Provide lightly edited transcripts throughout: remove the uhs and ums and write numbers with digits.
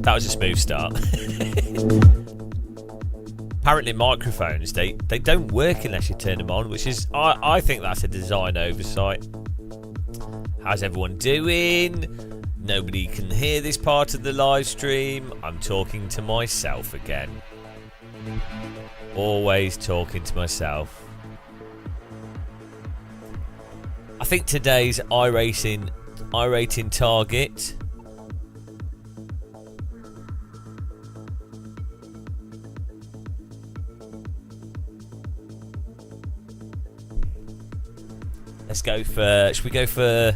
That was a smooth start. Apparently microphones, they don't work unless you turn them on, which is, I think that's a design oversight. How's everyone doing? Nobody can hear this part of the live stream. I'm talking to myself again. Always talking to myself. I think today's iRacing target let's go for, should we go for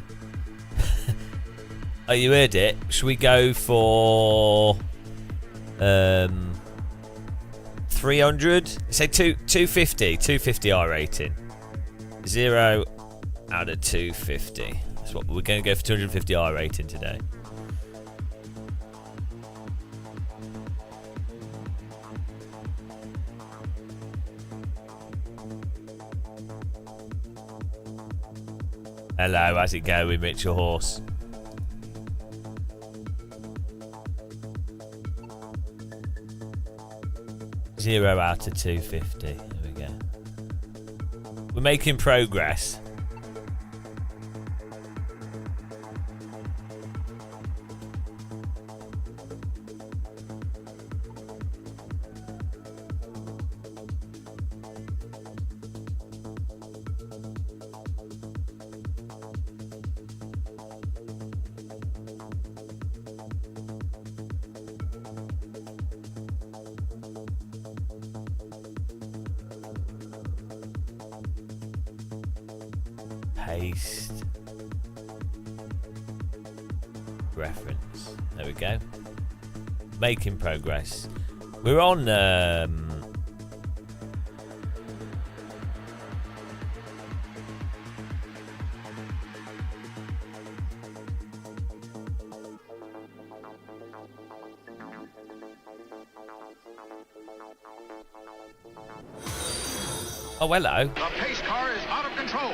oh, you heard it, should we go for 300, say 250 I rating, 0 out of 250. That's what we're going to go for, 250 I rating today. Hello, how's it going, Mitchell Horse? Zero out of 250. There we go. We're making progress. Paste reference. There we go. Making progress. We're on oh, hello. The pace car is out of control.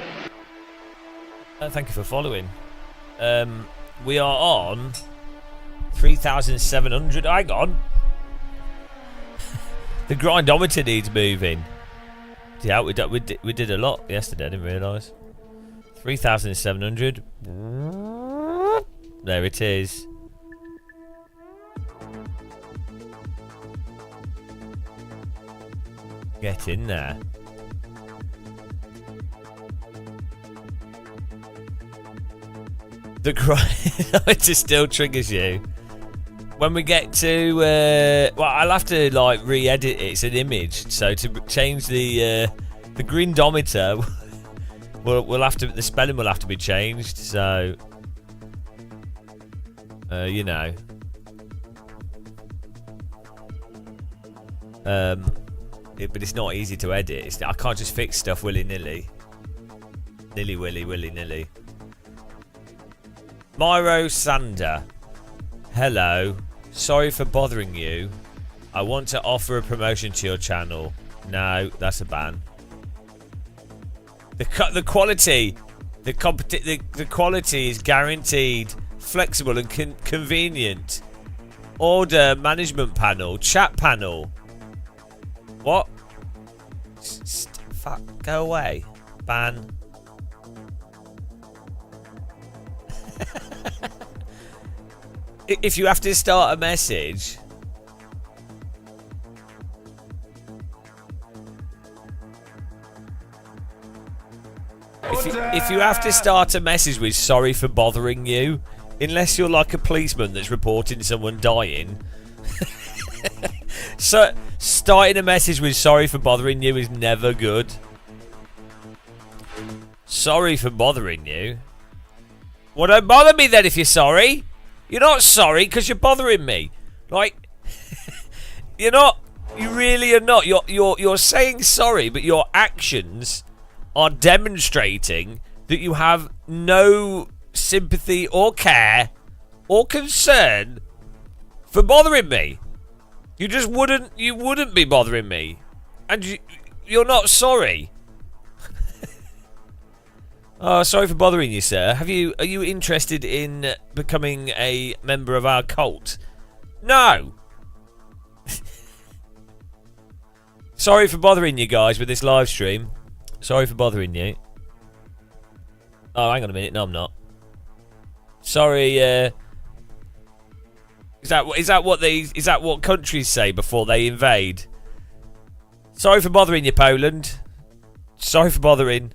Thank you for following. We are on 3,700. Hang on. The grindometer needs moving. Yeah, we did a lot yesterday. I didn't realise. 3,700. There it is. Get in there. The grindometer still triggers you. When we get to well, I'll have to like re-edit it. It's an image, so to change the grindometer, we'll have to, the spelling will have to be changed. So you know, but it's not easy to edit. I can't just fix stuff willy-nilly. Willy-nilly. Myro Sander, hello. Sorry for bothering you. I want to offer a promotion to your channel. No, that's a ban. The quality is guaranteed, flexible and convenient. Order management panel, chat panel. What? Fuck, go away. Ban. If you have to start a message, if you have to start a message with "sorry for bothering you," unless you're like a policeman that's reporting someone dying, so starting a message with "sorry for bothering you" is never good. Sorry for bothering you. Well, don't bother me then if you're sorry. You're not sorry because you're bothering me. Like, you're not. You really are not. You're saying sorry, but your actions are demonstrating that you have no sympathy or care or concern for bothering me. You just wouldn't. You wouldn't be bothering me, and you're not sorry. Oh, sorry for bothering you, sir. Are you interested in becoming a member of our cult? No. Sorry for bothering you guys with this live stream. Sorry for bothering you. Oh, hang on a minute. No, I'm not. Sorry. Is that what countries say before they invade? Sorry for bothering you, Poland. Sorry for bothering.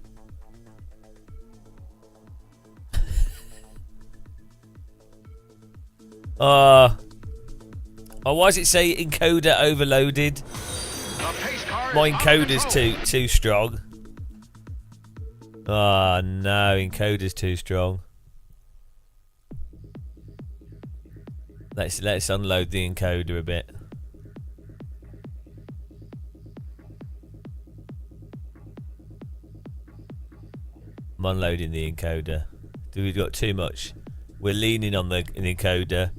Oh, why does it say encoder overloaded? My encoder's too strong. Oh no, encoder's too strong. Let's unload the encoder a bit. I'm unloading the encoder. Do we got too much? We're leaning on the encoder.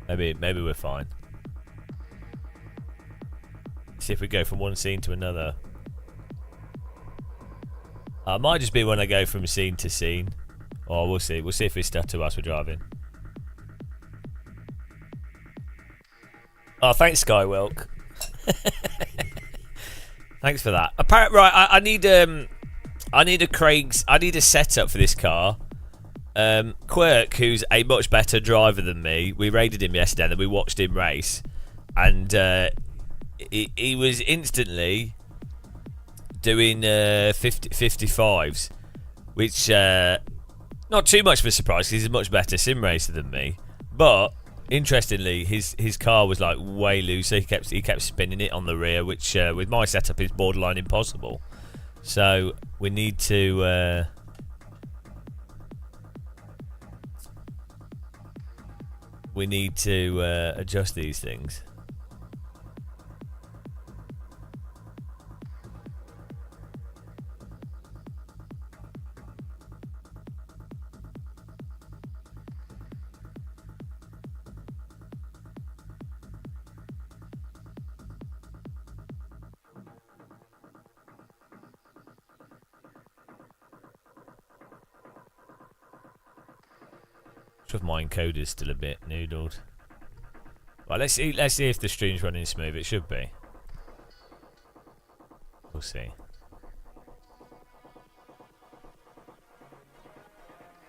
Maybe we're fine. See if we go from one scene to another. It might just be when I go from scene to scene. Oh, we'll see. We'll see if we stutter whilst we're driving. Oh, thanks, Skywelk. Thanks for that. Right, I need a setup for this car. Quirk, who's a much better driver than me, we raided him yesterday and then we watched him race, and he was instantly doing 55s, which not too much of a surprise because he's a much better sim racer than me. But interestingly, his car was like way looser. He kept spinning it on the rear, which with my setup is borderline impossible. So we need to. We need to adjust these things. Sure, my encoder's still a bit noodled. Well, let's see if the stream's running smooth. It should be. We'll see.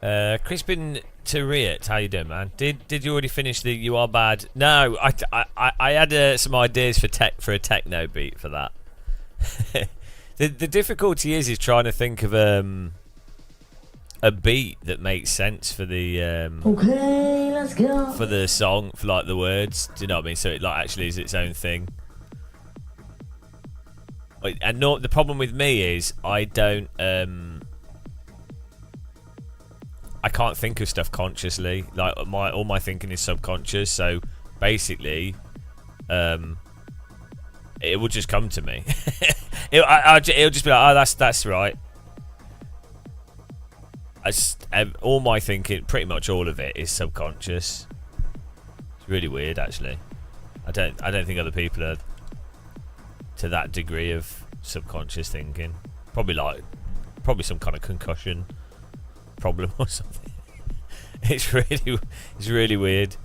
Crispin Tariat, how you doing, man? Did you already finish the "You Are Bad"? No, I had some ideas for a techno beat for that. The difficulty is trying to think of a beat that makes sense for the okay, let's go. For the song, for like the words. Do you know what I mean? So it like actually is its own thing. And no, the problem with me is I don't I can't think of stuff consciously. Like all my thinking is subconscious. So basically, it will just come to me. It'll just be like, oh, that's right. All my thinking, pretty much all of it, is subconscious. It's really weird, actually. I don't think other people are to that degree of subconscious thinking. Probably some kind of concussion problem or something. It's really weird.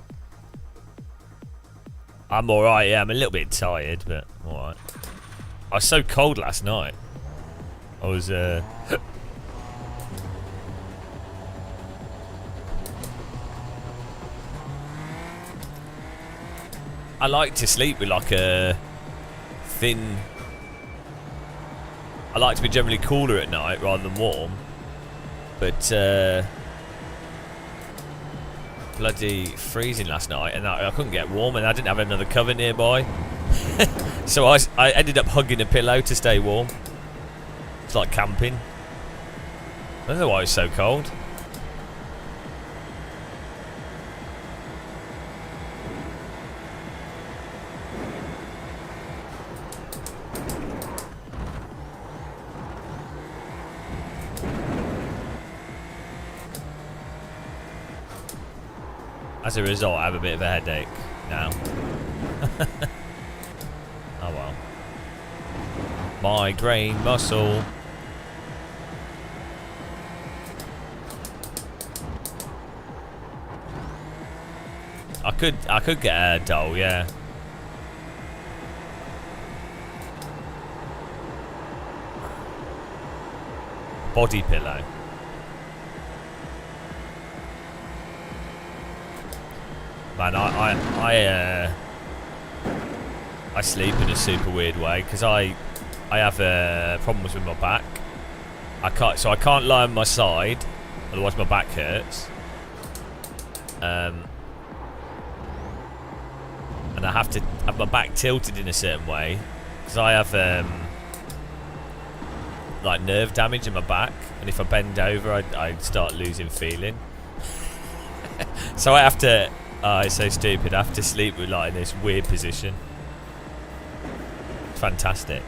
I'm alright, yeah. I'm a little bit tired, but alright. I was so cold last night. I was I like to sleep with like a thin. I like to be generally cooler at night rather than warm. But bloody freezing last night, and I couldn't get warm, and I didn't have another cover nearby. So I ended up hugging a pillow to stay warm. It's like camping. I don't know why it was so cold. As a result, I have a bit of a headache now. Oh well. Migraine muscle. I could get a doll, yeah. Body pillow. Man, I sleep in a super weird way because I have problems with my back. I can't lie on my side, otherwise my back hurts. And I have to have my back tilted in a certain way because I have like nerve damage in my back, and if I bend over, I start losing feeling. So I have to. Oh, it's so stupid. I have to sleep with like in this weird position. It's fantastic.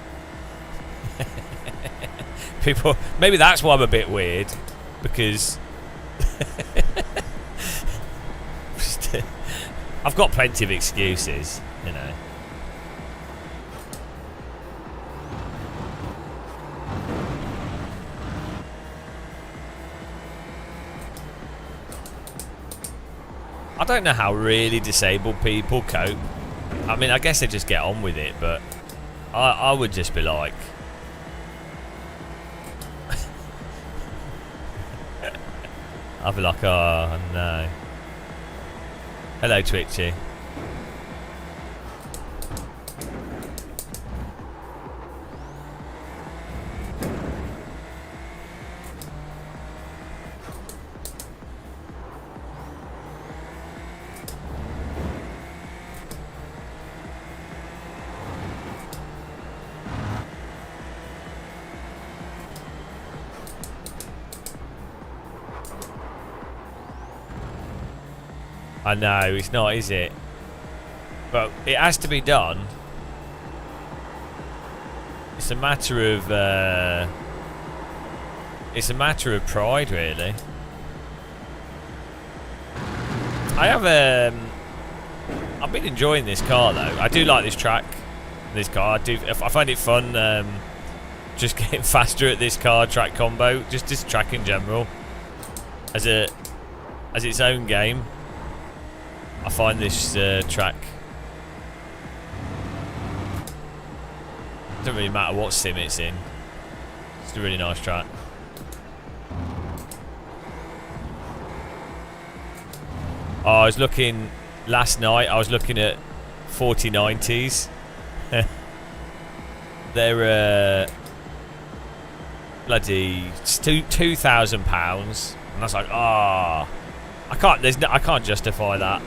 People, maybe that's why I'm a bit weird, because I've got plenty of excuses, you know. I don't know how really disabled people cope. I mean, I guess they just get on with it, but I would just be like... I'd be like, oh no. Hello, Twitchy. I know, it's not, is it? But it has to be done. It's a matter of pride, really. I have I've been enjoying this car though. I do like this track, this car. I find it fun. Just getting faster at this car track combo, just this track in general, as its own game. I find this track, doesn't really matter what sim it's in, it's a really nice track. Oh, I was looking last night, I was looking at 4090s. They're bloody £2,000, and I was like, ah, I can't justify that.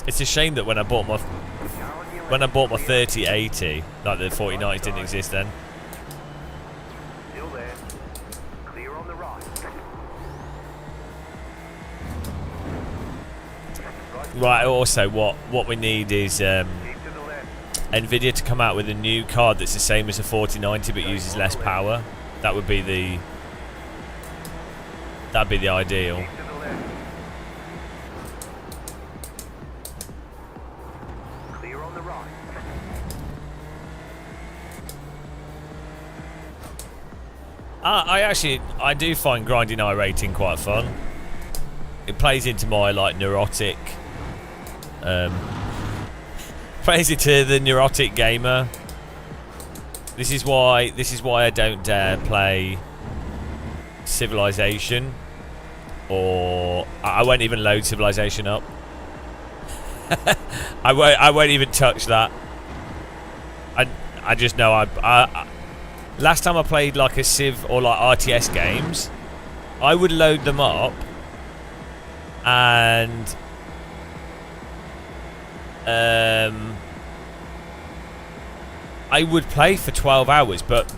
It's a shame that when I bought my 3080, like the 4090s didn't exist then. Still there. Clear on the right. Right. Also, what we need is Nvidia to come out with a new card that's the same as a 4090 but uses less power. That'd be the ideal. I do find grinding iRating quite fun. It plays into my like neurotic, plays into the neurotic gamer. This is why I don't dare play Civilization, or I won't even load Civilization up. I won't even touch that. I just know I last time I played like a Civ or like RTS games, I would load them up and I would play for 12 hours, but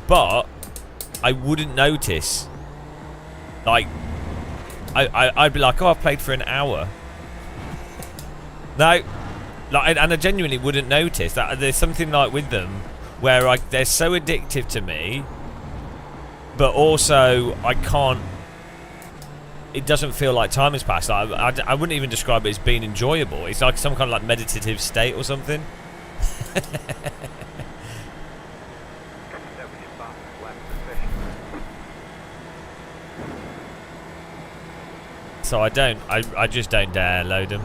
I wouldn't notice. Like I'd be like, oh, I've played for an hour. No, like, and I genuinely wouldn't notice that. There's something like with them where they're so addictive to me, but also I can't. it doesn't feel like time has passed. I wouldn't even describe it as being enjoyable. It's like some kind of like meditative state or something. That was your fastest lap of the session. So I just don't dare load them.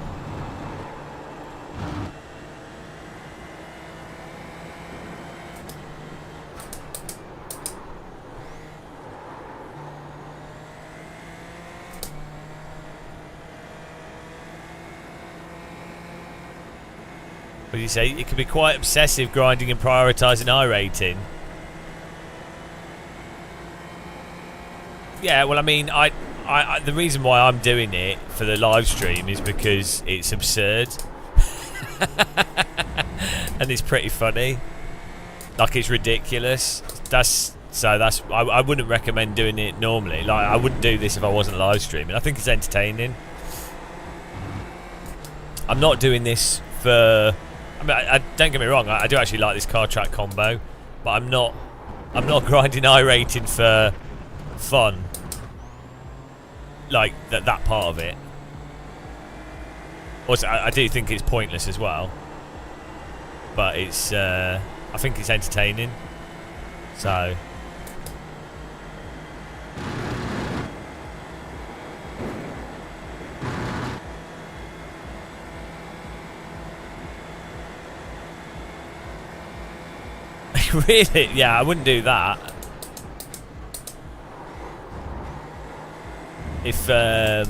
What do you say? It can be quite obsessive grinding and prioritising iRating. Yeah, well, I mean, I the reason why I'm doing it for the live stream is because it's absurd. And it's pretty funny. Like, it's ridiculous. I wouldn't recommend doing it normally. Like, I wouldn't do this if I wasn't live streaming. I think it's entertaining. I'm not doing this for... I mean, don't get me wrong, I do actually like this car track combo, but I'm not grinding iRating for fun. Like that part of it. Also, I do think it's pointless as well, but it's I think it's entertaining. So. Really? Yeah, I wouldn't do that. If, yeah.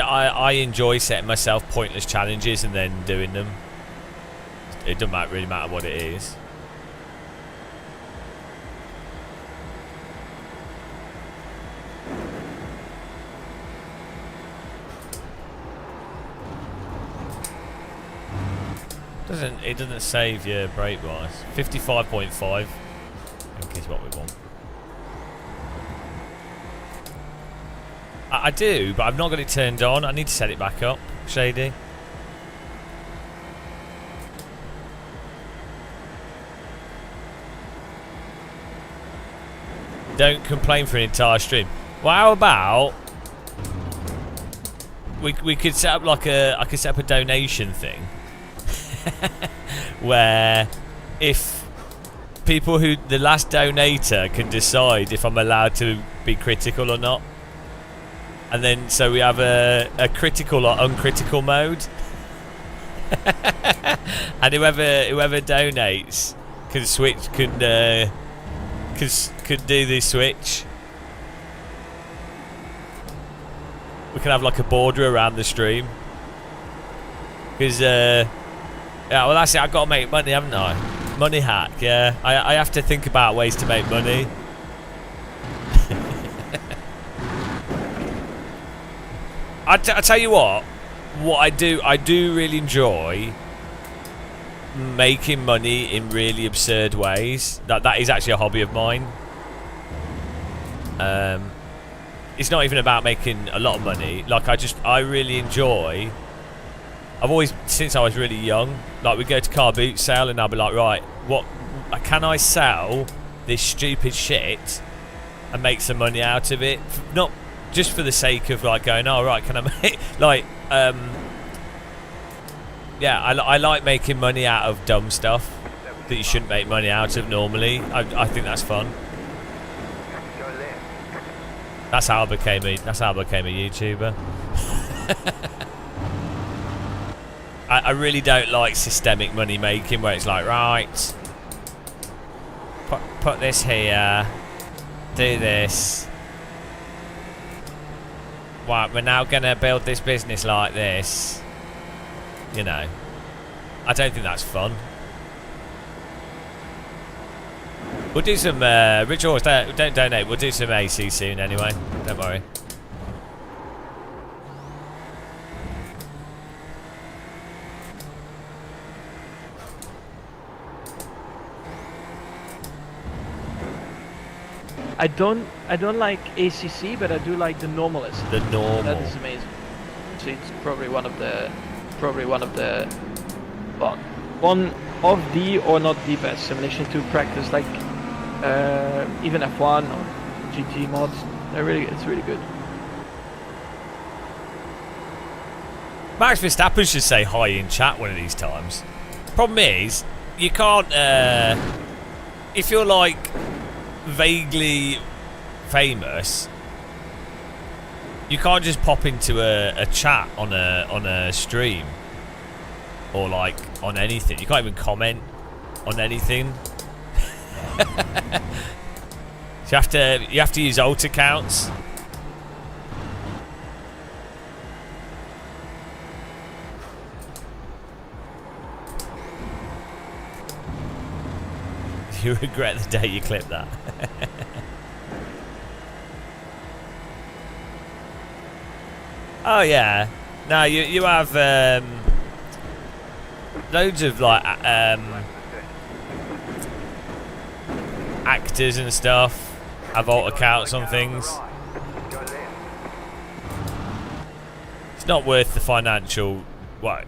I enjoy setting myself pointless challenges and then doing them. It doesn't really matter what it is. It doesn't save your brake wise. 55.5 I think is what we want. I do, but I've not got it turned on. I need to set it back up, Shady. Don't complain for an entire stream. Well, how about we could set up like I could set up a donation thing. Where if people who the last donator can decide if I'm allowed to be critical or not, and then so we have a critical or uncritical mode, and whoever donates can switch could do the switch. We can have like a border around the stream because. Yeah, well that's it, I've got to make money, haven't I? Money hack, yeah. I have to think about ways to make money. I tell you what I do really enjoy making money in really absurd ways. That is actually a hobby of mine. It's not even about making a lot of money. Like, I really enjoy... I've always, since I was really young, like, we go to car boot sale and I'll be like, right, what can I sell this stupid shit and make some money out of it? Not just for the sake of like going, oh right, can I make like yeah, I like making money out of dumb stuff that you shouldn't make money out of normally. I think that's fun. That's how I became a YouTuber. I really don't like systemic money making where it's like, right, put this here, do this. Right, we're now gonna build this business like this. You know, I don't think that's fun. We'll do some Rich Horse, don't donate. We'll do some AC soon anyway. Don't worry. I don't like ACC, but I do like the normalist. The normal. That is amazing. So it's probably one of the well, one of the or not the best simulation to practice, like even F1 or GT mods. It's really good. Max Verstappen should say hi in chat one of these times. Problem is, you can't. If you're like vaguely famous, you can't just pop into a chat on a stream or like on anything. You can't even comment on anything. So you have to use alt accounts. You regret the day you clipped that. Oh yeah. No, you have loads of like actors and stuff have alt accounts on things. It's not worth the financial. What?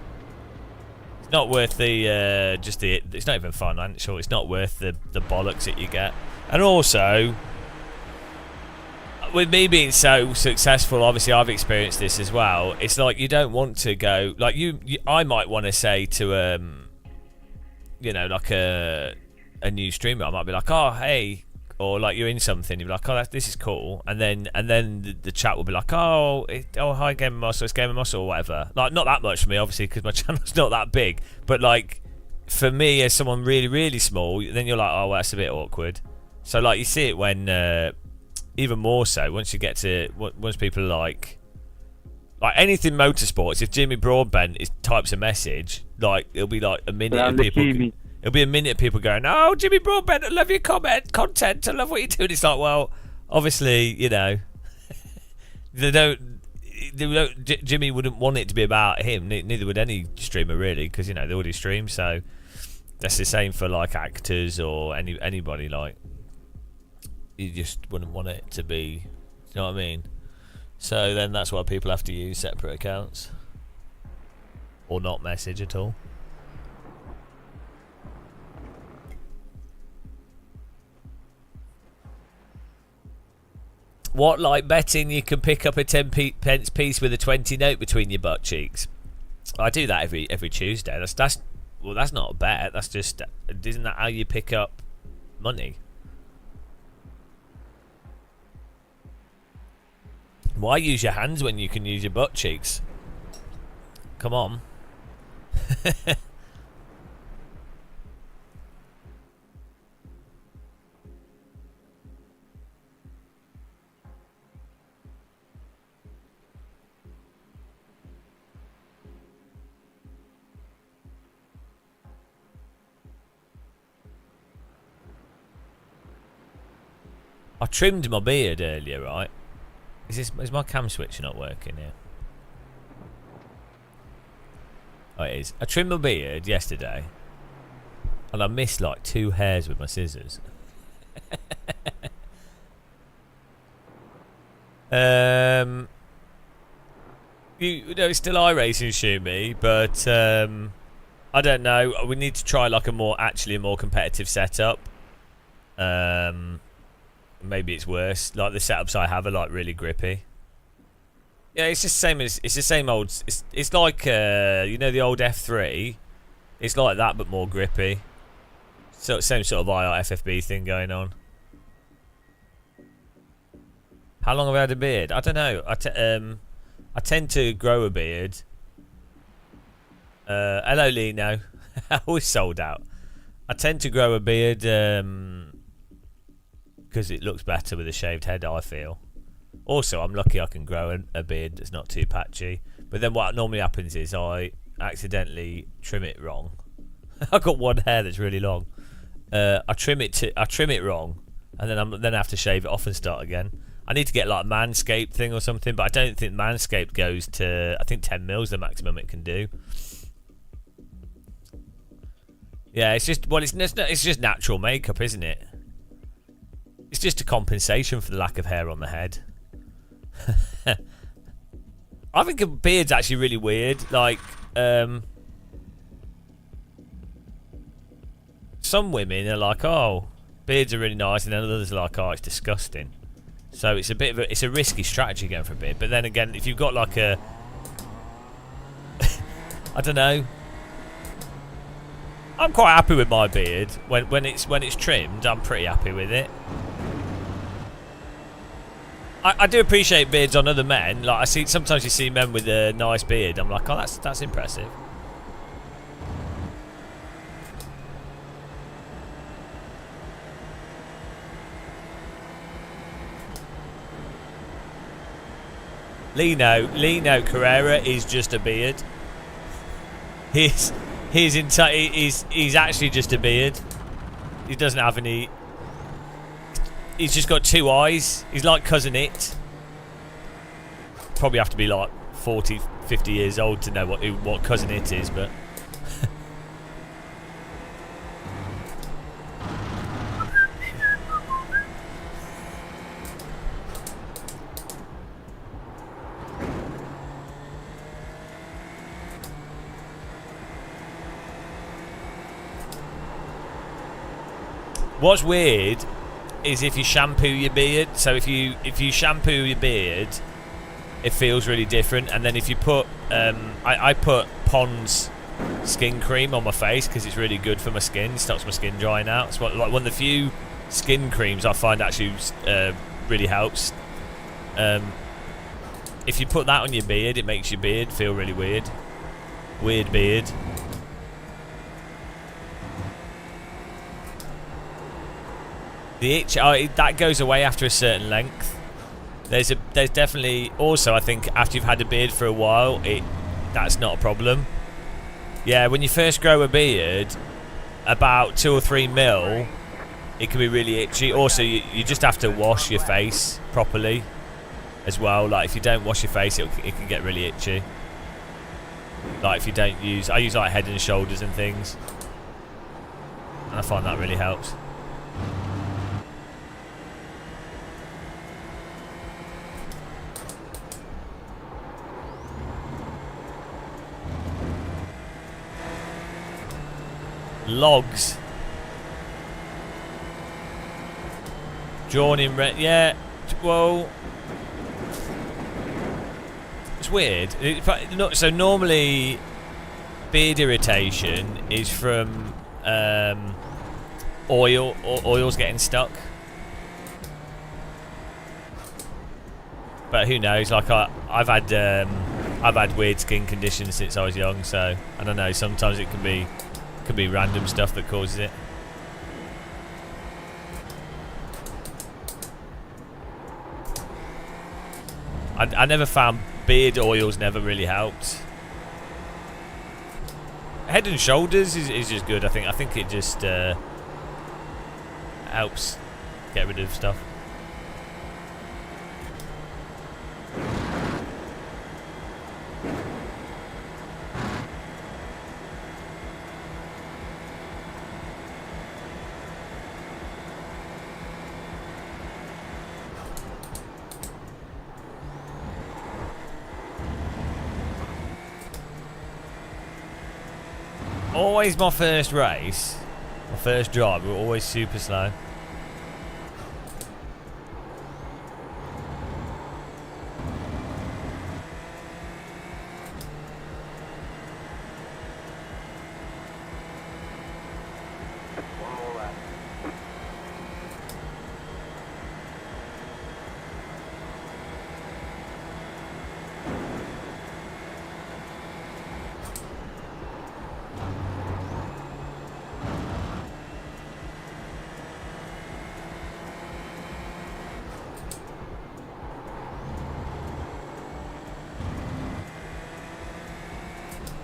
It's not worth the it's not even financial. It's not worth the bollocks that you get. And also, with me being so successful, obviously I've experienced this as well. It's like you don't want to go like I might want to say to you know, like a new streamer. I might be like, oh hey, or like you're in something. You're like, oh this is cool, and then the chat will be like, oh hi Game of Muscle, it's Game of Muscle or whatever. Like not that much for me, obviously, because my channel's not that big. But like for me, as someone really really small, then you're like, oh well, that's a bit awkward. So like you see it when. Even more so once you get to once people are like anything motorsports. If Jimmy Broadbent types a message, like it'll be like a minute of people. It'll be a minute of people going, "Oh, Jimmy Broadbent, I love your content. I love what you do." And it's like, well, obviously, you know, they don't. Jimmy wouldn't want it to be about him. Neither would any streamer really, because you know they already stream. So that's the same for like actors or anybody like. You just wouldn't want it to be, you know what I mean? So then that's why people have to use separate accounts or not message at all. What, like betting you can pick up a 10 pence piece with a 20 note between your butt cheeks? I do that every Tuesday. That's well, that's not a bet. That's just, isn't that how you pick up money? Why use your hands when you can use your butt cheeks? Come on. I trimmed my beard earlier, right? Is my cam switch not working here? Oh, it is. I trimmed my beard yesterday, and I missed like 2 hairs with my scissors. You know, it's still iRacing, Shumi, but I don't know. We need to try like a more competitive setup. Maybe it's worse. Like the setups I have are like really grippy. Yeah, it's just the same old. It's like you know the old F3. It's like that but more grippy. So same sort of FFB thing going on. How long have I had a beard? I don't know. I tend to grow a beard. Hello, Lino. I always sold out. I tend to grow a beard because it looks better with a shaved head, I feel. Also, I'm lucky I can grow a beard that's not too patchy. But then what normally happens is I accidentally trim it wrong. I've got one hair that's really long. I trim it wrong, and then I have to shave it off and start again. I need to get like a Manscaped thing or something, but I don't think Manscaped goes to. I think 10 mils the maximum it can do. Yeah, it's just it's just natural makeup, isn't it? It's just a compensation for the lack of hair on the head. I think a beard's actually really weird. Like, some women are like, oh, beards are really nice, and then others are like, oh, it's disgusting. So it's a bit of it's a risky strategy going for a beard. But then again, if you've got like a, I don't know. I'm quite happy with my beard when it's trimmed. I'm pretty happy with it. I do appreciate beards on other men. Like sometimes you see men with a nice beard. I'm like, oh, that's impressive. Lino Carrera is just a beard. He's actually just a beard. He doesn't have any. He's just got 2 eyes. He's like Cousin It. Probably have to be like 40, 50 years old to know what Cousin It is, but. What's weird is if you shampoo your beard. So if you shampoo your beard, it feels really different. And then if you put, I put Pond's skin cream on my face because it's really good for my skin. It stops my skin drying out. It's like one of the few skin creams I find actually really helps. If you put that on your beard, it makes your beard feel really weird. Weird beard. The itch, that goes away after a certain length. There's definitely also, I think, after you've had a beard for a while, that's not a problem. Yeah, when you first grow a beard, about 2 or 3 mil, it can be really itchy. Also, you just have to wash your face properly as well. Like if you don't wash your face, it can get really itchy. Like if you don't use, I use like Head and Shoulders and things, and I find that really helps. Logs. Drawn in red. Yeah, well, it's weird. So normally, beard irritation is from oils getting stuck. But who knows? Like I've had weird skin conditions since I was young, so I don't know. Sometimes it can be random stuff that causes it. I never found beard oils never really helped. Head and Shoulders is just good. I think it just helps get rid of stuff. Always my first race, my first drive, we were always super slow. One more lap.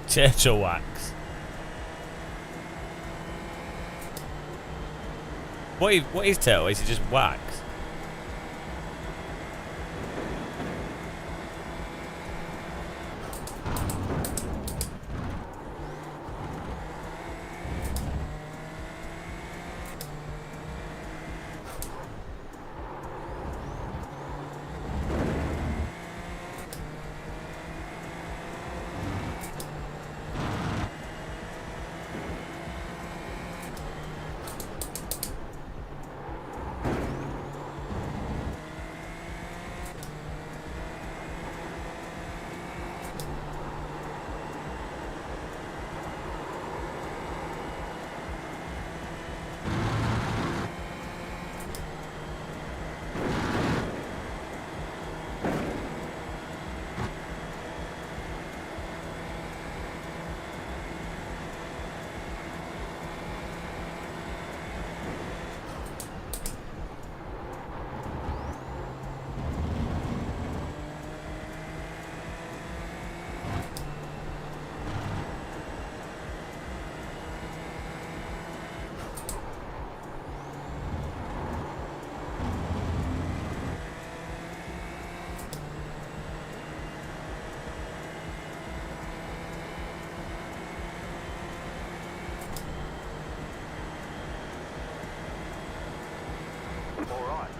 Turtle wax. What is turtle? Is it just wax?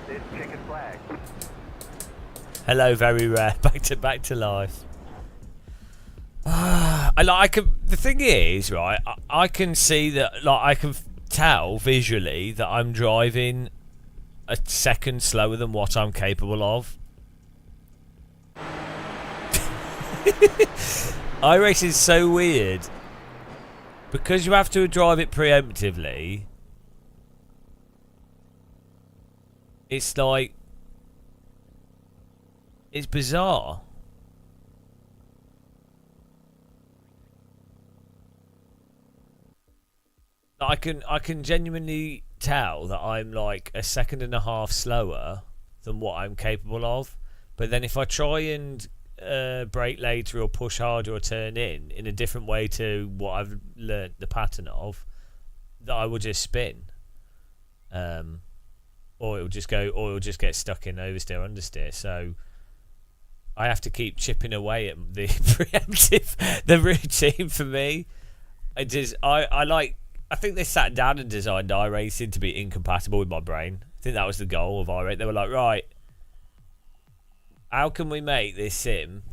There's checkered flag. Hello, very rare. Back to life. The thing is, right? I can see that. Like, I can tell visually that I'm driving a second slower than what I'm capable of. iRace is so weird because you have to drive it preemptively. It's like, it's bizarre. I can genuinely tell that I'm like a second and a half slower than what I'm capable of. But then if I try and brake later or push harder or turn in a different way to what I've learnt the pattern of, that I will just spin. Or it'll just get stuck in oversteer, understeer. So I have to keep chipping away at the the routine for me. I think they sat down and designed iRacing to be incompatible with my brain. I think that was the goal of iRacing. They were like, right, how can we make this sim?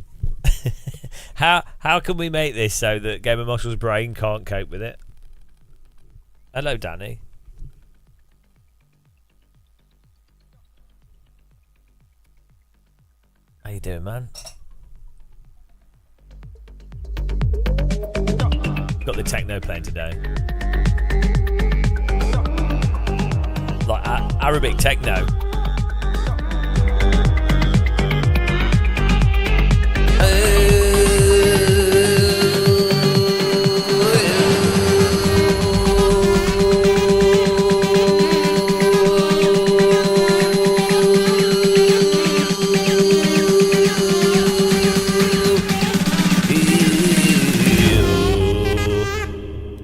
how can we make this so that Game of Muscle's brain can't cope with it? Hello, Danny. How you doing, man? Got the techno playing today. Like Arabic techno.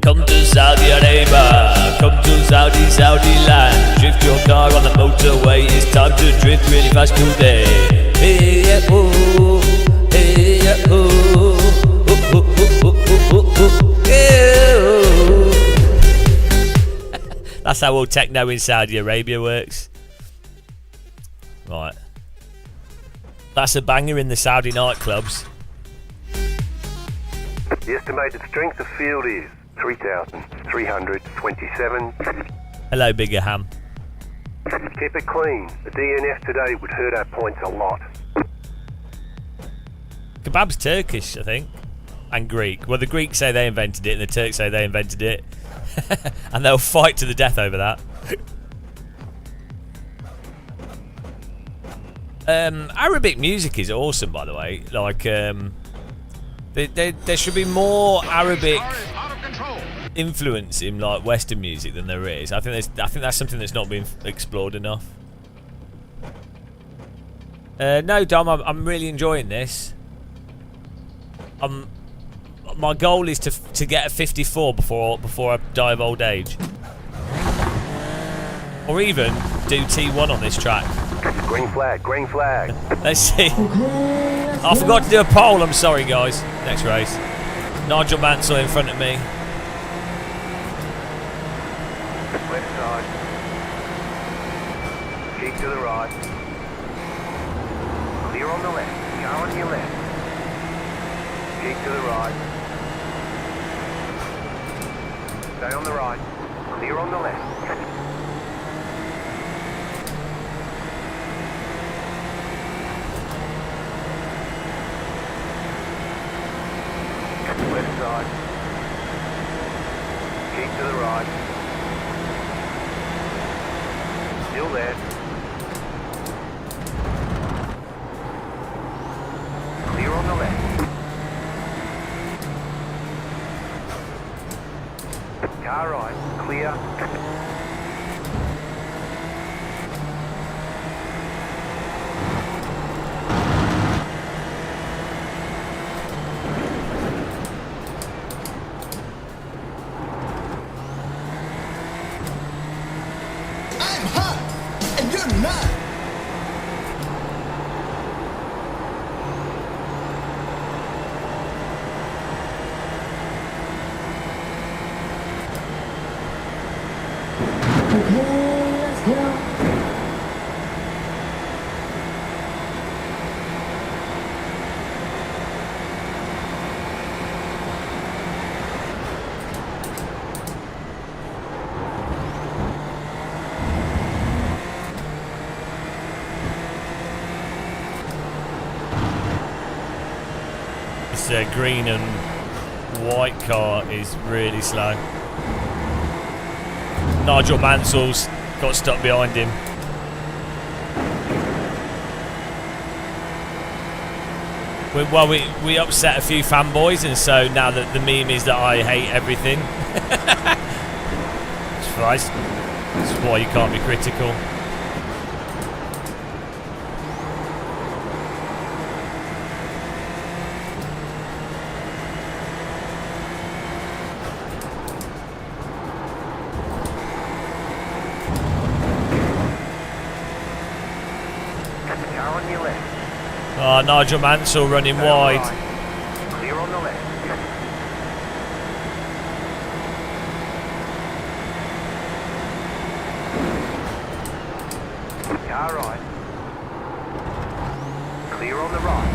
Come to Saudi Arabia, come to Saudi land. Drift your car on the motorway, it's time to drift really fast today. Hey, yeah, oh, hey, yeah, oh, oh, oh, oh, oh, oh, yeah, oh. That's how all techno in Saudi Arabia works. Right. That's a banger in the Saudi nightclubs. The estimated strength of field is 3,327. Hello, Bigger Ham. Keep it clean. The DNF today would hurt our points a lot. Kebab's Turkish, I think, and Greek. Well, the Greeks say they invented it, and the Turks say they invented it, and they'll fight to the death over that. Arabic music is awesome, by the way. Like, there should be more Arabic influence in like Western music than there is. I think that's something that's not been explored enough. No, Dom, I'm really enjoying this. My goal is to get a 54 before I die of old age, or even do T1 on this track. Green flag, green flag. Let's see. I forgot to do a poll. I'm sorry, guys. Next race, Nigel Mansell in front of me. Left side. Keep to the right. Clear on the left. Car on your left. Keep to the right. Stay on the right. Clear on the left. Left side. Keep to the right. Still there. Clear on the left. Car right. Clear. I'm hot, and you're not. Okay, let's go. green and white car is really slow. Nigel Mansell's got stuck behind him. We upset a few fanboys, and so now that the meme is that I hate everything. It's Christ. That's why you can't be critical. Car on your left. Oh, Nigel Mansell running Car wide. right. Clear on the left. Car right. Clear on the right.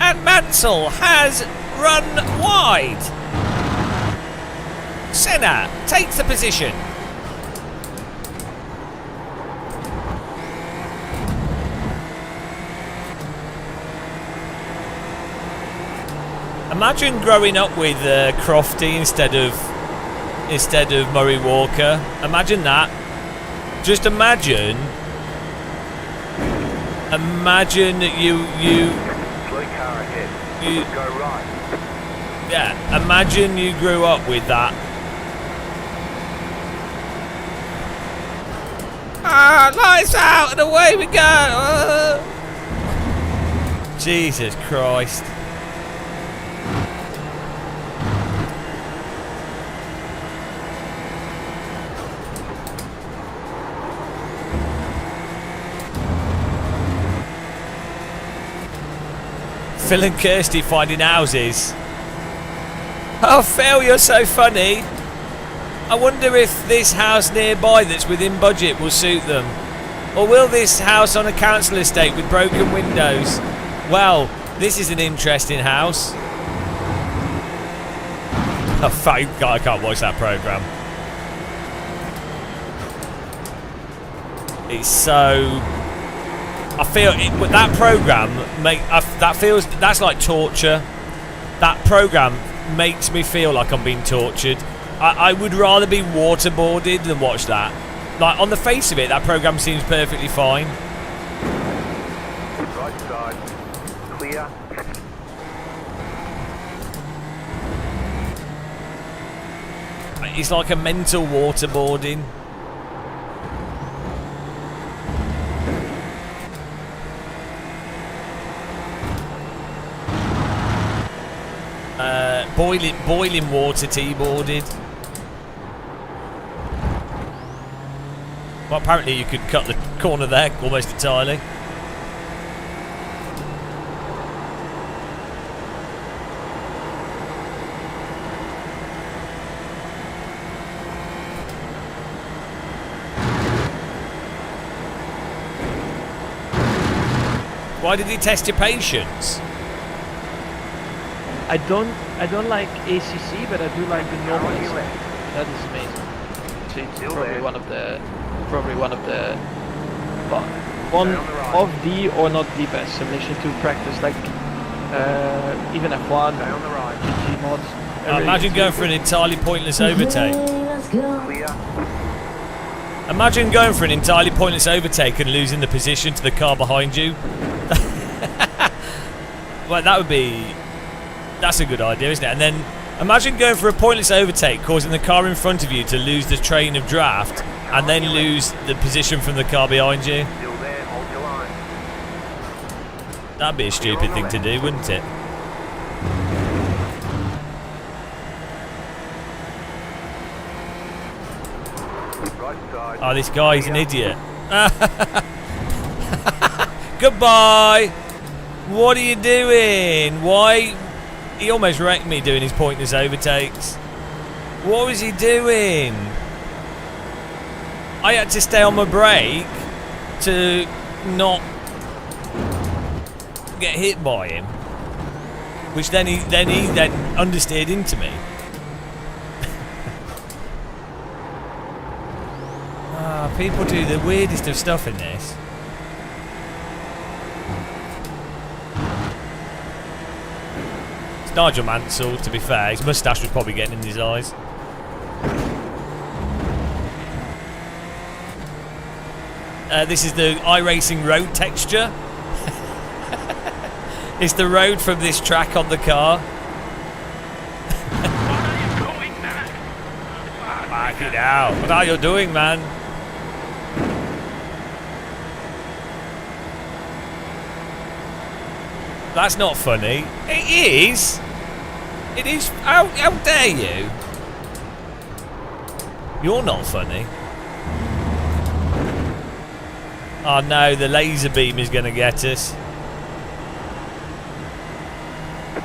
And Mansell has run wide. Senna takes the position. Imagine growing up with Crofty instead of Murray Walker. Imagine that. Just imagine you Slow car ahead. You- Go right. yeah. Imagine you grew up with that. Ah, lights out and away we go. Jesus Christ. Phil and Kirsty finding houses. Oh, Phil, you're so funny. I wonder if this house nearby that's within budget will suit them. Or will this house on a council estate with broken windows? Well, this is an interesting house. Oh, thank God I can't watch that programme. It's so... I feel with that program that's like torture. That program makes me feel like I'm being tortured. I would rather be waterboarded than watch that. Like, on the face of it, that program seems perfectly fine. Right side. Clear. It's like a mental waterboarding. Boiling water T-boarded. Well, apparently you could cut the corner there almost entirely. Why did he test your patience? I don't like ACC, but I do like the normal ACC. That is amazing. So it's probably one of the of the or not the best simulation to practice, like even F1, Stay on the right. GT mods. Imagine going for an entirely pointless overtake. Let's go. Clear. Imagine going for an entirely pointless overtake and losing the position to the car behind you. Well, that's a good idea, isn't it? And then imagine going for a pointless overtake, causing the car in front of you to lose the train of draft, and then lose the position from the car behind you. Still there. Hold your line. That'd be a stupid thing to do, wouldn't it? Right side. Oh, this guy's an idiot. Goodbye. What are you doing? Why? He almost wrecked me doing his pointless overtakes. What was he doing? I had to stay on my brake to not get hit by him, which then he understeered into me. People do the weirdest of stuff in this. It's Nigel Mansell, to be fair. His moustache was probably getting in his eyes. This is the iRacing road texture. It's the road from this track on the car. Back it out. What are you doing, man? That's not funny. It is. It is. How dare you? You're not funny. Oh no, the laser beam is going to get us.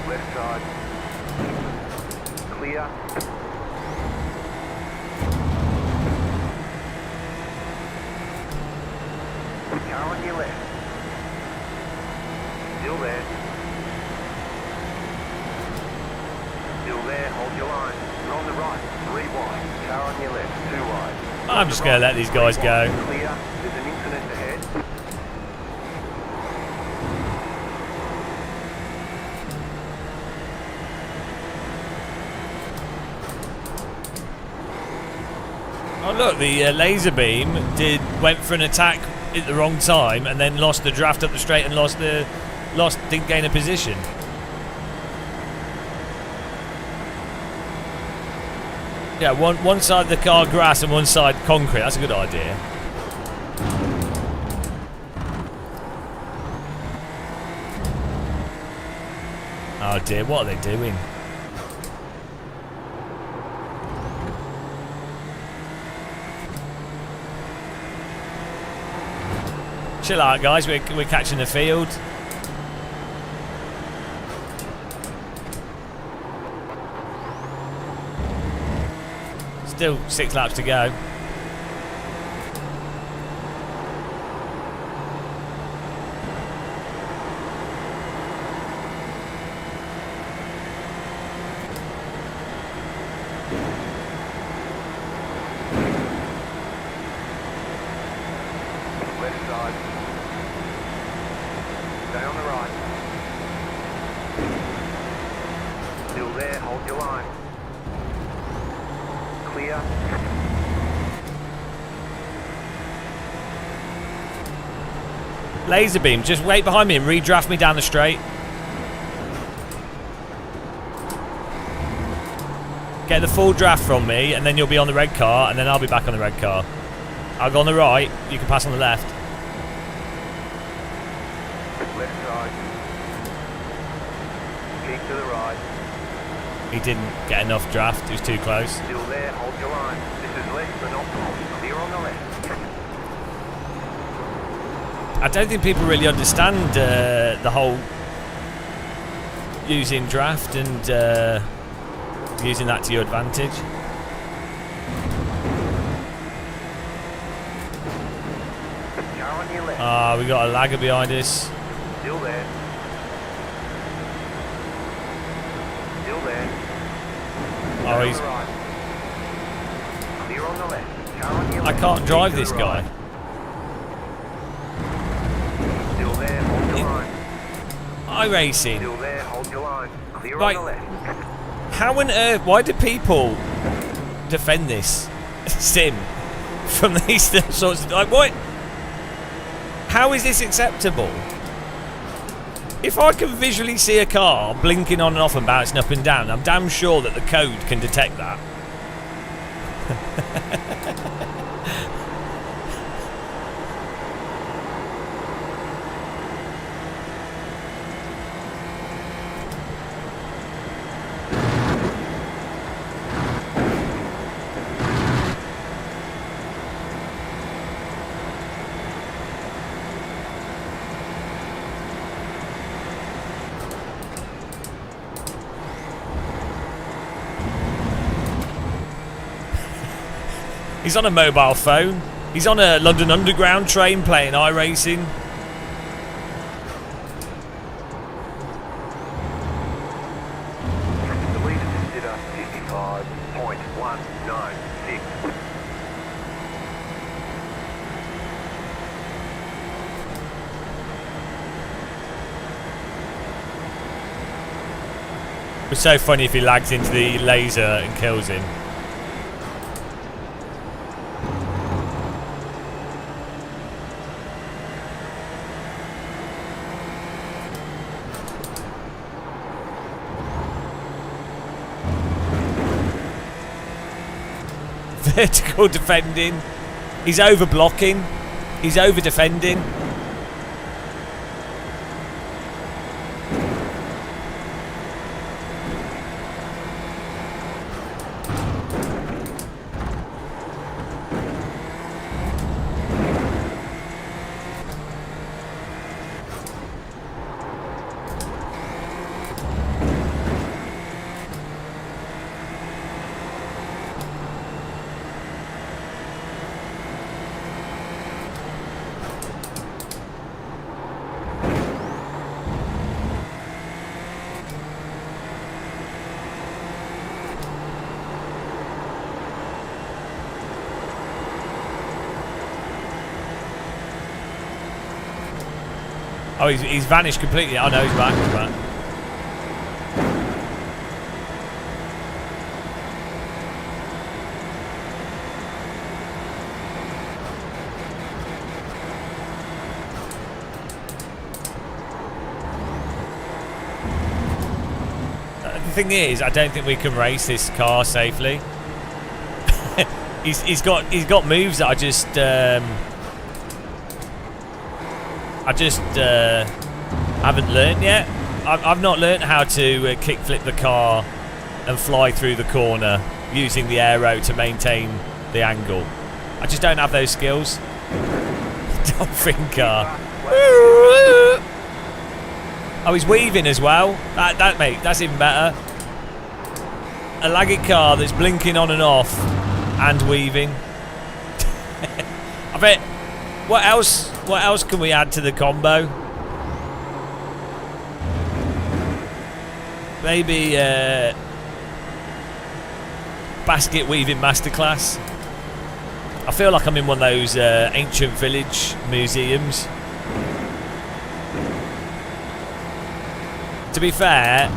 Left side. Clear. Car on your left. Still there. Still there, hold your line. You're on the right, 3 wide. Car on your left, 2 wide. I'm just going to let these guys go. Clear. There's an incident ahead. Oh look, the laser beam went for an attack at the wrong time and then lost the draft up the straight and didn't gain a position. Yeah, one side of the car grass and one side concrete. That's a good idea. Oh dear, what are they doing? Chill out, guys. We're catching the field. Still 6 laps to go. Left side. Stay on the right. Still there, hold your line. Clear. Laser beam, just wait behind me and redraft me down the straight. Get the full draft from me and then you'll be on the red car and then I'll be back on the red car. I'll go on the right, you can pass on the left. Left side. Keep to the right. He didn't get enough draft, he was too close. Still there, hold your line. This is less than optimal. Clear on the left. I don't think people really understand the whole using draft and using that to your advantage. Car on your left. Ah, we got a lagger behind us. Still there. Still there. Oh, Stay he's. on the right. Clear on the left. Car on your I left. can't drive Keep to this the guy. right. Still there, hold your line. iRacing. Still there, hold your line. Clear Right. on the left. How on earth? Why do people defend this sim from these sorts of like what? How is this acceptable? If I can visually see a car blinking on and off and bouncing up and down, I'm damn sure that the code can detect that. He's on a mobile phone. He's on a London Underground train playing iRacing. The lead consider 55.196. It's so funny if he lags into the laser and kills him. Vertical defending. He's over blocking. He's over defending. Oh, he's vanished completely. Oh no, he's back. He's back. The thing is, I don't think we can race this car safely. he's got moves that I just haven't learnt yet. I've not learnt how to kickflip the car and fly through the corner using the aero to maintain the angle. I just don't have those skills. Dolphin car. Oh, he's weaving as well. That's even better. A laggy car that's blinking on and off and weaving. I bet. What else can we add to the combo? Maybe basket weaving masterclass. I feel like I'm in one of those ancient village museums. To be fair,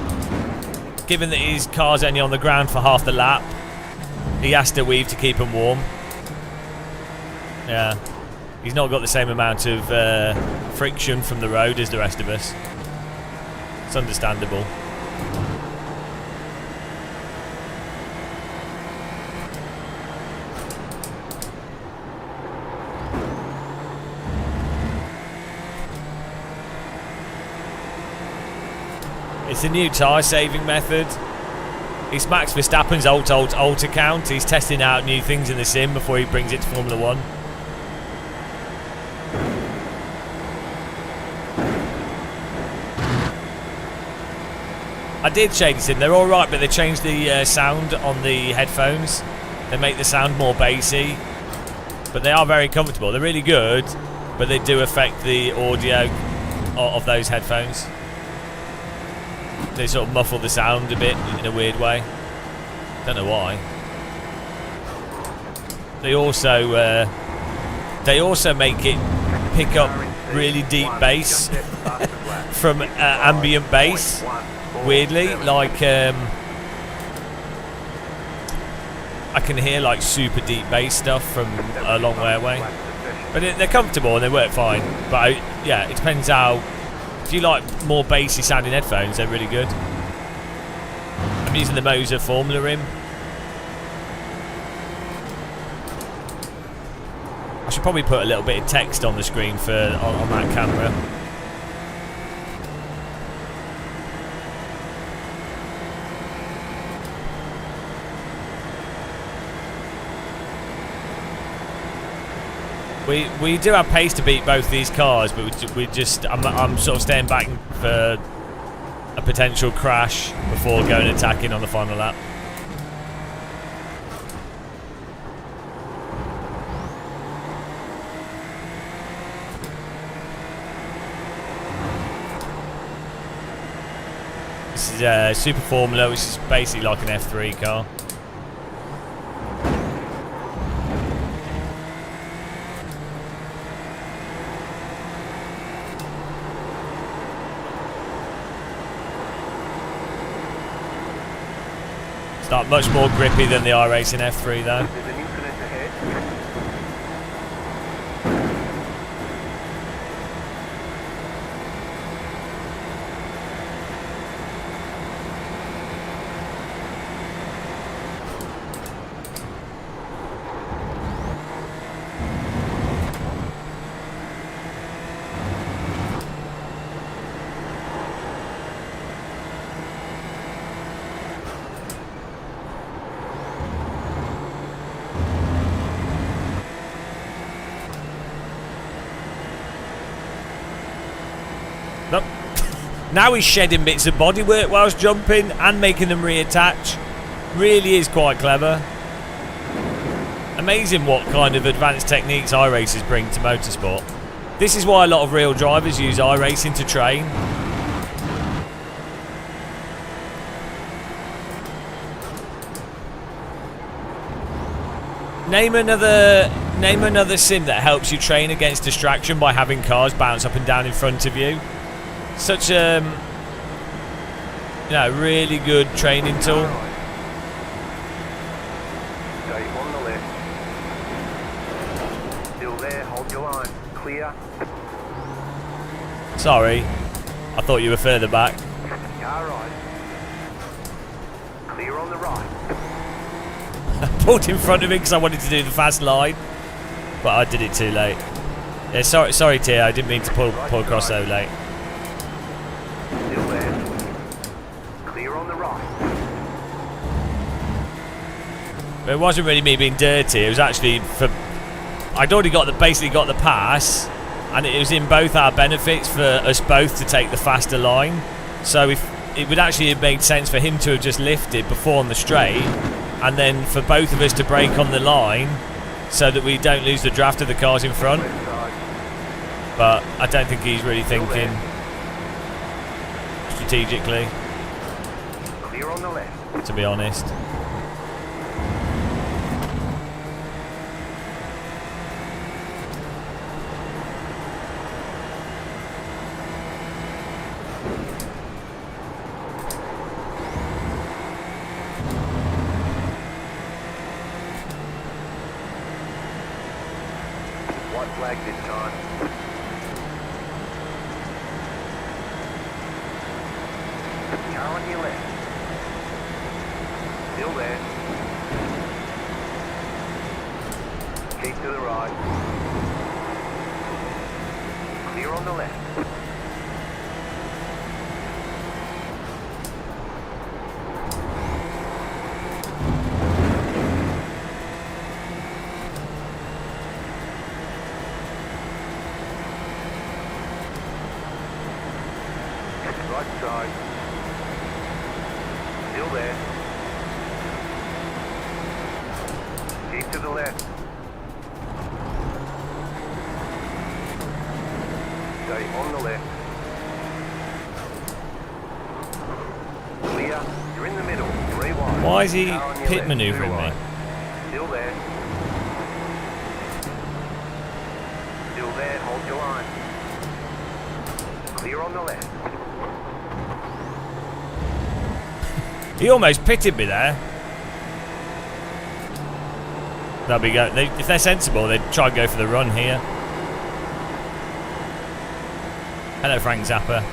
given that his car's only on the ground for half the lap, he has to weave to keep him warm. Yeah. He's not got the same amount of friction from the road as the rest of us. It's understandable. It's a new tyre saving method. It's Max Verstappen's alt account. He's testing out new things in the sim before he brings it to Formula 1. I did shake it in. They're all right, but they changed the sound on the headphones. They make the sound more bassy, but they are very comfortable. They're really good, but they do affect the audio of those headphones. They sort of muffle the sound a bit in a weird way. Don't know why. They also make it pick up really deep bass from ambient bass. Weirdly, like I can hear like super deep bass stuff from a long way away, but they're comfortable and they work fine. But yeah, it depends how. If you like more bassy sounding headphones, they're really good. I'm using the Moser Formula Rim. I should probably put a little bit of text on the screen for on that camera. We do have pace to beat both these cars, but I'm sort of staying back for a potential crash before going attacking on the final lap. This is Super Formula, which is basically like an F3 car. Not much more grippy than the iRacing F3 though. There's an incident ahead. Nope. Now he's shedding bits of bodywork whilst jumping and making them reattach. Really is quite clever. Amazing what kind of advanced techniques iRacers bring to motorsport. This is why a lot of real drivers use iRacing to train. Name another sim that helps you train against distraction by having cars bounce up and down in front of you. Such a really good training tool. Stay on the left. Still there, hold your line. Clear. Sorry, I thought you were further back. Car right. Clear on the right. I pulled in front of him because I wanted to do the fast line, but I did it too late. Yeah, sorry, Tia, I didn't mean to pull across so late. Still there. Clear on the right. It wasn't really me being dirty. It was actually for I'd already basically got the pass, and it was in both our benefits for us both to take the faster line. So if it would actually have made sense for him to have just lifted before on the straight, and then for both of us to brake on the line, so that we don't lose the draft of the cars in front. Left side. But I don't think he's really thinking strategically, Clear on the left. to be honest. White flag this time. Car on your left. Still there. Keep to the right. Clear on the left. Right side. Still there. Keep to the left. Stay on the left. Clear. You're in the middle. 3 wide. Why is he Car on your pit left, manoeuvring 2 me? wide. Still there. Still there. Hold your line. Clear on the left. He almost pitted me there. That'll be go. If they're sensible, they'd try and go for the run here. Hello, Frank Zappa.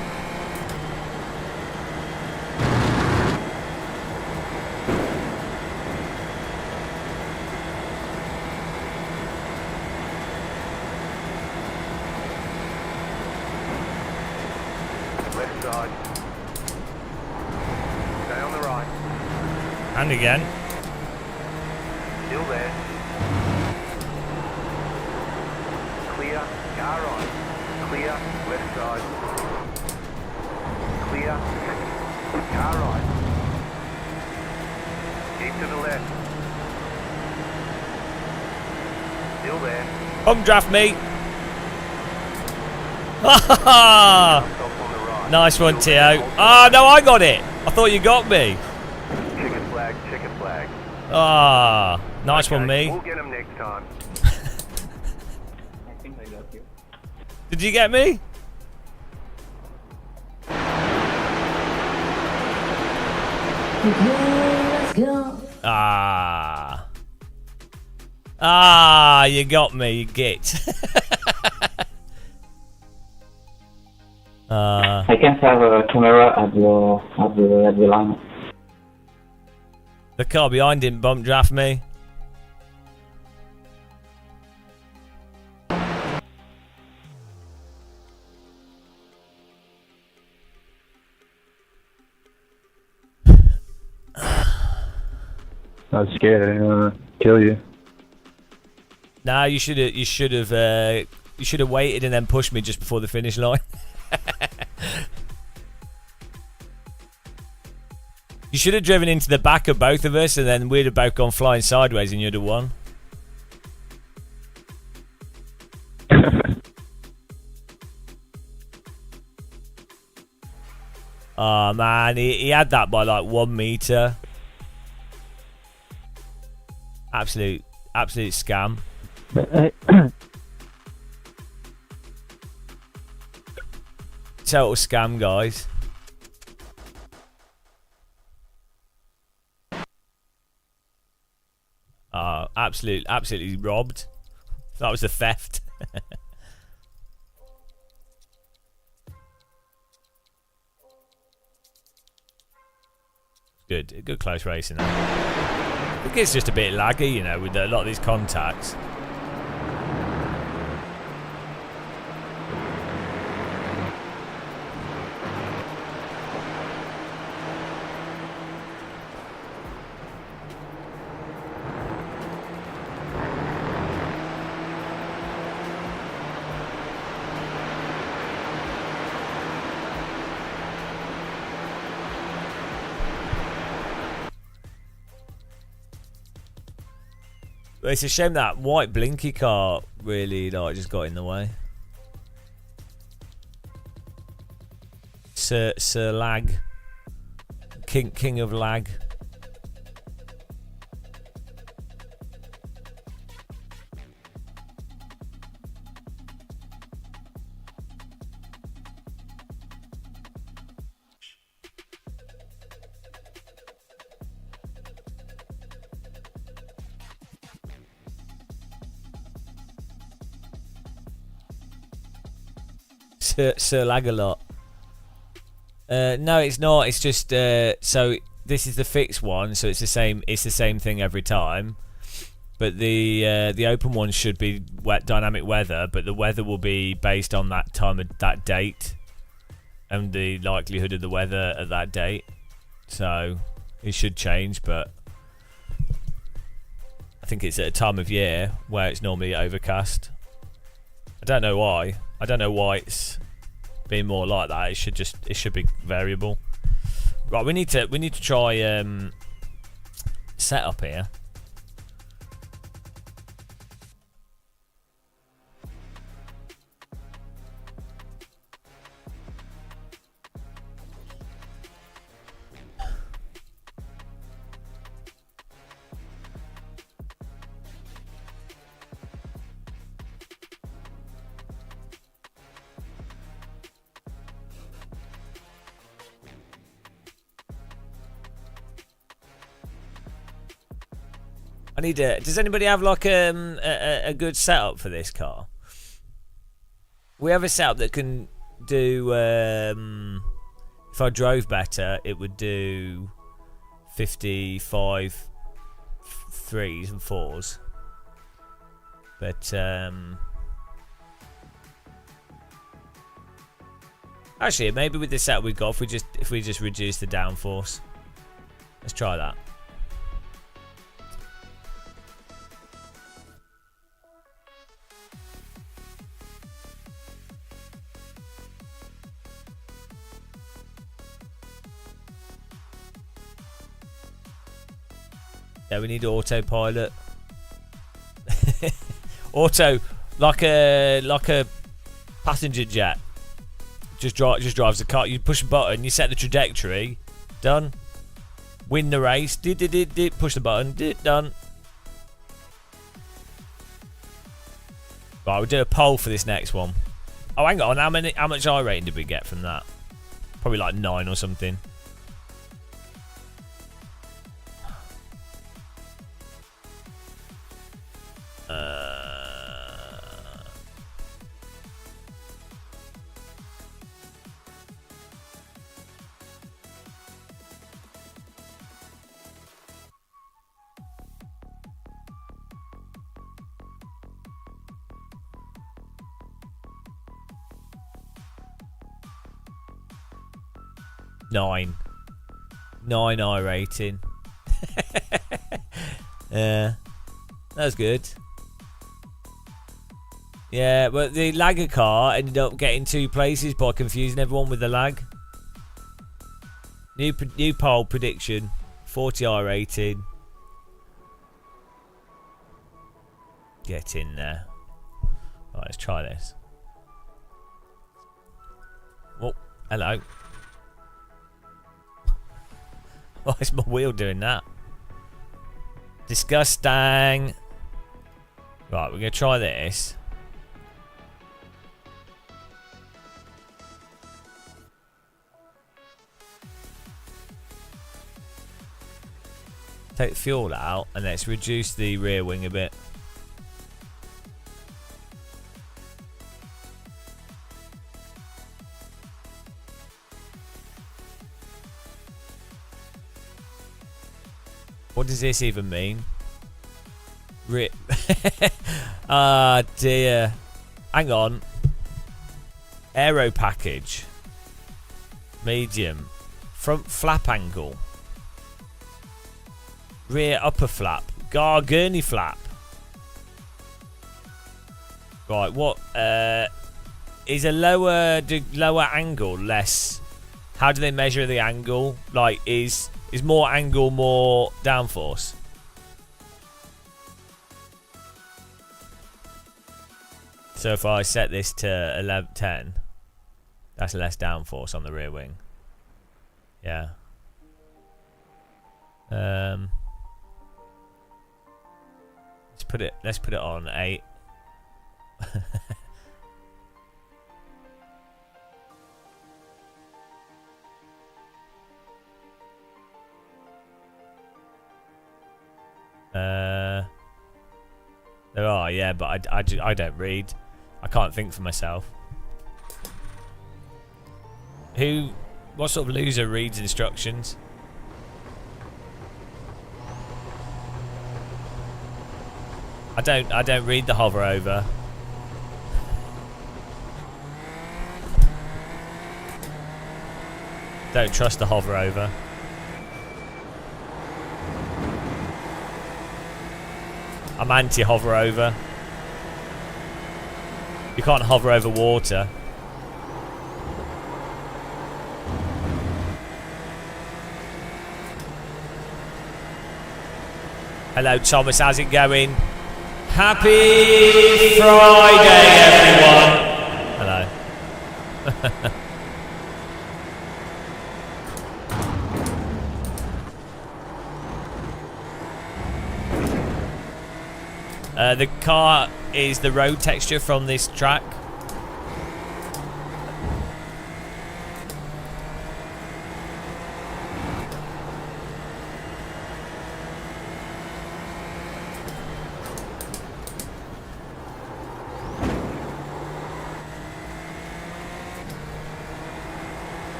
Left side. Stay on the right. And again. Still there. Clear. Car on. Clear. Left side. Clear. Car right. Keep to the left. Still there. Come draft me. Ha Stop on the right. Nice one, Still there. Tio. Hold Ah, no, I got it. I thought you got me. Chicken flag. Chicken flag. Ah, nice one, Okay, me. We'll get him next time. I think I got you. Did you get me? Okay, let's let's go. You got me, you git. I can't have a camera at the line. The car behind didn't bump draft me. I was scared. I didn't want to kill you. Nah, you should have waited and then pushed me just before the finish line. You should have driven into the back of both of us, and then we'd have both gone flying sideways, and you'd have won. Oh man, he had that by like 1 meter. Absolute scam. Total scam, guys. Absolutely robbed. That was a theft. Good close racing. I think it's just a bit laggy, you know, with a lot of these contacts. It's a shame that white blinky car really just got in the way. Sir Lag, King of Lag. Sir Lagalot. No, it's not. It's just so this is the fixed one, so it's the same. It's the same thing every time. But the open one should be dynamic weather, but the weather will be based on that time of that date and the likelihood of the weather at that date. So it should change, but I think it's at a time of year where it's normally overcast. I don't know why. I don't know why it's being more like that. It should be variable. Right, we need to try setup here. I need a. Does anybody have like a good setup for this car? We have a setup that can do. If I drove better, it would do 55 3s and 4s. But actually, maybe with the setup we've got, if we just reduce the downforce, let's try that. Yeah, we need autopilot. Auto, like a passenger jet. Just drives the car. You push a button, you set the trajectory. Done. Win the race. Push the button. Done. Right, we'll do a poll for this next one. Oh, hang on. How much I rating did we get from that? Probably like 9 or something. 9 I rating. Yeah, that was good. Yeah, but the lagger car ended up getting 2 places by confusing everyone with the lag. New poll prediction, 40 I rating. Get in there. Right, let's try this. Oh, hello. Why is my wheel doing that? Disgusting. Right, we're going to try this. Take the fuel out and let's reduce the rear wing a bit. What does this even mean? Ah, dear. Hang on. Aero package. Medium. Front flap angle. Rear upper flap. Gurney flap. Right, what? Is a lower angle less? How do they measure the angle? Like, is more angle more downforce? So if I set this to 1110, that's less downforce on the rear wing. Yeah. Let's put it on 8. There are, yeah, but I don't read. I can't think for myself. What sort of loser reads instructions? I don't read the hover over. Don't trust the hover over. I'm anti hover over. You can't hover over water. Hello Thomas, how's it going? Happy Friday everyone! Hello. The car is the road texture from this track.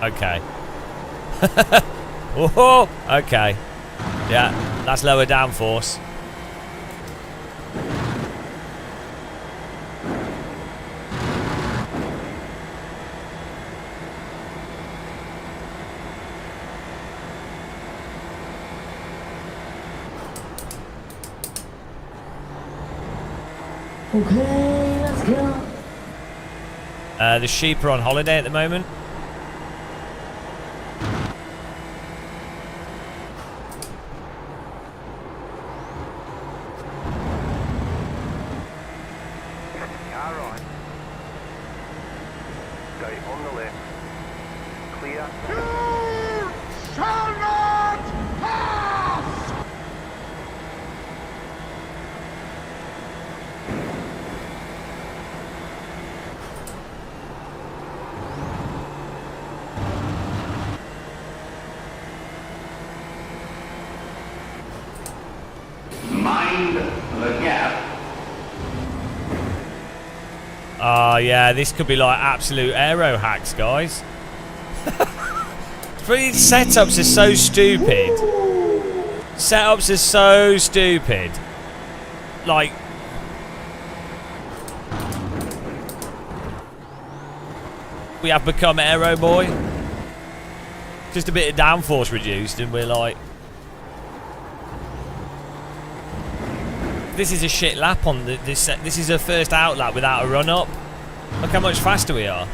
Okay. Whoa, okay. Yeah, that's lower downforce. Okay, let's go. The sheep are on holiday at the moment. Car right. Stay on the left. Clear. You shall not pass! Mind the gap. Oh yeah, this could be like absolute aero hacks, guys. These setups are so stupid. Setups are so stupid. Like, We have become Aero Boy. Just a bit of downforce reduced, and we're like, this is a shit lap on this. This is a first out lap without a run up. Look how much faster we are.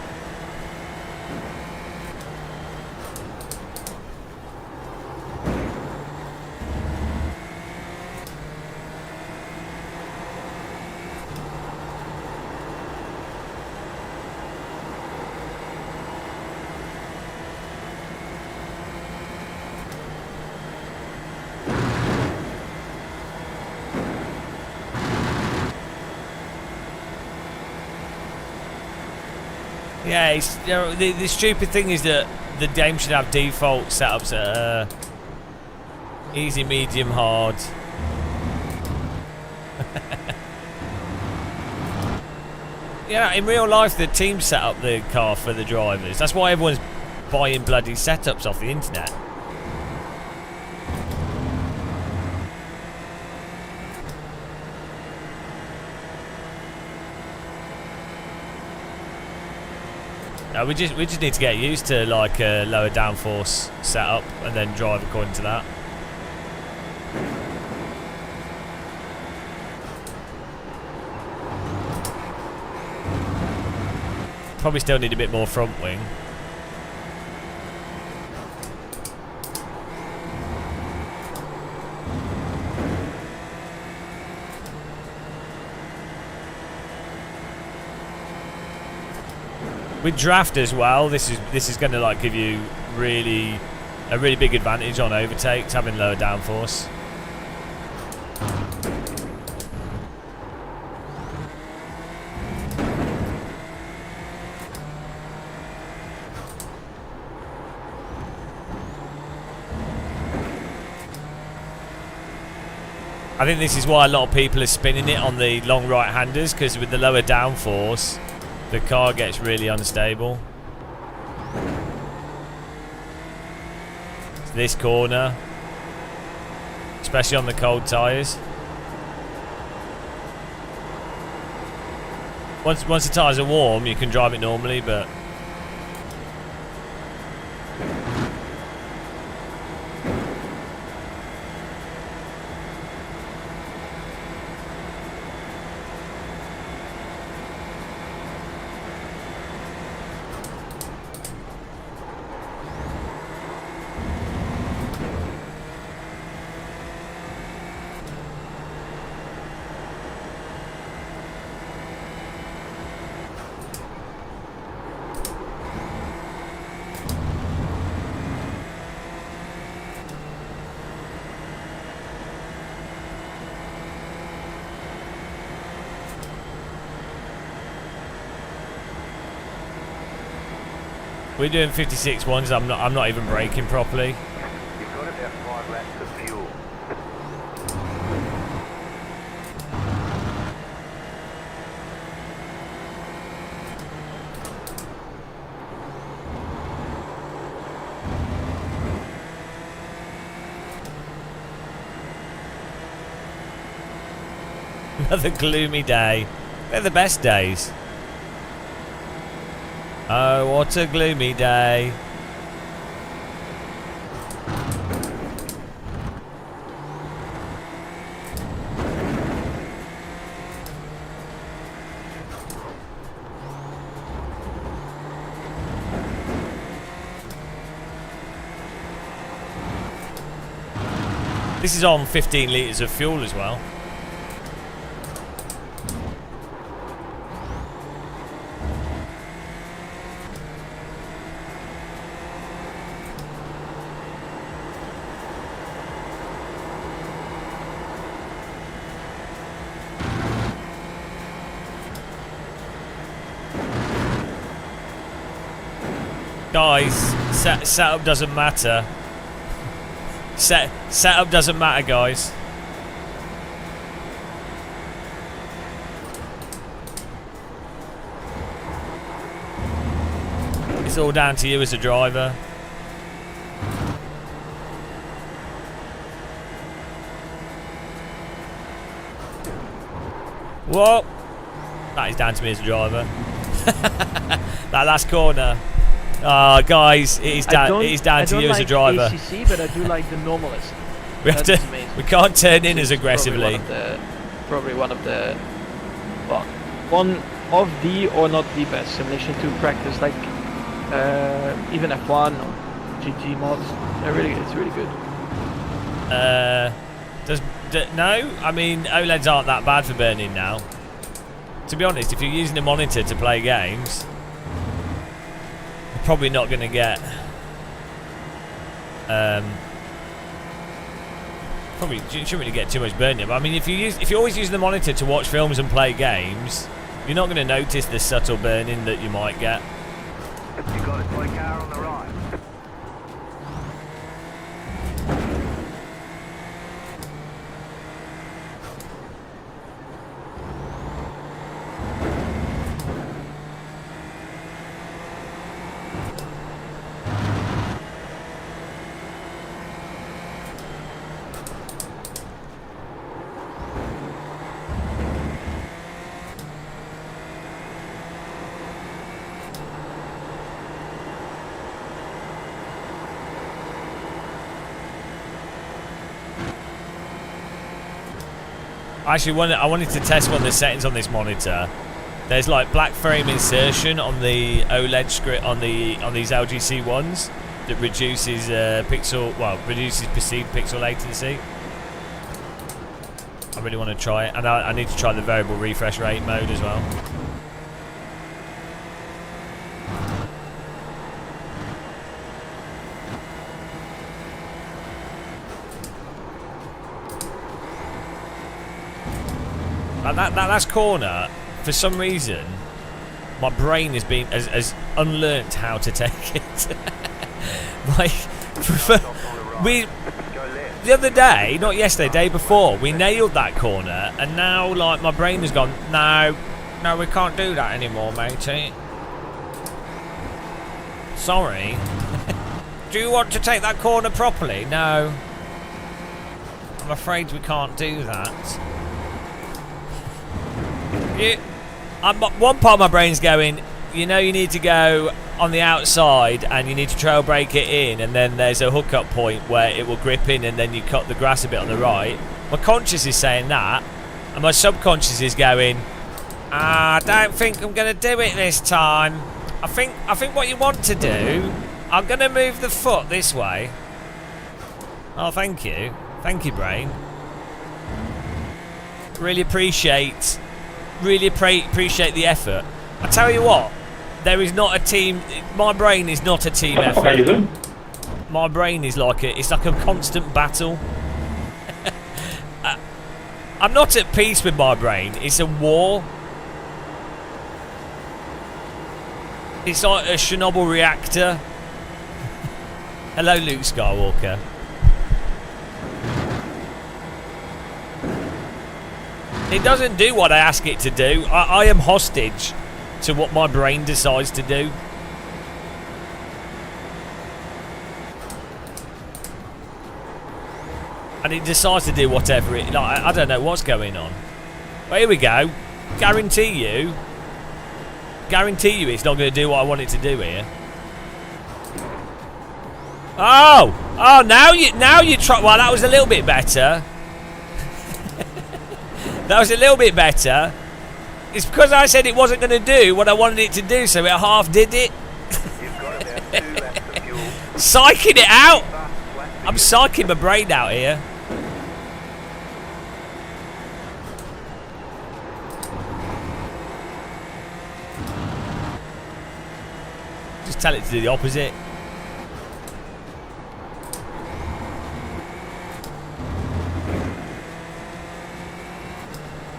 Yeah, it's, you know, the stupid thing is that the game should have default setups at easy, medium, hard. Yeah, in real life the team set up the car for the drivers. That's why everyone's buying bloody setups off the internet. We just need to get used to like a lower downforce setup and then drive according to that. Probably still need a bit more front wing. With draft as well, this is going to like give you a really big advantage on overtakes, having lower downforce. I think this is why a lot of people are spinning it on the long right-handers, because with the lower downforce, the car gets really unstable. This corner, especially on the cold tyres. Once the tyres are warm, you can drive it normally, but we're doing 56 ones. I'm not even braking properly. You've got about 5 laps of fuel. Another gloomy day. They're the best days. Oh, what a gloomy day. This is on 15 litres of fuel as well. Guys, setup doesn't matter. Setup doesn't matter, guys. It's all down to you as a driver. Whoa! That is down to me as a driver. That last corner. Oh, guys, it is down to you as a driver. I don't like ACC, but I do like the normalist. We have to. We can't turn in as aggressively. Probably one of the, well, one of the or not the best simulation to practice, like even F1 or GT mods. It's really good. No, I mean OLEDs aren't that bad for burning now. To be honest, if you're using a monitor to play games, you're probably not going to get. Probably shouldn't really get too much burning. But I mean, if you're always using the monitor to watch films and play games, you're not going to notice the subtle burning that you might get. You've got a toy car on the right. Actually, I wanted to test one of the settings on this monitor. There's like black frame insertion on the OLED script on these LGC ones that reduces reduces perceived pixel latency. I really want to try it, and I need to try the variable refresh rate mode as well. That last corner, for some reason, my brain has unlearnt how to take it. Like, the other day, not yesterday, day before, we nailed that corner, and now like my brain has gone, no, we can't do that anymore, matey. Sorry. Do you want to take that corner properly? No. I'm afraid we can't do that. One part of my brain's going, you know, you need to go on the outside and you need to trail brake it in, and then there's a hookup point where it will grip in and then you cut the grass a bit on the right. My conscious is saying that, and my subconscious is going, I don't think I'm going to do it this time. I think what you want to do, I'm going to move the foot this way. Oh, thank you. Thank you, brain. Really appreciate the effort. I tell you what, there is not a team. My brain is not a team effort. My brain is it's like a constant battle. I'm not at peace with my brain. It's a war. It's like a Chernobyl reactor. Hello, Luke Skywalker. It doesn't do what I ask it to do. I am hostage to what my brain decides to do. And it decides to do whatever it... Like, I don't know what's going on. But here we go. Guarantee you it's not going to do what I want it to do here. Oh, now you try... Well, that was a little bit better. That was a little bit better. It's because I said it wasn't going to do what I wanted it to do, so it half did it. Psyching it out. I'm psyching my brain out here. Just tell it to do the opposite.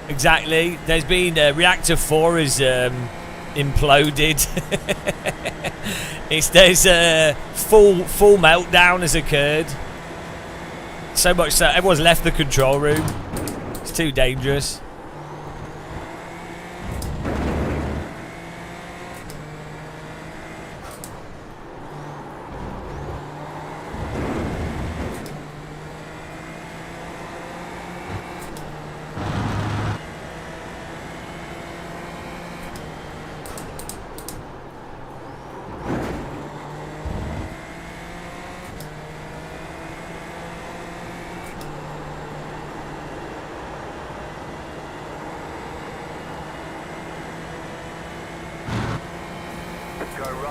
Exactly. There's been reactor 4 is imploded. There's a full meltdown has occurred. So much so everyone's left the control room. It's too dangerous.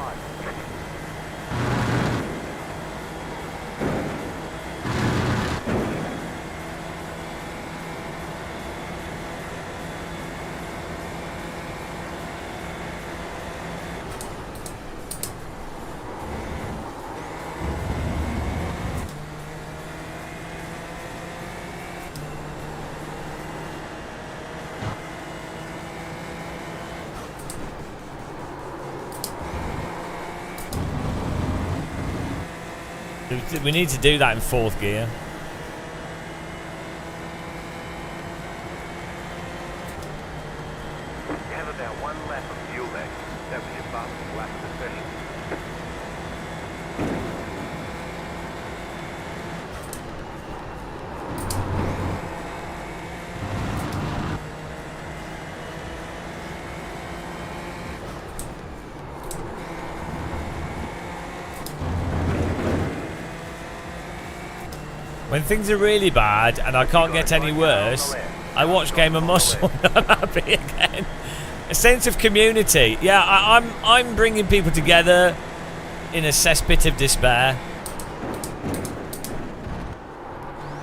right. We need to do that in 4th gear. You have about 1 lap of fuel left. That was your fastest lap of the session. When things are really bad and I can't get any worse, I watch Game of Muscle and I'm happy again. A sense of community. Yeah, I'm bringing people together in a cesspit of despair.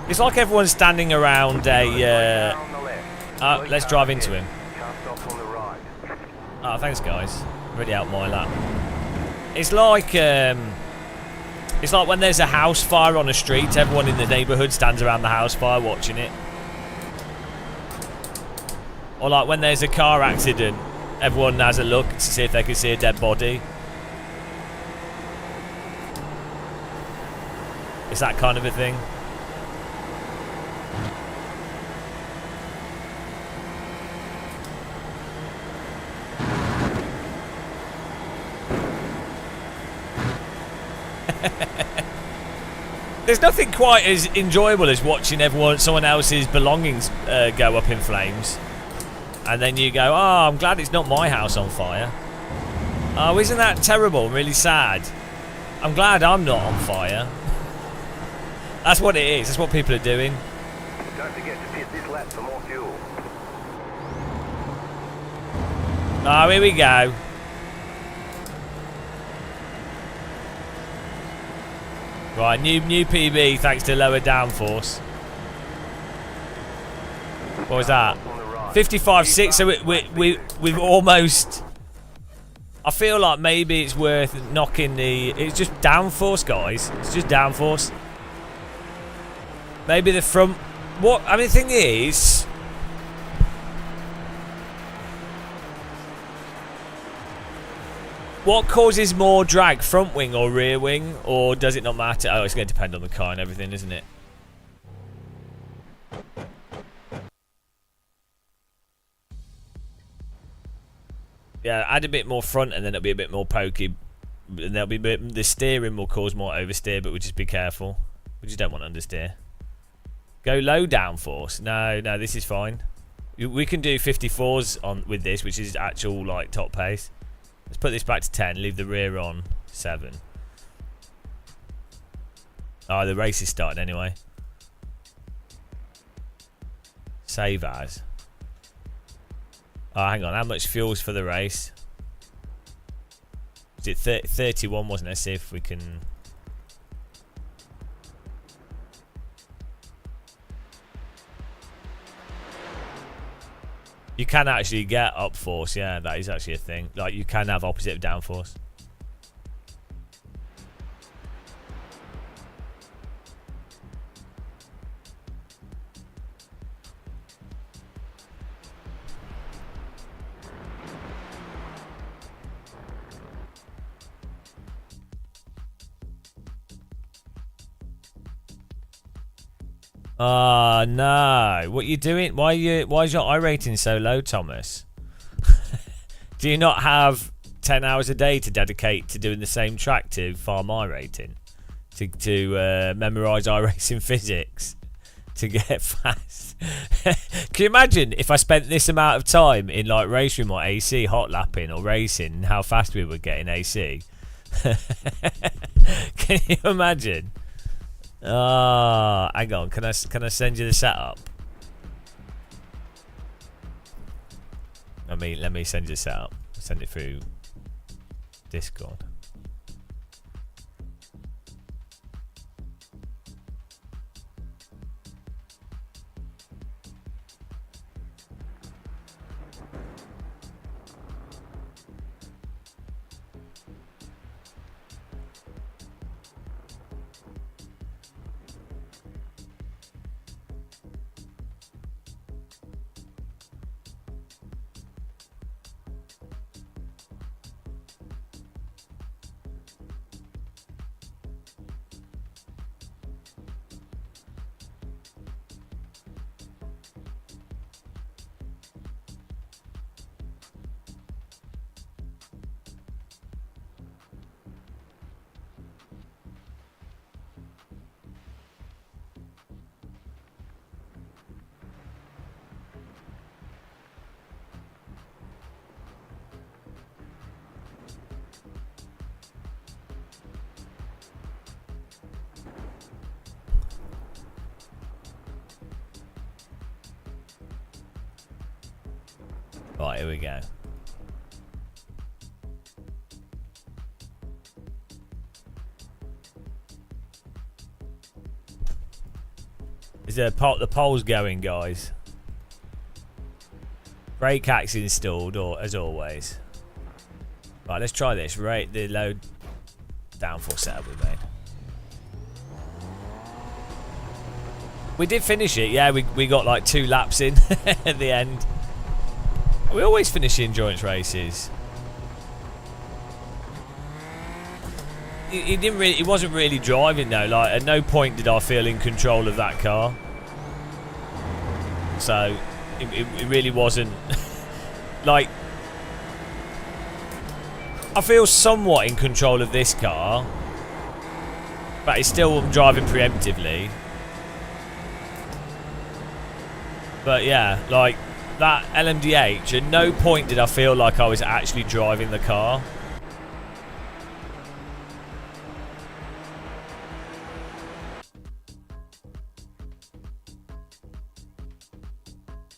It's like everyone's standing around a... let's drive into him. Cast off on the right. Oh, thanks guys. Really helped my lap. It's like when there's a house fire on a street, everyone in the neighbourhood stands around the house fire watching it. Or like when there's a car accident, everyone has a look to see if they can see a dead body. It's that kind of a thing. There's nothing quite as enjoyable as watching someone else's belongings go up in flames. And then you go, oh, I'm glad it's not my house on fire. Oh, isn't that terrible? Really sad. I'm glad I'm not on fire. That's what it is. That's what people are doing. Don't forget to pit this lap for more fuel. Oh, here we go. Right, new PB thanks to lower downforce. What was that? 55.6. So we've almost. I feel like maybe it's worth knocking the. It's just downforce, guys. It's just downforce. Maybe the front. What I mean, the thing is. What causes more drag, front wing or rear wing, or does it not matter? Oh, it's going to depend on the car and everything, isn't it? Yeah, add a bit more front and then it'll be a bit more pokey. And there'll be the steering will cause more oversteer, but we'll just be careful. We just don't want understeer. Go low downforce. No, this is fine. We can do 54s on with this, which is actual like top pace. Let's put this back to 10, leave the rear on 7. Oh, the race is starting anyway. Save as. Oh, hang on, how much fuel's for the race? Was it 31, wasn't it? Let's see if we can... You can actually get up force, yeah, that is actually a thing. Like, you can have opposite of downforce. Oh no! What are you doing? Why is your I rating so low, Thomas? Do you not have 10 hours a day to dedicate to doing the same track to farm I rating? To memorise iRacing physics? To get fast? Can you imagine if I spent this amount of time in like race room or AC hot lapping or racing and how fast we would get in AC? Can you imagine? Ah, hang on. Can I send you the setup? Let me send you the setup. Send it through Discord. Right, here we go. Is there the pole's going, guys? Brake hacks installed, or as always. Right, let's try this. Rate the low downforce setup we made. We did finish it, yeah. We got like 2 laps in at the end. We always finish the endurance races. He didn't really. He wasn't really driving though. Like at no point did I feel in control of that car. So it really wasn't. Like I feel somewhat in control of this car, but it's still driving preemptively. But yeah, like that LMDH, at no point did I feel like I was actually driving the car.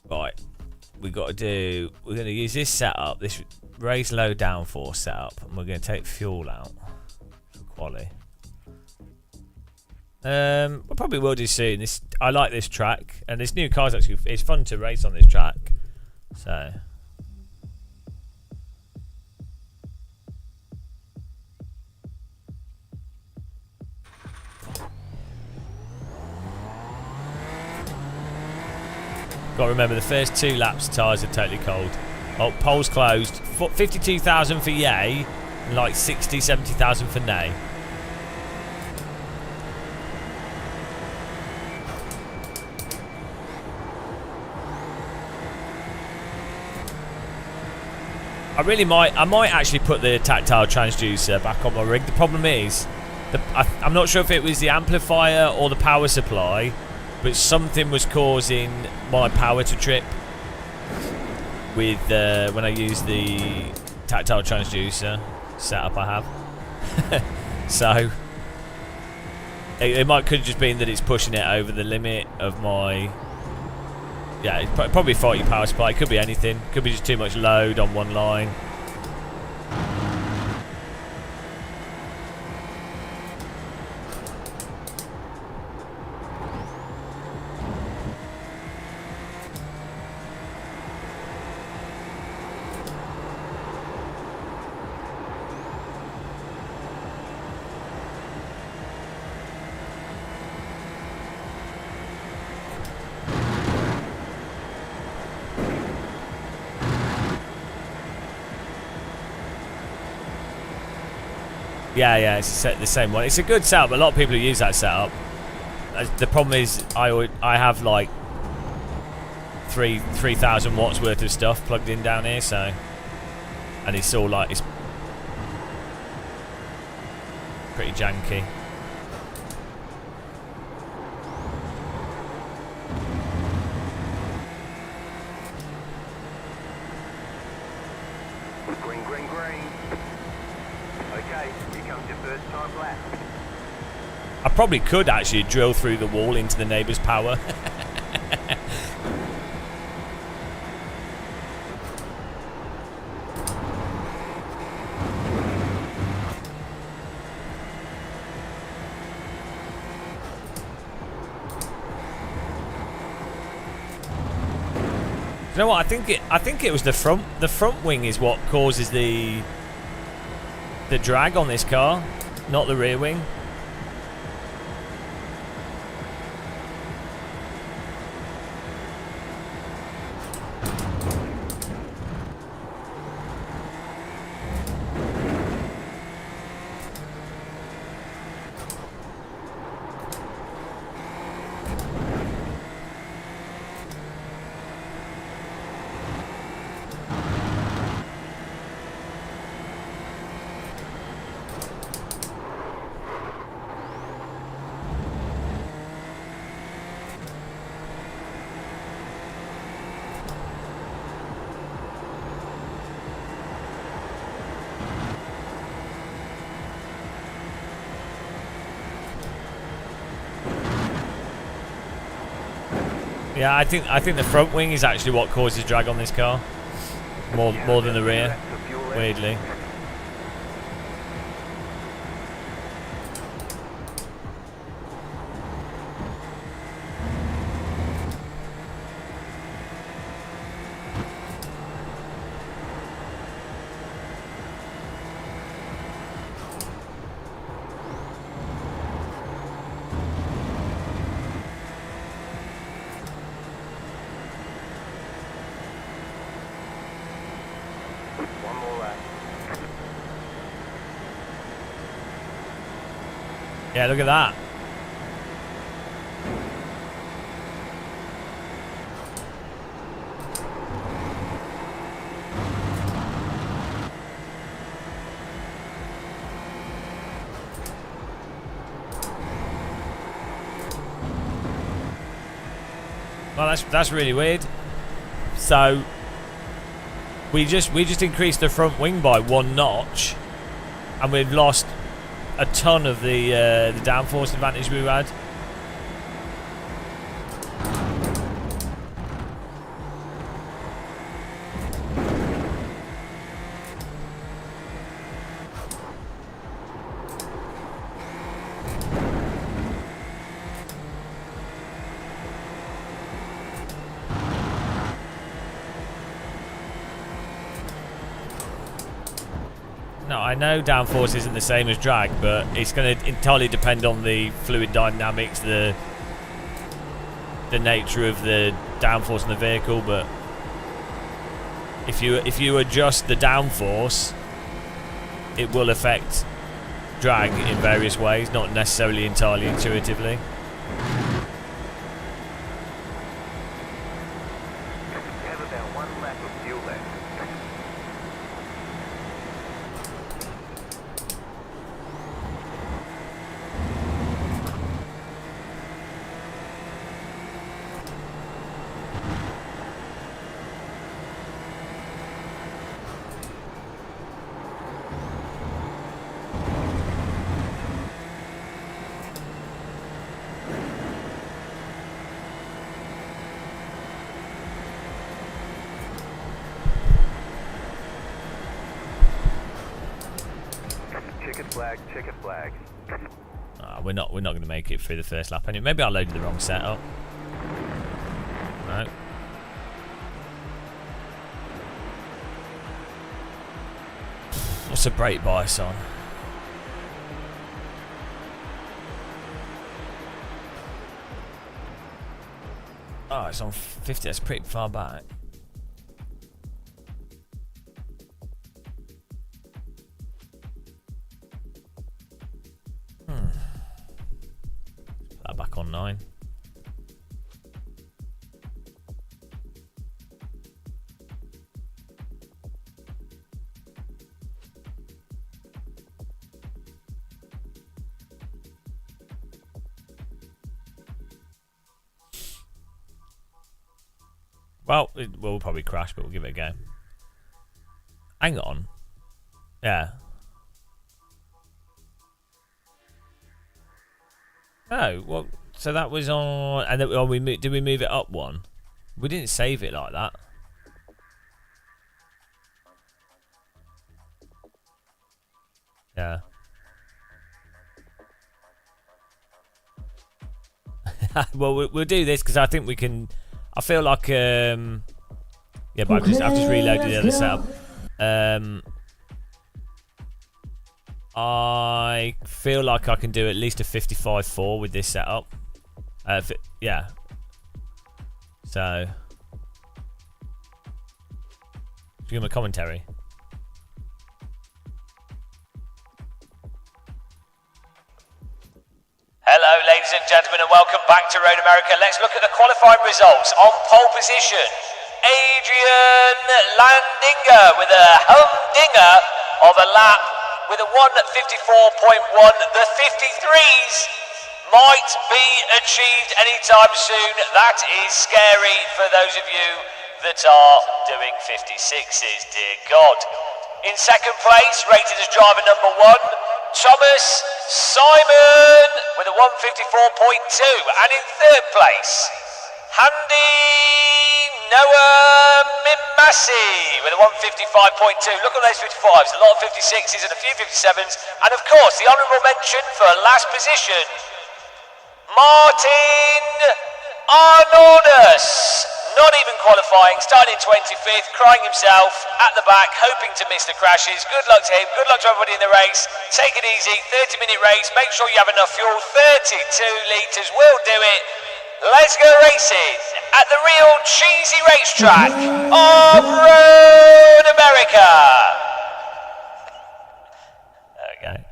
Right, we're going to use this setup, this raise low downforce setup, and we're going to take fuel out for quali. We probably will do soon. I like this track, and this new car's actually, it's fun to race on this track. So got to remember the first 2 laps tyres are totally cold. Oh, pole's closed. 52,000 for yay, and like 60, 70,000 for nay. I might actually put the tactile transducer back on my rig. The problem is, I'm not sure if it was the amplifier or the power supply, but something was causing my power to trip with when I use the tactile transducer setup I have. So it could have just been that it's pushing it over the limit of my. Yeah, it's probably faulty power supply. It could be anything. Could be just too much load on one line. Yeah, it's the same one. It's a good setup. A lot of people who use that setup. The problem is, I have like 3,000 watts worth of stuff plugged in down here, so, and it's all like, it's pretty janky. Green, green, green. Okay, here comes your first time lap. I probably could actually drill through the wall into the neighbour's power. You know what? I think it was the front wing is what causes the drag on this car, not the rear wing. Yeah, I think the front wing is actually what causes drag on this car. More than the rear, weirdly. One more lap. Yeah, look at that. Well, that's really weird. So we just increased the front wing by 1 notch, and we've lost a ton of the downforce advantage we had. No, I know downforce isn't the same as drag, but it's going to entirely depend on the fluid dynamics, the nature of the downforce in the vehicle. But if you adjust the downforce, it will affect drag in various ways, not necessarily entirely intuitively. You have about 1 lap of fuel left. Checkered flag. We're not going to make it through the first lap anyway. Maybe I loaded the wrong setup. No. What's the brake bias on? Oh, it's on 50. That's pretty far back. Put that back on 9. Well, we'll probably crash, but we'll give it a go. Hang on. Yeah. Oh, well, so that was on... And then, did we move it up 1? We didn't save it like that. Yeah. Well, we'll do this because I think we can... I feel like... yeah, but I've just reloaded the other setup. I feel like I can do at least a 55.4 with this setup. Yeah. So, give him a commentary. Hello, ladies and gentlemen, and welcome back to Road America. Let's look at the qualifying results. On pole position, Adrian Landinger with a humdinger of a lap with a 1:54.1. The 53s might be achieved anytime soon. That is scary for those of you that are doing 56s, dear God. In second place, rated as driver number 1, Thomas Simon with a 1:54.2. And in third place, Handy Noah Mimasi with a 155.2. Look at those 55s, a lot of 56s and a few 57s. And of course, the honourable mention for last position, Martin Arnoldas. Not even qualifying, starting in 25th, crying himself at the back, hoping to miss the crashes. Good luck to him, good luck to everybody in the race. Take it easy, 30-minute race, make sure you have enough fuel, 32 litres will do it. Let's go racing at the real cheesy racetrack of Road America. Okay.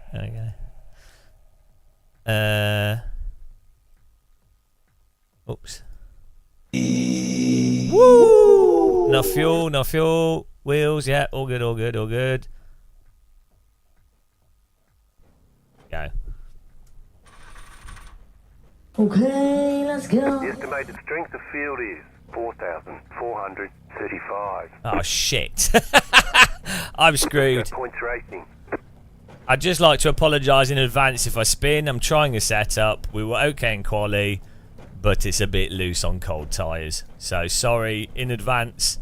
Oops. Woo! No fuel. Wheels, yeah, all good. Go. Okay, let's go. The estimated strength of field is 4,435. Oh, shit. I'm screwed. Points racing. I'd just like to apologise in advance if I spin. I'm trying a setup. We were okay in quali, but it's a bit loose on cold tyres. So sorry in advance.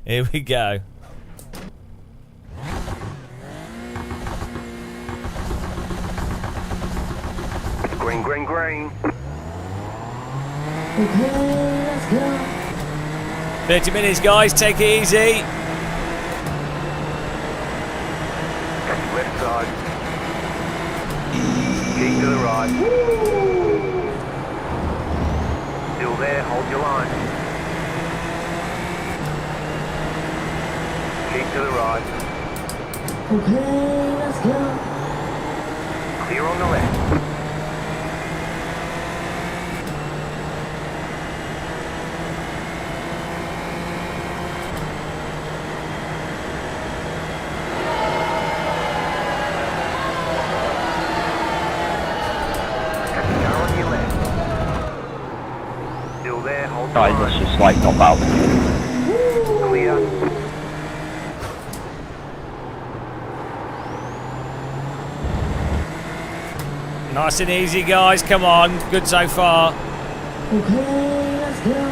Here we go. Green. Okay, let's go. 30 minutes, guys. Take it easy. Left side. Keep to the right. Still there, hold your line. Keep to the right. Okay, let's go. Clear on the left. Guys, let's just like not out. Clear. Nice and easy, guys. Come on. Good so far. Okay, let's go.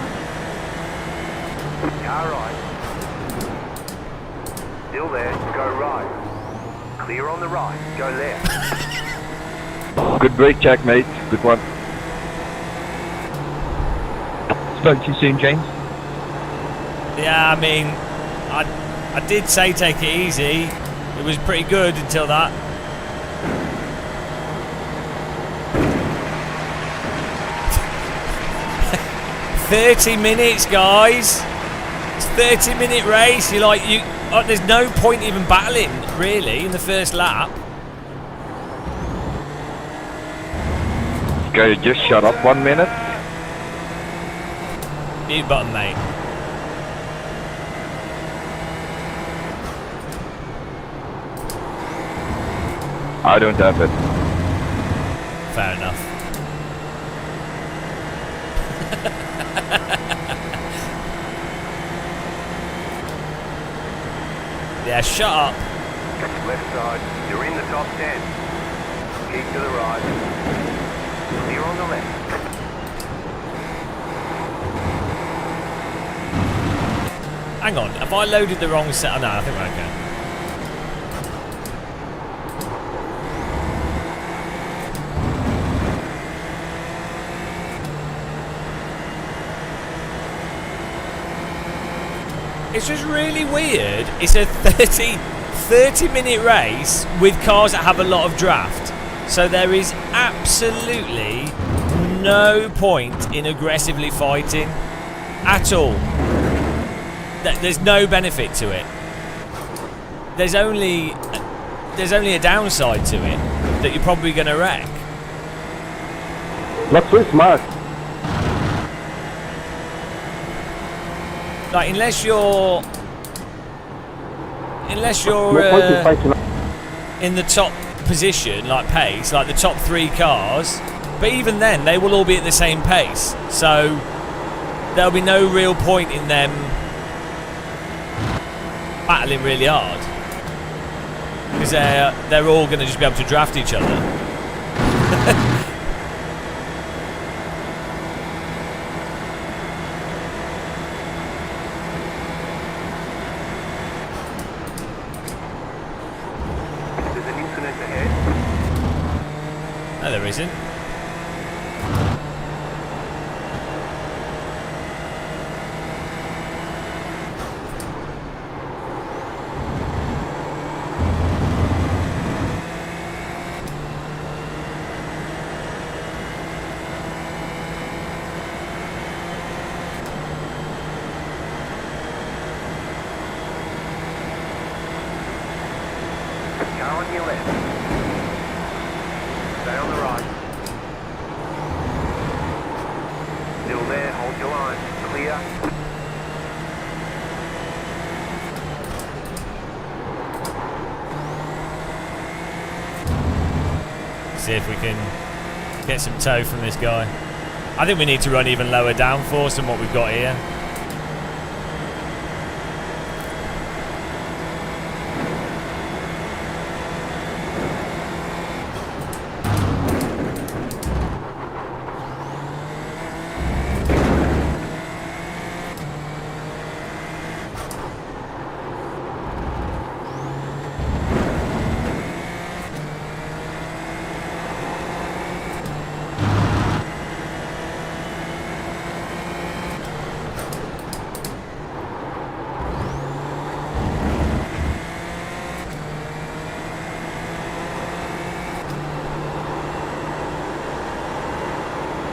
Car right. Still there, go right. Clear on the right, go left. Good brake check, mate. Good one. Spoke to you soon, James. Yeah, I mean, I did say take it easy. It was pretty good until that. "30 minutes, guys. It's a 30-minute race. There's no point even battling, really, in the first lap." Okay, just shut up 1 minute. Mute button, mate. I don't have it. Fair enough. Yeah, shut up. Left side, you're in the top 10. Keep to the right. Clear on the left. Hang on, have I loaded the wrong set? Oh, no, I think we're okay. It's just really weird. It's a 30-minute race with cars that have a lot of draft. So there is absolutely no point in aggressively fighting at all. There's no benefit to it. There's only a downside to it, that you're probably going to wreck. Not so smart. Like unless you're in the top position, like pace, like the top 3 cars, but even then they will all be at the same pace, so there'll be no real point in them battling really hard, because they're all going to just be able to draft each other. No, there isn't. Car on your left. Stay on the right. Still there, hold your line. Clear. See if we can get some tow from this guy. I think we need to run even lower downforce than what we've got here.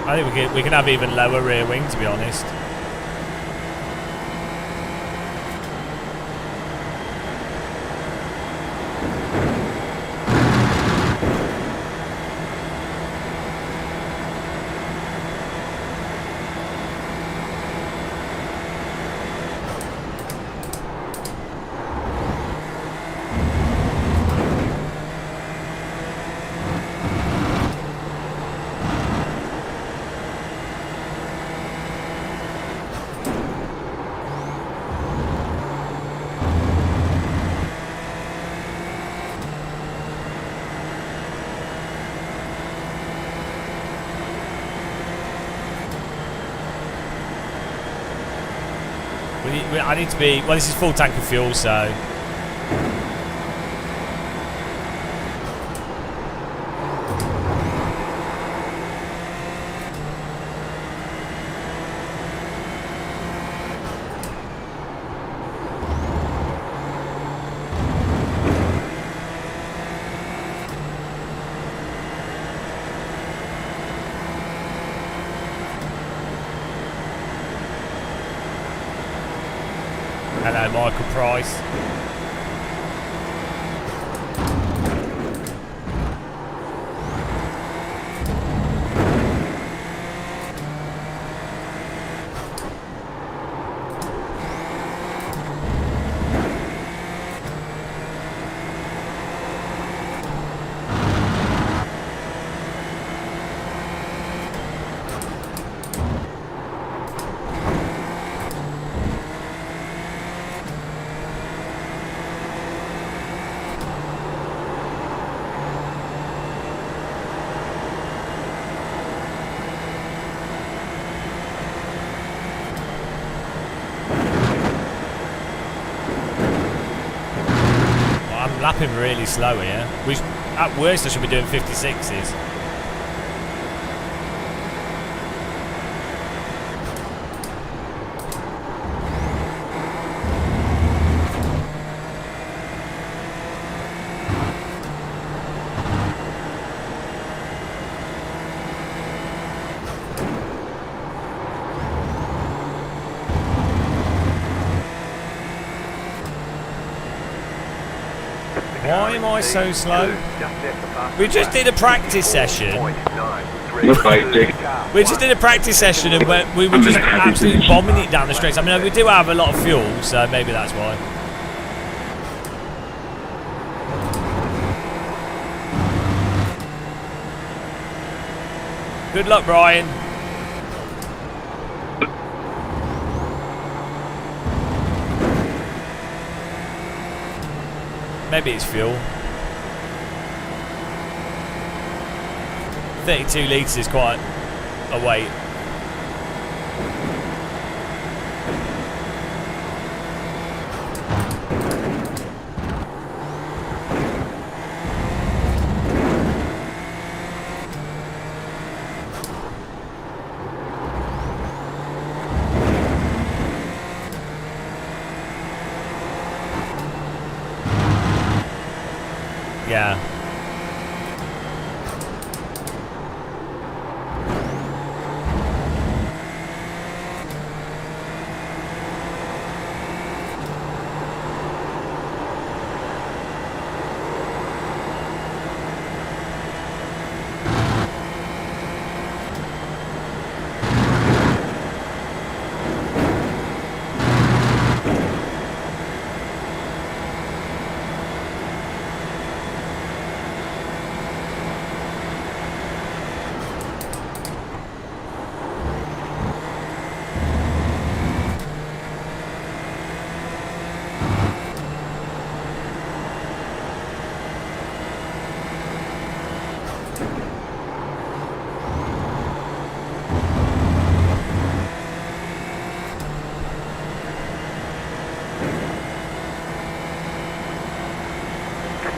I think we can have even lower rear wing, to be honest. I need to be... Well, this is full tank of fuel, so... Hello, Michael Price. Lapping really slow here. At worst, I should be doing 56s. Why am I so slow? We just did a practice session. We just did a practice session and we were just absolutely bombing it down the straights. I mean, we do have a lot of fuel, so maybe that's why. Good luck, Brian. Maybe it's fuel. 32 litres is quite a weight. Yeah.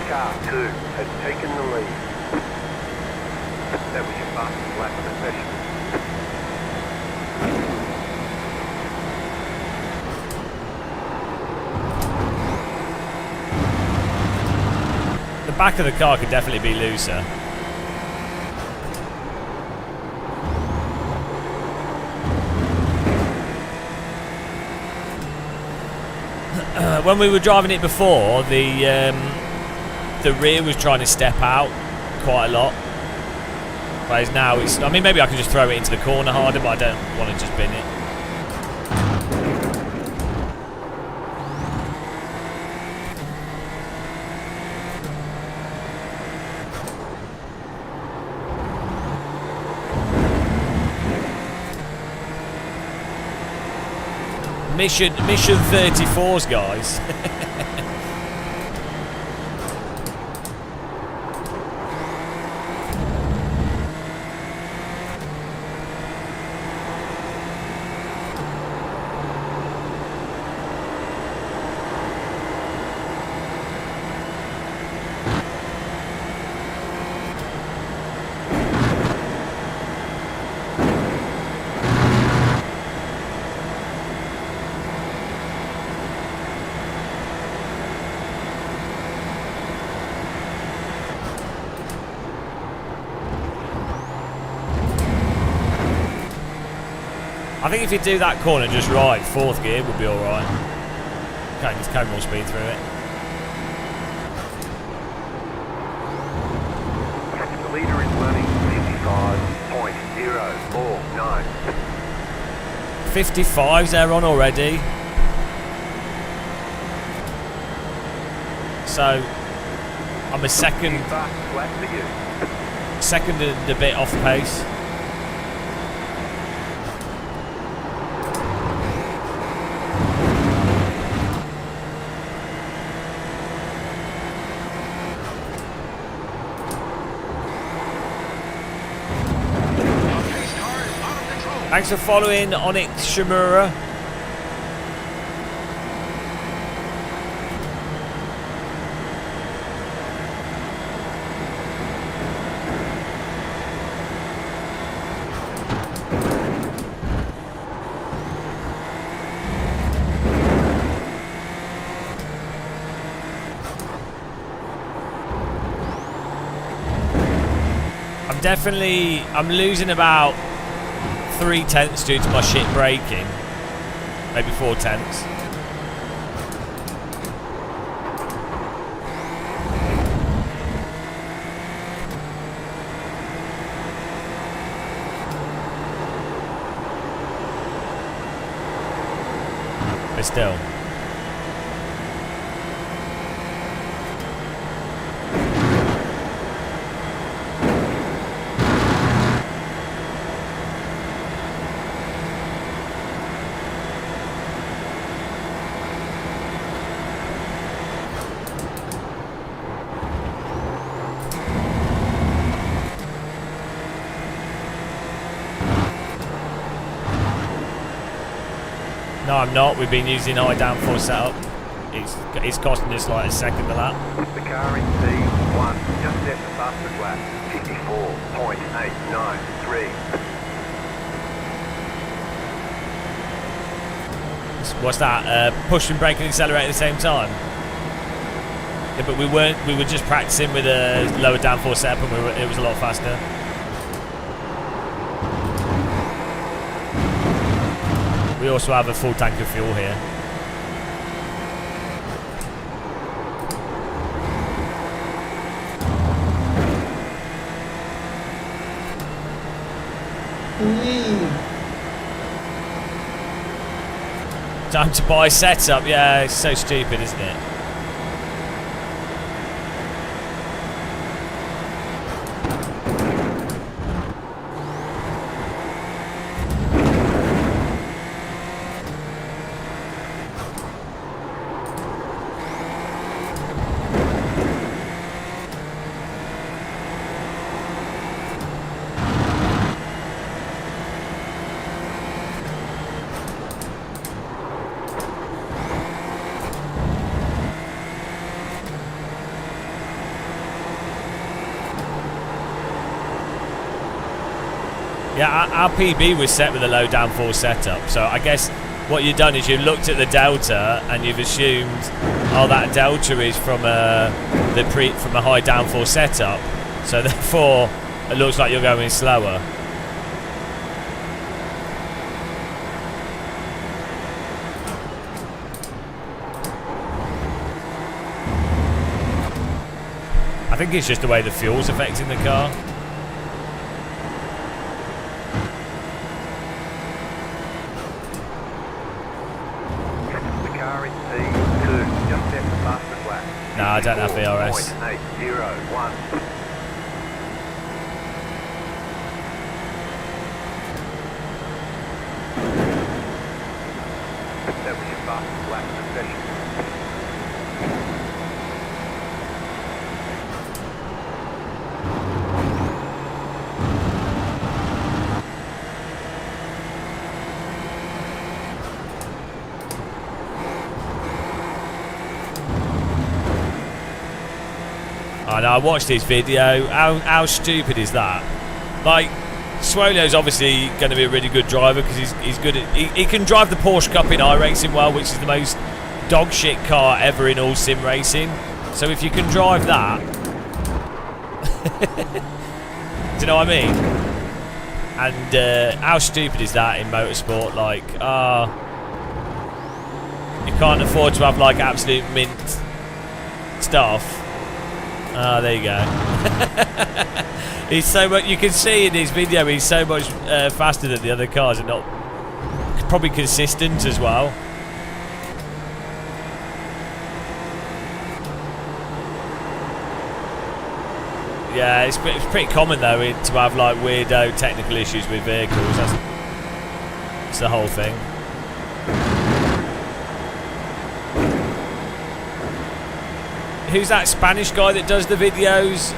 Car 2 has taken the lead. That was your fastest lap of the session. The back of the car could definitely be looser. When we were driving it before, the rear was trying to step out quite a lot. Whereas now it's... I mean, maybe I could just throw it into the corner harder, but I don't want to just bin it. Mission 34s, guys. I think if you do that corner just right, fourth gear would be alright. Okay, just carry more speed through it. The leader is running 55.049. 55's they're on already. So, I'm a second and a bit off pace. Thanks for following Onyx Shimura. I'm losing about 3/10 due to my shit braking. Maybe 4/10. But still. No, I'm not. We've been using high downforce setup. It's costing us like a second a lap. The car in P1 just set the fastest lap, 54.893. What's that? Push and brake and accelerate at the same time? Yeah, but we weren't. We were just practicing with a lower downforce setup, and it was a lot faster. We also have a full tank of fuel here. Time to buy setup. Yeah, it's so stupid, isn't it? Yeah, our PB was set with a low downforce setup, so I guess what you've done is you've looked at the delta and you've assumed, oh, that delta is from a high downforce setup, so therefore it looks like you're going slower. I think it's just the way the fuel's affecting the car. No, I don't have VRS. 801. That was your fastest lap of the session. I watched his video. How stupid is that? Like, Swolio's obviously going to be a really good driver because he's good at. He can drive the Porsche Cup in iRacing well, which is the most dog shit car ever in all sim racing. So if you can drive that, do you know what I mean? And how stupid is that in motorsport? Like, you can't afford to have like absolute mint stuff. There you go. He's so much. You can see in his video he's so much faster than the other cars, and not probably consistent as well. Yeah, it's pretty common though to have like weirdo technical issues with vehicles. That's the whole thing. Who's that Spanish guy that does the videos?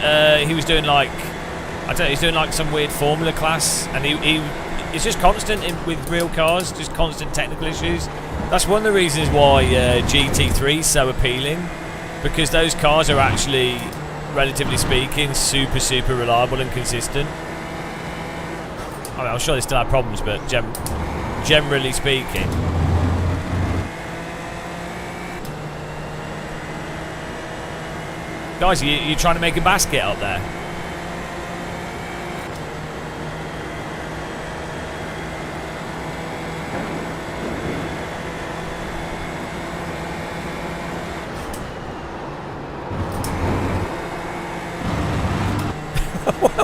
He was doing like, I don't know, he's doing like some weird formula class, and it's just constant with real cars, just constant technical issues. That's one of the reasons why GT3 is so appealing, because those cars are actually, relatively speaking, super reliable and consistent. I mean, I'm sure they still have problems, but generally speaking. Guys, you trying to make a basket up there?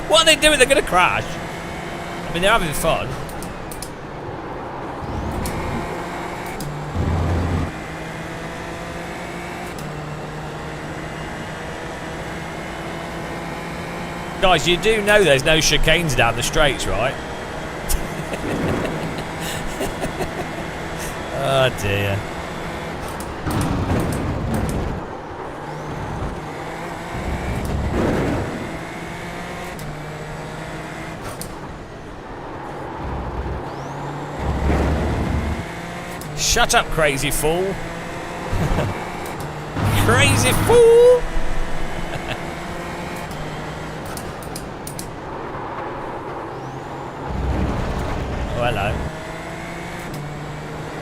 What are they doing? They're going to crash. I mean, they're having fun. Guys, you do know there's no chicanes down the straights, right? Oh dear. Shut up, crazy fool. Crazy fool. Oh, hello.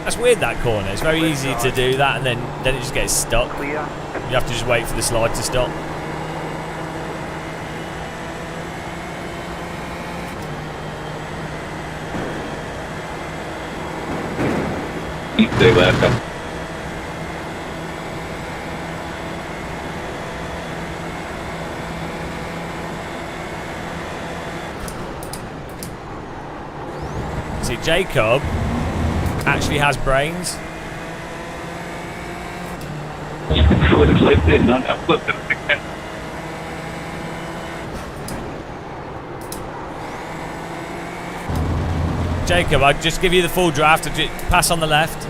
That's weird, that corner. It's very easy to do that, and then it just gets stuck. Clear. You have to just wait for the slide to stop. Stay left. See, Jacob actually has brains. Would have flipped it, not have flipped it. Jacob, I'd just give you the full draft to pass on the left.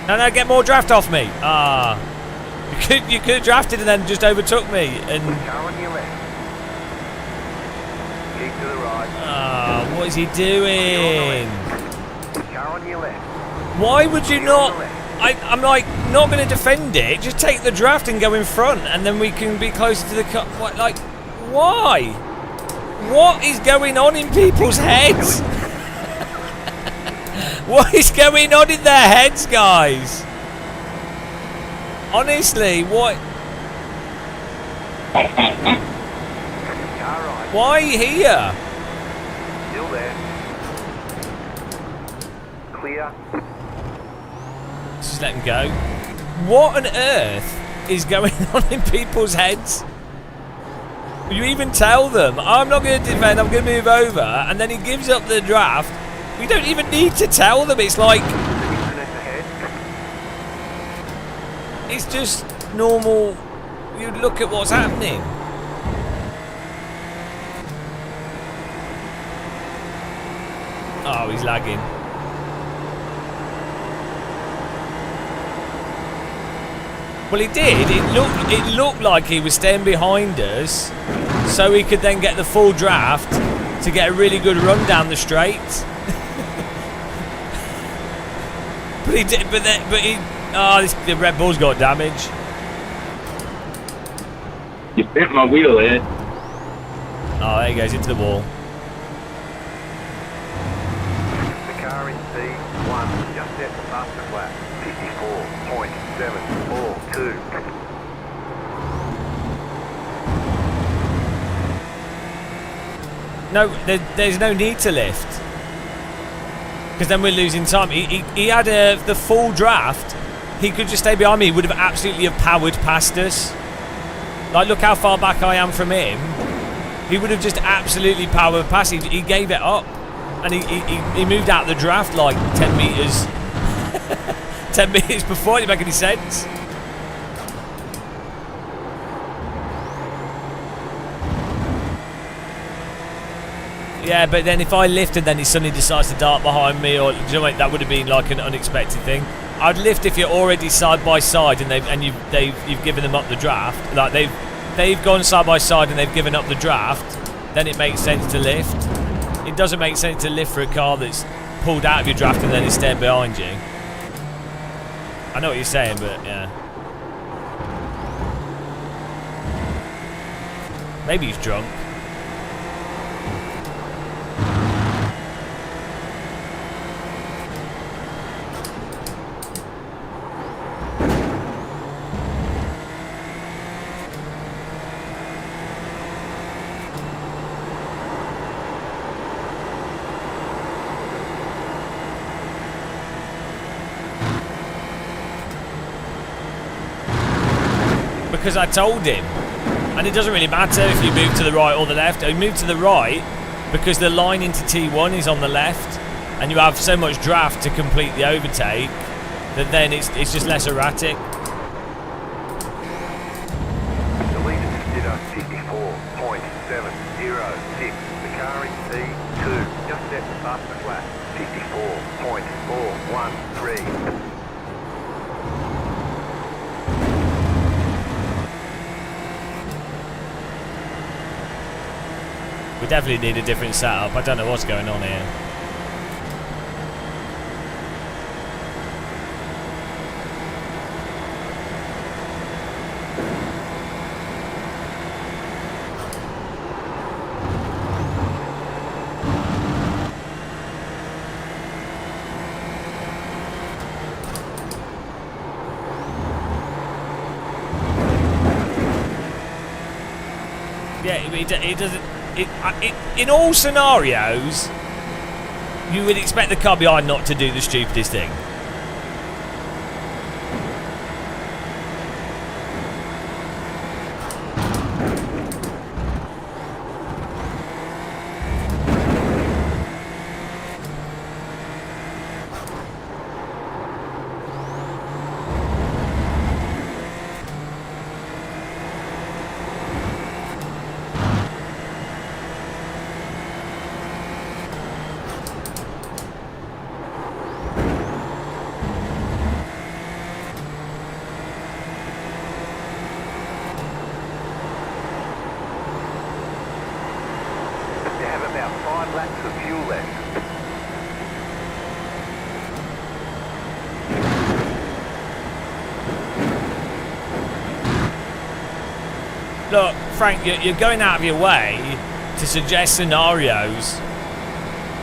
No, get more draft off me. Ah. You could have drafted and then just overtook me. And Car on your left. Keep to the right. ah, what is he doing? Car on your left. Why would you not? I'm like not going to defend it. Just take the draft and go in front, and then we can be closer to the car. What, like, why? What is going on in people's heads? What is going on in their heads, guys? Honestly, what? Car right. Why here? Still there. Clear. Just let him go. What on earth is going on in people's heads? You even tell them, I'm not going to defend, I'm going to move over, and then he gives up the draft. We don't even need to tell them. It's like, Internet ahead. it's just normal. You look at what's happening. Oh, he's lagging. Well, he did. It looked like he was staying behind us, so he could then get the full draft to get a really good run down the straight. But he did. The Red Bull's got damage. You bent my wheel there. Oh, there he goes into the wall. The car in C1 just set the fastest lap. 54.742. No, there's no need to lift, because then we're losing time. He had the full draft. He could just stay behind me. He would have absolutely have powered past us. Like, look how far back I am from him. He would have just absolutely powered past. He gave it up, and he moved out the draft like 10 meters. 10 minutes before. It didn't make any sense. Yeah, but then if I lift and then he suddenly decides to dart behind me, or do you know what, that would have been like an unexpected thing. I'd lift if you're already side by side and you've given them up the draft. Like they've gone side by side and they've given up the draft. Then it makes sense to lift. It doesn't make sense to lift for a car that's pulled out of your draft and then is staying behind you. I know what you're saying, but yeah. Maybe he's drunk. Because I told him, and it doesn't really matter if you move to the right or the left. I move to the right because the line into T1 is on the left, and you have so much draft to complete the overtake that then it's just less erratic. The leader consider 54.706. The car in C2 just set the fastest lap. 54.413. We definitely need a different setup. I don't know what's going on here. Yeah, it doesn't. In all scenarios, you would expect the car behind not to do the stupidest thing. You have about 5 laps of fuel left. Look, Frank, you're going out of your way to suggest scenarios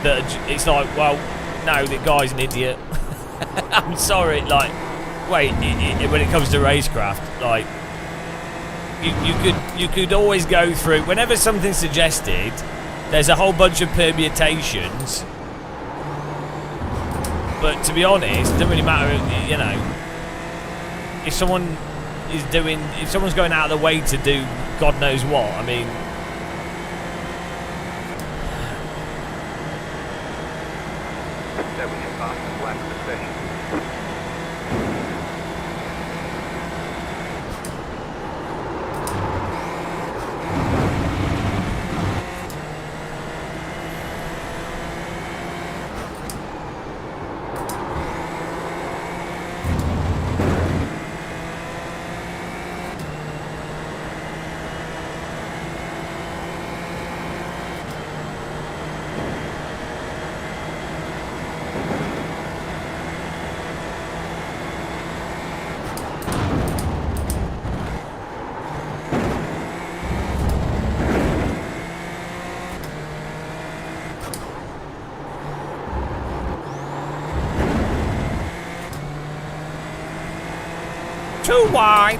that it's like, well, no, the guy's an idiot. I'm sorry, like, wait, when it comes to racecraft, like, you could always go through whenever something's suggested. There's a whole bunch of permutations, but to be honest, it doesn't really matter, you know. If someone's going out of the way to do God knows what, I mean, That was your fastest lap of the session. too wide.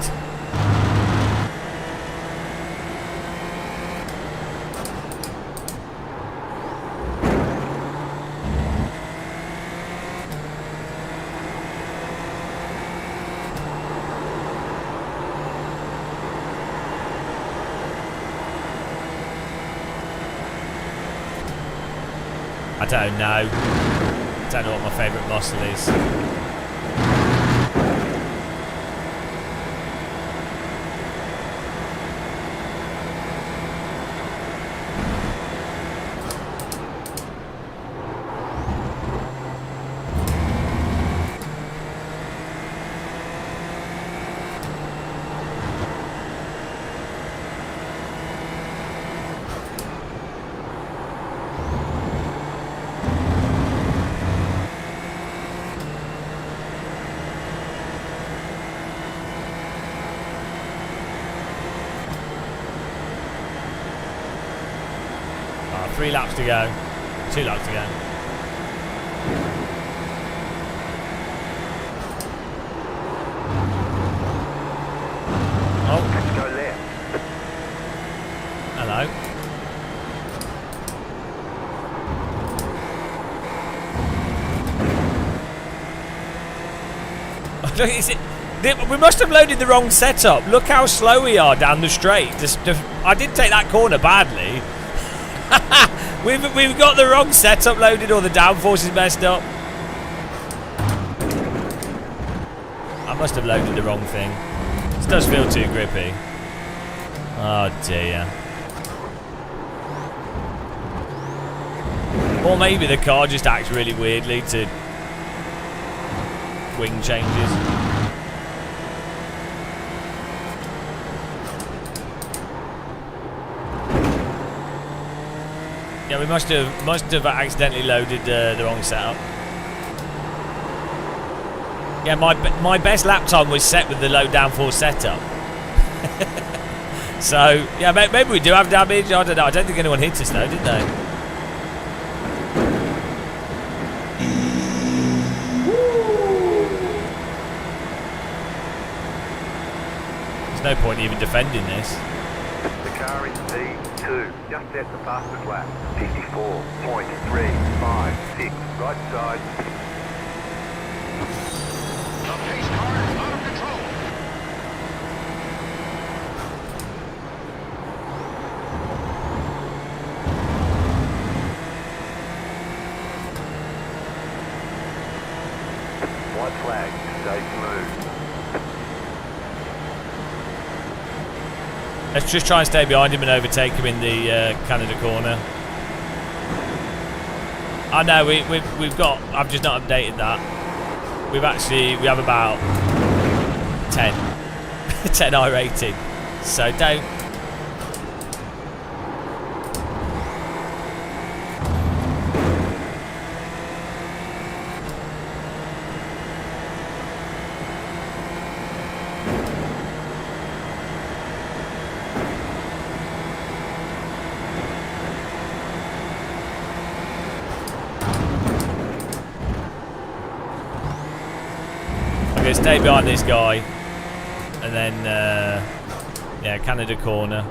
I don't know. I don't know what my favourite muscle is. Oh, 3 laps to go. 2 laps to go. Oh, Let's go left. hello. Is it? We must have loaded the wrong setup. Look how slow we are down the straight. I did take that corner badly. We've got the wrong setup loaded, or the downforce is messed up. I must have loaded the wrong thing. This does feel too grippy. Oh dear. Or maybe the car just acts really weirdly to wing changes. Yeah, we must have accidentally loaded the wrong setup. Yeah, my best lap time was set with the low downforce setup. So yeah, maybe we do have damage. I don't know. I don't think anyone hit us though, did they? There's no point even defending this. The car in P2 just set the fastest lap. 54.356. Right side. The pace car is out of control. White flag. Stay smooth. Let's just try and stay behind him and overtake him in the Canada corner. I know we've got. I've just not updated that. We have about 10 I rating. So don't. Stay behind this guy, and then yeah, Canada corner.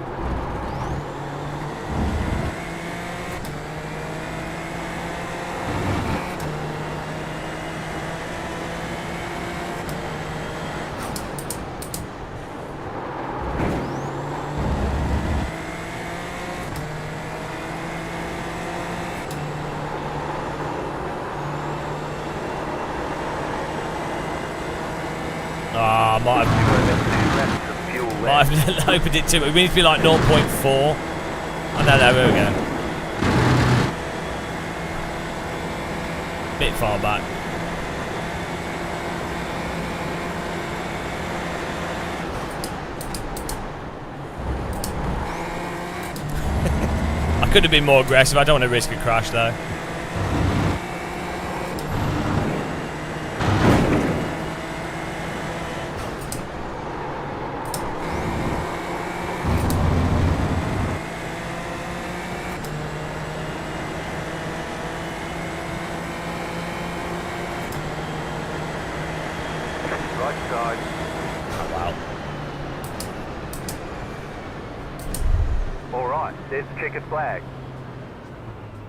Might have opened it too much. We need to be like 0.4. Oh, no, there we go. Bit far back. I could have been more aggressive. I don't want to risk a crash though. There's the checkered flag.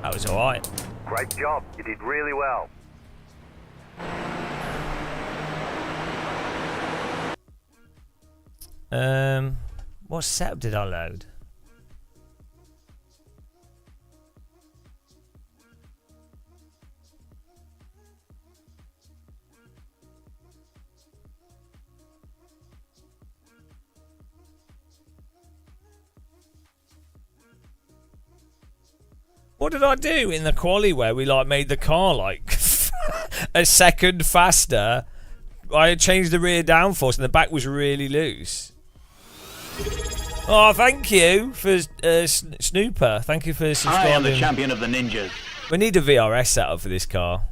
That was alright. Great job. You did really well. What setup did I load? What did I do in the quali where we like made the car like a second faster? I had changed the rear downforce and the back was really loose. Oh, thank you for Snooper. Thank you for subscribing. I am the champion of the ninjas. We need a VRS setup for this car.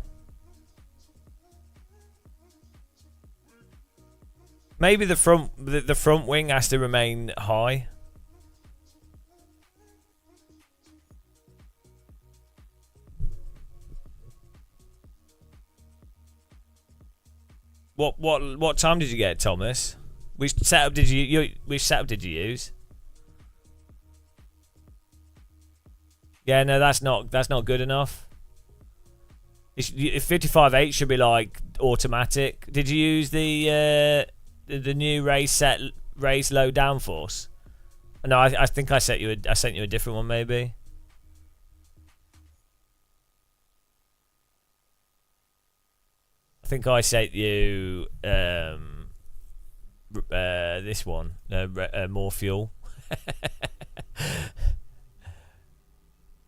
Maybe the front wing has to remain high. What time did you get, Thomas? Which setup did you use? Yeah, no, that's not good enough. 55.8 should be like automatic. Did you use the new race low downforce? No, I think I sent you a different one maybe. I think I sent you this one, more fuel.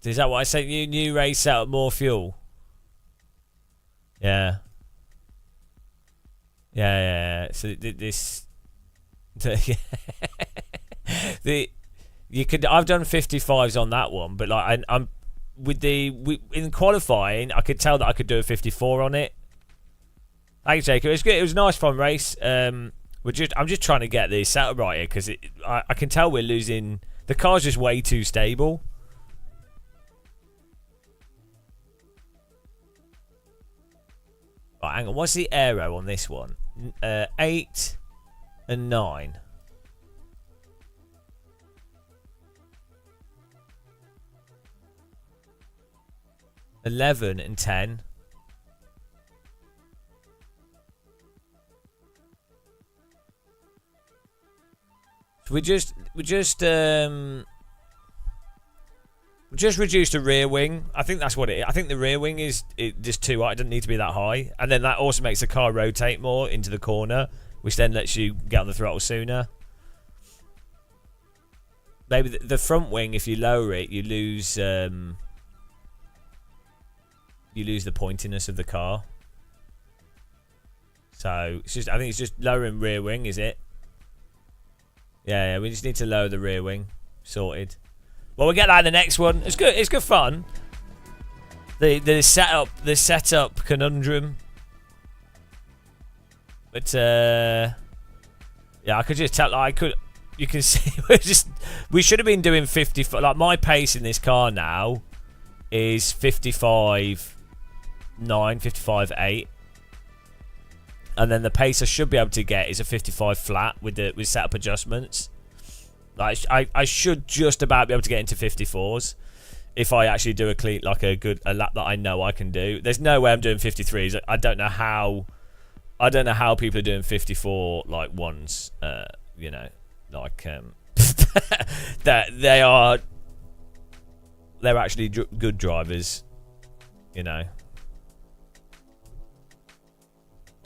Is that what I sent you? New race out, more fuel. Yeah. So this, you could. I've done 55s on that one, but like I'm in qualifying, I could tell that I could do a 54 on it. Thanks, Jacob. It was good. It was a nice fun race. I'm just trying to get the setup right here because I can tell we're losing. The car's just way too stable. Right, hang on. What's the aero on this one? 8 and 9. 11 and 10. So we just reduced the rear wing. I think that's what it is. I think the rear wing is just too high. It doesn't need to be that high. And then that also makes the car rotate more into the corner, which then lets you get on the throttle sooner. Maybe the front wing, if you lower it, you lose the pointiness of the car. So it's just, I think it's just lowering rear wing, is it? Yeah, we just need to lower the rear wing. Sorted. Well, we'll get that in the next one. It's good. It's good fun. The setup conundrum. But yeah, I could just tell. You can see we should have been doing 50. Like my pace in this car now is 55.9, 55.8, and then the pace I should be able to get is a 55 flat with setup adjustments. Like I should just about be able to get into 54s if I actually do a lap that I know I can do. There's no way I'm doing 53s. I don't know how people are doing 54 like ones. You know, like that they're actually good drivers. You know.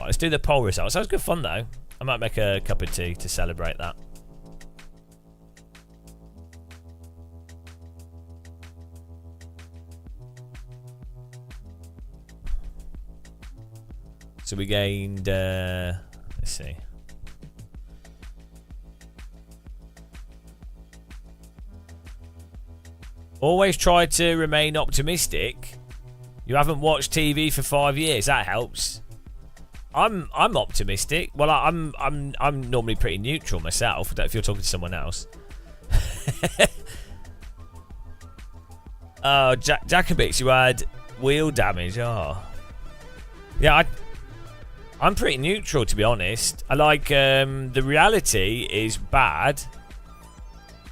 Right, let's do the poll results. That was good fun though. I might make a cup of tea to celebrate that. So we gained, let's see. Always try to remain optimistic. You haven't watched TV for 5 years. That helps. I'm optimistic. Well, I'm normally pretty neutral myself. I don't know if you're talking to someone else. Oh, Jacobix, you had wheel damage. Oh, yeah. I'm pretty neutral, to be honest. I like the reality is bad.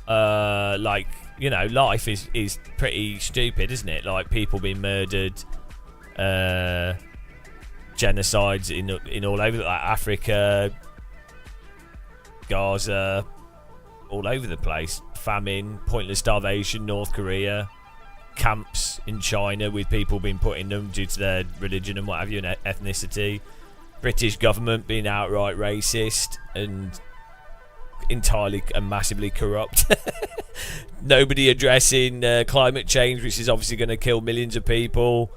Like, you know, life is pretty stupid, isn't it? Like people being murdered, genocides in all over, like Africa, Gaza, all over the place. Famine, pointless starvation, North Korea, camps in China with people being put in them due to their religion and what have you, and ethnicity. British government being outright racist and entirely and massively corrupt. Nobody addressing climate change, which is obviously going to kill millions of people.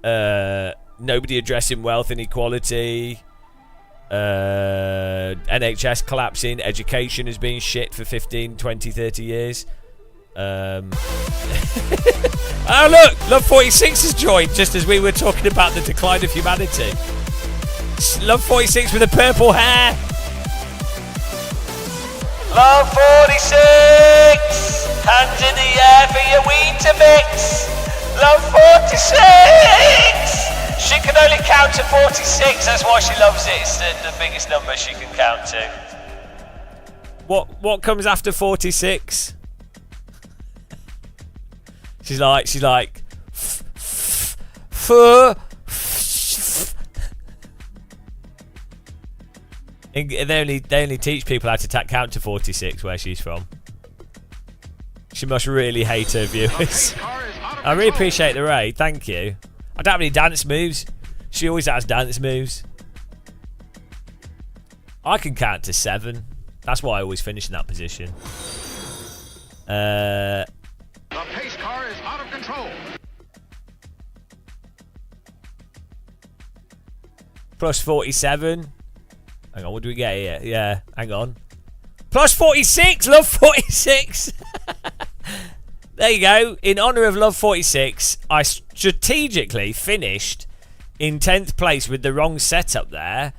Nobody addressing wealth inequality. NHS collapsing. Education has been shit for 15, 20, 30 years. Oh look, Love 46 has joined just as we were talking about the decline of humanity. Love 46 with the purple hair. Love 46, hands in the air for your Weetabix. Love 46. She can only count to 46. That's why she loves it. It's the biggest number she can count to. What comes after 46? She's like. They only teach people how to count to 46 where she's from. She must really hate her viewers. I really appreciate the raid, thank you. I don't have any dance moves. She always has dance moves. I can count to 7. That's why I always finish in that position. The pace car is out of control. Plus 47. Hang on, what do we get here? Yeah, hang on. Plus 46! Love 46! There you go. In honour of Love 46, I strategically finished in 10th place with the wrong setup there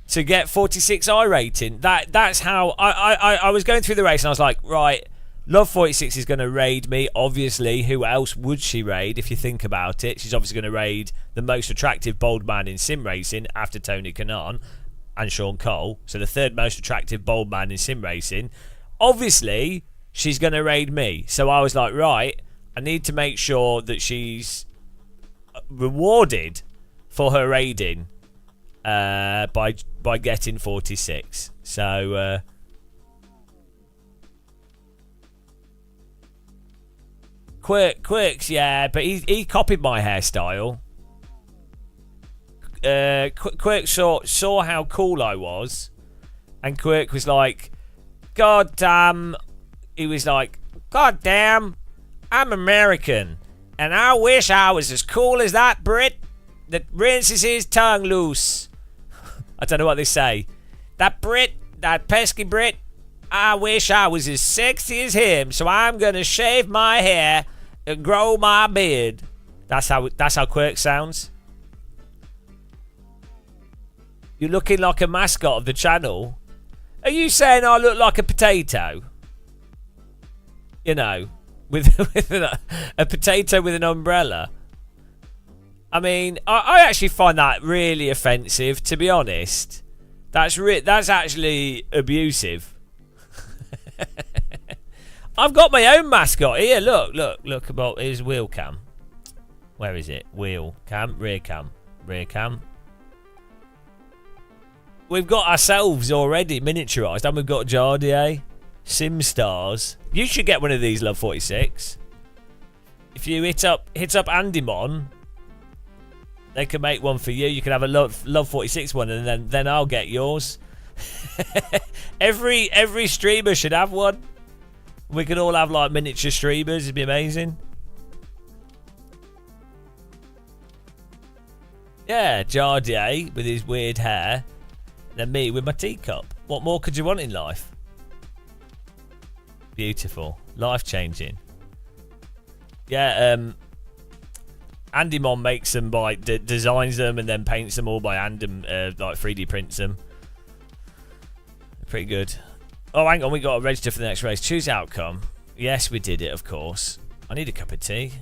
to get 46 I rating. That's how... I was going through the race and I was like, right, Love 46 is going to raid me. Obviously, who else would she raid if you think about it? She's obviously going to raid the most attractive bold man in SimRacing after Tony Kanaan and Sean Cole. So the third most attractive bold man in SimRacing. Obviously, she's going to raid me. So I was like, right, I need to make sure that she's rewarded for her raiding by getting 46. So Quirks, yeah, but he copied my hairstyle. Quirk saw how cool I was, and Quirk was like, "God damn!" He was like, "God damn, I'm American, and I wish I was as cool as that Brit that rinses his tongue loose." I don't know what they say. That Brit, that pesky Brit. I wish I was as sexy as him, so I'm gonna shave my hair and grow my beard. That's how Quirk sounds. You're looking like a mascot of the channel. Are you saying I look like a potato? You know, with a potato with an umbrella. I mean, I actually find that really offensive, to be honest. That's actually abusive. I've got my own mascot here. Look about his wheel cam. Where is it? Wheel cam, rear cam, rear cam. We've got ourselves already miniaturized, and we've got Jardier, SimStars. You should get one of these, Love 46. If you hit up Andymon, they can make one for you. You can have a Love 46 one, and then I'll get yours. Every streamer should have one. We could all have like miniature streamers. It'd be amazing. Yeah, Jardier with his weird hair. Then me with my teacup. What more could you want in life? Beautiful. Life-changing. Yeah, Andymon makes them by... designs them and then paints them all by hand and like 3D prints them. Pretty good. Oh, hang on, we got to register for the next race. Choose outcome. Yes, we did it, of course. I need a cup of tea.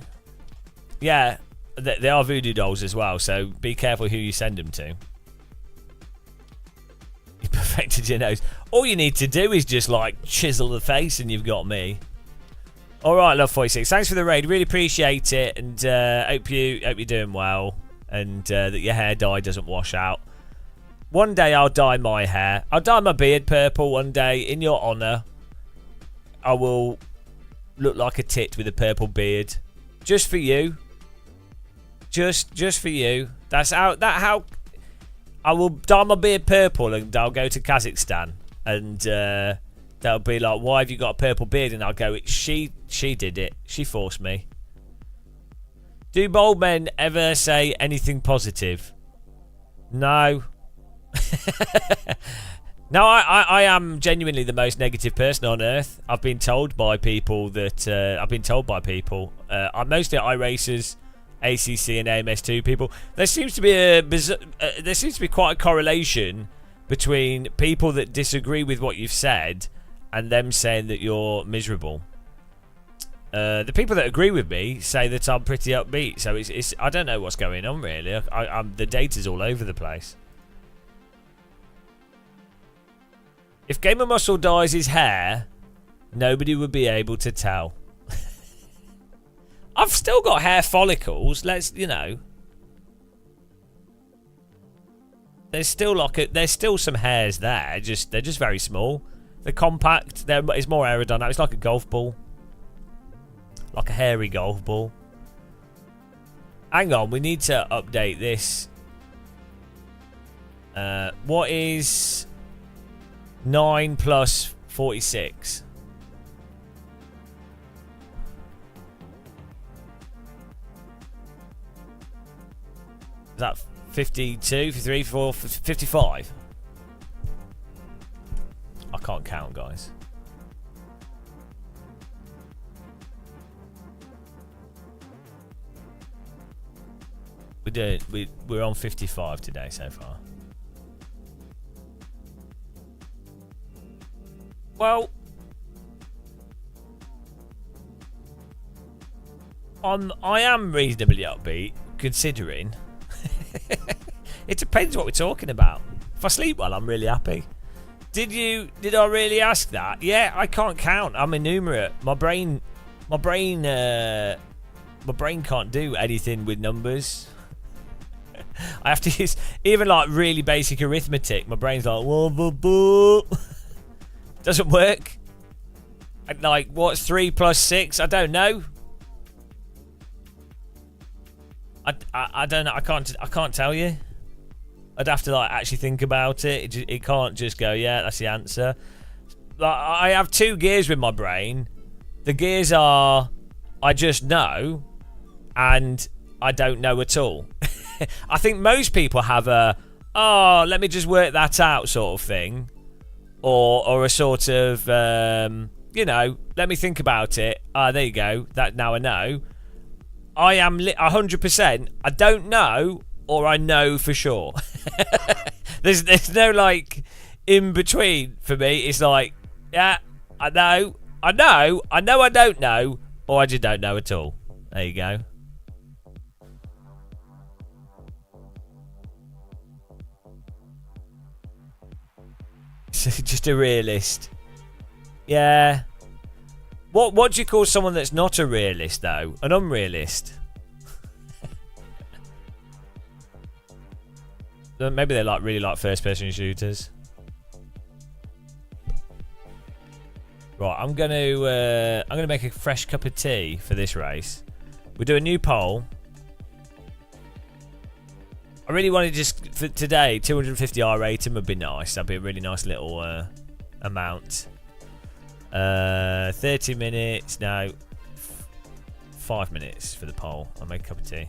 Yeah, they are voodoo dolls as well, so be careful who you send them to. You perfected your nose. All you need to do is just, like, chisel the face and you've got me. Alright, Love 46. Thanks for the raid. Really appreciate it, and hope you're doing well, and that your hair dye doesn't wash out. One day I'll dye my hair. I'll dye my beard purple one day in your honour. I will look like a tit with a purple beard. Just for you. Just for you. That's how I will dye my beard purple and I'll go to Kazakhstan. And they'll be like, why have you got a purple beard? And I'll go, she did it. She forced me. Do bold men ever say anything positive? No. No, I am genuinely the most negative person on earth. I've been told by people that I'm mostly iRacers, ACC, and AMS2 people. There seems to be quite a correlation between people that disagree with what you've said and them saying that you're miserable. The people that agree with me say that I'm pretty upbeat. So it's I don't know what's going on really. The data's all over the place. If Gamer Muscle dyes his hair, nobody would be able to tell. I've still got hair follicles. There's still some hairs there. They're just very small. They're compact. It's more aerodynamic. It's like a golf ball, like a hairy golf ball. Hang on, we need to update this. What is 9 plus 46? Is that 52, 53, 54, 55? I can't count, guys. We're on 55 today so far. Well, I am reasonably upbeat, considering. It depends what we're talking about. If I sleep well, I'm really happy. Did I really ask that? Yeah, I can't count. I'm innumerate. My brain my brain can't do anything with numbers. I have to use even like really basic arithmetic. My brain's like, whoa, boo, boo. Doesn't work. And like, what's 3 plus 6? I don't know. I don't know. I can't tell you. I'd have to like actually think about it. It can't just go, yeah, that's the answer. Like, I have 2 gears with my brain. The gears are I just know and I don't know at all. I think most people have a, oh, let me just work that out sort of thing. Or a sort of, you know, let me think about it. Ah, there you go. That now I know. I am 100%. I don't know, or I know for sure. there's no like in between for me. It's like, yeah, I know, I don't know, or I just don't know at all. There you go. Just a realist. Yeah. What do you call someone that's not a realist though? An unrealist. Maybe they really like first person shooters. Right, I'm gonna make a fresh cup of tea for this race. We'll do a new poll. I really wanted just for today 250R rating would be nice. That'd be a really nice little amount. 30 minutes. No, 5 minutes for the poll. I'll make a cup of tea.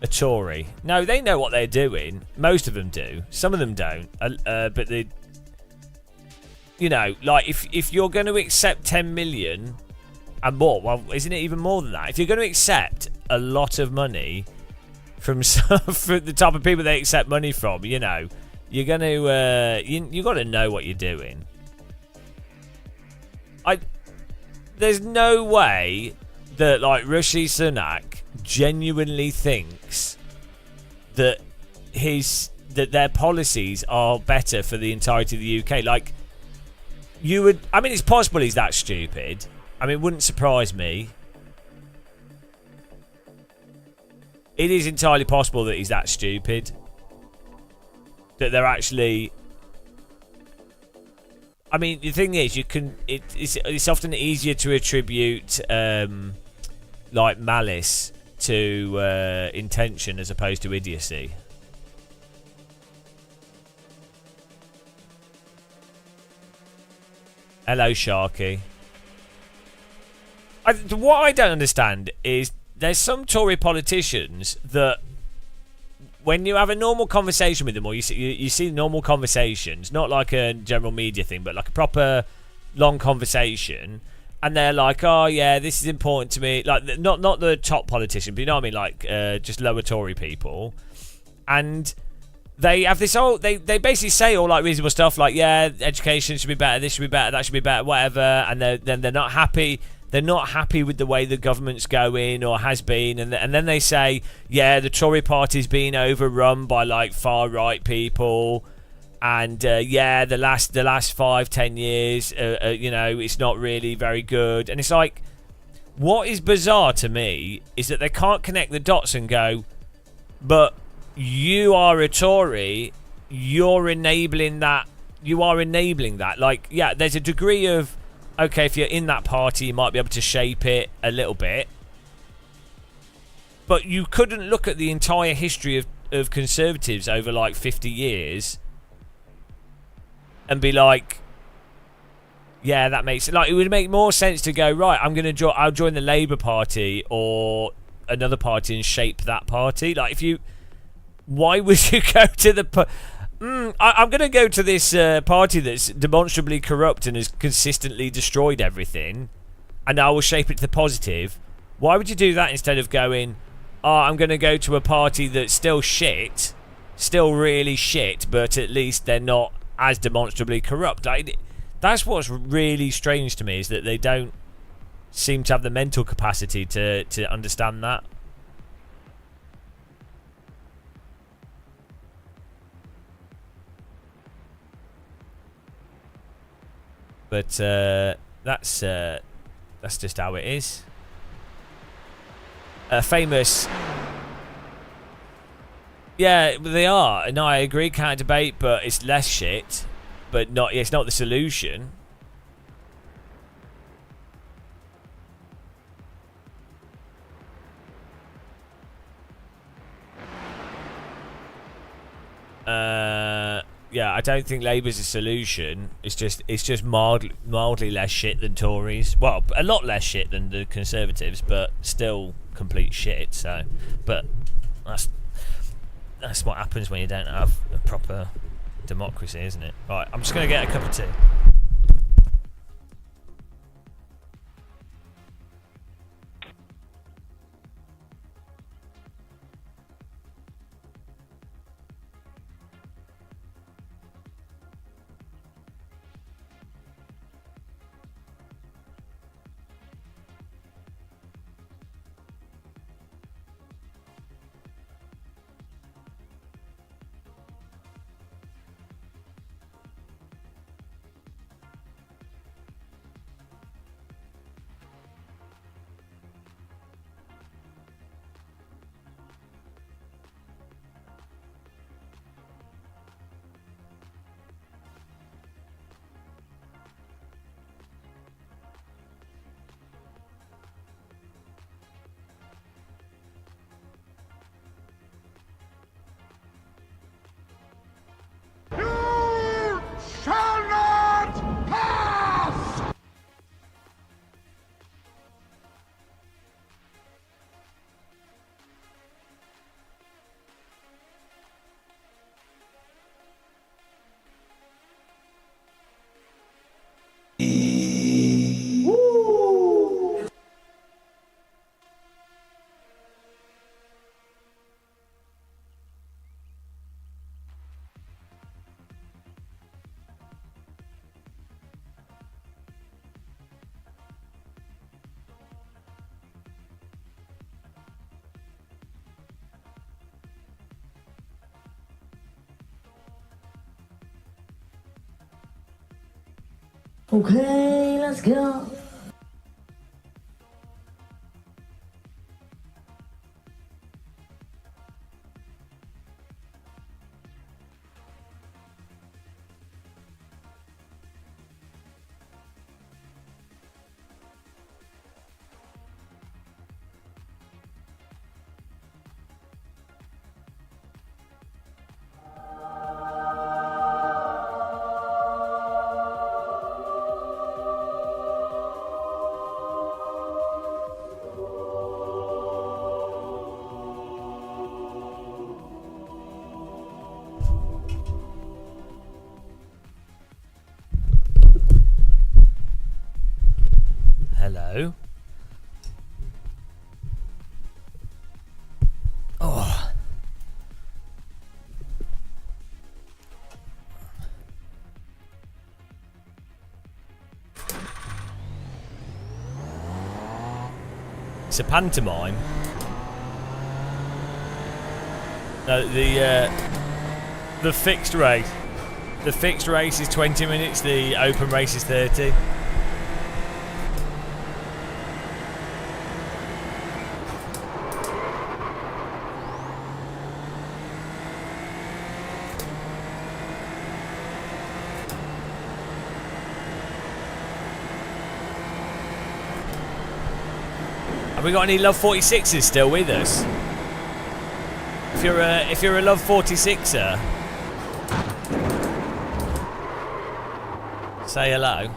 A Tory. No, they know what they're doing. Most of them do. Some of them don't. But they, you know, like if you're going to accept 10 million and more, well, isn't it even more than that? If you're going to accept a lot of money from the type of people they accept money from, you know, you're going to you got to know what you're doing. There's no way that like Rishi Sunak genuinely thinks that their policies are better for the entirety of the UK. Like, you would, I mean, it's possible he's that stupid. I mean, it wouldn't surprise me. It is entirely possible that he's that stupid. That they're actually, I mean, the thing is, it's often easier to attribute like malice to intention as opposed to idiocy. Hello, Sharky. What I don't understand is there's some Tory politicians that when you have a normal conversation with them, or you see normal conversations, not like a general media thing, but like a proper long conversation, and they're like, oh yeah, this is important to me, like not the top politician, but you know what I mean, like just lower Tory people, and they have this whole, they basically say all like reasonable stuff, like, yeah, education should be better, this should be better, that should be better, whatever, and then they're not happy. They're not happy with the way the government's going or has been, and then they say, yeah, the Tory party's been overrun by like far right people, and yeah, the last 5-10 years, you know, it's not really very good. And it's like, what is bizarre to me is that they can't connect the dots and go, but you are a Tory, you're enabling that. You are enabling that. Like, yeah, there's a degree of, okay, if you're in that party, you might be able to shape it a little bit. But you couldn't look at the entire history of Conservatives over like 50 years and be like, yeah, that makes it. Like, it would make more sense to go, right, I'll join the Labour Party or another party and shape that party. Like, why would you go to the... I'm going to go to this party that's demonstrably corrupt and has consistently destroyed everything, and I will shape it to the positive. Why would you do that instead of going, oh, I'm going to go to a party that's still shit, still really shit, but at least they're not as demonstrably corrupt? That's what's really strange to me, is that they don't seem to have the mental capacity to understand that. But that's just how it is. famous. Yeah, they are, and I agree. Can't debate, but it's less shit. But not. It's not the solution. Yeah, I don't think Labour's a solution. It's just mildly less shit than Tories. Well, a lot less shit than the Conservatives, but still complete shit. So, but that's what happens when you don't have a proper democracy, isn't it? Right, I'm just gonna get a cup of tea. Okay, let's go. Hello. Oh. It's a pantomime. No, the fixed race. The fixed race is 20 minutes. The open race is 30. Have we got any Love 46ers still with us? If you're a Love 46er, say hello.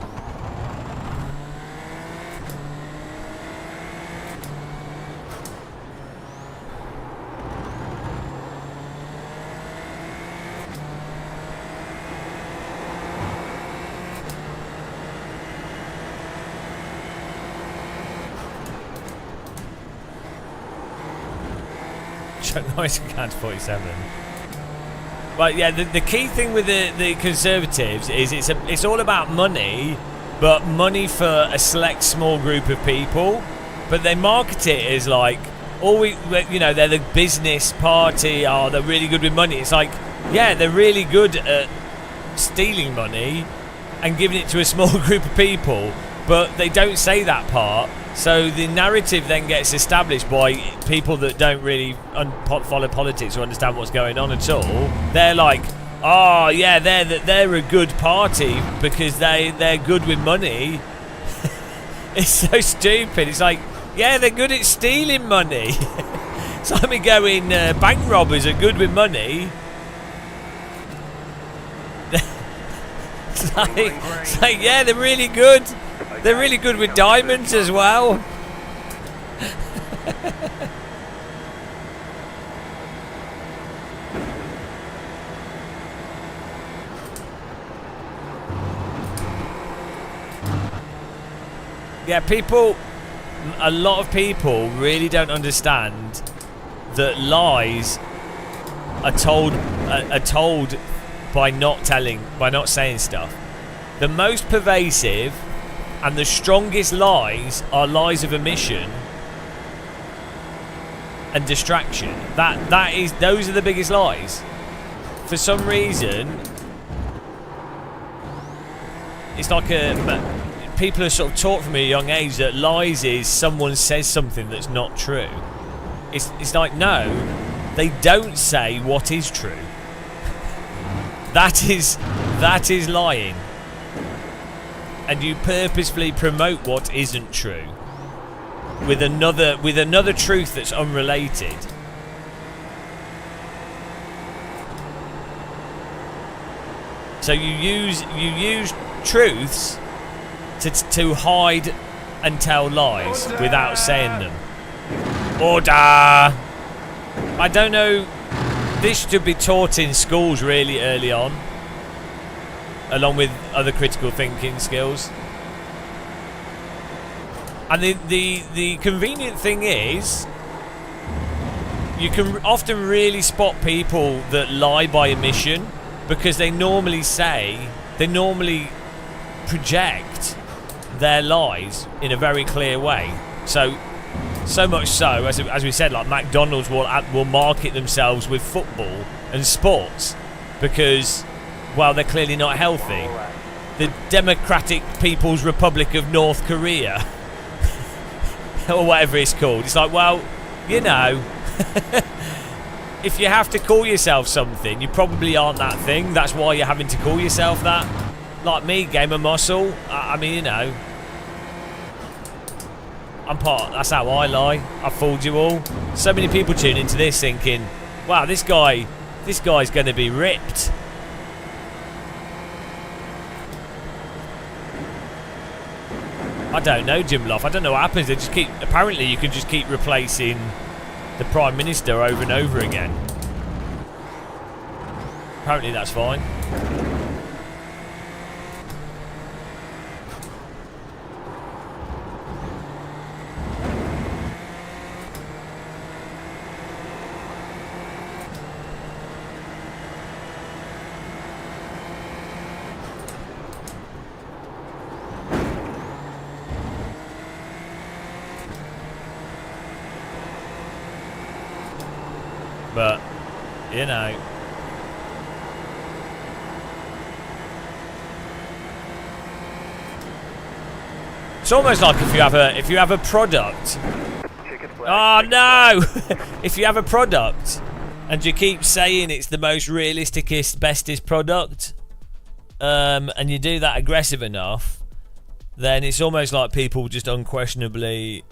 Chuck Norris can 47. But yeah, the key thing with the Conservatives is it's all about money, but money for a select small group of people. But they market it as like, they're the business party. Oh, they're really good with money. It's like, yeah, they're really good at stealing money and giving it to a small group of people. but they don't say that part. So the narrative then gets established by people that don't really follow politics or understand what's going on at all. They're like, oh yeah, they're a good party because they're good with money. It's so stupid. It's like, yeah, they're good at stealing money. It's like me going, bank robbers are good with money. It's like, yeah, they're really good. They're really good with diamonds as well. Yeah, a lot of people really don't understand that lies are told by not saying stuff. The most pervasive and the strongest lies are lies of omission and distraction. Those are the biggest lies. For some reason, it's like people are sort of taught from a young age that lies is someone says something that's not true. It's like, no, they don't say what is true. That is lying. And you purposefully promote what isn't true with another truth that's unrelated. So you use truths to hide and tell lies without saying them. Order! I don't know. This should be taught in schools really early on, along with other critical thinking skills. And the convenient thing is, you can often really spot people that lie by omission because they normally project their lies in a very clear way. So much so, as we said, like McDonald's will market themselves with football and sports because, well, they're clearly not healthy. The Democratic People's Republic of North Korea, or whatever it's called. It's like, well, you know, if you have to call yourself something, you probably aren't that thing. That's why you're having to call yourself that. Like me, Game of Muscle. I mean, you know, that's how I lie. I fooled you all. So many people tune into this thinking, wow, this guy's going to be ripped. I don't know, Jim Loft. I don't know what happens. Apparently you can just keep replacing the Prime Minister over and over again. Apparently that's fine. But, you know, it's almost like if you have a product. Oh no! If you have a product and you keep saying it's the most realisticest, bestest product, and you do that aggressive enough, then it's almost like people just unquestionably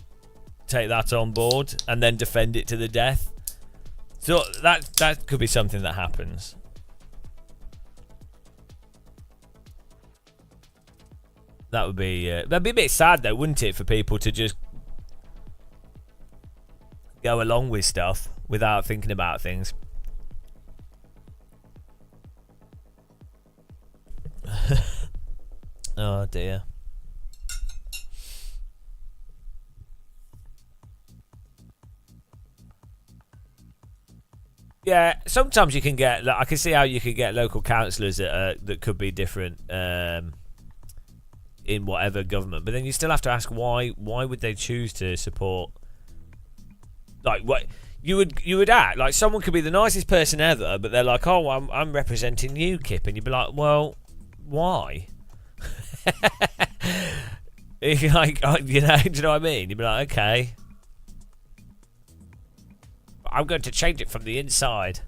take that on board and then defend it to the death. So that could be something that happens. That'd be a bit sad though, wouldn't it, for people to just go along with stuff without thinking about things. Oh dear. Yeah, sometimes you can get. I can see how you could get local councillors that could be different in whatever government, but then you still have to ask why. Why would they choose to support? Like what you would act like someone could be the nicest person ever, but they're like, oh, I'm representing UKIP, and you'd be like, well, why? Like, you know, do you know what I mean? You'd be like, okay, I'm going to change it from the inside.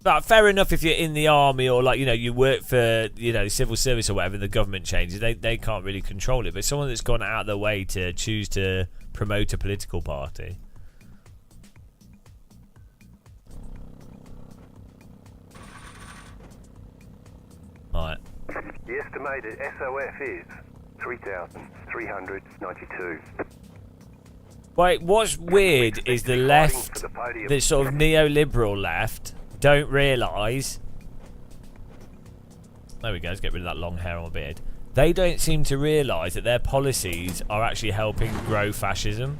But fair enough if you're in the army or, like, you know, you work for, you know, civil service or whatever, the government changes, they can't really control it. But someone that's gone out of their way to choose to promote a political party. Right. The estimated SOF is 3,392. Wait, what's weird is the left, the sort of neoliberal left, don't realise. There we go, let's get rid of that long hair on my beard. They don't seem to realise that their policies are actually helping grow fascism.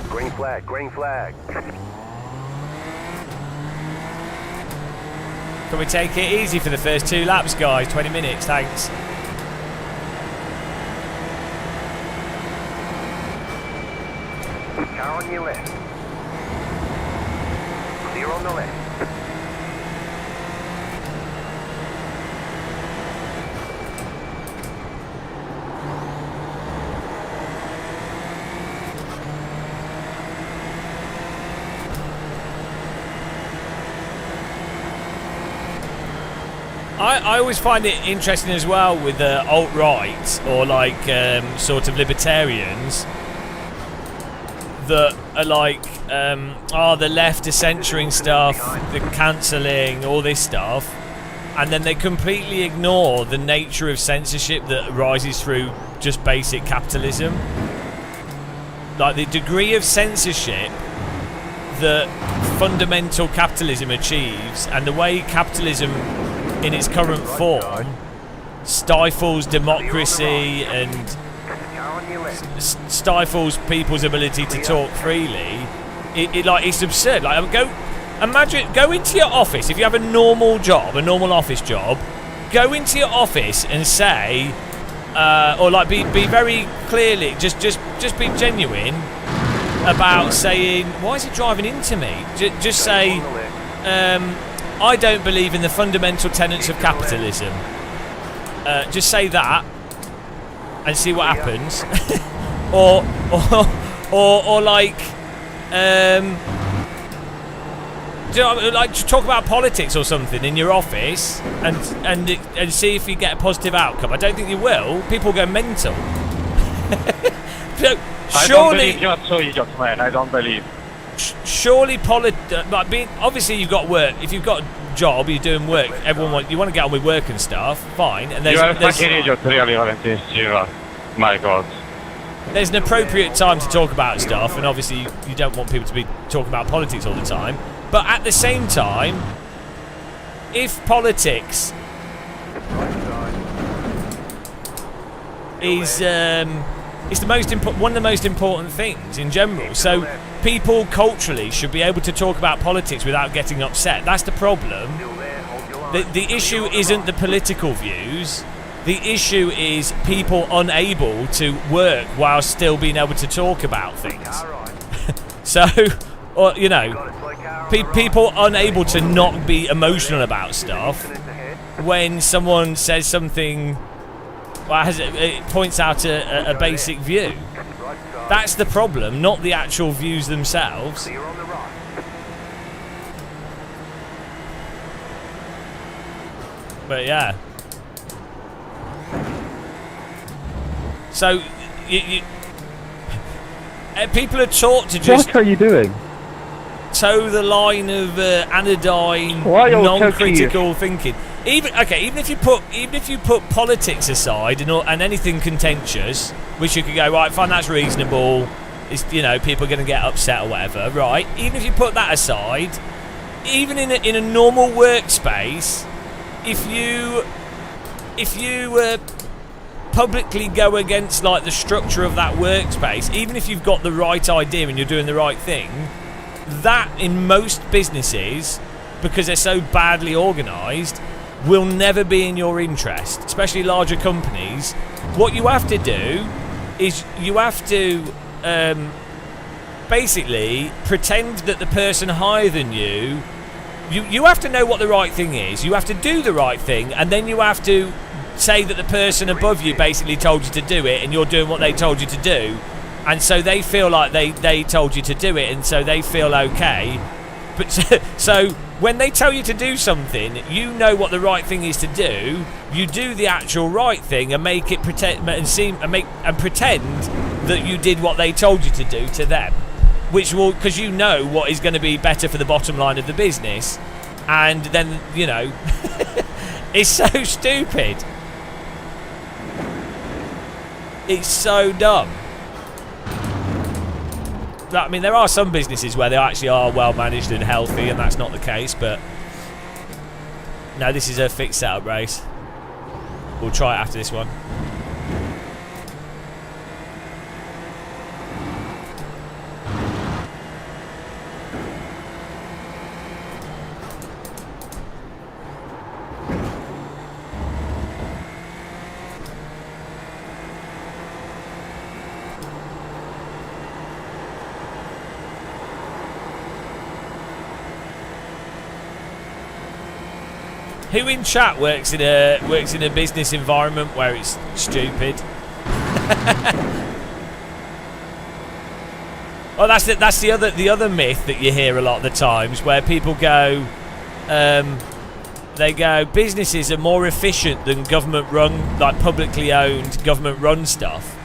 Green flag, green flag. Can we take it easy for the first 2 laps, guys? 20 minutes, thanks. Car on your left. Clear on the left. I always find it interesting as well with the alt-right or like sort of libertarians that are like, the left is censoring stuff, the cancelling, all this stuff, and then they completely ignore the nature of censorship that arises through just basic capitalism. Like the degree of censorship that fundamental capitalism achieves, and the way capitalism in its current form stifles democracy and stifles people's ability to talk freely. It's absurd. Like, go into your office if you have a normal job, a normal office job. Go into your office and say, or like be very clearly, just be genuine about saying, why is he driving into me? Just say, I don't believe in the fundamental tenets of capitalism. Just say that and see what happens. or like, do you know, like talk about politics or something in your office and see if you get a positive outcome. I don't think you will. People go mental. I don't believe you're so idiot, man. I don't believe. Surely obviously you've got work. If you've got a job, you're doing work. You want to get on with work and stuff. Fine. And You are a fucking idiot, really, Valentin. My God. There's an appropriate time to talk about stuff, and obviously you don't want people to be talking about politics all the time. But at the same time, if politics is one of the most important things in general, so people culturally should be able to talk about politics without getting upset. That's the problem. The issue isn't the political views. The issue is people unable to work while still being able to talk about things. So, or you know, people unable to not be emotional about stuff when someone says something, well, it points out a basic view. That's the problem, not the actual views themselves. But yeah. So, people are taught to just... What are you doing? Toe the line of anodyne, non-critical thinking. Even if you put politics aside and anything contentious, which you could go, right, fine, that's reasonable. It's, you know, people are going to get upset or whatever, right? Even if you put that aside, even in a normal workspace, if you publicly go against like the structure of that workspace, even if you've got the right idea and you're doing the right thing, that in most businesses, because they're so badly organised, will never be in your interest, especially larger companies. What you have to do is you have to basically pretend that the person higher than you You have to know what the right thing is. You have to do the right thing, and then you have to say that the person above you basically told you to do it, and you're doing what they told you to do, and so they feel like they told you to do it, and so they feel okay. But so when they tell you to do something, you know what the right thing is to do. You do the actual right thing and make it pretend that you did what they told you to do to them, which will, because you know what is going to be better for the bottom line of the business, and then it's so stupid. It's so dumb. I mean, there are some businesses where they actually are well managed and healthy, and that's not the case, but no, this is a fixed setup race. We'll try it after this one. Who in chat works in a business environment where it's stupid? Well, that's the other myth that you hear a lot of the times, where people go, they go, businesses are more efficient than government run, like publicly owned government run stuff.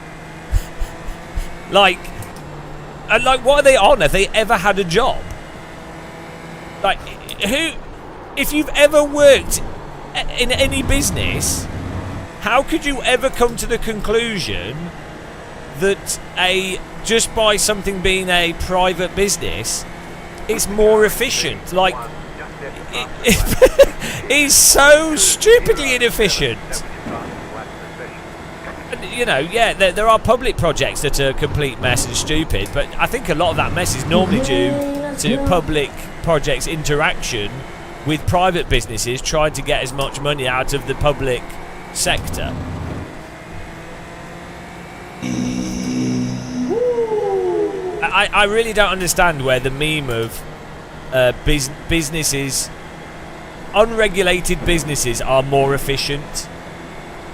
like what are they on? Have they ever had a job? Like, who? If you've ever worked in any business, how could you ever come to the conclusion that just by something being a private business, it's more efficient? Like, it's so stupidly inefficient. Yeah, there are public projects that are a complete mess and stupid, but I think a lot of that mess is normally due to public projects' interaction with private businesses trying to get as much money out of the public sector. I really don't understand where the meme of businesses, unregulated businesses, are more efficient.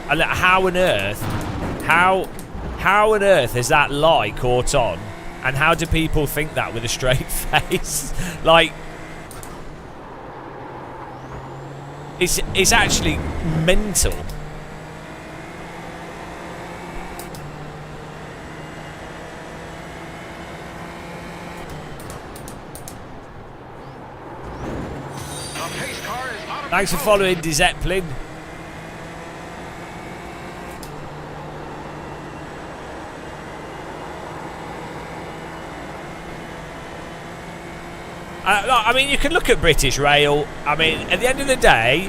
How on earth has that lie caught on, and how do people think that with a straight face? Like, it's actually mental. Thanks for following Zeppelin. I mean, you can look at British Rail. I mean, at the end of the day,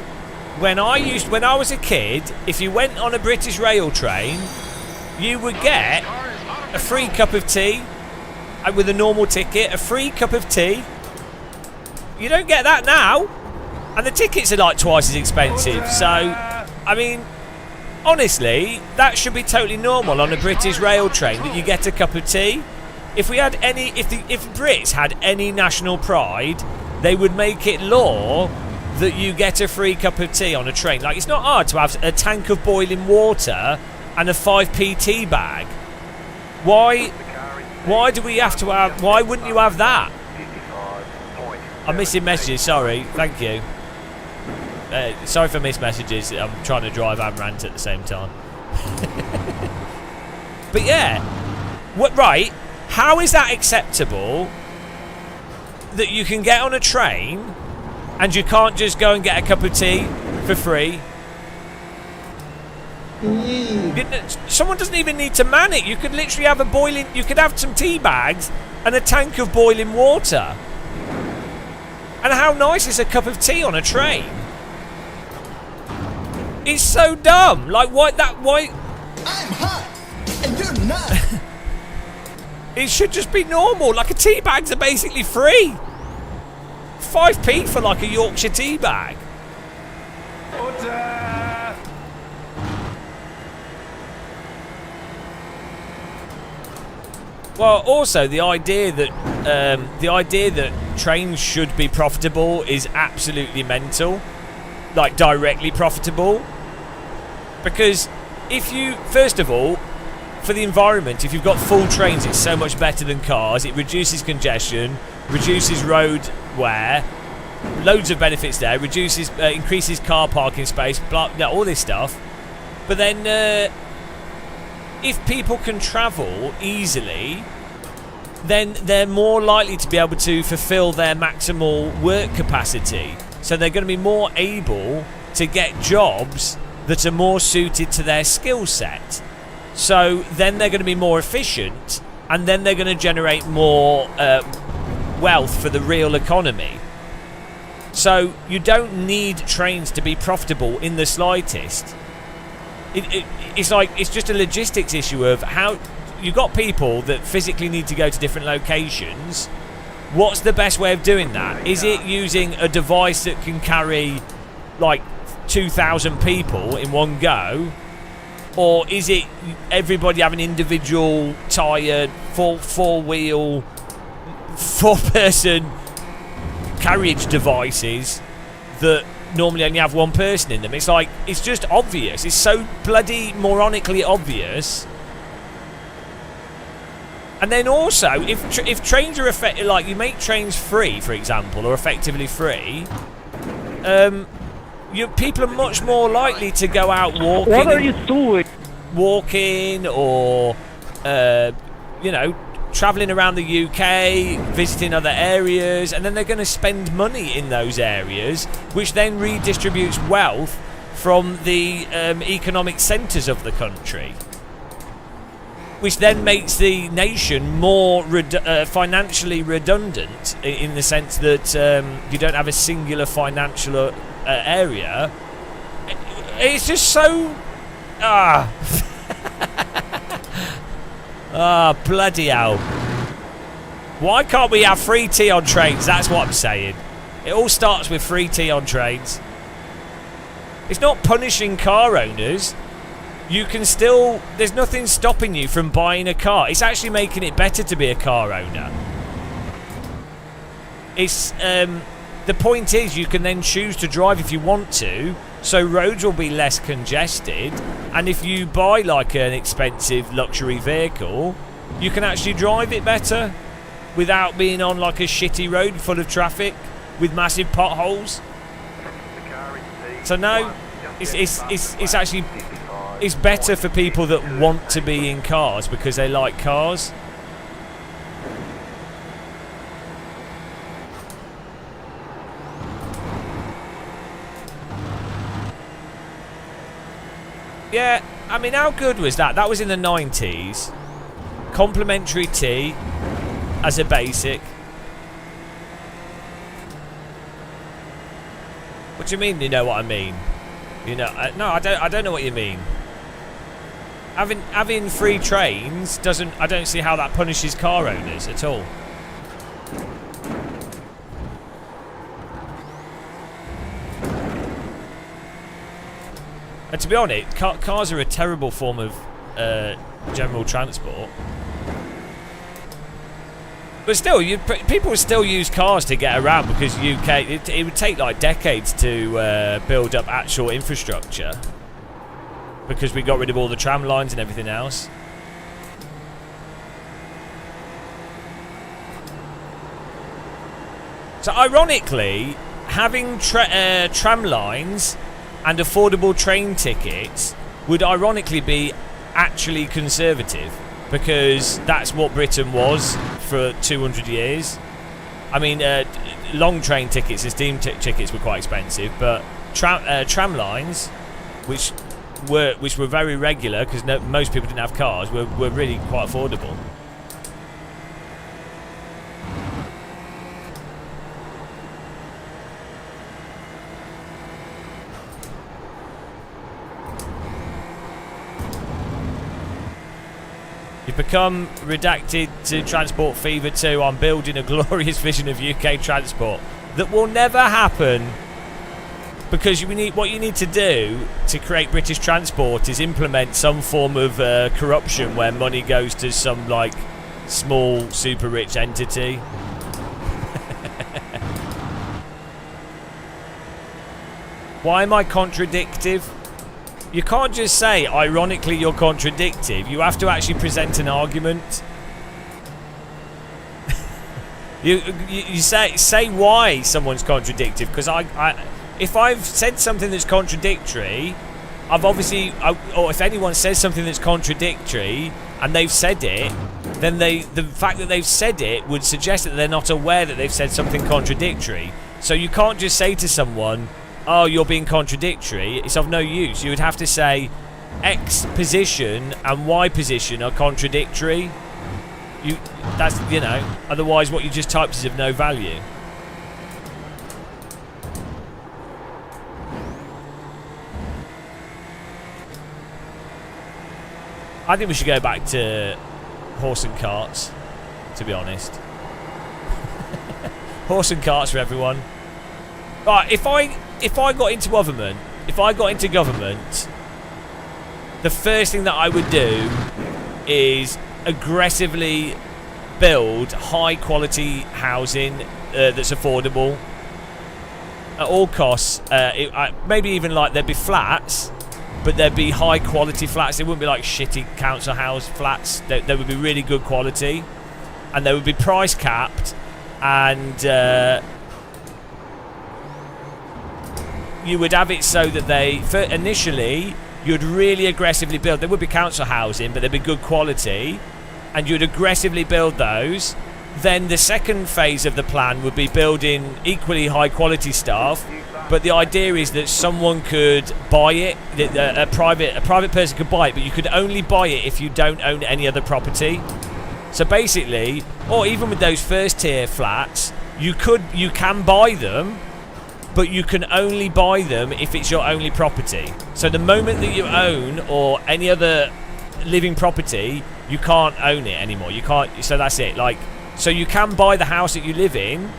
when I was a kid, if you went on a British Rail train, you would get a free cup of tea with a normal ticket. A free cup of tea. You don't get that now, and the tickets are like twice as expensive. So, I mean, honestly, that should be totally normal on a British Rail train that you get a cup of tea. If we had if Brits had any national pride, they would make it law that you get a free cup of tea on a train. Like, it's not hard to have a tank of boiling water and a 5p tea bag. Why do we have to have? Why wouldn't you have that? I'm missing messages. Sorry. Thank you. Sorry for missed messages. I'm trying to drive and rant at the same time. But yeah, right? How is that acceptable that you can get on a train and you can't just go and get a cup of tea for free? Someone doesn't even need to man it. You could literally have you could have some tea bags and a tank of boiling water. And how nice is a cup of tea on a train? It's so dumb. Like, why? I'm hot and you're not. It should just be normal. Like, a tea bags are basically free. 5p for like a Yorkshire tea bag. Well, also the idea that trains should be profitable is absolutely mental, like directly profitable. Because if you, first of all, for the environment, if you've got full trains, it's so much better than cars. It reduces congestion, reduces road wear, loads of benefits there. Increases car parking space, all this stuff. But then, if people can travel easily, then they're more likely to be able to fulfill their maximal work capacity. So they're going to be more able to get jobs that are more suited to their skill set. So then they're going to be more efficient, and then they're going to generate more wealth for the real economy. So you don't need trains to be profitable in the slightest. It's just a logistics issue of how you've got people that physically need to go to different locations. What's the best way of doing that? Is it using a device that can carry like 2,000 people in one go? Or is it everybody having individual tired, four-wheel, four-person carriage devices that normally only have one person in them? It's like, it's just obvious. It's so bloody moronically obvious. And then also, if trains are like you make trains free, for example, or effectively free, people are much more likely to go out walking. What are you doing? Walking or, travelling around the UK, visiting other areas, and then they're going to spend money in those areas, which then redistributes wealth from the economic centres of the country, which then makes the nation more financially redundant in the sense that you don't have a singular financial area. It's just so bloody hell. Why can't we have free tea on trains? That's what I'm saying. It all starts with free tea on trains. It's not punishing car owners. You can still, there's nothing stopping you from buying a car. It's actually making it better to be a car owner. It's the point is you can then choose to drive if you want to, so roads will be less congested, and if you buy like an expensive luxury vehicle, you can actually drive it better without being on like a shitty road full of traffic with massive potholes. So no, it's actually, it's better for people that want to be in cars because they like cars. Yeah, I mean, how good was that? That was in the 90s. Complimentary tea as a basic. What do you mean? You know what I mean? You know, no, I don't know what you mean. Having free trains doesn't. I don't see how that punishes car owners at all. And to be honest, cars are a terrible form of general transport. But still, people still use cars to get around because UK. It would take like decades to build up actual infrastructure because we got rid of all the tram lines and everything else. So ironically, having tram lines and affordable train tickets would ironically be actually conservative, because that's what Britain was for 200 years. I mean, long train tickets and steam tickets were quite expensive, but tram lines, which were very regular because most people didn't have cars, were really quite affordable. You've become redacted to Transport Fever 2. I'm building a glorious vision of UK transport that will never happen, because what you need to do to create British transport is implement some form of corruption where money goes to some like small, super rich entity. Why am I contradictive? You can't just say, ironically, you're contradictive. You have to actually present an argument. you say why someone's contradictive, because if I've said something that's contradictory, I've obviously, or if anyone says something that's contradictory and they've said it, then the fact that they've said it would suggest that they're not aware that they've said something contradictory. So you can't just say to someone, oh, you're being contradictory. It's of no use. You would have to say X position and Y position are contradictory. Otherwise what you just typed is of no value. I think we should go back to horse and carts, to be honest. Horse and carts for everyone. Right, if I got into government, the first thing that I would do is aggressively build high quality housing that's affordable at all costs. Maybe even like there'd be flats, but there'd be high quality flats. They wouldn't be like shitty council house flats. They would be really good quality, and they would be price capped, and you would have it so that initially you'd really aggressively build. There would be council housing, but they'd be good quality, and you'd aggressively build those. Then the second phase of the plan would be building equally high quality stuff, but the idea is that someone could buy it, a private person could buy it, but you could only buy it if you don't own any other property. So basically, or even with those first tier flats, you can buy them, but you can only buy them if it's your only property. So the moment that you own or any other living property, you can't own it anymore. You can't. So that's it. So you can buy the house that you live in,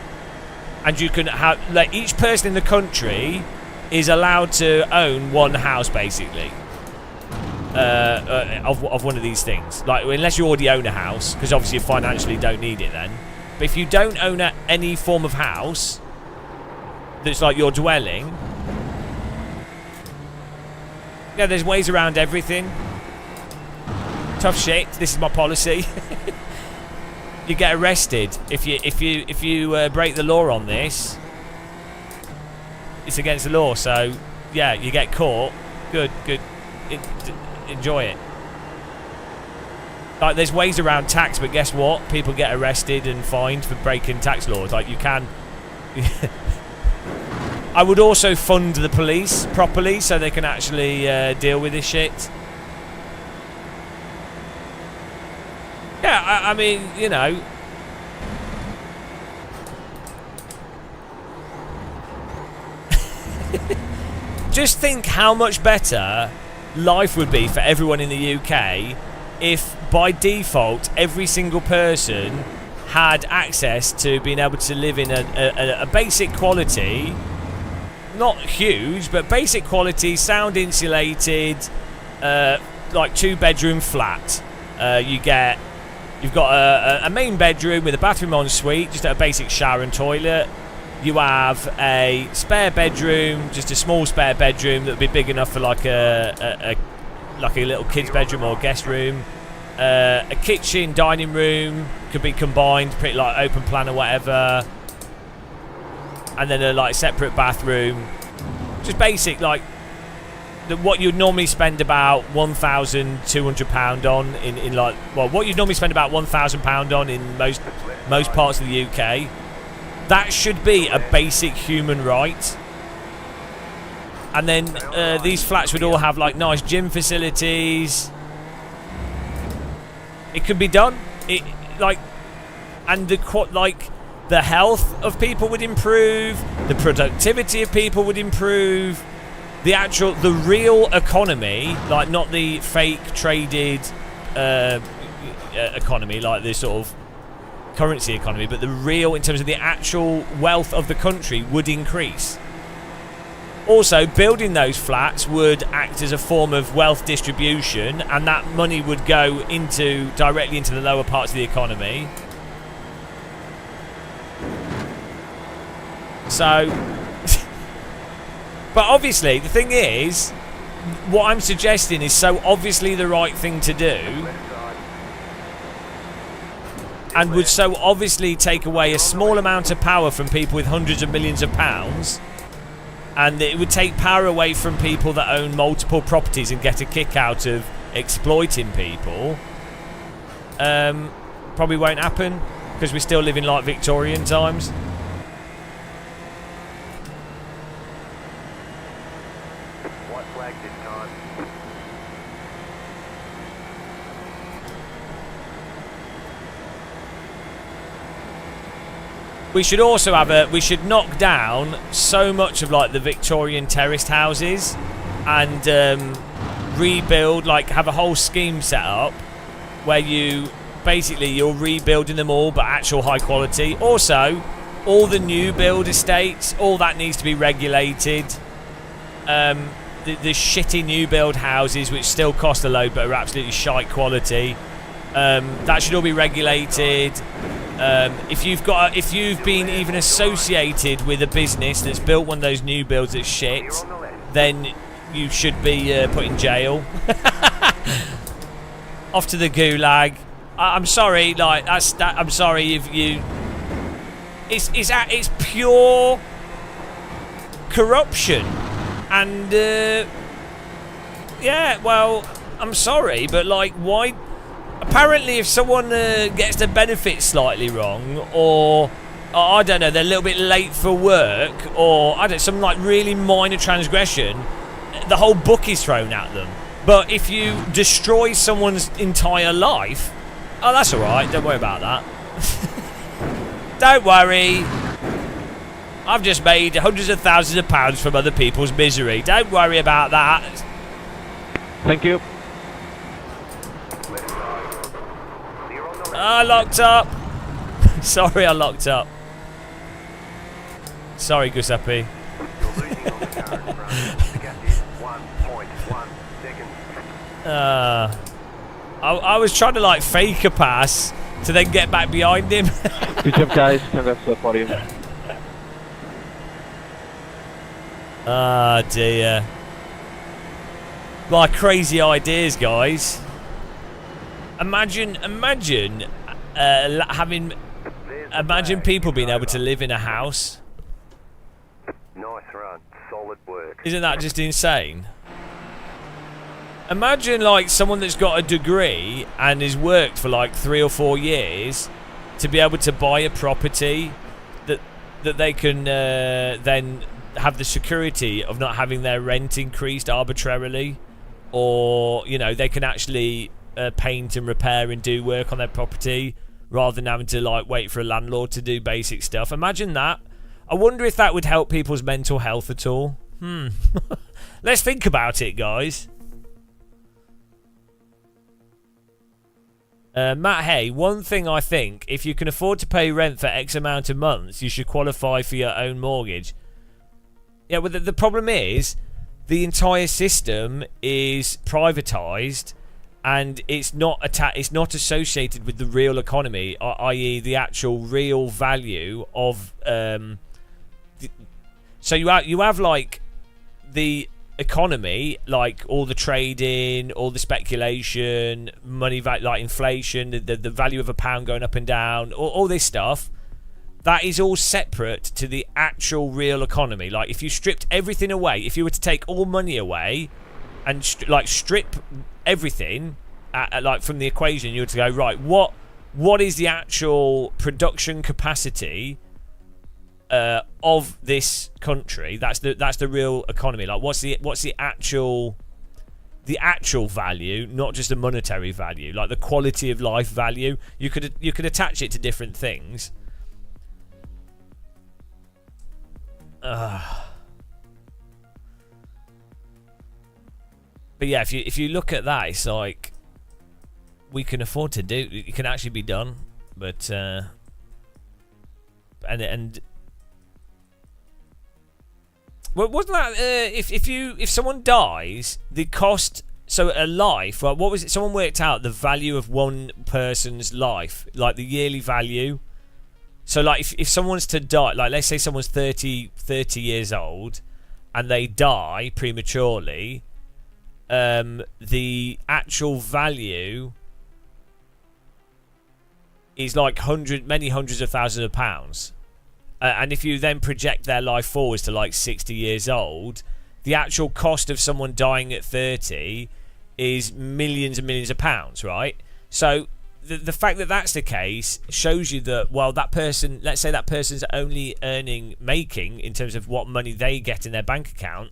and you can have, like, each person in the country is allowed to own one house, basically, of one of these things. Like, unless you already own a house, because obviously you financially don't need it then. But if you don't own any form of house that's like your dwelling, yeah, there's ways around everything. Tough shit. This is my policy. You get arrested if you break the law on this. It's against the law, so yeah, you get caught. Good. Enjoy it. Like, there's ways around tax, but guess what? People get arrested and fined for breaking tax laws. Like, you can. I would also fund the police properly so they can actually deal with this shit. Yeah, I mean, you know. Just think how much better life would be for everyone in the UK if, by default, every single person had access to being able to live in a basic quality, not huge, but basic quality, sound insulated, like 2-bedroom flat. You've got a main bedroom with a bathroom en suite, just a basic shower and toilet. You have a spare bedroom, just a small spare bedroom that would be big enough for like a little kid's bedroom or guest room. A kitchen, dining room could be combined, pretty like open plan or whatever. And then a like separate bathroom. Just basic, like what you'd normally spend about £1,200 on in like, well, what you'd normally spend about £1,000 on in most parts of the UK. That should be a basic human right. And then these flats would all have like nice gym facilities. It could be done. And the health of people would improve. The productivity of people would improve. The real economy, like not the fake traded economy, like the sort of currency economy, but the real, in terms of the actual wealth of the country, would increase. Also, building those flats would act as a form of wealth distribution, and that money would go directly into the lower parts of the economy. So, but obviously, the thing is, what I'm suggesting is so obviously the right thing to do, and would so obviously take away a small amount of power from people with hundreds of millions of pounds. And it would take power away from people that own multiple properties and get a kick out of exploiting people. Probably won't happen because we still live in like Victorian times. White flag this time. We should also have we should knock down so much of like the Victorian terraced houses and rebuild, like have a whole scheme set up where you're rebuilding them all but actual high quality. Also, all the new build estates, all that needs to be regulated. The shitty new build houses which still cost a load but are absolutely shite quality, that should all be regulated. If you've been even associated with a business that's built one of those new builds that's shit, then you should be put in jail. Off to the gulag. I'm sorry, like I'm sorry if you. It's pure corruption, and yeah. Well, I'm sorry, but like, why? Apparently, if someone gets the benefits slightly wrong, or I don't know, they're a little bit late for work, or I don't know, some like really minor transgression, the whole book is thrown at them. But if you destroy someone's entire life, oh, that's all right. Don't worry about that. Don't worry. I've just made hundreds of thousands of pounds from other people's misery. Don't worry about that. Thank you. I locked up. Sorry, I locked up. Sorry, Giuseppe. You're losing on the car in front. The gap is 1.1 seconds. I was trying to like fake a pass to then get back behind him. Good job, guys. Congrats for you. Ah, dear. Like crazy ideas, guys. Imagine people being able to live in a house. Nice run. Solid work. Isn't that just insane? Imagine like someone that's got a degree and has worked for like 3 or 4 years to be able to buy a property that they can then have the security of not having their rent increased arbitrarily, or you know, they can actually paint and repair and do work on their property rather than having to like wait for a landlord to do basic stuff. Imagine that. I wonder if that would help people's mental health at all. Let's think about it, guys. Matt, hey, one thing I think, if you can afford to pay rent for X amount of months, you should qualify for your own mortgage. Yeah, well, the problem is the entire system is privatised, and it's not associated with the real economy, i.e. the actual real value of. So you have like the economy, like all the trading, all the speculation, money value, like inflation, the value of a pound going up and down, all this stuff. That is all separate to the actual real economy. Like if you stripped everything away, if you were to take all money away and strip everything like from the equation, you were to go, right, what is the actual production capacity of this country? That's the real economy. Like what's the actual value, not just a monetary value, like the quality of life value. You could attach it to different things. But yeah, if you look at that, it's like we can afford to do. It can actually be done, but and Well, wasn't that if someone dies, the cost? So a life, right? What was it? Someone worked out the value of one person's life, like the yearly value. So like if someone's to die, like let's say someone's 30 years old, and they die prematurely, the actual value is like many hundreds of thousands of pounds. And if you then project their life forwards to like 60 years old, the actual cost of someone dying at 30 is millions and millions of pounds, right? So the fact that that's the case shows you that, well, that person, let's say that person's only making in terms of what money they get in their bank account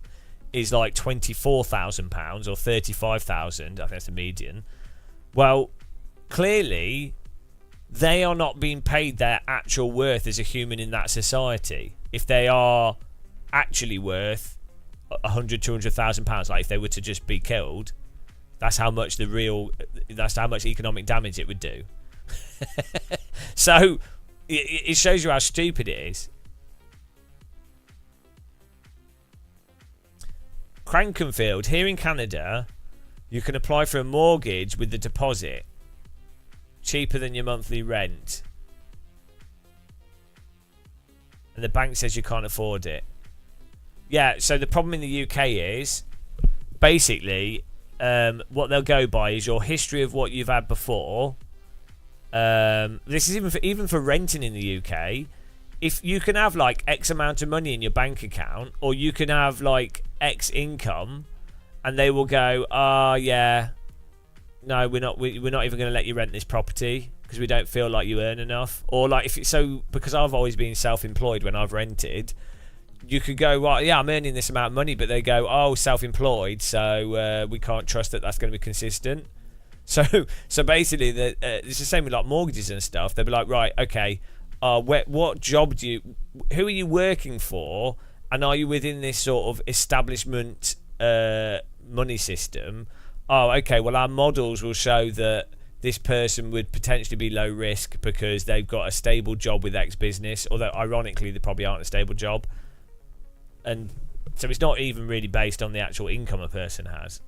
is like £24,000 or 35,000. I think that's the median. Well, clearly they are not being paid their actual worth as a human in that society. If they are actually worth 100, 200,000 pounds, like if they were to just be killed, that's how much economic damage it would do. So it shows you how stupid it is. Crankenfield, here in Canada, you can apply for a mortgage with the deposit, cheaper than your monthly rent, and the bank says you can't afford it. Yeah, so the problem in the UK is basically what they'll go by is your history of what you've had before. This is even for renting in the UK. If you can have like X amount of money in your bank account, or you can have like X income, and they will go, yeah, no, we're not even going to let you rent this property because we don't feel like you earn enough. Or like because I've always been self-employed when I've rented, you could go, well, yeah, I'm earning this amount of money, but they go, oh, self-employed, so we can't trust that that's going to be consistent. So basically, it's the same with like mortgages and stuff. They'll be like, right, okay, what job who are you working for, and are you within this sort of establishment money system? Oh, okay, well, our models will show that this person would potentially be low risk because they've got a stable job with X business, although ironically they probably aren't a stable job. And so it's not even really based on the actual income a person has.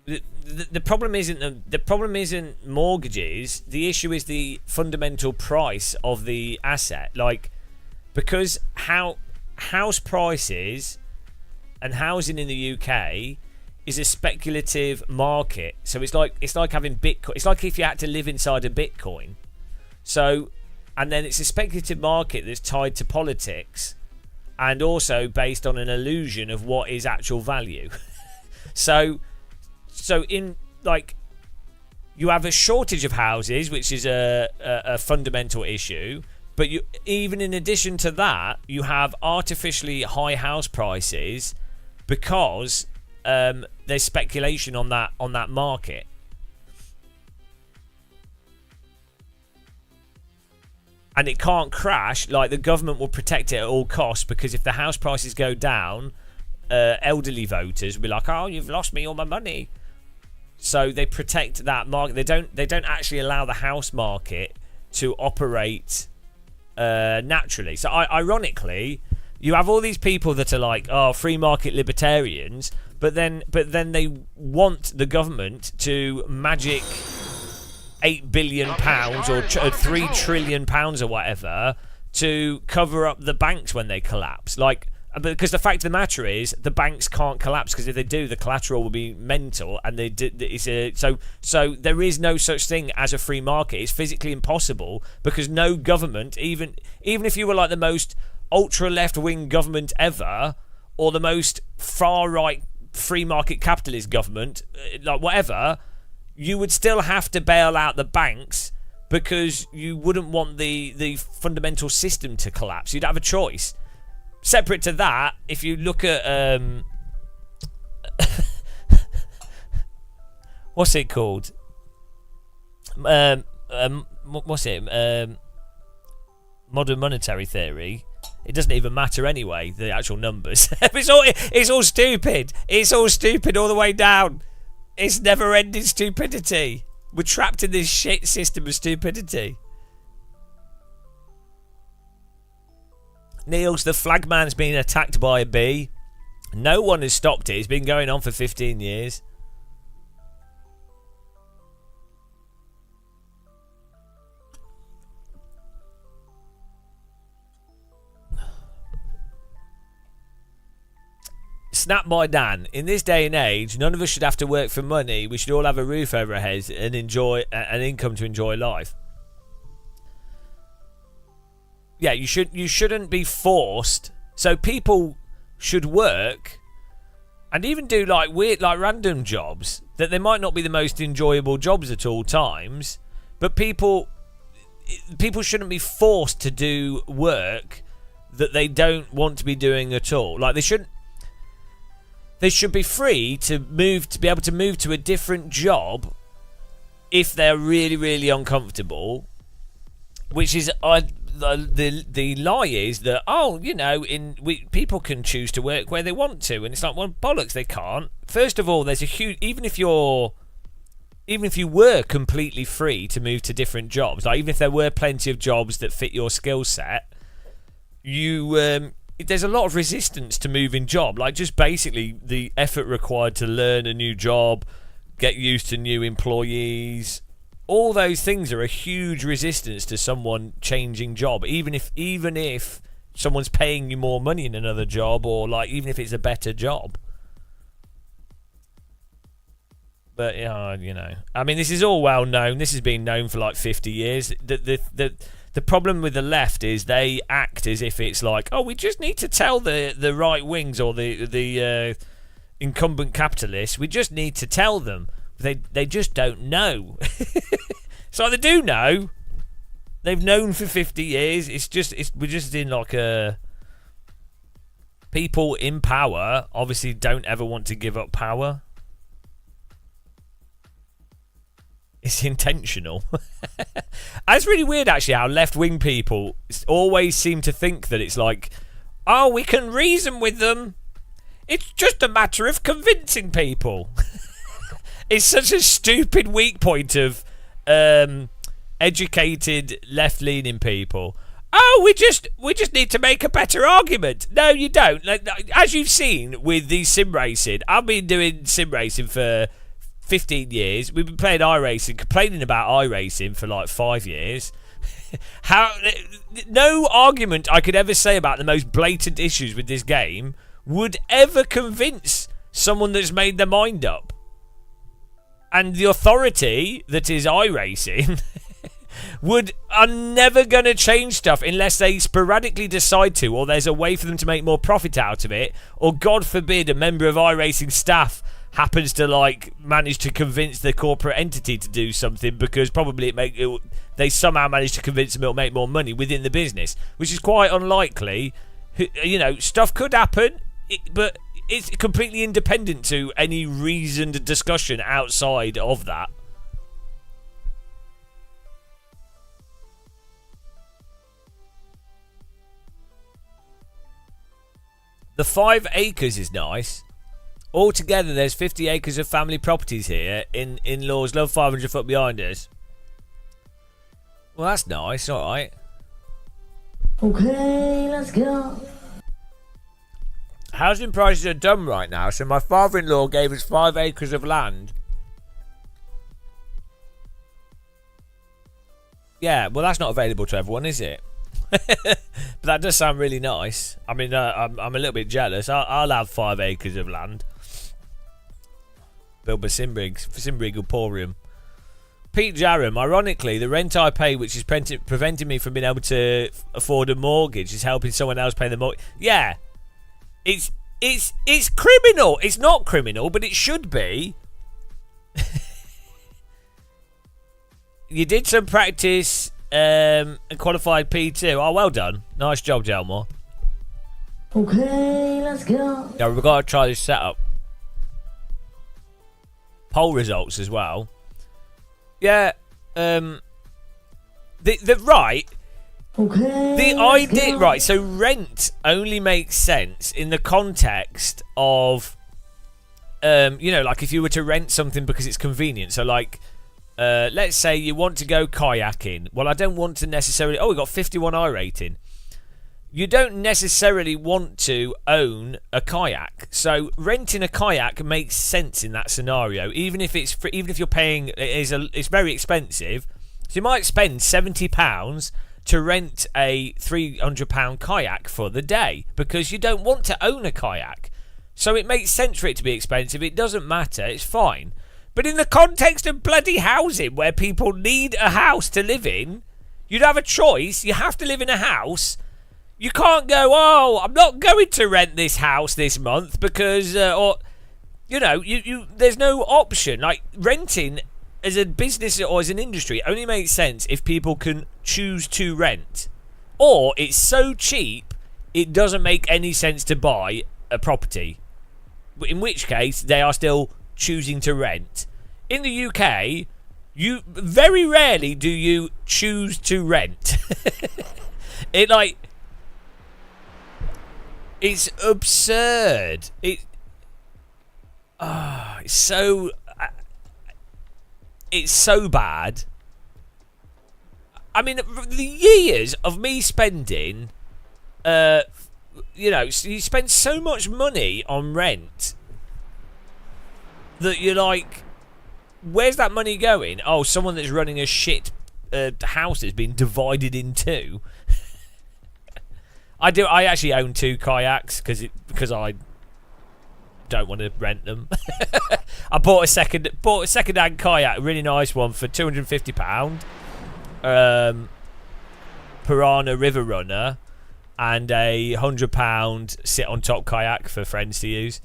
The problem isn't mortgages. The issue is the fundamental price of the asset. Like, because house prices and housing in the UK is a speculative market. So it's like having Bitcoin. It's like if you had to live inside a Bitcoin. So, and then it's a speculative market that's tied to politics and also based on an illusion of what is actual value. So in like, you have a shortage of houses, which is a fundamental issue. But even in addition to that, you have artificially high house prices because there's speculation on that market. And it can't crash. Like, the government will protect it at all costs, because if the house prices go down, elderly voters will be like, oh, you've lost me all my money. So they protect that market. They don't actually allow the house market to operate naturally. So ironically, you have all these people that are like, oh, free market libertarians, but then they want the government to magic £8 billion or £3 trillion or whatever to cover up the banks when they collapse. Like, because the fact of the matter is, the banks can't collapse, because if they do, the collateral will be mental, and so there is no such thing as a free market. It's physically impossible, because no government, even if you were like the most ultra left-wing government ever, or the most far-right free market capitalist government, like whatever, you would still have to bail out the banks, because you wouldn't want the fundamental system to collapse. You'd have a choice. Separate to that, if you look at what's it called? What's it? Modern monetary theory. It doesn't even matter anyway, the actual numbers. It's all stupid. It's all stupid all the way down. It's never-ending stupidity. We're trapped in this shit system of stupidity. Niels, the flagman's been attacked by a bee. No one has stopped it. It's been going on for 15 years. Snap by Dan. In this day and age, none of us should have to work for money. We should all have a roof over our heads and enjoy an income to enjoy life. Yeah, you shouldn't be forced. So people should work and even do like weird, like random jobs that they might not be the most enjoyable jobs at all times, but people shouldn't be forced to do work that they don't want to be doing at all. Like they should be free to be able to move to a different job if they're really, really uncomfortable. Which is the lie is that people can choose to work where they want to, and it's like, well, bollocks, they can't. First of all, there's a huge even if you were completely free to move to different jobs, like even if there were plenty of jobs that fit your skill set, there's a lot of resistance to moving job. Like just basically the effort required to learn a new job, get used to new employees. All those things are a huge resistance to someone changing job, even if someone's paying you more money in another job, or like even if it's a better job. But I mean, this is all well known. This has been known for like 50 years. The problem with the left is they act as if it's like, oh, we just need to tell the right wings or the incumbent capitalists. We just need to tell them. They just don't know. So they do know. They've known for 50 years. We're just in like a... People in power obviously don't ever want to give up power. It's intentional. It's really weird actually how left-wing people always seem to think that it's like, oh, we can reason with them. It's just a matter of convincing people. It's such a stupid weak point of educated left-leaning people. Oh, we just need to make a better argument. No, you don't. As you've seen with the sim racing, I've been doing sim racing for 15 years. We've been playing iRacing, complaining about iRacing for like 5 years. No argument I could ever say about the most blatant issues with this game would ever convince someone that's made their mind up. And the authority that is iRacing are never going to change stuff unless they sporadically decide to, or there's a way for them to make more profit out of it, or God forbid a member of iRacing staff happens to like manage to convince the corporate entity to do something because probably they somehow manage to convince them it'll make more money within the business, which is quite unlikely. Stuff could happen, but it's completely independent to any reasoned discussion outside of that. The 5 acres is nice. Altogether, there's 50 acres of family properties here. In-laws love 500 foot behind us. Well, that's nice, alright. Okay, let's go. Housing prices are dumb right now, so my father-in-law gave us 5 acres of land. Yeah, well, that's not available to everyone, is it? But that does sound really nice. I mean, I'm a little bit jealous. I'll have 5 acres of land. Build a Simbrig Emporium. Pete Jarram, ironically, the rent I pay, which is preventing me from being able to afford a mortgage, is helping someone else pay the mortgage. Yeah. It's criminal. It's not criminal, but it should be. You did some practice and qualified P2. Oh, well done. Nice job, Jelmore. Okay, let's go. Yeah, we've got to try this setup. Poll results as well. Yeah. The right. Okay. The idea, right? So rent only makes sense in the context of, like if you were to rent something because it's convenient. So like, let's say you want to go kayaking. Well, I don't want to necessarily. Oh, we got 51 I rating. you don't necessarily want to own a kayak. So renting a kayak makes sense in that scenario, even if it's even if you're paying it's very expensive. So you might spend £70 to rent a £300 kayak for the day because you don't want to own a kayak. So it makes sense for it to be expensive. It doesn't matter. It's fine. But in the context of bloody housing, where people need a house to live in, you'd have a choice. You have to live in a house. You can't go, oh, I'm not going to rent this house this month because, or, you know, there's no option. Like, renting as a business or as an industry only makes sense if people can choose to rent. Or it's so cheap, it doesn't make any sense to buy a property. In which case, they are still choosing to rent. In the UK, you very rarely do you choose to rent. It's absurd. It's so bad. I mean, the years of me spending, you spend so much money on rent that you're like, where's that money going? Oh, someone that's running a shit house that's been divided in two. I actually own 2 kayaks because I don't want to rent them. I bought a second-hand kayak, a really nice one for £250. Piranha River Runner, and a £100 sit on top kayak for friends to use.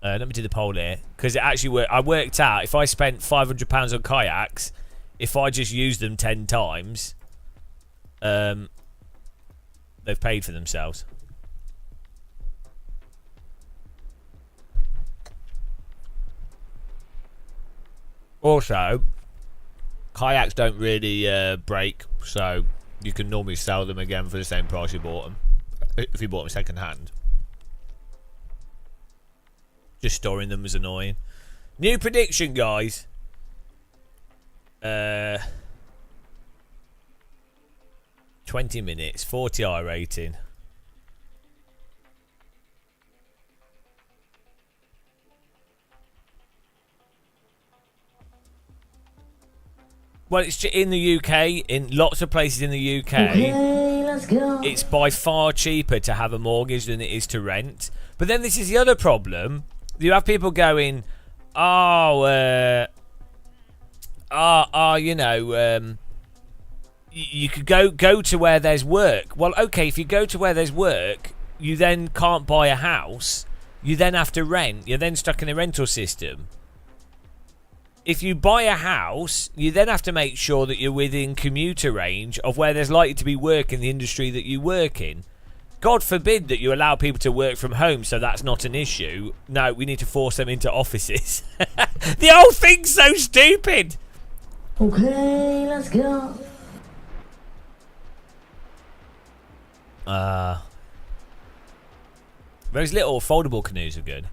Let me do the poll here because it actually I worked out if I spent £500 on kayaks, if I just used them 10 times, they've paid for themselves. Also, kayaks don't really break, so you can normally sell them again for the same price you bought them if you bought them second hand. Just storing them is annoying. New prediction, guys. 20 minutes, 40i rating. Well, it's in the UK, in lots of places in the UK. Okay, let's go. It's by far cheaper to have a mortgage than it is to rent. But then this is the other problem. You have people going, you could go to where there's work. Well, okay, if you go to where there's work, you then can't buy a house. You then have to rent. You're then stuck in a rental system. If you buy a house, you then have to make sure that you're within commuter range of where there's likely to be work in the industry that you work in. God forbid that you allow people to work from home, so that's not an issue. No, we need to force them into offices. The whole thing's so stupid. Okay, let's go. Those little foldable canoes are good.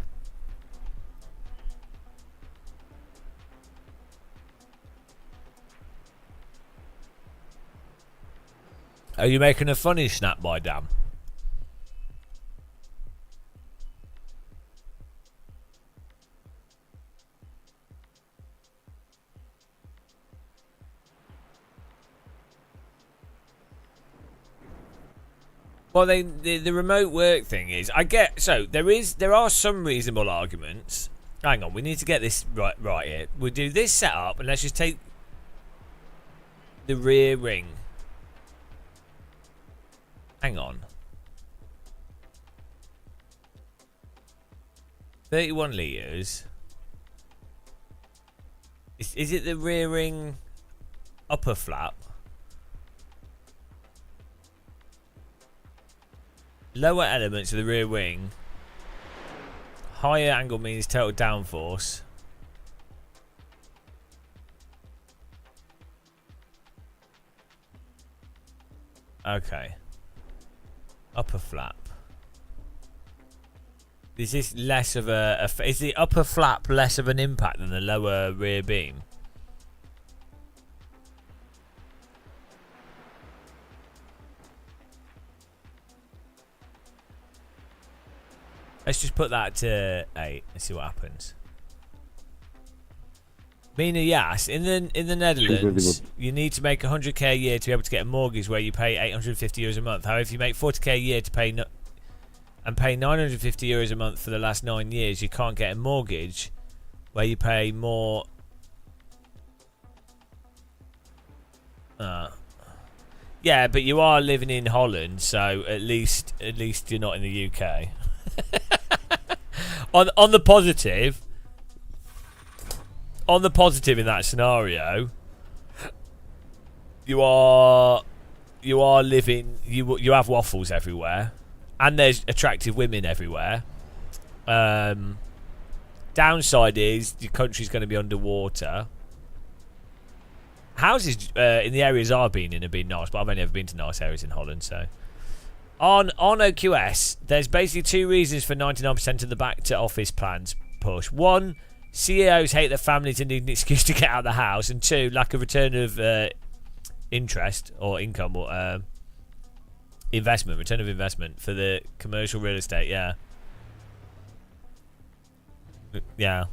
Are you making a funny snap by Dan? Well, the remote work thing is, I get, so there are some reasonable arguments. Hang on, we need to get this right here. We'll do this setup, and let's just take the rear ring. Hang on. 31 litres. Is it the rear ring upper flap? Lower elements of the rear wing. Higher angle means total downforce. Okay. Upper flap. Is this less of is the upper flap less of an impact than the lower rear beam? Let's just put that to 8 and see what happens. Mina Yas, in the Netherlands, you need to make 100k a year to be able to get a mortgage where you pay €850 a month. However, if you make 40k a year to pay pay €950 a month for the last 9 years, you can't get a mortgage where you pay more. Yeah, but you are living in Holland, so at least you're not in the UK. on the positive in that scenario, you are living. You have waffles everywhere, and there's attractive women everywhere. Downside is your country's going to be underwater. Houses in the areas I've been in have been nice, but I've only ever been to nice areas in Holland. So on OQS, there's basically 2 reasons for 99% of the back to office plans push. 1, CEOs hate their families and need an excuse to get out of the house, and 2, lack of return of interest or income or return of investment for the commercial real estate. Yeah.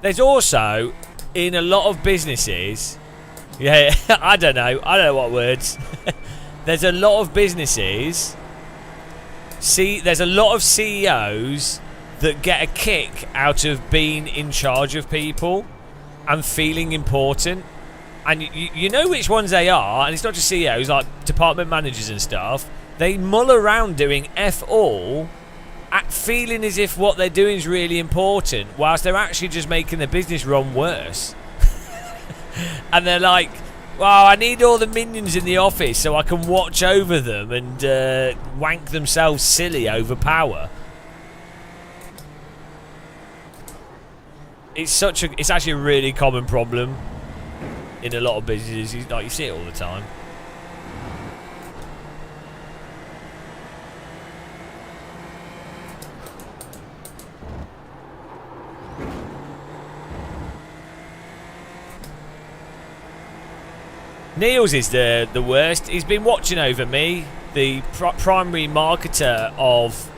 There's also in a lot of businesses. Yeah, I don't know what words. There's a lot of businesses. There's a lot of CEOs that get a kick out of being in charge of people and feeling important. And you know which ones they are, and it's not just CEOs, like department managers and stuff. They mull around doing F all, feeling as if what they're doing is really important, whilst they're actually just making the business run worse. And they're like, well, I need all the minions in the office so I can watch over them and wank themselves silly over power. It's actually a really common problem in a lot of businesses. You see it all the time. Niels is the worst. He's been watching over me, the primary marketer of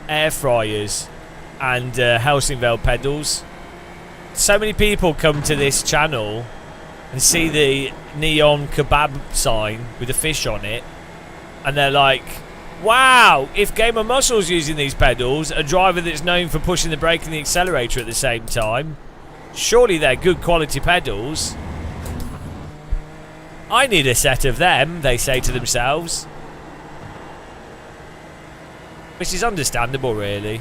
air fryers and Helsingveld pedals. So many people come to this channel and see the neon kebab sign with a fish on it, and they're like, wow, if Gamer Muscle's using these pedals, a driver that's known for pushing the brake and the accelerator at the same time, surely they're good quality pedals. I need a set of them, they say to themselves. Which is understandable, really.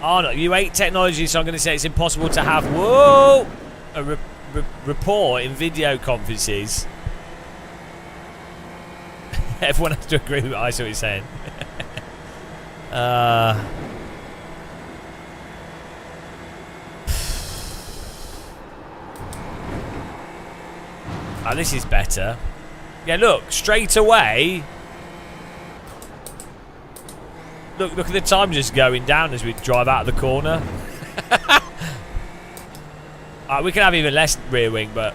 Oh no, you hate technology, so I'm going to say it's impossible to have, whoa, a rapport in video conferences. Everyone has to agree with what I see what he's saying. Oh, this is better. Yeah, look, straight away. Look at the time just going down as we drive out of the corner. We can have even less rear wing, but...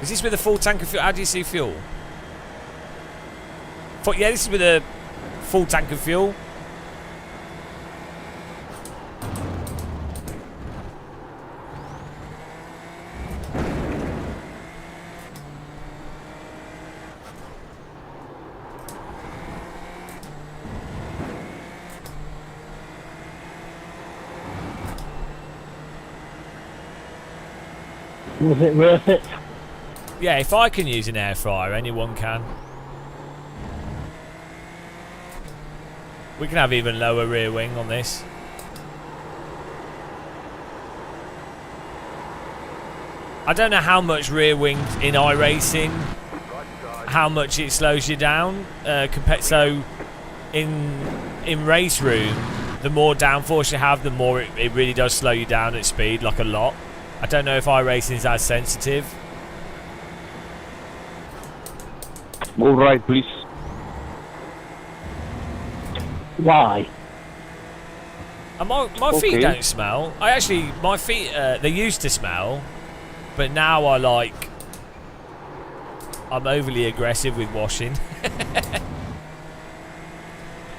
Is this with a full tank of fuel? How do you see fuel? Yeah, this is with a full tank of fuel. Was it worth it? Yeah, if I can use an air fryer, anyone can. We can have even lower rear wing on this. I don't know how much rear wing in iRacing, how much it slows you down. So in race room, the more downforce you have, the more it really does slow you down at speed, like a lot. I don't know if iRacing is as sensitive. All right, please. Why? And my feet don't smell. My feet, they used to smell, but now I I'm overly aggressive with washing.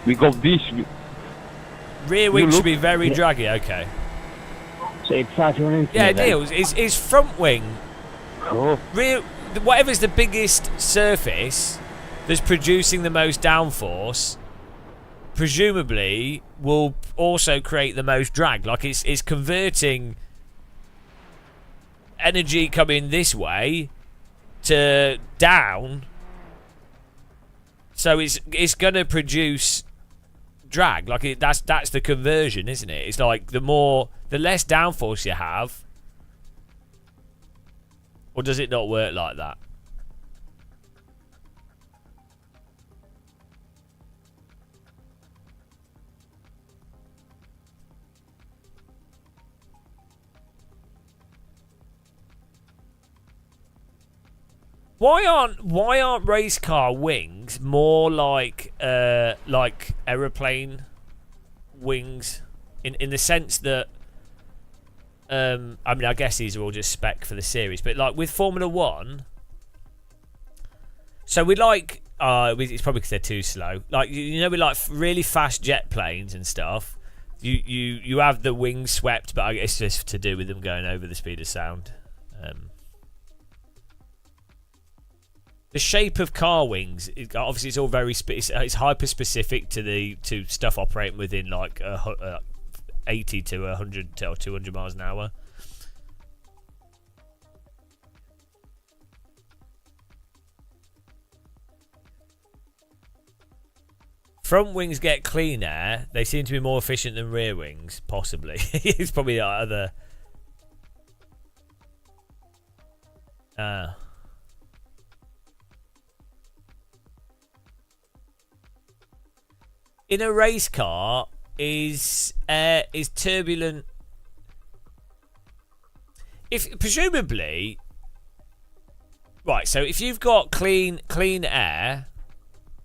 We got this. Rear wing should be very draggy. Okay. So it's hard to run into Yeah, me then. deals. Is front wing Cool. rear? Whatever's the biggest surface that's producing the most downforce, presumably will also create the most drag. Like it's converting energy coming this way to down, so it's gonna produce drag. Like that's the conversion, isn't it? It's like the less downforce you have, or does it not work like that? Why aren't race car wings more like aeroplane wings in the sense that I mean, I guess these are all just spec for the series, but like with Formula 1, so we like it's probably because they're too slow. Like you know, we like really fast jet planes and stuff. You have the wings swept, but I guess it's just to do with them going over the speed of sound. The shape of car wings, obviously, it's all very it's hyper specific to stuff operating within like 80 to 100 or 200 miles an hour. Front wings get clean air. They seem to be more efficient than rear wings, possibly. It's probably other. In a race car, is turbulent. If presumably, right. So if you've got clean air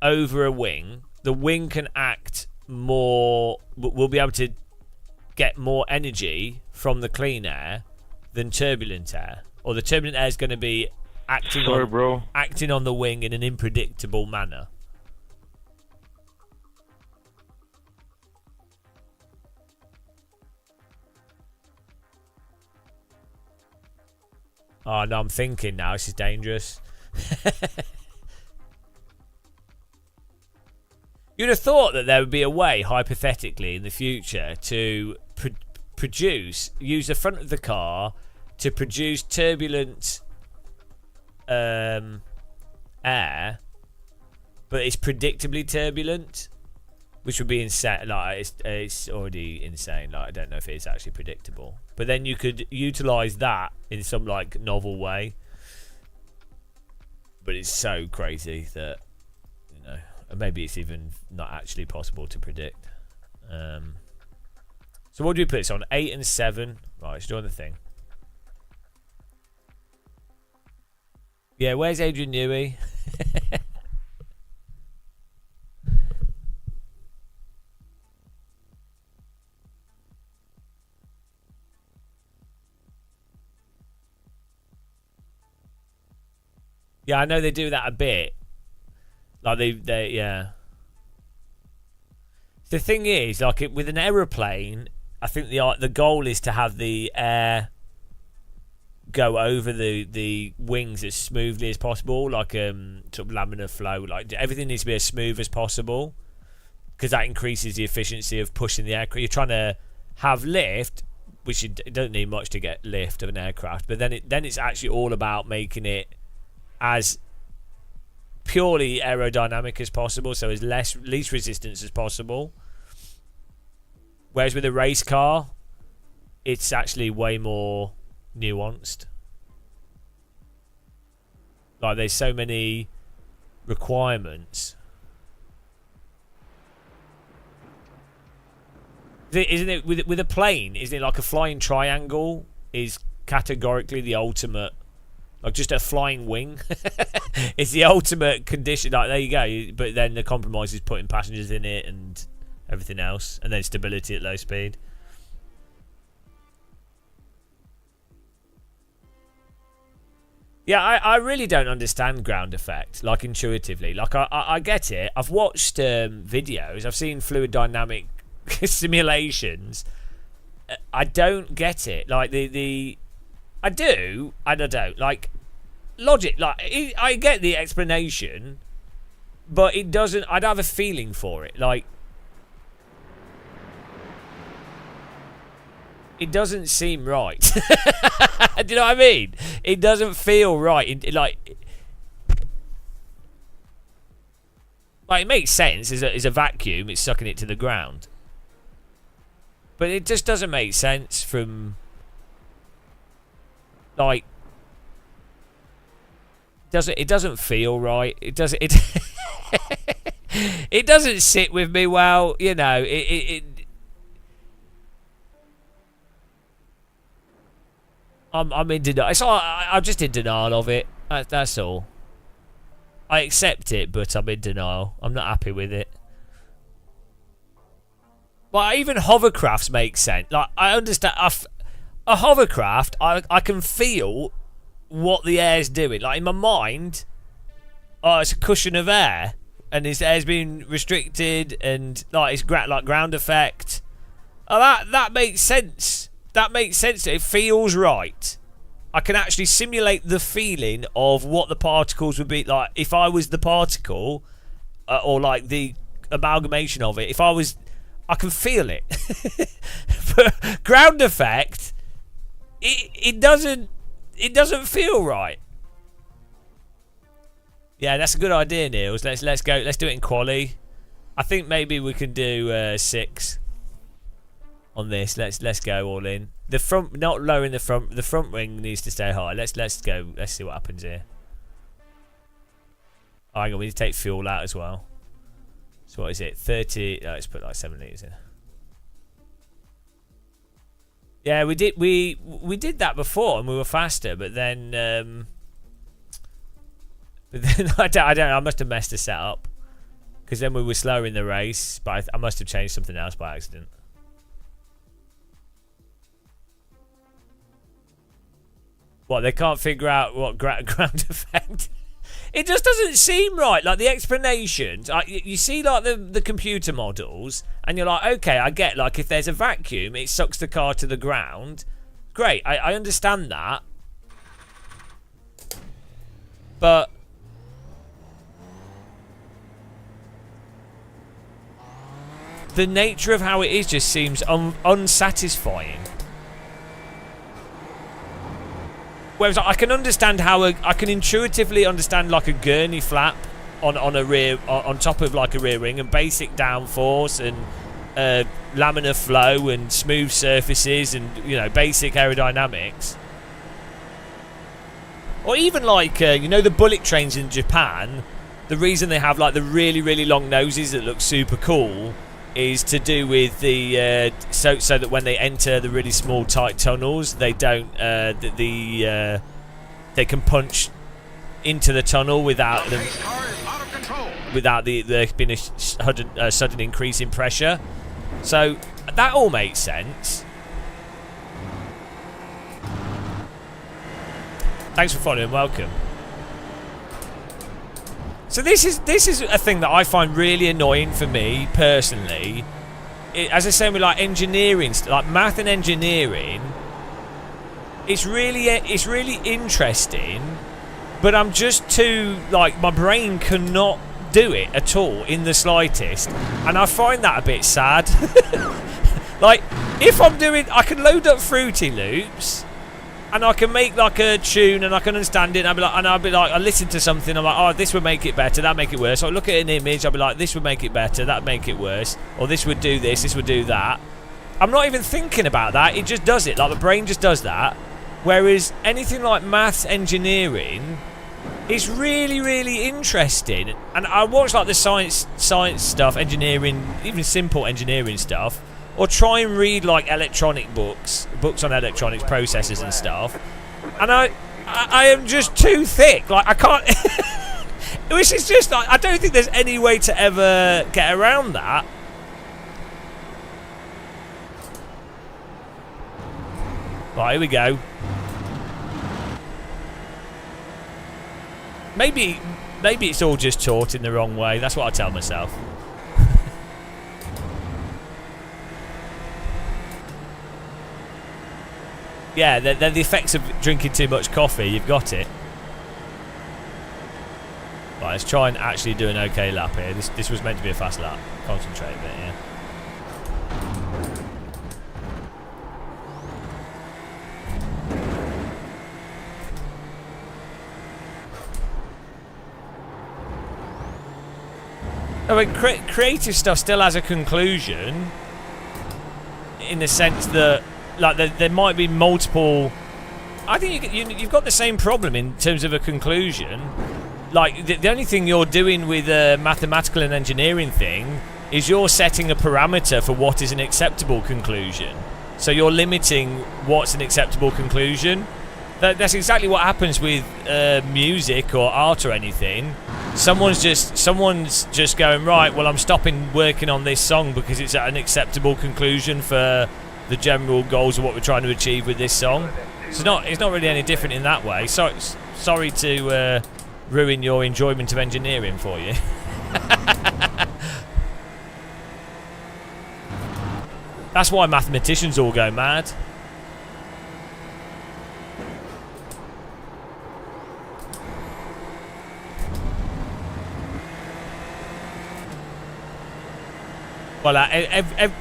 over a wing, the wing can act more. We'll be able to get more energy from the clean air than turbulent air, or the turbulent air is going to be acting on the wing in an unpredictable manner. Oh no, I'm thinking now. This is dangerous. You'd have thought that there would be a way, hypothetically, in the future to use the front of the car to produce turbulent air, but it's predictably turbulent, which would be insane. Like it's already insane. Like I don't know if it is actually predictable, but then you could utilize that in some like novel way. But it's so crazy that maybe it's even not actually possible to predict. So what do we put this on? 8 and 7. Right, let's join the thing. Yeah, where's Adrian Newey? Yeah, I know they do that a bit. Like they yeah. The thing is, like with an aeroplane, I think the goal is to have the air go over the wings as smoothly as possible, like sort of laminar flow. Like everything needs to be as smooth as possible, because that increases the efficiency of pushing the aircraft. You're trying to have lift, which it doesn't need much to get lift of an aircraft, but then it's actually all about making it as purely aerodynamic as possible, so as least resistance as possible. Whereas with a race car, it's actually way more nuanced. Like there's so many requirements. Isn't it with a plane? Isn't it like a flying triangle is categorically the ultimate? Like just a flying wing. It's the ultimate condition. Like there you go. But then the compromise is putting passengers in it and everything else, and then stability at low speed. Yeah, I really don't understand ground effect, like intuitively. Like I get it. I've watched videos. I've seen fluid dynamic simulations. I don't get it. Like I do and I don't. Like logic. Like I get the explanation, but it doesn't. I don't have a feeling for it. Like it doesn't seem right. Do you know what I mean? It doesn't feel right. Like it makes sense. It's a vacuum. It's sucking it to the ground. But it just doesn't make sense from... Like... It doesn't feel right. It doesn't... It doesn't sit with me well. You know, I'm in denial. I'm just in denial of it. That's all. I accept it, but I'm in denial. I'm not happy with it. But even hovercrafts make sense. Like I understand a hovercraft. I can feel what the air's doing. Like in my mind, oh, it's a cushion of air, and his air's being restricted, and like it's like ground effect. Oh, that makes sense. That makes sense. It feels right. I can actually simulate the feeling of what the particles would be like if I was the particle, or like the amalgamation of it. If I was, I can feel it. But ground effect, it doesn't feel right. Yeah, that's a good idea, Niels. Let's go. Let's do it in quali. I think maybe we can do 6. On this, let's go all in. The front, not lowering the front. The front wing needs to stay high. Let's go. Let's see what happens here. Oh, hang on, we need to take fuel out as well. So what is it? 30. Let's put like 7 litres in. Yeah, we did that before and we were faster, but then I don't know. I must have messed the setup because then we were slower in the race, but I must have changed something else by accident. What, they can't figure out what ground effect? It just doesn't seem right. Like the explanations, you see like the computer models, and you're like, okay, I get, like if there's a vacuum, it sucks the car to the ground. Great, I understand that. But the nature of how it is just seems unsatisfying. Whereas I can understand how I can intuitively understand like a gurney flap on a rear on top of like a rear wing and basic downforce and laminar flow and smooth surfaces and basic aerodynamics. Or even like the bullet trains in Japan. The reason they have like the really long noses that look super cool is to do with the so that when they enter the really small tight tunnels, they don't they can punch into the tunnel without them there being a sudden increase in pressure. So that all makes sense. Thanks for following. Welcome. So this is a thing that I find really annoying for me personally. As I say, with like engineering, like math and engineering, it's really interesting, but I'm just too like my brain cannot do it at all in the slightest, and I find that a bit sad. Like if I'm doing, I can load up Fruity Loops. And I can make like a tune, and I can understand it. And I'll be like, I listen to something. I'm like, oh, this would make it better. That make it worse. So I look at an image. I'll be like, this would make it better. That make it worse. Or this would do this. This would do that. I'm not even thinking about that. It just does it. Like my brain just does that. Whereas anything like maths, engineering, is really interesting. And I watch like the science stuff, engineering, even simple engineering stuff. Or try and read like electronic books on electronics processors and stuff, and I am just too thick. Like I can't. Which is just like I don't think there's any way to ever get around that. Right, here we go. Maybe it's all just taught in the wrong way. That's what I tell myself. Yeah, they're the effects of drinking too much coffee. You've got it. Right, let's try and actually do an okay lap here. This was meant to be a fast lap. Concentrate a bit, yeah. I mean, creative stuff still has a conclusion, in the sense that, like, there might be multiple. I think you've got the same problem in terms of a conclusion. Like, the only thing you're doing with a mathematical and engineering thing is you're setting a parameter for what is an acceptable conclusion. So you're limiting what's an acceptable conclusion. That's exactly what happens with music or art or anything. Someone's just going, right, well, I'm stopping working on this song because it's at an acceptable conclusion for the general goals of what we're trying to achieve with this song. So it's not really any different in that way. Sorry to ruin your enjoyment of engineering for you. That's why mathematicians all go mad. Well,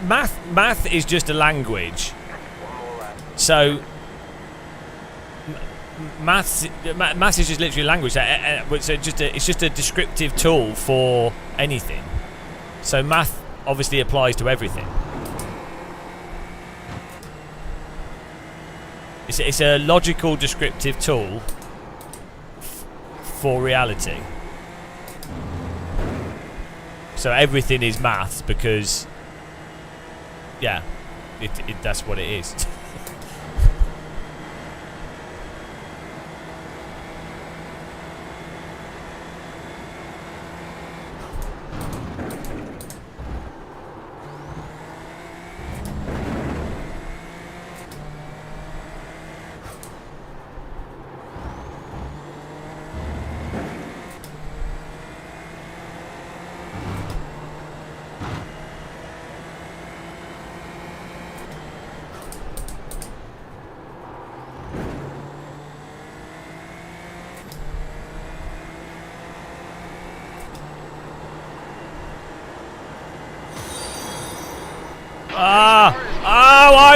math is just a language. So maths is just literally a language. So it's just a descriptive tool for anything. So math obviously applies to everything. It's a logical descriptive tool for reality. So everything is maths because, yeah, that's what it is.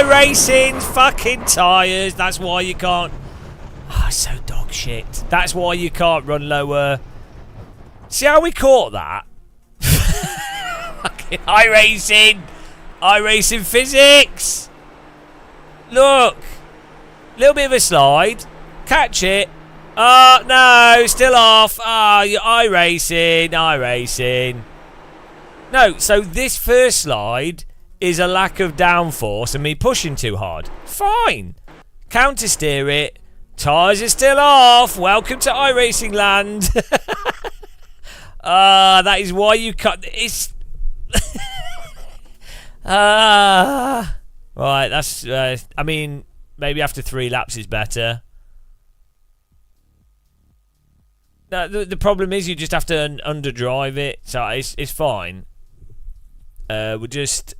iRacing fucking tyres. That's why you can't. Oh, it's so dog shit. That's why you can't run lower. See how we caught that? Fucking iRacing physics. Look, little bit of a slide. Catch it. Oh no, still off. Ah, you're iRacing. No, so this first slide is a lack of downforce and me pushing too hard. Fine. Counter steer it. Tyres are still off. Welcome to iRacing land. That is why you cut. It's. Right, that's. I mean, maybe after 3 laps is better. No, the problem is you just have to underdrive it, so it's fine. We'll just.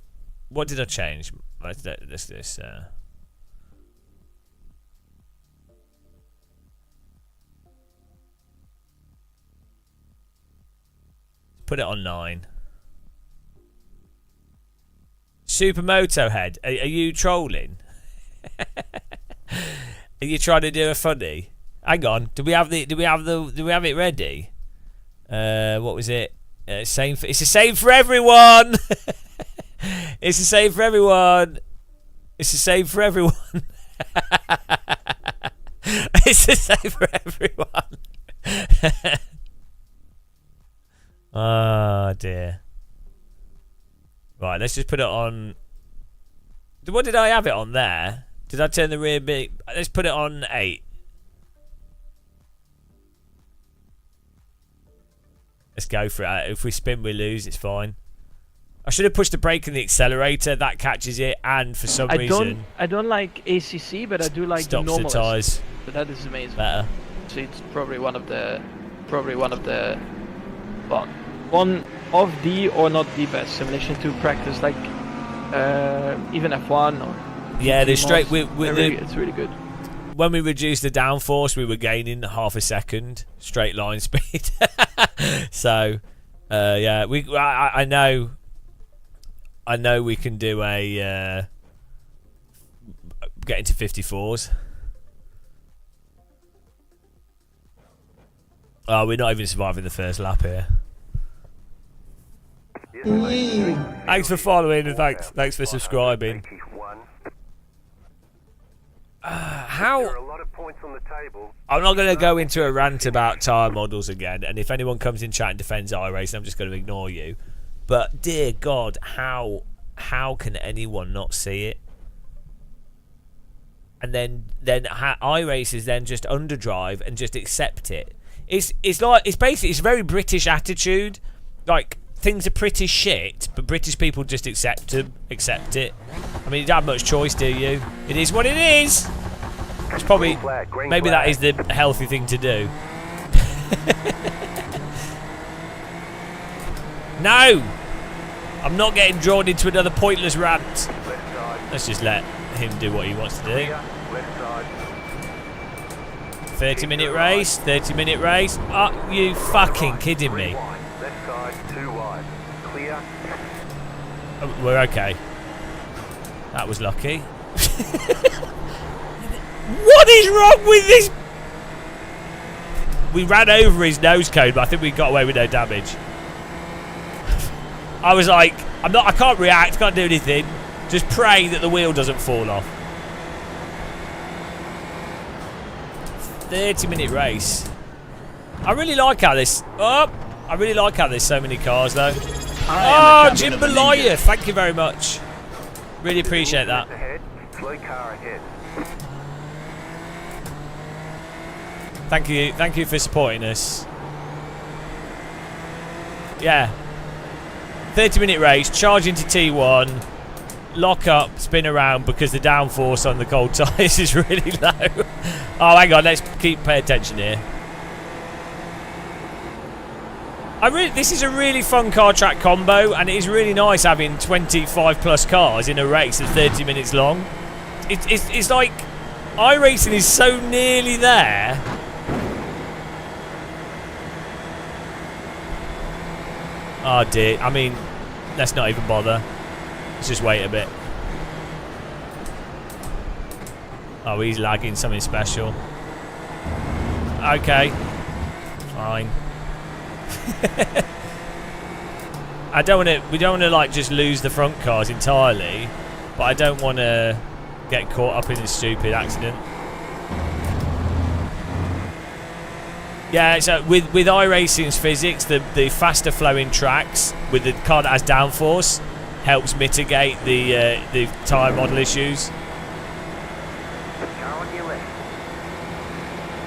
What did I change? This. Put it on 9. Supermoto head. Are you trolling? Are you trying to do a funny? Hang on. Do we have it ready? What was it? It's the same for everyone. It's the same for everyone. It's the same for everyone. It's the same for everyone. Oh dear. Right, let's just put it on. What did I have it on there? Did I turn the rear bit? Let's put it on 8. Let's go for it. If we spin, we lose. It's fine. I should have pushed the brake and the accelerator. That catches it, and for some reason, I don't like ACC, but I do like the normal. Stops the tyres. But that is amazing. Better. So it's probably one of the probably one of the, well, one of the or not the best simulation to practice, like even F1 or yeah, the straight. it's really good. When we reduced the downforce, we were gaining half a second straight line speed. So, yeah, I know we can do a get into 54s. Oh, we're not even surviving the first lap here. Thanks for following and thanks for subscribing. How? I'm not going to go into a rant about tyre models again, and if anyone comes in chat and defends iRacing, I'm just going to ignore you. But dear God, how can anyone not see it? And then iRacers then just underdrive and just accept it. It's basically a very British attitude. Like, things are pretty shit, but British people just accept it. I mean, you don't have much choice, do you? It is what it is. It's probably, maybe that is the healthy thing to do. No! I'm not getting drawn into another pointless rant. Let's just let him do what he wants to do. 30-minute race, 30-minute race. Are you fucking kidding me? Oh, we're okay. That was lucky. What is wrong with this? We ran over his nose cone, but I think we got away with no damage. I was like, I can't react, can't do anything. Just pray that the wheel doesn't fall off. 30-minute race. I really like how this. I really like how there's so many cars though. Oh, Jimbalaya, thank you very much. Really appreciate that. Thank you for supporting us. Yeah. 30-minute race, charge into T1, lock up, spin around because the downforce on the cold tyres is really low. Oh, hang on, let's pay attention here. This is a really fun car track combo, and it is really nice having 25 plus cars in a race that's 30 minutes long. It's like iRacing is so nearly there. Oh dear, I mean, let's not even bother. Let's just wait a bit. Oh, he's lagging something special. Okay. Fine. We don't want to like just lose the front cars entirely, but I don't want to get caught up in a stupid accident. Yeah, so with iRacing's physics, the faster flowing tracks with the car that has downforce helps mitigate the tyre model issues.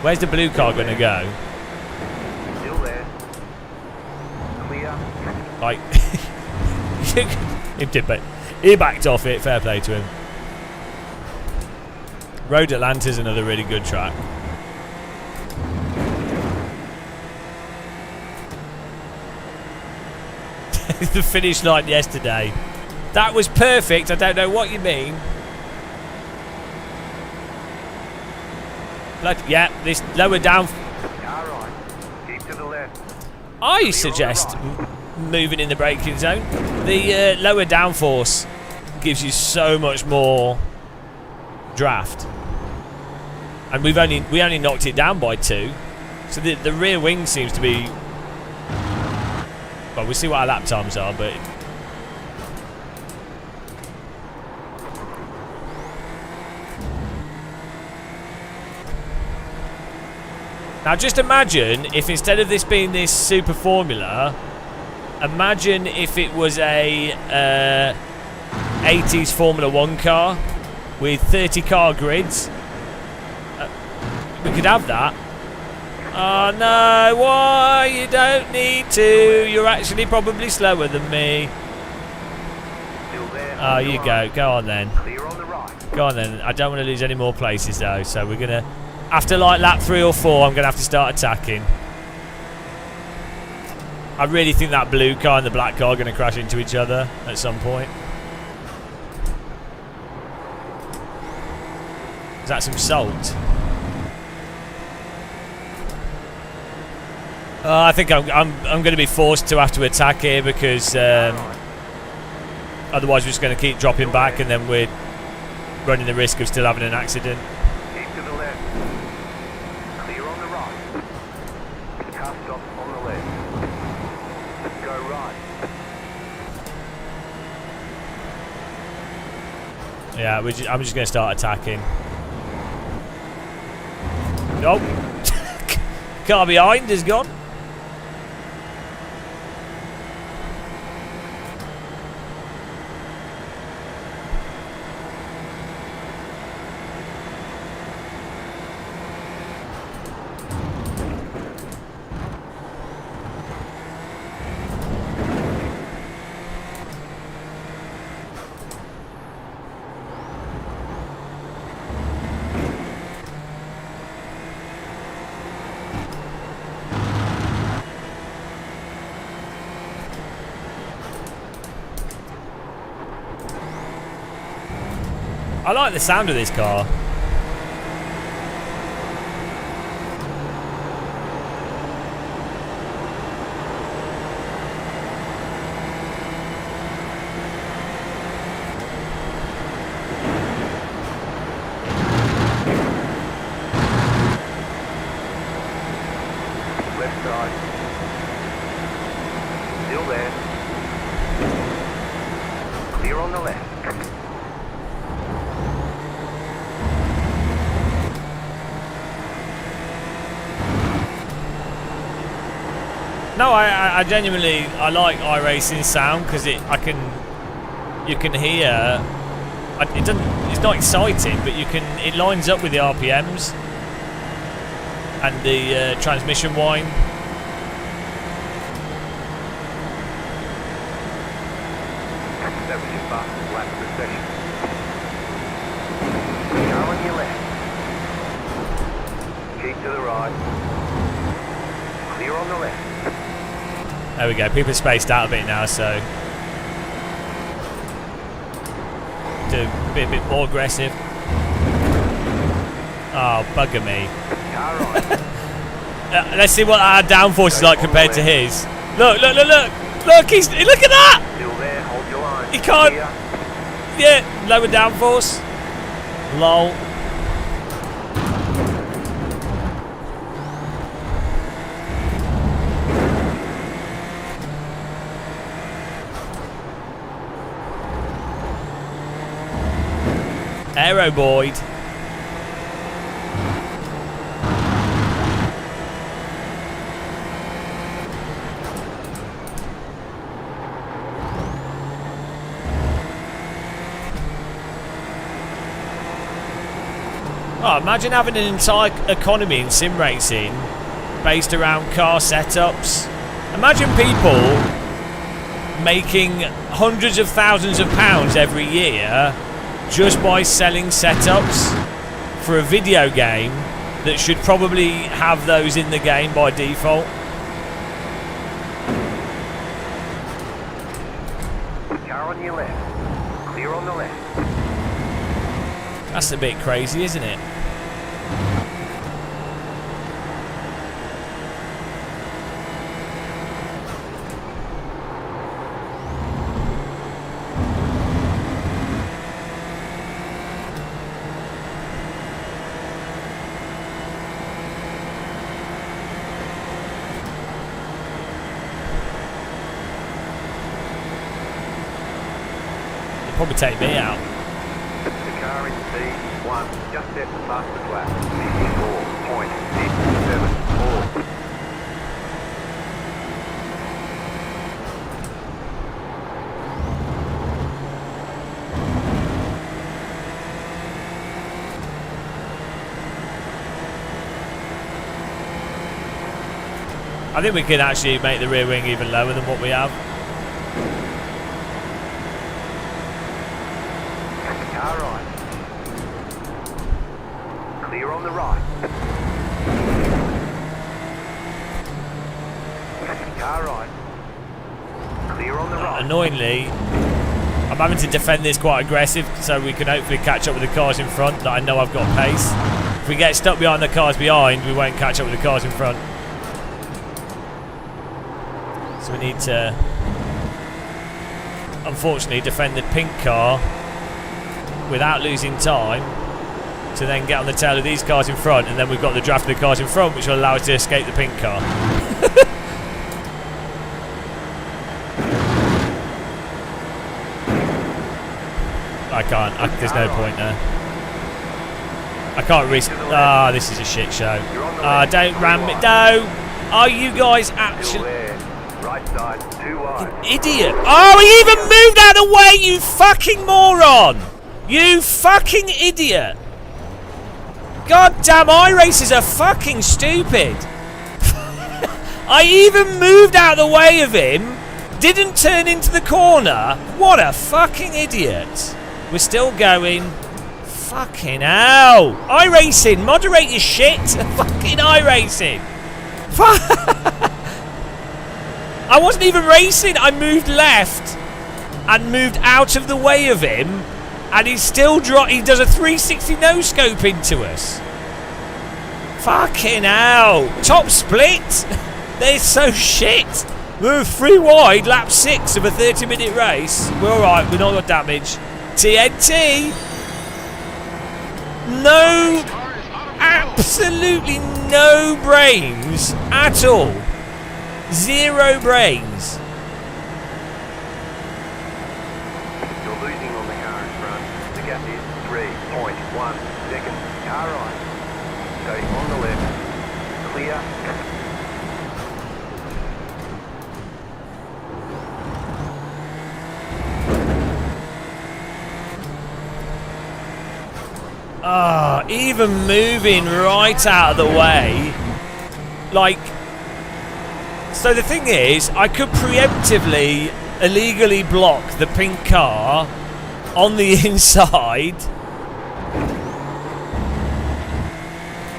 Where's the blue car going to go? Still there. Clear. Like, he backed off it. Fair play to him. Road Atlanta's another really good track. The finish line yesterday. That was perfect. I don't know what you mean. Yeah, this lower down. Alright. Keep to the left. I suggest moving in the braking zone. The lower downforce gives you so much more draft, and we only knocked it down by 2. So the rear wing seems to be. Well, we'll see what our lap times are, but. Now just imagine if instead of this being this super formula, imagine if it was a 80s Formula 1 car with 30 car grids. We could have that. Oh no, why? You don't need to. You're actually probably slower than me. Oh, you go. Go on then. Go on then. I don't want to lose any more places though, so we're going to... After like lap 3 or 4, I'm going to have to start attacking. I really think that blue car and the black car are going to crash into each other at some point. Is that some salt? I think I'm going to be forced to have to attack here because otherwise we're just going to keep dropping back and then we're running the risk of still having an accident. Keep to the left. Clear on the right. Car stop on the left. Go right. Yeah, I'm just going to start attacking. Nope. Car behind is gone. I like the sound of this car. Left side. Still there. Clear on the left. No, I genuinely like iRacing sound because you can hear. It's not exciting, but it lines up with the RPMs and the transmission whine. That was your fastest lap of the session. Car on your left. Keep to the right. Clear on the left. There we go. People are spaced out a bit now, so do be a bit more aggressive. Oh, bugger me. Car on. Let's see what our downforce is like compared to his. Look! Look at that! Still there, hold your line. He can't. Clear. Yeah, lower downforce. Lol. Aeroboid. Oh, imagine having an entire economy in sim racing based around car setups. Imagine people making hundreds of thousands of pounds every year just by selling setups for a video game that should probably have those in the game by default. Car on your left. Clear on the left. That's a bit crazy, isn't it? Probably take me out. The car in P1 just set the fastest lap. 54.674. I think we can actually make the rear wing even lower than what we have. Car right. Clear on the right. Car right. Clear on the right. Annoyingly, I'm having to defend this quite aggressive so we can hopefully catch up with the cars in front that I know I've got pace. If we get stuck behind the cars behind, we won't catch up with the cars in front. So we need to, unfortunately, defend the pink car without losing time to then get on the tail of these cars in front, and then we've got the draft of the cars in front, which will allow us to escape the pink car. I can't. There's no point there. I can't risk. Ah, this is a shit show. Don't ram me. No. Are you guys actually? Right side, too wide. Idiot. Oh, he even moved out of the way, you fucking moron. You fucking idiot. God damn, iRacers are fucking stupid. I even moved out of the way of him. Didn't turn into the corner. What a fucking idiot. We're still going. Fucking hell. iRacing, moderate your shit. Fucking iRacing. I wasn't even racing. I moved left and moved out of the way of him, and he's still he does a 360 no scope into us. Fucking hell. Top split. They're so shit. We're 3 wide, lap 6 of a 30-minute race. We're alright, we're not got damage. TNT. No, absolutely no brains at all. 0 brains. You're losing on the car in front. The gap is 3.1 seconds. Car right. Stay on the left. Clear. Ah, even moving right out of the way. Like, so the thing is, I could preemptively, illegally block the pink car on the inside,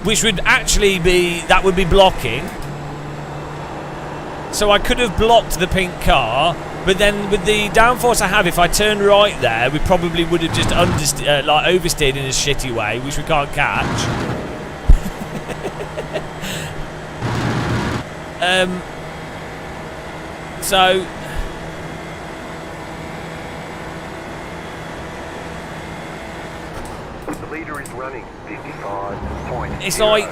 which would actually be, that would be blocking. So I could have blocked the pink car, but then with the downforce I have, if I turn right there, we probably would have just oversteered in a shitty way, which we can't catch. So The leader is running 55.018. it's like,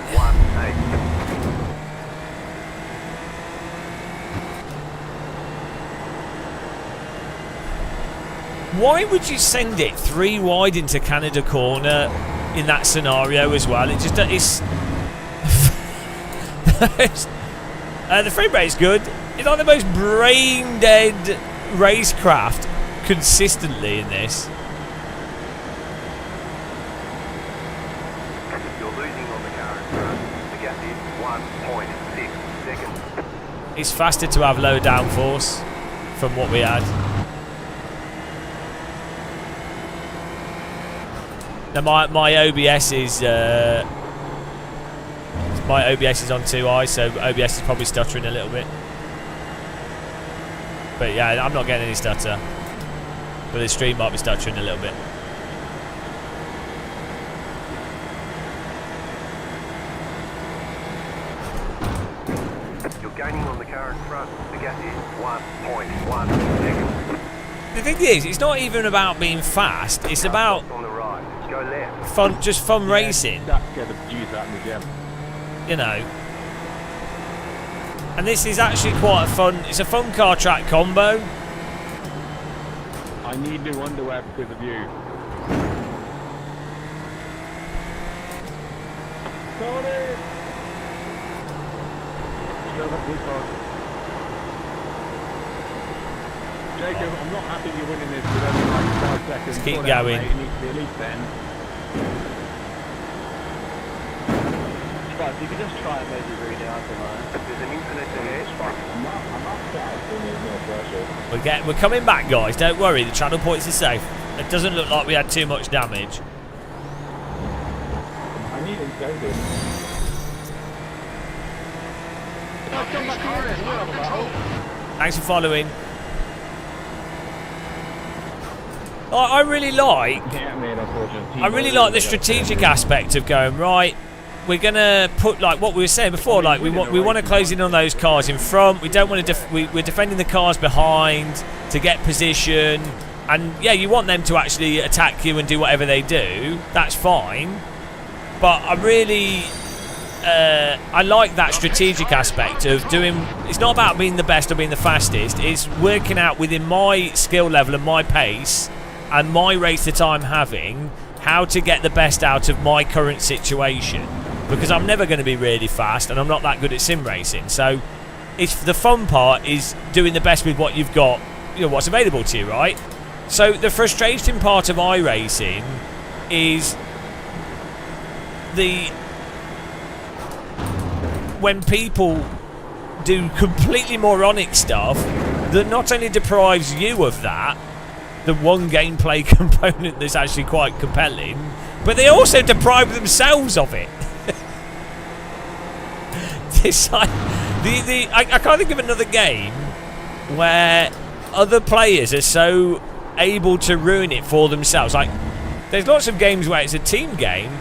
why would you send it 3 wide into Canada corner in that scenario as well? It just it's the frame rate's good. It's like the most brain dead racecraft consistently in this. You're losing on the car in front. The gap is 1.6 seconds. It's faster to have low downforce from what we had. Now my OBS is on 2 eyes, so OBS is probably stuttering a little bit. But yeah, I'm not getting any stutter. But the stream might be stuttering a little bit. You're gaining on the car in front. The gap is 1.1 seconds. The thing is, it's not even about being fast. It's about on the right. Go left. fun, just fun racing. Use that in the gym. You know. And this is actually quite a fun. It's a fun car track combo. I need new underwear because of you. Sorry. Jacob, I'm not happy you're winning this with only like 5 seconds. Let's keep Whatever, going. mate. It needs to be at least 10. Right, if you could just try and maybe read it, I don't know. There's an infinite ahead. We're coming back, guys. Don't worry. The channel points are safe. It doesn't look like we had too much damage. I need incentives. The pace car is out of control. Thanks for following. I really like the strategic aspect of going, right, we're gonna put, like what we were saying before, like we want to close in on those cars in front. We don't want to we're defending the cars behind to get position, and yeah, you want them to actually attack you and do whatever they do. That's fine, but I really I like that strategic aspect of doing. It's not about being the best or being the fastest. It's working out within my skill level and my pace and my race that I'm having how to get the best out of my current situation, because I'm never going to be really fast and I'm not that good at sim racing. So it's the fun part is doing the best with what you've got, you know, what's available to you, right? So the frustrating part of iRacing is when people do completely moronic stuff that not only deprives you of that, the one gameplay component that's actually quite compelling, but they also deprive themselves of it. It's like I can't think of another game where other players are so able to ruin it for themselves. Like, there's lots of games where it's a team game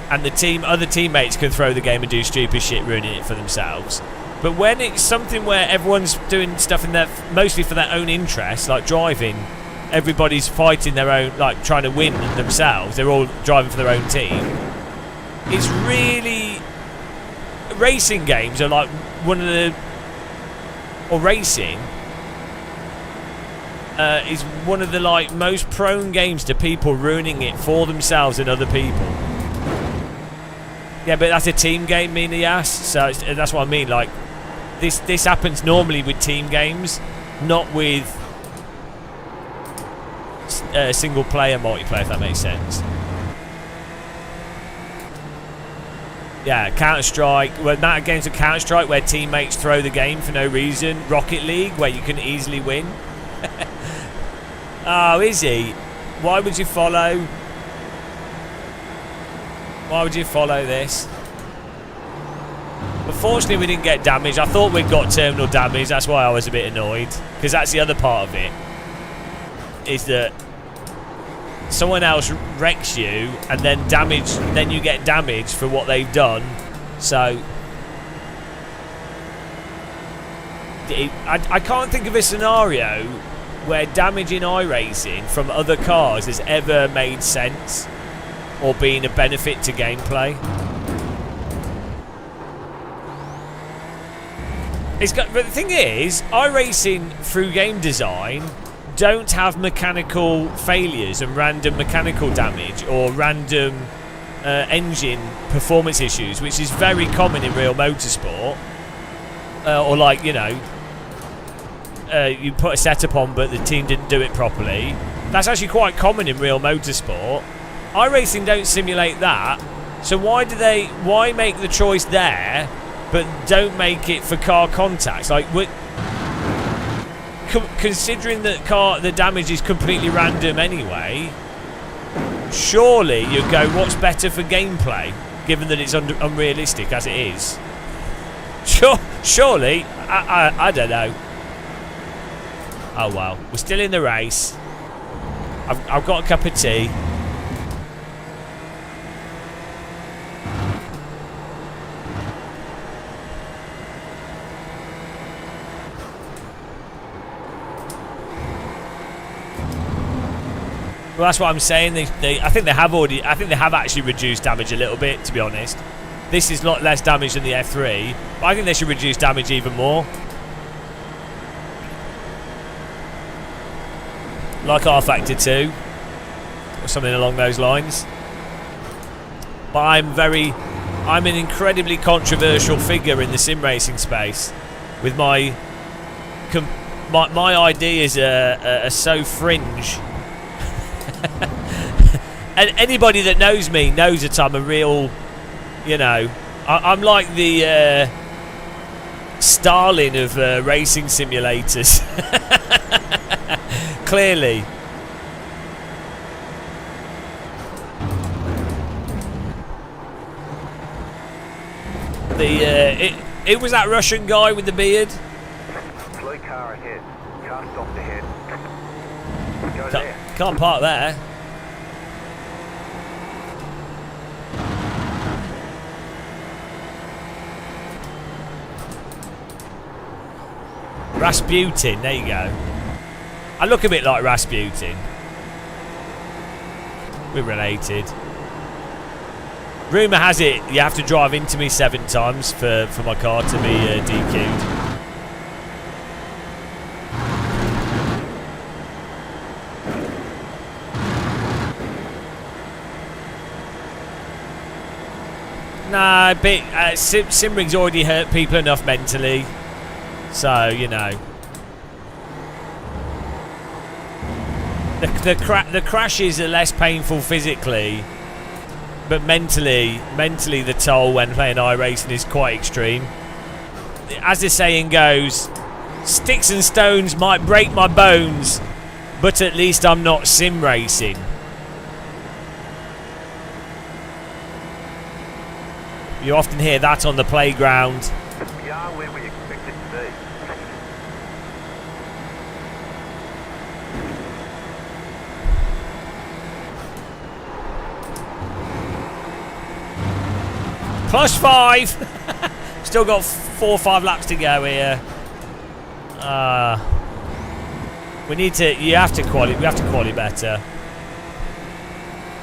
and other teammates can throw the game and do stupid shit, ruining it for themselves. But when it's something where everyone's doing stuff mostly for their own interests, like driving, everybody's fighting their own, like trying to win themselves. They're all driving for their own team. It's really, racing games are like racing is one of the like most prone games to people ruining it for themselves and other people. Yeah, but that's a team game, mean the ass. So that's what I mean. Like this happens normally with team games, not with single player multiplayer, if that makes sense. Yeah, Counter-Strike. Well, that games of Counter-Strike where teammates throw the game for no reason. Rocket League, where you can easily win. Oh, is he? Why would you follow? Why would you follow this? Unfortunately, we didn't get damage. I thought we'd got terminal damage. That's why I was a bit annoyed. Because that's the other part of it. Is that someone else wrecks you and then you get damage for what they've done. So I can't think of a scenario where damage in iRacing from other cars has ever made sense or been a benefit to gameplay. But the thing is, iRacing through game design don't have mechanical failures and random mechanical damage or random engine performance issues, which is very common in real motorsport. Or like, you know, you put a setup on but the team didn't do it properly. That's actually quite common in real motorsport. iRacing don't simulate that, so why make the choice there but don't make it for car contacts? Like, considering that the damage is completely random anyway, surely you'd go, what's better for gameplay, given that it's unrealistic as it is? Surely, I don't know. Oh well, we're still in the race. I've got a cup of tea. Well, that's what I'm saying. I think they have actually reduced damage a little bit, to be honest. This is a lot less damage than the F3, but I think they should reduce damage even more. Like R-Factor 2, or something along those lines. But I'm an incredibly controversial figure in the sim racing space, with my ideas are so fringe. And anybody that knows me knows that I'm a real, you know, I'm like the Stalin of racing simulators. Clearly. It was that Russian guy with the beard. Slow car ahead. Car stopped ahead. Go there. Can't park there. Rasputin, there you go. I look a bit like Rasputin. We're related. Rumour has it you have to drive into me 7 times for my car to be DQ'd. Nah, but SimRacing's already hurt people enough mentally. So, you know. The crashes are less painful physically, but mentally the toll when playing iRacing is quite extreme. As the saying goes, sticks and stones might break my bones, but at least I'm not sim racing. You often hear that on the playground. We are where we expect it to be. +5. Still got 4 or 5 laps to go here. We need to. You have to quali. We have to quali better.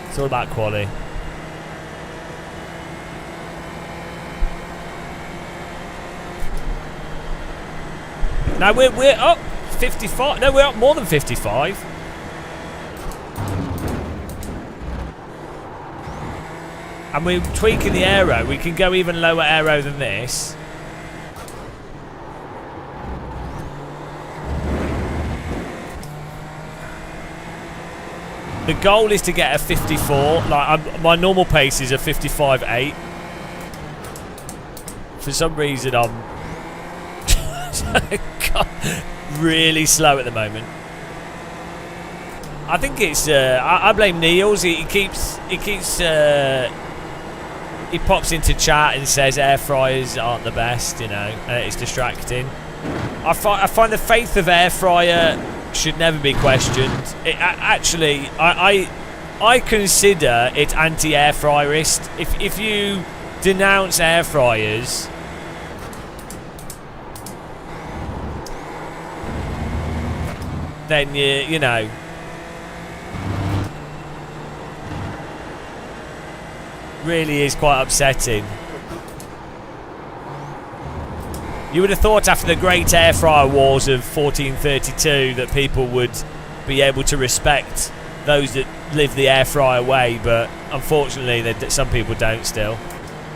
It's all about quali. Now we're up 55. No, we're up more than 55. And we're tweaking the aero. We can go even lower aero than this. The goal is to get a 54. My normal pace is a 55.8. For some reason, I'm really slow at the moment. I think it's. I blame Niels. He pops into chat and says air fryers aren't the best, you know, and it's distracting. I find the faith of air fryer should never be questioned. Actually, I consider it anti-air fryerist. If you denounce air fryers, then you know. Really is quite upsetting. You would have thought after the great air fryer wars of 1432 that people would be able to respect those that live the air fryer way, but unfortunately some people don't still.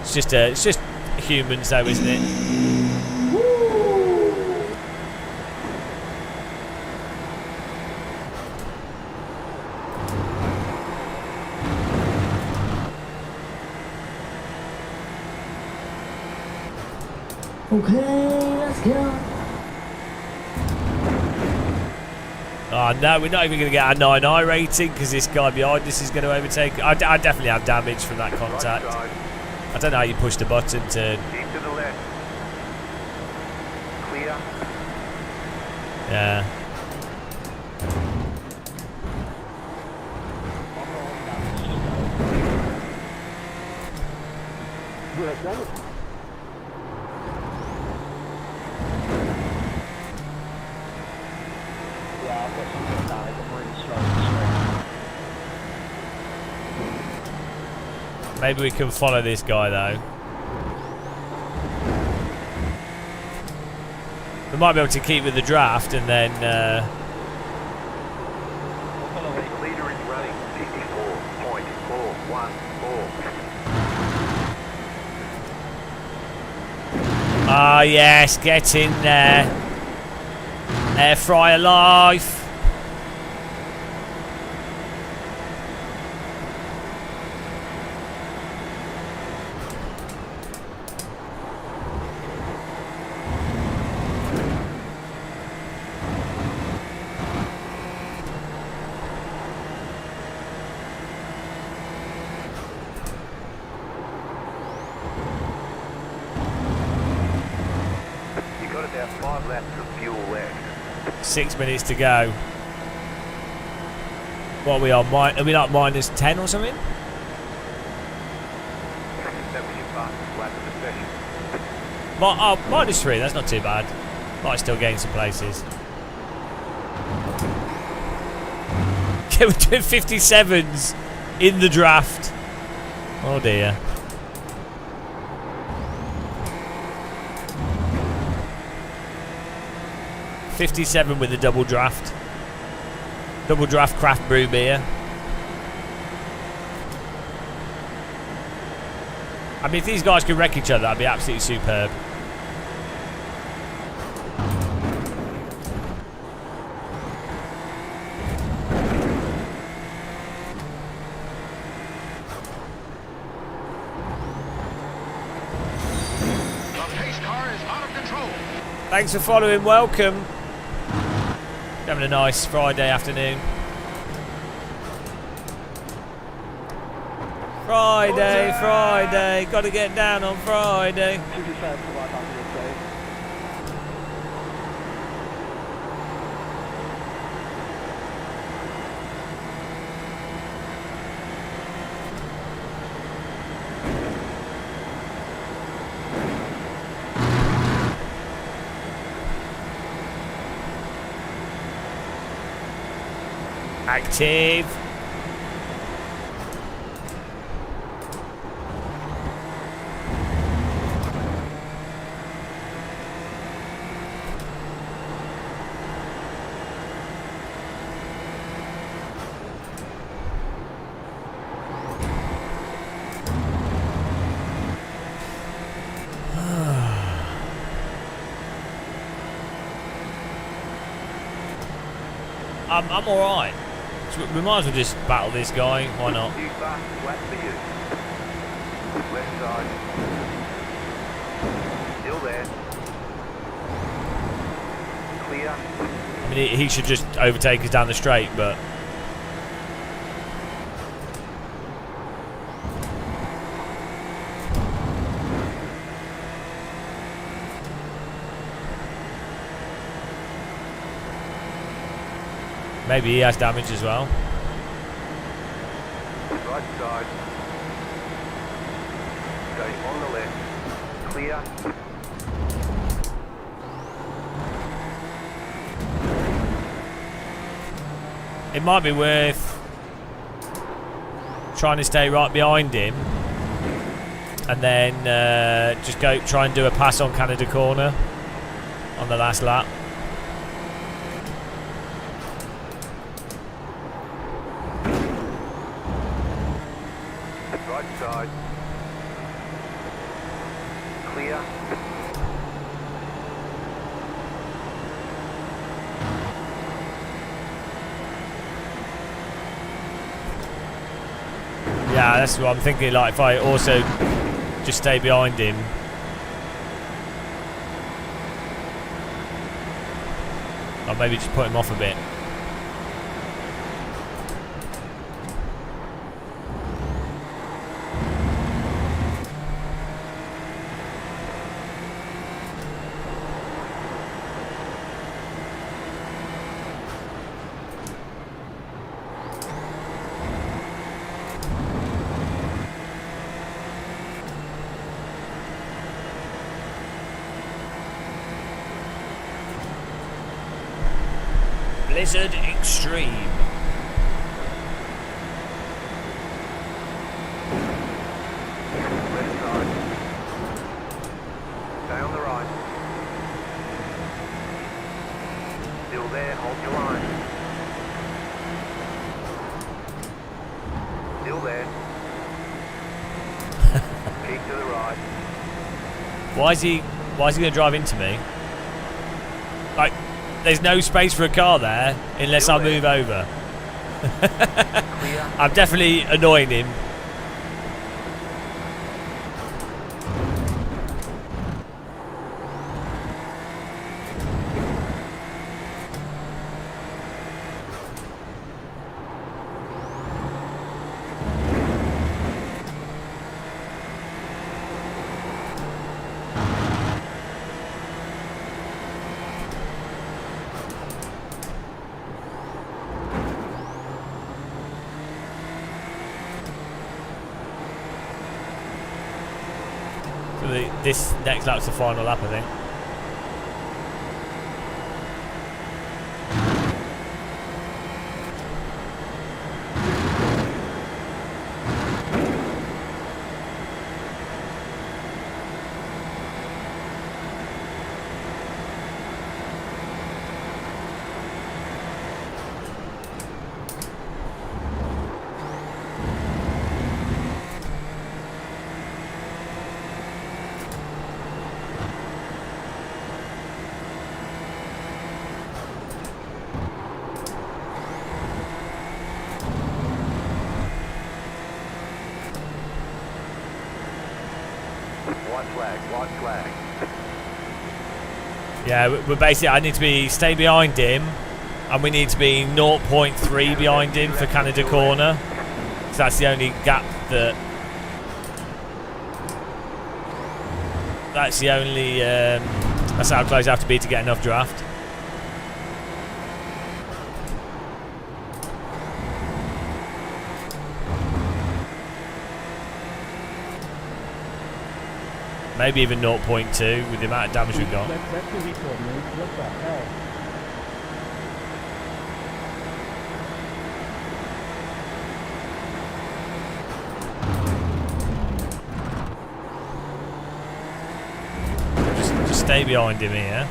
It's just humans though, isn't it? Okay, let's go. Oh no, we're not even going to get a 9i rating because this guy behind us is going to overtake. I definitely have damage from that contact. I don't know how you push the button to... Keep to the left. Clear. Yeah. Maybe we can follow this guy though. We might be able to keep with the draft and then The leader is running 54.414. ah yes, get in there. Air fryer life. You got about 5 laps of fuel left. 6 minutes to go. What are we on? Are we like minus 10 or something? That was your fastest lap of the session. Minus 3, that's not too bad. Might still gain some places. Okay, we're doing 57s in the draft. Oh dear. $57 with the double draft. Double draft craft brew beer. I mean, if these guys could wreck each other, that'd be absolutely superb. The pace car is out of control. Thanks for following. Welcome. Having a nice Friday afternoon. Friday. Got to get down on Friday. Active. I'm alright. We might as well just battle this guy. Why not? Too fast, flat for you. Left side. Still there. Clear. I mean, he should just overtake us down the straight, but maybe he has damage as well. Right side. Stay on the left. Clear. It might be worth trying to stay right behind him and then just go try and do a pass on Canada corner on the last lap. Right side. Clear. Yeah, that's what I'm thinking. Like, if I also just stay behind him. Or maybe just put him off a bit. Blizzard Extreme. Left side. Stay on the right. Still there, hold your line. Still there. Keep to the right. Why is he going to drive into me? Like, there's no space for a car there unless I move over. I'm definitely annoying him. this next lap's the final lap, I think. White flag. Yeah, we're basically. I need to stay behind him, and we need to be 0.3 behind him for Canada corner. So that's the only gap that. That's the only. That's how close I have to be to get enough draft. Maybe even 0.2 with the amount of damage we've got. That's the record, mate. What the hell? Just stay behind him here.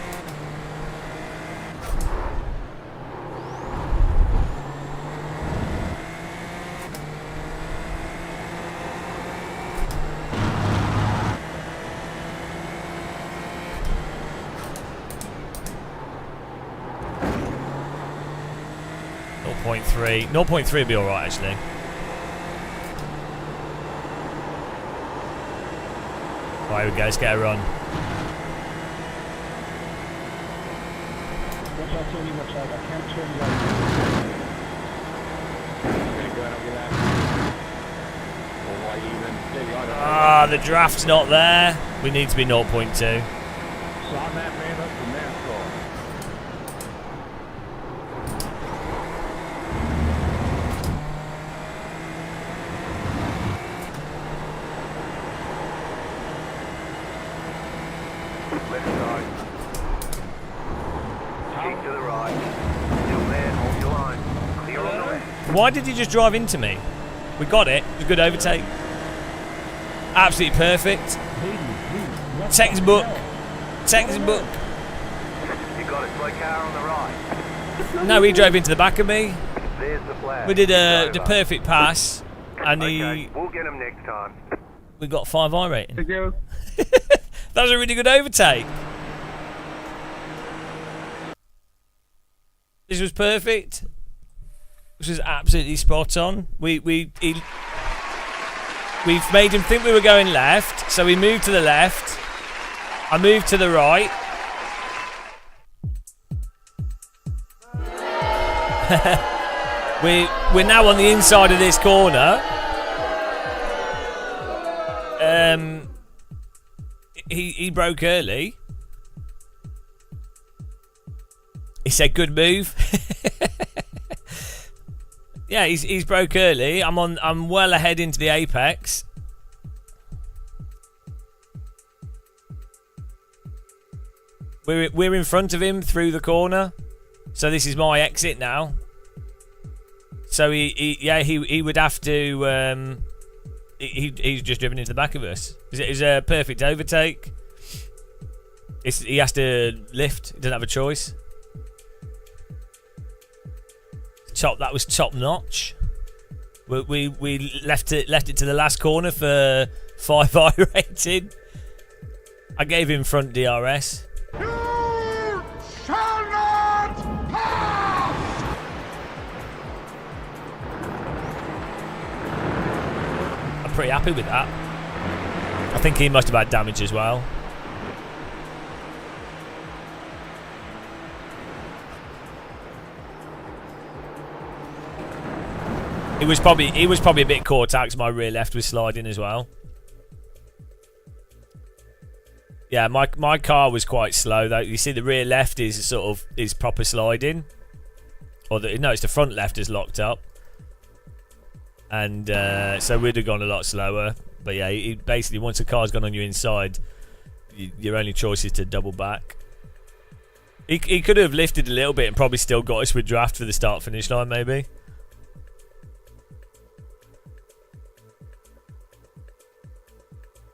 .3. 0.3 would be alright actually. Right, here we go, let's get a run. Watch out, Tony, watch out. I can't turn you out. Ah, the draft's not there. We need to be 0.2. Saw that man up from NASCAR. Left side. Keep to the right. Still there, hold your line. Clear on the left. Why did he just drive into me? We got it. It was a good overtake. Absolutely perfect. Textbook. Textbook. You got a slow car on the right. No, he drove into the back of me. There's the flag. We did It's the over. perfect pass, and Okay, we'll get him next time. we got 5 I rating. Thank you. That was a really good overtake. This was perfect. This was absolutely spot on. We've made him think we were going left, so we moved to the left. I moved to the right. We're now on the inside of this corner. He broke early. He said, "Good move." Yeah, he's broke early. I'm well ahead into the apex. We're in front of him through the corner, so this is my exit now. So he would have to. He's just driven into the back of us. It's a perfect overtake. He has to lift. He doesn't have a choice. That was top notch. We left it to the last corner for 5 I rating. I gave him front DRS. You shall not pass! I'm pretty happy with that. I think he must have had damage as well. He was probably a bit caught out because my rear left was sliding as well. Yeah, my car was quite slow though. You see the rear left is proper sliding. It's the front left is locked up. And so we'd have gone a lot slower. But yeah, basically once the car's gone on your inside, your only choice is to double back. He could have lifted a little bit and probably still got us with draft for the start-finish line, maybe.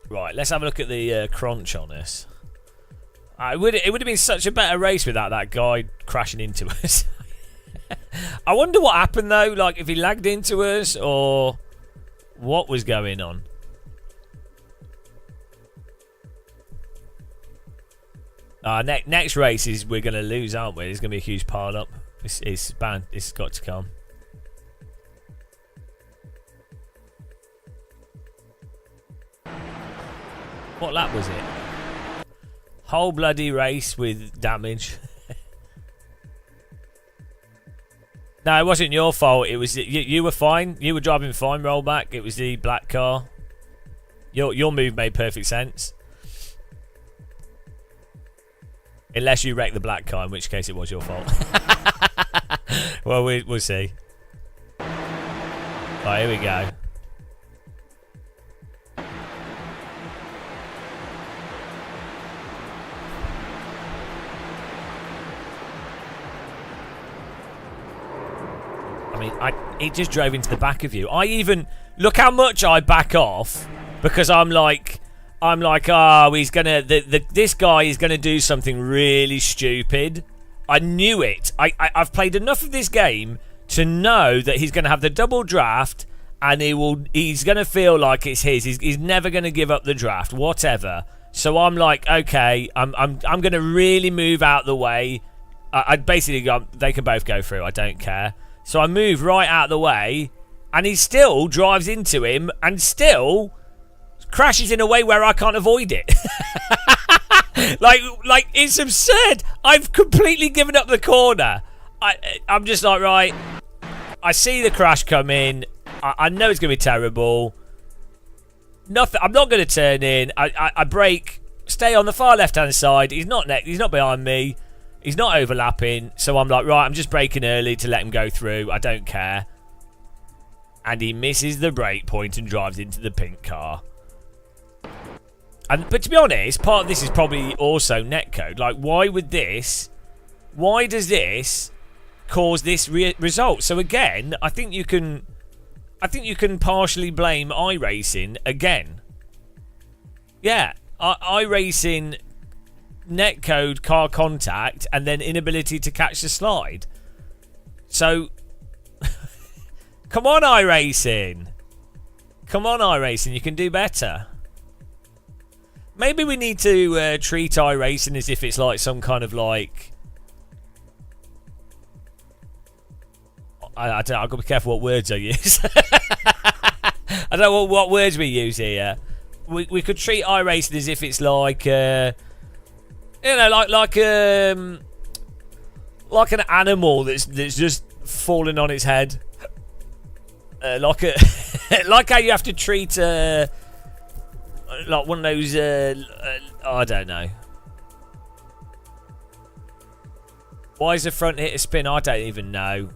Right, let's have a look at the crunch on this. It would have been such a better race without that guy crashing into us. I wonder what happened though, like if he lagged into us or what was going on. Next race is we're going to lose, aren't we? There's going to be a huge pile up. It's banned. It's got to come. What lap was it? Whole bloody race with damage. No, it wasn't your fault. It was you were fine. You were driving fine. Rollback. It was the black car. Your move made perfect sense. Unless you wrecked the black car, in which case it was your fault. Well, we'll see. Right, here we go. I mean, it just drove into the back of you. I even look how much I back off because I'm like, oh, he's gonna. This guy is gonna do something really stupid. I knew it. I've played enough of this game to know that he's gonna have the double draft, and he's gonna feel like it's his. He's never gonna give up the draft, whatever. So I'm like, okay, I'm gonna really move out the way. I basically go, they can both go through. I don't care. So I move right out the way, and he still drives into him, and still crashes in a way where I can't avoid it. like it's absurd. I've completely given up the corner. I'm just like, right, I see the crash coming. I know it's going to be terrible. Nothing. I'm not going to turn in. I brake, stay on the far left-hand side. He's not behind me. He's not overlapping. So I'm like, right, I'm just braking early to let him go through. I don't care. And he misses the brake point and drives into the pink car. But to be honest, part of this is probably also netcode. Like, why does this cause this result? So again, I think you can partially blame iRacing again. Yeah, iRacing, netcode, car contact, and then inability to catch the slide. So, come on, iRacing. Come on, iRacing, you can do better. Maybe we need to treat iRacing as if it's like some kind of like... I don't know, I've got to be careful what words I use. I don't know what words we use here. We could treat iRacing as if it's like... you know, like an animal that's just falling on its head. Like how you have to treat... like one of those, I don't know. Why is the front hit a spin? I don't even know.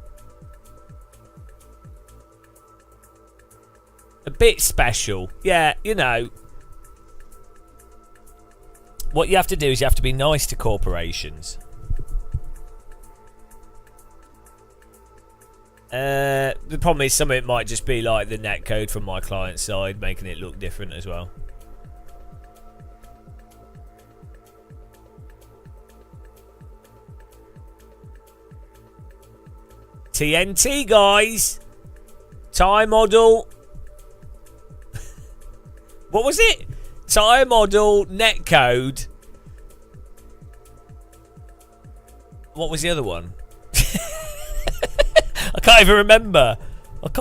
A bit special. Yeah, you know. What you have to do is you have to be nice to corporations. The problem is some of it might just be like the netcode from my client side, making it look different as well. TNT, guys. Tyre model. What was it? Tyre model, netcode. What was the other one? I can't even remember. What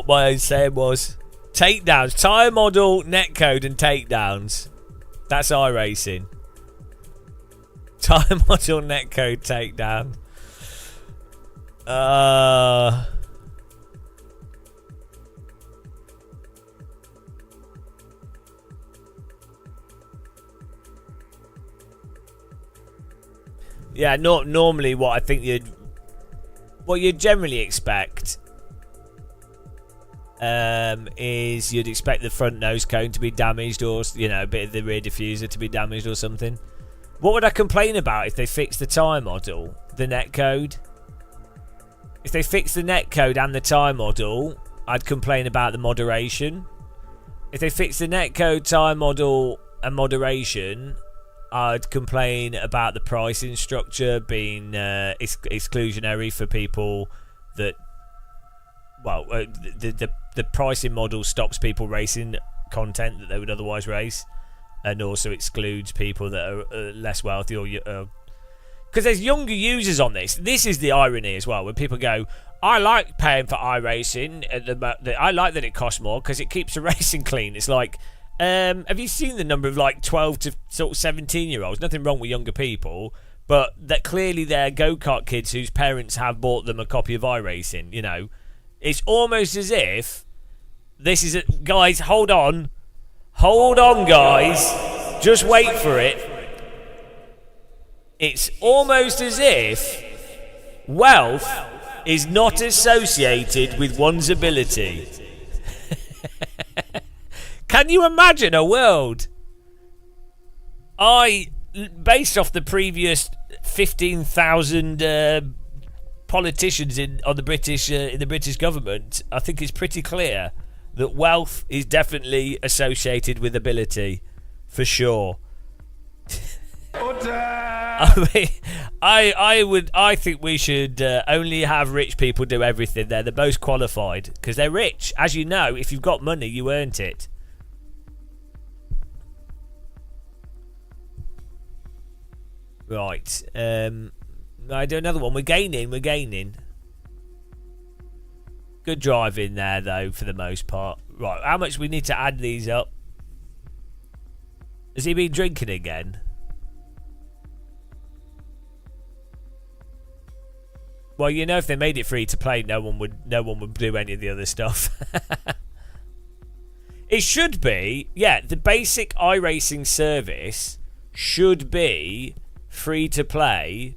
my own saying was. Takedowns. Tyre model, netcode, and takedowns. That's iRacing. Tyre model, netcode, takedown. Yeah, normally what I think you'd generally expect is you'd expect the front nose cone to be damaged, or a bit of the rear diffuser to be damaged or something. What would I complain about if they fixed the tyre model, the net code? If they fixed the net code and the tyre model, I'd complain about the moderation. If they fixed the net code, tyre model, and moderation, I'd complain about the pricing structure being exclusionary for people that, the pricing model stops people racing content that they would otherwise race, and also excludes people that are less wealthy or because there's younger users on this. This is the irony as well, when people go, I like paying for iRacing, I like that it costs more because it keeps the racing clean. It's like, have you seen the number of like 12 to sort of 17-year-olds? Nothing wrong with younger people, but that clearly they're go-kart kids whose parents have bought them a copy of iRacing. It's almost as if this is guys, hold on, guys, just wait for it. It's almost as if wealth is not associated with one's ability. Can you imagine a world? Based off the previous 15,000 politicians in the British government, I think it's pretty clear that wealth is definitely associated with ability, for sure. I think we should only have rich people do everything. They're the most qualified because they're rich. As you know, if you've got money, you earned it. Right. I do another one. We're gaining. Good driving there, though, for the most part. Right. How much we need to add these up? Has he been drinking again? Well, if they made it free to play, no one would do any of the other stuff. It should be, the basic iRacing service should be free to play,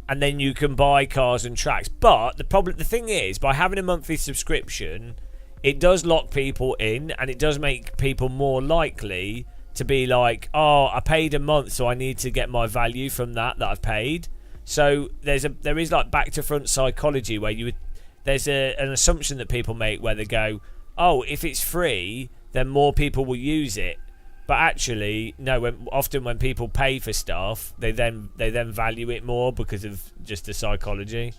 and then you can buy cars and tracks. But the thing is, by having a monthly subscription, it does lock people in, and it does make people more likely to be like, oh, I paid a month, so I need to get my value from that I've paid. So there is like back to front psychology where there's an assumption that people make where they go, oh, if it's free, then more people will use it. But actually, no. Often when people pay for stuff, they then value it more because of just the psychology.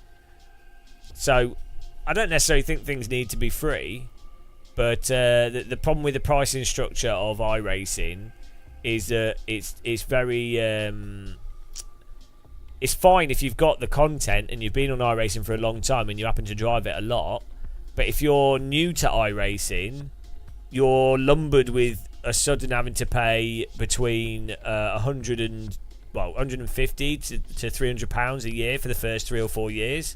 So I don't necessarily think things need to be free, but the problem with the pricing structure of iRacing is that it's very it's fine if you've got the content and you've been on iRacing for a long time and you happen to drive it a lot. But if you're new to iRacing, you're lumbered with a sudden having to pay between 150 to £300 a year for the first 3 or 4 years,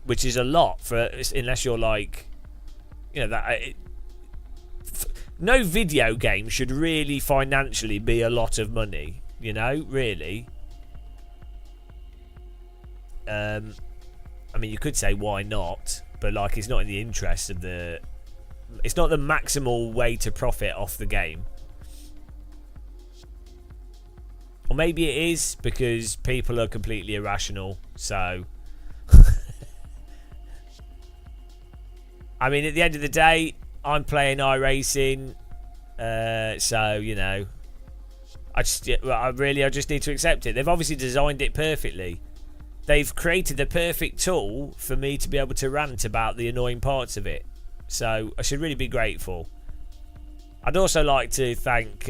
which is a lot unless you're like, no video game should really financially be a lot of money, really. I mean, you could say why not, but like it's not in the interest of it's not the maximal way to profit off the game. Or maybe it is because people are completely irrational. So I mean, at the end of the day, I'm playing iRacing, so I just need to accept it. They've obviously designed it perfectly. They've created the perfect tool for me to be able to rant about the annoying parts of it. So I should really be grateful. I'd also like to thank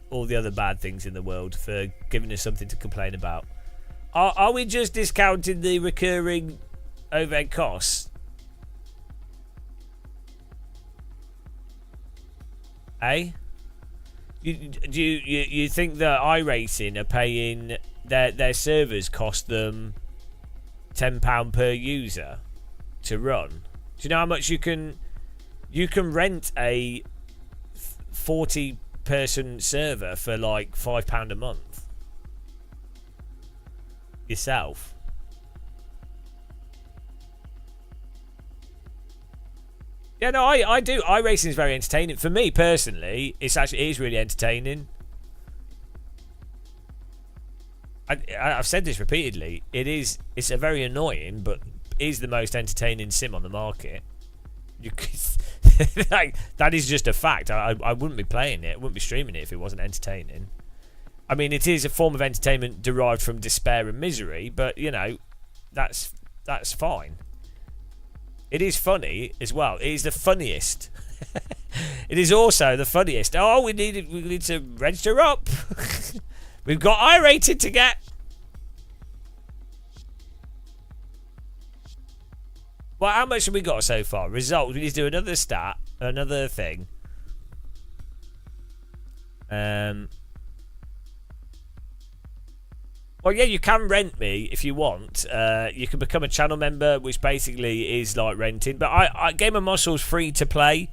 all the other bad things in the world for giving us something to complain about. Are we just discounting the recurring overhead costs? Eh? Do you think that iRacing are paying their servers cost them £10 per user to run? Do you know how much you can rent a 40-person server for like £5 a month yourself? Yeah, no, I do. iRacing is very entertaining. For me, personally, it is really entertaining. I've said this repeatedly. It's a very annoying, but is the most entertaining sim on the market. Like, that is just a fact. I wouldn't be playing it. I wouldn't be streaming it if it wasn't entertaining. I mean, it is a form of entertainment derived from despair and misery, but you know, that's fine. It is funny as well. It is the funniest. It is also the funniest. Oh, we need to register up. We've got I-rated to get. Well, how much have we got so far? Results. We need to do another stat, another thing. Well, yeah, you can rent me if you want. You can become a channel member, which basically is like renting. But Game of Muscle's free to play,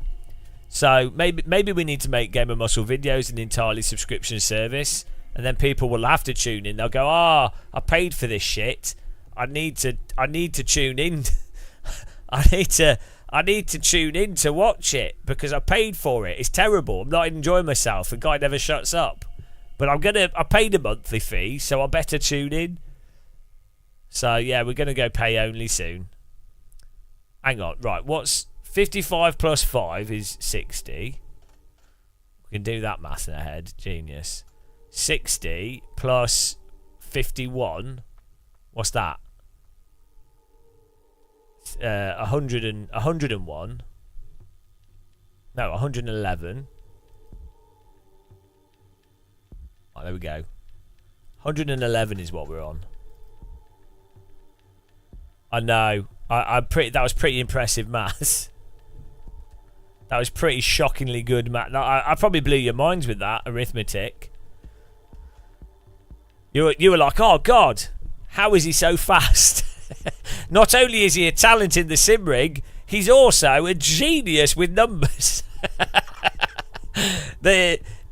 so maybe we need to make Game of Muscle videos an entirely subscription service, and then people will have to tune in. They'll go, I paid for this shit. I need to tune in. I need to tune in to watch it because I paid for it. It's terrible. I'm not enjoying myself. The guy never shuts up. But I paid a monthly fee, so I better tune in. So yeah, we're gonna go pay only soon. Hang on, right, what's 55 plus 5 is 60. We can do that math in our head. Genius. 60 plus 51. What's that? 101. No, 111. Oh, there we go. 111 is what we're on. I know. That was pretty impressive maths. That was pretty shockingly good math. I probably blew your minds with that arithmetic. You were like, oh God, how is he so fast? Not only is he a talent in the sim rig, he's also a genius with numbers.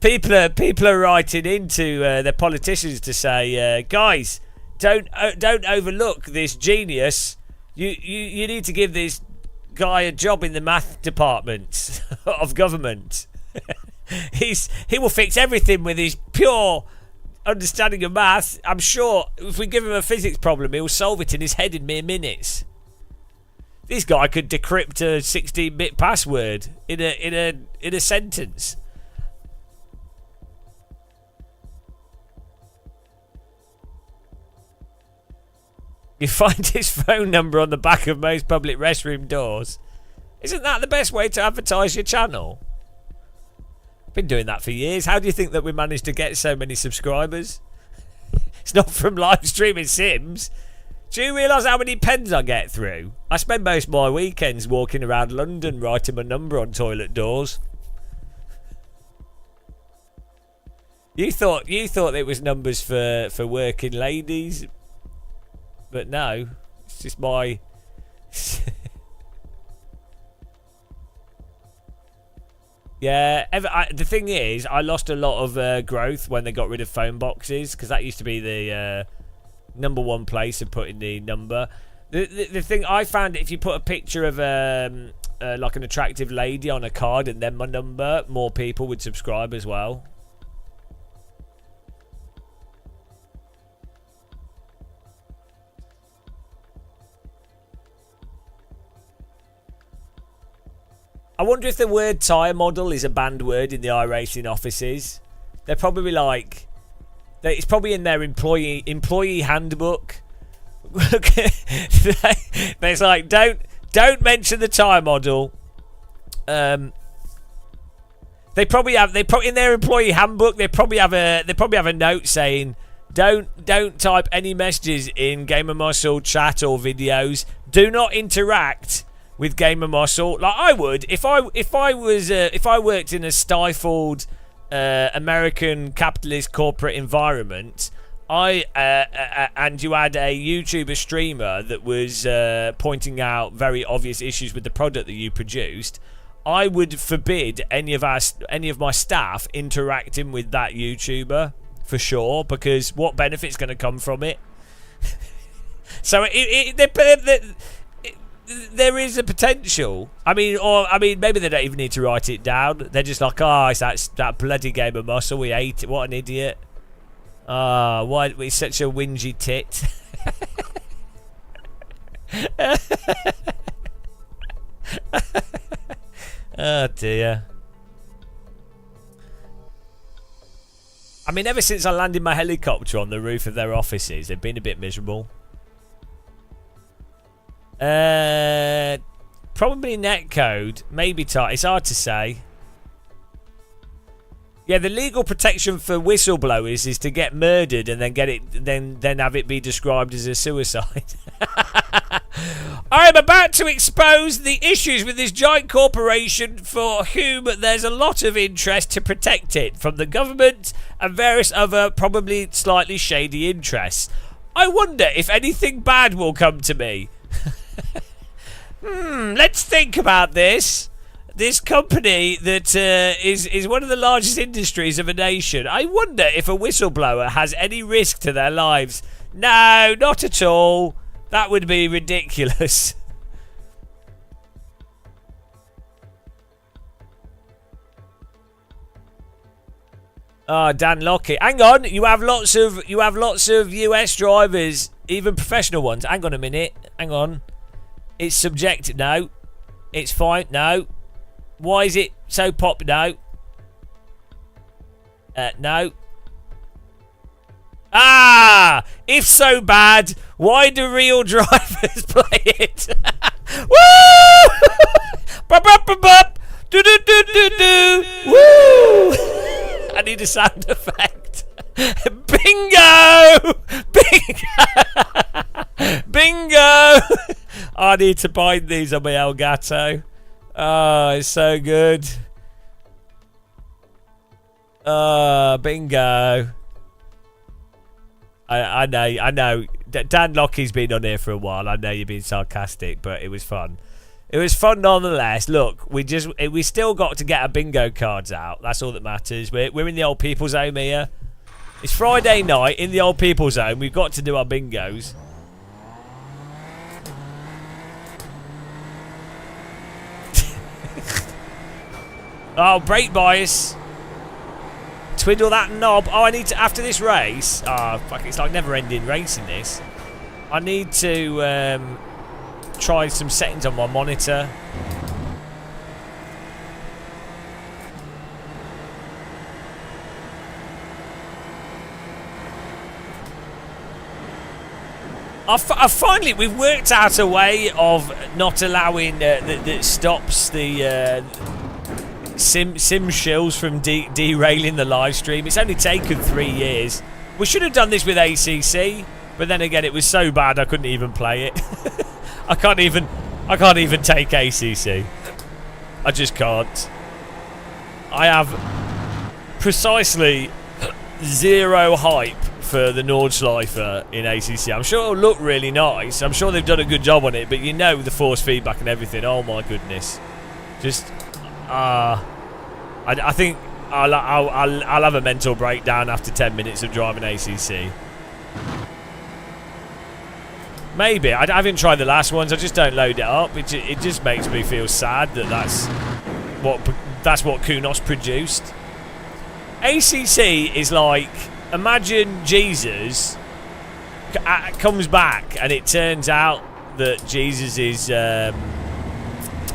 People are writing into their politicians to say, guys, don't overlook this genius. You need to give this guy a job in the math department of government. He will fix everything with his pure understanding of math. I'm sure if we give him a physics problem, he'll solve it in his head in mere minutes. This guy could decrypt a 16-bit password in a sentence. You find his phone number on the back of most public restroom doors. Isn't that the best way to advertise your channel? I've been doing that for years. How do you think that we managed to get so many subscribers? It's not from live streaming Sims. Do you realise how many pens I get through? I spend most of my weekends walking around London writing my number on toilet doors. You thought it was numbers for working ladies, but no, it's just my. Yeah, the thing is, I lost a lot of growth when they got rid of phone boxes, because that used to be the number one place of putting the number. The thing I found, if you put a picture of like an attractive lady on a card and then my number, more people would subscribe as well. I wonder if the word tyre model is a banned word in the iRacing offices. They're probably like, it's probably in their employee handbook. It's like, don't mention the tyre model. They probably in their employee handbook. They probably have a note saying, don't type any messages in Game of Muscle chat or videos. Do not interact with Game of Muscle. Like I would if I worked in a stifled American capitalist corporate environment. And you had a YouTuber streamer that was pointing out very obvious issues with the product that you produced. I would forbid any of my staff interacting with that YouTuber for sure, because what benefit's going to come from it? So there is a potential. I mean, maybe they don't even need to write it down. They're just like, oh, it's that bloody game of muscle. We hate it. What an idiot. Ah, why he's such a whingy tit. Oh dear. I mean, ever since I landed my helicopter on the roof of their offices, they've been a bit miserable. Probably netcode, maybe tight. It's hard to say. Yeah, the legal protection for whistleblowers is to get murdered and then then have it be described as a suicide. I am about to expose the issues with this giant corporation for whom there's a lot of interest to protect it from the government and various other probably slightly shady interests. I wonder if anything bad will come to me. Let's think about this. This company that is one of the largest industries of a nation. I wonder if a whistleblower has any risk to their lives. No, not at all. That would be ridiculous. Oh, Dan Lockie. Hang on, you have lots of US drivers, even professional ones. Hang on a minute. Hang on. It's subjective. No. It's fine. No. Why is it so pop? No. No. Ah! If so bad, why do real drivers play it? Woo! Bop, bop, bop, bop. Do, do, do, do, do. Woo! I need a sound effect. Bingo! Bingo! Bingo! I need to bind these on my Elgato. Oh, it's so good. Bingo. I know. Dan Lockie's been on here for a while. I know you've been sarcastic, but it was fun. It was fun nonetheless. Look, we still got to get our bingo cards out. That's all that matters. We're in the old people's home here. It's Friday night in the old people's home. We've got to do our bingos. Oh, brake bias. Twiddle that knob. Oh, I need to, after this race. Oh, fuck, it's like never-ending racing this. I need to try some settings on my monitor. We've worked out a way of not allowing that stops the sim shills from derailing the live stream. It's only taken 3 years. We should have done this with ACC, but then again, it was so bad I couldn't even play it. I can't even take ACC. I just can't. I have precisely 0 hype for the Nordschleifer in ACC. I'm sure it'll look really nice. I'm sure they've done a good job on it, but you know, the force feedback and everything. Oh my goodness. Just I think I'll have a mental breakdown after 10 minutes of driving ACC. Maybe. I haven't tried the last ones. I just don't load it up. It just makes me feel sad that that's what Kunos produced. ACC is like, imagine Jesus comes back and it turns out that Jesus is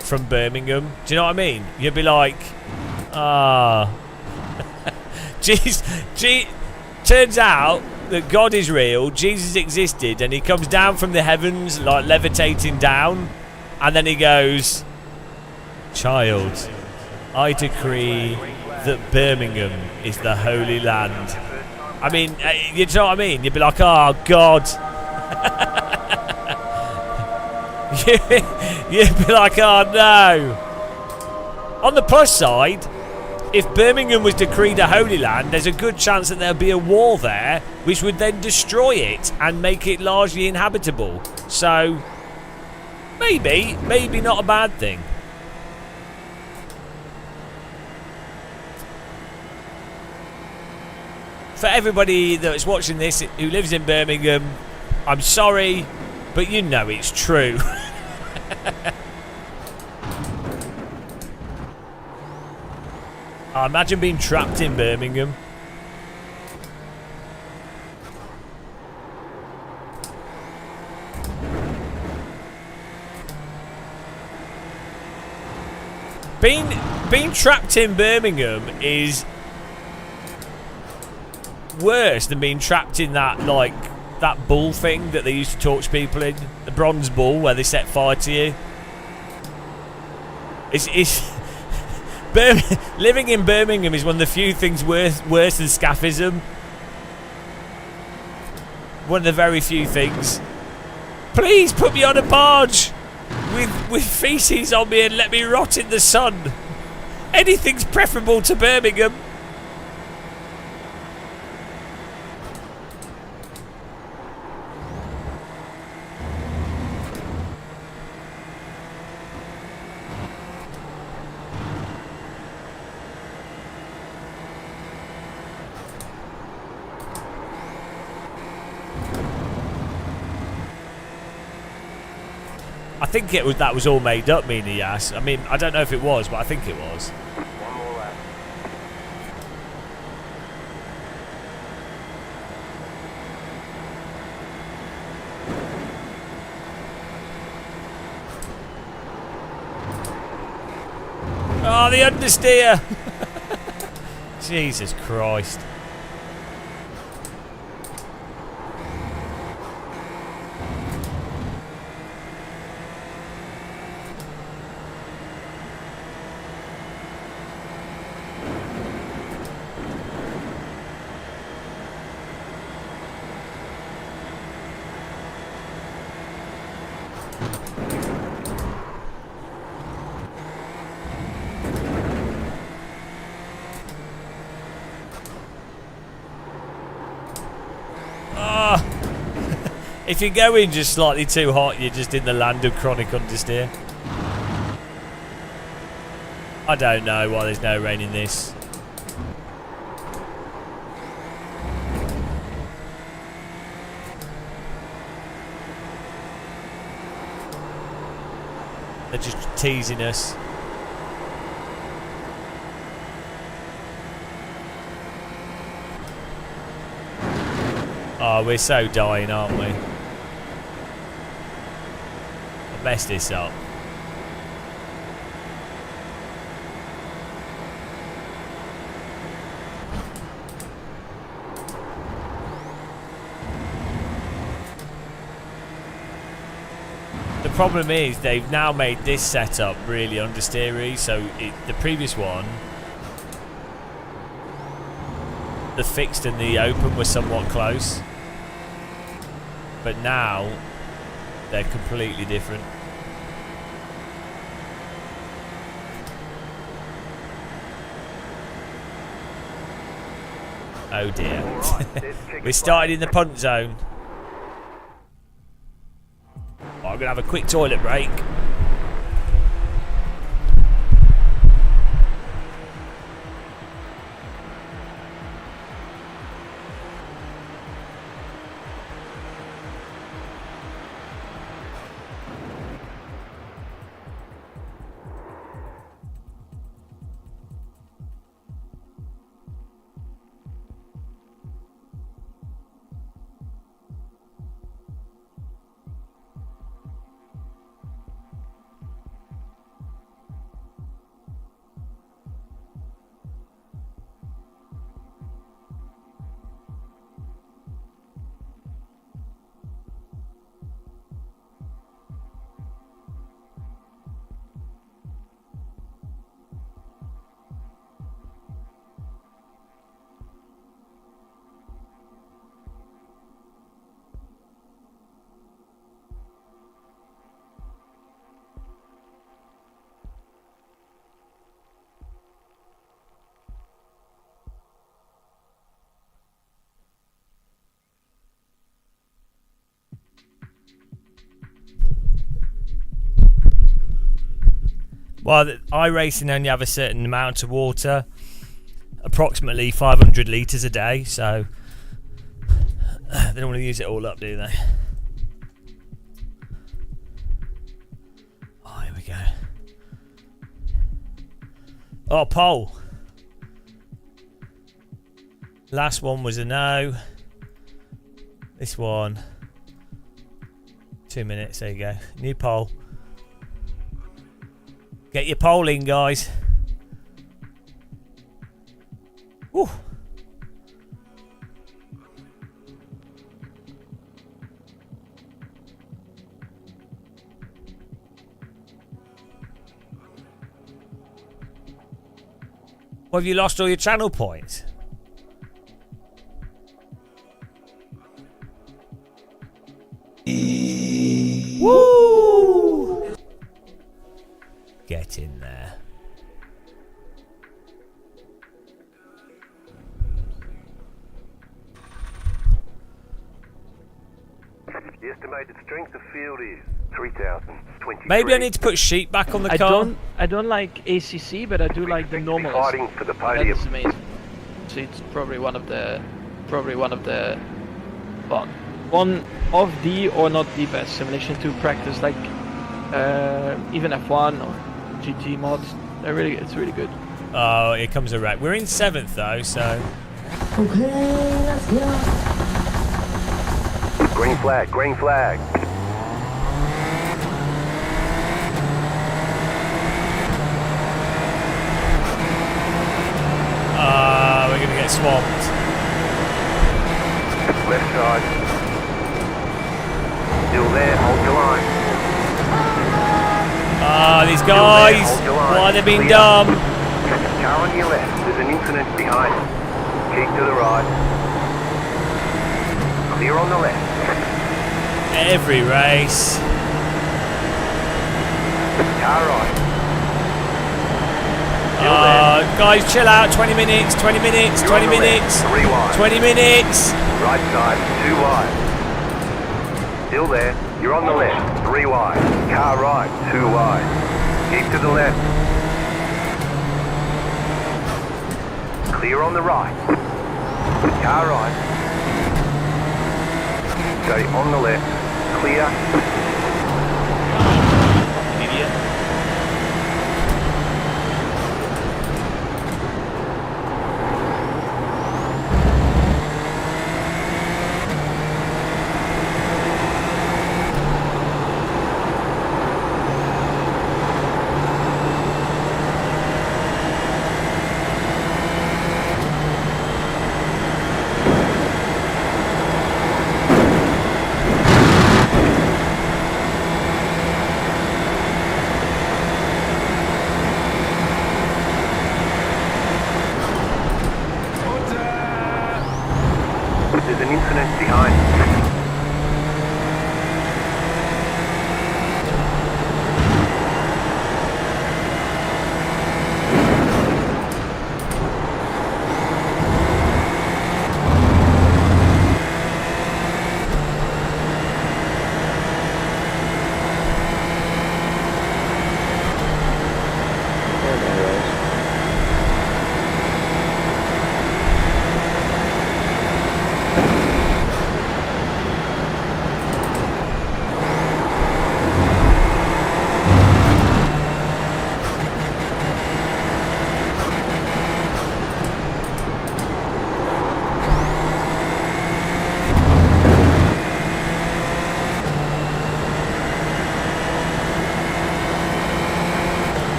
from Birmingham. Do you know what I mean? You'd be like, turns out that God is real, Jesus existed, and he comes down from the heavens, like levitating down, and then he goes, child, I decree that Birmingham is the Holy Land. I mean, you know what I mean? You'd be like, oh, God. You'd be like, oh, no. On the plus side, if Birmingham was decreed a Holy Land, there's a good chance that there'll be a war there, which would then destroy it and make it largely inhabitable. So, maybe not a bad thing. For everybody that's watching this who lives in Birmingham, I'm sorry, but you know it's true. I imagine being trapped in Birmingham. Being trapped in Birmingham is worse than being trapped in that that bull thing that they used to torch people in, the bronze bull where they set fire to you. It's living in Birmingham is one of the few things worse than scaphism. One of the very few things. Please put me on a barge with feces on me and let me rot in the sun. Anything's preferable to Birmingham. I think that was all made up, Mina Yas. I mean, I don't know if it was, but I think it was. One more lap. Oh, the understeer! Jesus Christ. If you're going just slightly too hot, you're just in the land of chronic understeer. I don't know why there's no rain in this. They're just teasing us. Oh, we're so dying, aren't we? I'll mess this up. The problem is they've now made this setup really understeery. So the previous one, the fixed and the open were somewhat close, but now they're completely different. Oh dear. We're starting in the punt zone. Oh, I'm going to have a quick toilet break. Well, iRacing only have a certain amount of water, approximately 500 litres a day, so they don't want to use it all up, do they? Oh, pole. Last one was a no. This one. 2 minutes. There you go. New pole. Get your pole in, guys. Woo. Well, have you lost all your channel points? Woo! Get in there. The estimated strength of field is 3,023. Maybe I need to put sheep back on the car. I don't like ACC, but I do like the normal. Fighting for the That podium. is amazing. So it's probably one of the, well, one of the or not the best simulation to practice, like even F1 or GT mods. It's really good. Oh, here comes a wreck. We're in 7th though, so. Okay, let's go. Green flag, green flag. We're gonna get swamped. Left side. Still there, hold your line. These guys, why they been dumb? Car on your left, there's an incident behind. Keep to the right. Clear on the left. Every race. Car right. Guys, chill out. 20 minutes, 20 minutes, You're 20 on the minutes, left, 3 wide. 20 minutes. Right side, 2 wide. Still there, you're on the left, 3 wide. Car right, 2 wide. Keep to the left. Clear on the right. Car right. Stay on the left. Clear. Idiot.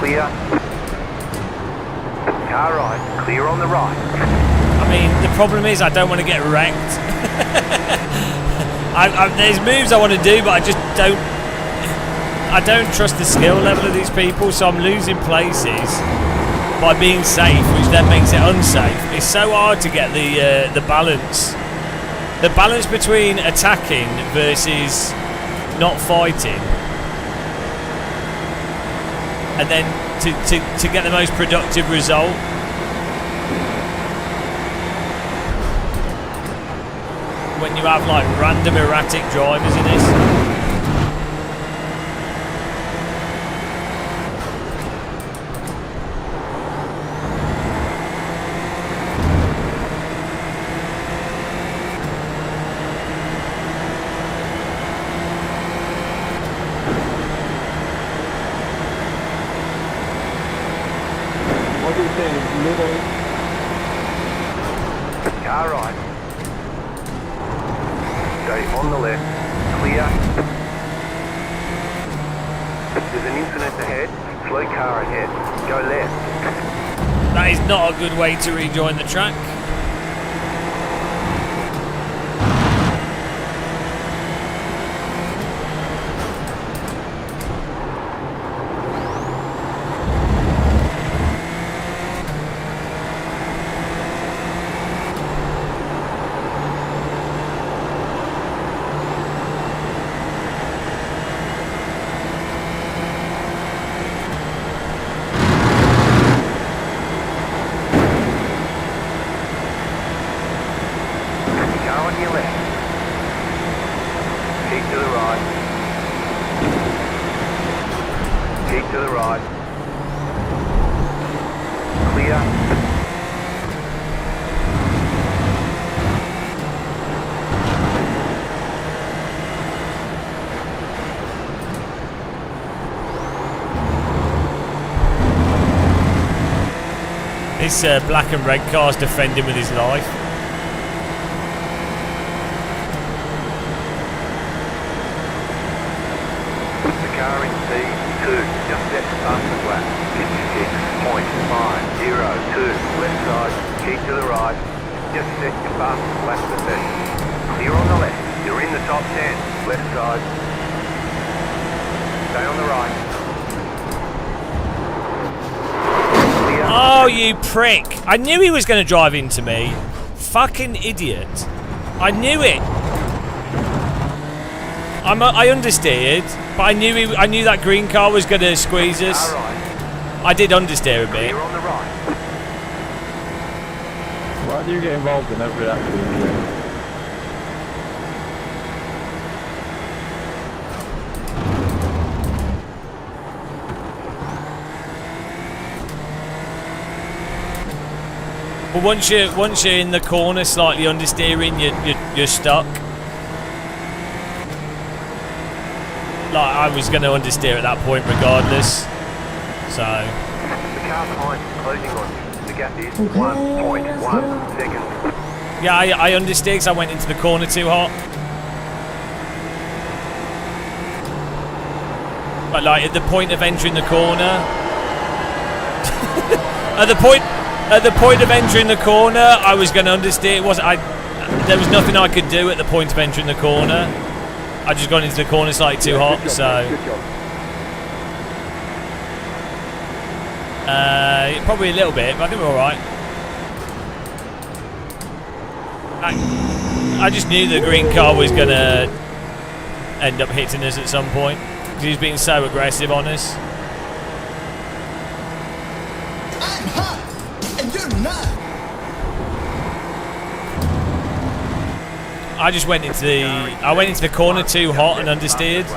clear. Car right, clear on the right. I mean, the problem is I don't want to get wrecked. There's moves I want to do, but I just don't. I don't trust the skill level of these people, so I'm losing places by being safe, which then makes it unsafe. It's so hard to get the balance. The balance between attacking versus not fighting, and then to get the most productive result. When you have like random erratic drivers in this. What do you think? Middle? Car right. Stay on the left. Clear. There's an incident ahead. Slow car ahead. Go left. That is not a good way to rejoin the track. This black and red car's defending with his life. The car in C2, just set fastest lap. 56.502, left side, keep to the right. Just set your fastest lap for this. Clear on the left, you're in the top 10, left side. Stay on the right. Oh, you prick. I knew he was going to drive into me. Fucking idiot. I knew it. I understeered, but I knew that green car was going to squeeze us. I did understeer a bit. Why do you get involved in every accident? But once you're in the corner, slightly understeering, you're stuck. Like I was going to understeer at that point, regardless. So. The car behind is closing on you. The gap is 1.1 seconds. Yeah, I understeered because I went into the corner too hot. But like at the point of entering the corner, at the point of entering the corner, I was going to understeer. There was nothing I could do at the point of entering the corner. I just got into the corner slightly too hot, so. Probably a little bit, but I think we're all right. I just knew the green car was going to end up hitting us at some point because he was being so aggressive on us. I'm hot, and you're not. I just went into the corner too hot and understeered.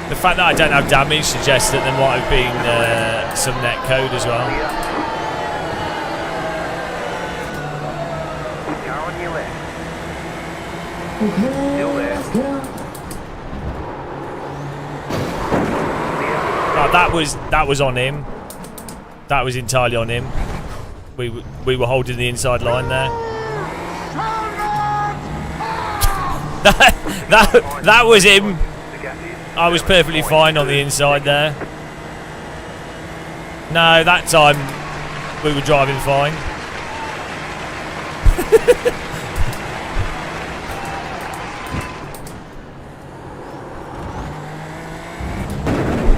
The fact that I don't have damage suggests that there might have been some net code as well. Oh, that was on him. That was entirely on him. We were holding the inside line there. That was him. I was perfectly fine on the inside there. No, that time we were driving fine.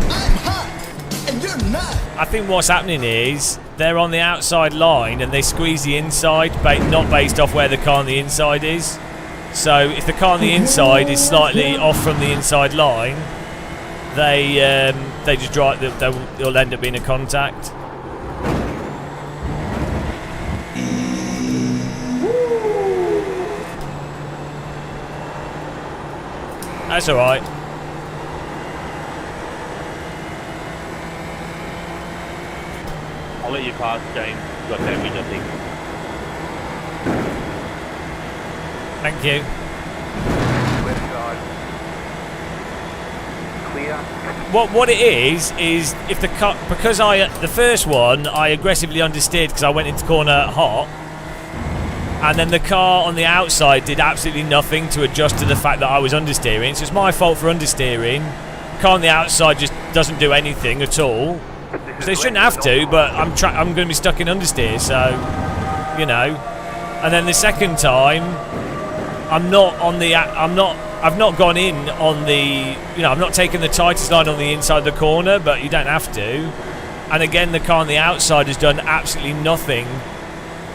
I'm hot, and you're not. I think what's happening is they're on the outside line and they squeeze the inside, not based off where the car on the inside is. So if the car on the inside is slightly off from the inside line, they just drive. They'll end up being a contact. That's all right. I'll let you pass, James. You've got damage, I think. Thank you. Left side. Clear. What it is if the car, because the first one I aggressively understeered because I went into corner hot, and then the car on the outside did absolutely nothing to adjust to the fact that I was understeering. So it's my fault for understeering. The car on the outside just doesn't do anything at all. So they shouldn't have to, but I'm going to be stuck in understeer. So, you know. And then the second time, I've not gone in on the, I've not taken the tightest line on the inside of the corner, but you don't have to. And again, the car on the outside has done absolutely nothing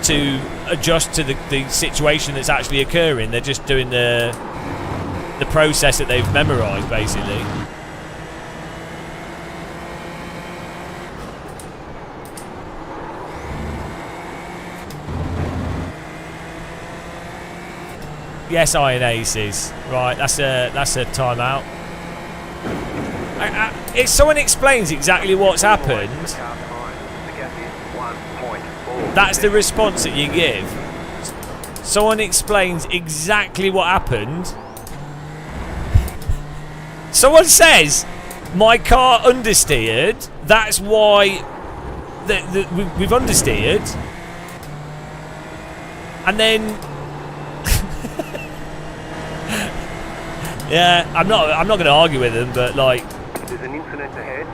to adjust to the situation that's actually occurring. They're just doing the process that they've memorised, basically. Yes, Iron Aces. Right, that's a timeout. If someone explains exactly what's happened, that's the response that you give. Someone explains exactly what happened. Someone says, my car understeered, that's why we've understeered. And then... yeah, I'm not going to argue with them, but like... There's an incident ahead.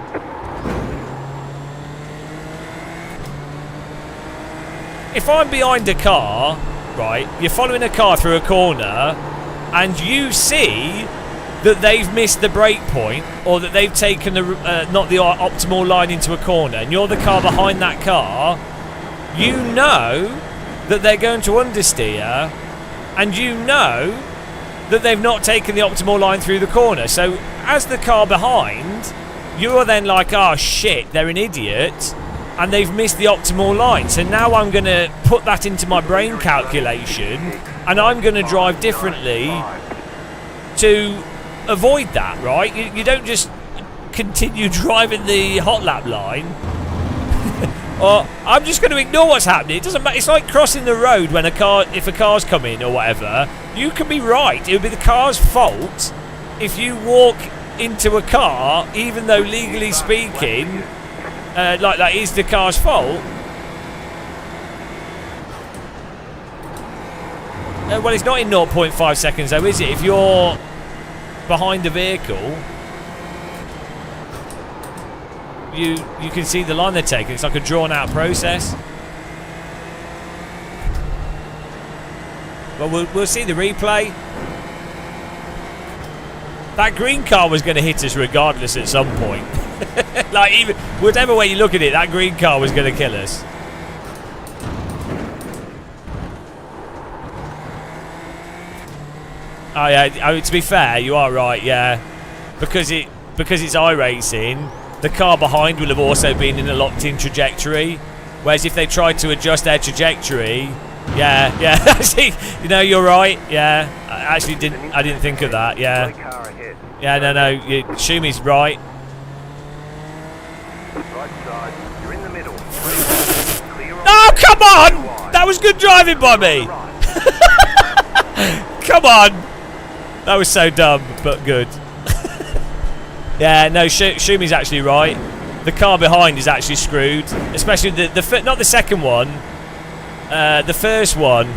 If I'm behind a car, right, you're following a car through a corner, and you see that they've missed the brake point, or that they've taken not the optimal line into a corner, and you're the car behind that car, you know that they're going to understeer, and you know that they've not taken the optimal line through the corner. So as the car behind, you are then like, oh shit, they're an idiot and they've missed the optimal line. So now I'm going to put that into my brain calculation and I'm going to drive differently to avoid that, right? You don't just continue driving the hot lap line. Or I'm just going to ignore what's happening. It doesn't matter. It's like crossing the road when if a car's coming or whatever. You can be right. It would be the car's fault if you walk into a car, even though legally speaking, like that is the car's fault. Well, it's not in 0.5 seconds though, is it? If you're behind a vehicle, you can see the line they're taking. It's like a drawn-out process. But we'll see the replay. That green car was going to hit us regardless at some point. Like, even whatever way you look at it, that green car was going to kill us. Oh yeah, to be fair, you are right. Yeah, because it's iRacing. The car behind will have also been in a locked-in trajectory, whereas if they tried to adjust their trajectory, yeah, see, you're right. Yeah, I didn't think of that. Yeah, no, Shumi's right. You're in the middle. Oh, come on! That was good driving by me. Come on, that was so dumb, but good. Yeah, no, Shumi's actually right. The car behind is actually screwed, especially not the second one, the first one.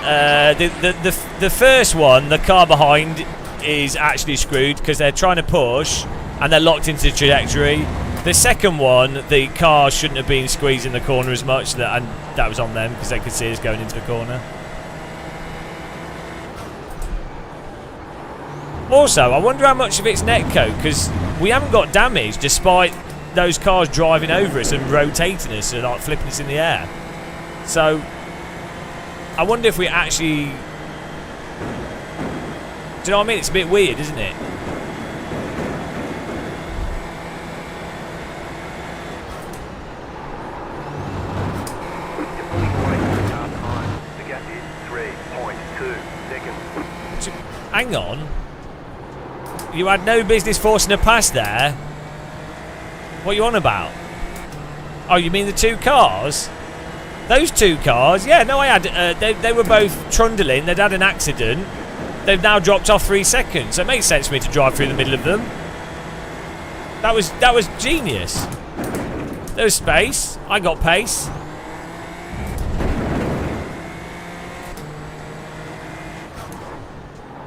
the first one, the car behind is actually screwed because they're trying to push and they're locked into the trajectory. The second one, the car shouldn't have been squeezing the corner as much, and that was on them because they could see us going into the corner. Also, I wonder how much of it's netcode, because we haven't got damage despite those cars driving over us and rotating us and like flipping us in the air. So I wonder if we actually... Do you know what I mean? It's a bit weird, isn't it? Hang on. You had no business forcing a pass there. What are you on about? Oh, you mean the two cars? Those two cars? Yeah, no, I had. They were both trundling. They'd had an accident. They've now dropped off 3 seconds. So it makes sense for me to drive through the middle of them. That was genius. There was space. I got pace.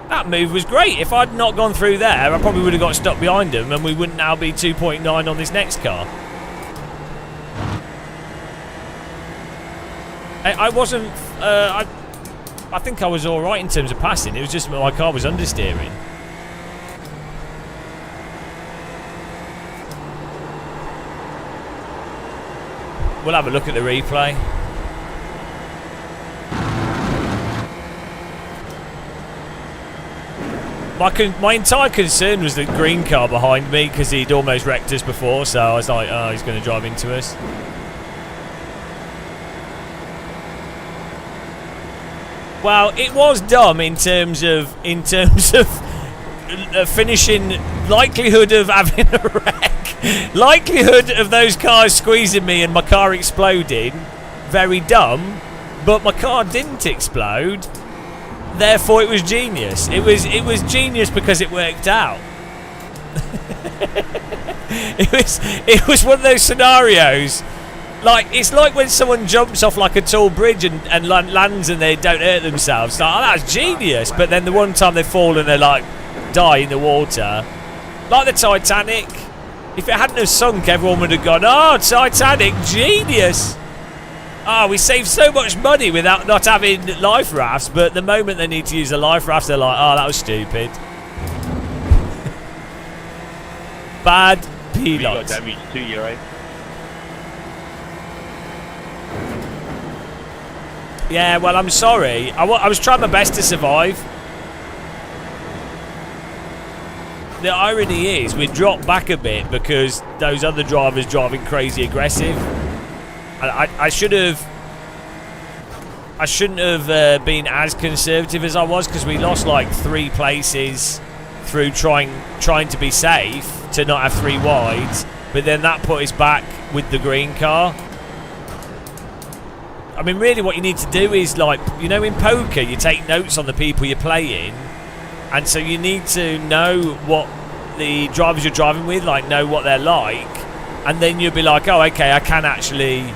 That move was great. If I'd not gone through there, I probably would have got stuck behind them and we wouldn't now be 2.9 on this next car. I wasn't... I think I was alright in terms of passing. It was just my car was understeering. We'll have a look at the replay. My entire concern was the green car behind me because he'd almost wrecked us before, so I was like, oh, he's going to drive into us. Well, it was dumb in terms of finishing, likelihood of having a wreck, likelihood of those cars squeezing me and my car exploding. Very dumb, but my car didn't explode. Therefore, it was genius. It was genius because it worked out. it was one of those scenarios. Like, it's like when someone jumps off like a tall bridge and lands and they don't hurt themselves. Like, oh, that's genius. But then the one time they fall and they like die in the water, like the Titanic. If it hadn't have sunk, everyone would have gone, "Oh, Titanic, genius." Oh, we saved so much money without not having life rafts, but the moment they need to use a life raft, they're like, oh, that was stupid. Bad We got pilots. damage too, you right? Yeah, well, I'm sorry. I was trying my best to survive. The irony is we dropped back a bit because those other drivers driving crazy aggressive. I shouldn't have been as conservative as I was because we lost like 3 places through trying to be safe to not have 3 wides, but then that put us back with the green car. I mean, really what you need to do is, like, you know, in poker you take notes on the people you're playing, and so you need to know what the drivers you're driving with, like, know what they're like, and then you'll be like, oh, okay, I can actually...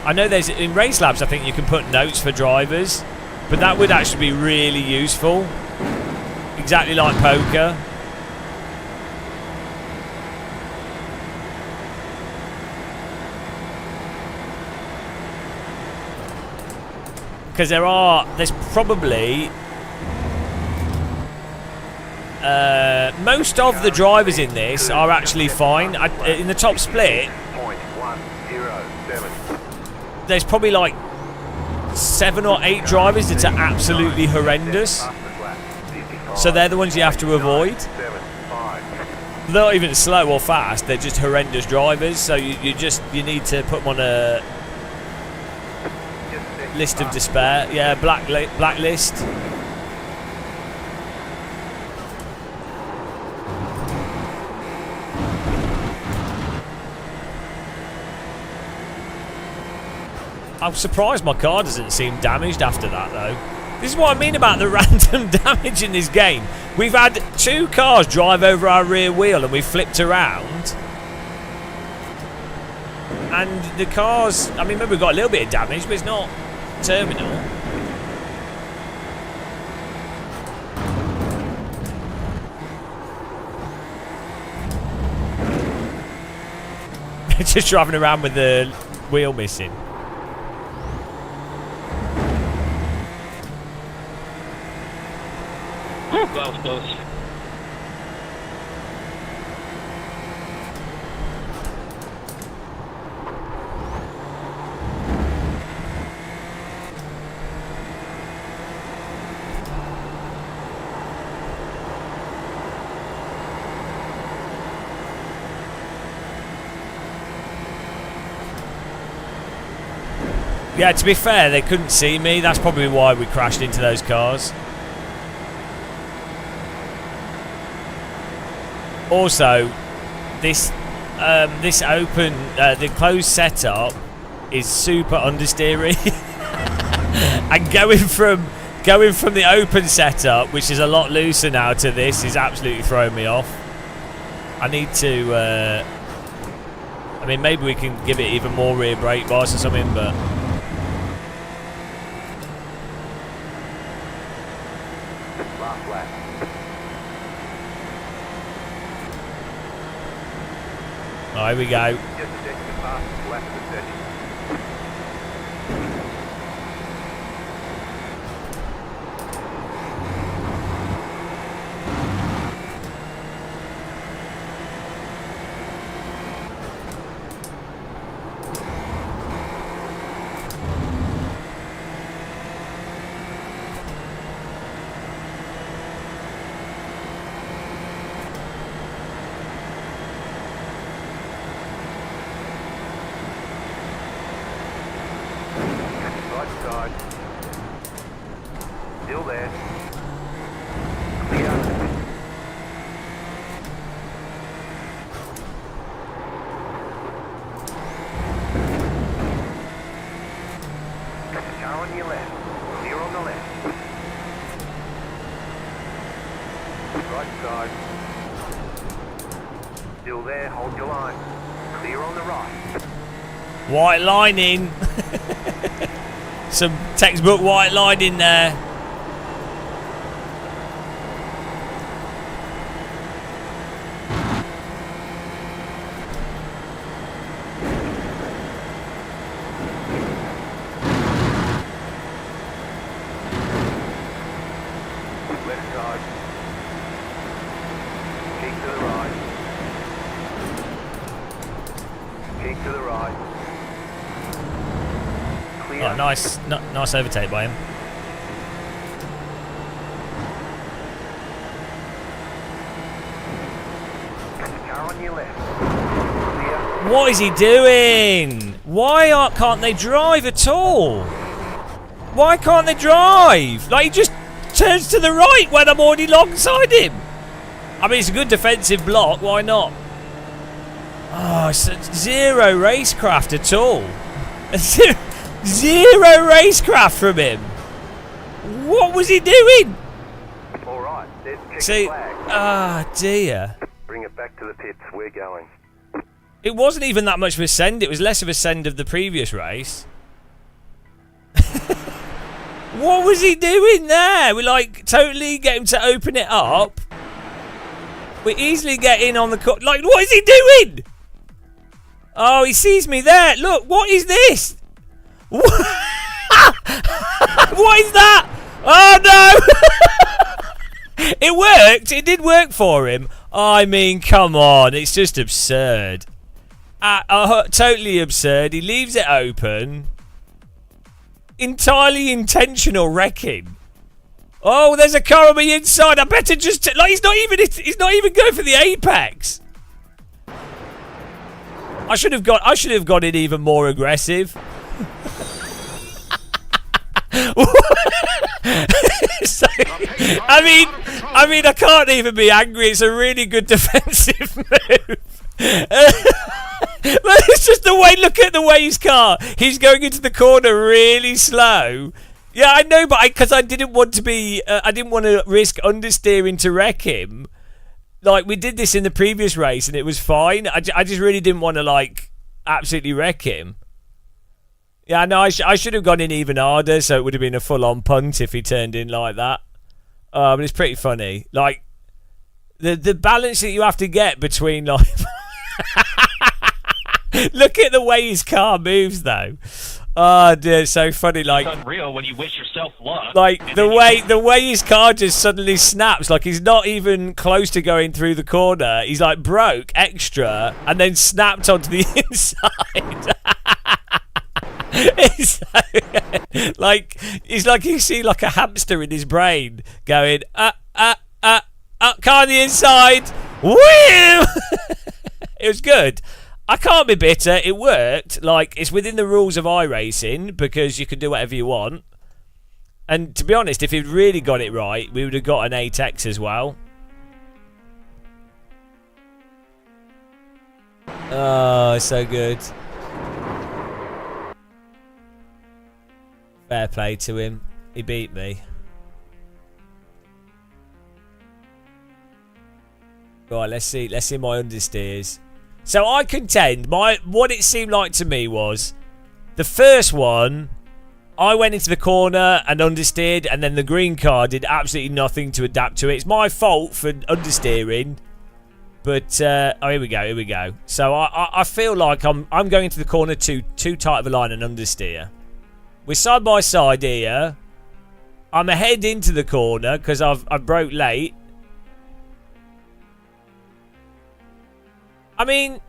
I know there's in race labs I think you can put notes for drivers, but that would actually be really useful, exactly like poker. Because there's probably most of the drivers in this are actually fine. In the top split there's probably like 7 or 8 drivers that are absolutely horrendous. So they're the ones you have to avoid. They're not even slow or fast, they're just horrendous drivers. So you need to put them on a list of despair. Yeah, blacklist. I'm surprised my car doesn't seem damaged after that, though. This is what I mean about the random damage in this game. We've had 2 cars drive over our rear wheel and we flipped around. And the cars, I mean, maybe we've got a little bit of damage, but it's not terminal. Just driving around with the wheel missing. That was close. Yeah, to be fair, they couldn't see me. That's probably why we crashed into those cars. Also, this open, the closed setup is super understeering. And going from the open setup, which is a lot looser now, to this is absolutely throwing me off. I need to. I mean, maybe we can give it even more rear brake bars or something, but. Last lap. Oh, here we go. Just a second to pass lap of the session. Right side. Still there. Clear. Car on your left. Clear on the left. Right side. Still there. Hold your line. Clear on the right. White lining. Some textbook white lining there. Left side. Keep to the right. Keep to the right. Clear. Oh, nice overtake by him. Car on your left. Clear. What is he doing? Why can't they drive at all? Why can't they drive? Like, he just turns to the right when I'm already alongside him. I mean, it's a good defensive block. Why not? Oh, it's zero racecraft at all. Zero racecraft from him. What was he doing? All right. There's check See, flag. ah, dear. Bring it back to the pits. We're going. It wasn't even that much of a send. It was less of a send of the previous race. What was he doing there? We like totally get him to open it up. We easily get in on the cut. Like, what is he doing? Oh, he sees me there. Look, what is this? What is that? Oh no! It worked. It did work for him. I mean, come on. It's just absurd. Totally absurd. He leaves it open. Entirely intentional wrecking. Oh, there's a car on the inside. I better just like he's not even going for the apex. I should have gone in even more aggressive. So, I mean, I can't even be angry. It's a really good defensive move. But it's just the way. Look at the way his car. He's going into the corner really slow. Yeah, I know, but because I didn't want to be, I didn't want to risk understeering to wreck him. Like, we did this in the previous race and it was fine. I just really didn't want to, like, absolutely wreck him. Yeah, no, I should have gone in even harder, so it would have been a full-on punt if he turned in like that. But it's pretty funny. Like, the balance that you have to get between, like... Look at the way his car moves, though. Oh, dear, it's so funny. Like, it's unreal when you wish yourself luck. Like the way his car just suddenly snaps. Like he's not even close to going through the corner. He's like broke extra, and then snapped onto the inside. It's like you see like a hamster in his brain going car on the inside. Woo! It was good. I can't be bitter. It worked. Like, it's within the rules of iRacing because you can do whatever you want. And to be honest, if he'd really got it right, we would have got an 8X as well. Oh, so good. Fair play to him. He beat me. Right, let's see my understeers. So I contend what it seemed like to me was the first one, I went into the corner and understeered, and then the green car did absolutely nothing to adapt to it. It's my fault for understeering, but here we go. So I feel like I'm going into the corner too tight of a line and understeer. We're side by side here. I'm ahead into the corner because I broke late. I mean,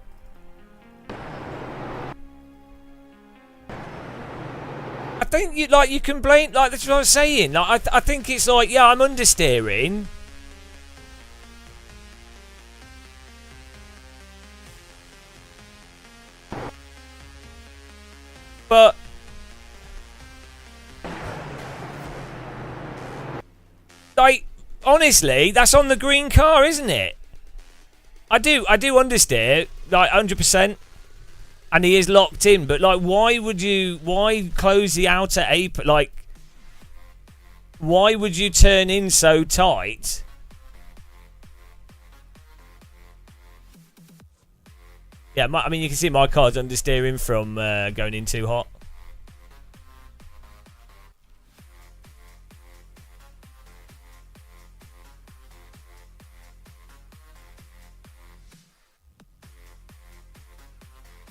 I think you can blame, like, that's what I'm saying. Like, I think it's like, yeah, I'm understeering. But like, honestly, that's on the green car, isn't it? I do understeer, like 100%, and he is locked in. But like, why close the outer ape? Like, why would you turn in so tight? Yeah, I mean, you can see my car's understeering from going in too hot.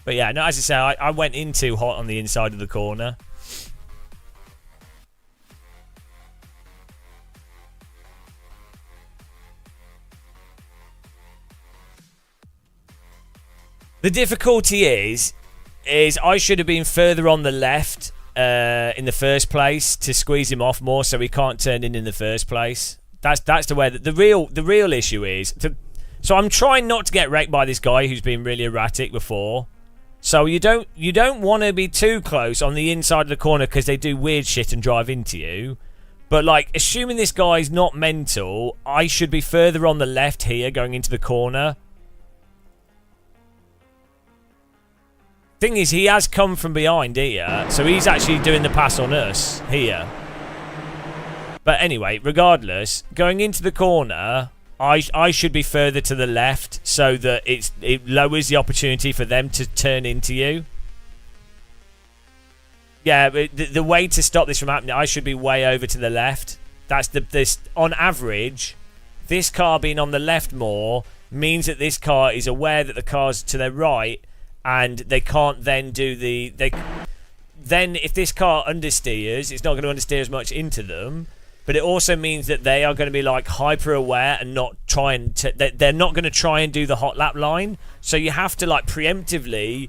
But yeah, no, as I say, I went in too hot on the inside of the corner. The difficulty is I should have been further on the left in the first place to squeeze him off more, so he can't turn in the first place. That's the way that the real issue is. So I'm trying not to get wrecked by this guy who's been really erratic before. So you don't want to be too close on the inside of the corner because they do weird shit and drive into you. But like, assuming this guy's not mental, I should be further on the left here going into the corner. Thing is, he has come from behind here, so he's actually doing the pass on us here. But anyway, regardless, going into the corner, I should be further to the left so that it lowers the opportunity for them to turn into you. Yeah, but the way to stop this from happening, I should be way over to the left. That's this on average. This car being on the left more means that this car is aware that the car's to their right, and they can't then do the then if this car understeers, it's not going to understeer as much into them. But it also means that they are going to be like hyper aware and not trying to. They're not going to try and do the hot lap line. So you have to like preemptively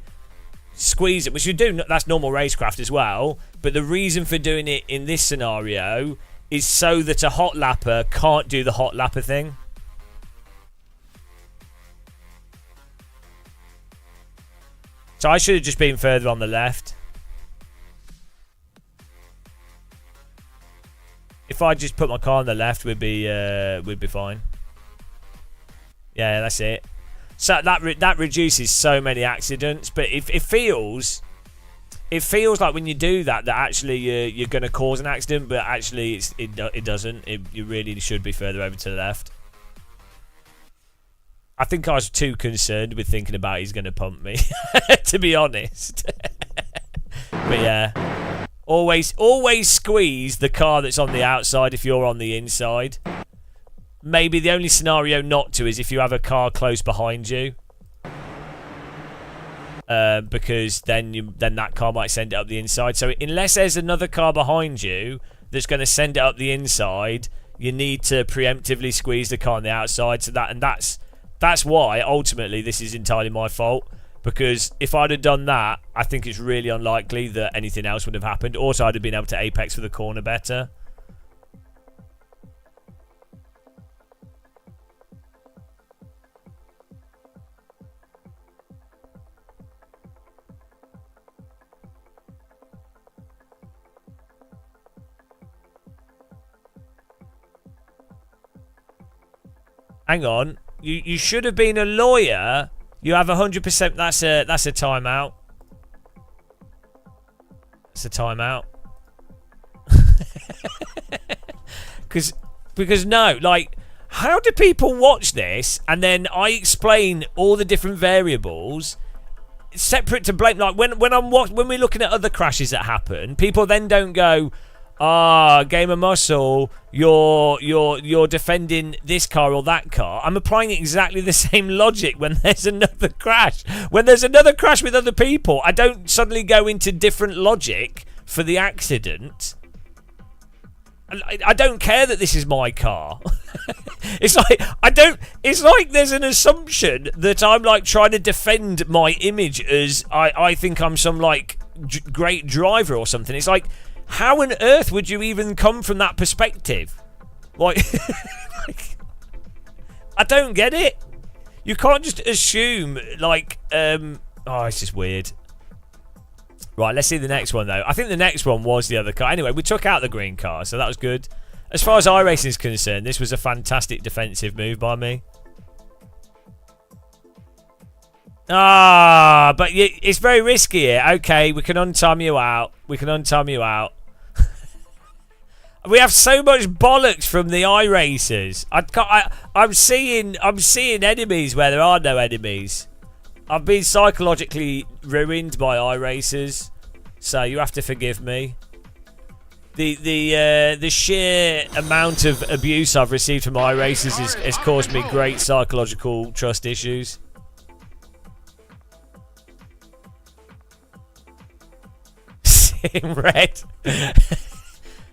squeeze it, which you do. That's normal racecraft as well. But the reason for doing it in this scenario is so that a hot lapper can't do the hot lapper thing. So I should have just been further on the left. If I just put my car on the left, we'd be fine. Yeah, that's it. So that reduces so many accidents, but it feels like when you do that actually you're going to cause an accident, but actually it doesn't. You really should be further over to the left. I think I was too concerned with thinking about he's going to pump me, to be honest. But yeah. Always squeeze the car that's on the outside if you're on the inside. Maybe the only scenario not to is if you have a car close behind you. because then that car might send it up the inside. So unless there's another car behind you that's going to send it up the inside, you need to preemptively squeeze the car on the outside. So that's why ultimately this is entirely my fault. Because if I'd have done that, I think it's really unlikely that anything else would have happened. Also, I'd have been able to apex for the corner better. Hang on. You should have been a lawyer. You have 100%. That's a timeout. It's a timeout. Because no, like, how do people watch this and then I explain all the different variables separate to blame? Like when we're looking at other crashes that happen, people then don't go, game of muscle, you're defending this car or that car. I'm applying exactly the same logic when there's another crash. When there's another crash with other people, I don't suddenly go into different logic for the accident. I don't care that this is my car. It's like there's an assumption that I'm like trying to defend my image as I think I'm some like great driver or something. It's like, how on earth would you even come from that perspective? Like, I don't get it. You can't just assume, like, it's just weird. Right, let's see the next one, though. I think the next one was the other car. Anyway, we took out the green car, so that was good. As far as iRacing is concerned, this was a fantastic defensive move by me. But it's very risky here. Okay, we can untime you out. We have so much bollocks from the iRacers. I'm seeing enemies where there are no enemies. I've been psychologically ruined by iRacers, so you have to forgive me. The sheer amount of abuse I've received from iRacers has caused me great psychological trust issues. Red.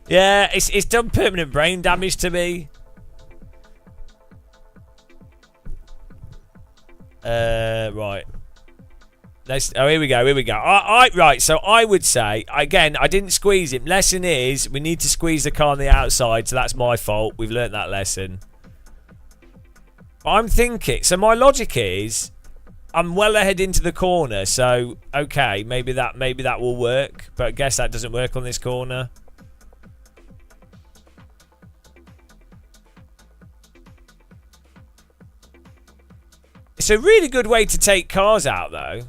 Yeah, it's done permanent brain damage to me. Right. Here we go. Right, so I would say, again, I didn't squeeze him. Lesson is, we need to squeeze the car on the outside, so that's my fault. We've learnt that lesson. I'm thinking, so my logic is, I'm well ahead into the corner, so, okay, maybe that will work, but I guess that doesn't work on this corner. It's a really good way to take cars out, though.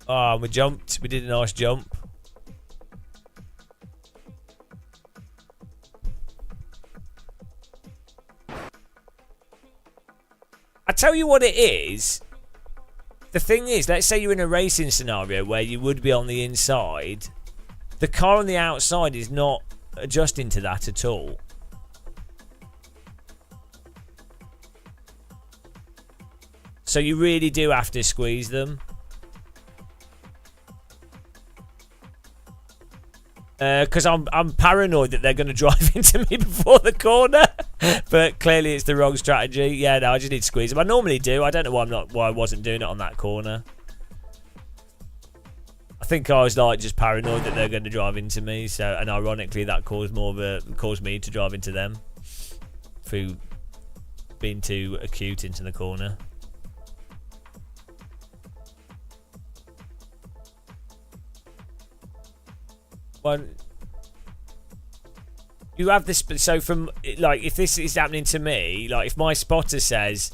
Oh, we jumped. We did a nice jump. I tell you what it is. The thing is, let's say you're in a racing scenario where you would be on the inside. The car on the outside is not adjusting to that at all. So you really do have to squeeze them. Because I'm paranoid that they're going to drive into me before the corner. But clearly it's the wrong strategy. Yeah, no, I just need to squeeze them. I normally do. I don't know why I wasn't doing it on that corner. I think I was like just paranoid that they're going to drive into me. So, and ironically, that caused me to drive into them through being too acute into the corner. Well, you have this, so from, like, if this is happening to me, like, if my spotter says,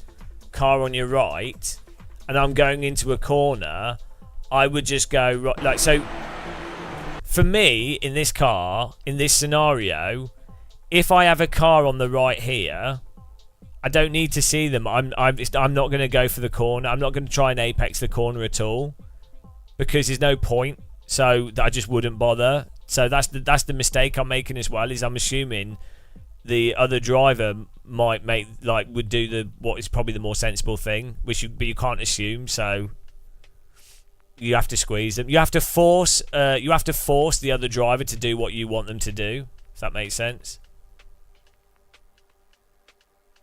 car on your right, and I'm going into a corner, I would just go, right, like, so, for me, in this car, in this scenario, if I have a car on the right here, I don't need to see them. I'm not going to go for the corner. I'm not going to try and apex the corner at all, because there's no point, so I just wouldn't bother. So that's the mistake I'm making as well, is I'm assuming the other driver might would do what is probably the more sensible thing, but you can't assume. So you have to squeeze them. You have to force the other driver to do what you want them to do. If that makes sense.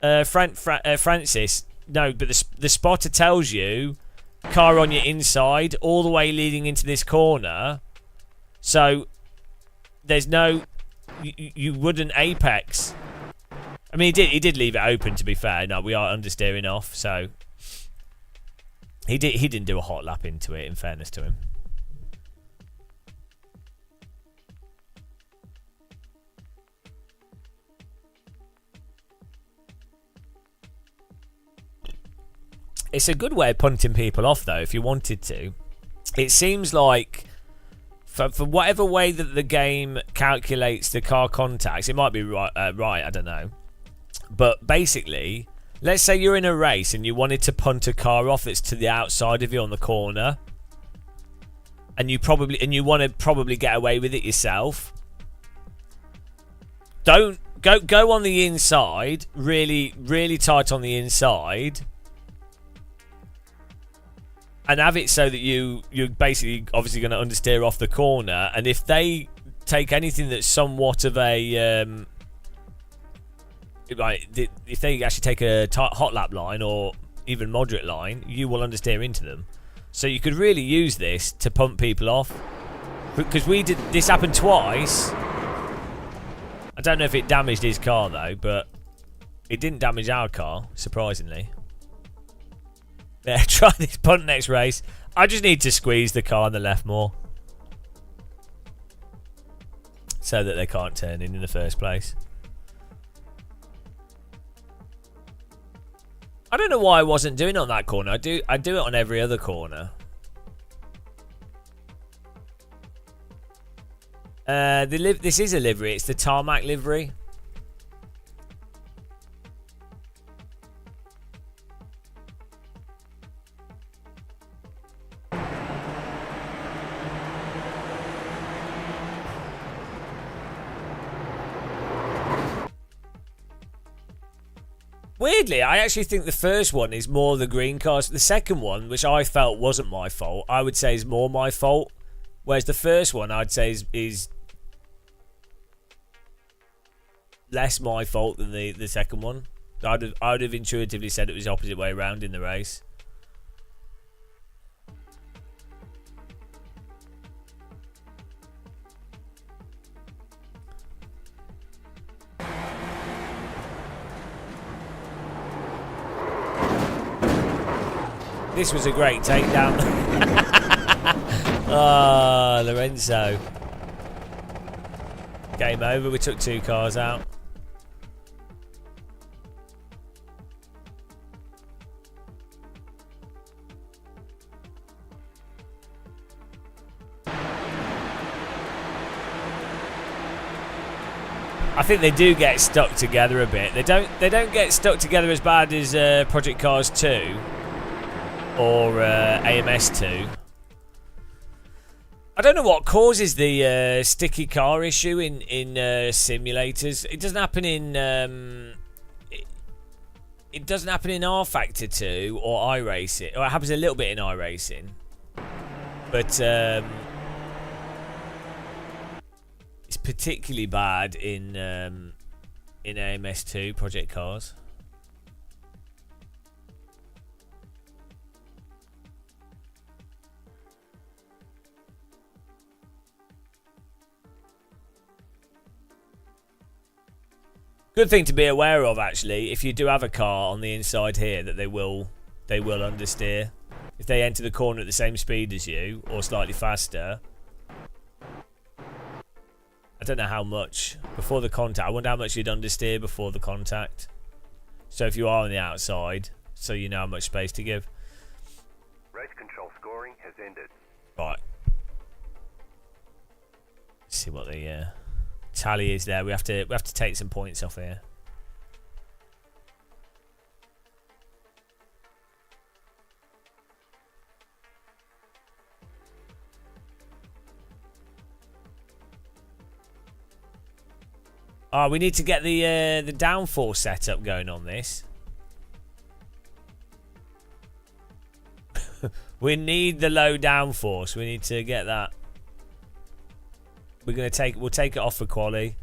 Francis, no, but the spotter tells you car on your inside all the way leading into this corner. So there's no, you wouldn't apex. I mean, he did leave it open, to be fair. No, we are understeering off, so he didn't do a hot lap into it, in fairness to him. It's a good way of punting people off, though, if you wanted to. It seems like for whatever way that the game calculates the car contacts, it might be right, I don't know. But basically, let's say you're in a race and you wanted to punt a car off that's to the outside of you on the corner, and you want to probably get away with it yourself. Don't go on the inside, really tight on the inside, and have it so that you're basically obviously going to understeer off the corner. And if they take anything that's somewhat of a if they actually take a hot lap line or even moderate line, you will understeer into them. So you could really use this to pump people off, because this happened twice. I don't know if it damaged his car though, but it didn't damage our car, surprisingly. Yeah, try this punt next race. I just need to squeeze the car on the left more, so that they can't turn in the first place. I don't know why I wasn't doing it on that corner. I do it on every other corner. This is a livery. It's the tarmac livery. Weirdly, I actually think the first one is more the green cars. The second one, which I felt wasn't my fault, I would say is more my fault. Whereas the first one, I'd say is less my fault than the second one. I would have intuitively said it was the opposite way around in the race. This was a great takedown. Ah, Lorenzo. Game over. We took 2 cars out. I think they do get stuck together a bit. They don't get stuck together as bad as Project Cars 2 or AMS 2. I don't know what causes the sticky car issue in simulators. It doesn't happen in it doesn't happen in R Factor 2 or iRacing. Or it happens a little bit in iRacing, but it's particularly bad in AMS 2 Project Cars. Good thing to be aware of, actually, if you do have a car on the inside here, that they will understeer. If they enter the corner at the same speed as you or slightly faster. I don't know how much before the contact. I wonder how much you'd understeer before the contact. So if you are on the outside, so you know how much space to give. Race control scoring has ended. Right. Let's see what the tally is there. We have to take some points off here. Oh, we need to get the downforce setup going on this. We need the low downforce. We need to get that. We'll take it off for quali.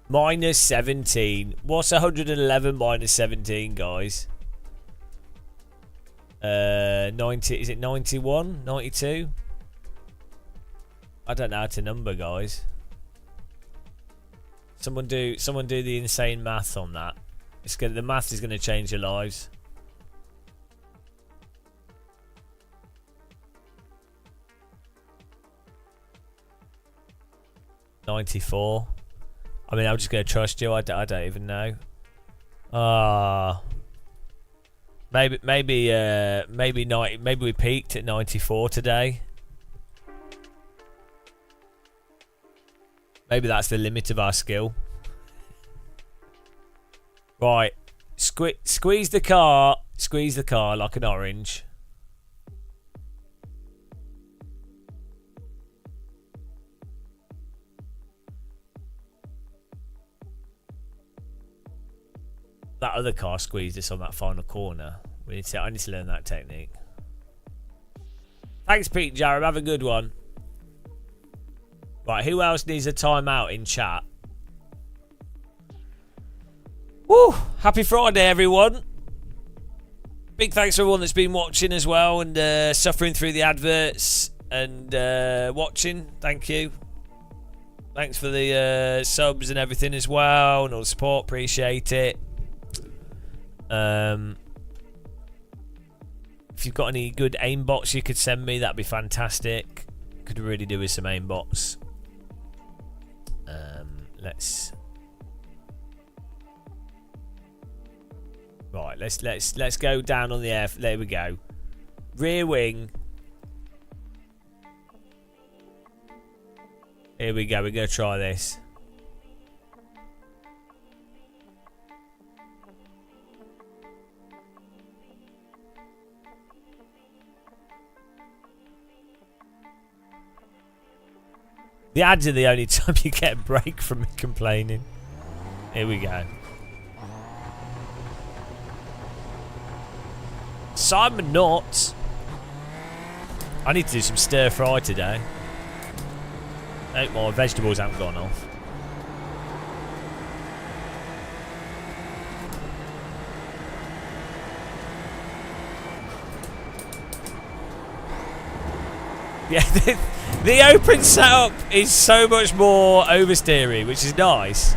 Minus 17. What's 111 minus 17, guys? 90. Is it 91? 92? I don't know how to number, guys. Someone do the insane math on that. The math is gonna change your lives. $94. I mean, I'm just gonna trust you. I don't even know. Maybe 90. Maybe we peaked at 94 today. Maybe that's the limit of our skill. Right, squeeze the car like an orange. That other car squeezed us on that final corner. I need to learn that technique. Thanks, Pete Jarrett. Have a good one. Right, who else needs a timeout in chat? Woo! Happy Friday, everyone. Big thanks to everyone that's been watching as well and suffering through the adverts and watching. Thank you. Thanks for the subs and everything as well and all the support. Appreciate it. If you've got any good aimbots you could send me, that'd be fantastic. Could really do with some aimbots. Let's go down on the air. There we go. Rear wing. Here we go. We're gonna try this. The ads are the only time you get a break from me complaining. Here we go. Simon Knott. I need to do some stir fry today. I hope my vegetables haven't gone off. Yeah, the open setup is so much more oversteery, which is nice.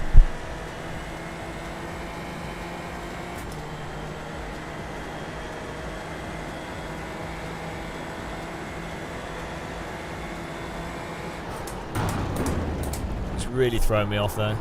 It's really throwing me off there.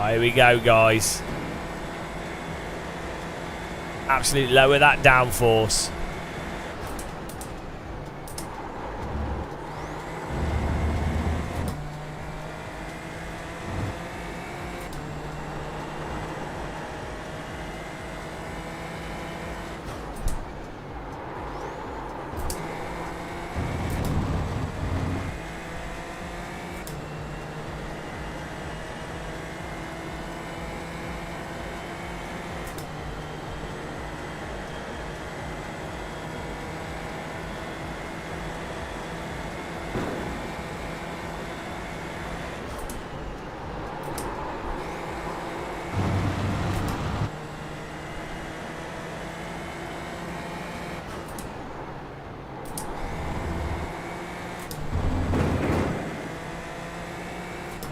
Here we go, guys. Absolutely lower that downforce.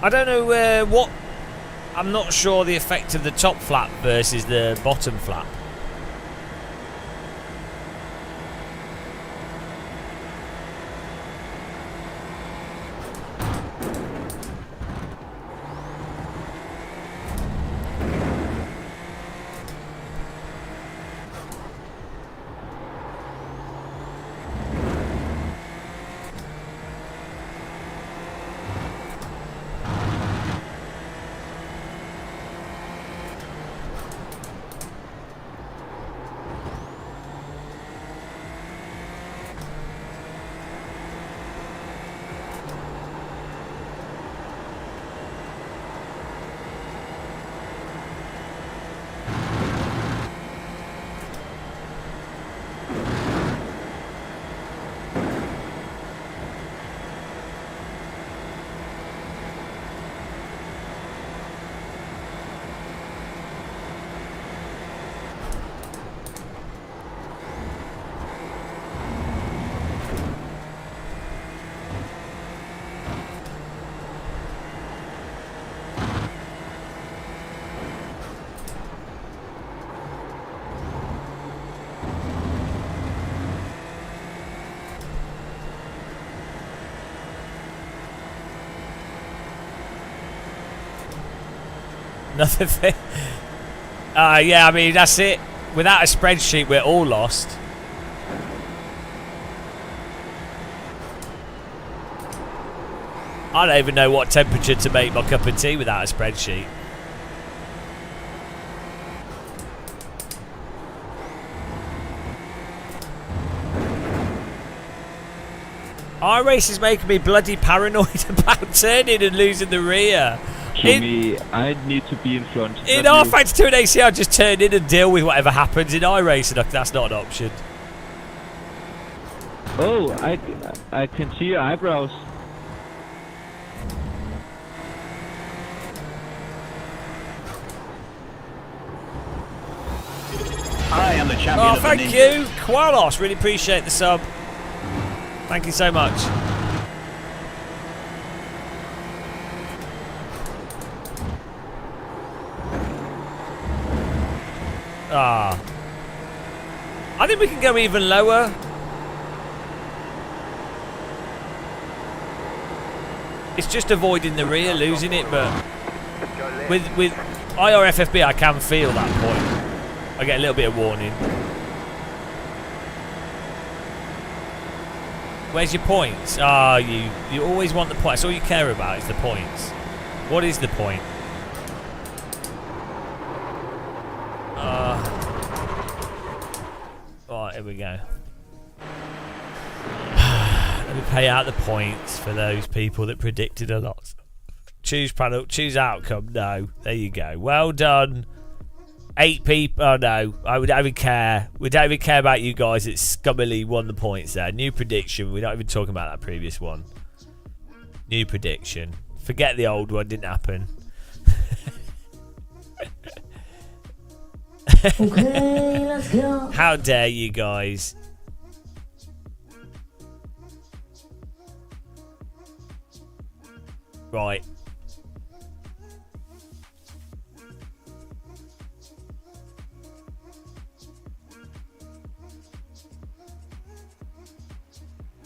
I don't know what... I'm not sure the effect of the top flap versus the bottom flap. Another thing. Yeah, I mean, that's it. Without a spreadsheet, we're all lost. I don't even know what temperature to make my cup of tea without a spreadsheet. iRace is making me bloody paranoid about turning and losing the rear. Jimmy, I need to be in front. In R-Factor 2 and AC, I'll just turn in and deal with whatever happens. In iRacing, that's not an option. Oh, I can see your eyebrows. I am the champion Oh, of the thank ninjas. you, Qualos. Really appreciate the sub. Thank you so much. Ah. I think we can go even lower. It's just avoiding the rear, losing it, but with IRFFB I can feel that point. I get a little bit of warning. Where's your points? Ah, you always want the points. That's all you care about is the points. What is the point? Right, here we go. Let me pay out the points for those people that predicted a lot. Choose panel, choose outcome. No, there you go. Well done. 8 people. Oh no, I don't even care. We don't even care about you guys that scummily won the points there. New prediction. We're not even talking about that previous one. New prediction. Forget the old one. Didn't happen. Okay, let's go. How dare you guys? Right.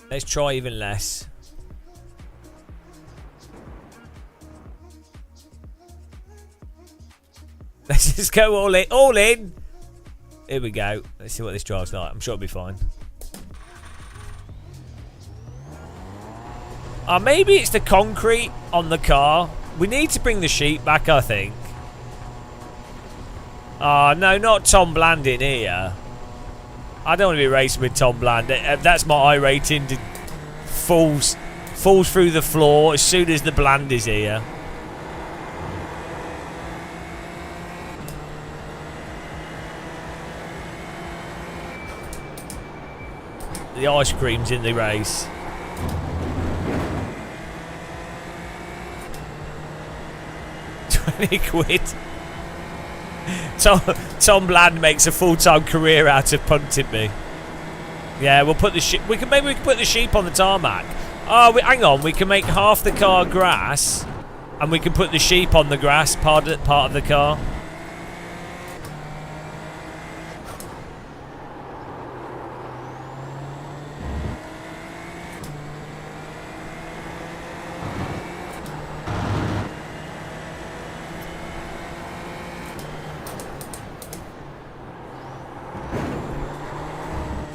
Let's try even less. Let's just go all in. All in. Here we go. Let's see what this drive's like. I'm sure it'll be fine. Maybe it's the concrete on the car. We need to bring the sheet back, I think. No, not Tom Bland in here. I don't want to be racing with Tom Bland. That's my I rating. Falls through the floor as soon as the Bland is here. The ice cream's in the race. £20. Tom Bland makes a full-time career out of punting me. Yeah, we'll put the sheep. Maybe we can put the sheep on the tarmac. Oh, hang on. We can make half the car grass, And we can put the sheep on the grass part of the car.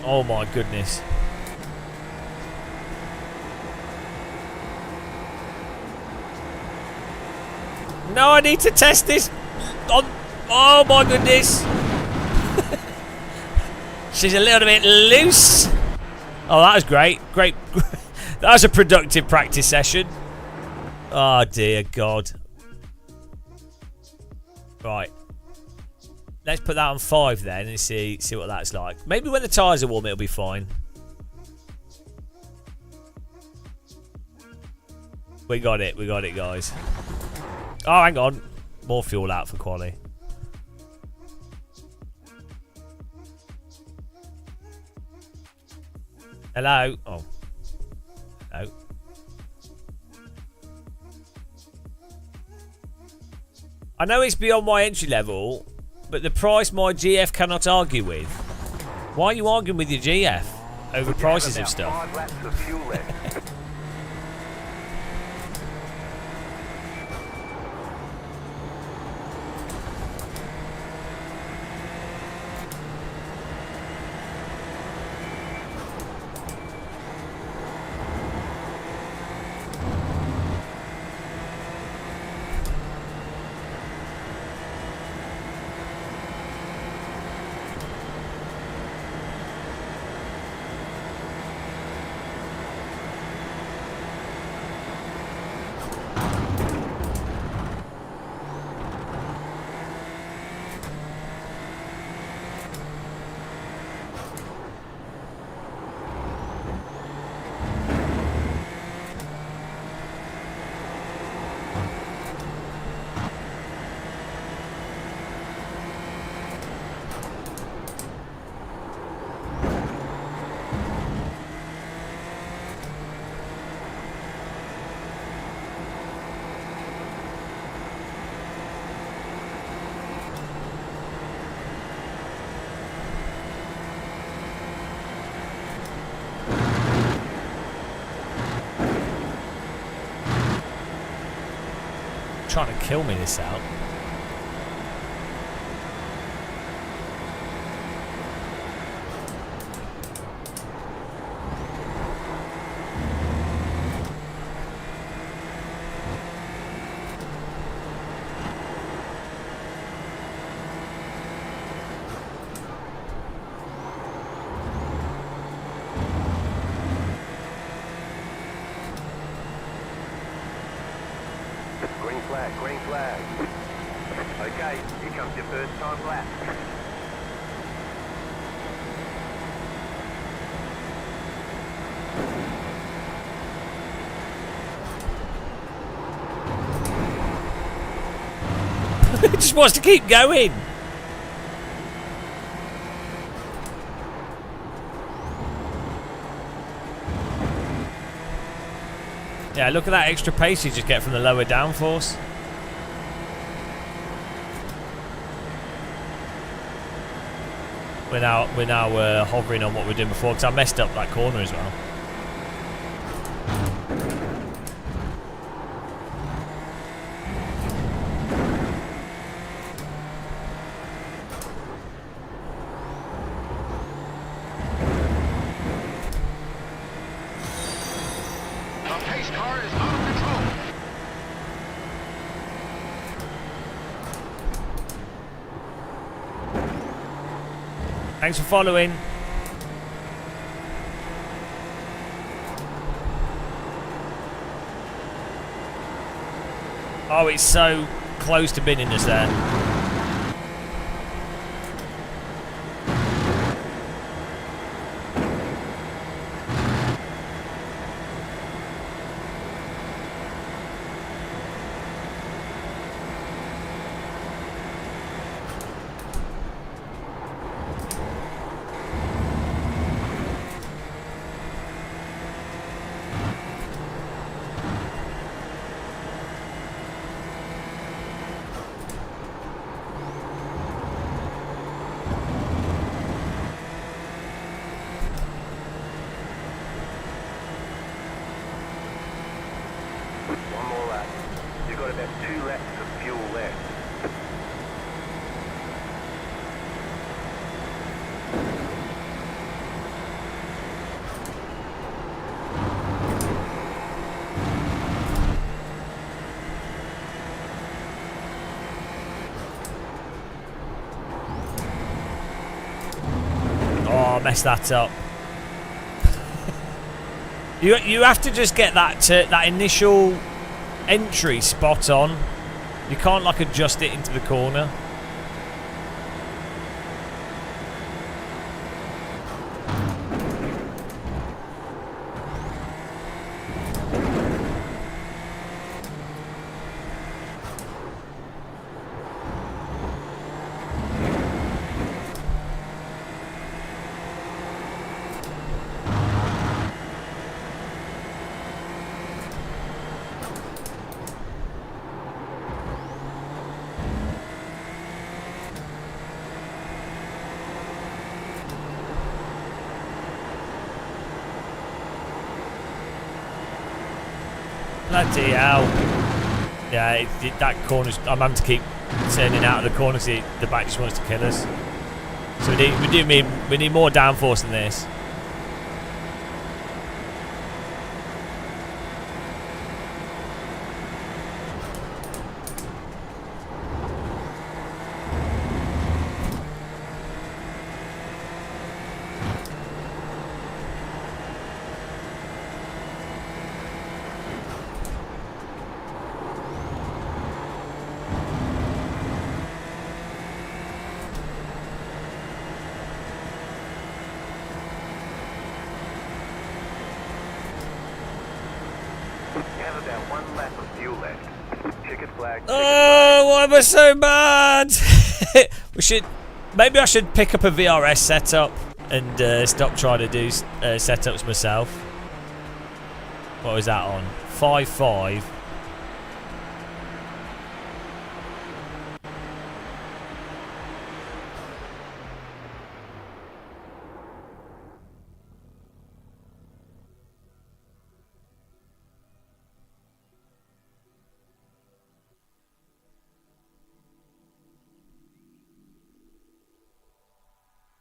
Oh my goodness. No, I need to test this on... Oh my goodness. She's a little bit loose. Oh, that was great. Great. That was a productive practice session. Oh dear God. Right. Let's put that on 5 then and see what that's like. Maybe when the tyres are warm it'll be fine. We got it guys. Oh, hang on. More fuel out for quali. Hello? Oh. Hello. I know it's beyond my entry level, but the price my GF cannot argue with. Why are you arguing with your GF over prices of stuff? 5 laps of fuel left. Trying to kill me this out. Green flag. Okay, here comes your first time lap. It just wants to keep going. Yeah, look at that extra pace you just get from the lower downforce. We're now hovering on what we were doing before because I messed up that corner as well. The pace car is out of control. Thanks for following. Oh, it's so close to binning us there. mess that up. You have to just get that initial entry spot on. You can't like adjust it into the corner. Bloody hell. Yeah, that corner's... I'm having to keep turning out of the corner because the back just wants to kill us. So we need more downforce than this. Oh, why am I so bad? Maybe I should pick up a VRS setup and stop trying to do setups myself. What was that on? 5.5.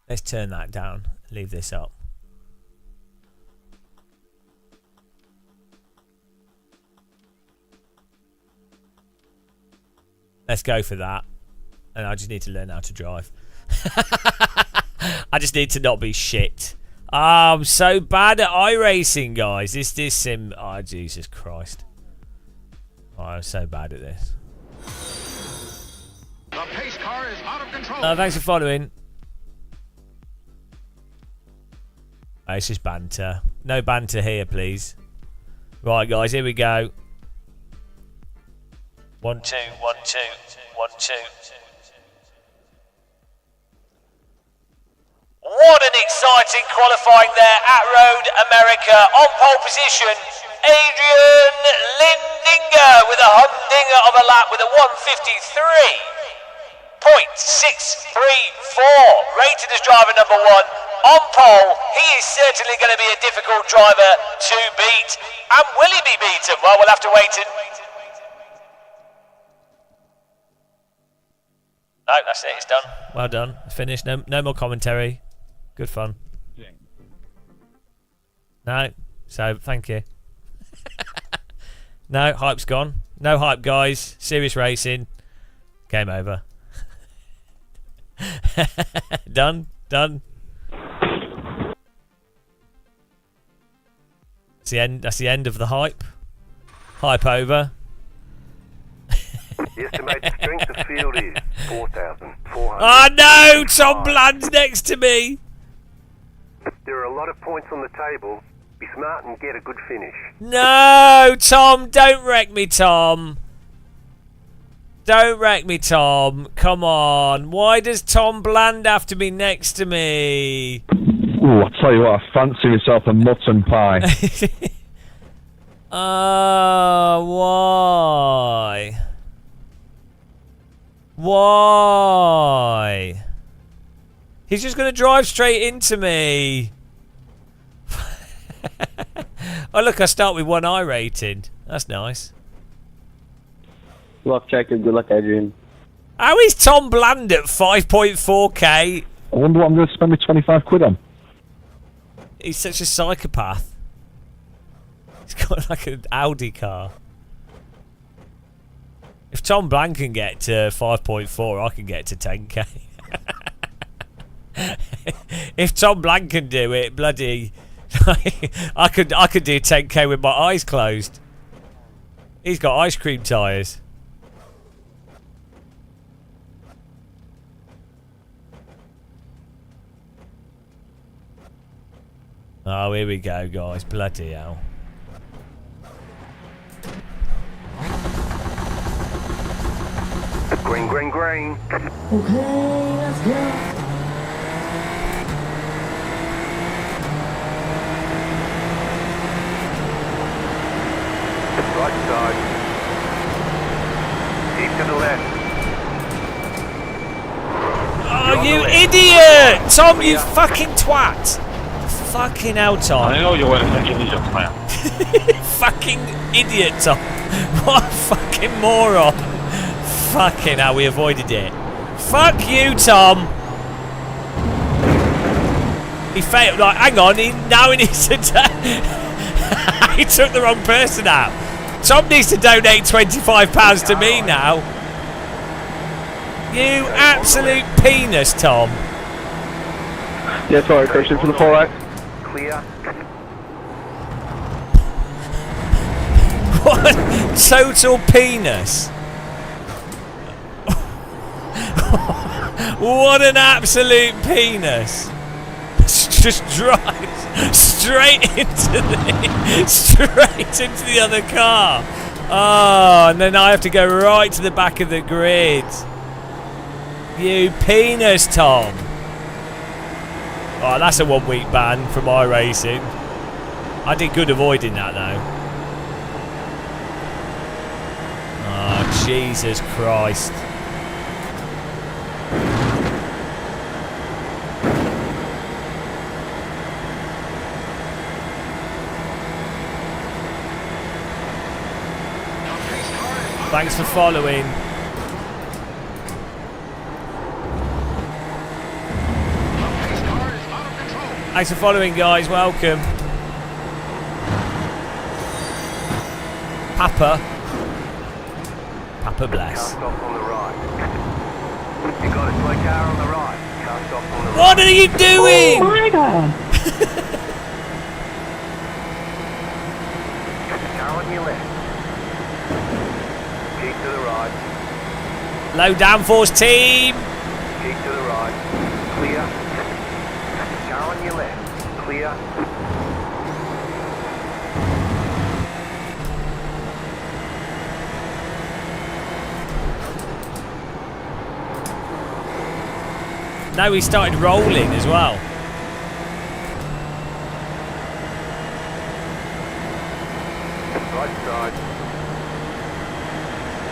Let's turn that down. Leave this up. Let's go for that. And I just need to learn how to drive. I just need to not be shit. Oh, I'm so bad at iRacing, guys. This sim... Oh, Jesus Christ. Oh, I'm so bad at this. The pace car is out of control. Thanks for following. Oh, it's just banter. No banter here, please. Right, guys, here we go. 1, 2, 1, 2, 1, 2. What an exciting qualifying there at Road America. On pole position, Adrian Lindinger with a humdinger of a lap with a 153.634. Rated as driver number 1. On pole, he is certainly going to be a difficult driver to beat. And will he be beaten? Well, we'll have to wait and... No, that's it, it's done. Well done, finished. No more commentary. Good fun. No, so thank you. No, hype's gone. No hype, guys. Serious racing. Game over. Done. That's the end of the hype. Hype over. The estimated strength of field is 4,400. Oh no! Tom Bland's next to me! There are a lot of points on the table. Be smart and get a good finish. No, Tom! Don't wreck me, Tom! Don't wreck me, Tom! Come on! Why does Tom Bland have to be next to me? Ooh, I tell you what, I fancy myself a mutton pie. Why? Why? He's just going to drive straight into me. Oh, look, I start with 1 iRating. That's nice. Good luck, Jacob. Good luck, Adrian. How is Tom Bland at 5.4k? I wonder what I'm going to spend my 25 quid on. He's such a psychopath. He's got like an Audi car. If Tom Bland can get to 5.4, I can get to 10k. if Tom Blank can do it, bloody, I could do 10k with my eyes closed. He's got ice cream tyres. Oh, here we go, guys. Bloody hell. Green, green, green. Okay, let's go. Right side. Keep to the left. Oh, you idiot! Tom, you fucking twat! Fucking hell, Tom. I know you want to take it easy, man. Fucking idiot, Tom. What a fucking moron. Fucking hell, we avoided it. Fuck you, Tom. He failed. Like, hang on. Now he needs to... He took the wrong person out. Tom needs to donate £25 to me now. You absolute penis, Tom. Yeah, sorry, correction for the far right. Clear. What? Total penis. What an absolute penis. Just drives straight into the other car. Oh, and then I have to go right to the back of the grid. You penis, Tom. Oh, that's a 1 week ban from iRacing. I did good avoiding that though. Oh, Jesus Christ. Thanks for following. Thanks for following, guys. Welcome. Papa bless. Car stop on the right. You got a slow car on the right. Car stop on the right. What are you doing? Oh my god. Car on your left. Keep to the right. Low downforce team. Keep to the right. Clear. Car on your left. Clear. Now he started rolling as well. Right side.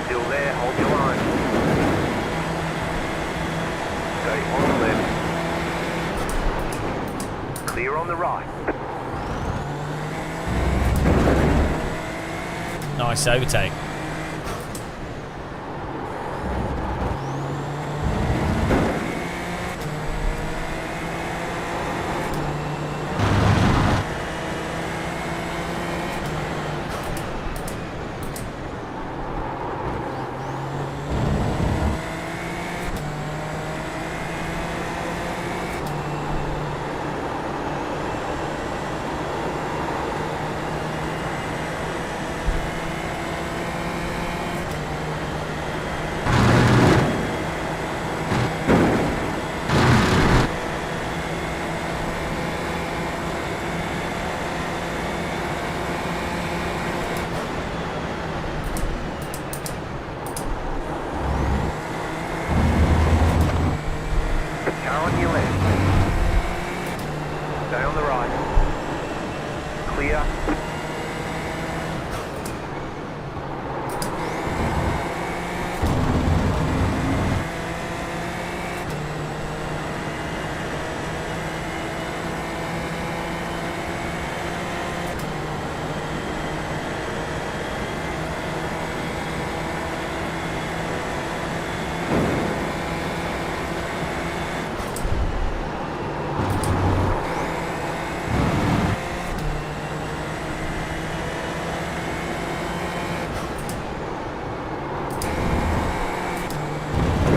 Still there, hold your line. Stay on the left. Clear on the right. Nice overtake. Car on your left. Stay on the right. Clear.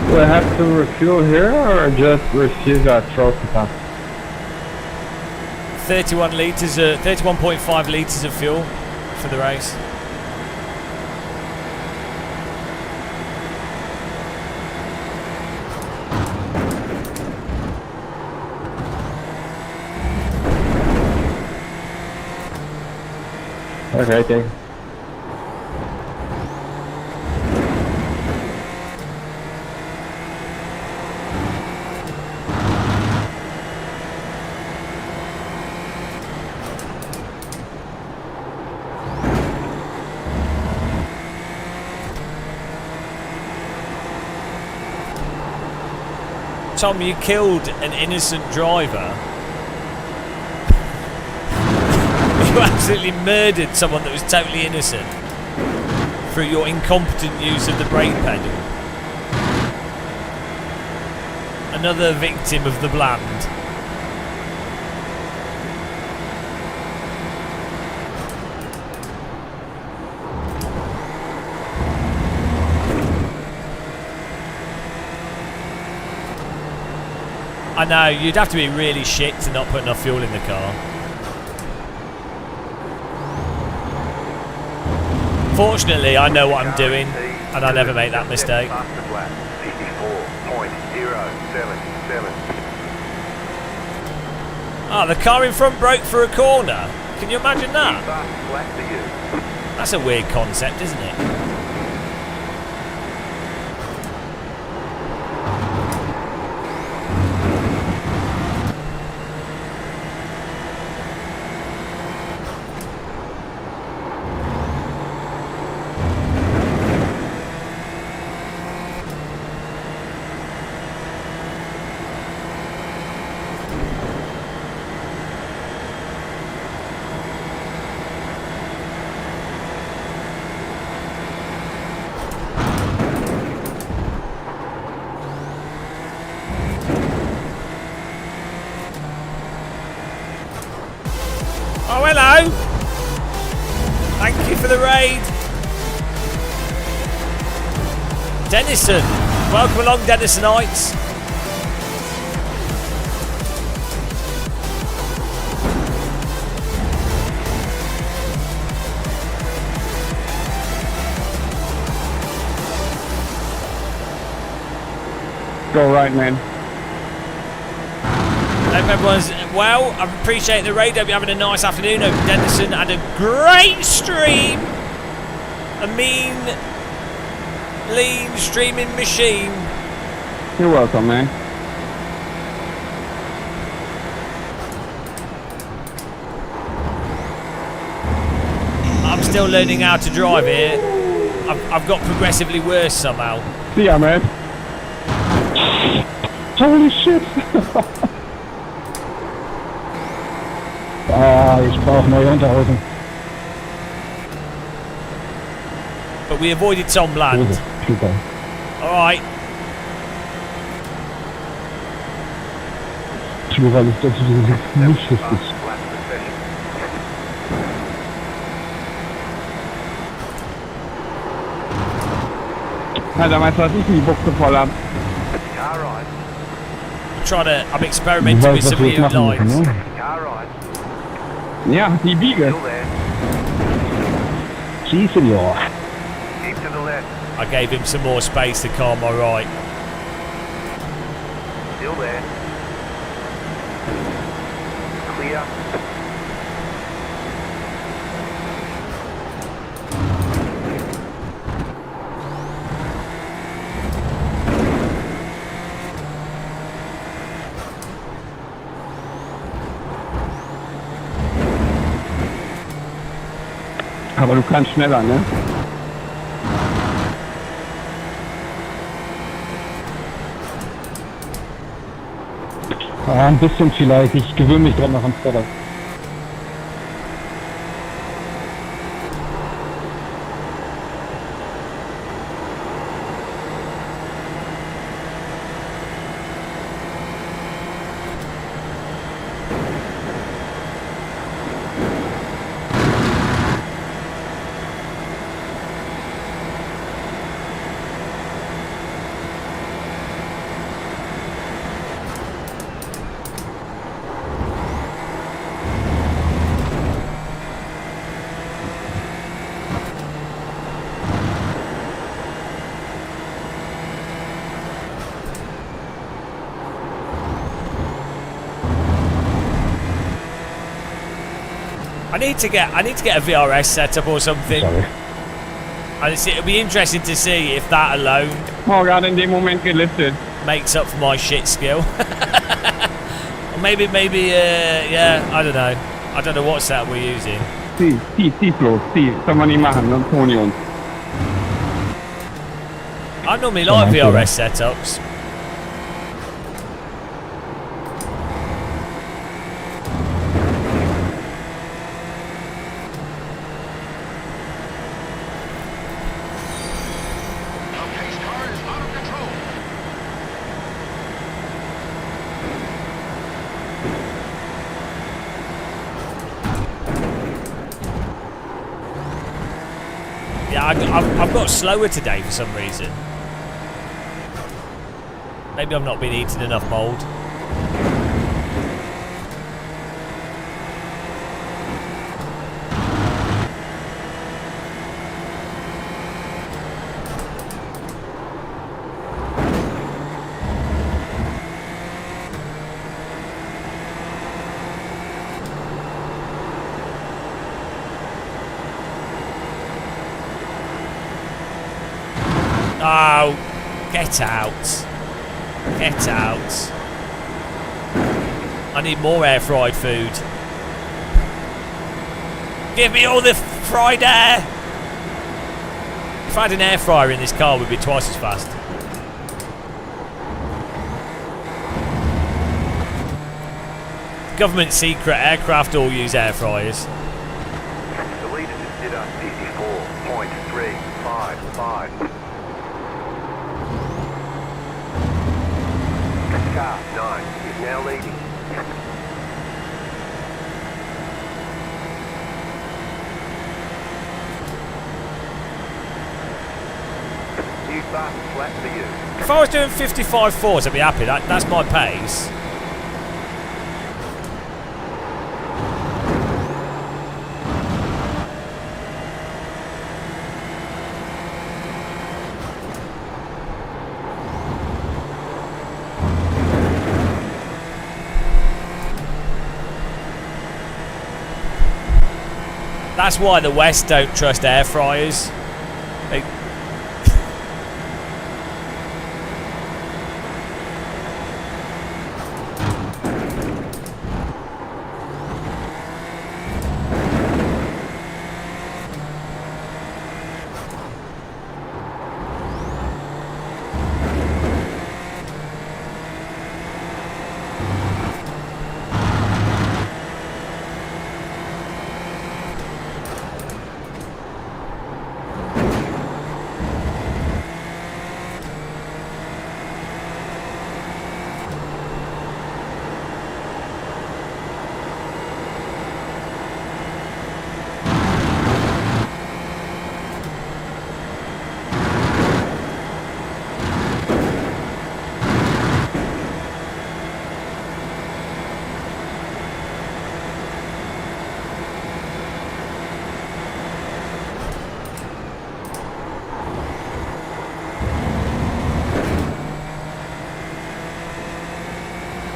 Do I have to refuel here or just receive that trophy pass? 31.5 litres of fuel for the race. Okay, okay. Tom, you killed an innocent driver. You absolutely murdered someone that was totally innocent through your incompetent use of the brake pedal. Another victim of the bland. I know, you'd have to be really shit to not put enough fuel in the car. Fortunately, I know what I'm doing, and I never make that mistake. 54.077. Ah, the car in front broke for a corner. Can you imagine that? That's a weird concept, isn't it? Oh, hello! Thank you for the raid. Dennison. Welcome along, Dennisonites. Go right, man. Hope everyone's well. I appreciate the raid. Hope you're having a nice afternoon. Hope Dennison had a great stream. A mean, lean streaming machine. You're welcome, man. I'm still learning how to drive here. I've got progressively worse somehow. See ya, man. Holy shit! Ich brauche neue Unterhosen. But we avoided Tom Bland. Super. Alright. Plural ist natürlich nicht richtig. Alter, meinst du, was ich die Buchse voll hab? I'm experimenting with some new lines. Ja, die Biege. Si, senor. Keep to the left. I gave him some more space to calm my right. Still there. Clear. Aber du kannst schneller, ne? Ja, ein bisschen vielleicht. Ich gewöhne mich gerade noch ans Setup. I need to get a VRS setup or something. Sorry. And it'll be interesting to see if that alone makes up for my shit skill. Or maybe, yeah, I don't know. I don't know what setup we're using. I normally like VRS setups. I've got slower today for some reason. Maybe I've not been eating enough mould. Oh, get out. Get out. I need more air fried food. Give me all the fried air. If I had an air fryer in this car, we'd be twice as fast. Government secret aircraft all use air fryers. The leader just did a 54.355. Car 9 is now leading. New fast flat for you. If I was doing 55.4s, I'd be happy. That's my pace. That's why the West don't trust air fryers.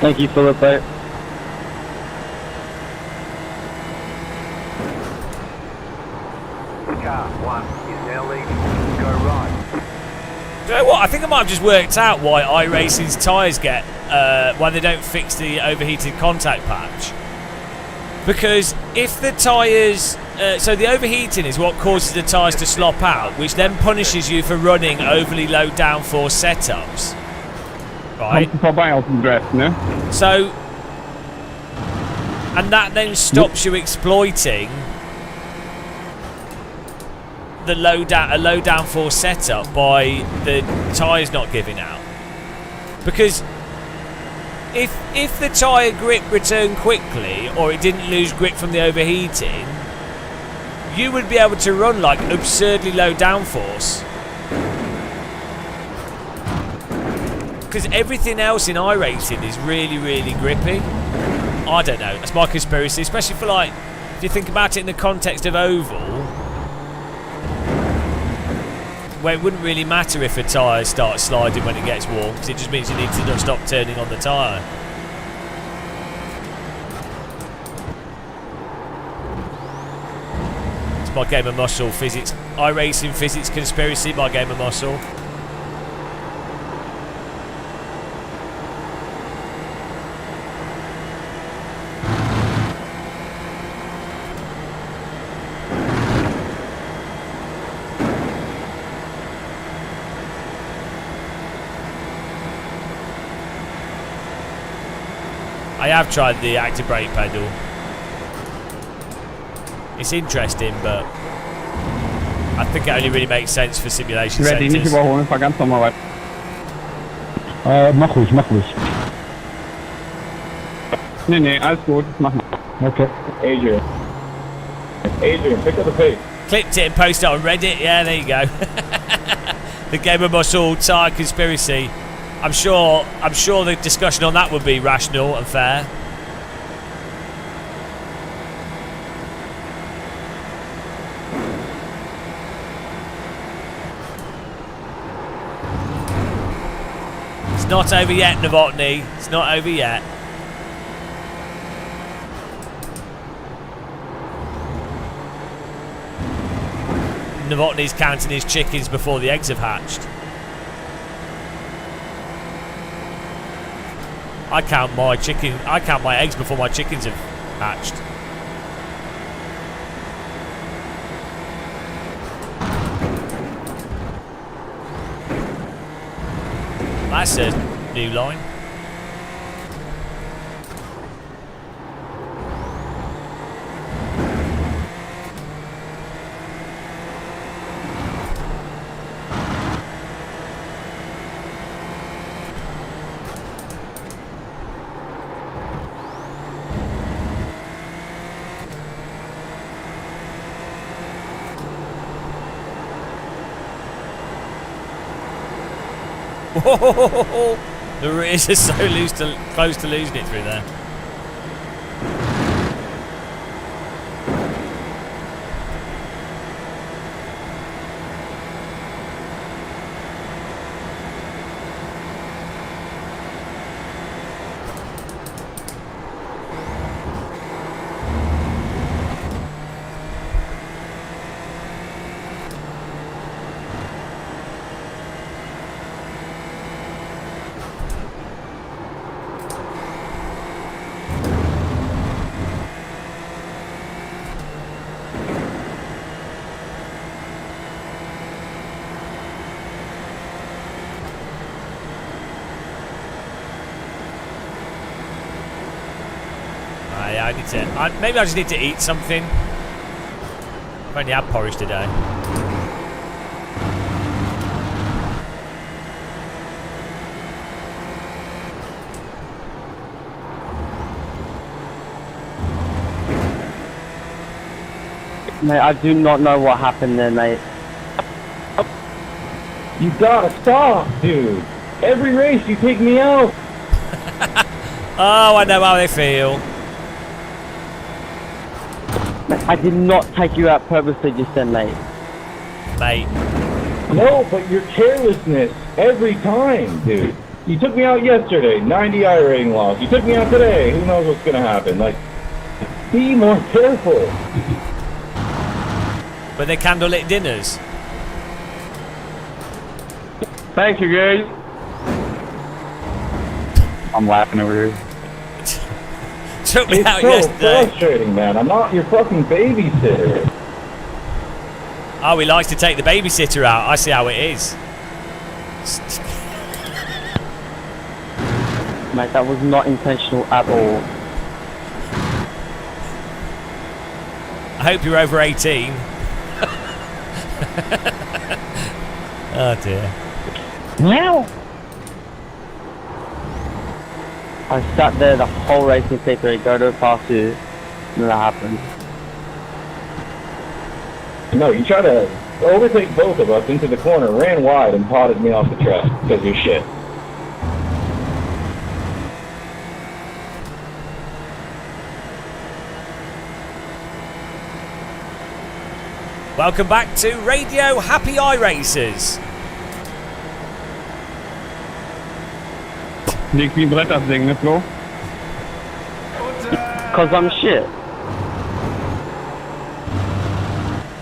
Thank you, Philip. Car 1 is now leading. Go right. Do you know what? I think I might have just worked out why iRacing's tyres get, why they don't fix the overheated contact patch. Because if the tyres, so the overheating is what causes the tyres to slop out, which then punishes you for running overly low downforce setups. Right? So, and that then stops you exploiting the a low downforce setup by the tyres not giving out. Because if the tyre grip returned quickly, or it didn't lose grip from the overheating, you would be able to run like absurdly low downforce. Because everything else in iRacing is really, really grippy. I don't know. That's my conspiracy, especially for like, if you think about it in the context of oval, where it wouldn't really matter if a tyre starts sliding when it gets warm, because it just means you need to stop turning on the tyre. my game of muscle. Physics, iRacing, physics, conspiracy, my game of muscle. I have tried the active brake pedal. It's interesting, but I think it only really makes sense for simulation Ich werde dich nicht centers. überholen, fahr ganz normal weiter. Mach ruhig, mach ruhig. Nee, alles gut, mach mal. Okay. Adrian, pick up the pace. Clipped it and posted it on Reddit. Yeah, there you go. The game of muscle, tire conspiracy. I'm sure the discussion on that would be rational and fair. It's not over yet, Novotny. It's not over yet. Novotny's counting his chickens before the eggs have hatched. I count my eggs before my chickens have hatched. That's a new line. Whoa! The rears are so close to losing it through there. I need to. Maybe I just need to eat something. I've only had porridge today. Mate, I do not know what happened there, mate. You gotta stop, dude. Every race you take me out. Oh, I know how they feel. I did not take you out purposely just then, mate. Mate. No, but your carelessness every time, dude. You took me out yesterday, 90 I rating loss. You took me out today, who knows what's gonna happen. Like, be more careful. But they're candlelit dinners. Thank you, guys. I'm laughing over here. Took me out so yesterday. frustrating, man. I'm not your fucking babysitter. Oh, he likes to take the babysitter out. I see how it is. Mate, that was not intentional at all. I hope you're over 18. Oh dear. Meow. I sat there the whole racing sector, go to pass you, and that happened. No, you try to overtake both of us into the corner, ran wide, and potted me off the track because of your shit. Welcome back to Radio Happy iRacers. Leg wie ein Brett absägen, ne, Flo? Cause I'm shit.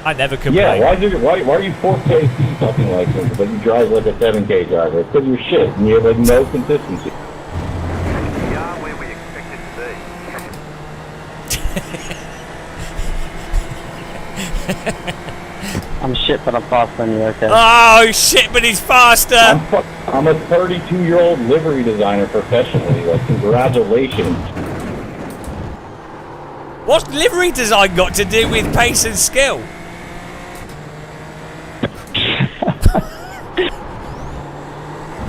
I never Yeah, complain. why are you 4K something like this, but you drive like a 7K driver? It's because you're shit and you have like no consistency. We are where we expected to be. I'm shit, but I'm faster than you, okay? Oh shit, but he's faster. I'm a 32-year-old livery designer professionally. Like, congratulations. What's livery design got to do with pace and skill?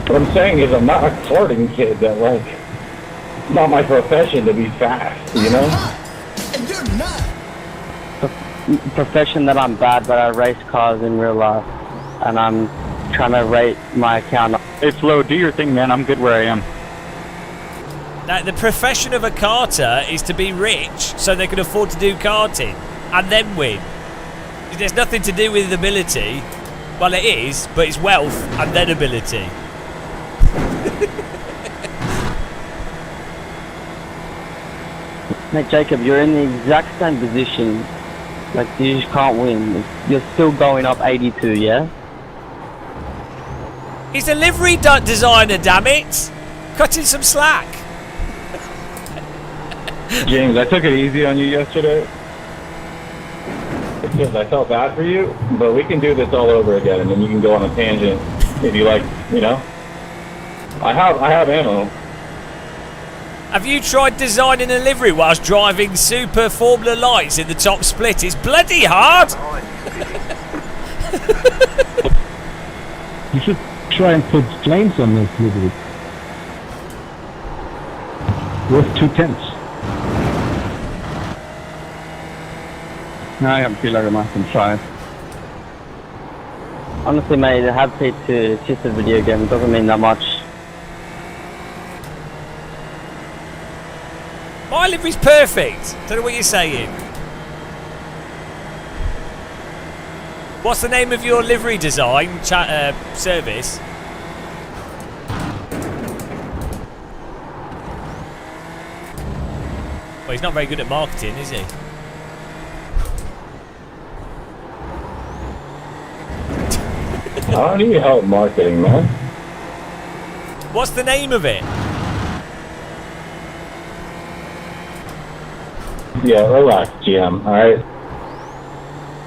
What I'm saying is I'm not a karting kid that, like, it's not my profession to be fast, you know? And you're not. Profession that I'm bad, but I race cars in real life. And I'm trying to rate my account. Hey Flo, do your thing, man. I'm good where I am. Now, the profession of a karter is to be rich so they can afford to do karting and then win. There's nothing to do with ability. Well, it is, but it's wealth and then ability. Mate, Jacob, you're in the exact same position. Like, you just can't win. You're still going up 82, yeah? He's a livery designer, damn it! Cutting some slack. James, I took it easy on you yesterday because I felt bad for you, but we can do this all over again, and then you can go on a tangent if you like, you know? I have ammo. Have you tried designing a livery whilst driving super Formula lights in the top split? It's bloody hard! You should try and put flames on this livery. Worth 2 tenths. I feel like I can try. Honestly, mate, happy to it's just a video game. It doesn't mean that much. My livery's perfect. Don't know what you're saying. What's the name of your livery design service? Well, he's not very good at marketing, is he? I don't need help marketing, man. What's the name of it? Yeah, relax, GM, alright?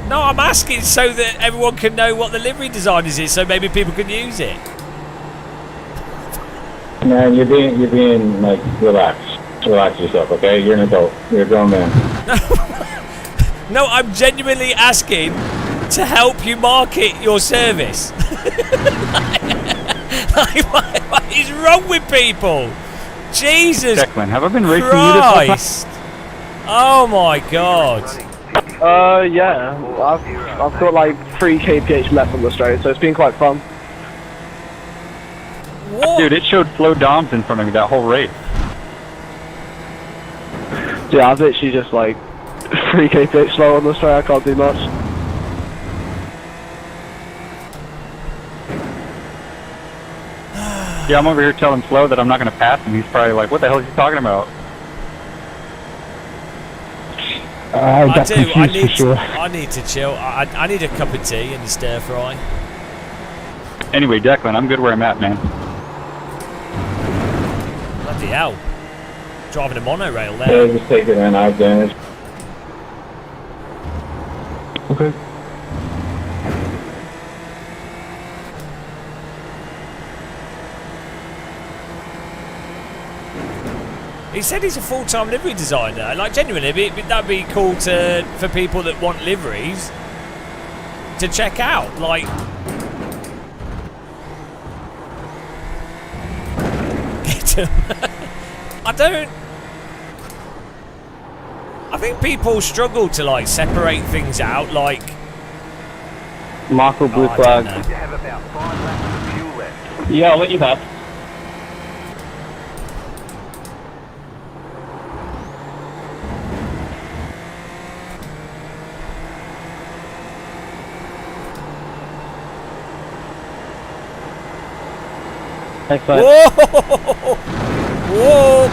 No, I'm asking so that everyone can know what the livery designers is, so maybe people can use it. Man, you're being like, relax yourself, okay? You're an adult. You're a grown man. No, I'm genuinely asking to help you market your service. What is wrong with people? Jesus Declan, have I been racing Christ. Oh my God. Yeah. I've got like 3 kph left on the straight, so it's been quite fun. What? Dude, it showed Flo Doms in front of me that whole race. Yeah, I've literally just like 3 kph slow on the straight. I can't do much. Yeah, I'm over here telling Flo that I'm not going to pass him. He's probably like, what the hell is he talking about? I got confused for sure. I need to chill. I need a cup of tea and a stir fry. Anyway, Declan, I'm good where I'm at, man. Bloody hell. Driving a monorail Yeah, there. just take it in, I've damaged. Okay. He said he's a full-time livery designer. Like, genuinely, that'd be cool for people that want liveries to check out. Like, I think people struggle to like separate things out. Like, Michael Blue Flag. You have about 5 laps of fuel left. Yeah, I'll let you pass. Thanks, mate. whoa, whoa.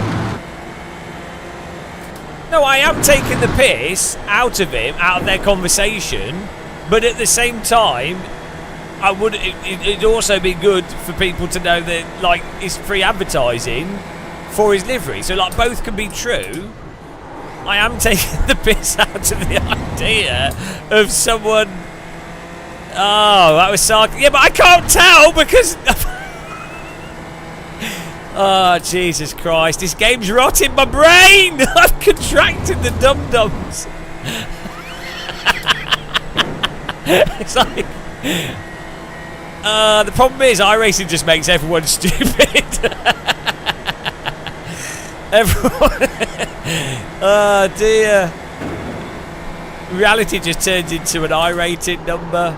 No, I am taking the piss out of him, out of their conversation. But at the same time, I would. It'd also be good for people to know that, like, it's free advertising for his livery. So, like, both can be true. I am taking the piss out of the idea of someone. Oh, that was sarcastic. Yeah, but I can't tell because. Oh, Jesus Christ! This game's rotting my brain. I've contracted the dum-dums. It's like. The problem is iRacing just makes everyone stupid. Everyone. Oh dear. Reality just turns into an I-rated number.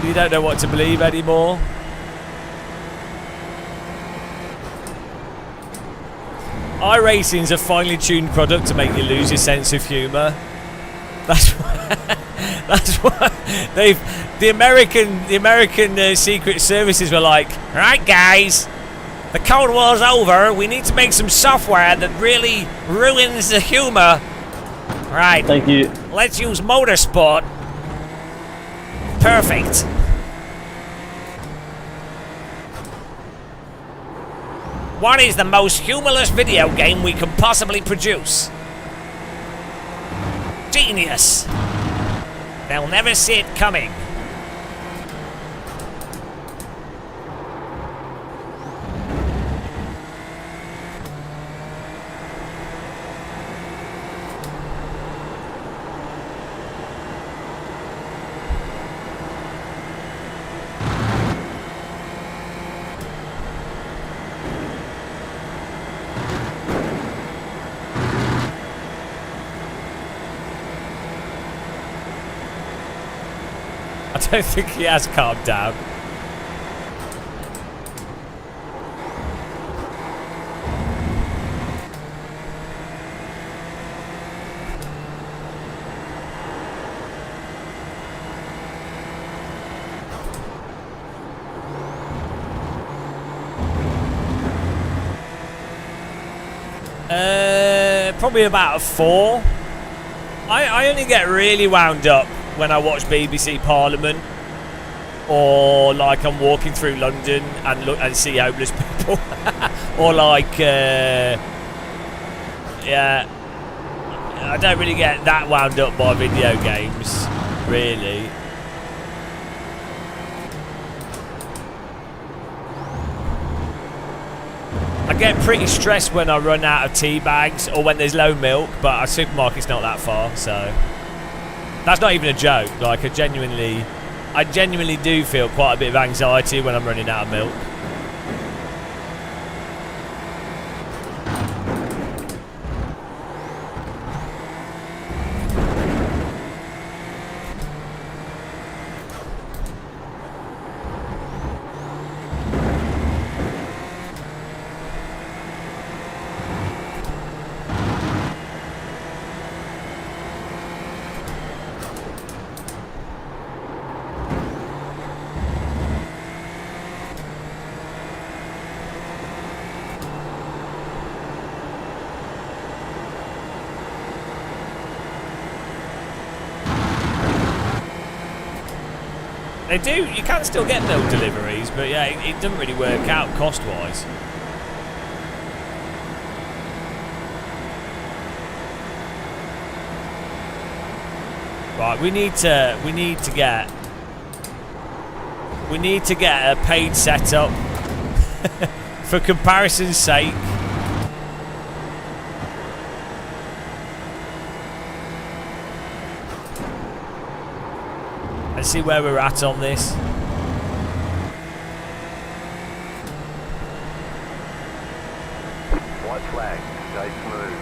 You don't know what to believe anymore. iRacing's a finely tuned product to make you lose your sense of humour. That's what the American Secret Services were like. Right, guys, the Cold War's over. We need to make some software that really ruins the humour. Right. Thank you. Let's use motorsport. Perfect. What is the most humorless video game we can possibly produce? Genius. They'll never see it coming. I don't think he has calmed down. Probably about a 4. I only get really wound up when I watch BBC Parliament, or like I'm walking through London and look and see homeless people, or like yeah, I don't really get that wound up by video games, really. I get pretty stressed when I run out of tea bags or when there's low milk, but our supermarket's not that far, so that's not even a joke. Like, I genuinely do feel quite a bit of anxiety when I'm running out of milk. They do, you can still get milk deliveries, but yeah, it doesn't really work out cost-wise. Right, we need to get a paid setup for comparison's sake. And see where we're at on this. White flag, stay smooth.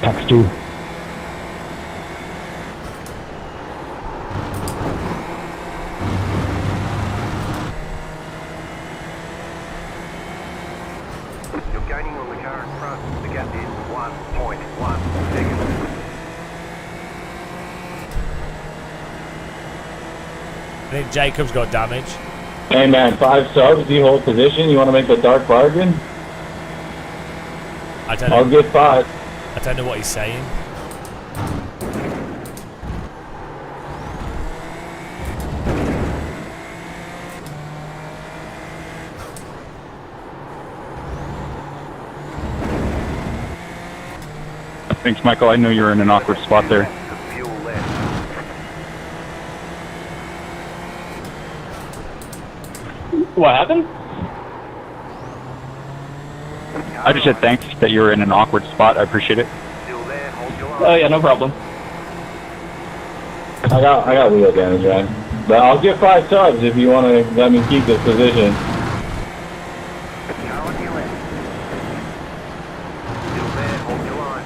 Tax 2. You're gaining on the car in front. The gap is 1.1 seconds. I think Jacob's got damage. Hey man, 5 subs, you hold position. You want to make the dark bargain? I don't know. I'll get 5. I don't know what he's saying. Thanks, Michael. I know you're in an awkward spot there. Fuel left. What happened? I just said thanks that you're in an awkward spot. I appreciate it. Still there, hold your line. Oh yeah, no problem. I got wheel damage, man. But I'll get 5 subs if you want to let me keep this position. Car on your left. Still there, hold your line.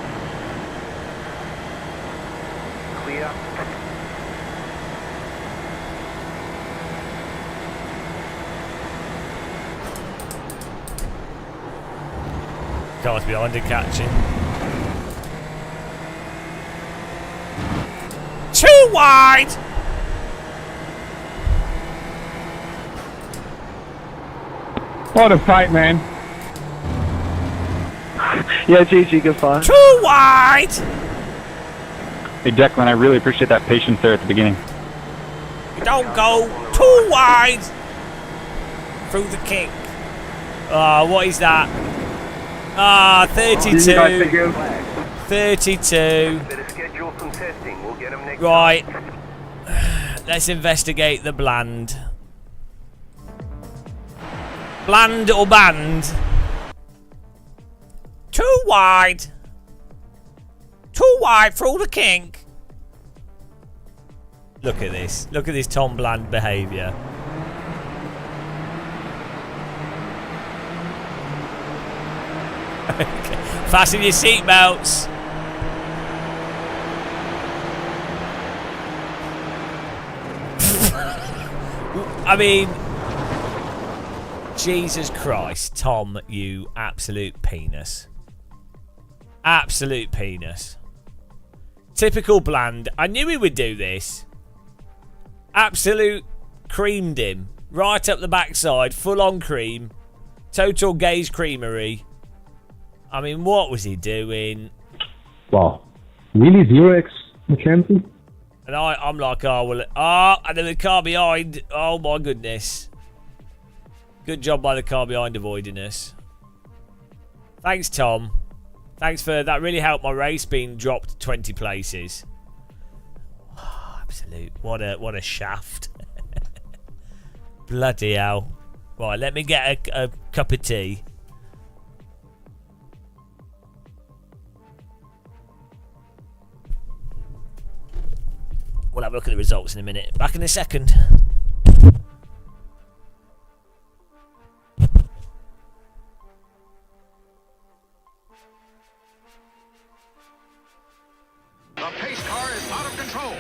Clear. Car's behind and catching. Too wide! What a fight, man. Yeah, GG, good fun. Too wide! Hey, Declan, I really appreciate that patience there at the beginning. Don't go too wide! Through the kink. Ah, what is that? Ah, 32. 32. Better schedule some testing. We'll get them next Right. Let's investigate the bland. Bland or band? Too wide. Too wide through the kink. Look at this. Look at this Tom Bland behaviour. Fasten your seatbelts. I mean, Jesus Christ, Tom, you absolute penis. Absolute penis. Typical Bland. I knew he would do this. Absolute creamed him. Right up the backside, full on cream. Total gaze creamery. I mean, what was he doing? Wow. Really 0x Mackenzie? And I'm like, oh, well, and then the car behind. Oh, my goodness. Good job by the car behind avoiding us. Thanks, Tom. Thanks for that. Really helped my race being dropped 20 places. Oh, absolute. What a shaft. Bloody hell. Right, let me get a cup of tea. We'll have a look at the results in a minute. Back in a second. The pace car is out of control.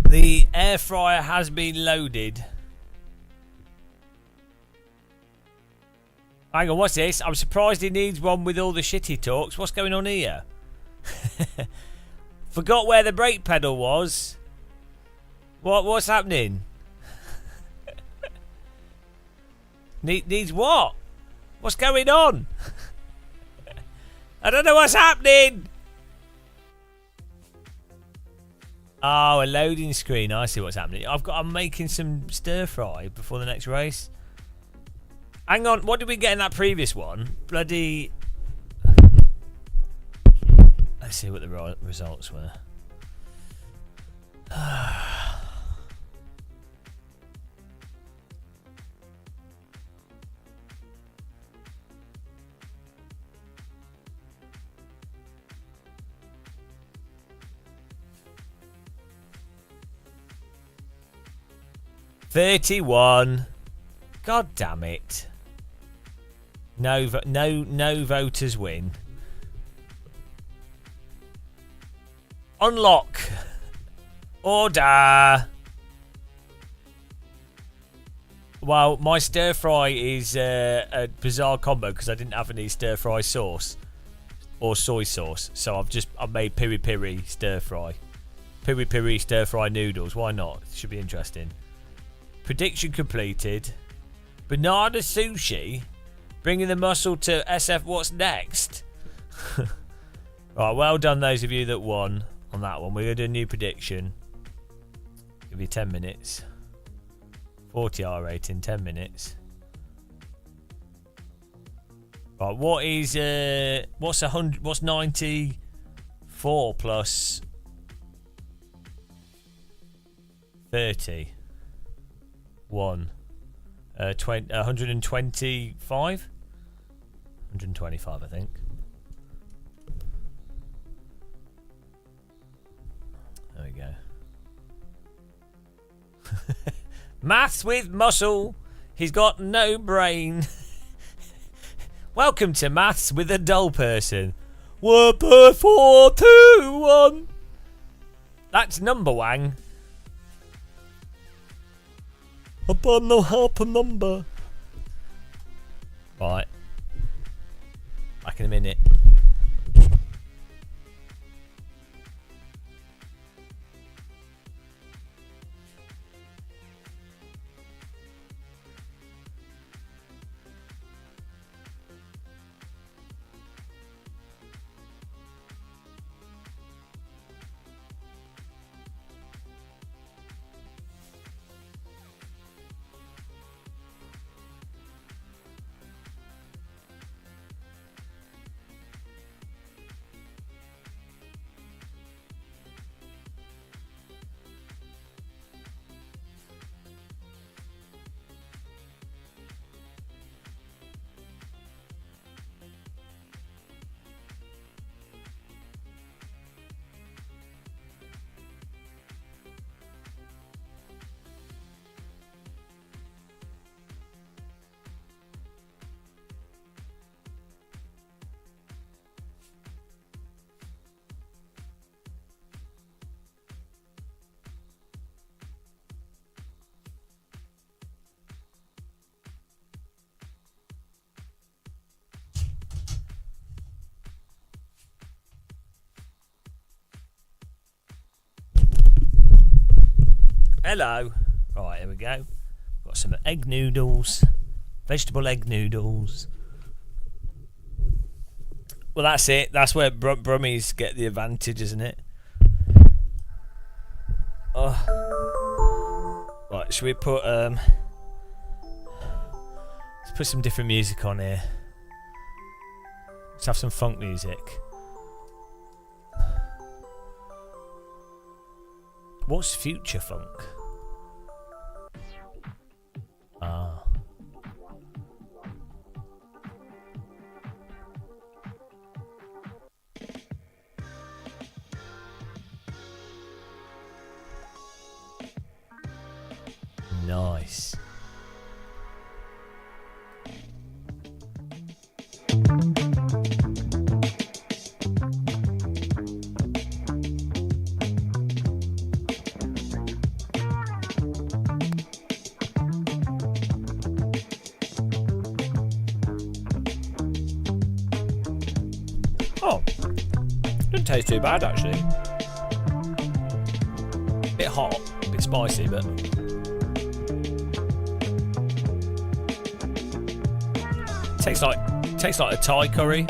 The air fryer has been loaded. Hang on, what's this? I'm surprised he needs one with all the shit he talks. What's going on here? Forgot where the brake pedal was. What's happening? Needs what? What's going on? I don't know what's happening. Oh, a loading screen. I see what's happening. I'm making some stir fry before the next race. Hang on, what did we get in that previous one? Bloody. Let's see what the results were. 31. God damn it. No voters win. Unlock. Order. Well, my stir fry is a bizarre combo because I didn't have any stir fry sauce or soy sauce, so I've made piri piri stir fry. Piri piri stir fry noodles. Why not? Should be interesting. Prediction completed. Banana sushi. Bringing the muscle to SF. What's next? Right, well done those of you that won on that one. We're going to do a new prediction. Give you 10 minutes. 40R rating, 10 minutes. Right, what is what's 100? What's 94 plus 30? 125? 125, I think. There we go. Maths with muscle. He's got no brain. Welcome to Maths with a dull person. 1 per 4 2 1. That's number wang. I don't know how to number. Right. Back in a minute. Hello. Right, here we go. Got some egg noodles. Vegetable egg noodles. Well, that's it. That's where Brummies get the advantage, isn't it? Oh. Right, should we put let's put some different music on here. Let's have some funk music. What's future funk? Ah. Nice. Oh, didn't taste too bad actually. Bit hot, bit spicy, but tastes like a Thai curry,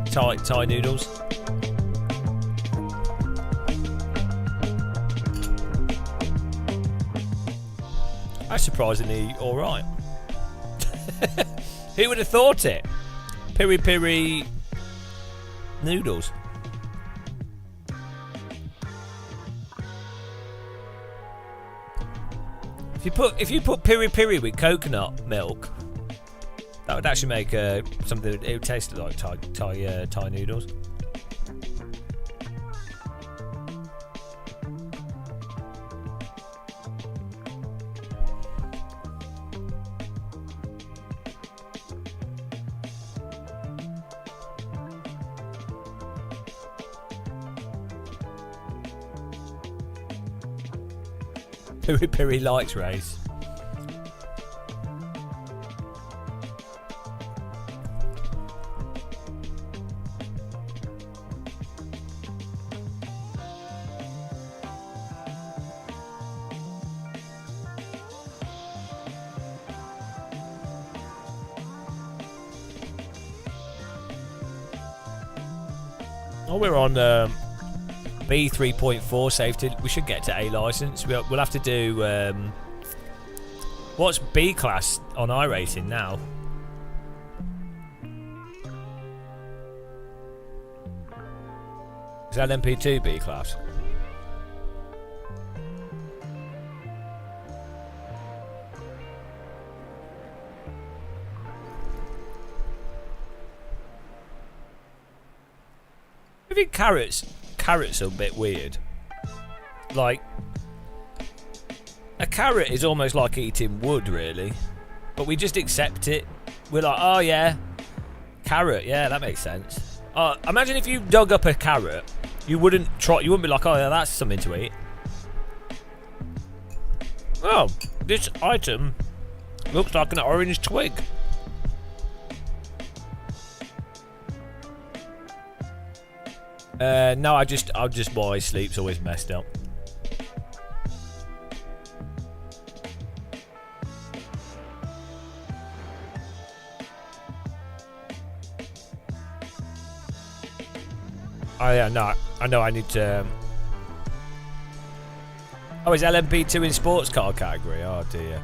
Thai noodles. That's surprisingly all right. Who would have thought it? Piri piri noodles. If you put piri piri with coconut milk, that would actually make something. It would taste like Thai noodles. Piri piri likes race. Oh, we're on B 3.4 safety. We should get to A license. We'll have to do what's B class on iRacing now? Is that LMP2 B class? I think carrots are a bit weird. Like, a carrot is almost like eating wood, really. But we just accept it. We're like, oh yeah, carrot, yeah, that makes sense. Imagine if you dug up a carrot, you wouldn't be like, oh yeah, that's something to eat. Oh, this item looks like an orange twig. No, I just my sleep's always messed up. Oh yeah, no, I know I need to. Oh, is LMP2 in sports car category? Oh dear.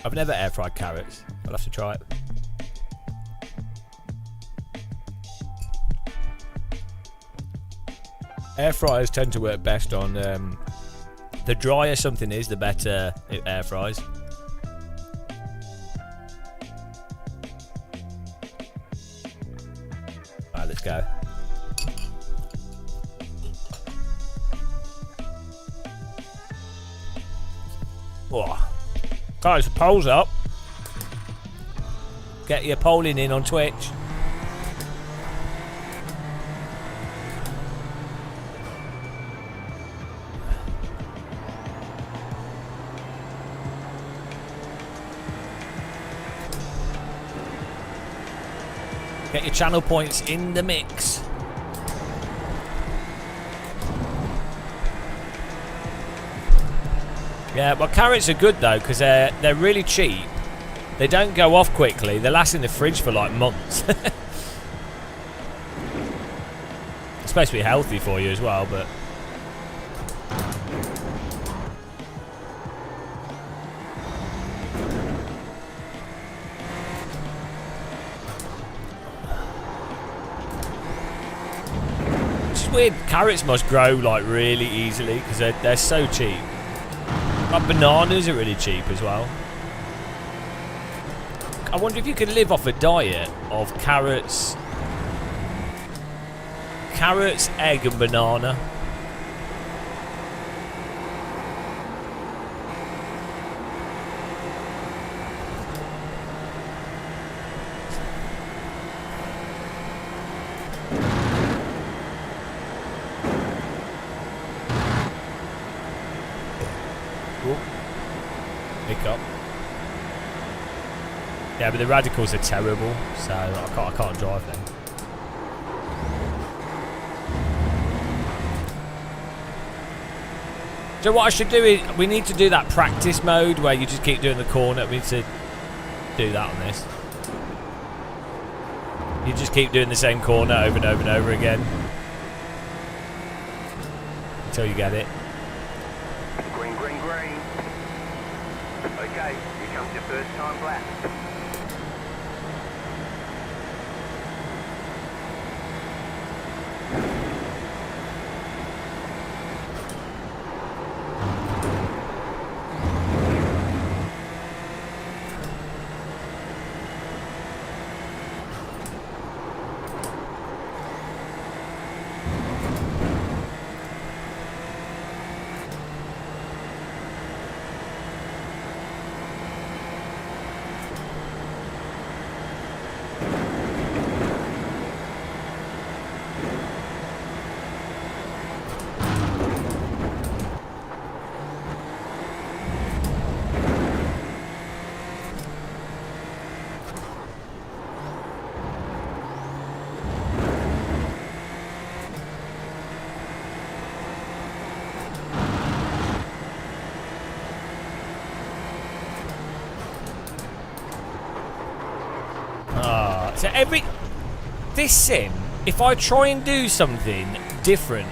I've never air fried carrots. I'll have to try it. Air fryers tend to work best on the drier something is, the better it air fries. Alright, let's go. Oh. Guys, the poll's up. Get your polling in on Twitch. Get your channel points in the mix. Yeah, well, carrots are good though because they're really cheap. They don't go off quickly. They last in the fridge for like months. It's supposed to be healthy for you as well, but it's weird. Carrots must grow like really easily because they're so cheap. Like bananas are really cheap as well. I wonder if you could live off a diet of carrots, egg and banana. Pick up. Yeah, but the radicals are terrible, so I can't drive them. So what I should do is, we need to do that practice mode where you just keep doing the corner. We need to do that on this. You just keep doing the same corner over and over and over again until you get it. Green, green, green. Okay, here comes your first time lap. So this sim, if I try and do something different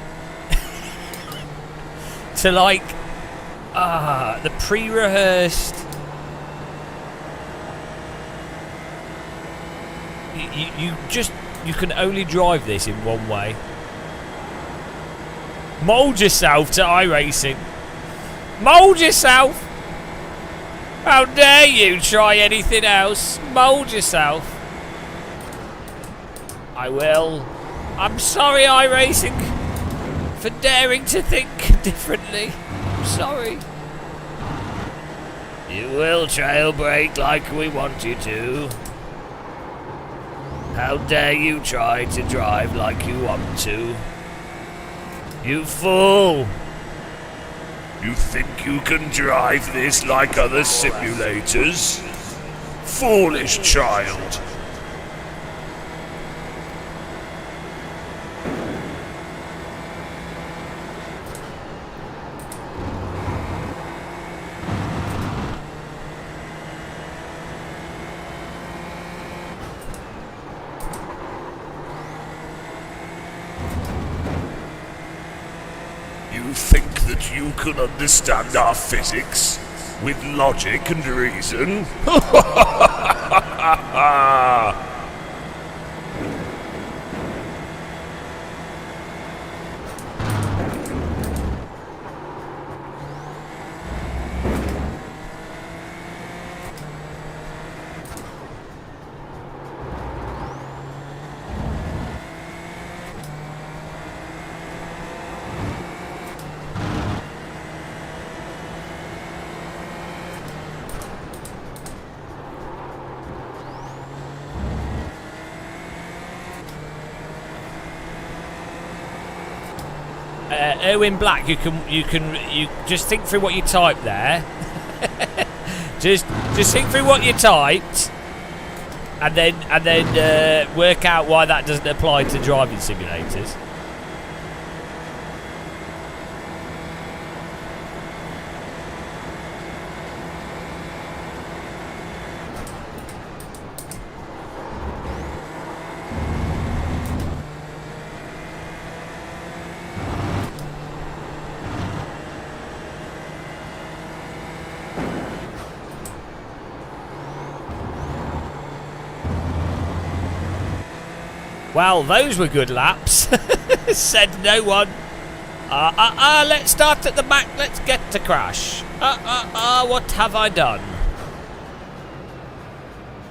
to like the pre-rehearsed, you can only drive this in one way. Mould yourself to iRacing. Mould yourself. How dare you try anything else? Mould yourself. I will. I'm sorry, iRacing, for daring to think differently. I'm sorry. You will jailbreak like we want you to. How dare you try to drive like you want to? You fool! You think you can drive this like other simulators? Foolish child! You think that you can understand our physics with logic and reason? Erwin Black, you just think through what you typed there. just think through what you typed. and then work out why that doesn't apply to driving simulators. Well, those were good laps. Said no one. Let's start at the back. Let's get to crash. What have I done?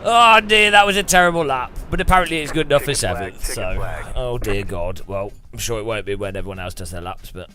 Oh dear, that was a terrible lap. But apparently it's good enough for 7th, so... Oh dear God. Well, I'm sure it won't be when everyone else does their laps, but...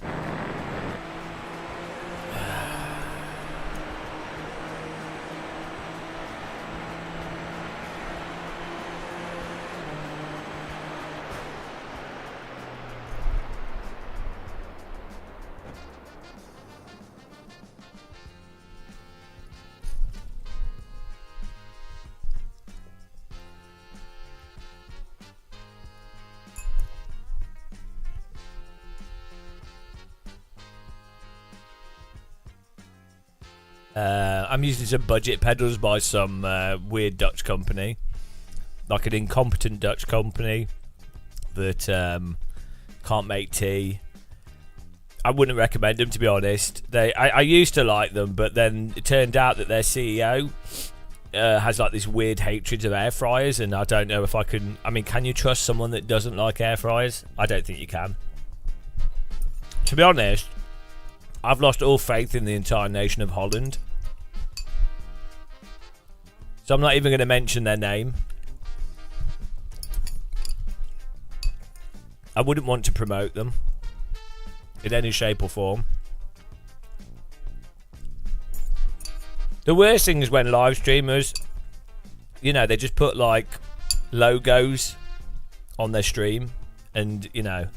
I'm using some budget pedals by some weird Dutch company, like an incompetent Dutch company that can't make tea. I wouldn't recommend them, to be honest. I used to like them, but then it turned out that their CEO has like this weird hatred of air fryers, and I don't know if I can. I mean, can you trust someone that doesn't like air fryers? I don't think you can. To be honest, I've lost all faith in the entire nation of Holland. So I'm not even going to mention their name. I wouldn't want to promote them in any shape or form. The worst thing is when live streamers, you know, they just put like logos on their stream and, you know,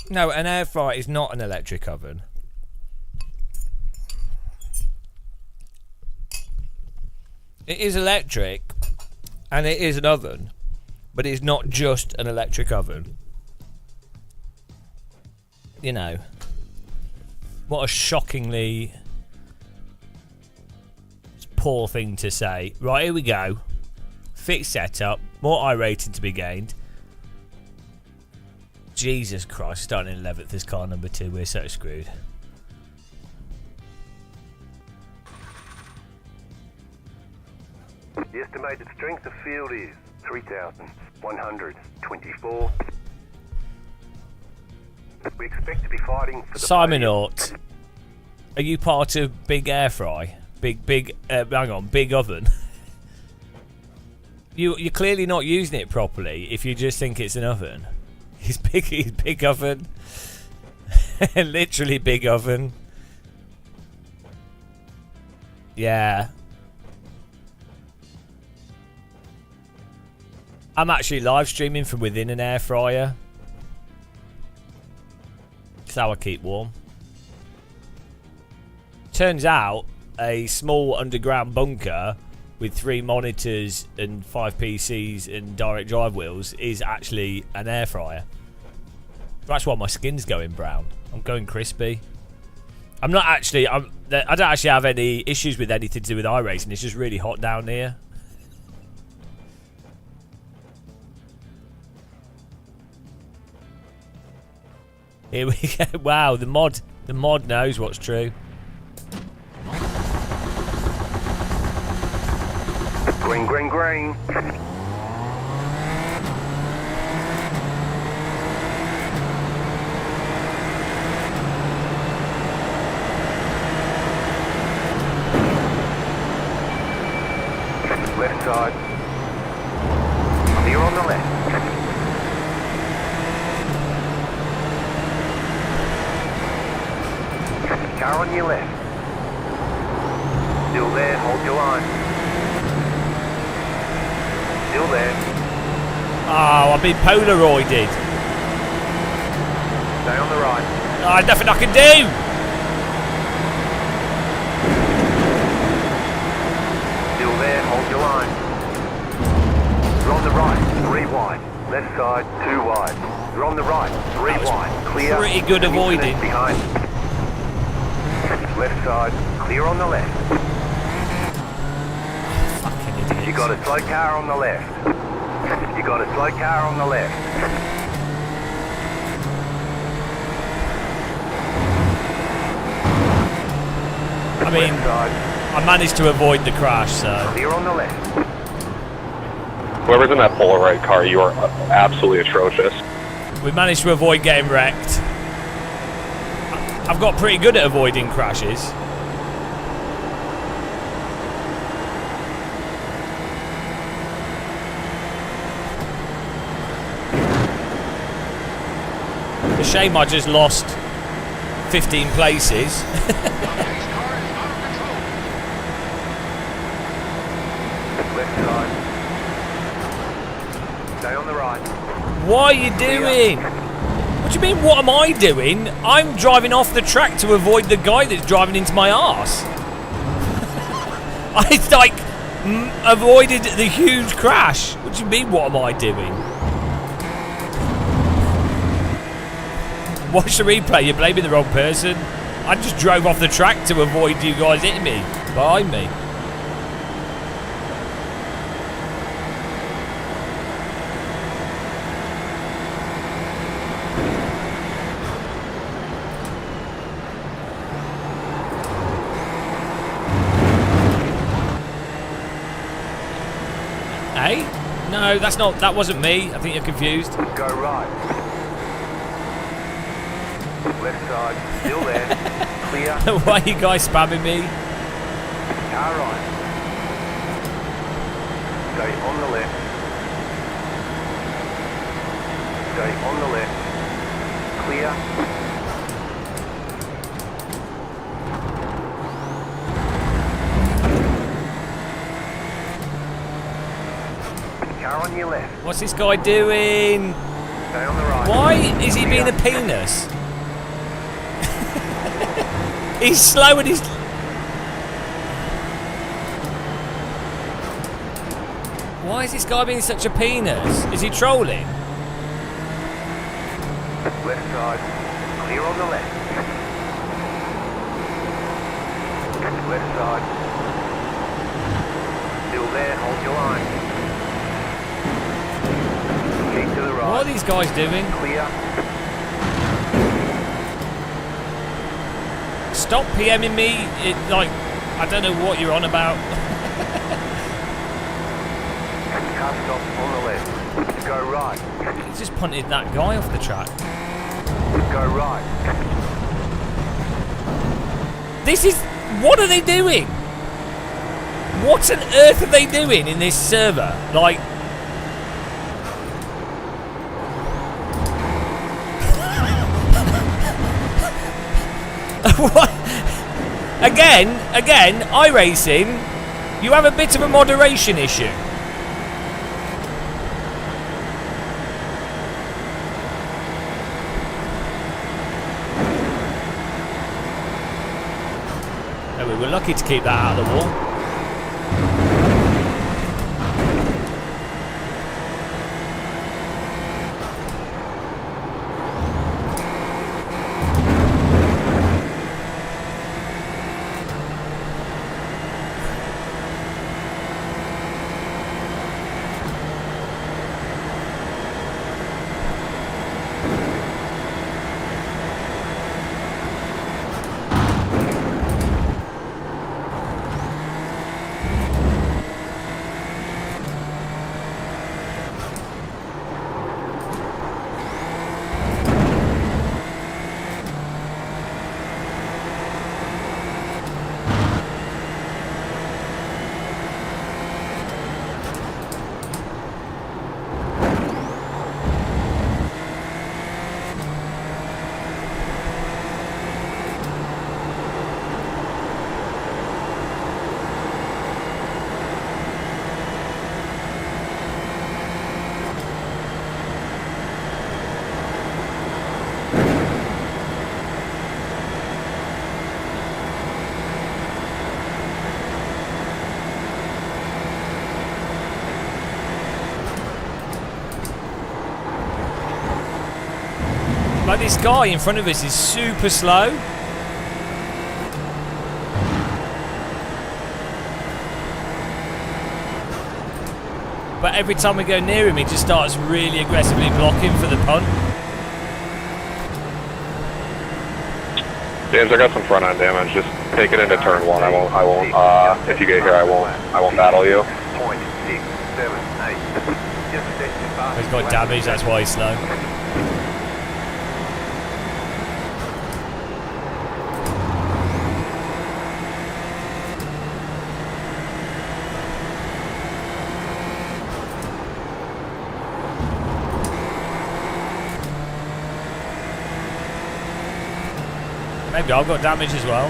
no, an air fryer is not an electric oven. It is electric, and it is an oven, but it's not just an electric oven. You know, what a shockingly poor thing to say. Right, here we go. Fixed setup, more I rating to be gained. Jesus Christ, starting in 11th is car number 2. We're so screwed. The estimated strength of field is 3,124. We expect to be fighting for the Simon Ort, are you part of Big Air Fry? Big oven? You're clearly not using it properly if you just think it's an oven. He's big oven. Literally big oven. Yeah. I'm actually live streaming from within an air fryer. That's how I keep warm. Turns out a small underground bunker with 3 monitors and 5 PCs and direct drive wheels is actually an air fryer. That's why my skin's going brown. I'm going crispy. I don't actually have any issues with anything to do with iRacing. It's just really hot down here. Here we go. Wow, the mod knows what's true. Green, green, green. Left side. You're on the left. Car on your left. Still there, hold your line. Still there. Oh, I've been Polaroided. Stay on the right. Oh, nothing I can do. the right, 3 wide. Left side, 2 wide. You're on the right, 3 wide. Clear. Pretty good avoiding. Behind. Left side, clear on the left. Fucking idiots. You got a slow car on the left. You got a slow car on the left. I mean, I managed to avoid the crash, so. Clear on the left. Whoever's in that Polaroid car, you are absolutely atrocious. We managed to avoid getting wrecked. I've got pretty good at avoiding crashes. It's a shame I just lost 15 places. Left side. Stay on the right. What are you doing? What do you mean, what am I doing? I'm driving off the track to avoid the guy that's driving into my arse. I, like, avoided the huge crash. What do you mean, what am I doing? Watch the replay, you're blaming the wrong person. I just drove off the track to avoid you guys hitting me, behind me. Hey? No, that wasn't me. I think you're confused. Go right. Left side, still there. Clear. Why are you guys spamming me? Car right. Stay on the left. Stay on the left. Clear. Car on your left. What's this guy doing? Stay on the right. Why is he being a penis? He's slow and he's... Why is this guy being such a penis? Is he trolling? Left side. Clear on the left. Left side. Still there. Hold your line. Keep to the right. What are these guys doing? Clear. Stop PMing me. Like, I don't know what you're on about. Car stop on the left. Go right. He just punted that guy off the track. Go right. This is... What are they doing? What on earth are they doing in this server? Like... What? Again, iRacing, you have a bit of a moderation issue. Oh, we were lucky to keep that out of the wall. Like, this guy in front of us is super slow. But every time we go near him, he just starts really aggressively blocking for the punt. James, I got some front end damage. Just take it into turn 1. I won't, if you get here, I won't battle you. He's got damage, that's why he's slow. Maybe I've got damage as well.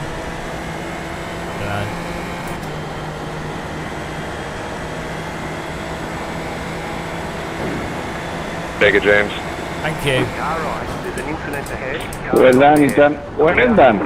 Dunno. Take it, James. Thank you. Alright, there's an incident ahead. Well done. Well done.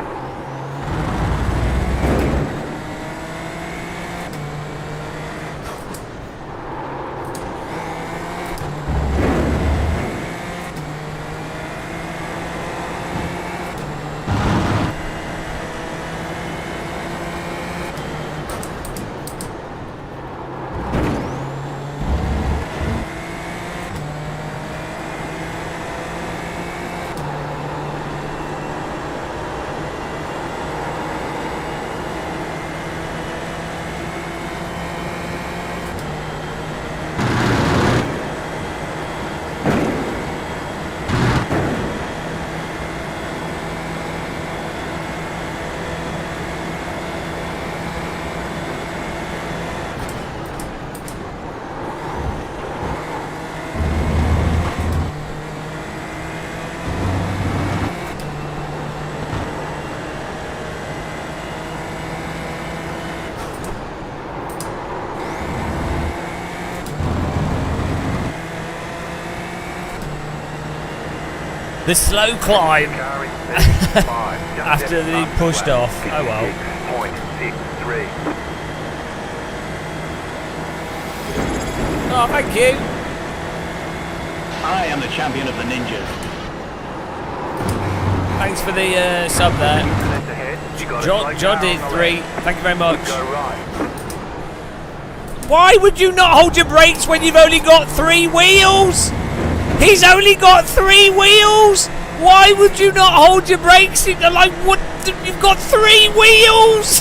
The slow climb after he pushed off. Oh well. Oh, thank you. I am the champion of the ninjas. Thanks for the sub there. John did 3. Thank you very much. Why would you not hold your brakes when you've only got 3 wheels? He's only got 3 wheels! Why would you not hold your brakes? Like, what? You've got 3 wheels!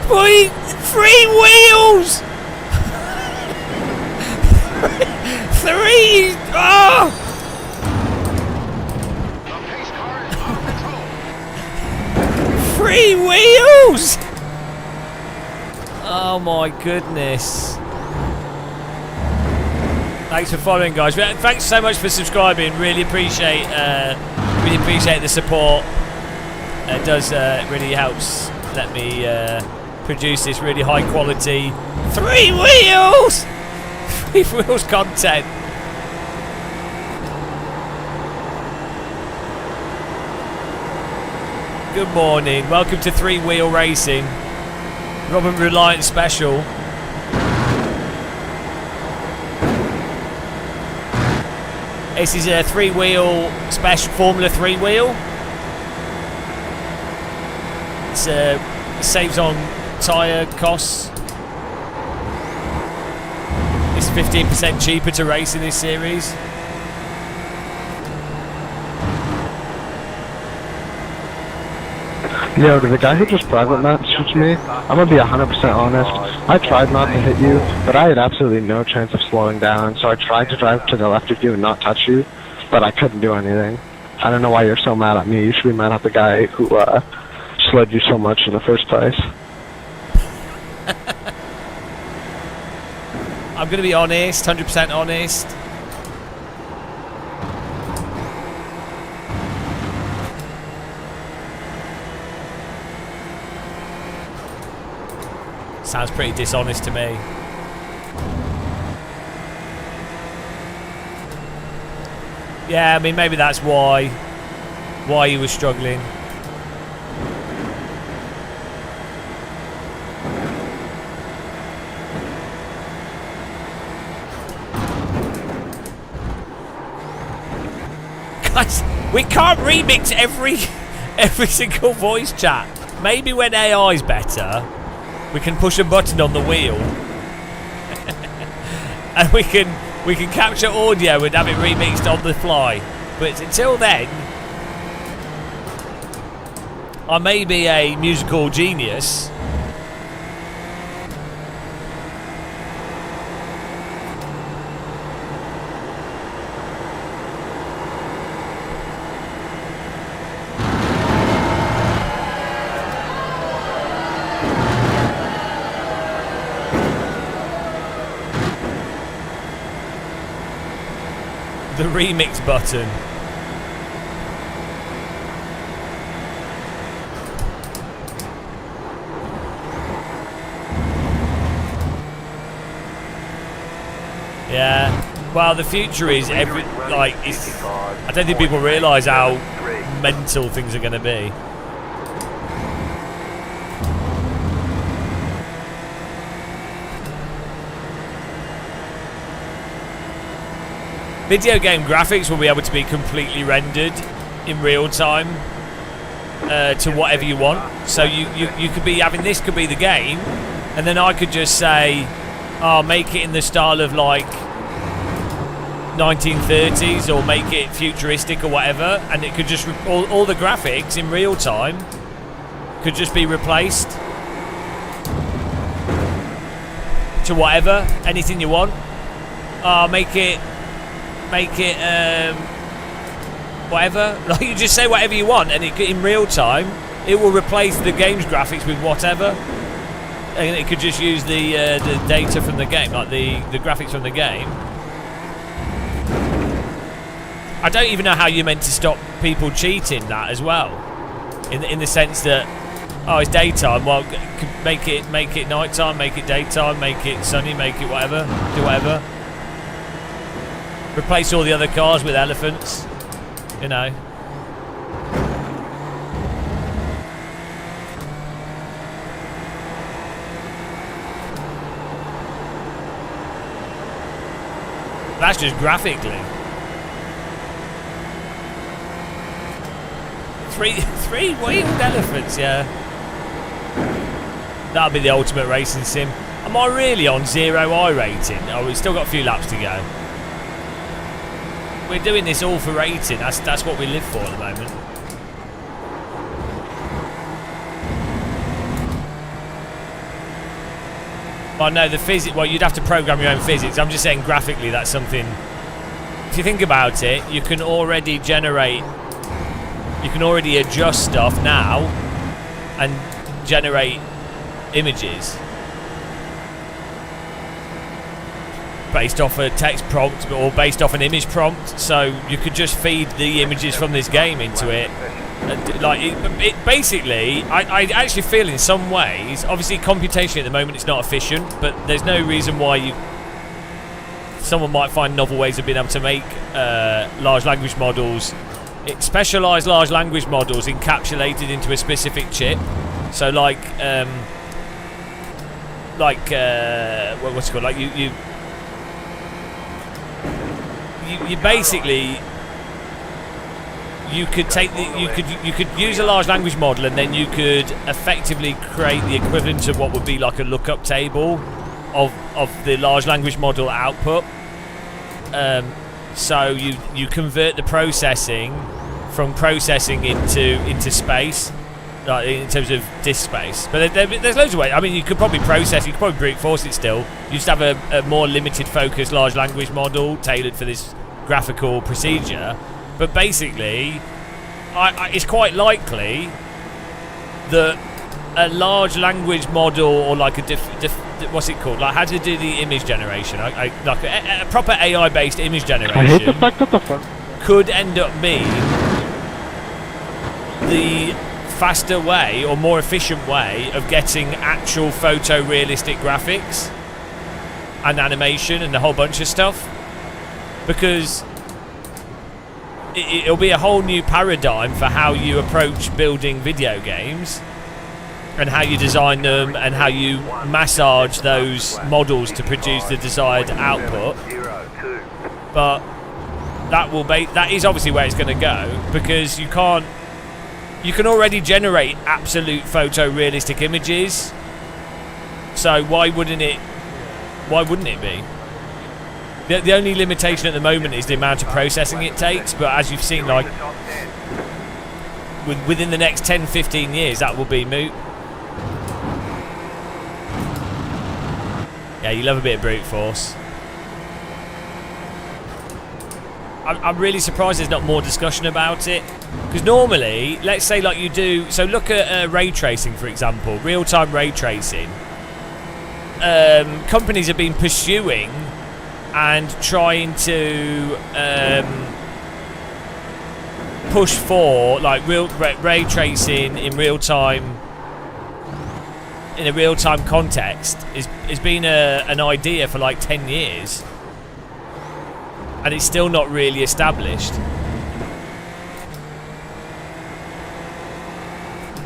Boy, 3 wheels! 3! Oh! The pace car is out of control. 3 wheels! Oh my goodness. Thanks for following, guys. Thanks so much for subscribing. Really appreciate the support. It does really helps let me produce this really high quality 3 wheels, 3 wheels content. Good morning. Welcome to 3 Wheel Racing. Robin Reliant Special. This is a 3-wheel special Formula 3 wheel. It saves on tyre costs. It's 15% cheaper to race in this series. Yo, to the guy who just private messaged me, I'm gonna be 100% honest. I tried not to hit you, but I had absolutely no chance of slowing down, so I tried to drive to the left of you and not touch you, but I couldn't do anything. I don't know why you're so mad at me. You should be mad at the guy who slowed you so much in the first place. I'm gonna be honest, 100% honest. Sounds pretty dishonest to me. Yeah, I mean, maybe that's why he was struggling. Guys, We can't remix every single voice chat. Maybe when AI's better, we can push a button on the wheel, and we can capture audio and have it remixed on the fly. But until then, I may be a musical genius. The remix button. Yeah. Well, the future is I don't think people realise how mental things are going to be. Video game graphics will be able to be completely rendered in real time to whatever you want. So you could be having this could be the game, and then I could just say, "Oh, make it in the style of like 1930s, or make it futuristic or whatever," and it could just all the graphics in real time could just be replaced to whatever, anything you want. Make it whatever. Like, you just say whatever you want, and in real time it will replace the game's graphics with whatever, and it could just use the data from the game, like the graphics from the game. I don't even know how you're meant to stop people cheating that as well, in the sense that, oh, it's daytime, well, make it nighttime, make it daytime, make it sunny, make it whatever, do whatever. Replace all the other cars with elephants, you know. That's just graphically. Three-wheeled elephants, yeah. That'll be the ultimate racing sim. Am I really on 0 I rating? Oh, we've still got a few laps to go. We're doing this all for rating. That's what we live for at the moment. Well, no, the physics. Well, you'd have to program your own physics. I'm just saying graphically, that's something. If you think about it, you can already generate. You can already adjust stuff now and generate images based off a text prompt or based off an image prompt, so you could just feed the images from this game into it. Like it basically, I actually feel in some ways, obviously computation at the moment is not efficient, but there's no reason why someone might find novel ways of being able to make large language models, specialized large language models encapsulated into a specific chip. So like what's it called? Like you basically, you could take you could use a large language model, and then you could effectively create the equivalent of what would be like a lookup table of the large language model output. So you convert the processing from processing into space, like in terms of disk space. But there's loads of ways. I mean, you could probably process. You could probably brute force it still. You just have a more limited focus large language model tailored for this graphical procedure. But basically, it's quite likely that a large language model, or like what's it called? Like how to do the image generation? Like a proper AI-based image generation. I hate the fact that the front could end up being the faster way or more efficient way of getting actual photorealistic graphics and animation and a whole bunch of stuff, because it'll be a whole new paradigm for how you approach building video games and how you design them and how you massage those models to produce the desired output. But that is obviously where it's going to go, because you can already generate absolute photorealistic images. So why wouldn't it be? The only limitation at the moment is the amount of processing it takes, but as you've seen, like within the next 10-15 years, that will be moot. Yeah, you love a bit of brute force. I'm really surprised there's not more discussion about it, because normally, let's say like you do, so look at ray tracing, for example, real-time ray tracing. Companies have been pursuing and trying to push for like real ray tracing in real time, in a real-time context has been an idea for like 10 years, and it's still not really established.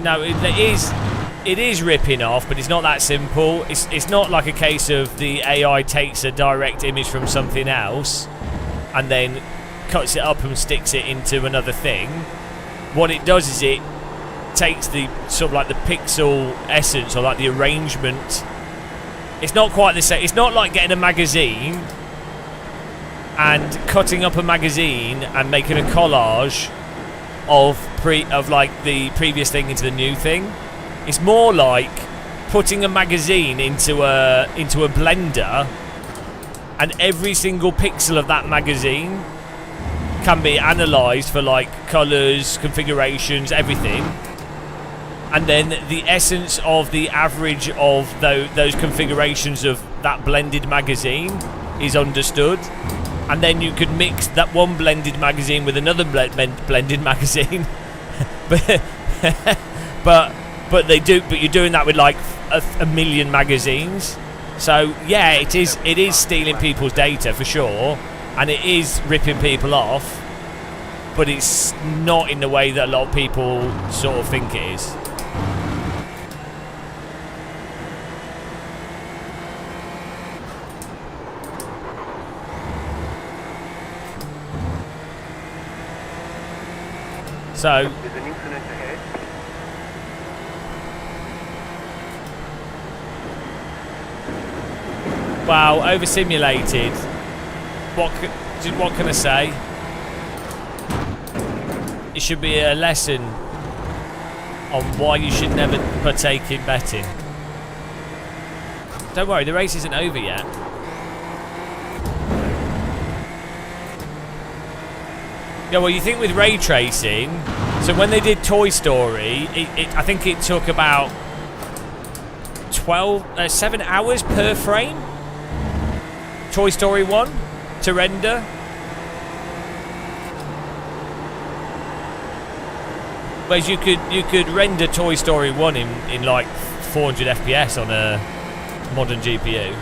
No, it is ripping off, but it's not that simple. It's not like a case of the AI takes a direct image from something else and then cuts it up and sticks it into another thing. What it does is it takes the sort of like the pixel essence, or like the arrangement. It's not quite the same. It's not like getting a magazine and cutting up a magazine and making a collage of like the previous thing into the new thing. It's more like putting a magazine into a blender, and every single pixel of that magazine can be analysed for like colours, configurations, everything, and then the essence of the average of those configurations of that blended magazine is understood, and then you could mix that one blended magazine with another blended magazine. but you're doing that with like a million magazines. So yeah, it is stealing people's data for sure, and it is ripping people off, but it's not in the way that a lot of people sort of think it is. So There's an incident ahead. wow, over simulated. What can I say? It should be a lesson on why you should never partake in betting. Don't worry, the race isn't over yet. Yeah, well, you think with ray tracing, so when they did Toy Story, I think it took about 7 hours per frame. Toy Story 1 to render. Whereas you could render Toy Story 1 in like 400 FPS on a modern GPU.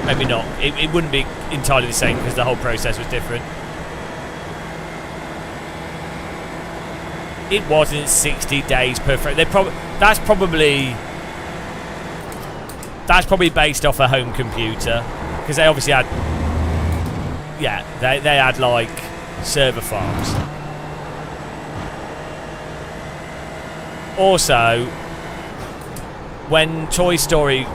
Maybe not. It wouldn't be entirely the same because the whole process was different. It wasn't 60 days per frame. That's probably based off a home computer, because they obviously had, yeah, they had like server farms. Also, when Toy Story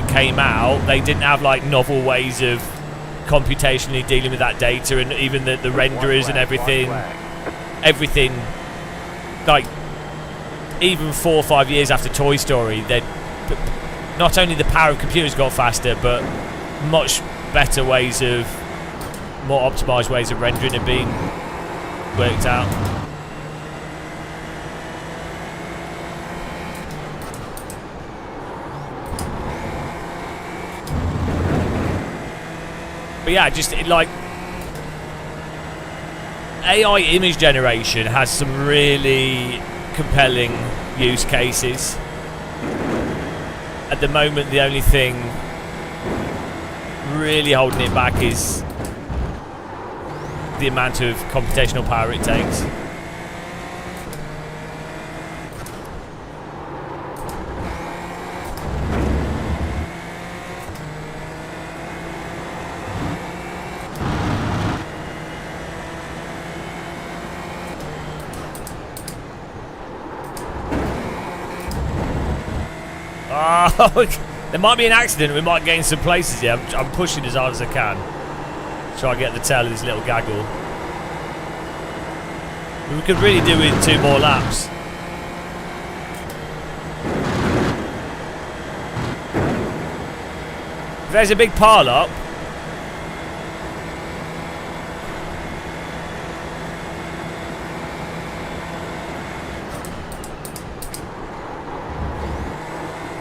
came out, they didn't have like novel ways of computationally dealing with that data, and even the renderers and everything, like even 4 or 5 years after Toy Story, not only the power of computers got faster, but much better ways of, more optimized ways of rendering had been worked out. But yeah, just like AI image generation has some really compelling use cases. At the moment, the only thing really holding it back is the amount of computational power it takes. Oh, there might be an accident. We might gain some places here. I'm pushing as hard as I can. Try and get the tail of this little gaggle. We could really do with 2 more laps. If there's a big pile up.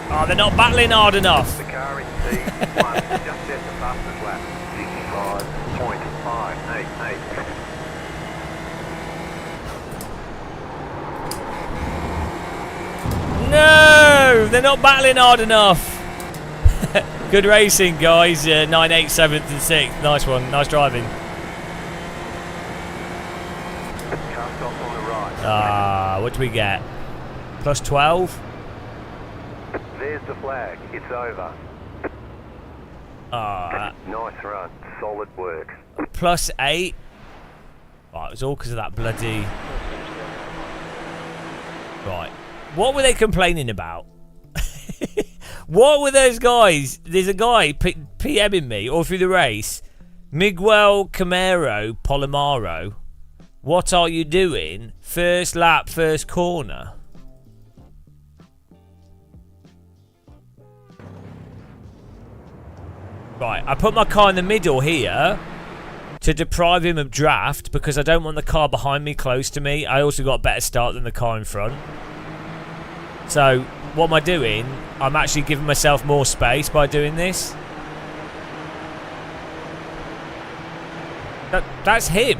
Oh, they're not battling hard enough. The car in T1 just set the fastest lap. 65.888. No, they're not battling hard enough. Good racing, guys. 9th, 8th, 7th, and 6th. Nice one. Nice driving. Car stops on the right. Ah, what do we get? Plus 12. There's the flag. It's over. Ah, Nice run. Solid work. plus 8. Oh, it was all because of that bloody. Right. What were they complaining about? What were those guys? There's a guy PMing me all through the race. Miguel Camaro Polomaro. What are you doing? First lap, first corner. Right, I put my car in the middle here to deprive him of draft because I don't want the car behind me close to me. I also got a better start than the car in front. So, what am I doing? I'm actually giving myself more space by doing this. That's him.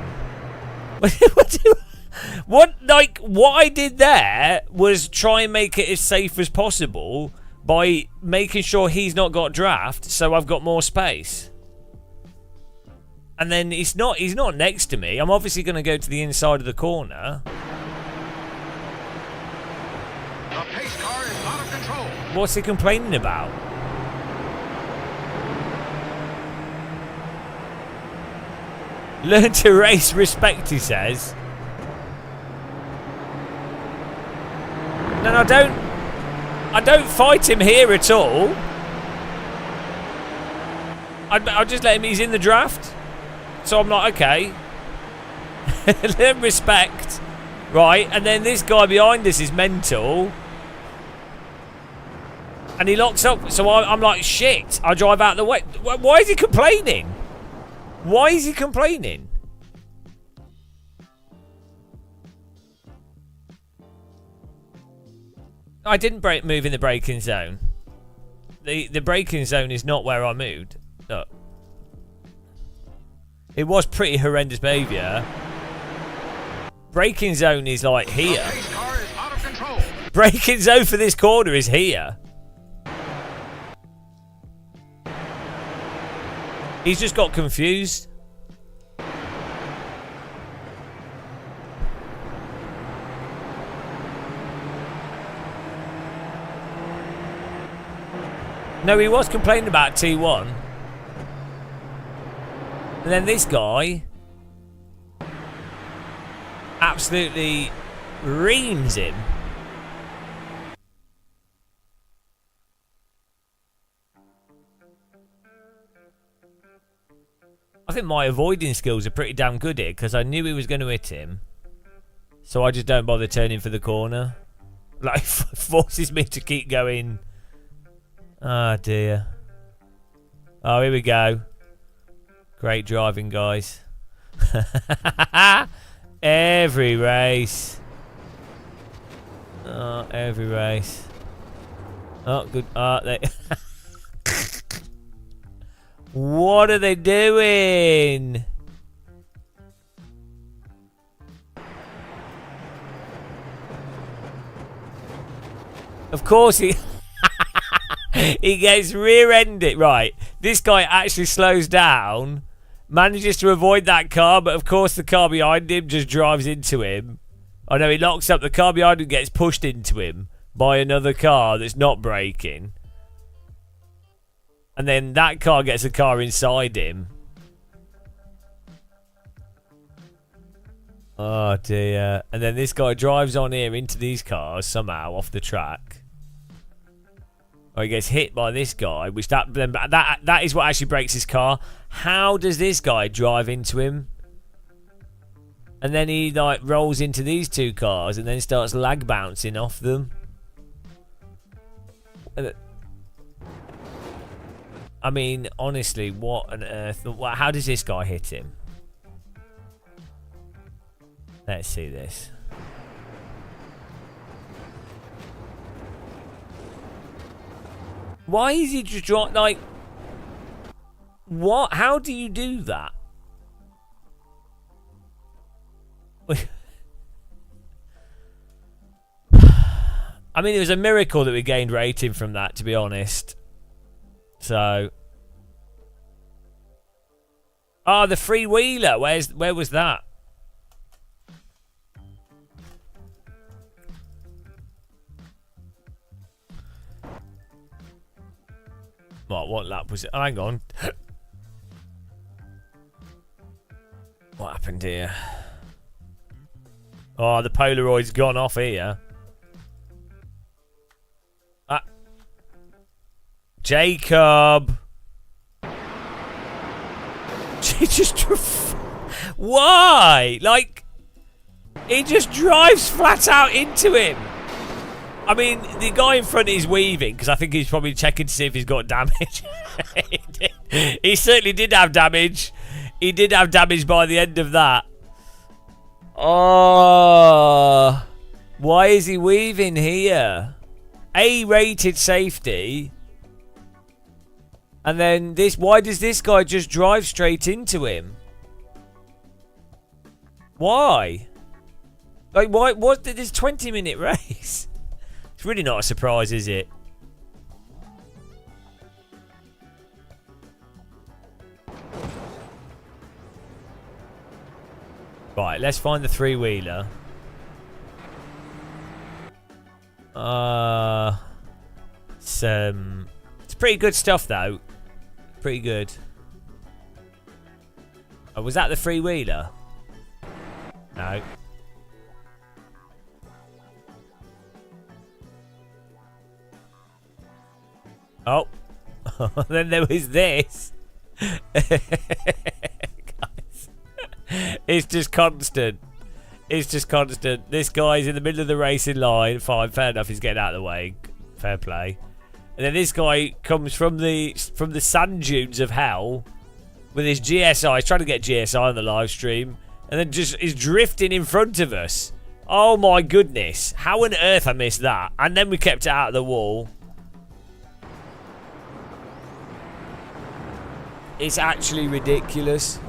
What I did there was try and make it as safe as possible by making sure he's not got draft, so I've got more space. And then he's not next to me. I'm obviously going to go to the inside of the corner. The pace car is out of control. What's he complaining about? Learn to race, respect, he says. No, I don't fight him here at all. I'll just let him, he's in the draft. So I'm like, okay. Learn respect. Right, and then this guy behind us is mental. And he locks up, so I'm like, shit, I drive out of the way. Why is he complaining? Why is he complaining? I didn't move in the braking zone. The braking zone is not where I moved. Look. It was pretty horrendous behaviour. Braking zone is like here. The pace car is out of control. Braking zone for this corner is here. He's just got confused. No, he was complaining about T1. And then this guy absolutely reams him. I think my avoiding skills are pretty damn good here because I knew he was going to hit him. So I just don't bother turning for the corner. Like, forces me to keep going. Oh dear. Oh, here we go. Great driving, guys. Every race. Oh, every race. Oh, good. Oh, they... What are they doing? Of course he... He gets rear-ended. Right, this guy actually slows down, manages to avoid that car, but of course the car behind him just drives into him. I know he locks up, the car behind him gets pushed into him by another car that's not braking. And then that car gets a car inside him. Oh dear. And then this guy drives on here into these cars somehow off the track. Or he gets hit by this guy, which that is what actually breaks his car. How does this guy drive into him? And then he like rolls into these two cars and then starts lag bouncing off them. I mean, honestly, what on earth? How does this guy hit him? Let's see this. Why is he just like... What? How do you do that? I mean, it was a miracle that we gained rating from that, to be honest. So... Oh, the freewheeler. Where was that? What lap was it? Oh, hang on. What happened here? Oh, the Polaroid's gone off here. Jacob. He just... Why? Like, he just drives flat out into him. I mean, the guy in front is weaving because I think he's probably checking to see if he's got damage. He certainly did have damage. He did have damage by the end of that. Oh, why is he weaving here? A-rated safety. And then this, why does this guy just drive straight into him? Why? Like, why? What? This 20-minute race? It's really not a surprise, is it? Right, let's find the three-wheeler. It's pretty good stuff, though. Pretty good. Oh, was that the three-wheeler? No. Oh. Then there was this. Guys. It's just constant. It's just constant. This guy's in the middle of the racing line. Fine, fair enough. He's getting out of the way. Fair play. And then this guy comes from the sand dunes of hell with his GSI. He's trying to get GSI on the live stream, and then just is drifting in front of us. Oh my goodness! How on earth I missed that? And then we kept it out of the wall. It's actually ridiculous.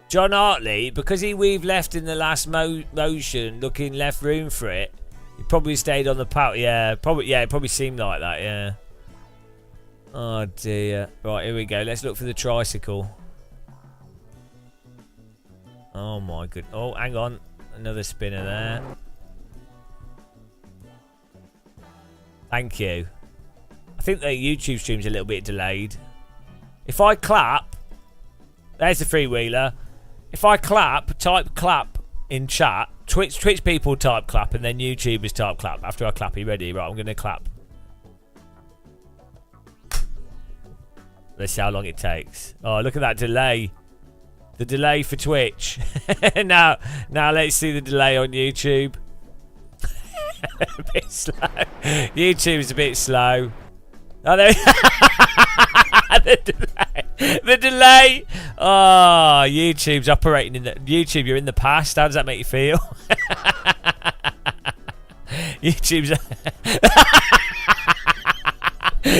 John Hartley, because he weaved left in the last motion, looking left room for it, he probably stayed on the power. Yeah, probably. Yeah, it probably seemed like that. Yeah. Oh dear. Right, here we go. Let's look for the tricycle. Oh my good. Oh, hang on. Another spinner there. Thank you. I think the YouTube stream's a little bit delayed. If I clap, there's the freewheeler. If I clap, type clap in chat. Twitch people type clap, and then YouTubers type clap. After I clap, are you ready? Right, I'm going to clap. Let's see how long it takes. Oh, look at that delay. The delay for Twitch. now let's see the delay on YouTube. A bit slow. YouTube's a bit slow. Oh, there. The delay. Oh, YouTube's operating in the YouTube. You're in the past. How does that make you feel? YouTube's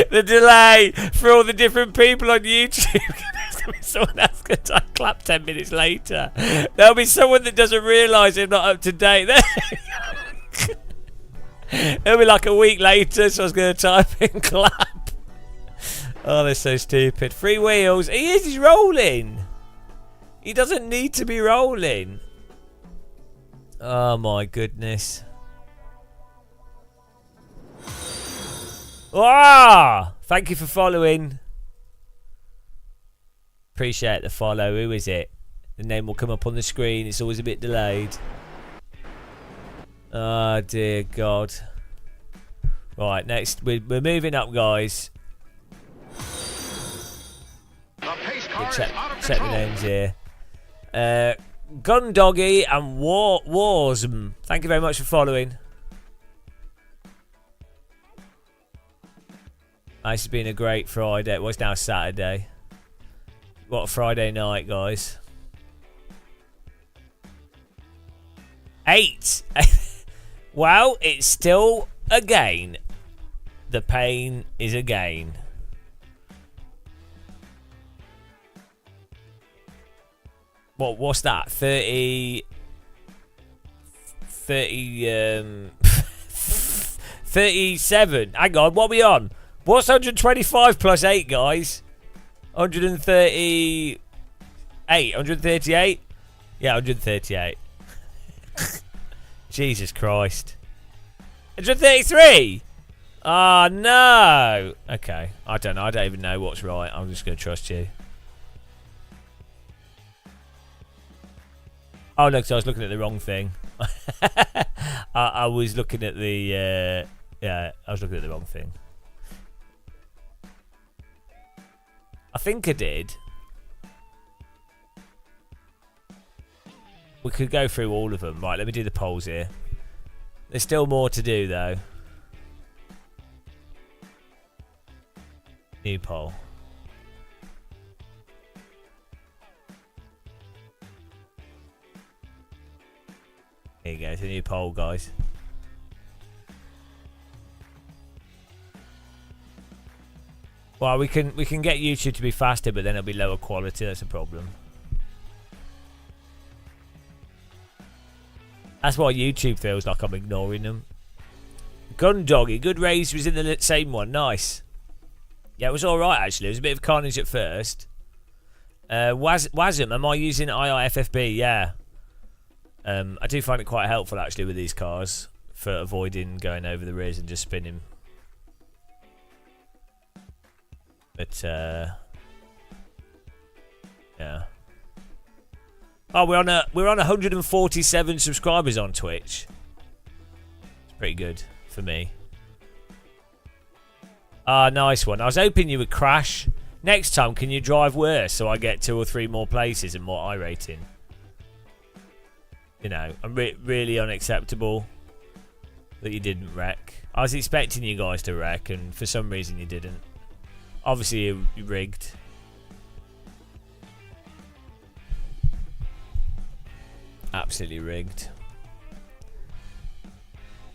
the delay for all the different people on YouTube. There's gonna be someone else gonna clap 10 minutes later. There'll be someone that doesn't realise they're not up to date. It'll be like a week later, so I was going to type in clap. Oh, they're so stupid. Free wheels. He's rolling. He doesn't need to be rolling. Oh my goodness. Ah! Thank you for following. Appreciate the follow. Who is it? The name will come up on the screen. It's always a bit delayed. Oh, dear God. Right, next. We're moving up, guys. Check the names here. Gun Doggy and Warsm. Thank you very much for following. This has been a great Friday. Well, it's now Saturday. What a Friday night, guys. 8. Well, it's still a gain. The pain is a gain. What's that? 30 37. Hang on, what are we on? What's 125 plus 8, guys? 138. 138? Yeah, 138. Jesus Christ. 133? Oh, no. Okay. I don't know. I don't even know what's right. I'm just going to trust you. Oh, no, because I was looking at the wrong thing. I was looking at the... yeah, I was looking at the wrong thing. I think I did. We could go through all of them. Right, let me do the polls here. There's still more to do, though. New poll. Here you go, it's a new poll, guys. Well, we can get YouTube to be faster, but then it'll be lower quality. That's a problem. That's why YouTube feels like I'm ignoring them. Gun Doggy, good race, was in the same one. Nice. Yeah, it was alright actually. It was a bit of carnage at first. Wasm, am I using IIFFB? Yeah. I do find it quite helpful actually with these cars for avoiding going over the rears and just spinning. But yeah. Oh, we're on 147 subscribers on Twitch. It's pretty good for me. Ah, nice one. I was hoping you would crash. Next time, can you drive worse so I get 2 or 3 more places and more I rating? You know, I'm really unacceptable that you didn't wreck. I was expecting you guys to wreck, and for some reason you didn't. Obviously, you rigged. Absolutely rigged.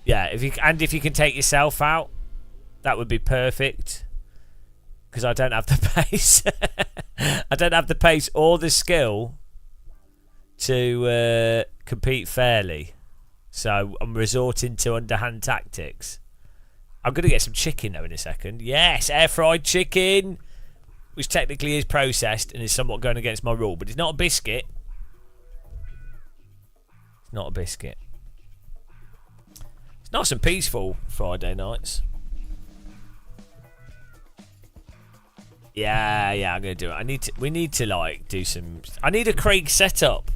Yeah, if you can take yourself out, that would be perfect. Because I don't have the pace. I don't have the pace or the skill to compete fairly. So I'm resorting to underhand tactics. I'm going to get some chicken though in a second. Yes, air fried chicken, which technically is processed and is somewhat going against my rule, but it's not a biscuit. It's not a biscuit. It's nice and peaceful Friday nights. Yeah, I'm going to do it. We need to like do some. I need a Craig setup.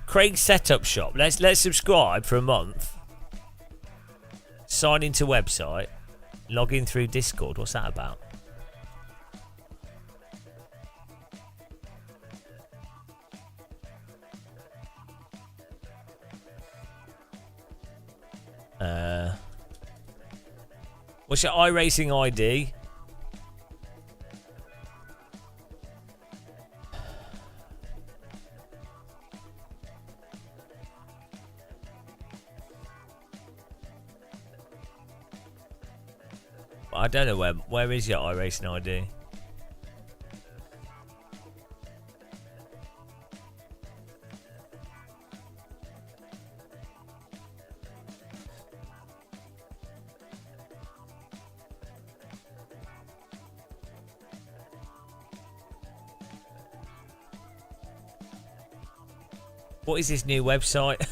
Craig setup shop. Let's subscribe for a month. Sign into website. Log in through Discord. What's that about? What's your iRacing ID? I don't know where is your iRacing ID? What is this new website?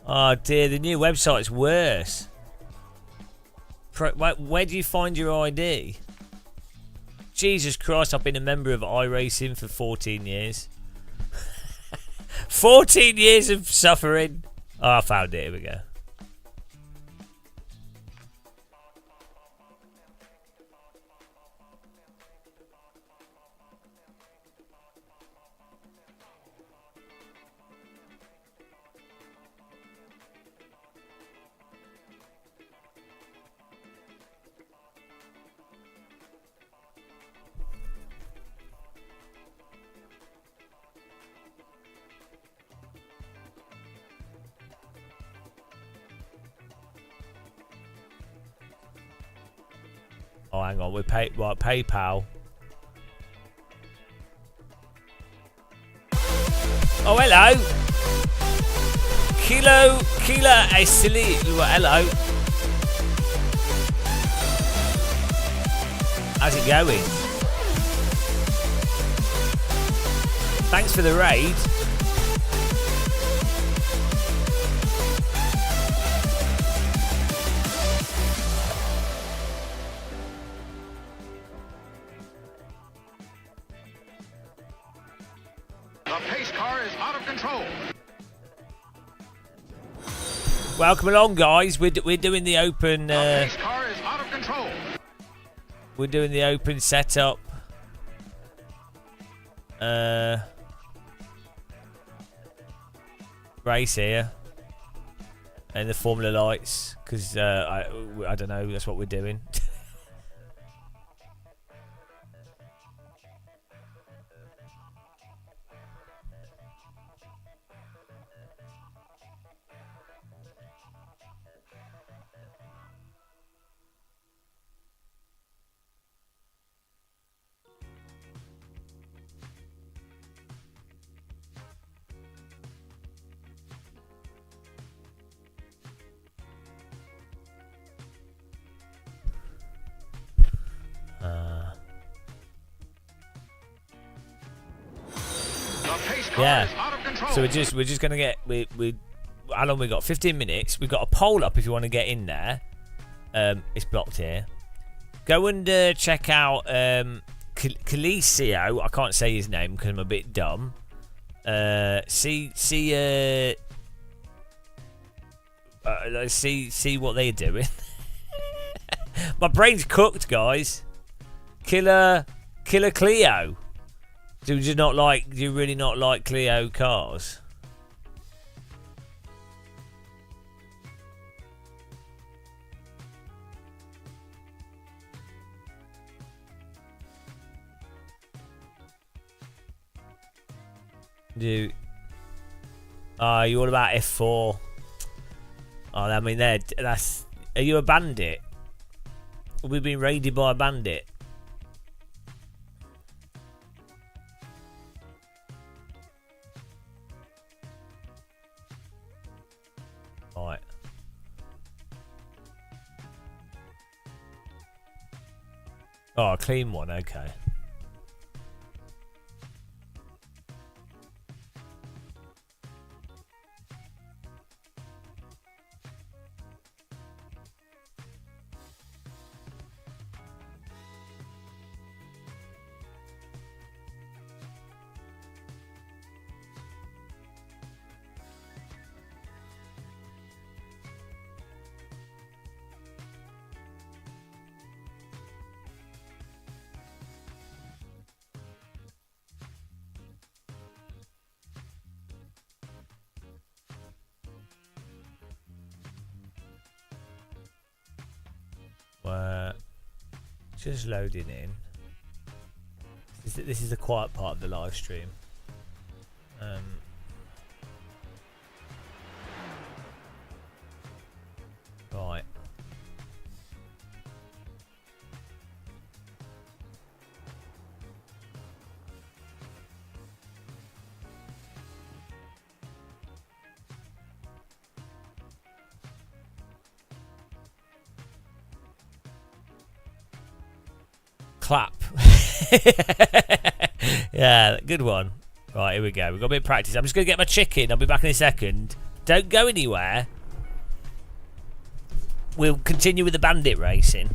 Oh dear, the new website's worse. Where do you find your ID? Jesus Christ, I've been a member of iRacing for 14 years. 14 years of suffering. Oh, I found it. Here we go. Oh, hang on. We pay right PayPal. Oh, hello. Kilo Asili. Hello. How's it going? Thanks for the raid. Welcome along, guys. We're doing the open. Pace car is out of control. We're doing the open setup. Race here, and the Formula lights, because I don't know. That's what we're doing. Yeah. So we're just gonna get we how long we got? 15 minutes. We've got a poll up if you want to get in there. It's blocked here. Go and check out Calicio. I can't say his name because I'm a bit dumb. See what they're doing. My brain's cooked, guys. Killer Clio. Do you really not like Clio cars? You all about F4? Oh, I mean, that's. Are you a bandit? We've been raided by a bandit. Right. Oh, a clean one. Okay. Just loading in. This is the quiet part of the live stream. Right. Clap. Yeah, good one. Right, here we go. We've got a bit of practice. I'm just going to get my chicken. I'll be back in a second. Don't go anywhere. we'll continue with the bandit racing.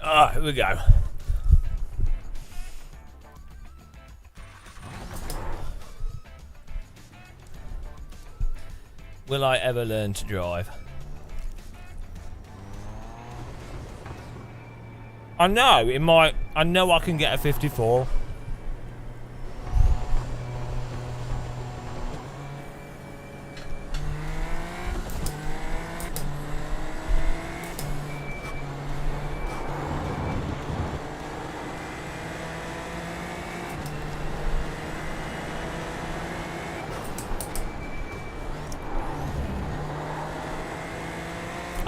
Ah, here we go. Will I ever learn to drive? I know it might. I know I can get a 54.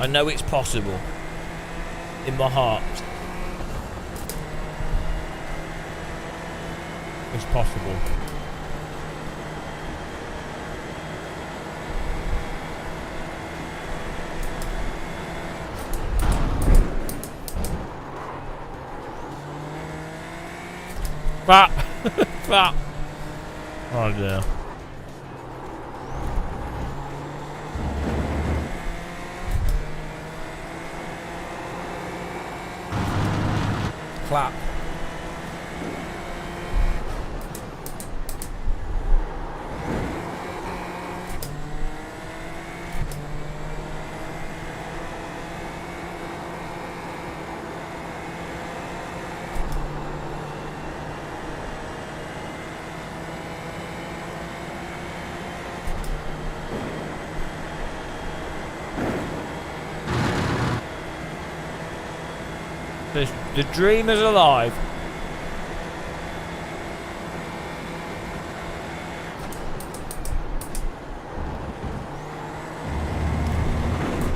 I know it's possible. In my heart. It's possible. Fat. Fat. Oh dear. Clap. The dream is alive.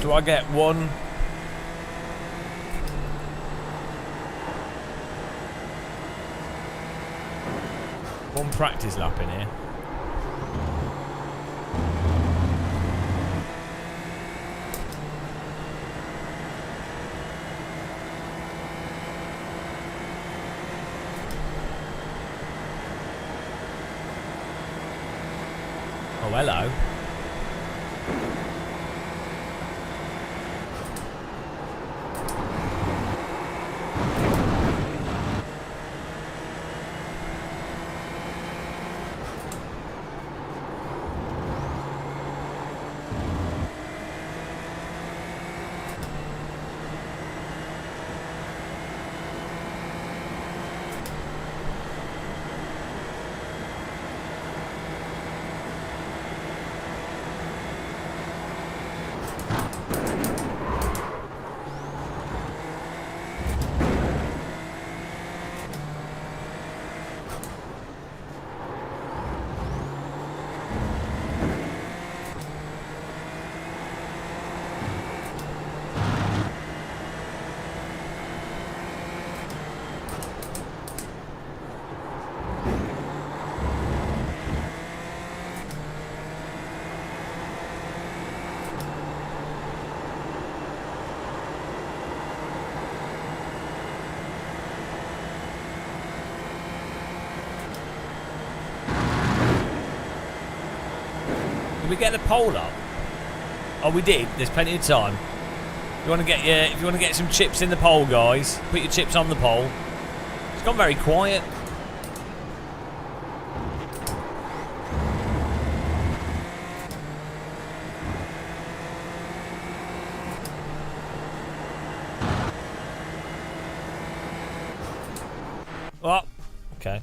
Do I get one practice lap in here? Oh, hello. Did we get the pole up? Oh, we did. There's plenty of time. If you want to get some chips in the pole, guys, put your chips on the pole. It's gone very quiet. Oh, okay.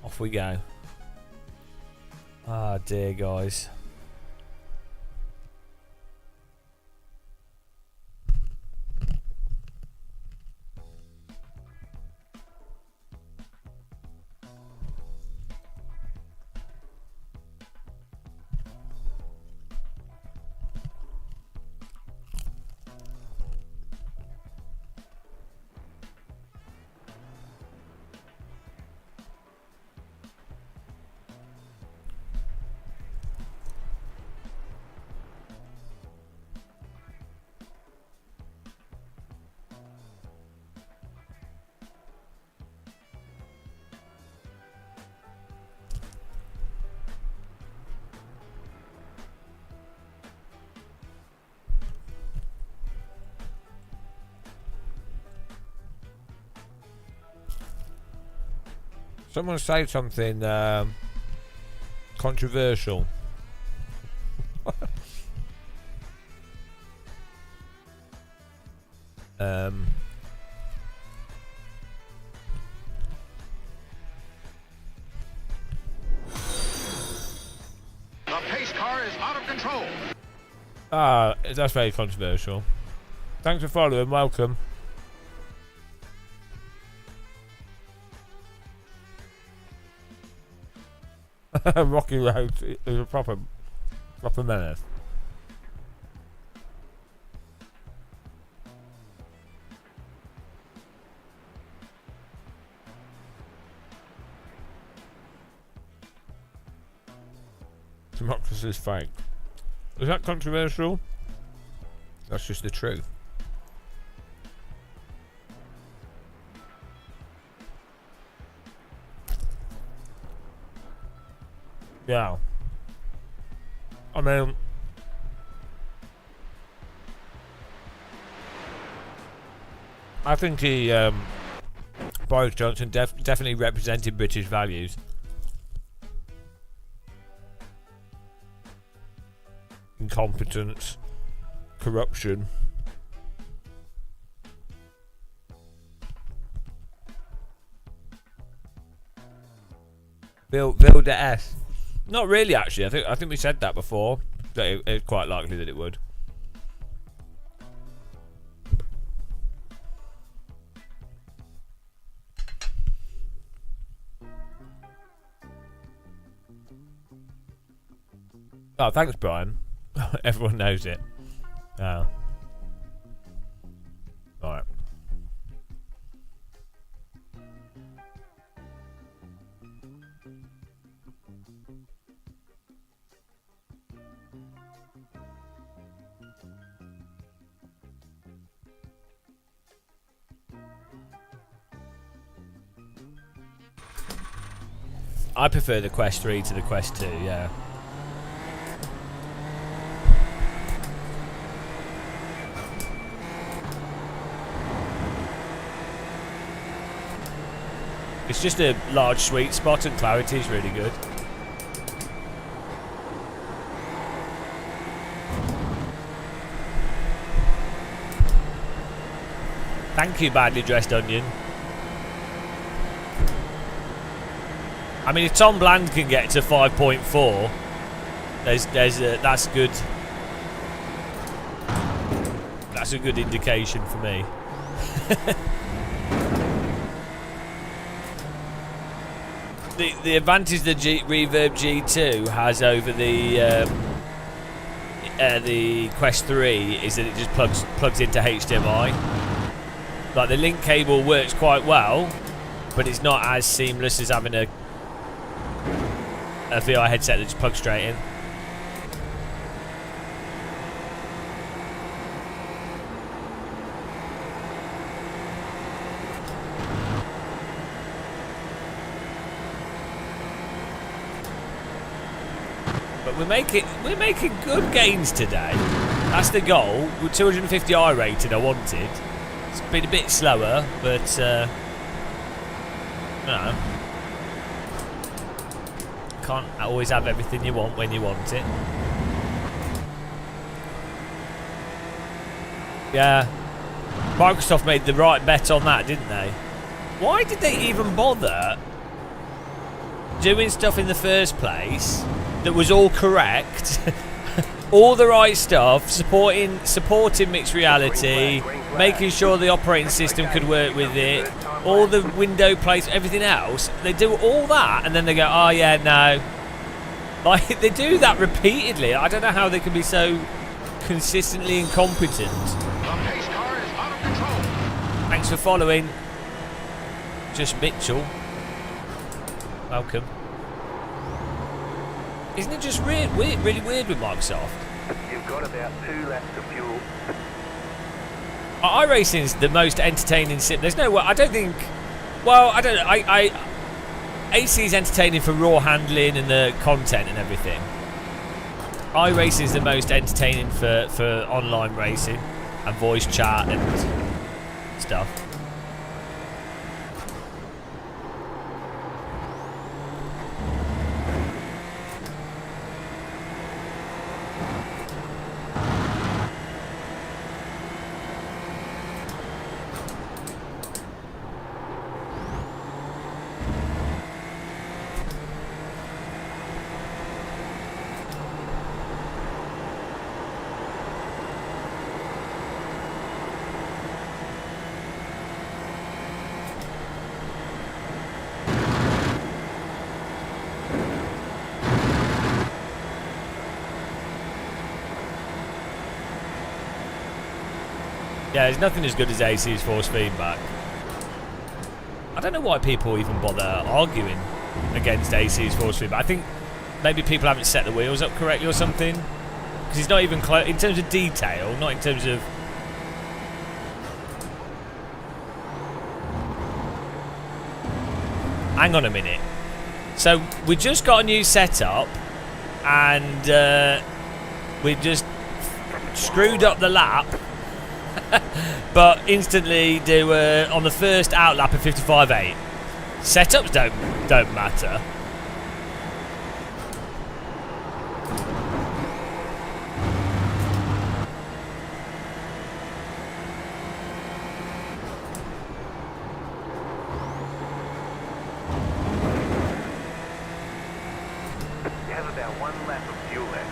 Off we go. Ah, dear, guys. Someone say something controversial. The pace car is out of control. Ah, that's very controversial. Thanks for following. Welcome. Rocky Road is a proper menace. Democracy is fake. Is that controversial? That's just the truth. Yeah. I mean, I think Boris Johnson definitely represented British values. Incompetence, corruption. Build the S. Not really, actually. I think we said that before. That it's quite likely that it would. Oh, thanks, Brian. Everyone knows it. Oh. Alright. I prefer the Quest 3 to the Quest 2, yeah. It's just a large sweet spot and clarity is really good. Thank you, badly dressed onion. I mean, if Tom Bland can get to 5.4, that's good. That's a good indication for me. The advantage the Reverb G2 has over the Quest 3 is that it just plugs into HDMI. Like, the link cable works quite well, but it's not as seamless as having a VR headset that just plugs straight in. But we're making good gains today. That's the goal. With 250 I rated, I wanted. It's been a bit slower, but no. Can't always have everything you want when you want it. Yeah. Microsoft made the right bet on that, didn't they? Why did they even bother doing stuff in the first place that was all correct? All the right stuff, supporting mixed reality, making sure the operating system could work with it, all the window place, everything else. They do all that and then they go, oh yeah, no. Like, they do that repeatedly. I don't know how they can be so consistently incompetent. Thanks for following. Just Mitchell. Welcome. Isn't it just really weird with Microsoft? You've got about 2 laps of fuel. iRacing's the most entertaining sim. There's no way. I don't think. Well, I don't know. AC is entertaining for raw handling and the content and everything. iRacing is the most entertaining for online racing and voice chat and stuff. Yeah, there's nothing as good as AC's force feedback. I don't know why people even bother arguing against AC's force feedback. I think maybe people haven't set the wheels up correctly or something. Because it's not even close in terms of detail, not in terms of... Hang on a minute. So, we just got a new setup and we just screwed up the lap. But instantly do on the first out lap of 55.8. Setups don't matter. You have about 1 lap of fuel left.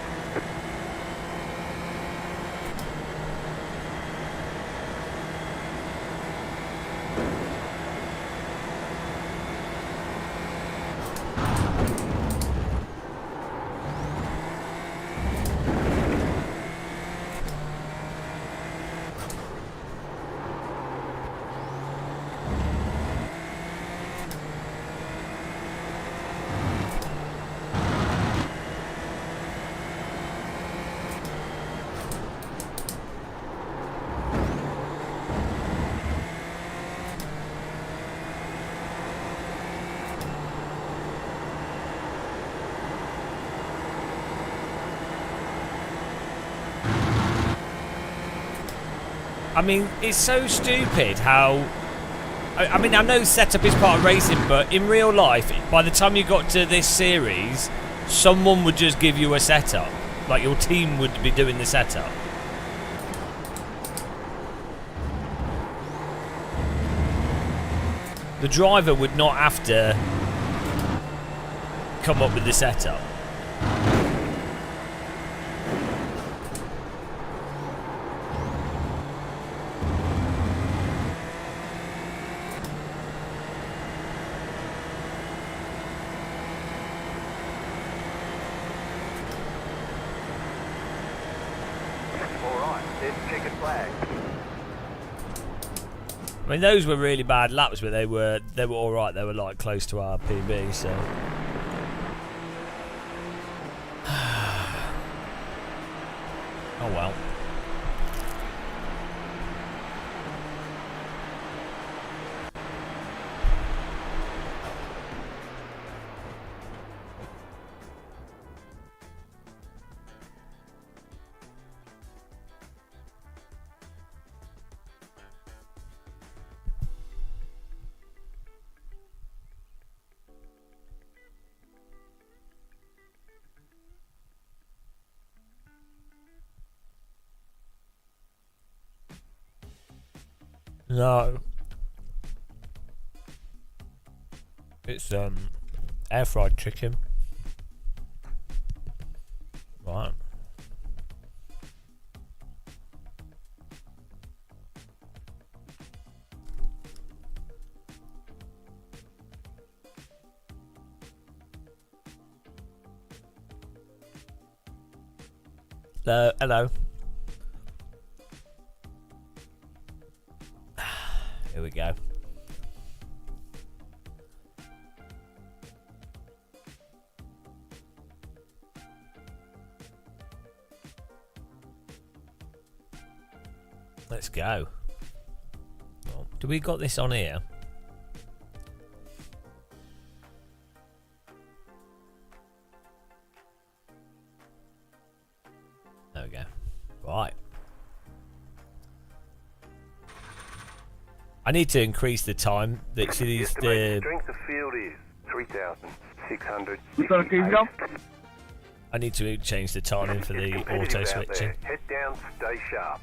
I mean, it's so stupid how... I mean, I know setup is part of racing, but in real life, by the time you got to this series, someone would just give you a setup. Like, your team would be doing the setup. The driver would not have to come up with the setup. I mean, those were really bad laps, but they were all right. They were like close to our PB, so. Oh well. No. It's air fried chicken. Right. Hello. Here we go. Let's go. Oh, do we got this on here? There we go. Right. I need to increase the time that these Strength of field is 3,600. I need to change the timing for the auto switching. Head down, stay sharp.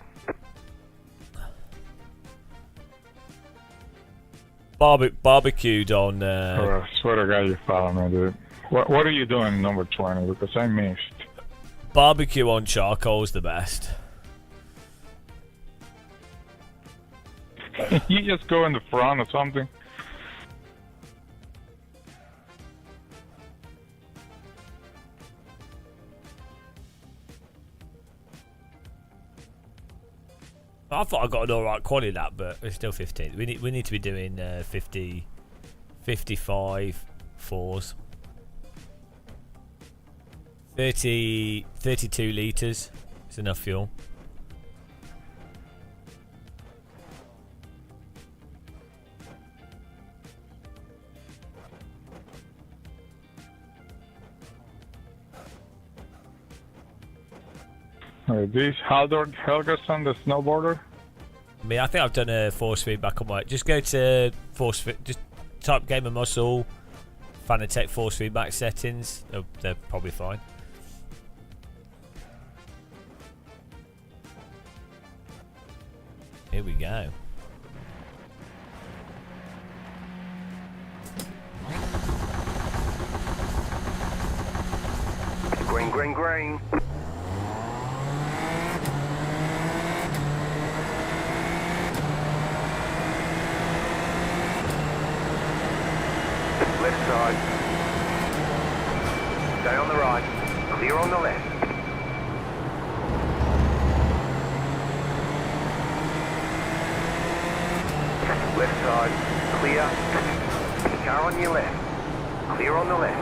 Barbecued on. I swear to God, you follow me, dude. What are you doing, number 20? Because I missed. Barbecue on charcoal is the best. You just go in the front or something. I thought I got an alright quality of that, but it's still 15. We need to be doing 50, 55 fours. 32 litres. It's enough fuel. This Helgerson, the snowboarder? I mean, I think I've done a force feedback on my... Just go to force... Just type Game of Muscle, Fanatec force feedback settings. Oh, they're probably fine. Here we go. Green, green, green. Left side. Stay on the right. Clear on the left. Left side. Clear. Car on your left. Clear on the left.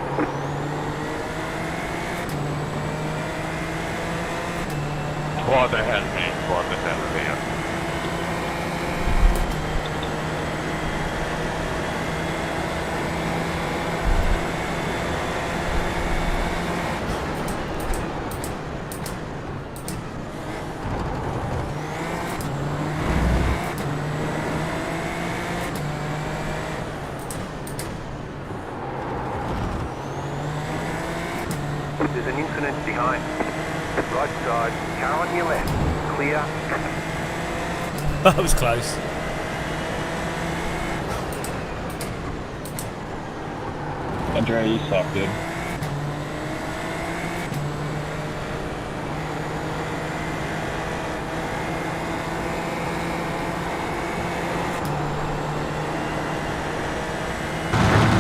What the hell, man? What the hell, man? There's an incident behind. Right side, car on your left. Clear. That was close. Andrea, you suck, dude.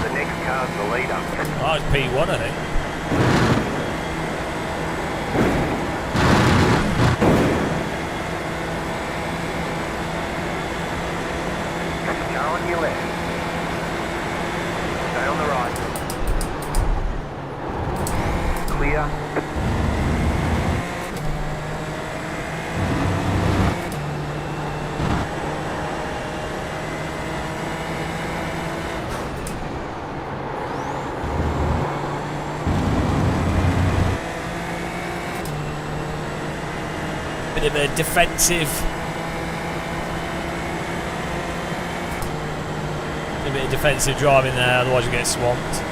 The next car's the leader. Oh, it's P1, I think. Car on your left. Stay on the right. Clear. Bit of a defensive. A bit of defensive driving there, otherwise you get swamped.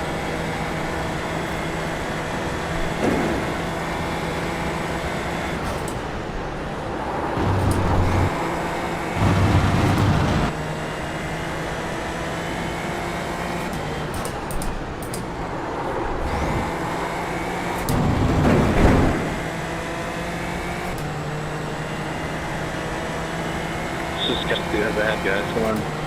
bad, guys. Come on.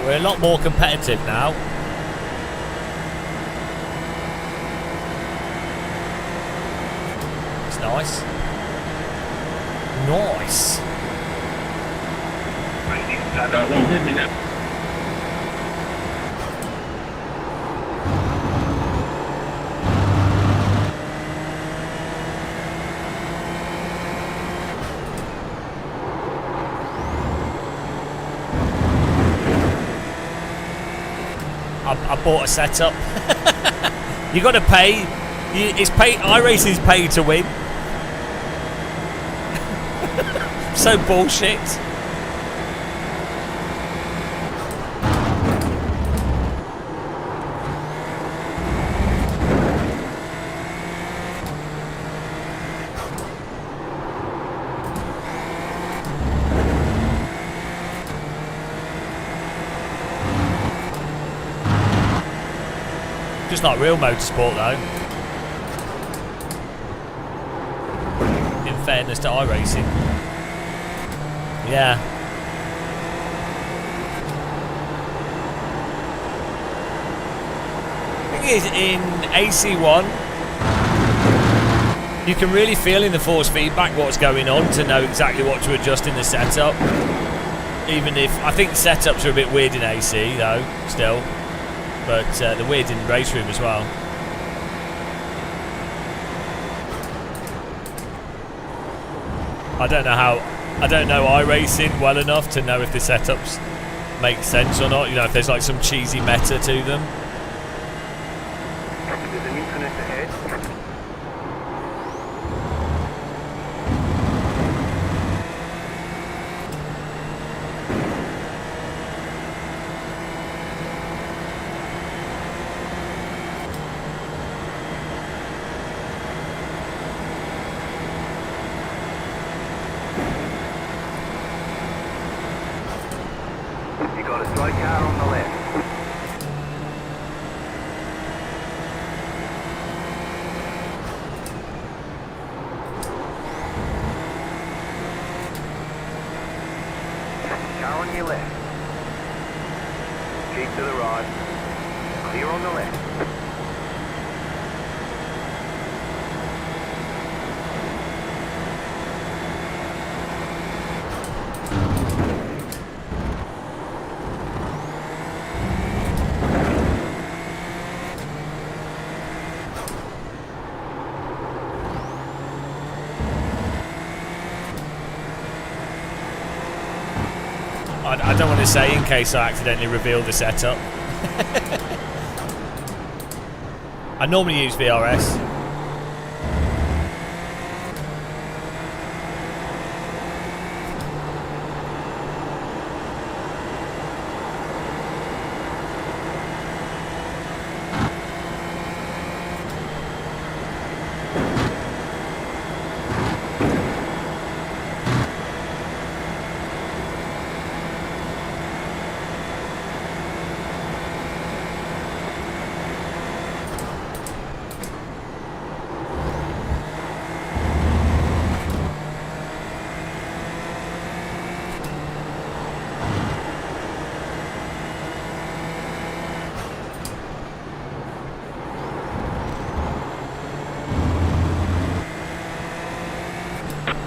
We're a lot more competitive now. It's nice. Nice. Don't hit me now. I bought a setup. You got to pay. It's pay. iRacing's pay to win. So bullshit. Just like real motorsport though. In fairness to iRacing. Yeah. The thing is, in AC1, you can really feel in the force feedback what's going on to know exactly what to adjust in the setup. Even if, I think setups are a bit weird in AC though, still. But they're weird in race room as well. I don't know iRacing well enough to know if the setups make sense or not. You know, if there's like some cheesy meta to them. There's an infinite ahead. You got a slow car on the left. Car on your left. Keep to the right. Clear on the left. I don't want to say in case I accidentally reveal the setup. I normally use VRS.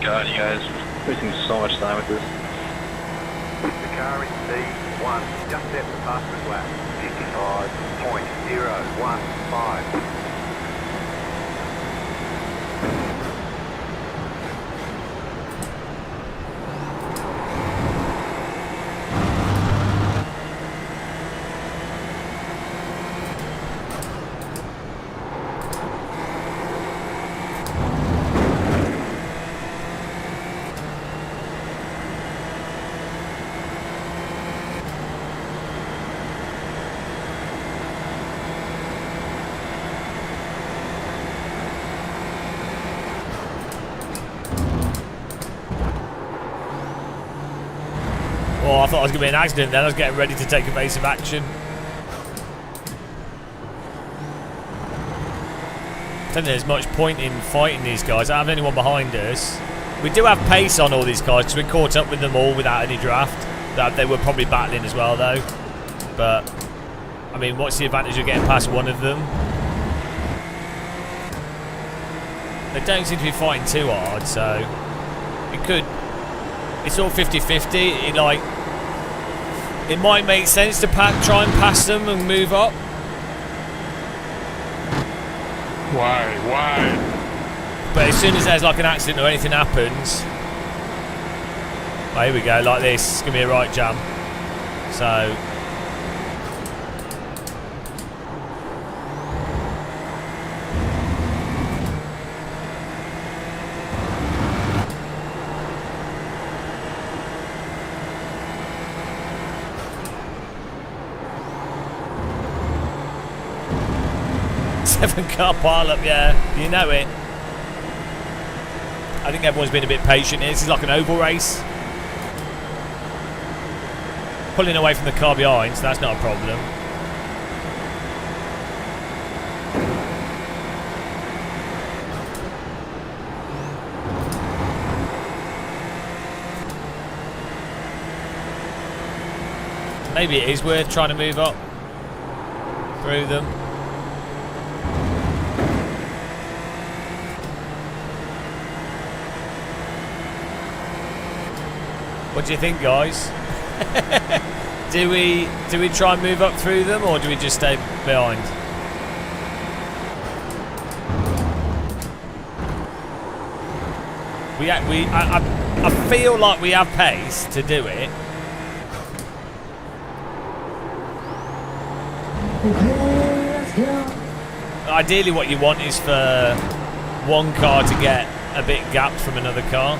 god, you guys wasting so much time with this. The car in P1 just set the fastest lap. 55.015. Oh, I thought it was going to be an accident then. I was getting ready to take evasive action. I don't think there's much point in fighting these guys. I don't have anyone behind us. We do have pace on all these guys because we caught up with them all without any draft. They were probably battling as well though. But, I mean, what's the advantage of getting past one of them? They don't seem to be fighting too hard, so it could... It's all 50-50. It might make sense to try and pass them and move up. Why? But as soon as there's like an accident or anything happens, oh, here we go, like this. It's gonna be a right jam. So. Seven-car pile-up, yeah. You know it. I think everyone's been a bit patient here. This is like an oval race. Pulling away from the car behind, so that's not a problem. Maybe it is worth trying to move up through them. What do you think, guys? do we try and move up through them, or do we just stay behind? I feel like we have pace to do it. Okay, let's go. Ideally, what you want is for one car to get a bit gapped from another car,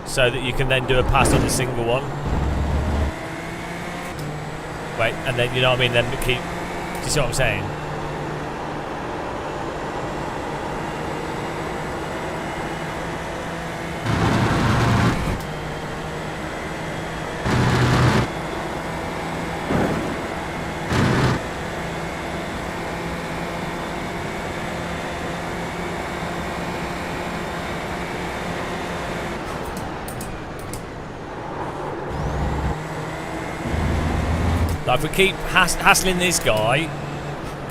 so that you can then do a pass on the single one. Wait, and then, you know what I mean, then keep... Do you see what I'm saying? Like, if we keep hassling this guy,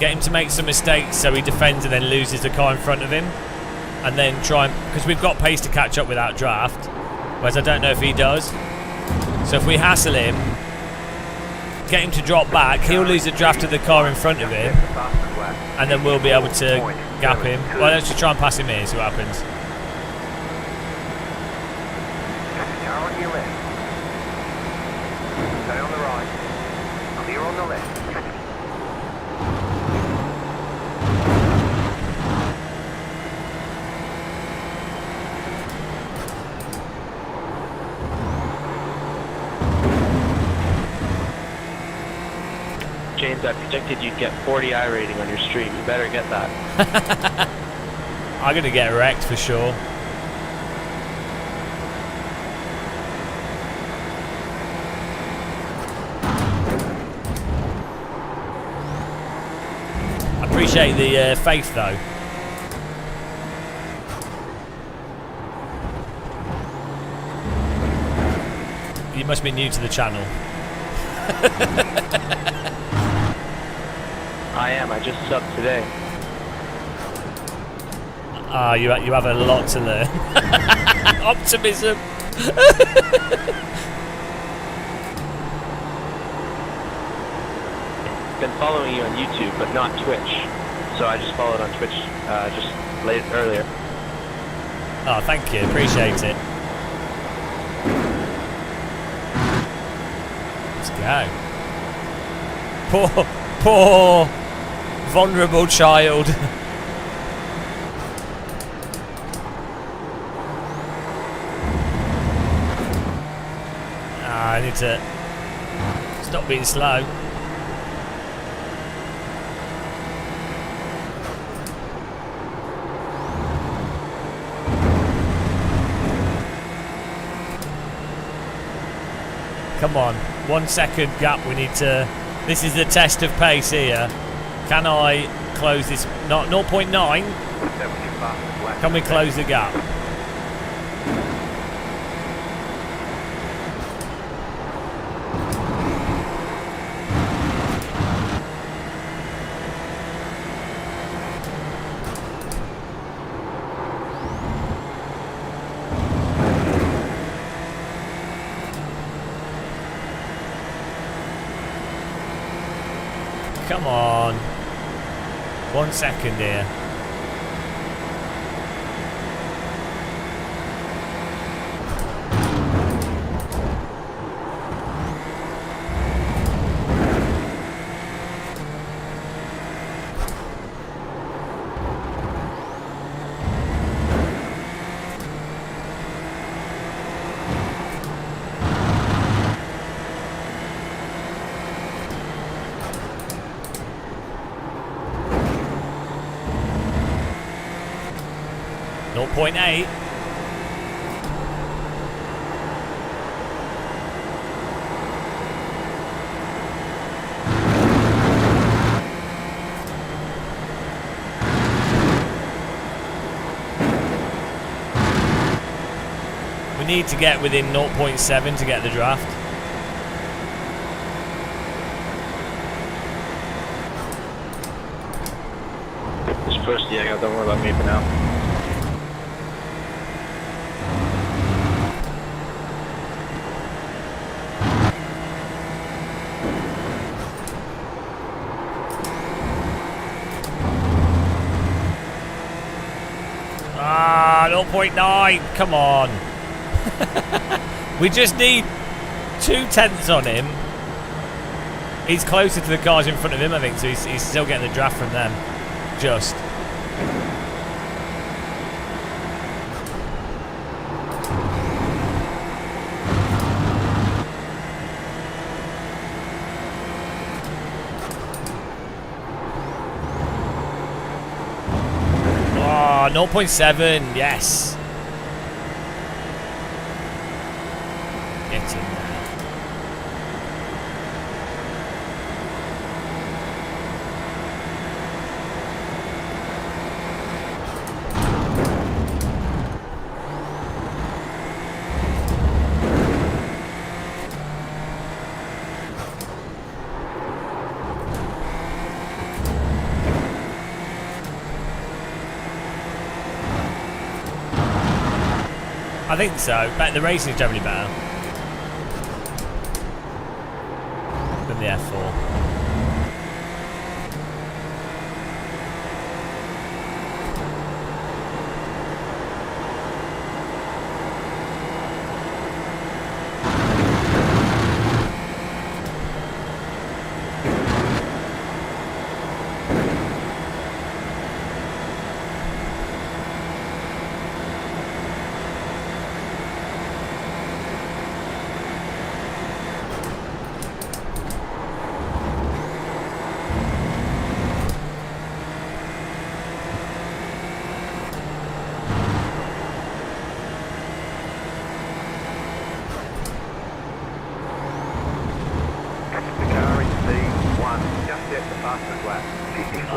get him to make some mistakes so he defends and then loses the car in front of him, and then try and... Because we've got pace to catch up without draft, whereas I don't know if he does. So if we hassle him, get him to drop back, he'll lose the draft of the car in front of him, and then we'll be able to gap him. Well, let's just try and pass him here, see what happens. Car on your left. Stay on the right. Clear on the left. James, I predicted you'd get 40 I rating on your stream. You better get that. I'm going to get wrecked for sure. I appreciate the faith though. You must be new to the channel. I am. I just subbed today. Ah, you have a lot to learn. Optimism. Been following you on YouTube, but not Twitch. So I just followed on Twitch just earlier. Oh, thank you. Appreciate it. Let's go. Poor, vulnerable child. I need to stop being slow. Come on, 1 second gap. We need to. This is the test of pace here. Can I close this? Not 0.9. Can we close the gap? Come on. 1 second here. Point 8. We need to get within 0.7 to get the draft. Just push Diego, don't worry about me for now. Ah, 0.9. Come on. We just need 0.2 on him. He's closer to the cars in front of him, I think, so he's still getting the draft from them. Just. Oh, 0.7. Yes. Get in there. I think so. But the racing is generally better than the F4.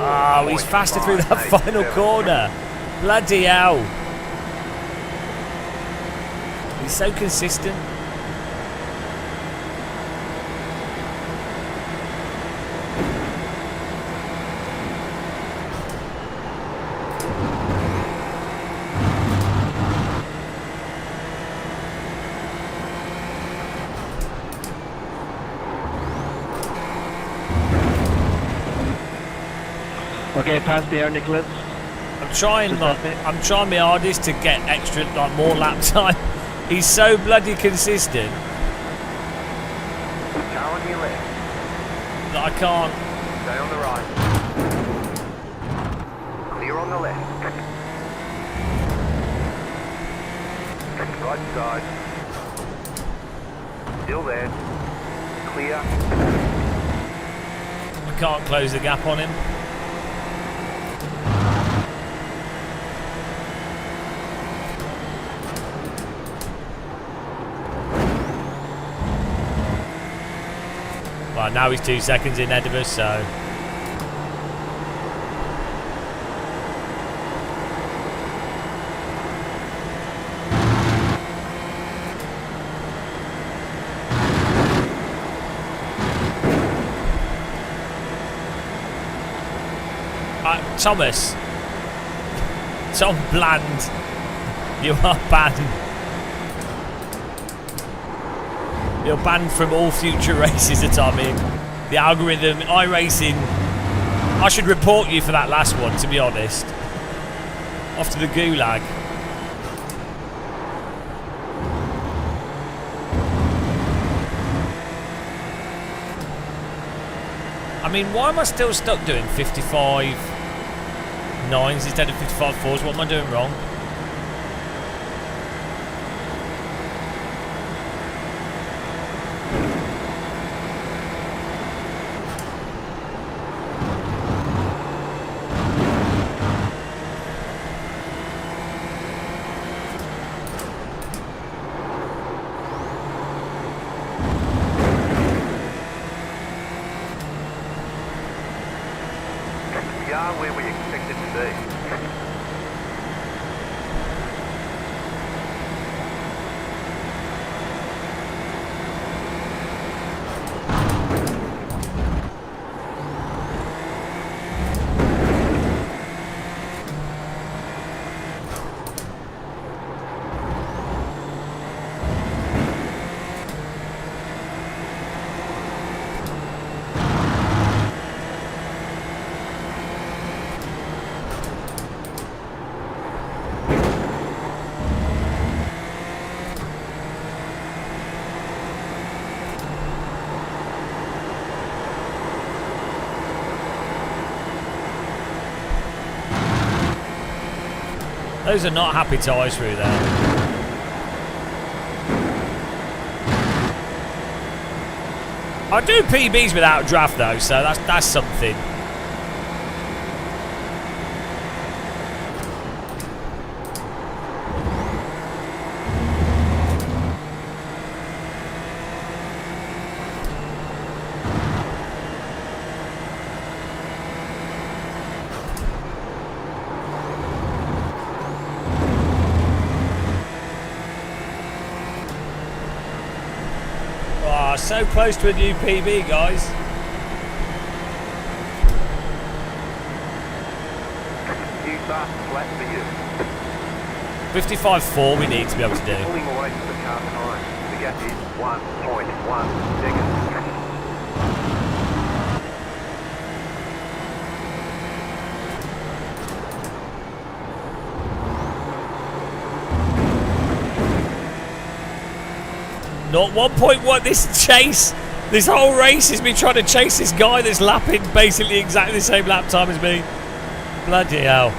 Oh, he's faster through that final corner. Bloody hell. He's so consistent. Okay, pass the air, Nicholas. I'm trying my hardest to get extra, like more lap time. He's so bloody consistent Car on your left. that I can't. Stay on the right. Clear on the left. Right side. Still there. Clear. I can't close the gap on him. Well, now he's 2 seconds in ahead of us, so. Thomas. Tom Bland. You are banned. You're banned from all future races that I'm in. The algorithm, iRacing. I should report you for that last one, to be honest. Off to the gulag. I mean, why am I still stuck doing 55 9s instead of 55 4s? What am I doing wrong? We are where we expected to be. Those are not happy tyres through there. I do PBs without draft though, so that's something. So close to a new PB, guys. New fast flat for you. 55.4 we need to be able to do. Pulling away from the car behind. The gap is 1.1 seconds. Not 1.1. This chase, this whole race has been trying to chase this guy that's lapping basically exactly the same lap time as me. Bloody hell.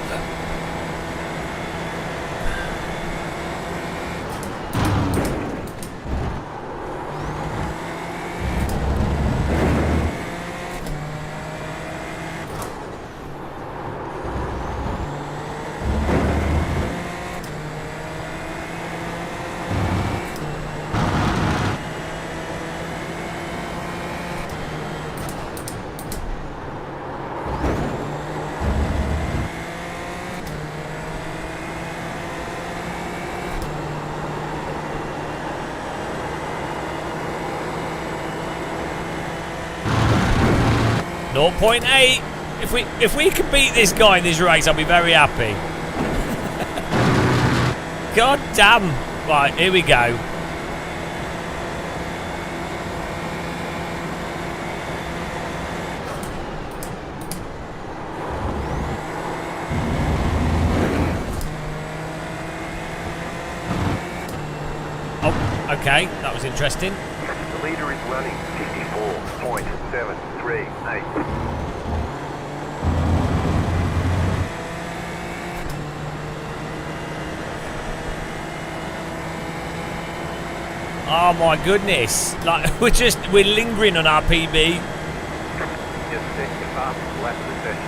.8. If we can beat this guy in this race, I'll be very happy. God damn. Right, here we go. Okay, that was interesting. The leader is running 54.738. Oh my goodness. Like, we're lingering on our PB. Just set your fastest lap of the session.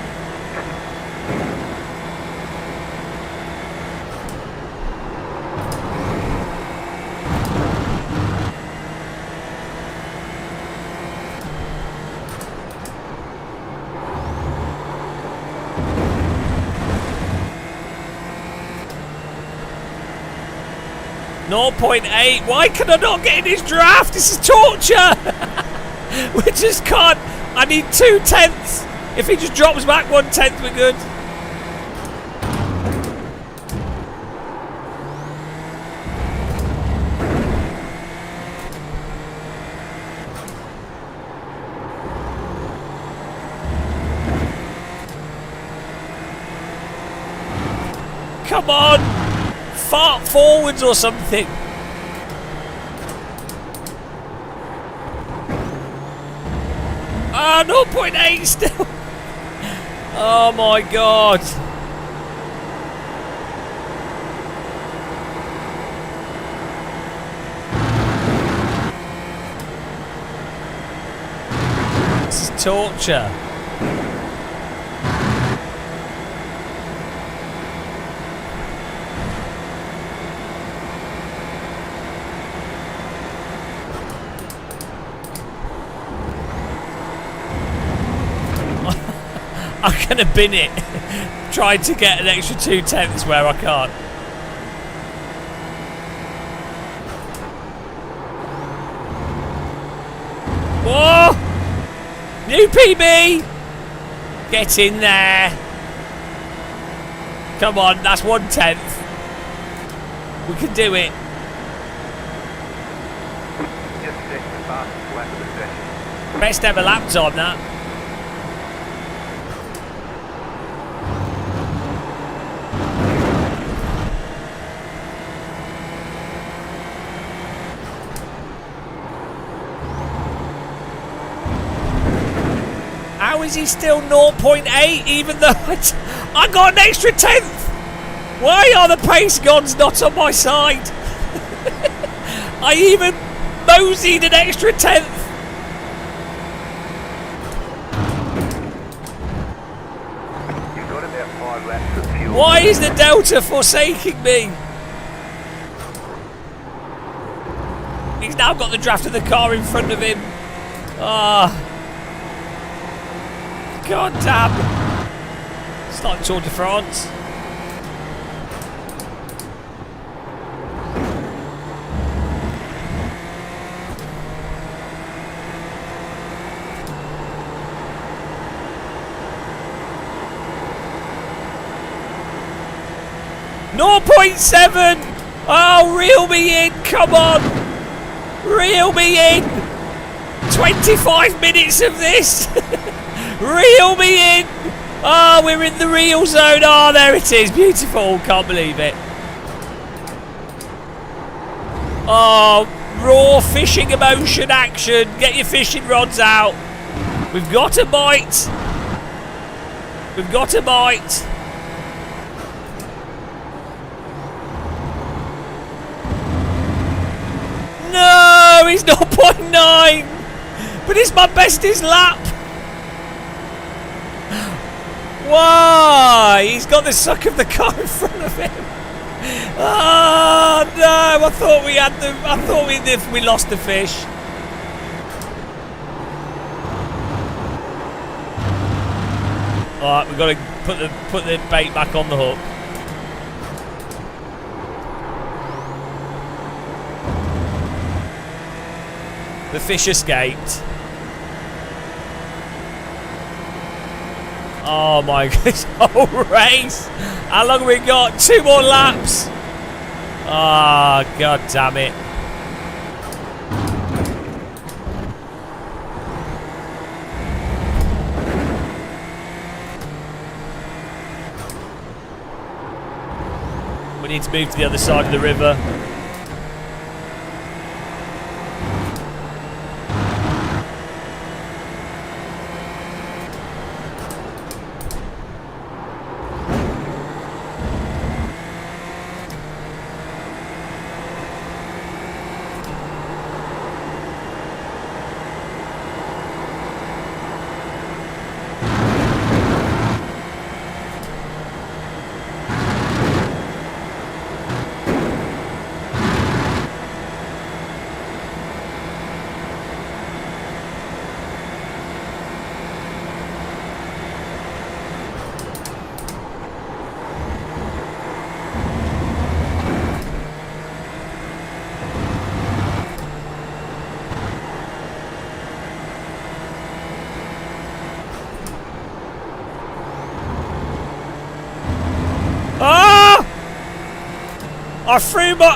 .8. Why can I not get in his draft? This is torture. We just can't. I need 2/10. If he just drops back 1/10, we're good. Come on. Fart forwards or something. Ah, 0.8 still. Oh my god. This is torture. I'm gonna bin it. Trying to get an extra 2/10 where I can't. Whoa! New PB! Get in there. Come on, that's 1/10. We can do it. Just set your fastest lap of the session. Best ever lap time, that. How is he still 0.8 even though I got an extra 10th? Why are the pace gods not on my side? I even moseyed an extra 10th. You've got about 5 laps of fuel. Why is the Delta forsaking me? He's now got the draft of the car in front of him. Ah. God damn. It's like Tour de France. .7. Oh, reel me in. Come on. Reel me in. 25 minutes of this. Reel me in! Oh, we're in the reel zone. Oh, there it is. Beautiful. Can't believe it. Oh, raw fishing emotion action. Get your fishing rods out. We've got a bite. We've got a bite. No, he's 0.9. But it's my bestest lap. Why? He's got the suck of the car in front of him. Oh no! I thought we had the. I thought we lost the fish. All right, we've got to put the bait back on the hook. The fish escaped. Oh my goodness, whole race! How long have we got? 2 more laps! Ah, oh, god damn it. We need to move to the other side of the river.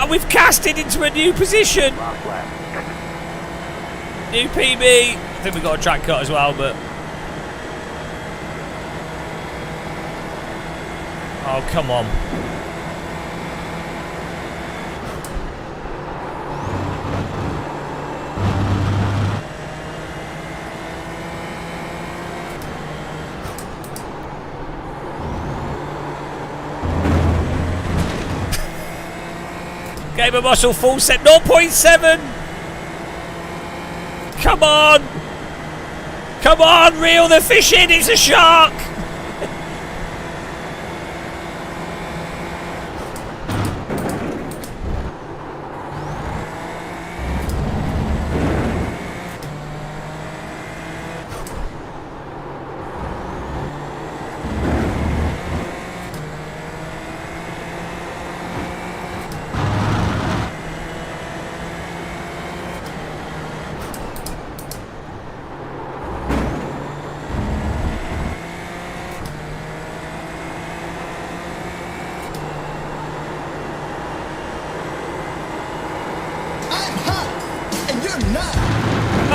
We've casted into a new position. New PB. I think we got a track cut as well, but. Oh, come on. Game of muscle full set 0.7. Come on. Come on, reel the fish in. It's a shark.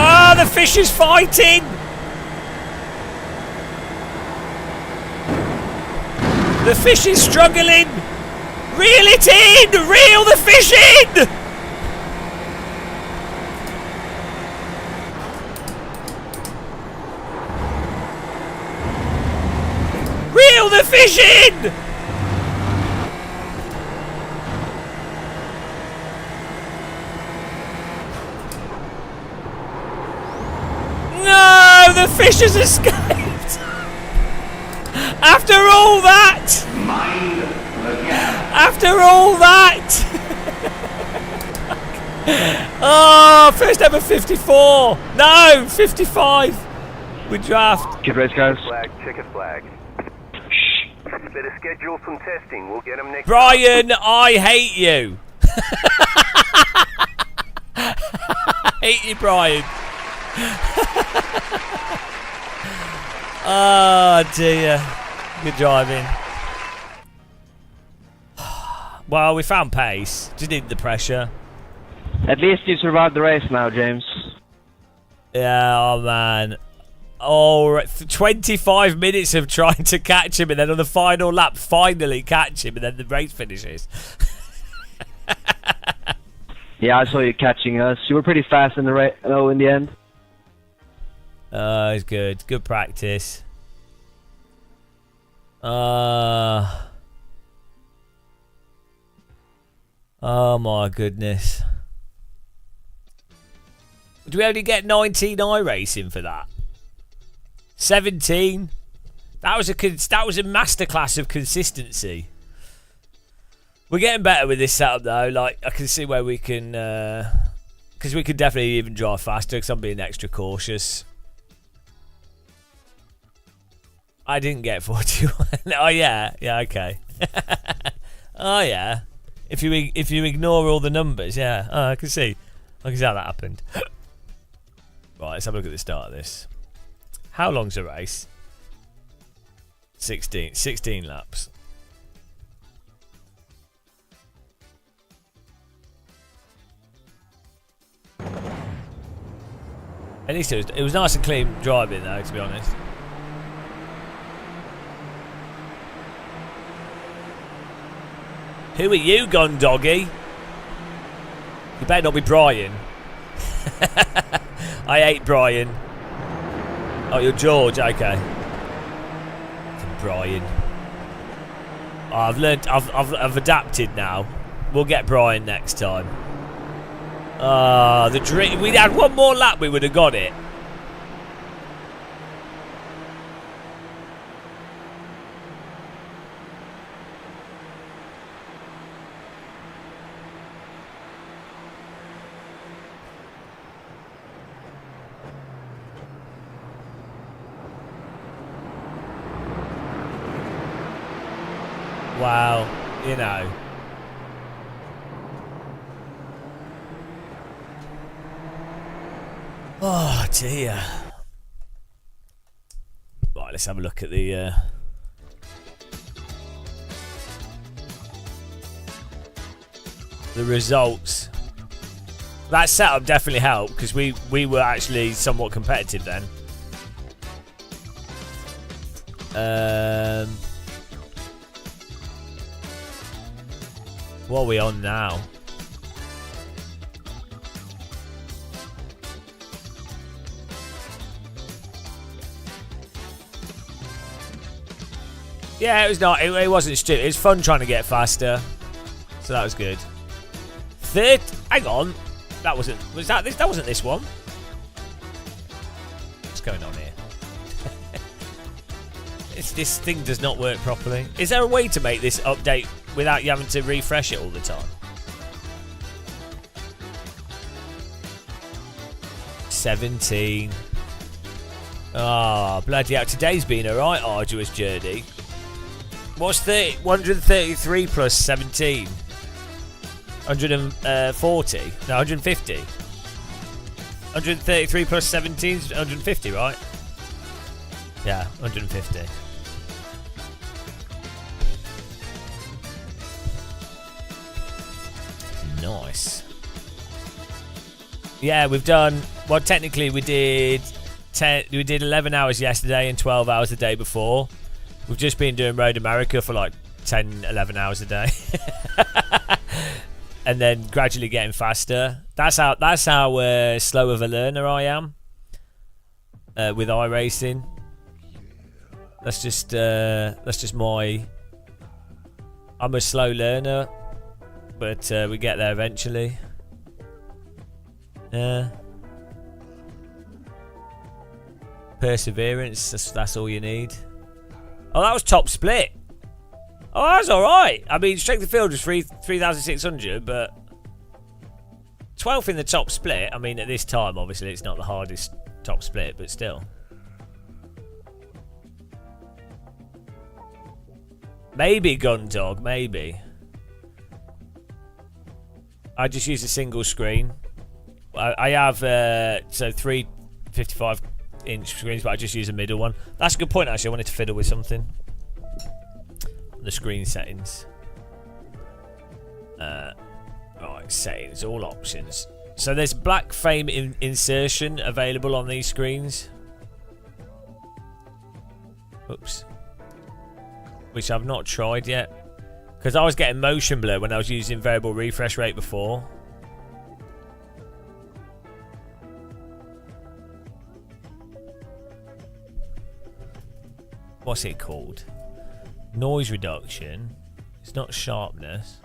Ah, the fish is fighting! The fish is struggling! Reel it in! Reel the fish in! Reel the fish in! No, the fish has escaped. After all that. Mind the gap. After all that. Oh, first ever 54. No, 55. We draft. Good race, guys. Flag, checkered flag. Better schedule some testing. We'll get them next. Brian, I hate you. I hate you, Brian. Oh dear. Good driving. Well, we found pace. Just needed the pressure. At least you survived the race now, James. Yeah, oh man. Oh, 25 minutes of trying to catch him, and then on the final lap, finally catch him, and then the race finishes. Yeah, I saw you catching us. You were pretty fast in the race, in the end. It's good. Good practice. Oh my goodness. Do we only get 19 iRacing for that? 17. That was a masterclass of consistency. We're getting better with this setup though. Like I can see where we can, because we could definitely even drive faster. Because I'm being extra cautious. I didn't get 41. Oh yeah, okay. Oh yeah. If you ignore all the numbers, yeah. Oh, I can see how that happened. Right, let's have a look at the start of this. How long's the race? 16 laps. At least it was nice and clean driving though, to be honest. Who are you, gun doggy? You better not be Brian. I hate Brian. Oh, you're George, okay. Brian. Oh, I've learned. I've adapted now. We'll get Brian next time. The dream. We'd had one more lap, we would have got it. Wow, you know. Oh dear. Right, let's have a look at the the results. That setup definitely helped because we were actually somewhat competitive then. What are we on now? Yeah, it was not. It wasn't stupid. It was fun trying to get faster, so that was good. Third. Hang on. That wasn't. Was that this? That wasn't this one. What's going on here? This thing does not work properly. Is there a way to make this update without you having to refresh it all the time? 17. Oh, bloody hell. Today's been a right arduous journey. What's 133 plus 17? 140? No, 150. 133 plus 17 is 150, right? Yeah, 150. Nice. Yeah, we've done. Well, technically, we did 11 hours yesterday and 12 hours the day before. We've just been doing Road America for like 10, 11 hours a day. And then gradually getting faster. That's how slow of a learner I am with iRacing. That's just my. I'm a slow learner, but we get there eventually. Perseverance. That's all you need. Oh, that was top split. Oh, that was alright. I mean, strength of field was 3,600, but 12th in the top split. I mean, at this time, obviously, it's not the hardest top split, but still. Maybe Gundog, maybe. I just use a single screen. I have, so 3 55-inch screens, but I just use a middle one. That's a good point, actually. I wanted to fiddle with something. The screen settings. Right, settings, all options. So there's black frame insertion available on these screens. Oops. Which I've not tried yet. Because I was getting motion blur when I was using variable refresh rate before. What's it called? Noise reduction. It's not sharpness.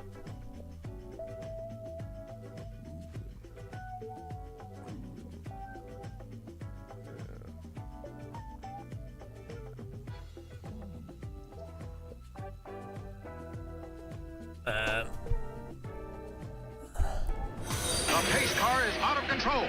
The pace car is out of control.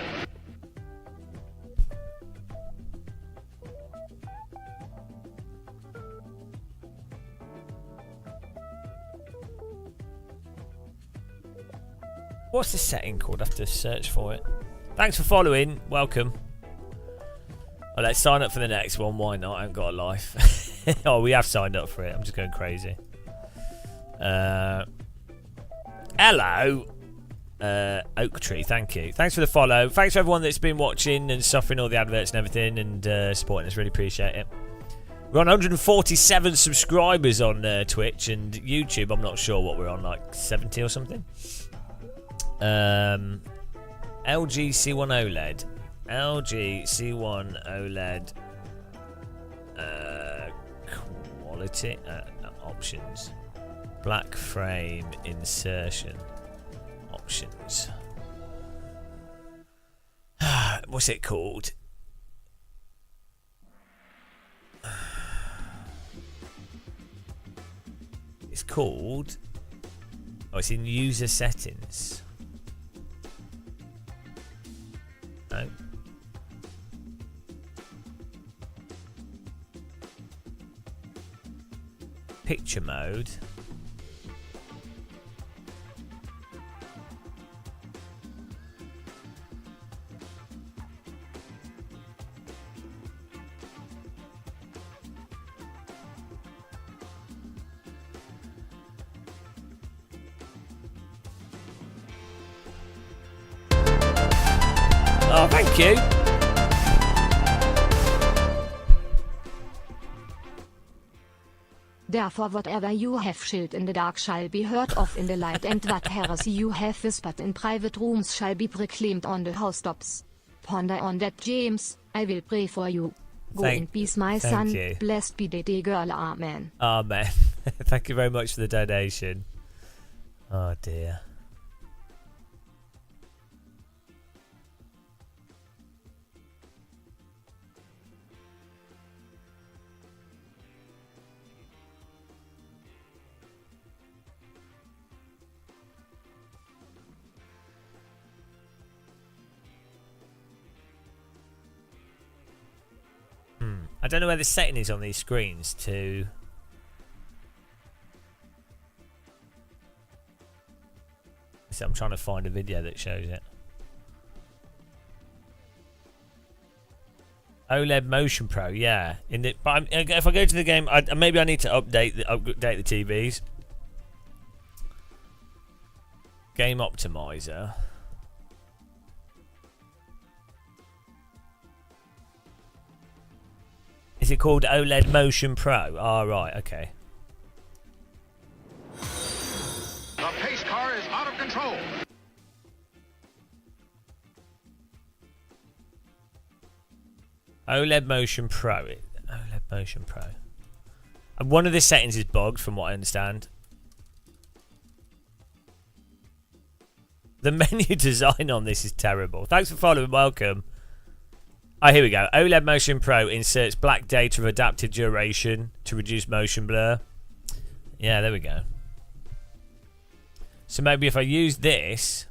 What's the setting called? I have to search for it. Thanks for following. Welcome. Oh, let's sign up for the next one. Why not? I haven't got a life. Oh, we have signed up for it. I'm just going crazy. Hello. Oak Tree, thank you. Thanks for the follow. Thanks for everyone that's been watching and suffering all the adverts and everything and supporting us. Really appreciate it. We're on 147 subscribers on Twitch and YouTube. I'm not sure what we're on, like 70 or something. LG C1 OLED. LG C1 OLED. Quality options. Black frame insertion options. What's it called? It's called. Oh, it's in user settings. No. Picture mode. Oh, thank you. Therefore whatever you have shilled in the dark shall be heard of in the light, and what heresy you have whispered in private rooms shall be proclaimed on the housetops. Ponder on that, James. I will pray for you. Go in peace, my son. You. Blessed be the day girl. Amen. Amen. Thank you very much for the donation. Oh dear. I don't know where the setting is on these screens to... So I'm trying to find a video that shows it. OLED Motion Pro, yeah. But if I go to the game, maybe I need to update the TVs. Game Optimizer. Is it called OLED Motion Pro? Oh, right, okay. The pace car is out of control. OLED Motion Pro. OLED Motion Pro. And one of the settings is bugged, from what I understand. The menu design on this is terrible. Thanks for following. Welcome. Oh, here we go. OLED Motion Pro inserts black data of adaptive duration to reduce motion blur. Yeah, there we go. So maybe if I use this...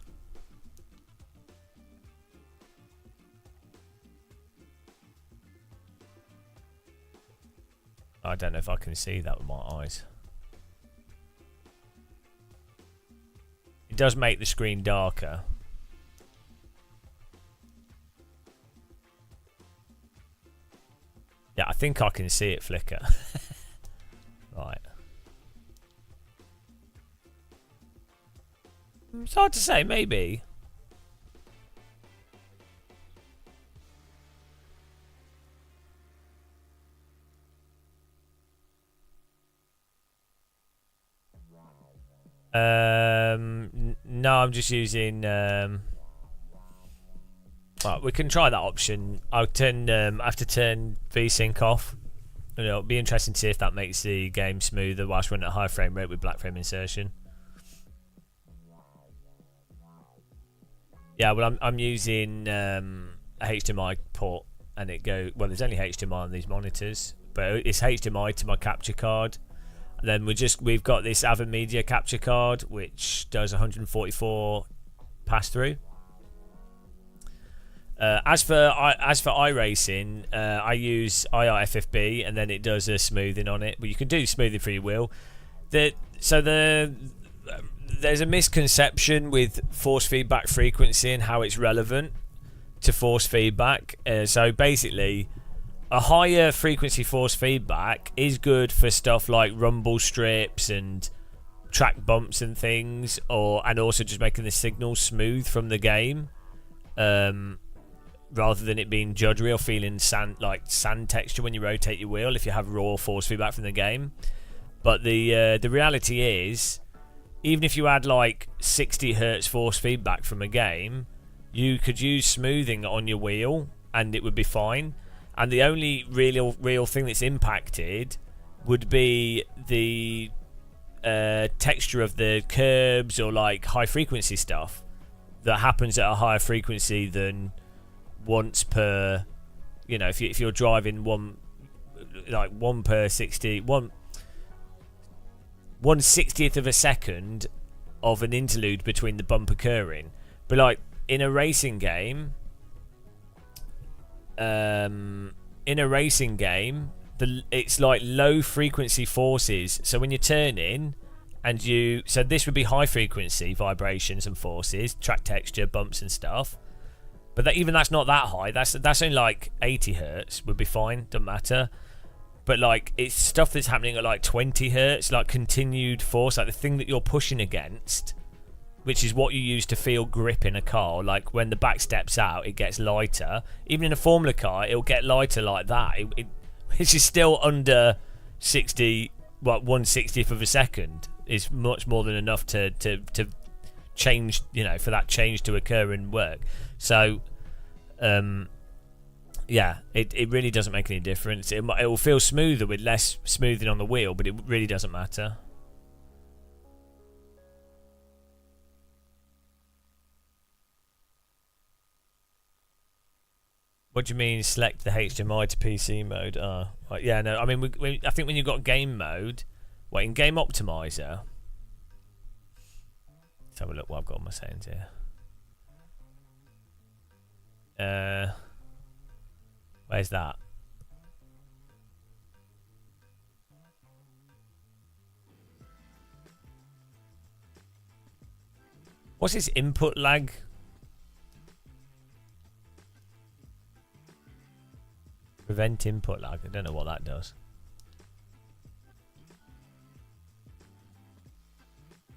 I don't know if I can see that with my eyes. It does make the screen darker. Yeah, I think I can see it flicker. Right. It's hard to say, maybe. No, I'm just using well, we can try that option. I'll turn I have to turn VSync off. It'll be interesting to see if that makes the game smoother whilst running at high frame rate with black frame insertion. Yeah, well, I'm using a HDMI port, and it well, there's only HDMI on these monitors, but it's HDMI to my capture card. And then we've got this AVerMedia capture card, which does 144 pass through. As for iRacing, I use IRFFB, and then it does a smoothing on it. But you can do smoothing for your wheel. There's a misconception with force feedback frequency and how it's relevant to force feedback. So basically, a higher frequency force feedback is good for stuff like rumble strips and track bumps and things, and also just making the signal smooth from the game. Rather than it being juddery or feeling sand texture when you rotate your wheel if you have raw force feedback from the game. But the reality is, even if you had like 60 hertz force feedback from a game, you could use smoothing on your wheel and it would be fine. And the only real thing that's impacted would be the texture of the curbs or like high frequency stuff that happens at a higher frequency than once per, you know, if you're driving one per 60, 1/60th of a second of an interlude between the bump occurring. But like in a racing game, it's like low frequency forces. So when you're turning, so this would be high frequency vibrations and forces, track texture, bumps and stuff. But that's not that high. That's only like 80 hertz would be fine. Doesn't matter. But like it's stuff that's happening at like 20 hertz, like continued force, like the thing that you're pushing against which is what you use to feel grip in a car. Like when the back steps out, it gets lighter. Even in a Formula car, it'll get lighter like that. Which is still under 60, what, 1/60th of a second is much more than enough to change, you know, for that change to occur and work. So, yeah, it really doesn't make any difference. It will feel smoother with less smoothing on the wheel, but it really doesn't matter. What do you mean select the HDMI to PC mode? Right, yeah, no, I mean, I think when you've got game mode, in Game Optimizer, let's have a look what I've got on my settings here. Where's that? What's this input lag? Prevent input lag. I don't know what that does.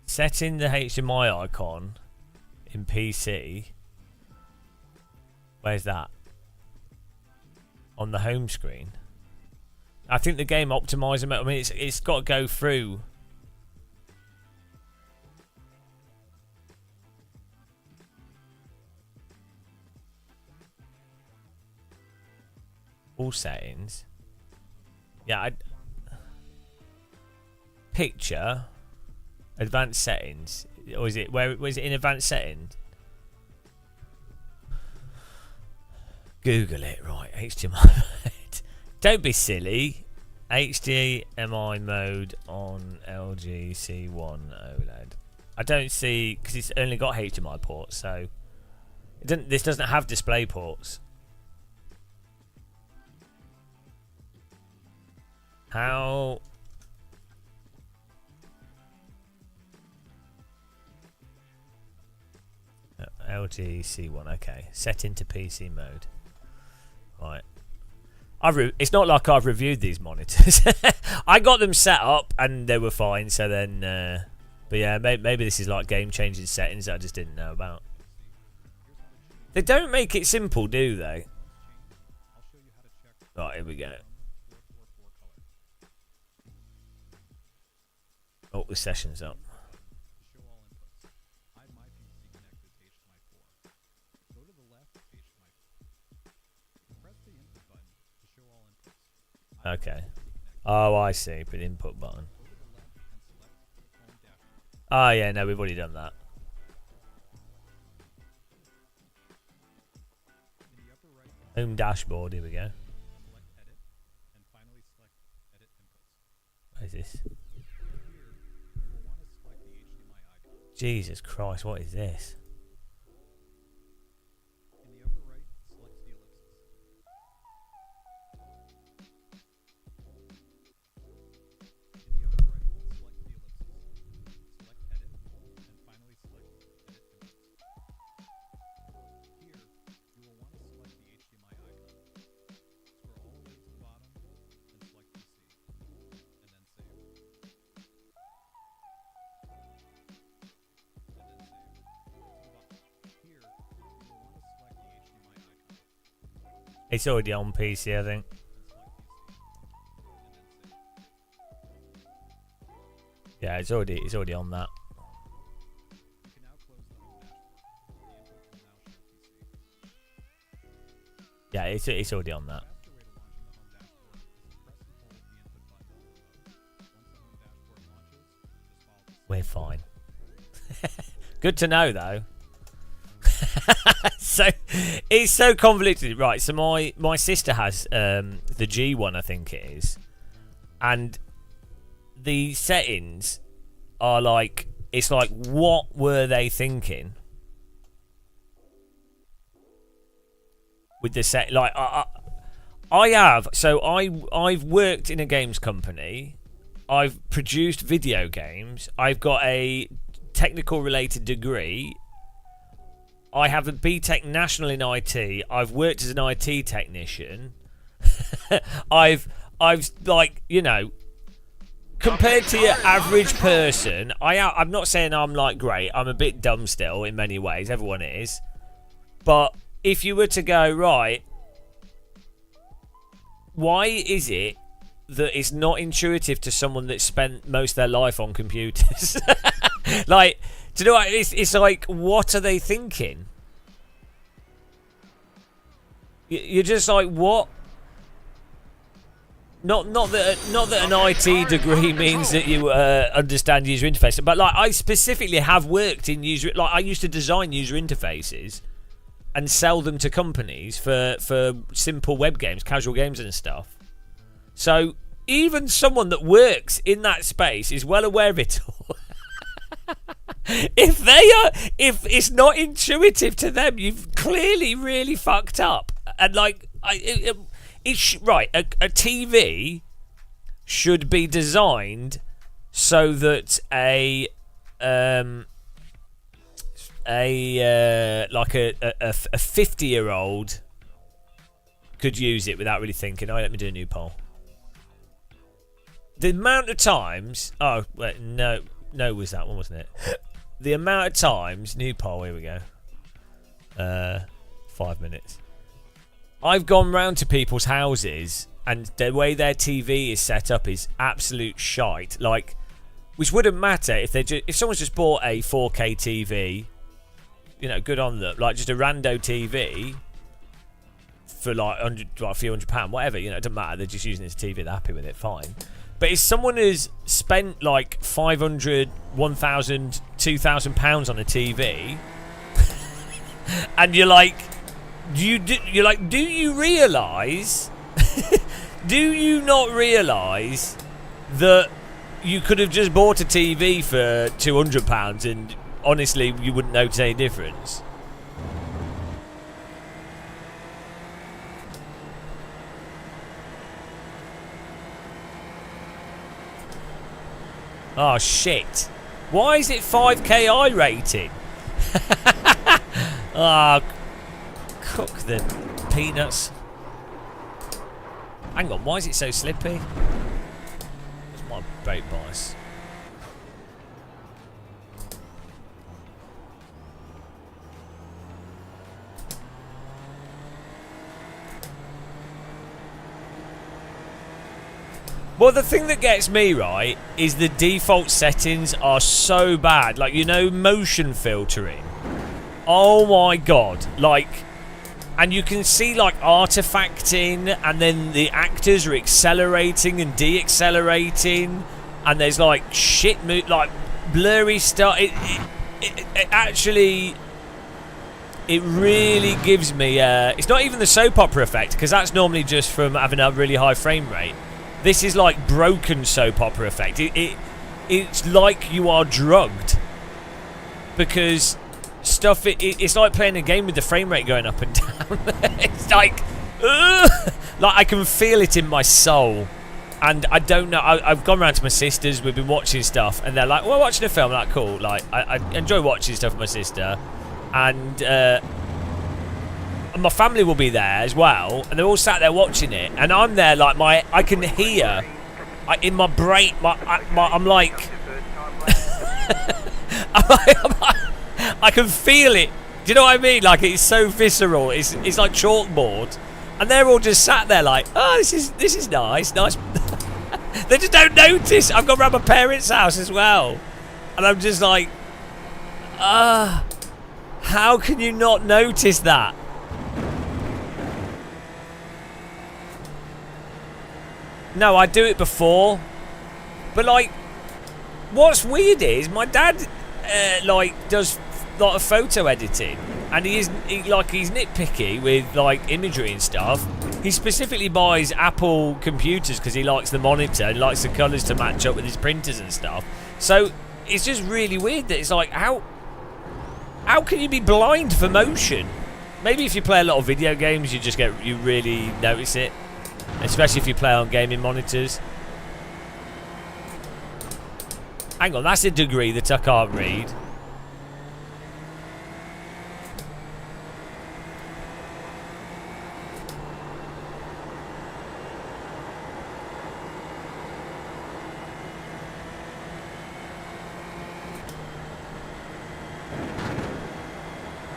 Setting the HDMI icon in PC. Where's that? On the home screen. I think the Game Optimizer. I mean, it's got to go through. All settings. Yeah, picture, advanced settings, or is it where was it in advanced settings? Google it, right? HDMI mode. Don't be silly. HDMI mode on LG C1 OLED. I don't see, because it's only got HDMI ports, so this doesn't have display ports. How? LG C1, okay. Set into PC mode. Right. It's not like I've reviewed these monitors. I got them set up and they were fine, so then... but yeah, maybe this is like game-changing settings that I just didn't know about. They don't make it simple, do they? Right, here we go. Oh, the session's up. Okay. Oh, I see. Put input button. Oh, yeah, no, we've already done that. Home dashboard, here we go. What is this? Jesus Christ, what is this? It's already on PC, I think. Yeah, it's already on that. Yeah, it's already on that. We're fine. Good to know, though. So it's so convoluted, right? So my sister has the G1, I think it is, and the settings are like, it's like, what were they thinking with the set? Like I've worked in a games company, I've produced video games, I've got a technical related degree. I have a BTEC National in IT. I've worked as an IT technician. I've like, you know, compared to your average person, I'm not saying I'm like great. I'm a bit dumb still in many ways. Everyone is. But if you were to go, right, why is it that it's not intuitive to someone that's spent most of their life on computers? Like, do you know what? It's like, what are they thinking? You're just like, what? Not that an IT degree means that you understand user interface, but like I specifically have worked in like I used to design user interfaces and sell them to companies for simple web games, casual games and stuff. So even someone that works in that space is well aware of it all. If it's not intuitive to them, you've clearly really fucked up. And like right, a TV should be designed so that a 50-year-old could use it without really thinking. Oh, let me do a new poll. The amount of times... Oh, wait, no was that one, wasn't it? The amount of times... New poll, here we go. 5 minutes. I've gone round to people's houses and the way their TV is set up is absolute shite. Like, which wouldn't matter if if someone's just bought a 4K TV, you know, good on them. Like just a rando TV for like a few £100, whatever. You know, it doesn't matter. They're just using this TV. They're happy with it. Fine. But if someone has spent like 500, 1,000, 2,000 pounds on a TV, and you're like. Do you realise? Do you not realise that you could have just bought a TV for £200 and honestly you wouldn't notice any difference? Oh shit! Why is it 5K I rating? Ah. Cook the peanuts. Hang on, why is it so slippy? It's my brake bias. Well, the thing that gets me, right, is the default settings are so bad. Like, you know, motion filtering. Oh my god. Like... And you can see like artifacting, and then the actors are accelerating and de-accelerating, and there's like shit, like blurry stuff. It actually, it really gives me. It's not even the soap opera effect, because that's normally just from having a really high frame rate. This is like broken soap opera effect. It's like you are drugged, because. Stuff it's like playing a game with the frame rate going up and down. It's like I can feel it in my soul, and I don't know. I've gone round to my sisters, we've been watching stuff, and they're like, well, watching a film. I'm like, cool. Like I enjoy watching stuff with my sister, and my family will be there as well, and they're all sat there watching it, and I'm there like I can hear in my brain I'm like I can feel it. Do you know what I mean? Like, it's so visceral. It's like chalkboard, and they're all just sat there like, oh, this is nice. They just don't notice. I've gone round my parents' house as well, and I'm just like, how can you not notice that? No, I do it before, but like, what's weird is my dad does a lot of photo editing, and he's nitpicky with like imagery and stuff. He specifically buys Apple computers because he likes the monitor and likes the colours to match up with his printers and stuff. So it's just really weird that it's like, how can you be blind for motion? Maybe if you play a lot of video games, you really notice it, especially if you play on gaming monitors. Hang on, that's a degree that I can't read.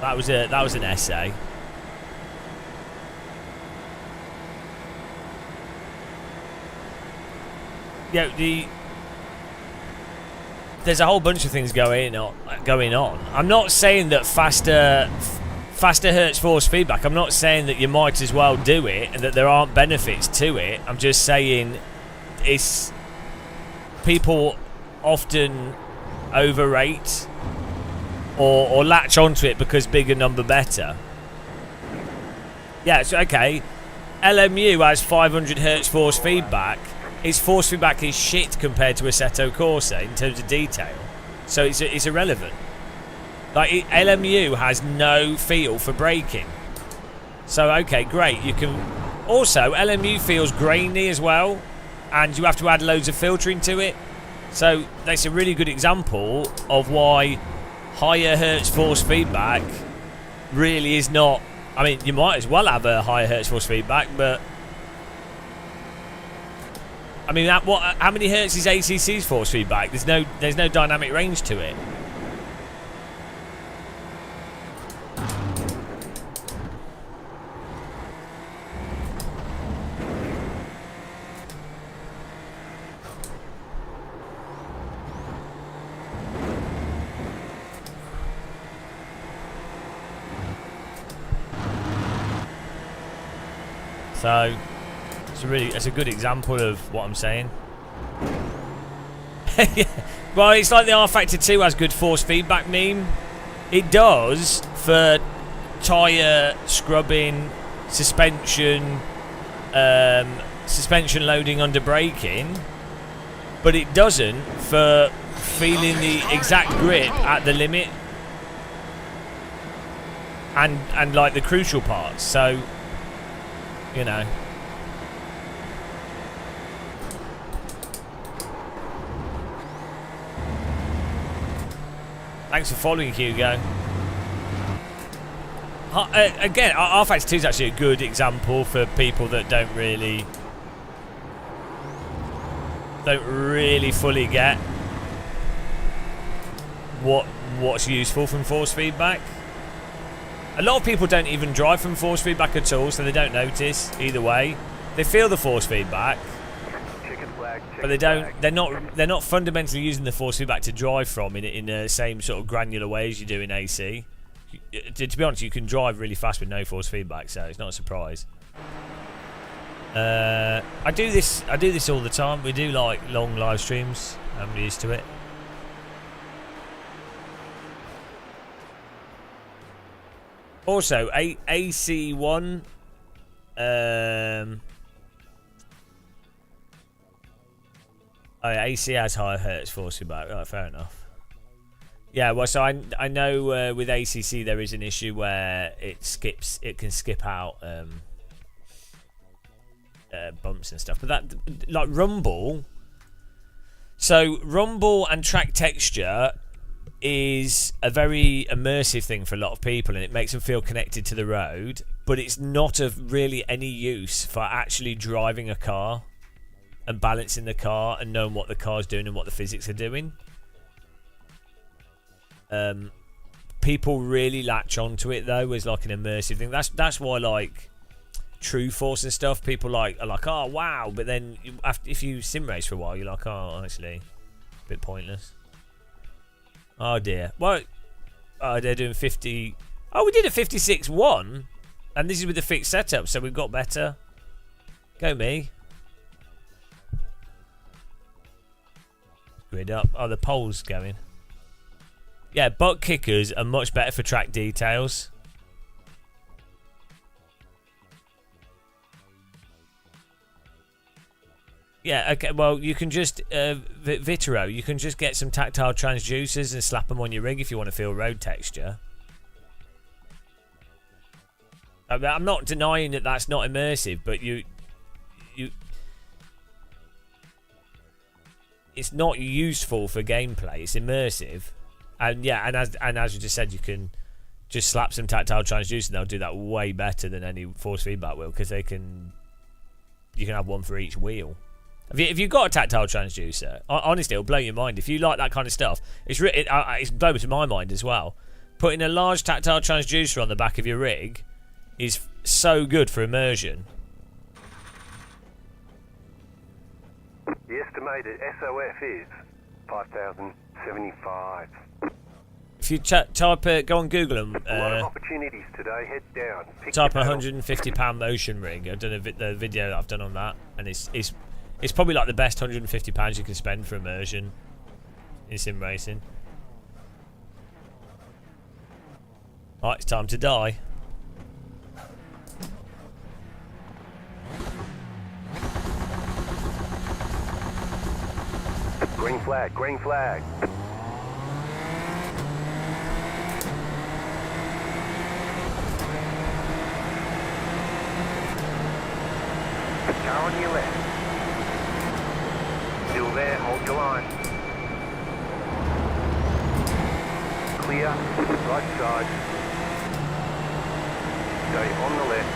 That was an essay. Yeah, there's a whole bunch of things going on. I'm not saying that faster hurts force feedback. I'm not saying that you might as well do it and that there aren't benefits to it. I'm just saying it's people often overrate or latch onto it because bigger number better. Yeah, so okay. LMU has 500 hertz force feedback. Its force feedback is shit compared to Assetto Corsa in terms of detail, so it's irrelevant. Like LMU has no feel for braking, so okay, great. You can also LMU feels grainy as well, and you have to add loads of filtering to it. So that's a really good example of why higher hertz force feedback really is not. I mean, you might as well have a higher hertz force feedback, but. I mean, how many hertz is ACC's force feedback? There's no dynamic range to it. So. It's a good example of what I'm saying. Yeah. Well, it's like the R Factor 2 has good force feedback meme. It does for tyre scrubbing, suspension loading under braking, but it doesn't for feeling the exact grip at the limit and like the crucial parts. So, you know. Thanks for following, Hugo. Again, R-Factor 2 is actually a good example for people that don't really fully get what's useful from force feedback. A lot of people don't even drive from force feedback at all, so they don't notice either way. They feel the force feedback, but they don't. They're not fundamentally using the force feedback to drive from in the same sort of granular ways you do in AC. To be honest, you can drive really fast with no force feedback, so it's not a surprise. I do this all the time. We do like long live streams. I'm used to it. Also, AC1. Oh, yeah, AC has higher hertz force feedback. Oh, fair enough. Yeah, well, so I know with ACC there is an issue where it can skip out bumps and stuff. But that, like Rumble, so Rumble and track texture is a very immersive thing for a lot of people, and it makes them feel connected to the road, but it's not of really any use for actually driving a car and balancing the car and knowing what the car's doing and what the physics are doing. People really latch onto it though as like an immersive thing. That's why like True Force and stuff, people are like, oh wow, but then if you sim race for a while, you're like, oh, actually a bit pointless. Oh dear. Well, they're doing 50. Oh, we did a 56.1, and this is with the fixed setup, so we've got better. Go me. Grid up. Oh, the pole's going. Yeah, butt kickers are much better for track details. Yeah, okay, well, you can just, Vitero, you can just get some tactile transducers and slap them on your rig if you want to feel road texture. I'm not denying that that's not immersive, but it's not useful for gameplay. It's immersive. And yeah, and as you just said, you can just slap some tactile transducer and they'll do that way better than any force feedback will, because you can have one for each wheel. If you've got a tactile transducer, honestly, it'll blow your mind. If you like that kind of stuff, it's blown to my mind as well. putting a large tactile transducer on the back of your rig is so good for immersion. The estimated SOF is 5,075. If you type, go on Google and A lot of opportunities today. Head down. Pick type your £150 motion rig. I've done the video that I've done on that, and it's probably like the best £150 you can spend for immersion in sim racing. Right, it's time to die. Green flag, green flag. Car on your left. Still there, hold your line. Clear, right side. Stay on the left.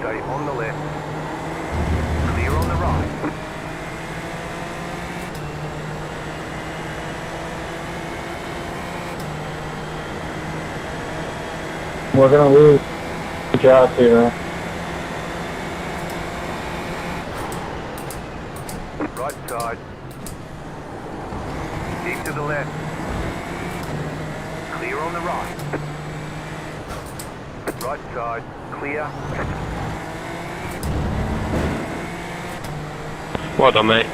Stay on the left. Clear on the right. We're gonna lose. Good job here, man. Right side. Keep to the left. Clear on the right. Right side. Clear. Well done, mate.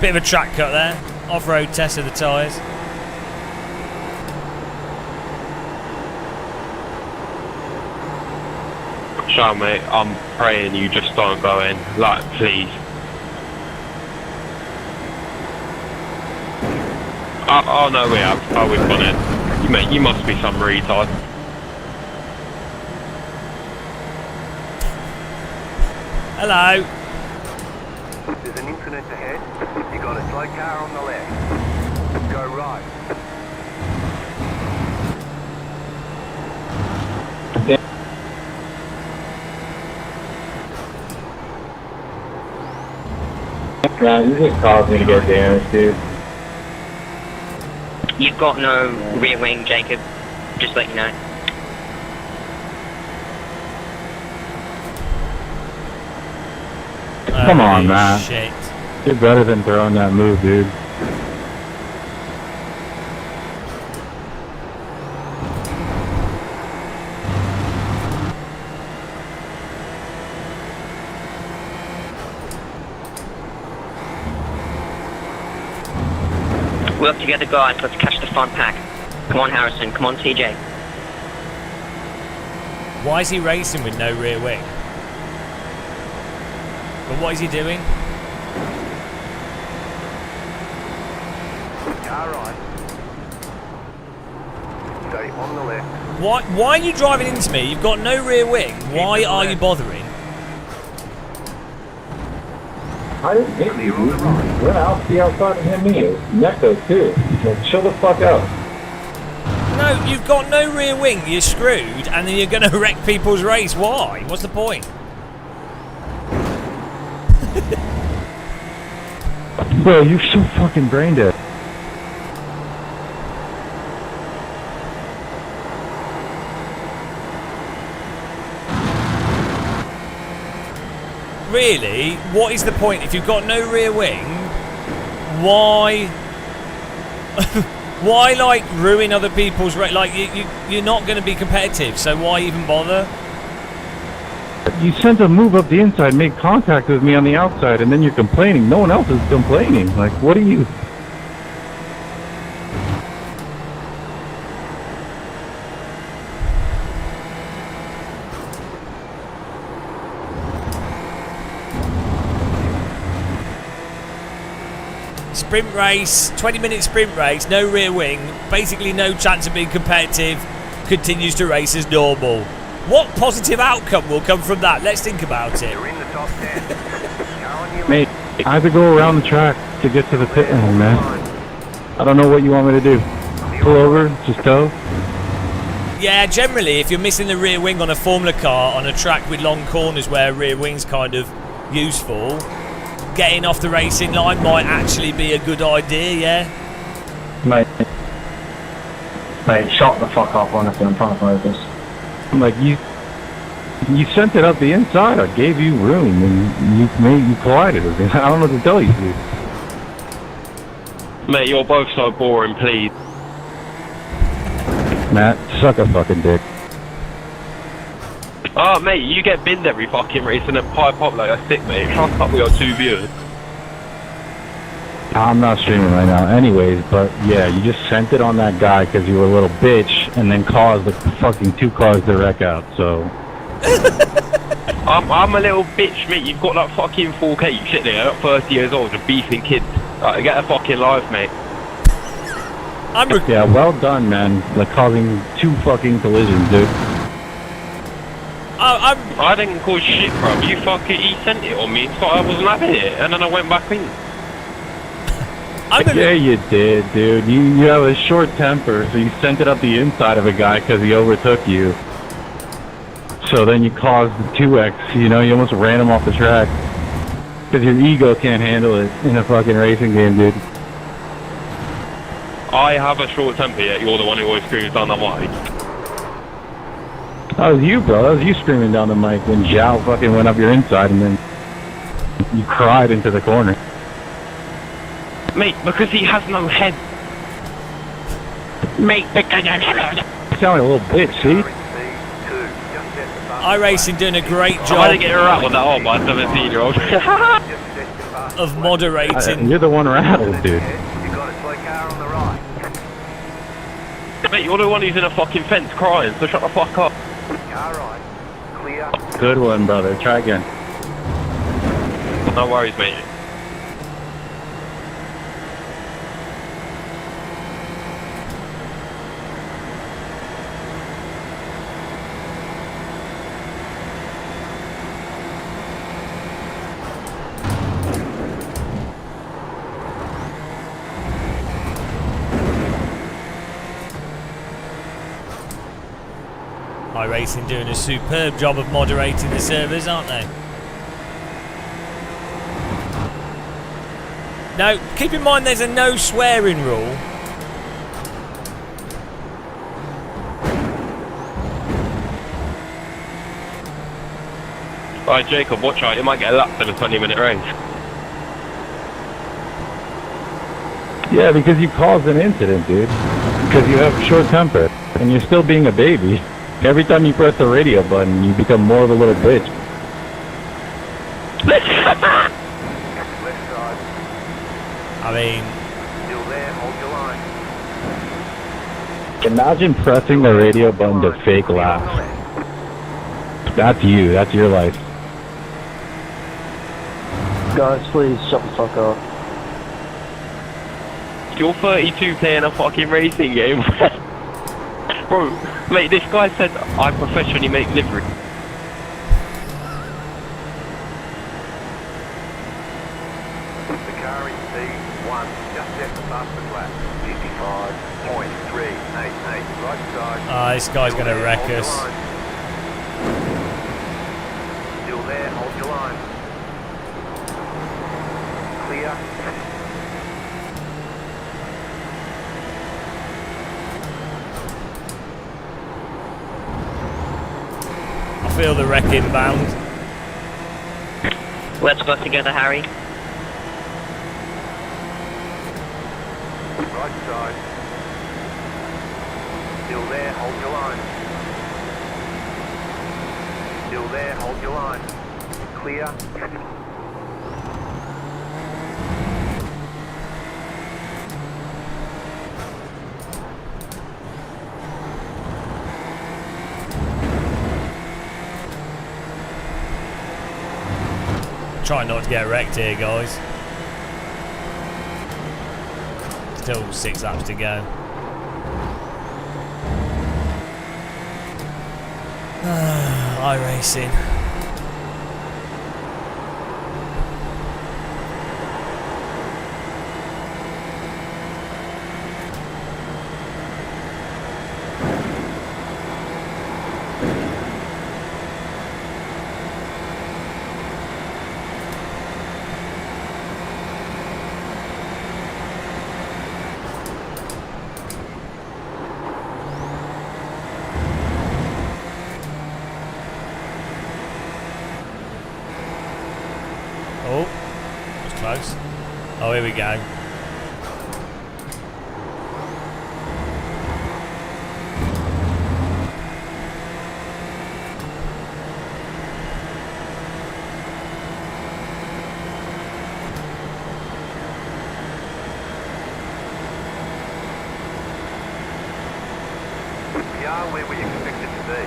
Bit of a track cut there. Off-road test of the tyres. Sean, mate, I'm praying you just don't go in. Like, please. Oh no, we have. Oh, we've gone in. You must be some retard. Hello. There's an incident ahead. You got a slow car on the left. Go right. Man, this just caused me to get damaged, dude. You've got no rear wing, Jacob. Just let you know. Come on, man. Shit. You're better than throwing that move, dude. Work together, guys. Let's catch the front pack. Come on, Harrison. Come on, TJ. Why is he racing with no rear wing? But what is he doing? Car right. Stay on the left. Why are you driving into me? You've got no rear wing. Why are you bothering? I didn't hit you, dude. You went out the outside and hit me. Necko, too. Like, chill the fuck out. No, you've got no rear wing. You're screwed, and then you're going to wreck people's race. Why? What's the point? Bro, you're so fucking brain dead. Really? What is the point? If you've got no rear wing, why... why, like, ruin other people's race? Like, you're not going to be competitive, so why even bother? You sent a move up the inside, made contact with me on the outside, and then you're complaining. No one else is complaining. Like, what are you... Sprint race, 20-minute sprint race, no rear wing, basically no chance of being competitive, continues to race as normal. What positive outcome will come from that? Let's think about it. You're in the top 10. Car on your Mate, I have to go around the track to get to the pit lane, man. I don't know what you want me to do. Pull over, just go. Yeah, generally, if you're missing the rear wing on a Formula car on a track with long corners where rear wing's kind of useful, getting off the racing line might actually be a good idea, yeah? Mate, shut the fuck up, honestly, I'm trying to focus. Like, you sent it up the inside. I gave you room, and you collided with me. I don't know what to tell you, dude. Mate, you're both so boring, please. Matt, suck a fucking dick. Oh, mate, you get binned every fucking race and then pipe up like a stick, mate. Shut up with your 2 viewers. I'm not streaming right now anyways, but yeah, you just sent it on that guy because you were a little bitch and then caused the fucking 2 cars to wreck out, so... I'm a little bitch, mate. You've got that fucking 4K. You sit there at 30 years old, you're beefing kids. Get a fucking life, mate. Yeah, well done, man. Like, causing 2 fucking collisions, dude. I didn't cause shit, bro. You he sent it on me, so I wasn't having it, and then I went back in. Yeah, you did, dude. You have a short temper, so you sent it up the inside of a guy because he overtook you. So then you caused the 2X, you know, you almost ran him off the track. Because your ego can't handle it in a fucking racing game, dude. I have a short temper, yet you're the one who always screams down the mic. That was you, bro. That was you screaming down the mic when Zhao fucking went up your inside and then you cried into the corner. Mate, because he has no head. Mate, because You sound like a little bitch, see? iRacing doing a great I'm job. trying to get her out with that on my 17-year-old. Of moderating. You're the one rattled, dude. Mate, you're the one who's in a fucking fence crying, so shut the fuck up. Good one, brother. Try again. No worries, mate. iRacing doing a superb job of moderating the servers, aren't they? Now, keep in mind there's a no swearing rule. Alright, Jacob, watch out. You might get a lap in a 20-minute race. Yeah, because you caused an incident, dude. Because you have short temper. And you're still being a baby. Every time you press the radio button, you become more of a little bitch. I mean... Imagine pressing the radio button to fake laugh. That's you. That's your life. Guys, please shut the fuck up. You're 32 playing a fucking racing game. Bro, mate, this guy said I professionally make livery. The car in P1 just set the fastest lap. 55.388. Right side. this guy's going to wreck us. Still there, hold your line. Clear. I feel the wreck inbound. Let's go together, Harry. Right side. Still there, hold your line. Still there, hold your line. Clear. Try not to get wrecked here, guys. Still 6 laps to go. iRacing. There we go. We are where we expected to be.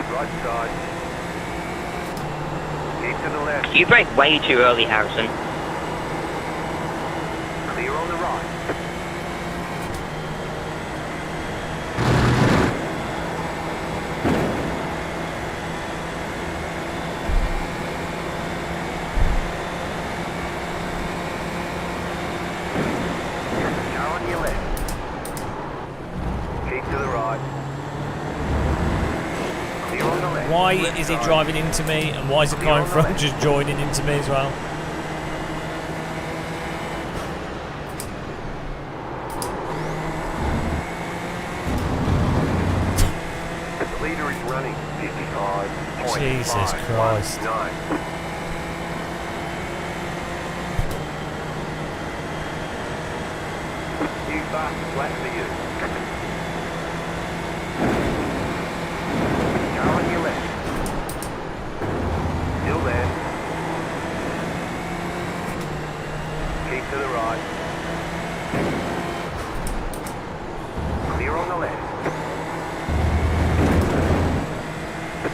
Right side. Keep to the left. You brake way too early, Harrison. Clear on the right. Car on your left. Keep to the right. Clear on the left. Why Left is he side. driving into me, and why is the car in front just joining into me as well? The leader is running 55.59. Jesus Christ. New fast flat for you. Car on your left. Still there. Keep to the right. Clear on the left.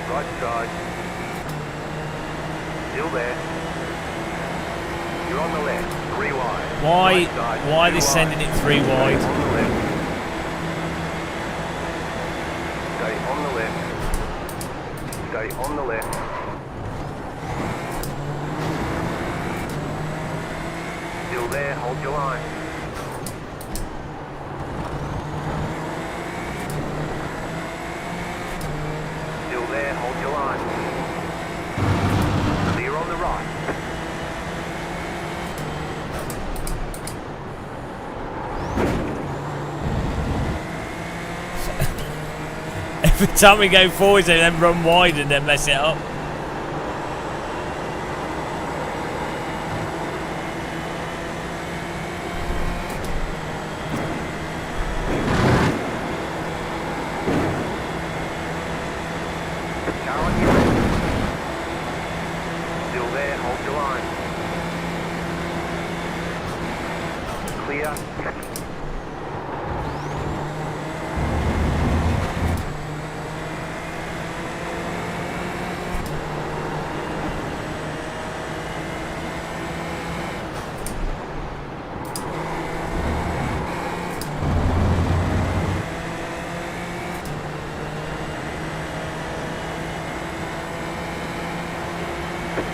Right side. Still there. You're on the left. 3 wide. Why? Right side, Why are 2 they sending wide. it 3 wide? On the left. Stay on the left. Stay on the left. Still there. Hold your line. Still there. Hold your line. Clear on the right. Every time we go forwards, they then run wide and then mess it up. Car on your left. Still there. Hold your line. Clear.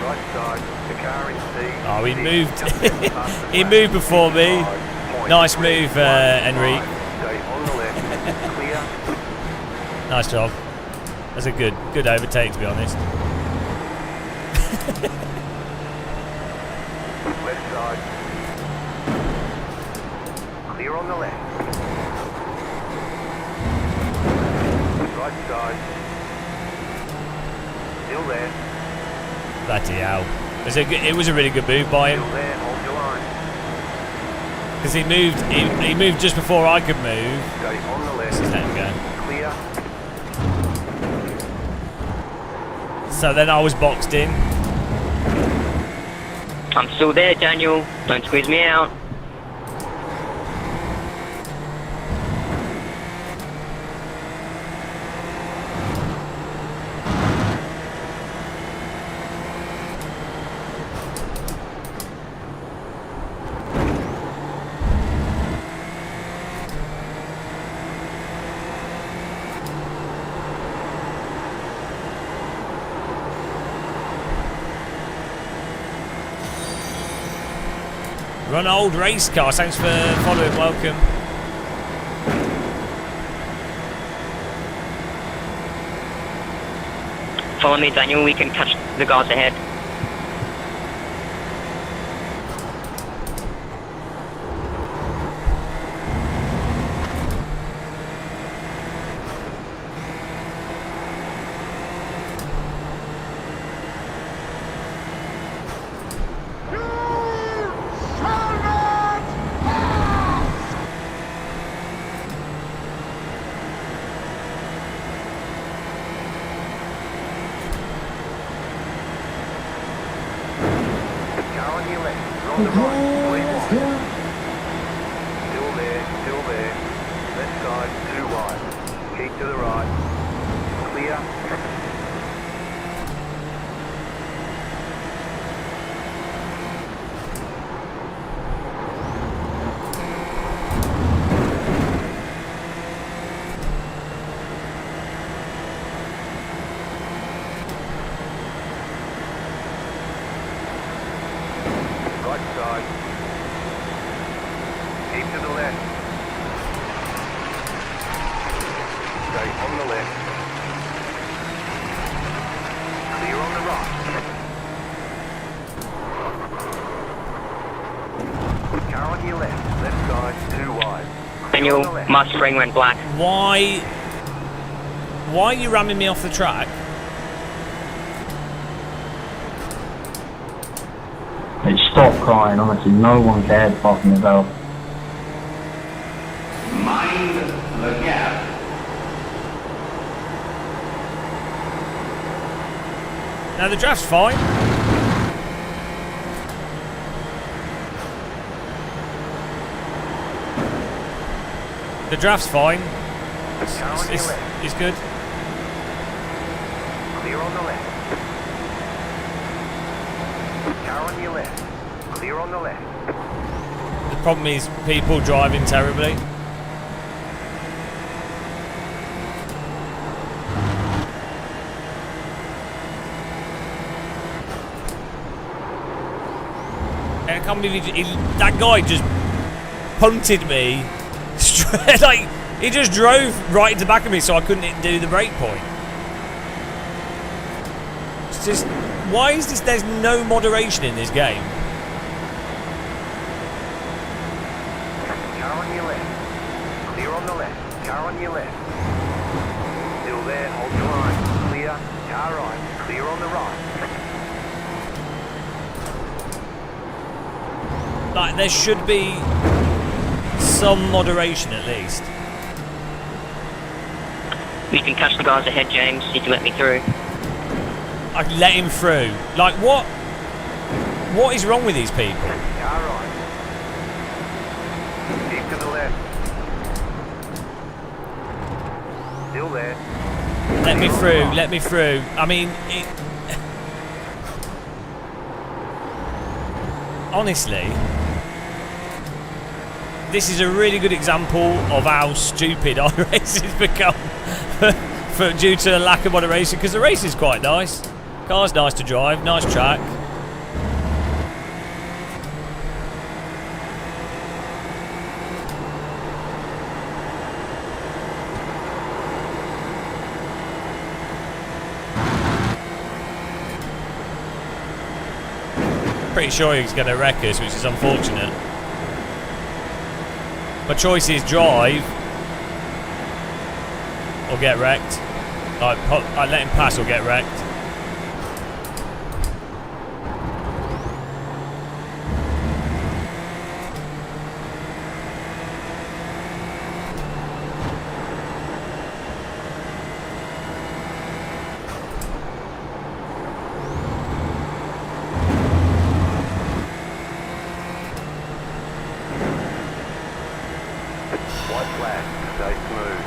Right side. The car in C. Oh, he moved. He moved before me. Nice move, Enrique. Stay on the left. Clear. Nice job. That's a good overtake, to be honest. Left side. Clear on the left. Right side. Still there. Bloody hell. It was a really good move by him. Still there. Hold your line. Because he moved just before I could move. Stay on the left. Let's just let him go. Clear. So then I was boxed in. I'm still there, Daniel. Don't squeeze me out. Run old race car. Thanks for following. Welcome. Follow me, Daniel. We can catch the guards ahead. Okay, let's go. Still there, still there. Left side, too wide. Keep to the right. Clear. Right side. Keep to the left. Stay on the left. Clear on the right. Car on your left. Left side, too wide. Daniel, my spring went black. Why are you ramming me off the track? Hey, stop crying, honestly, no one cared fucking about. Mind the gap. Now the draft's fine. The draft's fine. It's good. Clear on the left. Car on your left. Clear on the left. The problem is people driving terribly. I can't believe that guy just punted me straight, like he just drove right into the back of me so I couldn't do the brake point. It's just, why is this, there's no moderation in this game? Car on your left. Clear on the left. Car on your left. Still there, hold your line. Clear. Car right. Clear on the right. Like, there should be some moderation at least. We can catch the guards ahead, James. You can let me through. I can let him through. Like, what is wrong with these people? Car right. Keep to the left. Still there. Let me through, let me through. I mean, honestly, this is a really good example of how stupid iRacing's become due to the lack of moderation, because the race is quite nice. Car's nice to drive, nice track. Pretty sure he's going to wreck us, which is unfortunate. My choice is drive or get wrecked. I let him pass or get wrecked. White flag. Stay smooth.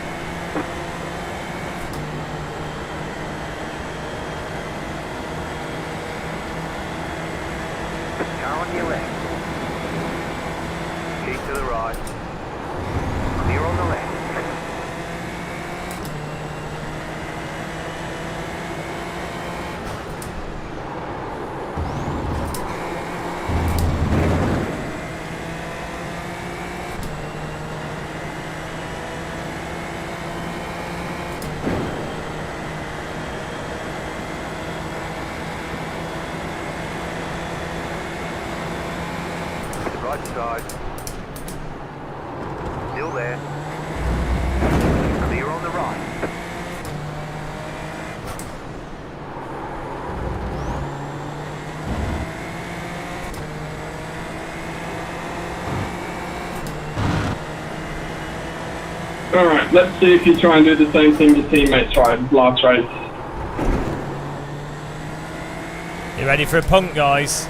Right side. Still there. Clear on the right. Alright, let's see if you try and do the same thing your teammates tried last race. You ready for a punt, guys?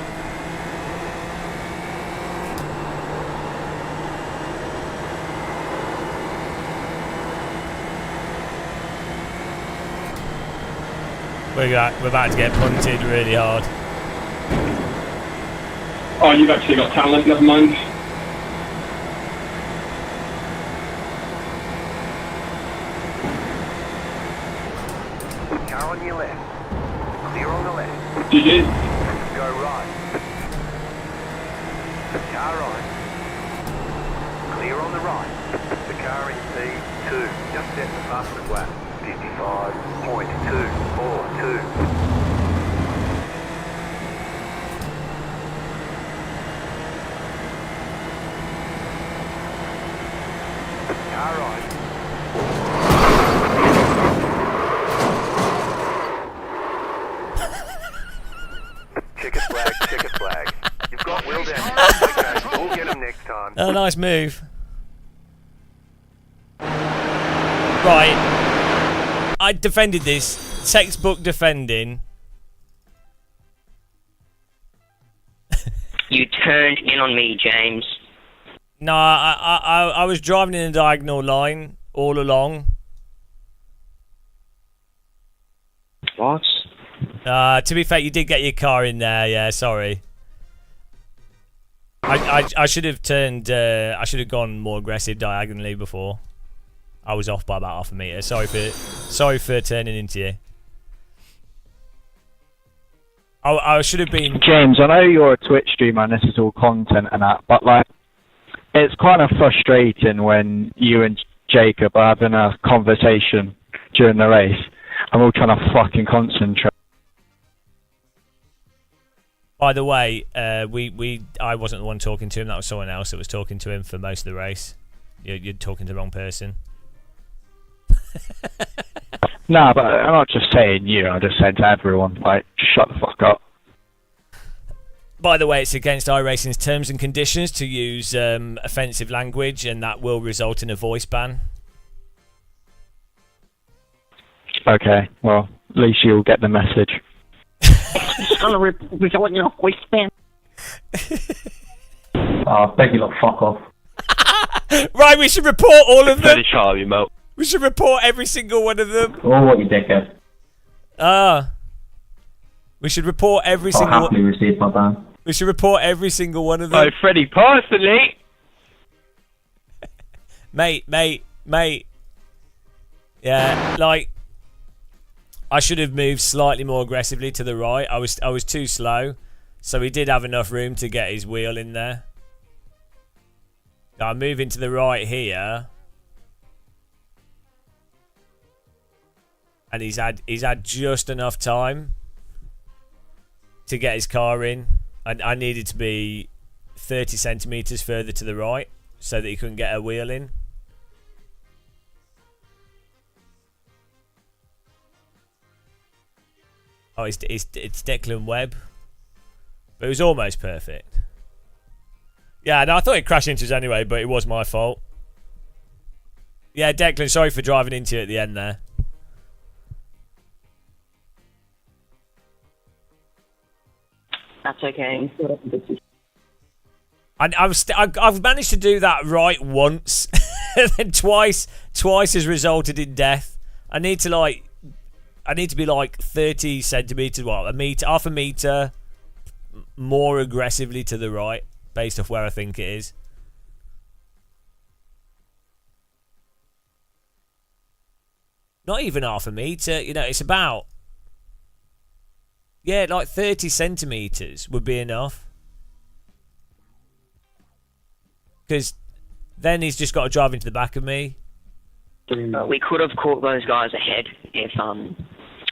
We're about to get punted really hard. Oh, you've actually got talent, never mind. Car on your left. Clear on the left. GG. Go right. Car right. Clear on the right. The car in P2. Just set the fastest lap. 55.242. Car right. Ticket flag, ticket flag. You've got wheel down. Okay, we'll get him next time. Oh, nice move. Right. I defended this. Textbook defending. You turned in on me, James. No, I was driving in a diagonal line all along. What? To be fair, you did get your car in there. Yeah, sorry. I should have turned. I should have gone more aggressive diagonally before. I was off by about half a meter. Sorry for turning into you. I should have been. James, I know you're a Twitch streamer and this is all content and that, but like, it's kind of frustrating when you and Jacob are having a conversation during the race. I'm all trying to fucking concentrate. By the way, I wasn't the one talking to him. That was someone else that was talking to him for most of the race. You're talking to the wrong person. Nah, but I'm not just saying you. I'm just saying to everyone. Like, just shut the fuck up. By the way, it's against iRacing's terms and conditions to use offensive language, and that will result in a voice ban. Okay, well, at least you'll get the message. It's gonna result in a voice ban. Oh, beg you lot, fuck off. Right, we should report all of them. Very sharp, mate. We should report every single one of them. Oh, what you dickhead. We should report every I'll single. happily receive my ban. We should report every single one of them. Oh, Freddie, personally. mate. Yeah, like, I should have moved slightly more aggressively to the right. I was too slow, so he did have enough room to get his wheel in there. Now I'm moving to the right here, and he's had just enough time to get his car in. I needed to be 30 centimeters further to the right so that he couldn't get a wheel in. Oh, it's Declan Webb. But it was almost perfect. Yeah, no, I thought he'd crash into us anyway, but it was my fault. Yeah, Declan, sorry for driving into you at the end there. That's okay. I've managed to do that right once, and then twice has resulted in death. I need to be like 30 centimeters, a meter, half a meter more aggressively to the right, based off where I think it is. Not even half a meter, it's about, yeah, like 30 centimeters would be enough. Because then he's just got to drive into the back of me. We could have caught those guys ahead if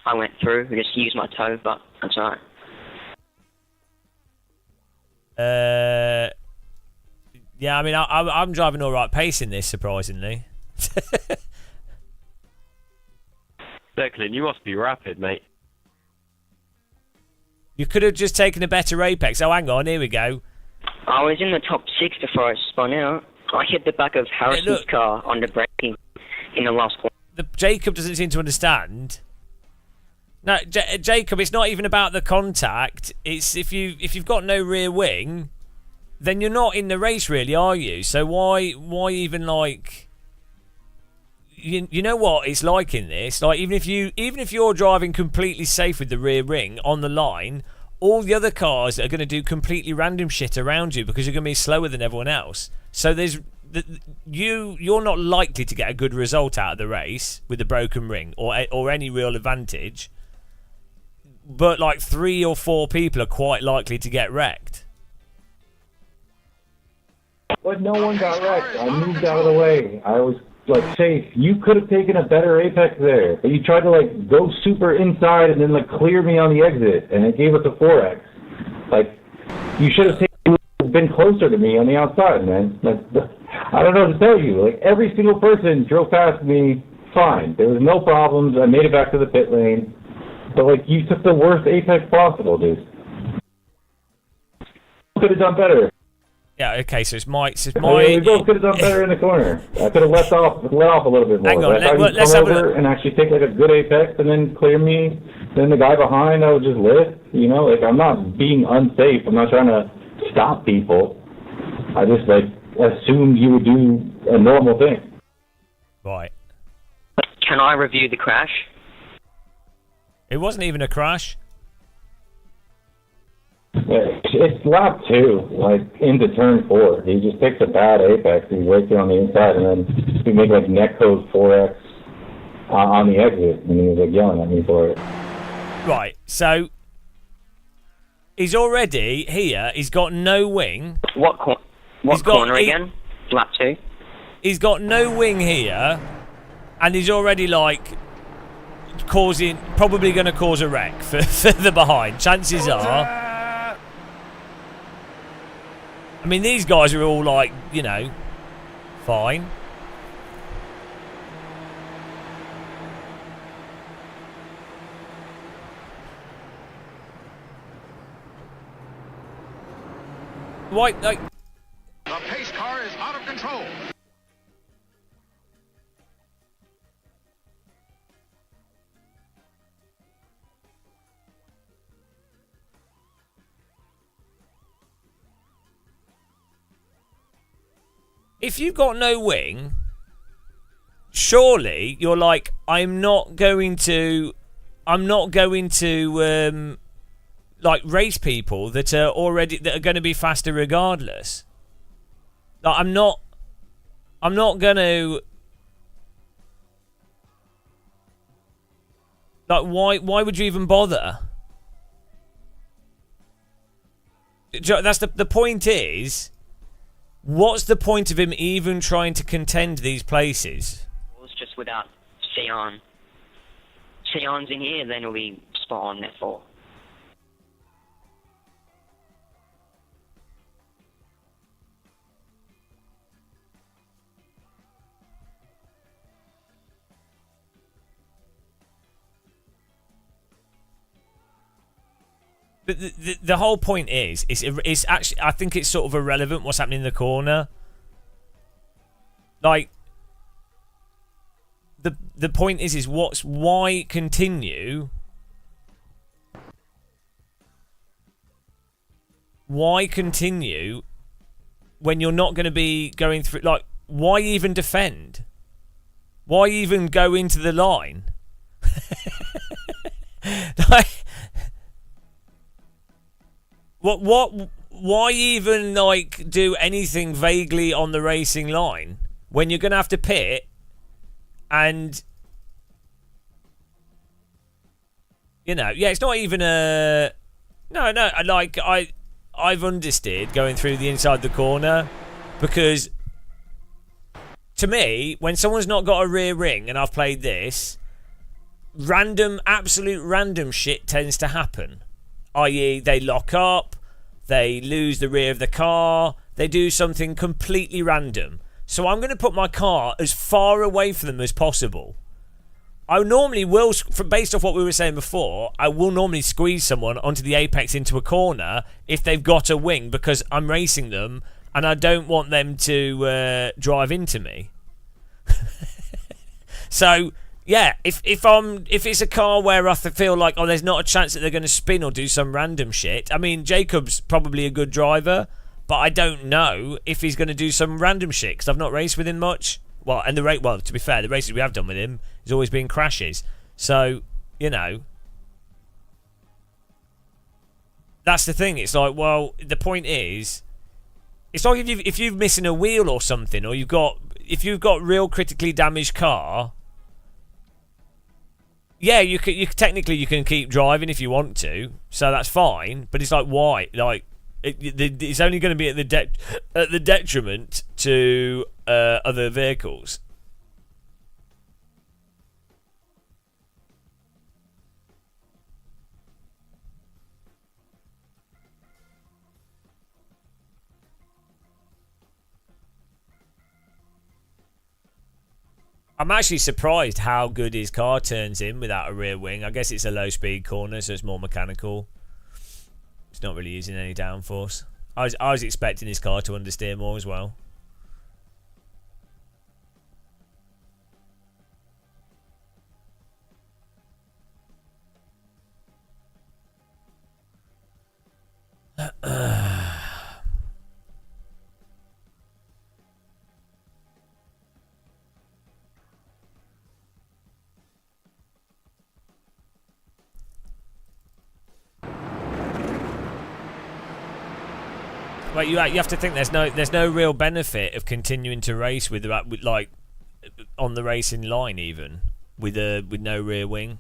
I went through and just used my toe, but that's alright. Yeah, I mean, I'm driving all right pace in this, surprisingly. Declan, you must be rapid, mate. You could have just taken a better apex. Oh, hang on, here we go. I was in the top 6 before I spun out. I hit the back of Harrison's car on the braking in the last corner. Jacob doesn't seem to understand. No, Jacob, it's not even about the contact. It's if you've got no rear wing, then you're not in the race, really, are you? So why even like? You know what it's like in this. Like even if you're driving completely safe with the rear ring on the line, all the other cars are going to do completely random shit around you because you're going to be slower than everyone else. So you're not likely to get a good result out of the race with the broken ring or any real advantage. But like 3 or 4 people are quite likely to get wrecked. But no one got wrecked. I moved out of the way. I was like safe. You could have taken a better apex there, but you tried to like go super inside and then like clear me on the exit, and it gave us a 4x. Like you should have been closer to me on the outside, man. Like I don't know what to tell you. Like every single person drove past me fine. There was no problems. I made it back to the pit lane. But like you took the worst apex possible, dude. Could have done better. Yeah, okay, so it's my... We both could have done better in the corner. I could have let off a little bit more. Hang on, let's come over and actually take like a good apex and then clear me. Then the guy behind, I would just lift. You know, like I'm not being unsafe. I'm not trying to stop people. I just like assumed you would do a normal thing. Right. Can I review the crash? It wasn't even a crash. It's lap 2, like into turn 4. He just picks a bad apex. He's racing on the inside, and then he make like net code 4x on the exit, and he was like yelling at me for it. Right, so he's already here. He's got no wing. What corner again? Lap 2. He's got no wing here, and he's already like probably going to cause a wreck for the behind. Chances are. I mean, these guys are all like, you know, fine. Why, like... The pace car is out of control. If you've got no wing, surely you're like, I'm not going to like race people that are going to be faster regardless. Like I'm not going to. Like why would you even bother? That's the point is. What's the point of him even trying to contend these places? It was just without Sion. Sion's in here, then it'll be spot on net 4. But the whole point is it's actually, I think it's sort of irrelevant what's happening in the corner. Like the point is why continue? Why continue when you're not going to be going through? Like, why even defend? Why even go into the line? Like. Why even, like, do anything vaguely on the racing line when you're going to have to pit and, you know, yeah, it's not even a... No, like, I've understood going through the inside the corner because, to me, when someone's not got a rear ring and I've played this, absolute random shit tends to happen. I.e., they lock up, they lose the rear of the car, they do something completely random. So I'm going to put my car as far away from them as possible. I normally will, based off what we were saying before, I will normally squeeze someone onto the apex into a corner if they've got a wing, because I'm racing them and I don't want them to drive into me. So yeah, if it's a car where I feel like, oh, there's not a chance that they're going to spin or do some random shit. I mean, Jacob's probably a good driver, but I don't know if he's going to do some random shit because I've not raced with him much. Well, and to be fair, the races we have done with him has always been crashes. So, you know, that's the thing. It's like, well, the point is, it's like if you're missing a wheel or something, or if you've got real critically damaged car, yeah, you technically you can keep driving if you want to, so that's fine. But it's like, why? Like, it's only going to be at the detriment to other vehicles. I'm actually surprised how good his car turns in without a rear wing. I guess it's a low speed corner, so it's more mechanical. It's not really using any downforce. I was expecting his car to understeer more as well. Like you have to think there's no real benefit of continuing to race with like on the racing line even with no rear wing.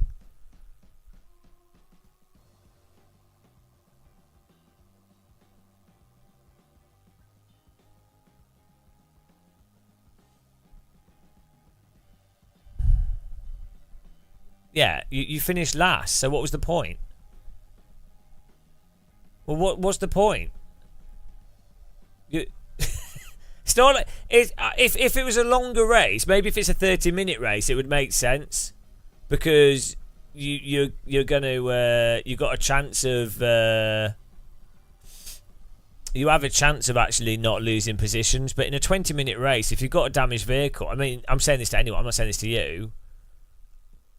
Yeah, you finished last, so what was the point? Well, what's the point? It's not like if it was a longer race, maybe if it's a 30-minute race, it would make sense because you're gonna you got a chance of you have a chance of actually not losing positions. But in a 20-minute race, if you've got a damaged vehicle, I mean, I'm saying this to anyone. I'm not saying this to you.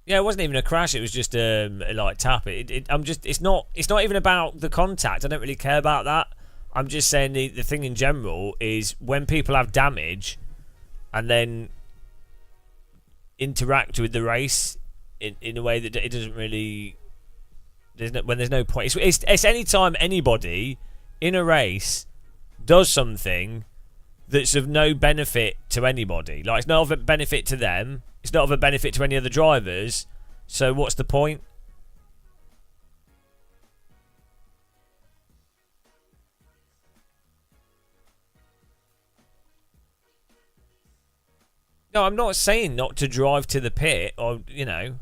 Yeah, it wasn't even a crash. It was just a light tap. It's not even about the contact. I don't really care about that. I'm just saying the thing in general is when people have damage and then interact with the race in a way that it doesn't really... when there's no point. It's any time anybody in a race does something that's of no benefit to anybody. Like, it's not of a benefit to them. It's not of a benefit to any other drivers. So what's the point? No, I'm not saying not to drive to the pit, or you know,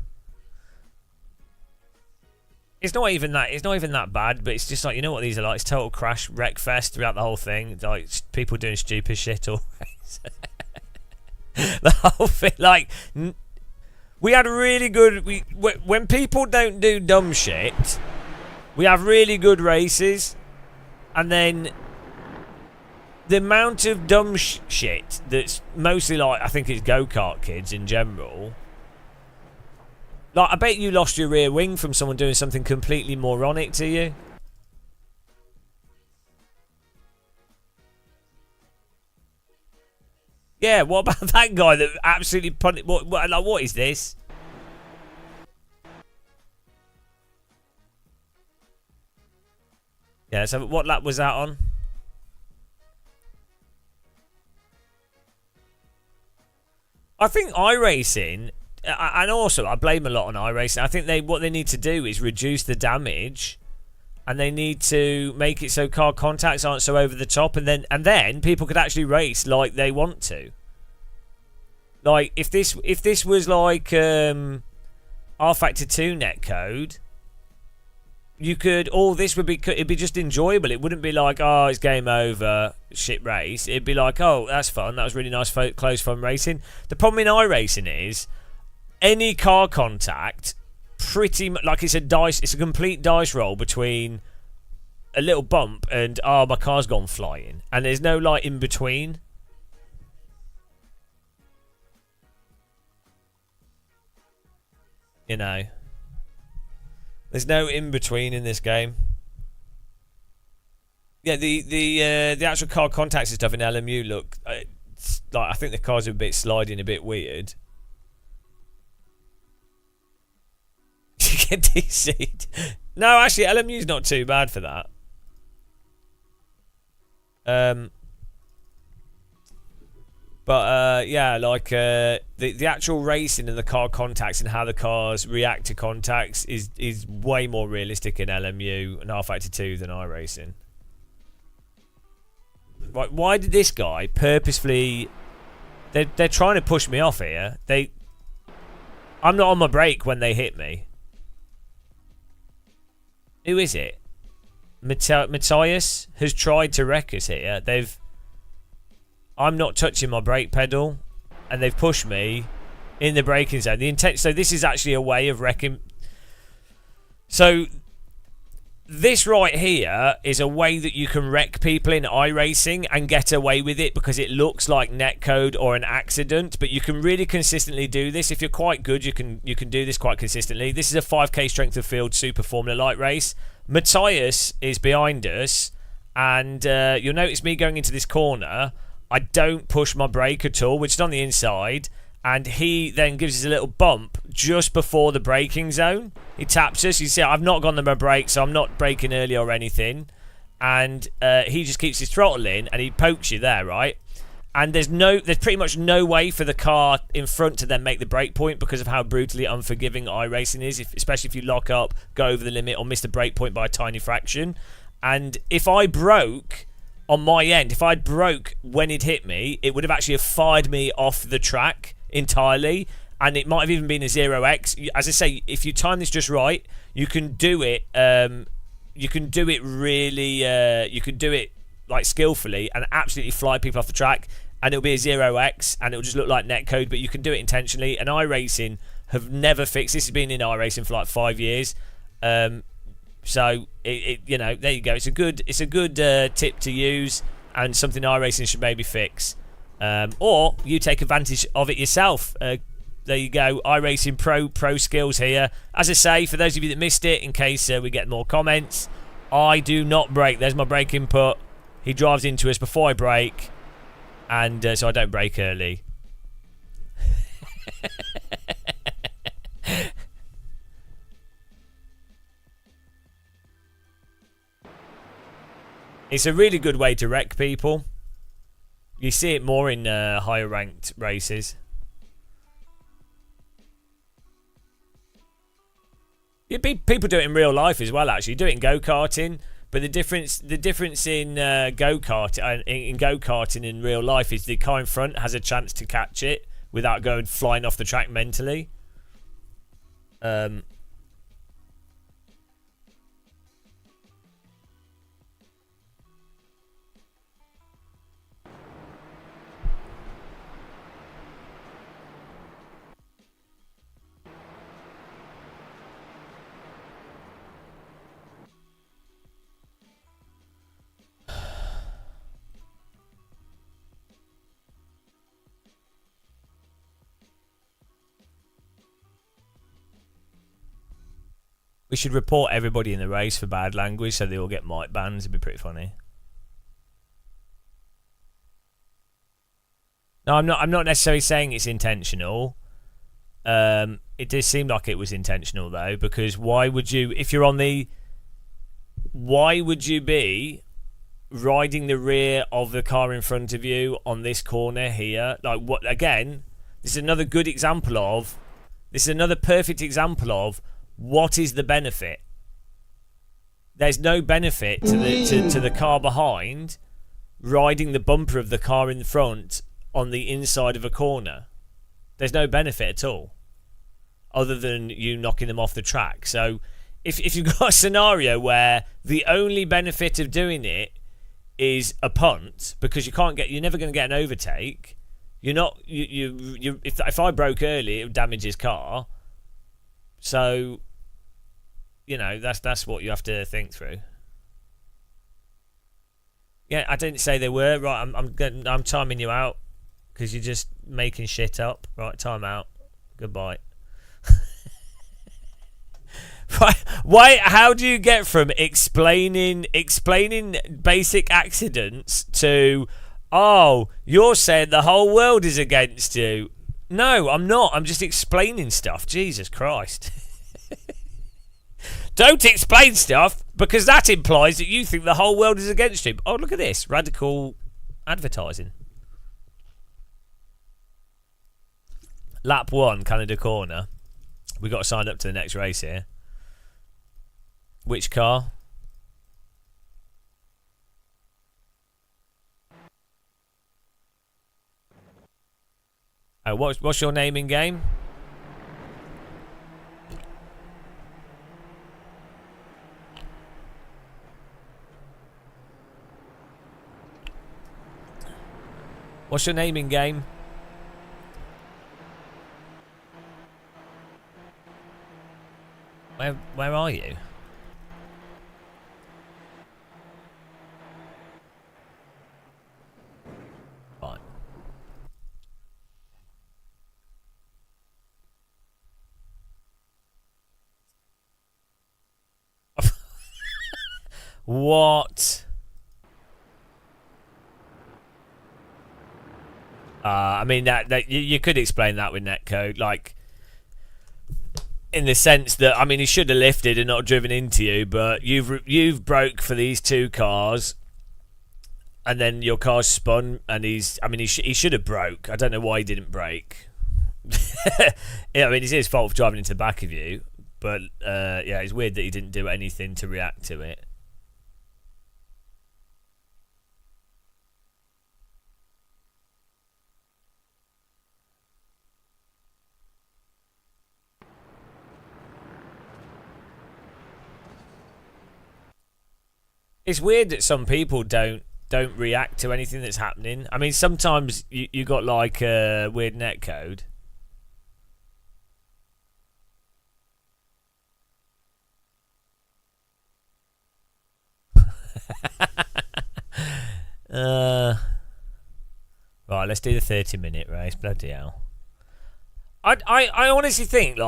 it's not even that bad. But it's just like, you know what these are like. It's total crash wreck fest throughout the whole thing. It's like people doing stupid shit always. The whole thing, like, we had really good. When people don't do dumb shit, we have really good races, and then the amount of dumb shit that's mostly like, I think it's go-kart kids in general. Like, I bet you lost your rear wing from someone doing something completely moronic to you. Yeah, what about that guy that absolutely punted? What is this? Yeah, so what lap was that on? I think iRacing, and also I blame a lot on iRacing. I think what they need to do is reduce the damage, and they need to make it so car contacts aren't so over the top, and then people could actually race like they want to. Like if this was like R Factor 2 netcode, you could, all this would be, it'd be just enjoyable. It wouldn't be like, oh, it's game over, shit race. It'd be like, oh, that's fun. That was really nice, close, fun racing. The problem in iRacing is any car contact, pretty much like it's a complete dice roll between a little bump and, oh, my car's gone flying. And there's no like in between. You know. There's no in between in this game. Yeah, the actual car contacts and stuff in LMU look like, I think the cars are a bit sliding, a bit weird. You get DC'd. No, actually, LMU's not too bad for that. But yeah, like the actual racing and the car contacts and how the cars react to contacts is way more realistic in LMU and R-Factor 2 than iRacing. Right, why did this guy purposefully... They're trying to push me off here. I'm not on my brake when they hit me. Who is it? Matthias has tried to wreck us here. I'm not touching my brake pedal, and they've pushed me in the braking zone. So this is actually a way of wrecking. So this right here is a way that you can wreck people in iRacing and get away with it because it looks like netcode or an accident. But you can really consistently do this. If you're quite good, you can do this quite consistently. This is a 5k strength of field super Formula Light race. Matthias is behind us, and you'll notice me going into this corner. I don't push my brake at all, which is on the inside, and he then gives us a little bump just before the braking zone. He taps us. You see, I've not gone to my brake, so I'm not braking early or anything. And he just keeps his throttle in, and he pokes you there, right? And there's pretty much no way for the car in front to then make the brake point because of how brutally unforgiving iRacing is, especially if you lock up, go over the limit, or miss the brake point by a tiny fraction. And if I broke... on my end, if I'd broke when it hit me, it would have actually fired me off the track entirely, and it might have even been a 0x. As I say, if you time this just right, you can do it. You can do it really. You can do it like skillfully and absolutely fly people off the track, and it'll be a 0x, and it'll just look like netcode. But you can do it intentionally. And iRacing have never fixed this. Has been in iRacing for like 5 years. So you know, there you go. It's a good tip to use, and something iRacing should maybe fix, or you take advantage of it yourself. There you go, iRacing pro skills here. As I say, for those of you that missed it, in case we get more comments, I do not brake. There's my brake input. He drives into us before I brake, and so I don't brake early. It's a really good way to wreck people. You see it more in higher ranked races. People do it in real life as well. Actually, do it in go-karting. But the difference in go-karting in real life is the car in front has a chance to catch it without going flying off the track mentally. We should report everybody in the race for bad language so they all get mic bans. It'd be pretty funny. No, I'm not necessarily saying it's intentional. It does seem like it was intentional though, because why would you, if you're on the, why would you be riding the rear of the car in front of you on this corner here? Like, what? Again, this is another good example of, this is another perfect example of what is the benefit. There's no benefit to the car behind riding the bumper of the car in front on the inside of a corner. There's no benefit at all, other than you knocking them off the track. So if you've got a scenario where the only benefit of doing it is a punt because you're never going to get an overtake. You're not you if I broke early, it would damage his car. So, that's what you have to think through. Yeah, I didn't say they were right. I'm timing you out because you're just making shit up. Right, time out. Goodbye. Why? How do you get from explaining basic accidents to, oh, you're saying the whole world is against you? No, I'm not. I'm just explaining stuff. Jesus Christ. Don't explain stuff because that implies that you think the whole world is against you. Oh, look at this. Radical advertising. Lap 1, Canada Corner. We got to sign up to the next race here. Which car? Oh, what's your name in game? What's your name in game? Where are you? Fine. What? I mean that you could explain that with netcode, like in the sense that he should have lifted and not driven into you, but you've broke for these two cars, and then your car's spun, and he should have broke. I don't know why he didn't brake. It's his fault for driving into the back of you, but yeah, it's weird that he didn't do anything to react to it. It's weird that some people don't react to anything that's happening. Sometimes you got like a weird netcode. Right, let's do the 30-minute race. Bloody hell! I honestly think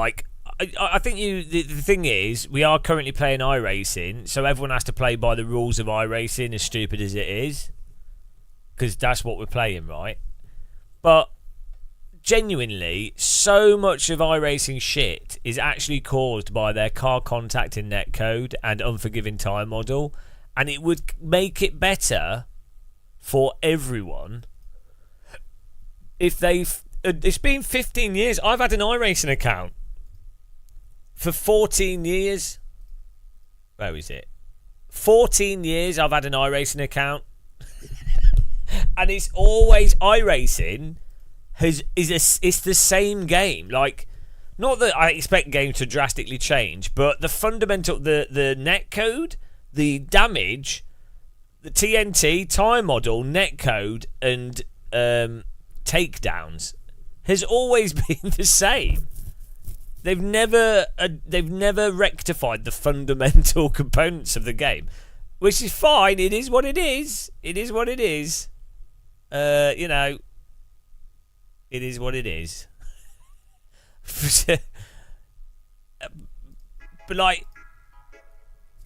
I think the thing is, we are currently playing iRacing, so everyone has to play by the rules of iRacing, as stupid as it is, because that's what we're playing, right? But genuinely, so much of iRacing shit is actually caused by their car contacting netcode and unforgiving time model, and it would make it better for everyone if it's been 15 years. I've had an iRacing account for 14 years. Where is it? 14 years I've had an iRacing account. And it's always iRacing it's the same game. Like, not that I expect games to drastically change, but the fundamental, the netcode, the damage, the TNT, time model, netcode, and takedowns has always been the same. They've never rectified the fundamental components of the game, which is fine. It is what it is. It is what it is. It is what it is. But like,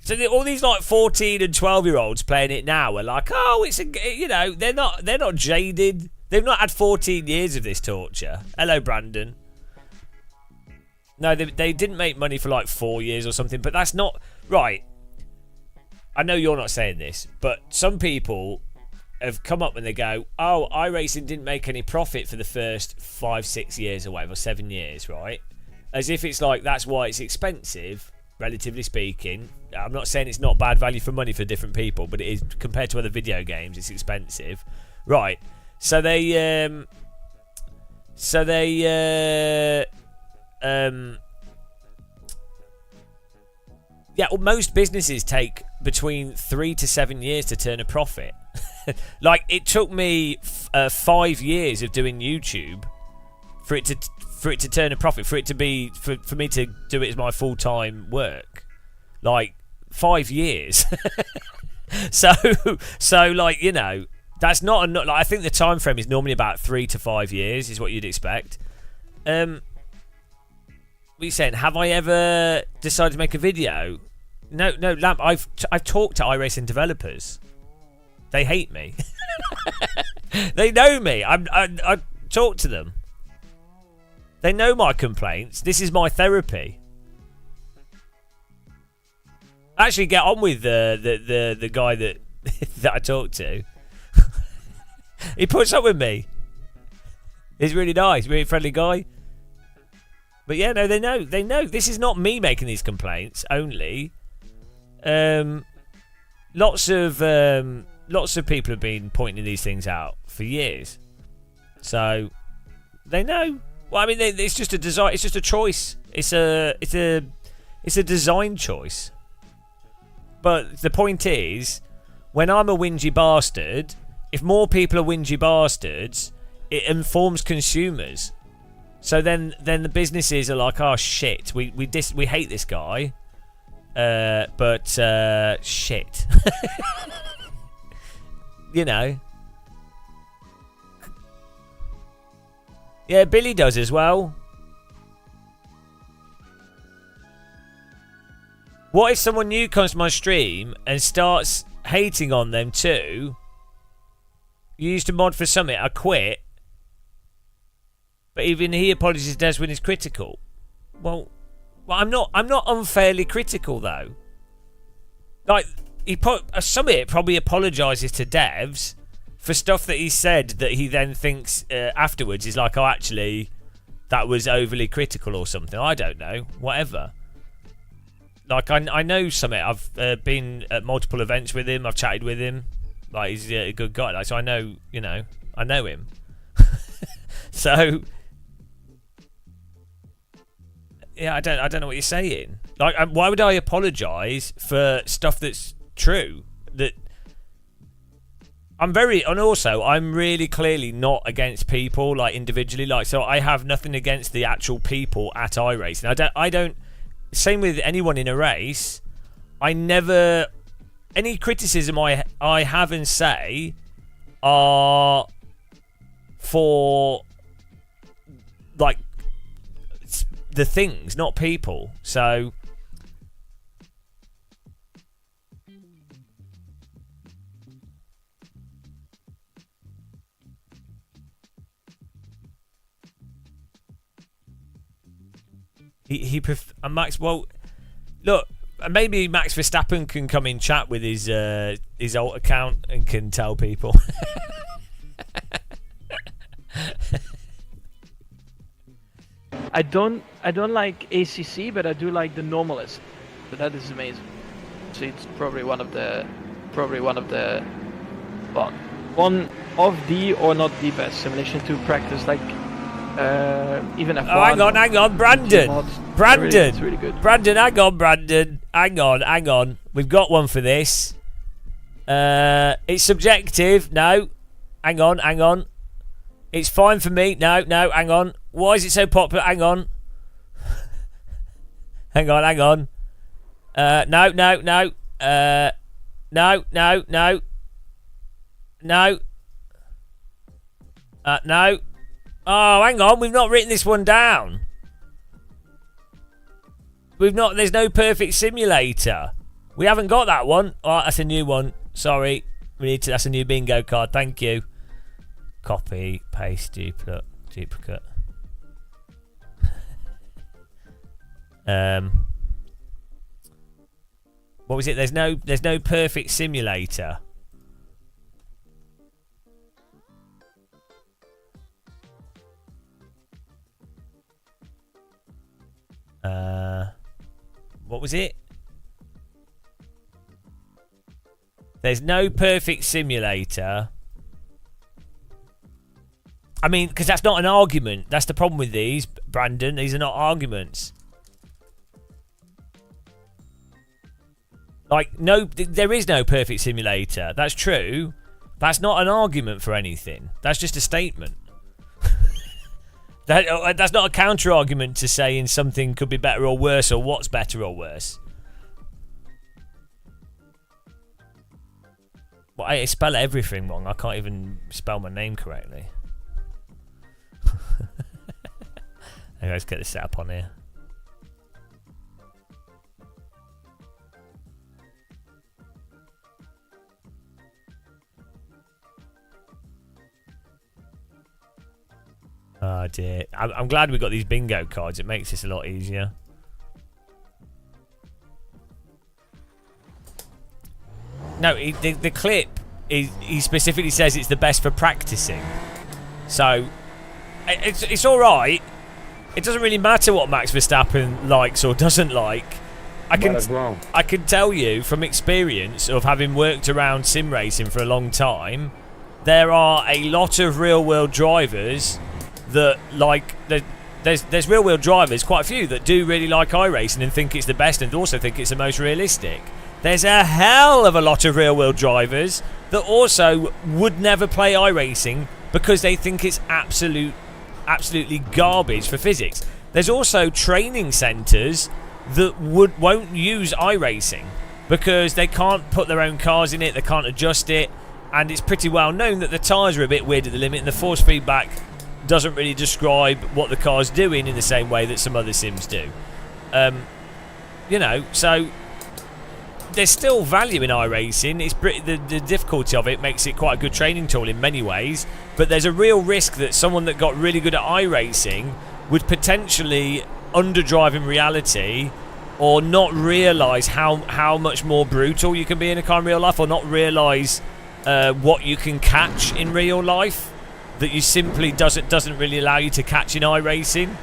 so all these like 14 and 12-year-olds playing it now are like, oh, it's they're not jaded. They've not had 14 years of this torture. Hello, Brandon. No, they didn't make money for like 4 years or something, but that's not right. I know you're not saying this, but some people have come up and they go, oh, iRacing didn't make any profit for the first 5-6 years or whatever, 7 years, right? As if it's like that's why it's expensive, relatively speaking. I'm not saying it's not bad value for money for different people, but it is, compared to other video games, it's expensive. Right. So they Yeah, well, most businesses take between 3 to 7 years to turn a profit. Like, it took me 5 years of doing YouTube for it to turn a profit, for it to be for me to do it as my full-time work. Like, 5 years. so like, you know, that's not like, I think the time frame is normally about 3 to 5 years is what you'd expect. What are you saying? Have I ever decided to make a video? No, Lamp. I've talked to iRacing developers. They hate me. They know me. I talk to them. They know my complaints. This is my therapy. Actually, get on with the guy that that I talked to. He puts up with me. He's really nice, really friendly guy. But yeah, no, they know. They know. This is not me making these complaints only. Lots of people have been pointing these things out for years. So they know. Well, I mean, it's just a design. It's just a choice. It's a design choice. But the point is, when I'm a whingy bastard, if more people are whingy bastards, it informs consumers. So then the businesses are like, oh shit, we hate this guy, but shit, you know. Yeah, Billy does as well. What if someone new comes to my stream and starts hating on them too? You used to mod for something, I quit. But even he apologises Des when he's critical. Well, I'm not unfairly critical though. Like, Summit probably apologises to devs for stuff that he said that he then thinks afterwards is like, oh, actually, that was overly critical or something. I don't know. Whatever. Like, I know Summit. I've been at multiple events with him. I've chatted with him. Like, he's a good guy. Like, so I know, you know, I know him. So, yeah, I don't know what you're saying. Like, why would I apologise for stuff that's true? That I'm really clearly not against people, like, individually. Like, so I have nothing against the actual people at iRacing. I don't. Same with anyone in a race. I never. Any criticism I have and say are for, like, the things, not people. So Max. Well, look, maybe Max Verstappen can come in chat with his alt account and can tell people. I don't like ACC, but I do like the Normalist. But that is amazing. So it's probably one of the, well, one of the or not the best simulation to practice, like even F1. Oh, hang on, Brandon. It's really good. Brandon, hang on. We've got one for this. It's subjective. No, hang on. It's fine for me. No, hang on. Why is it so popular? Hang on. Hang on. No. No. Oh, hang on. We've not written this one down. There's no perfect simulator. We haven't got that one. Oh, that's a new one. Sorry. That's a new bingo card. Thank you. Copy, paste, duplicate. What was it? There's no perfect simulator. What was it? There's no perfect simulator. I mean, because that's not an argument. That's the problem with these, Brandon. These are not arguments. Like, no, there is no perfect simulator. That's true. That's not an argument for anything. That's just a statement. That's not a counter argument to saying something could be better or worse, or what's better or worse. Well, I spell everything wrong. I can't even spell my name correctly. Anyway, let's get this set up on here. Oh dear. I'm glad we got these bingo cards. It makes this a lot easier. No, the clip, he specifically says it's the best for practicing. So, it's alright. It doesn't really matter what Max Verstappen likes or doesn't like. I can tell you from experience of having worked around sim racing for a long time, there are a lot of real-world drivers that like... There's real-world drivers, quite a few, that do really like iRacing and think it's the best and also think it's the most realistic. There's a hell of a lot of real-world drivers that also would never play iRacing because they think it's absolutely garbage for physics. There's also training centres that won't use iRacing because they can't put their own cars in it, they can't adjust it, and it's pretty well known that the tyres are a bit weird at the limit and the force feedback doesn't really describe what the car's doing in the same way that some other sims do. You know, so there's still value in iRacing. It's the difficulty of it makes it quite a good training tool in many ways, but there's a real risk that someone that got really good at iRacing would potentially underdrive in reality, or not realise how much more brutal you can be in a car in real life, or not realise what you can catch in real life that you simply doesn't really allow you to catch in iRacing.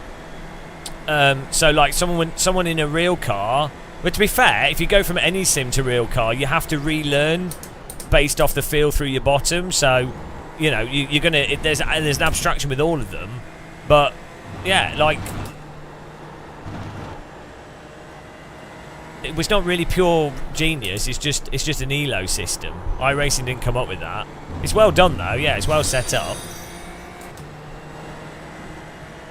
So like someone in a real car. But to be fair, if you go from any sim to real car, you have to relearn based off the feel through your bottom. So, you know, you're gonna there's an abstraction with all of them, but yeah, like it was not really pure genius. It's just an elo system. iRacing didn't come up with that. It's well done though. Yeah, it's well set up.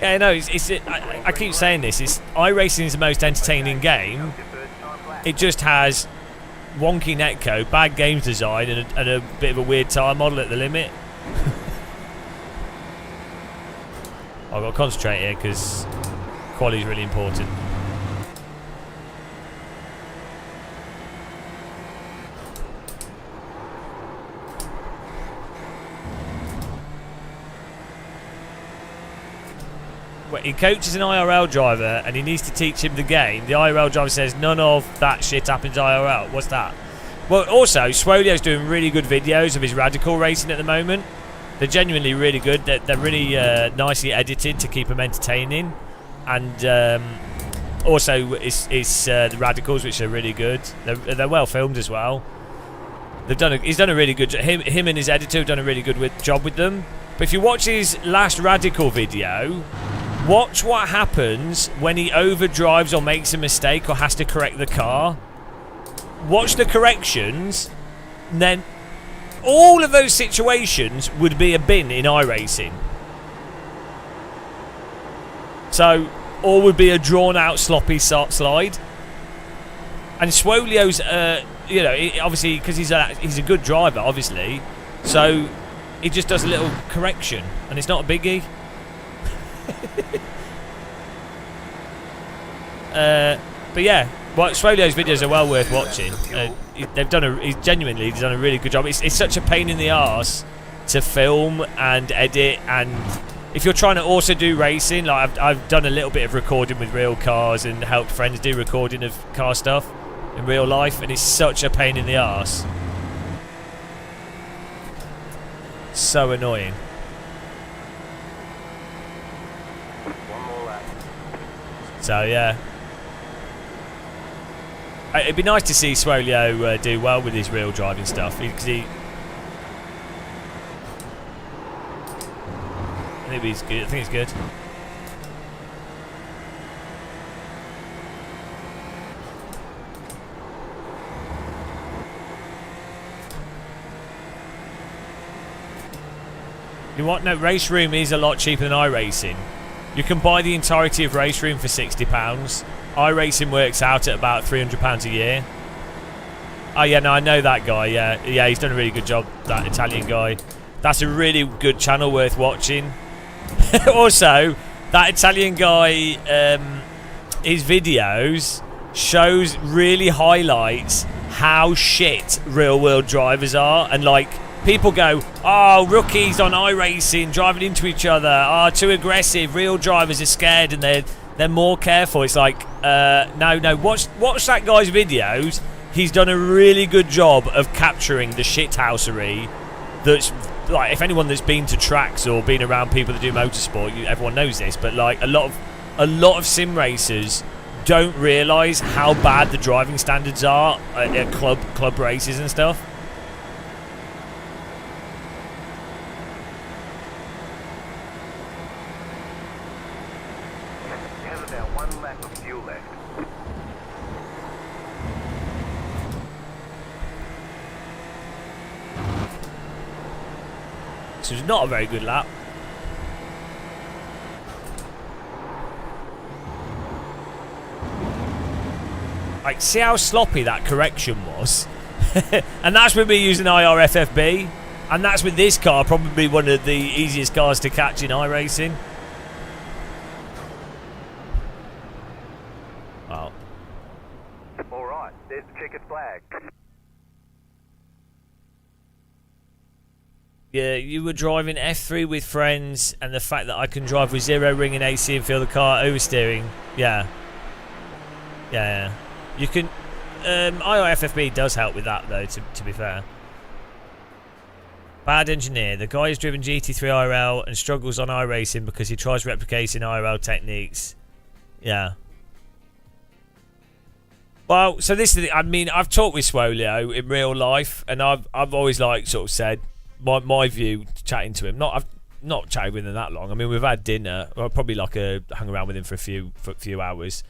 Yeah, no, I keep saying this. iRacing is the most entertaining game. It just has wonky netcode, bad games design, and a bit of a weird tyre model at the limit. I've got to concentrate here because quality is really important. He coaches an IRL driver and he needs to teach him the game. The IRL driver says none of that shit happens IRL. What's that? Well, also, Swolio's doing really good videos of his radical racing at the moment. They're genuinely really good. They're really nicely edited to keep them entertaining. And also, it's the radicals, which are really good. They're well filmed as well. He's done a really good job. Him and his editor have done a really good job with them. But if you watch his last radical video, watch what happens when he overdrives or makes a mistake or has to correct the car. Watch the corrections, and then all of those situations would be a bin in iRacing. So, or would be a drawn-out sloppy slide. And Swolio's, you know, obviously because he's a good driver, obviously, so he just does a little correction, and it's not a biggie. But yeah, Swolio's videos are well worth watching. He's genuinely done a really good job. It's such a pain in the arse to film and edit, and if you're trying to also do racing, like I've done a little bit of recording with real cars and helped friends do recording of car stuff in real life, and it's such a pain in the arse. So annoying. So yeah, it'd be nice to see Swolio do well with his real driving stuff, because I think he's good. I think he's good. You want no Race Room is a lot cheaper than iRacing. You can buy the entirety of Race Room for £60. iRacing works out at about £300 a year. Oh yeah, no, I know that guy. Yeah, he's done a really good job. That Italian guy. That's a really good channel worth watching. Also, that Italian guy, his videos really highlights how shit real world drivers are, and like people go, oh, rookies on iRacing driving into each other, too aggressive, real drivers are scared and they're more careful. It's like no, watch that guy's videos. He's done a really good job of capturing the shithousery that's like, if anyone that's been to tracks or been around people that do motorsport, everyone knows this, but like a lot of sim racers don't realise how bad the driving standards are at club races and stuff. Have about 1 lap of fuel left. So it's not a very good lap. Like, see how sloppy that correction was? And that's with me using IRFFB. And that's with this car, probably one of the easiest cars to catch in iRacing. Wow. Alright, there's the checkered flag. Yeah, you were driving F3 with friends, and the fact that I can drive with 0 ring and AC and feel the car oversteering. Yeah. You can... IOFFB does help with that, though, to be fair. Bad engineer. The guy has driven GT3 IRL and struggles on iRacing because he tries replicating IRL techniques. Yeah. Well, so this is the... I mean, I've talked with Swolio in real life, and I've always, like, sort of said my view chatting to him. I've not chatted with him that long. I mean, we've had dinner. Or probably, like, hung around with him for a few hours.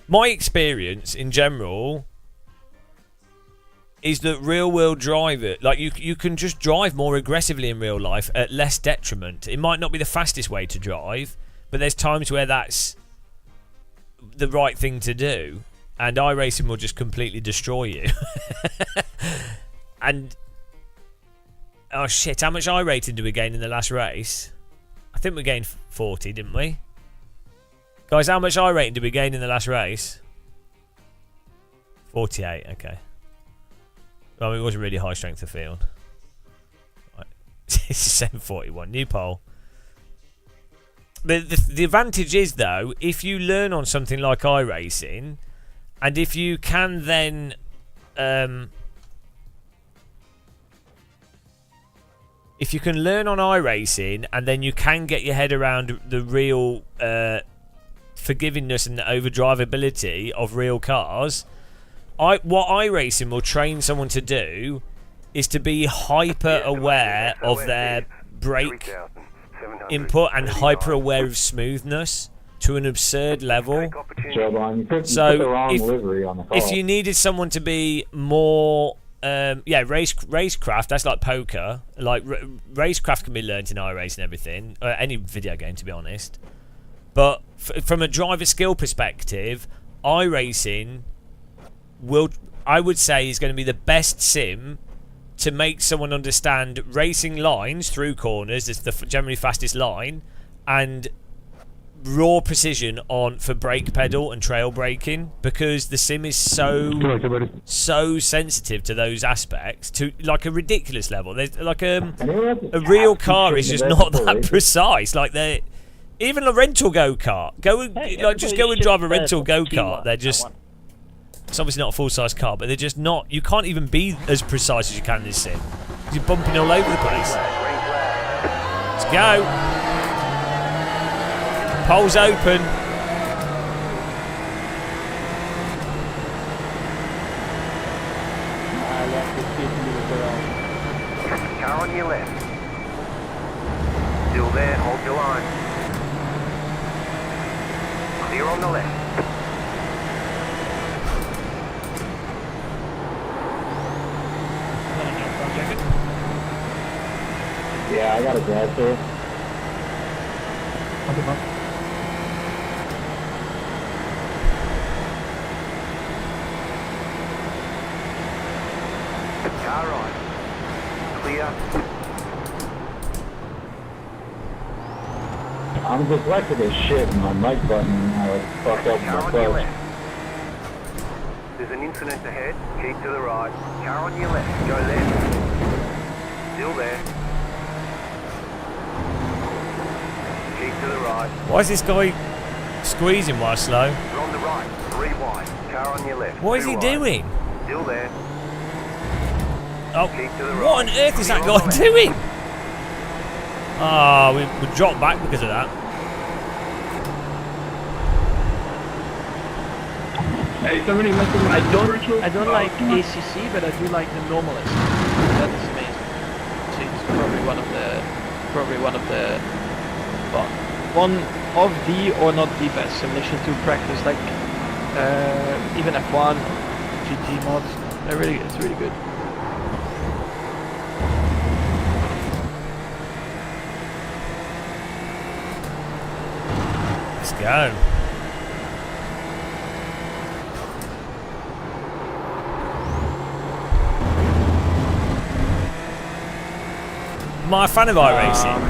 My experience in general is that real world driver, like you can just drive more aggressively in real life at less detriment. It might not be the fastest way to drive, but there's times where that's the right thing to do, and iRacing will just completely destroy you. And oh shit, how much iRating did we gain in the last race? I think we gained 40, didn't we? Guys, how much iRating did we gain in the last race? 48, okay. Well, it was a really high strength of field. Right. It's 741, new pole. The advantage is, though, if you learn on something like iRacing, and if you can then... if you can learn on iRacing, and then you can get your head around the real... forgivingness and the overdrivability of real cars, what iRacing will train someone to do is to be hyper aware of their brake input and hyper aware of smoothness to an absurd level. So if you needed someone to be more racecraft, that's like poker, like racecraft can be learned in iRacing and everything, any video game, to be honest. But from a driver skill perspective, iRacing I would say, is going to be the best sim to make someone understand racing lines through corners. It's the generally fastest line, and raw precision for brake pedal and trail braking, because the sim is so sensitive to those aspects to like a ridiculous level. There's like a real car is just not that precise. Like even a rental go-kart. Just go and drive a rental go-kart. They're just... It's obviously not a full-size car, but they're just not... You can't even be as precise as you can in this sim. You're bumping all over the place. Let's go. Pole's open. Car on your left. Still there, hold your line. Clear on the left. Yeah, I got a grab too. Car right. Clear. I'm dyslexic as shit, and my mic button fucked up Car my on your phone. left. There's an incident ahead. Keep to the right. Car on your left. Go left. Still there. Keep to the right. Why is this guy squeezing while slow? You're on the right. 3 wide. Car on your left. What is 2 he wide. doing? Still there. Oh, Keep to the right. what on earth is that You're on guy the left. doing? Ah, we dropped back because of that. Hey, somebody messing with I don't like ACC, but I do like the normalist. That is amazing. It's probably one of the well, one of the or not the best simulation to practice, like even F1, GT mods. It's really good. Let's go. Am I a fan of iRacing?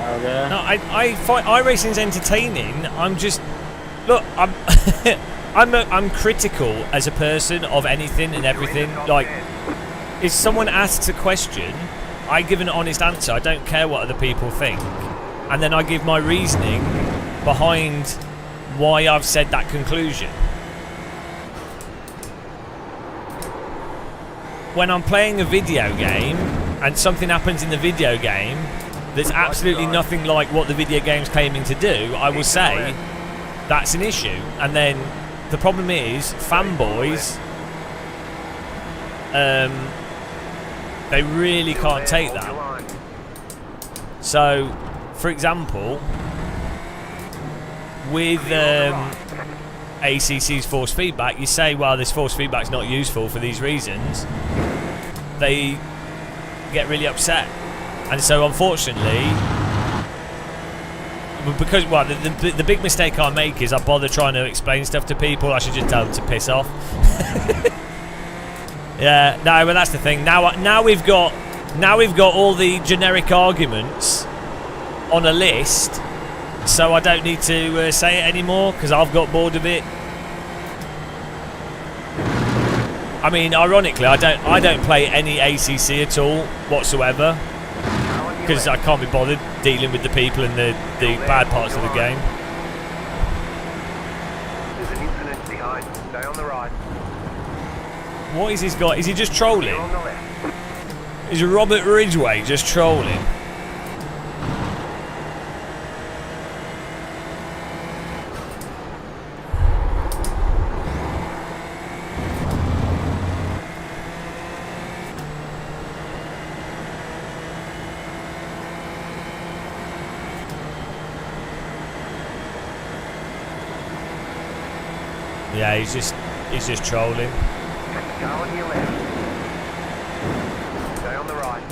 Okay. No, I find iRacing's entertaining. I'm just look. I'm I'm critical as a person of anything and everything. Like, if someone asks a question, I give an honest answer. I don't care what other people think, and then I give my reasoning behind why I've said that conclusion. When I'm playing a video game and something happens in the video game that's absolutely nothing like what the video game's claiming to do, I will say that's an issue. And then the problem is fanboys, they really can't take that. So, for example, with ACC's force feedback, you say, well, this force feedback's not useful for these reasons. They get really upset. And so, unfortunately, because, well, the big mistake I make is I bother trying to explain stuff to people. I should just tell them to piss off. Yeah, no, but that's the thing. Now we've got all the generic arguments on a list, so I don't need to say it anymore because I've got bored of it. I mean, ironically, I don't play any ACC at all whatsoever because I can't be bothered dealing with the people and the bad parts of the game. There's an incident behind. Stay on the right. What is this guy? Is he just trolling? You're on the left. Is Robert Ridgway just trolling? Yeah, he's just trolling. Go on your left. Stay on the right.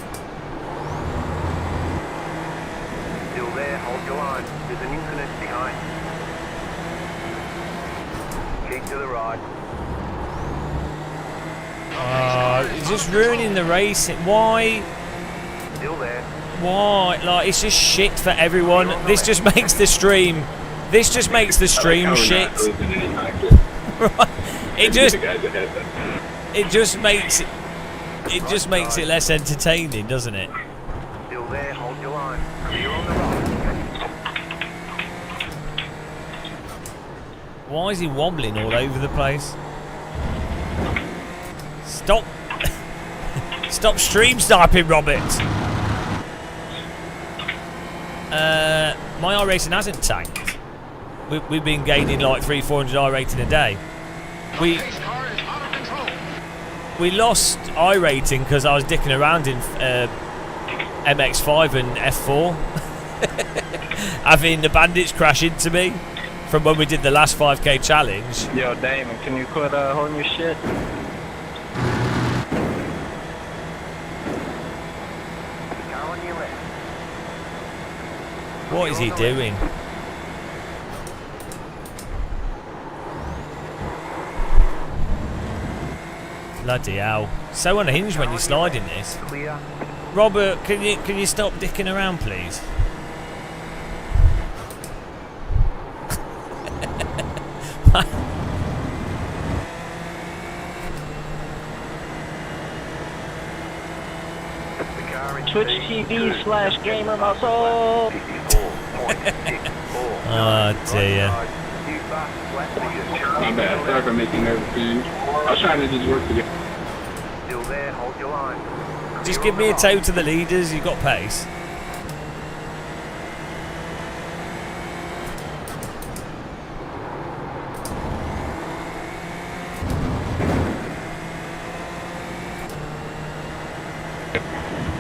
Still there, hold your line. There's an incident behind. Keep to the right. He's just ruining the racing. Why? Still there. Why? Like, it's just shit for everyone. This just makes the stream. This just makes the stream shit. It just makes it less entertaining, doesn't it? Still there, hold your line. You're on the right. Why is he wobbling all over the place? Stop! Stop stream sniping, Robert. My iRacing hasn't tanked. We've been gaining like 300-400 iRating a day. We lost iRating because I was dicking around in MX5 and F4, having the bandits crash into me from when we did the last 5k challenge. Yo, Damon, can you quit holding your shit? Go on your What is he doing? Bloody hell. So unhinged when you're sliding this. Clear. Robert, can you stop dicking around, please? Twitch TV/Gamer Muscle. Oh dear. My bad. Sorry for making everything. I was trying to just work together. Still there, hold your line. Just give me a toe to the leaders, you've got pace.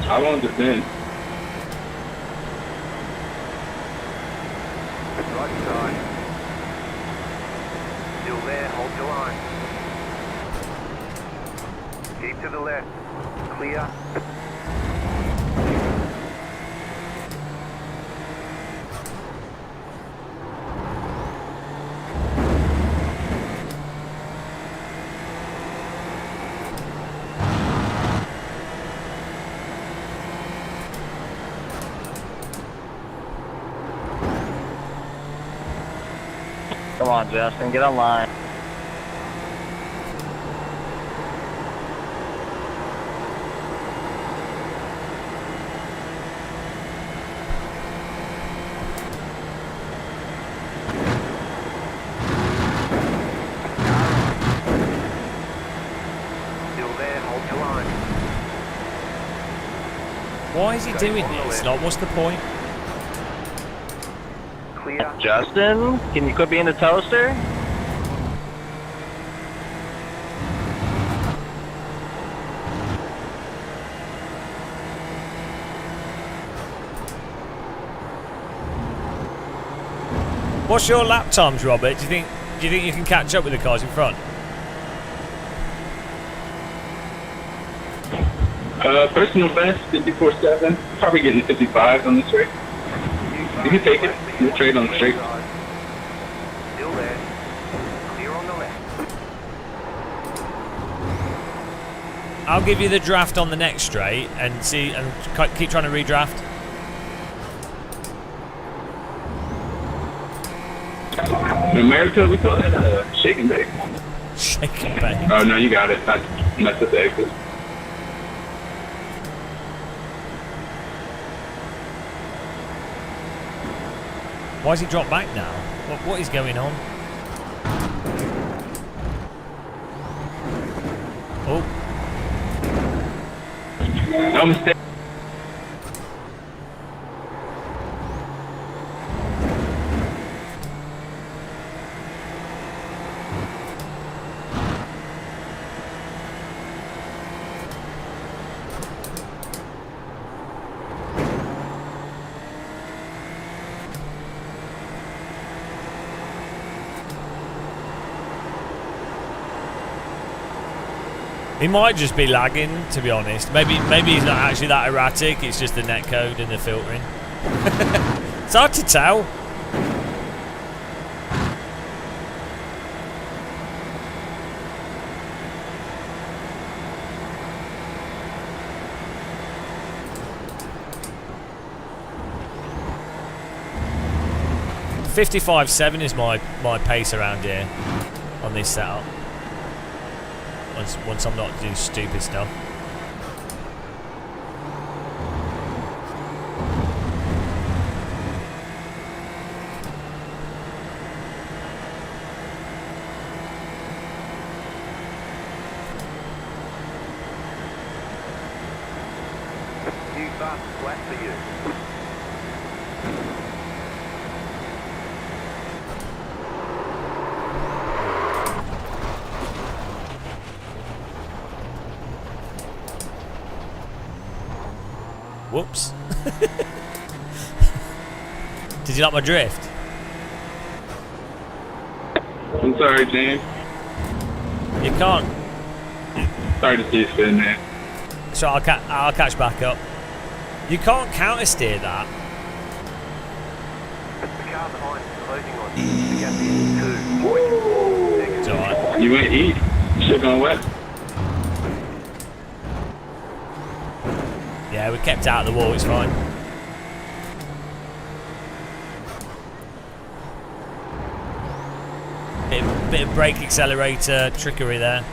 I won't defend. Right side. Still there, hold your line. Keep to the left. Clear. Come on, Justin, get online. Still there, hold your line. Why is he doing this? Like, what's the point? Clear. Justin, can you quit being a toaster? What's your lap times, Robert? Do you think you can catch up with the cars in front? Personal best, 54.7. Probably getting 55 on this race. You can take it. You'll trade on the straight. Still there. Clear on the left. I'll give you the draft on the next straight and see, and keep trying to redraft. In America, we call it shake and bake. Shake and bake. Oh, no, you got it. That's the exit. Why has he dropped back now? What is going on? Oh. No mistake. He might just be lagging, to be honest. Maybe he's not actually that erratic. It's just the netcode and the filtering. It's hard to tell. .55.7 is my pace around here on this setup. Once I'm not doing stupid stuff. New fast flat for you. Whoops. Did you like my drift? I'm sorry, James. You can't. Sorry to see you spin there. So I'll catch back up. You can't counter steer that. car behind is closing on you. The gap is 2.4 seconds. It's alright. You went east. Should gone west. Yeah, we kept out of the wall, it's fine. Bit of brake accelerator trickery there.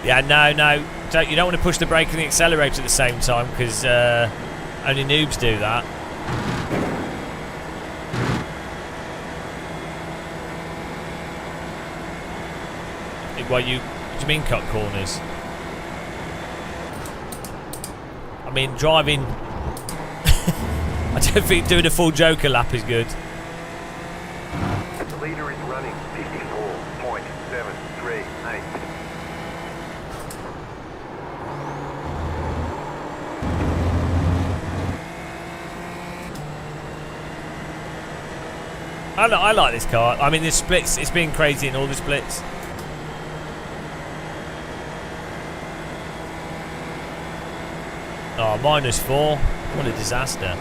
Yeah, no, you don't want to push the brake and the accelerator at the same time because only noobs do that. What do you mean cut corners? I mean driving. I don't think doing a full Joker lap is good. The leader is running 54.738. I like this car. I mean, the splits, it's been crazy in all the splits. Oh, -4. What a disaster.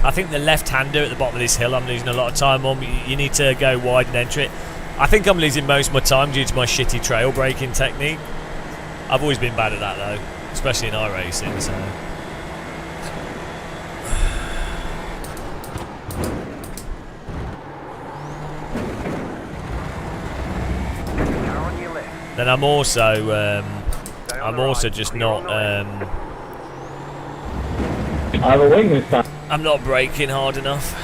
I think the left-hander at the bottom of this hill I'm losing a lot of time on. You need to go wide and enter it. I think I'm losing most of my time due to my shitty trail braking technique. I've always been bad at that though, especially in iRacing, so... Then I'm also just not I have a wing this time. I'm not braking hard enough.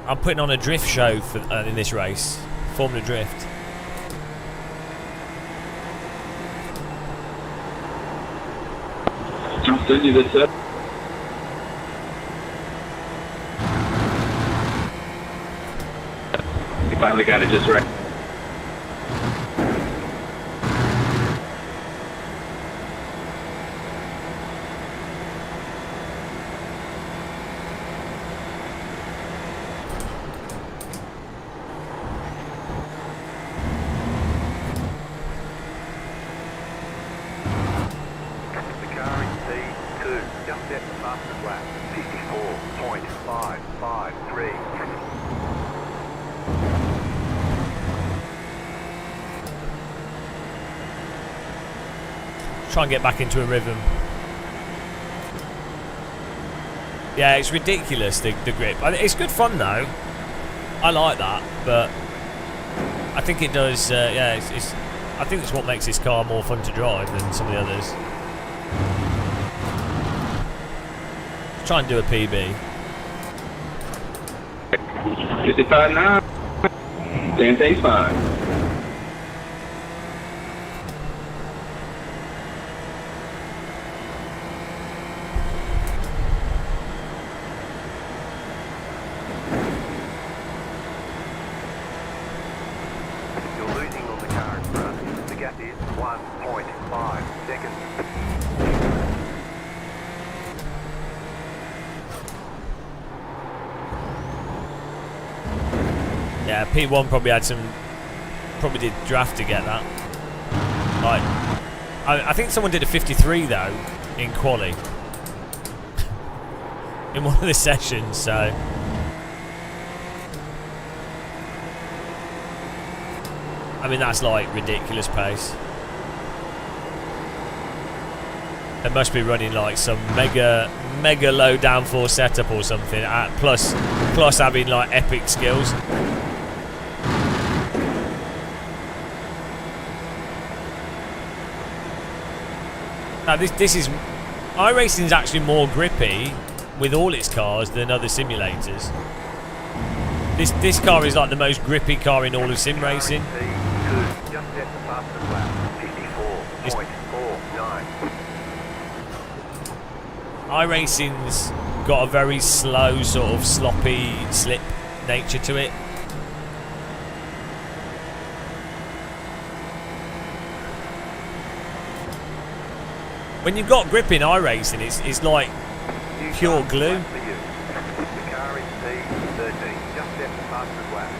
I'm putting on a drift show for in this race, Formula Drift. I'll send you this up. You finally got it just right. Try and get back into a rhythm. Yeah, it's ridiculous, the grip. It's good fun though. I like that, but I think it does. Yeah, I think it's what makes this car more fun to drive than some of the others. Try and do a PB. 55 now. Same thing's fine. Yeah, P1 probably did draft to get that. Like, I think someone did a 53 though in quali in one of the sessions. So I mean that's like ridiculous pace. They must be running like some mega low downforce setup or something. Plus having like epic skills. Now this is iRacing is actually more grippy with all its cars than other simulators. This car is like the most grippy car in all of SimRacing. just set the fastest lap. 54.49. iRacing's got a very slow, sort of sloppy slip nature to it. When you've got grip in iRacing, it's like pure glue. The car is P13, just set the fastest lap.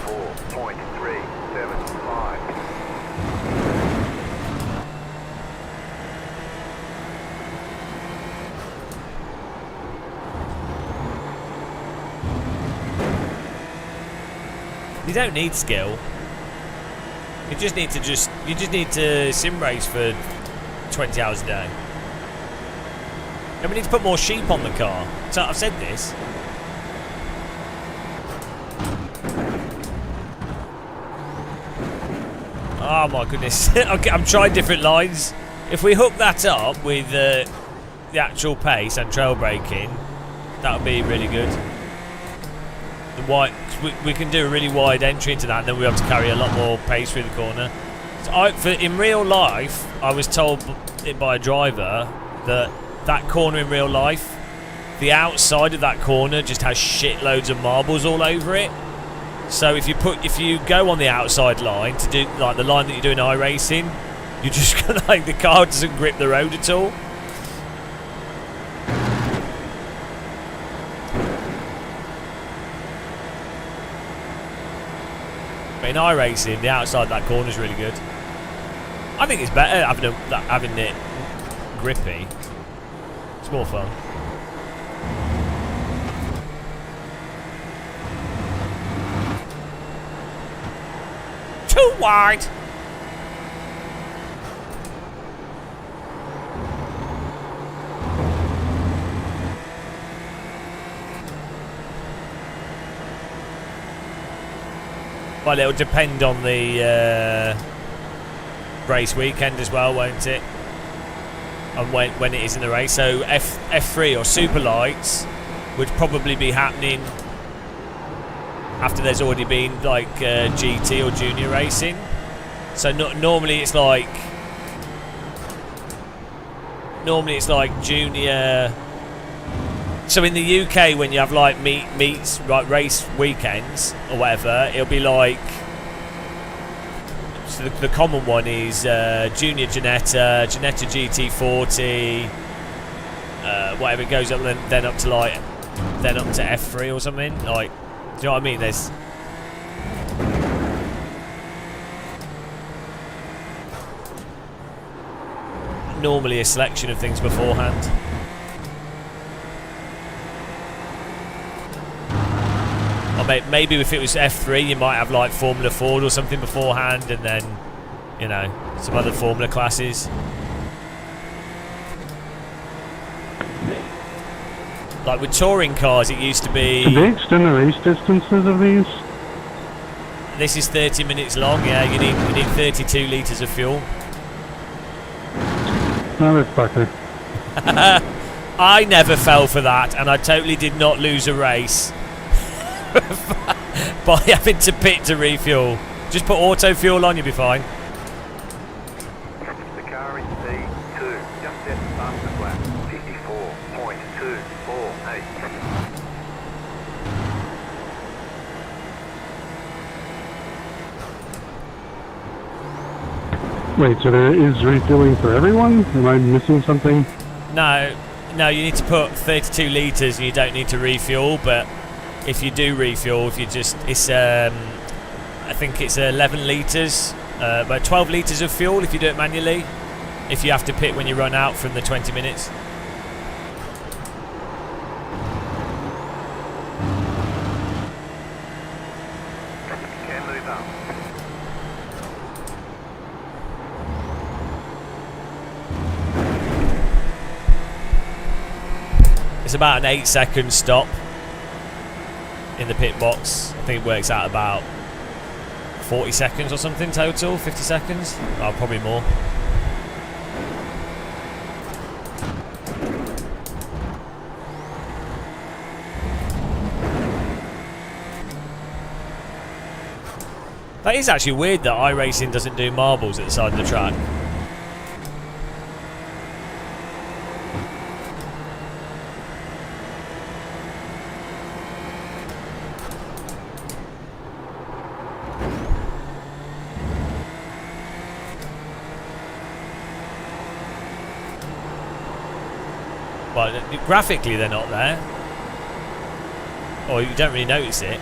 54.375. You don't need skill. You just need to sim race for 20 hours a day. And we need to put more sheep on the car. So I've said this. Oh my goodness. Okay, I'm trying different lines. If we hook that up with the actual pace and trail braking, that would be really good. The wide, we can do a really wide entry into that, and then we have to carry a lot more pace through the corner. So in real life, I was told by a driver that corner in real life, the outside of that corner just has shitloads of marbles all over it. So if you go on the outside line to do like the line that you do in iRacing, you're just gonna like the car doesn't grip the road at all. But in iRacing, the outside of that corner is really good. I think it's better having it grippy. It's more fun. Too wide. Well, it'll depend on the race weekend as well, won't it? And when it is in the race. So F3 or Super Lights would probably be happening after there's already been like GT or junior racing. So normally it's like junior. So in the UK, when you have like meets like race weekends or whatever, it'll be like. So the common one is Junior Ginetta GT40, whatever it goes up, then up to F3 or something. Like, do you know what I mean? There's normally a selection of things beforehand. Or maybe if it was F3, you might have like Formula Ford or something beforehand, and then, you know, some other Formula classes. Like with touring cars, it used to be. Did they extend the race distances of these? This is 30 minutes long. Yeah, you need 32 litres of fuel. Motherfucker. I never fell for that, and I totally did not lose a race by having to pit to refuel. Just put auto fuel on, you'll be fine. The car is P2, just set the fastest lap. 54.248. Wait, so there is refueling for everyone? Am I missing something? No, you need to put 32 litres and you don't need to refuel, but if you do refuel, it's I think it's 11 litres, about 12 litres of fuel if you do it manually, if you have to pit when you run out from the 20 minutes. Can move up. It's about an 8-second stop in the pit box. I think it works out about 40 seconds or something total, 50 seconds. Oh, probably more. That is actually weird that iRacing doesn't do marbles at the side of the track. Well, graphically they're not there. Or you don't really notice it.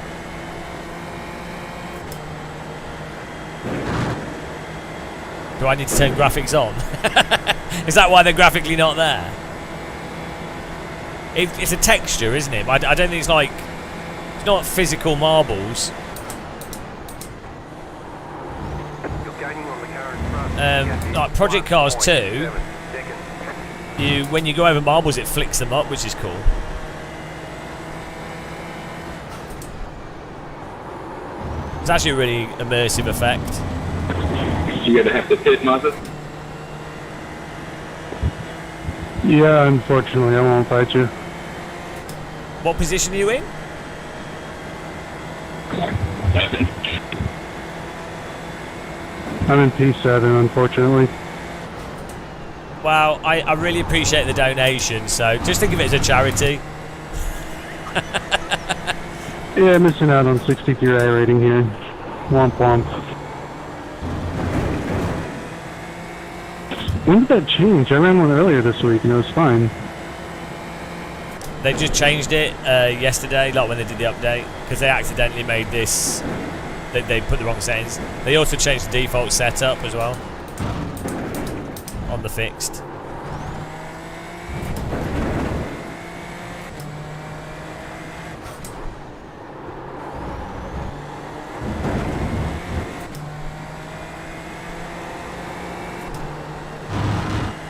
Do I need to turn graphics on? Is that why they're graphically not there? It's a texture, isn't it? I don't think it's like... It's not physical marbles. Like Project Cars 2, when you go over marbles, it flicks them up, which is cool. It's actually a really immersive effect. You're gonna have to pit, Mazda? Yeah, unfortunately, I won't fight you. What position are you in? I'm in P7, unfortunately. Well, I really appreciate the donation, so just think of it as a charity. Yeah, missing out on 63 rating here. Womp womp. When did that change? I ran one earlier this week and it was fine. They just changed it yesterday, like when they did the update, because they accidentally made this. They put the wrong settings. They also changed the default setup as well on the fixed.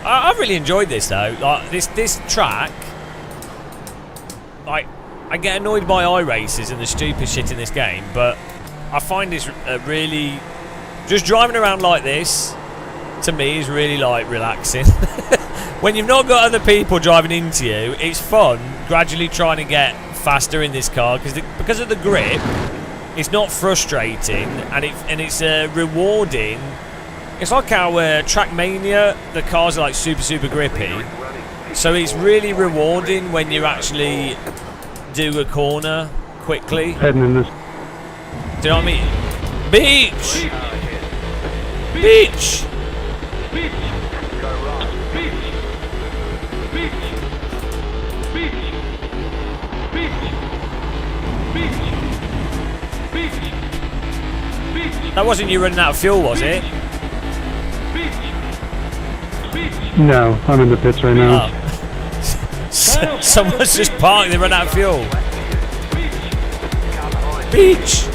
I've really enjoyed this though. Like this track, like I get annoyed by iRaces and the stupid shit in this game, but I find this really just driving around like this. To me, is really like relaxing. When you've not got other people driving into you, it's fun. Gradually trying to get faster in this car because of the grip. It's not frustrating and it's rewarding. It's like our Trackmania, the cars are like super grippy. So it's really rewarding when you actually do a corner quickly. Heading in this. Do you know what I mean? Beach! Beach! That wasn't you running out of fuel, was it? No, I'm in the pits right now. Oh. Someone's just parked, they run out of fuel. Beach!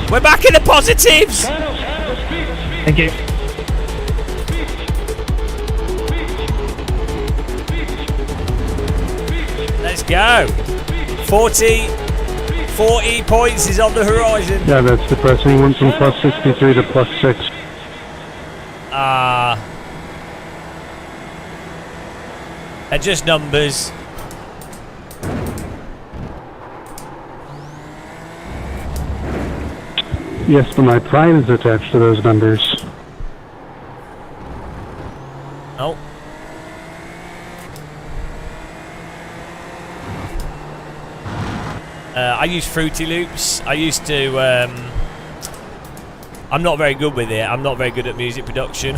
We're back in the positives! Thank you. Let's go. 40 points is on the horizon. Yeah, that's depressing. Went from plus 63 to plus 6. They're just numbers. Yes, but my pride is attached to those numbers. Oh. I use Fruity Loops. I used to... I'm not very good with it. I'm not very good at music production.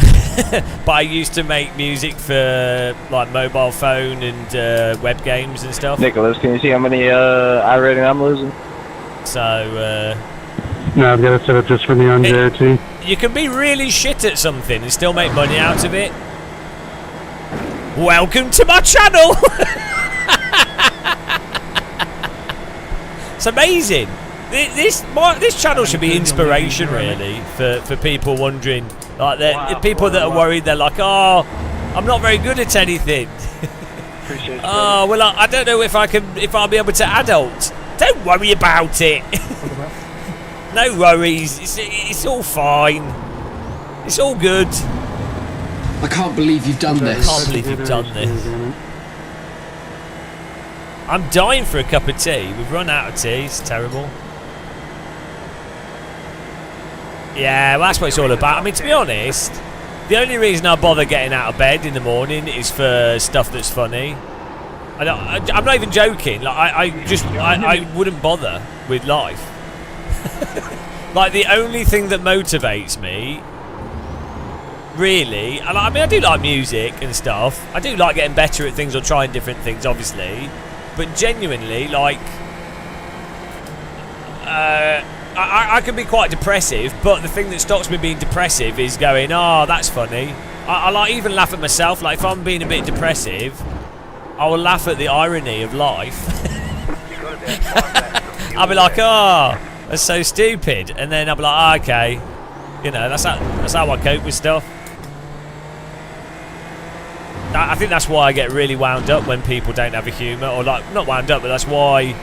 But I used to make music for like mobile phone and web games and stuff. Nicholas, can you see how many iRating I'm losing? So... No, I've got it set up just for me on JRT. You can be really shit at something and still make money out of it. Welcome to my channel! It's amazing. This channel should be inspiration, really, for people wondering, like the people that are worried. They're like, oh, I'm not very good at anything. Oh, well, I don't know if I'll be able to adult. Don't worry about it. No worries. It's all fine. It's all good. I can't believe you've done this. I can't believe you've done this. I'm dying for a cup of tea. We've run out of tea. It's terrible. Yeah, well, that's what it's all about. I mean, to be honest, the only reason I bother getting out of bed in the morning is for stuff that's funny. I'm not even joking. Like, I wouldn't bother with life. Like, the only thing that motivates me, really, and I mean, I do like music and stuff. I do like getting better at things or trying different things, obviously. But genuinely, like, I can be quite depressive, but the thing that stops me being depressive is going, oh, that's funny. I like even laugh at myself. Like, if I'm being a bit depressive, I will laugh at the irony of life. I'll be like, oh, that's so stupid. And then I'll be like, oh, okay. You know, that's how I cope with stuff. I think that's why I get really wound up when people don't have a humour. Or, like, not wound up, but that's why...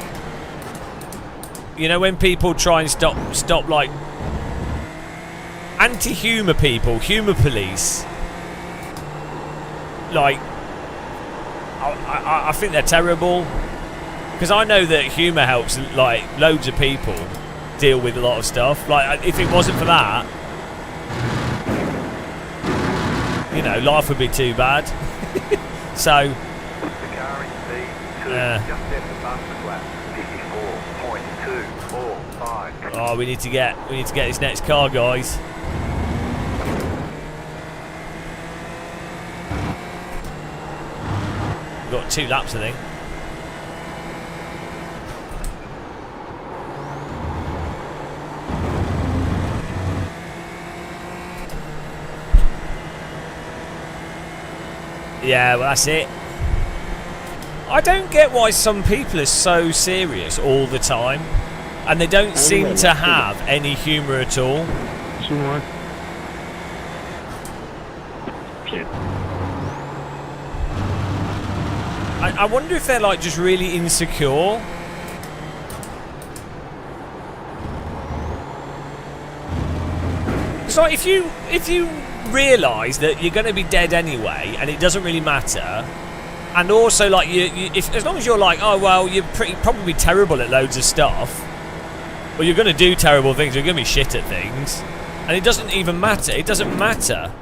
You know, when people try and stop like... anti-humour people, humour police. Like... I think they're terrible. Because I know that humour helps, like, loads of people deal with a lot of stuff. Like, if it wasn't for that... You know, life would be too bad. So... Oh, we need to get this next car, guys. We've got 2 laps, I think. Yeah, well, that's it. I don't get why some people are so serious all the time. And they don't seem to have any humour at all. I wonder if they're like just really insecure. It's like if you realise that you're going to be dead anyway, and it doesn't really matter. And also, like as long as you're like, oh well, you're probably terrible at loads of stuff. Well, you're going to do terrible things. You're going to be shit at things, and it doesn't even matter. It doesn't matter.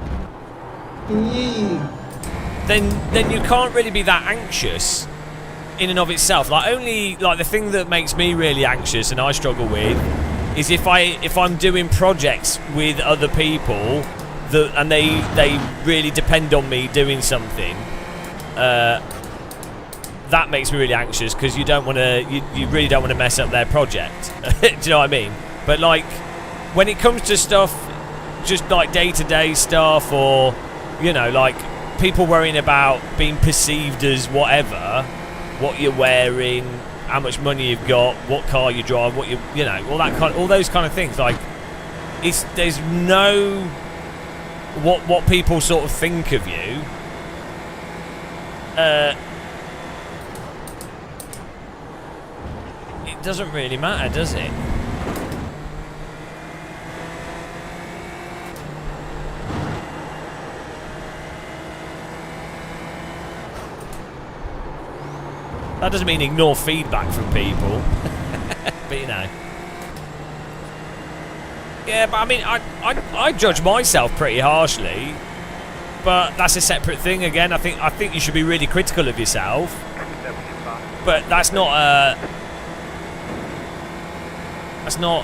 Then you can't really be that anxious in and of itself. Like the thing that makes me really anxious and I struggle with is if I'm doing projects with other people and they really depend on me doing something. That makes me really anxious because you really don't want to mess up their project. Do you know what I mean? But like when it comes to stuff, just like day-to-day stuff, or you know, like people worrying about being perceived as whatever, what you're wearing, how much money you've got, what car you drive, what you know, all those kind of things. Like there's no what people sort of think of you. It doesn't really matter, does it? That doesn't mean ignore feedback from people. But you know. Yeah, but I mean, I judge myself pretty harshly. But that's a separate thing again. I think you should be really critical of yourself. But that's not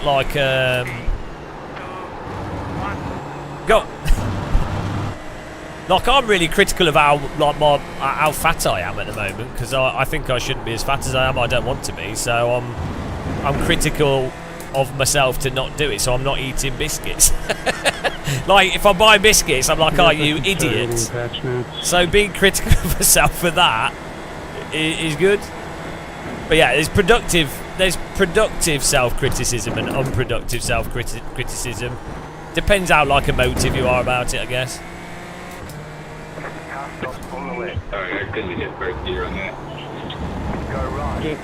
like go. Like I'm really critical of how fat I am at the moment because I think I shouldn't be as fat as I am. I don't want to be, so I'm critical of myself to not do it. So I'm not eating biscuits. Like if I buy biscuits, I'm like, "Oh, you idiot!" So being critical of myself for that is good. But yeah, there's productive self-criticism and unproductive self-criticism. Depends how like emotive you are about it, I guess. Sorry, I couldn't get first gear on that. Go right.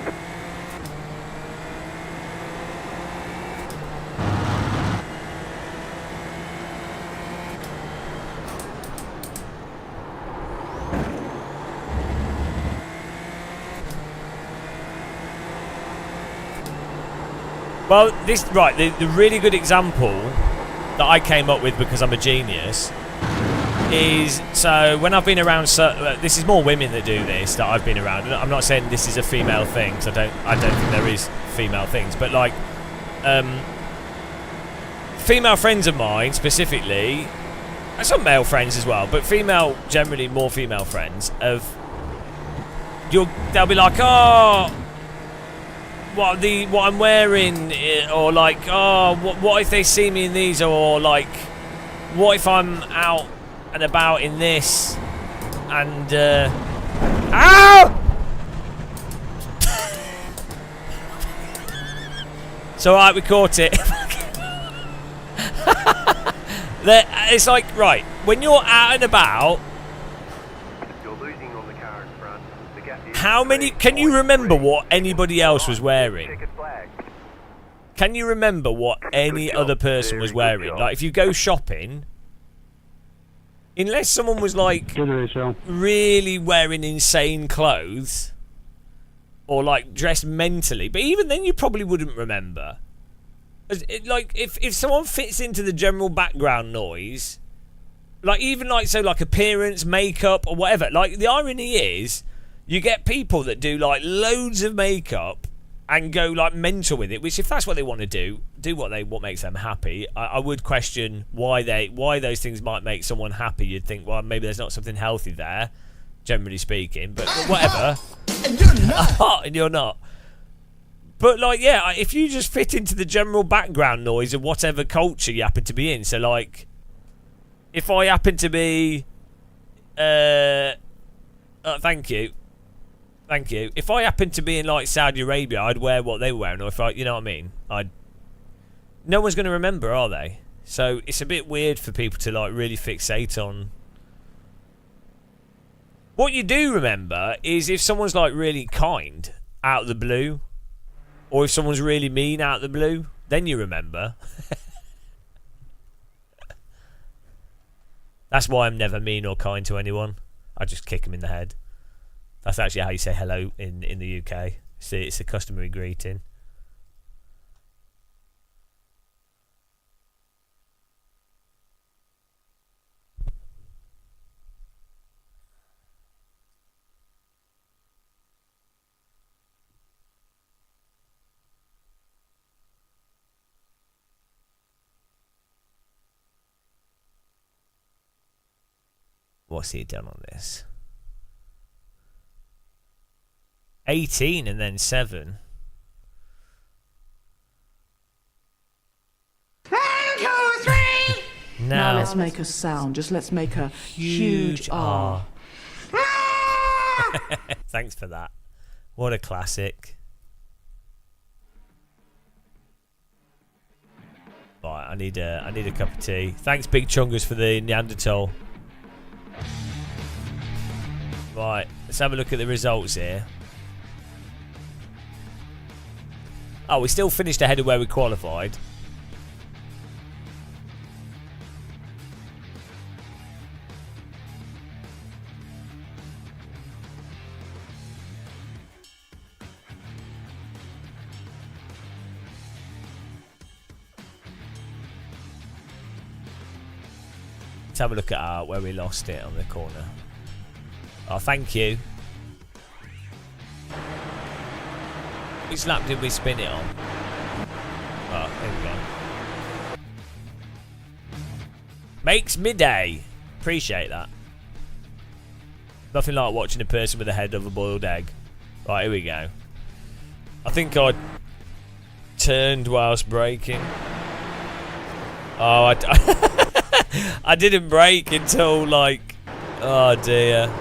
Well, the really good example that I came up with because I'm a genius is, so when I've been around, this is more women that do this that I've been around. I'm not saying this is a female thing, because I don't think there is female things, but like female friends of mine specifically, and some male friends as well, but generally more female friends they'll be like, oh, what I'm wearing, or like, oh, what if they see me in these, or like, what if I'm out and about in this, and ow! It's alright, we caught it. It's like, right, when you're out and about, how many, can you remember what anybody else was wearing? Can you remember what any other person was wearing? Like, if you go shopping, unless someone was like really wearing insane clothes, or like dressed mentally, but even then you probably wouldn't remember. Like, if someone fits into the general background noise, like even like, so like appearance, makeup, or whatever, like the irony is, you get people that do like loads of makeup and go like mental with it, which if that's what they want to do what makes them happy. I would question why those things might make someone happy. You'd think, well, maybe there's not something healthy there, generally speaking, but whatever. And you're not. And you're not. But like, yeah, if you just fit into the general background noise of whatever culture you happen to be in, so like, if I happen to be thank you. If I happen to be in like Saudi Arabia, I'd wear what they were wearing, or if I, you know what I mean? No one's going to remember, are they? So it's a bit weird for people to like really fixate on. What you do remember is if someone's like really kind out of the blue, or if someone's really mean out of the blue, then you remember. That's why I'm never mean or kind to anyone. I just kick them in the head. That's actually how you say hello in the UK. See, it's a customary greeting. What's he done on this? 18 and then 7. Now let's make a sound. Just let's make a huge R. Thanks for that. What a classic. Right, I need a cup of tea. Thanks, Big Chungus, for the Neanderthal. Right, let's have a look at the results here. Oh, we still finished ahead of where we qualified. Let's have a look at where we lost it on the corner. Oh, thank you. Which lap did we spin it on? Oh, there we go. Makes midday. Appreciate that. Nothing like watching a person with the head of a boiled egg. Right, here we go. I think I turned whilst braking. Oh, I didn't brake until like... Oh dear.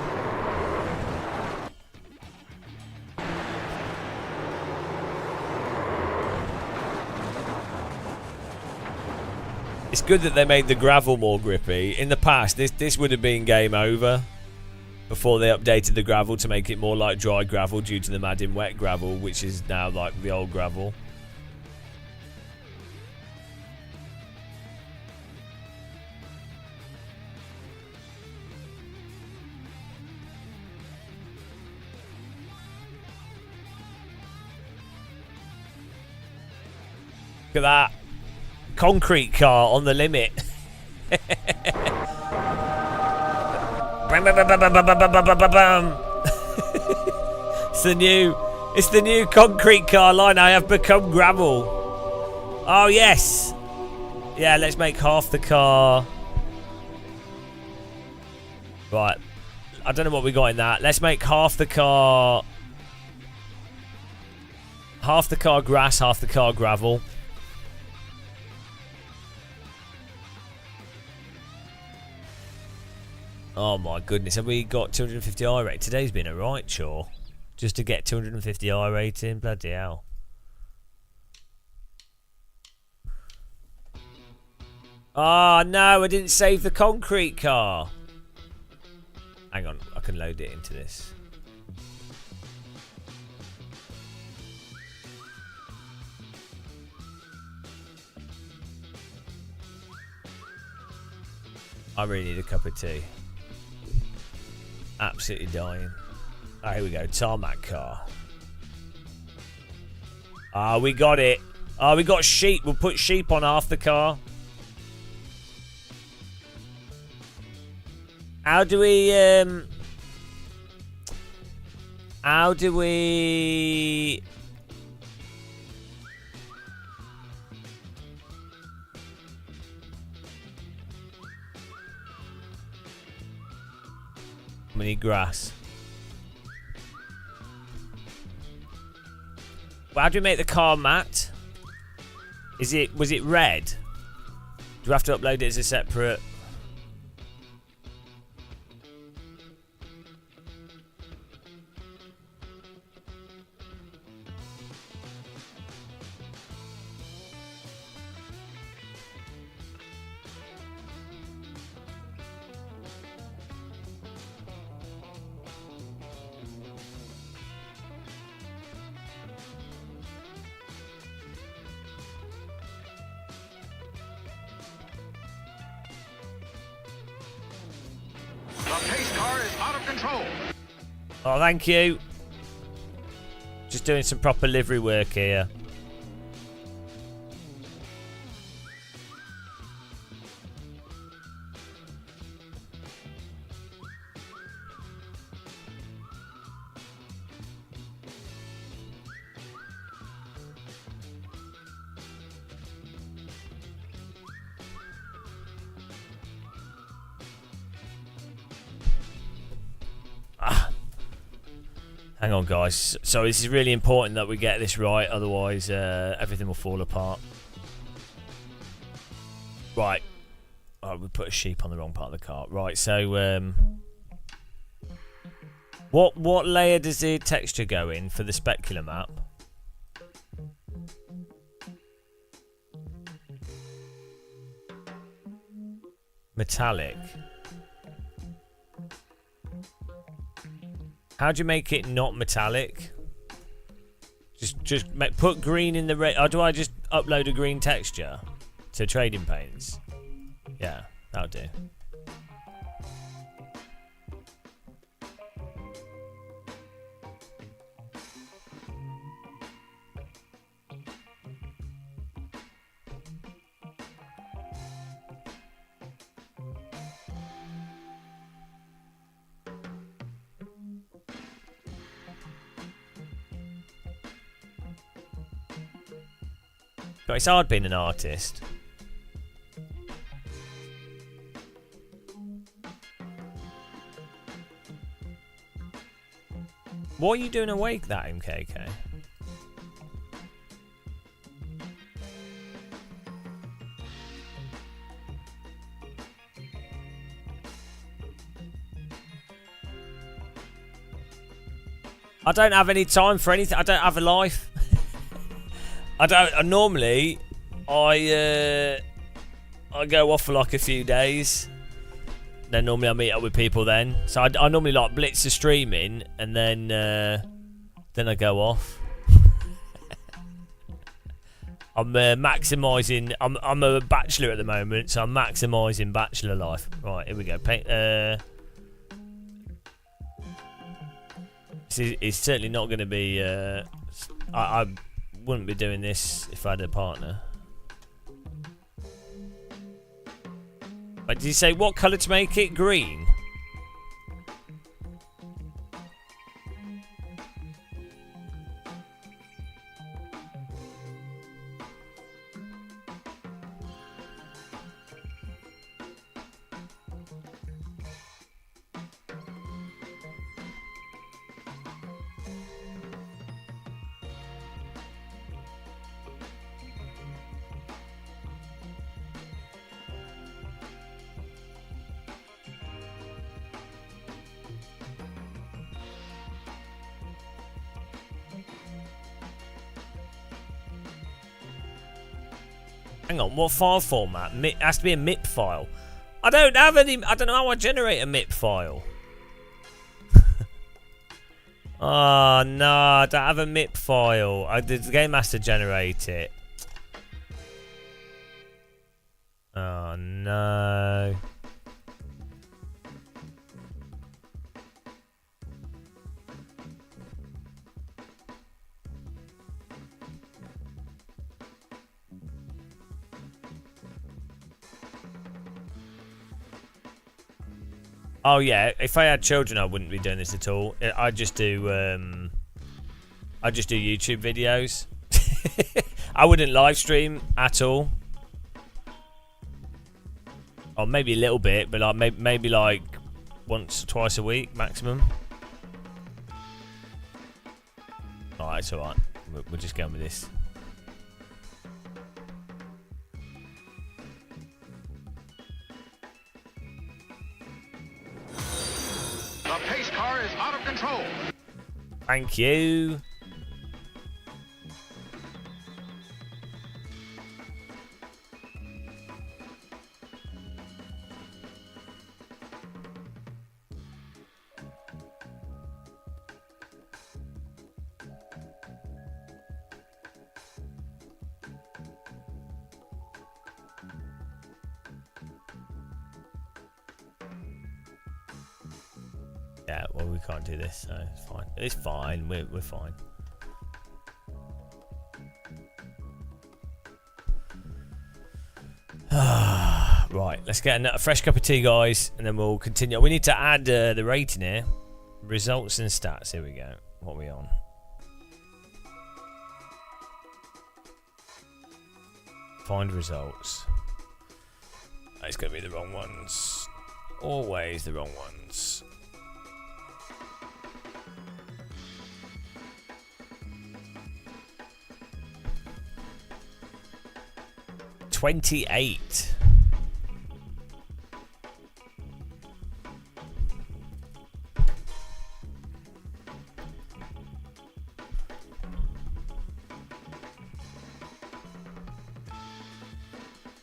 It's good that they made the gravel more grippy. In the past, this would have been game over before they updated the gravel to make it more like dry gravel due to them adding wet gravel, which is now like the old gravel. Look at that. Concrete car on the limit. It's the new concrete car line. I have become gravel. Oh yes. Yeah, let's make half the car. Right. I don't know what we got in that. Let's make half the car. Half the car grass, half the car gravel. Oh my goodness, have we got 250 I rating? Today's been a right chore. Just to get 250 I rating, bloody hell. Oh no, I didn't save the concrete car. Hang on, I can load it into this. I really need a cup of tea. Absolutely dying. Oh, here we go. Tarmac car. Ah, we got it. Ah, we got sheep. We'll put sheep on half the car. How do we... How do we... We need grass. Well, how do we make the car matte? Was it red? Do we have to upload it as a separate? Oh, thank you. Just doing some proper livery work here. Hang on, guys. So this is really important that we get this right, otherwise everything will fall apart. Right. Oh, we put a sheep on the wrong part of the cart. Right, so what layer does the texture go in for the specular map? Metallic. How do you make it not metallic? Put green in the red. Or do I just upload a green texture to Trading Paints? Yeah, that'll do. But it's hard being an artist. What are you doing awake, that MKK? I don't have any time for anything. I don't have a life. Normally, I go off for like a few days. Then normally I meet up with people then. So I normally like blitz the streaming and then I go off. I'm maximising. I'm a bachelor at the moment, so I'm maximising bachelor life. Right, here we go. Paint. It's certainly not going to be. I wouldn't be doing this if I had a partner. But did you say what colour to make it? Green? Hang on, what file format? It has to be a MIP file. I don't have any. I don't know how I generate a MIP file. Oh no, I don't have a MIP file. The game has to generate it. Oh no. Oh yeah, if I had children, I wouldn't be doing this at all. I just do YouTube videos. I wouldn't live stream at all. Or maybe a little bit, but like maybe like once, twice a week maximum. Alright, it's alright. We'll just get on with this. The pace car is out of control. Thank you. Yeah, well, we can't do this, so it's fine. It's fine. We're fine. Right, let's get a fresh cup of tea, guys, and then we'll continue. We need to add the rating here. Results and stats. Here we go. What are we on? Find results. It's going to be the wrong ones. Always the wrong ones. $28.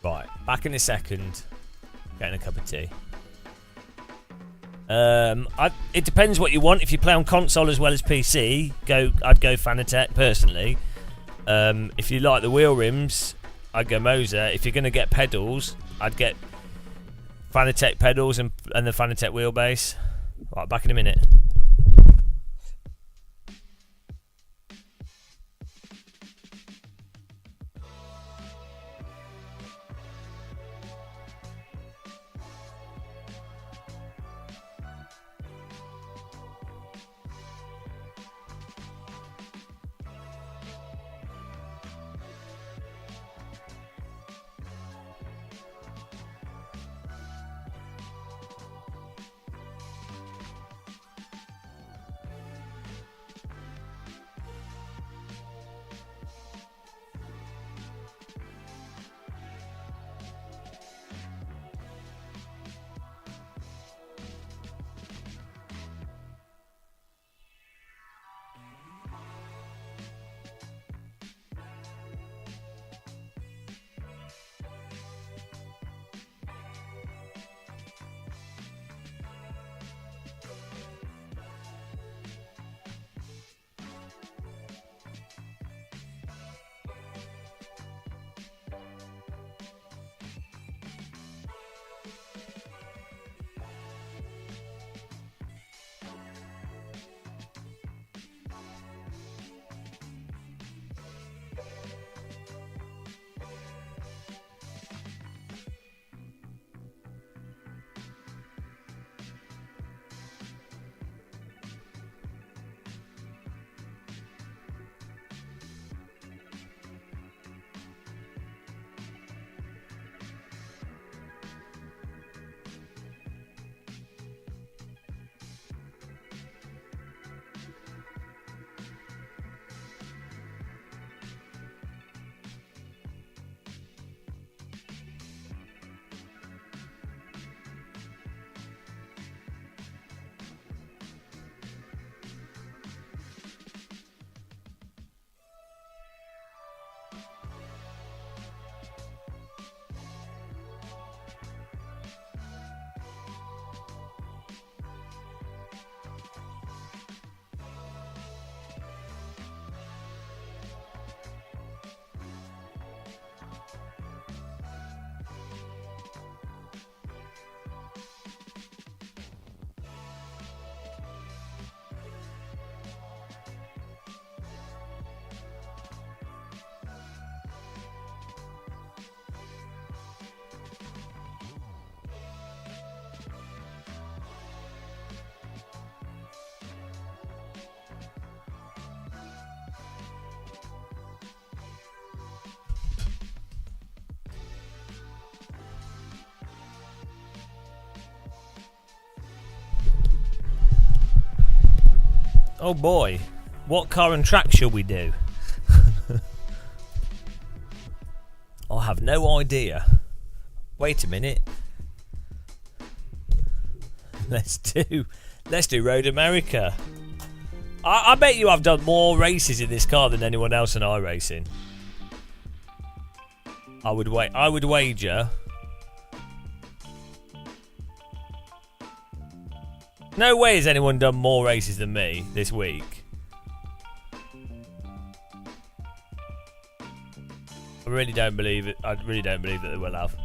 Right, back in a second. Getting a cup of tea. It depends what you want. If you play on console as well as PC, I'd go Fanatec personally. If you like the wheel rims, I'd go Moser. If you're going to get pedals, I'd get Fanatec pedals and the Fanatec wheelbase. Right, back in a minute. Oh boy. What car and track shall we do? I have no idea. Wait a minute. Let's do Road America. I bet you I've done more races in this car than anyone else in iRacing. I would wager. No way has anyone done more races than me this week. I really don't believe it. I really don't believe that they will have.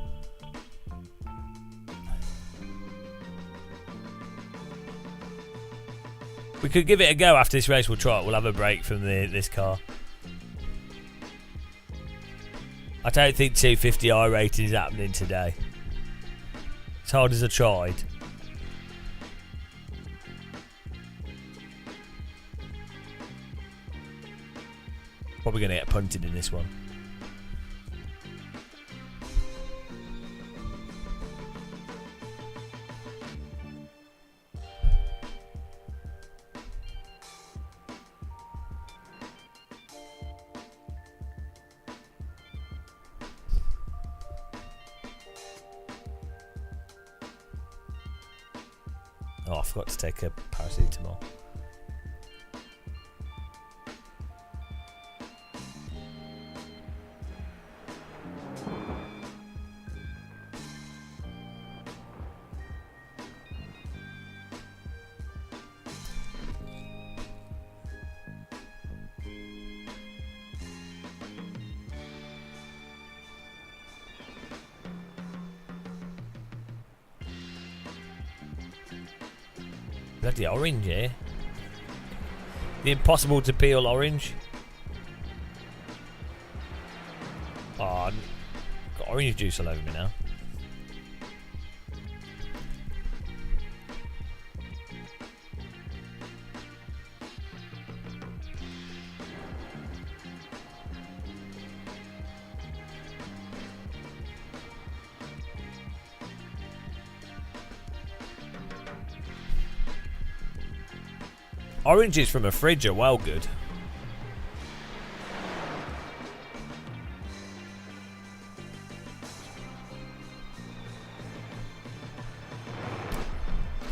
We could give it a go after this race. We'll try it. We'll have a break from this car. I don't think 250i rating is happening today. As hard as I tried. Probably going to get punted in this one. Oh, I forgot to take a paracetamol. Bloody orange here. The impossible to peel orange. Oh, I've got orange juice all over me now. Oranges from a fridge are well good.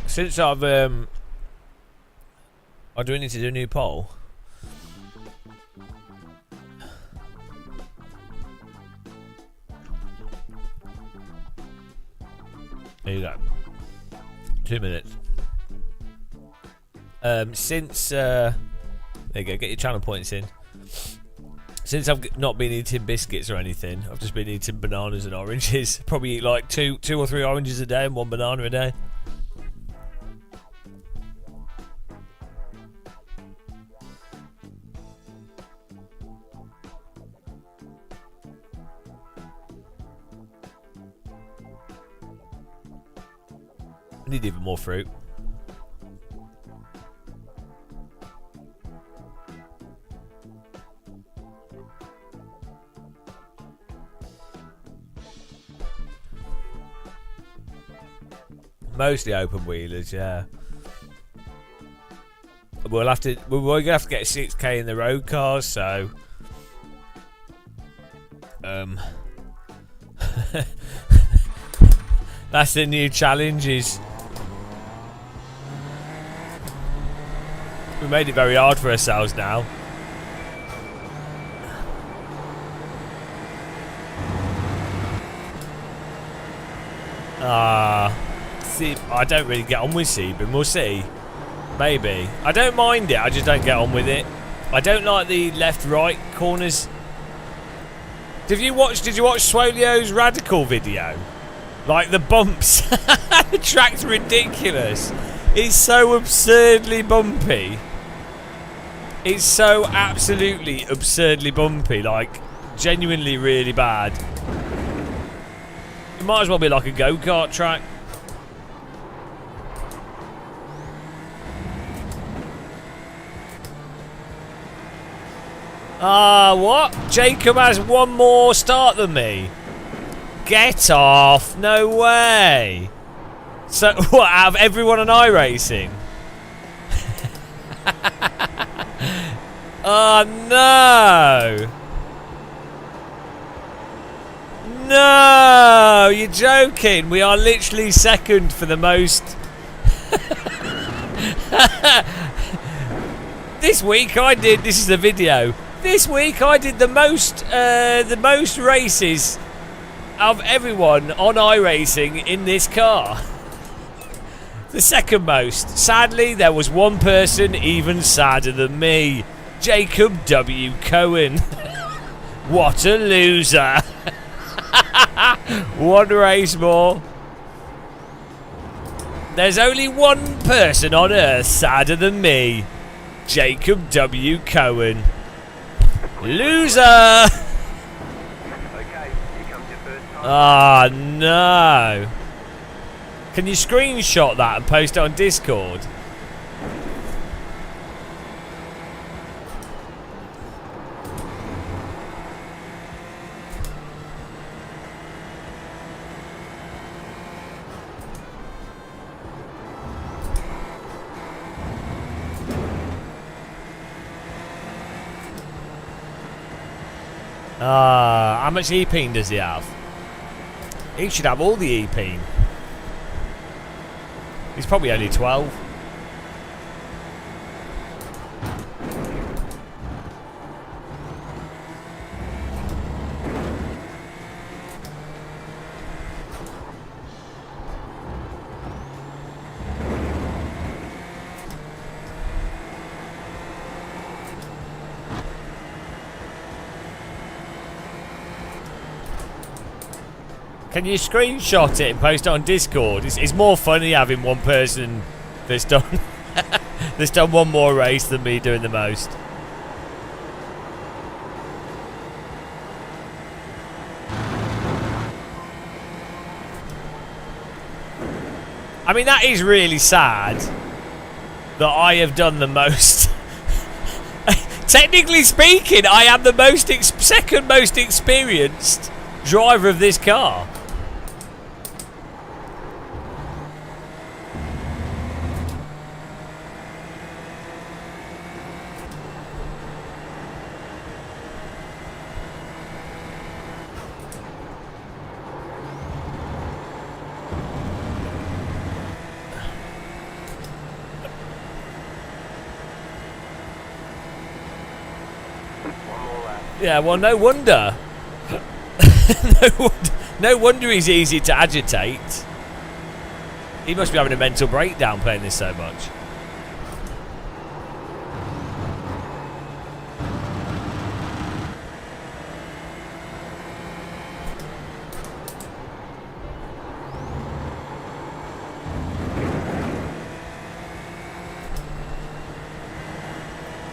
Since I've do we need to do a new poll? There you go. 2 minutes. Since there you go, get your channel points in. Since I've not been eating biscuits or anything, I've just been eating bananas and oranges. Probably eat like two or three oranges a day and 1 banana a day. I need even more fruit. Mostly open wheelers, yeah. We're gonna have to get 6k in the road cars, so that's the new challenge. Is we made it very hard for ourselves now. See, I don't really get on with Sebring. We'll see. Maybe. I don't mind it, I just don't get on with it. I don't like the left-right corners. Did you watch Swolio's Radical video? Like the bumps. The track's ridiculous. It's so absurdly bumpy. It's so absolutely absurdly bumpy. Like, genuinely really bad. It might as well be like a go-kart track. What? Jacob has one more start than me. Get off. No way. So, what, out of everyone on iRacing? Oh no! No! You're joking. We are literally second for the most. This week I did. This is the video. This week I did the most races of everyone on iRacing in this car. The second most. Sadly, there was one person even sadder than me. Jacob W. Cohen. What a loser. One race more. There's only one person on earth sadder than me. Jacob W. Cohen. Loser! Ah, no. Can you screenshot that and post it on Discord? How much E-Peen does he have? He should have all the E-Peen. He's probably only 12. Can you screenshot it and post it on Discord? It's more funny having one person that's done that's done one more race than me doing the most. I mean, that is really sad that I have done the most. Technically speaking, I am the second most experienced driver of this car. Yeah, well, no wonder. No wonder he's easy to agitate. He must be having a mental breakdown playing this so much.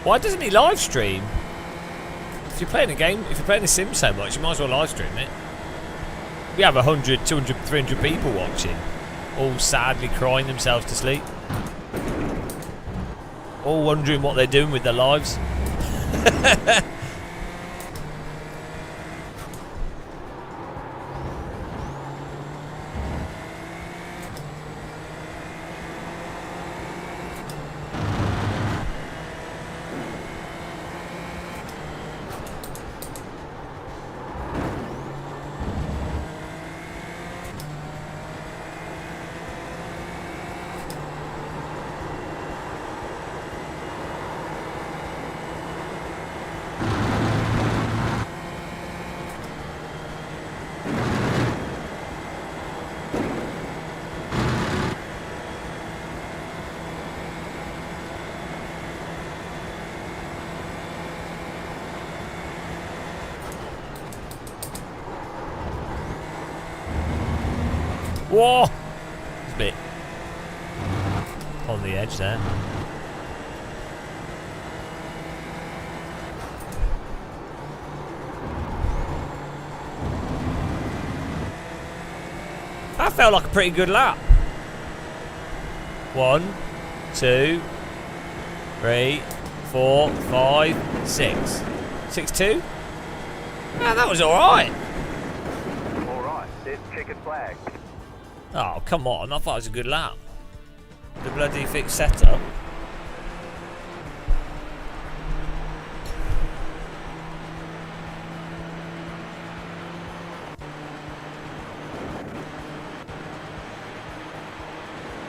Why doesn't he live stream? If you're playing a game, if you're playing a sim so much, you might as well live stream it. We have 100, 200, 300 people watching, all sadly crying themselves to sleep, all wondering what they're doing with their lives. Whoa! It's a bit on the edge there. That felt like a pretty good lap. 1, 2, 3, 4, 5, 6. 6-2? Yeah, that was alright. Alright, there's checkered flag. Oh, come on. I thought it was a good lap. The bloody fixed setup.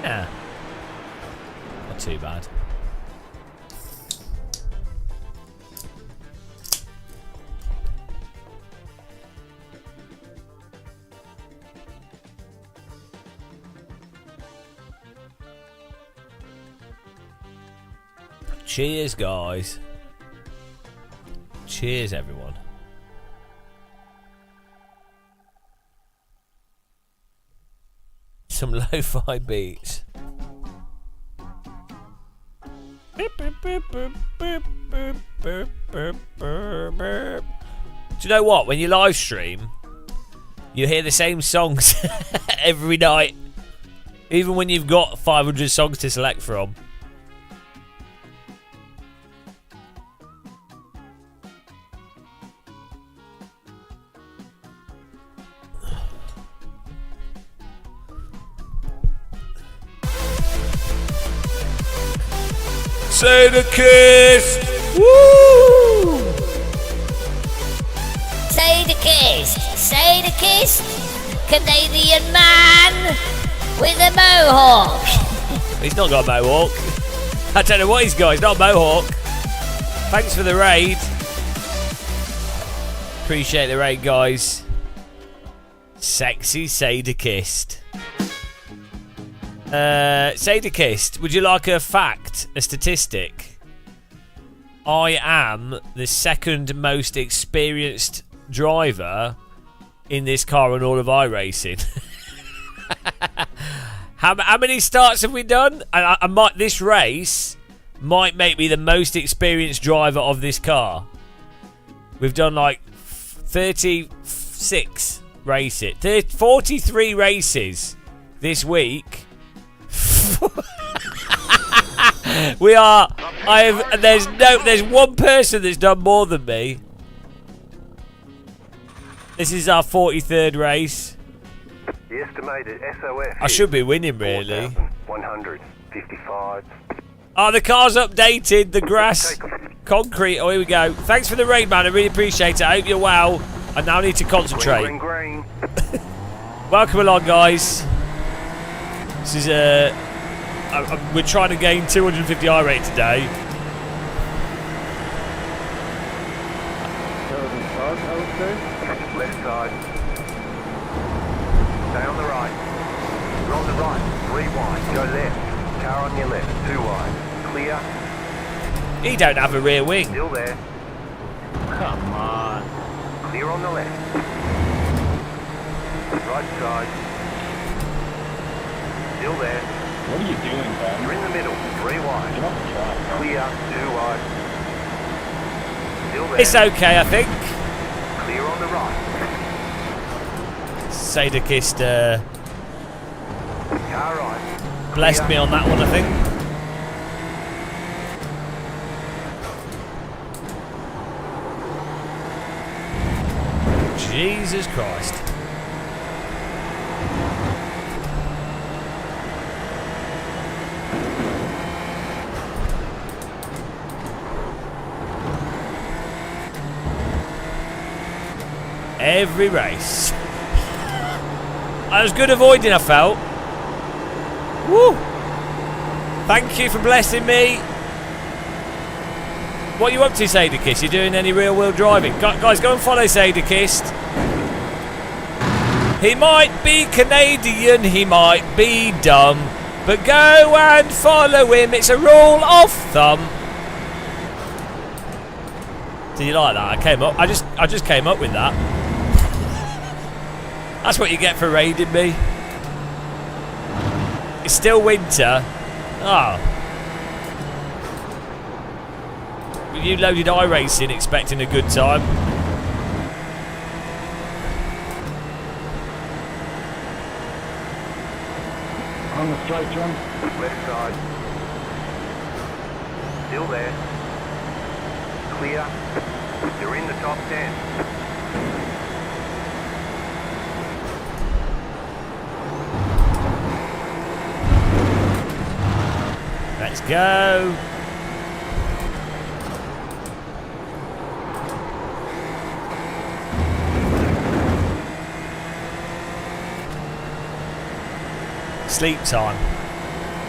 Yeah. Not too bad. Cheers, guys. Cheers, everyone. Some lo-fi beats. Do you know what? When you live stream, you hear the same songs every night, even when you've got 500 songs to select from. Say the kiss! Woo! Say the kiss! Say the kiss! Canadian man with a mohawk! He's not got a mohawk. I don't know what he's got. He's not a mohawk. Thanks for the raid. Appreciate the raid, guys. Sexy Sadakist. Sadakist, would you like a fact, a statistic? I am the second most experienced driver in this car on all of iRacing. How many starts have we done? I might, this race might make me the most experienced driver of this car. We've done like 36 races, 43 races this week. We are. There's one person that's done more than me. This is our 43rd race. The estimated SOF. I should be winning, really. 155. Oh, the car's updated. The grass, concrete. Oh, here we go. Thanks for the raid, man. I really appreciate it. I hope you're well. I now need to concentrate. Green. Welcome along, guys. This is we're trying to gain 250 I rate today. Left side. Stay on the right. You're on the right. 3 wide. Go left. Car on your left. 2 wide. Clear. He don't have a rear wing. Still there. Come on. Clear on the left. Right side. Still there. What are you doing, man? You're in the middle. 3 wide. Get off the track. Clear. 2 wide. Still there. It's okay, I think. Clear on the right. Sadakist Car right. blessed Clear. me on that one, I think. Jesus Christ. Every race. I was good avoiding, I felt. Woo! Thank you for blessing me. What are you up to, Sadakist? You doing any real world driving? Guys, go and follow Sadakist. He might be Canadian, he might be dumb, but go and follow him. It's a rule of thumb. Do you like that? I just came up with that. That's what you get for raiding me. It's still winter. Oh. You loaded iRacing expecting a good time. On the straight, John. Left side. Still there. Clear. You're in the top 10. Let's go. Sleep time.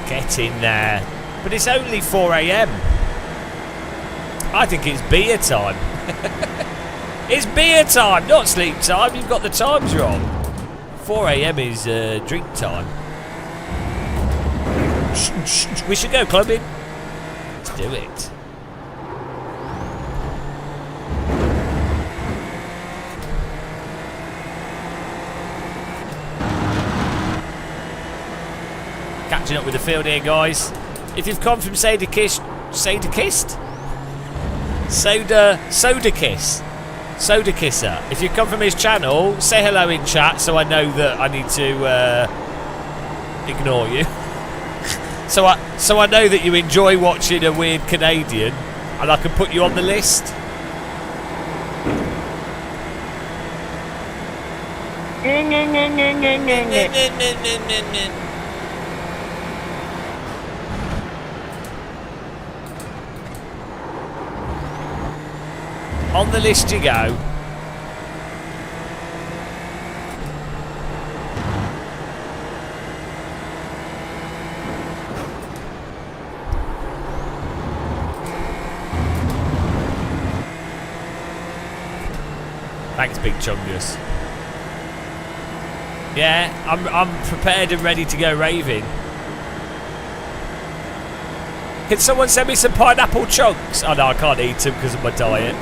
Get in there. But it's only 4 a.m. I think it's beer time. It's beer time, not sleep time. You've got the times wrong. 4 a.m. is drink time. We should go clubbing. Let's do it. Catching up with the field here, guys. If you've come from Soda Kisser, if you come from his channel, say hello in chat so I know that I need to ignore you. so I know that you enjoy watching a weird Canadian, and I can put you on the list. On the list you go. Thanks, Big Chungus. Yeah, I'm prepared and ready to go raving. Can someone send me some pineapple chunks? Oh no, I can't eat them because of my diet.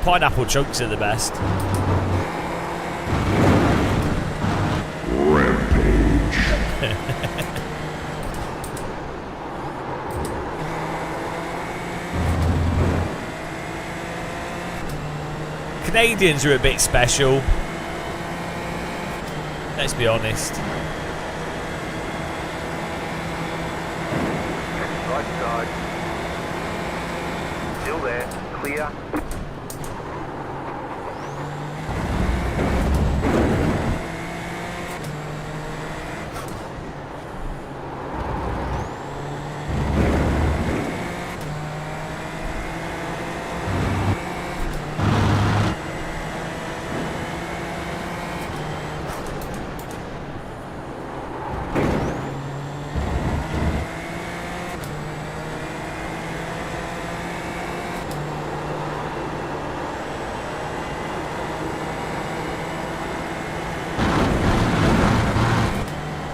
Pineapple chunks are the best. Rampage. Canadians are a bit special. Let's be honest. Right side. Still there. Clear.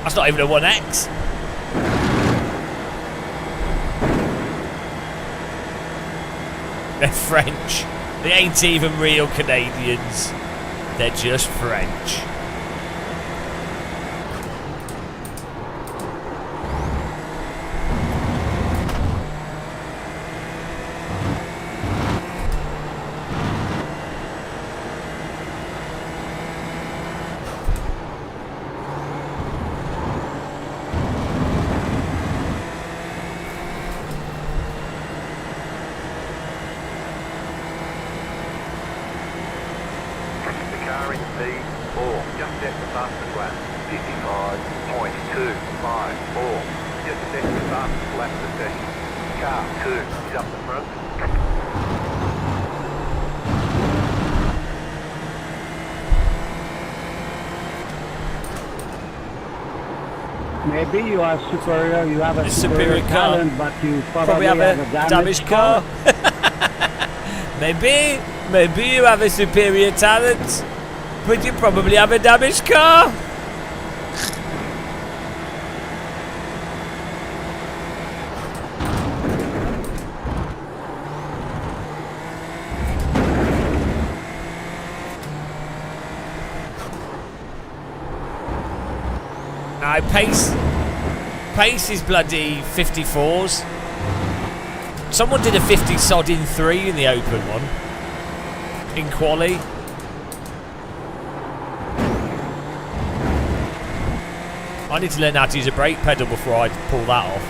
That's not even a 1X. They're French. They ain't even real Canadians. They're just French. Maybe you are superior, you have a superior talent, but you probably have have a damaged car. maybe you have a superior talent, but you probably have a damaged car. Now, pace is bloody 54s. Someone did a 50 sod in 3 in the open one. In quali. I need to learn how to use a brake pedal before I pull that off.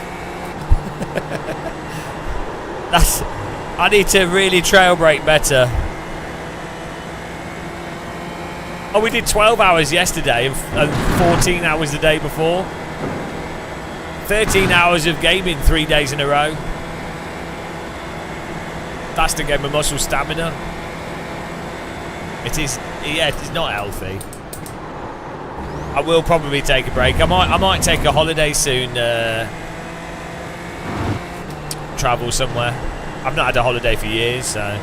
I need to really trail brake better. Oh, we did 12 hours yesterday and 14 hours the day before. 13 hours of gaming 3 days in a row. That's to get my muscle stamina. It is, yeah, it is not healthy. I will probably take a break. I might take a holiday soon. Travel somewhere. I've not had a holiday for years, so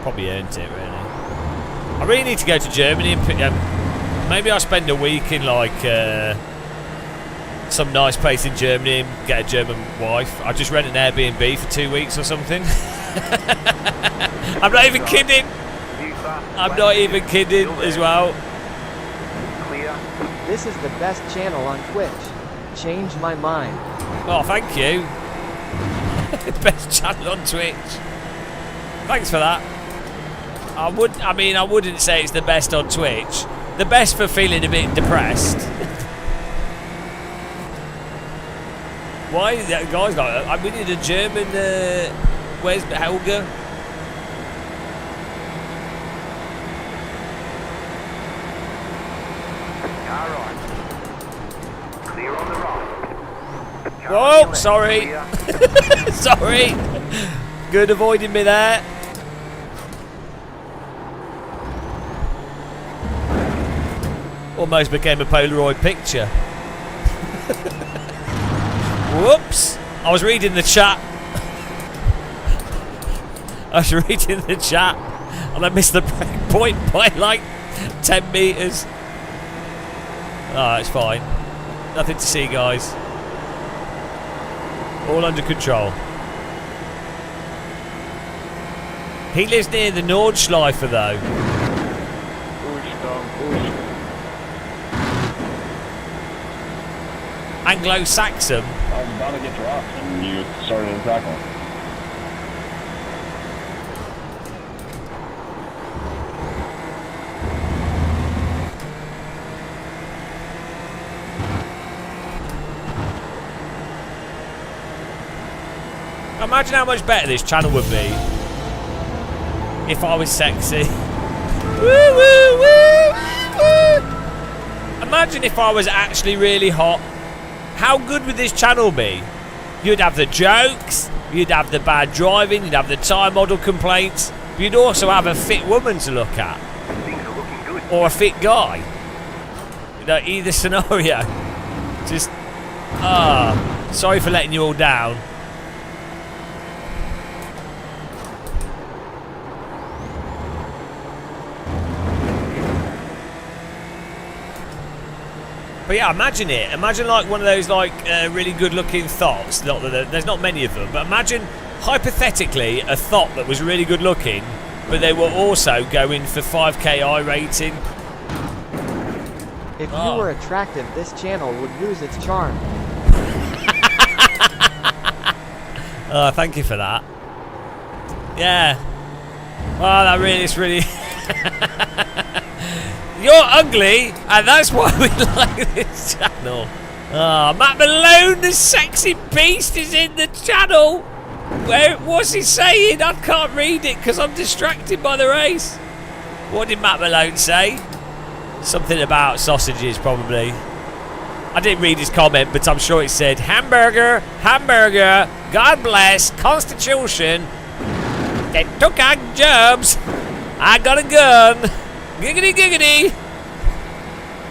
probably earned it really. I really need to go to Germany and maybe I'll spend a week in like some nice place in Germany and get a German wife. I'll just rent an Airbnb for 2 weeks or something. I'm not even kidding. I'm not even kidding as well. This is the best channel on Twitch. Changed my mind. Oh, thank you. Best channel on Twitch. Thanks for that. I wouldn't say it's the best on Twitch. The best for feeling a bit depressed. Why is that guys like? We need a German. Where's Helga? Clear on the right. Whoa, sorry. Sorry. Good avoiding me there. Almost became a Polaroid picture. Whoops. I was reading the chat. And I missed the break point by like 10 metres. Oh, it's fine. Nothing to see, guys. All under control. He lives near the Nordschleife though. Anglo-Saxon. I was about to get dropped and you started attacking. Imagine how much better this channel would be if I was sexy. Woo, woo, woo, woo. Imagine if I was actually really hot. How good would this channel be? You'd have the jokes, you'd have the bad driving, you'd have the tyre model complaints, but you'd also have a fit woman to look at. Things are looking good. Or a fit guy. You know, either scenario. Just, sorry for letting you all down. But yeah, imagine it. Imagine like one of those like really good-looking thots. Not that there's not many of them, but imagine hypothetically a thot that was really good-looking, but they were also going for 5k I rating. If you were attractive, this channel would lose its charm. Thank you for that. Yeah. Well, that really is really. You're ugly, and that's why we like this channel. Matt Malone, the sexy beast, is in the channel. What's he saying? I can't read it because I'm distracted by the race. What did Matt Malone say? Something about sausages, probably. I didn't read his comment, but I'm sure it said hamburger, hamburger, God bless, Constitution. They took our jobs. I got a gun. Giggity giggity!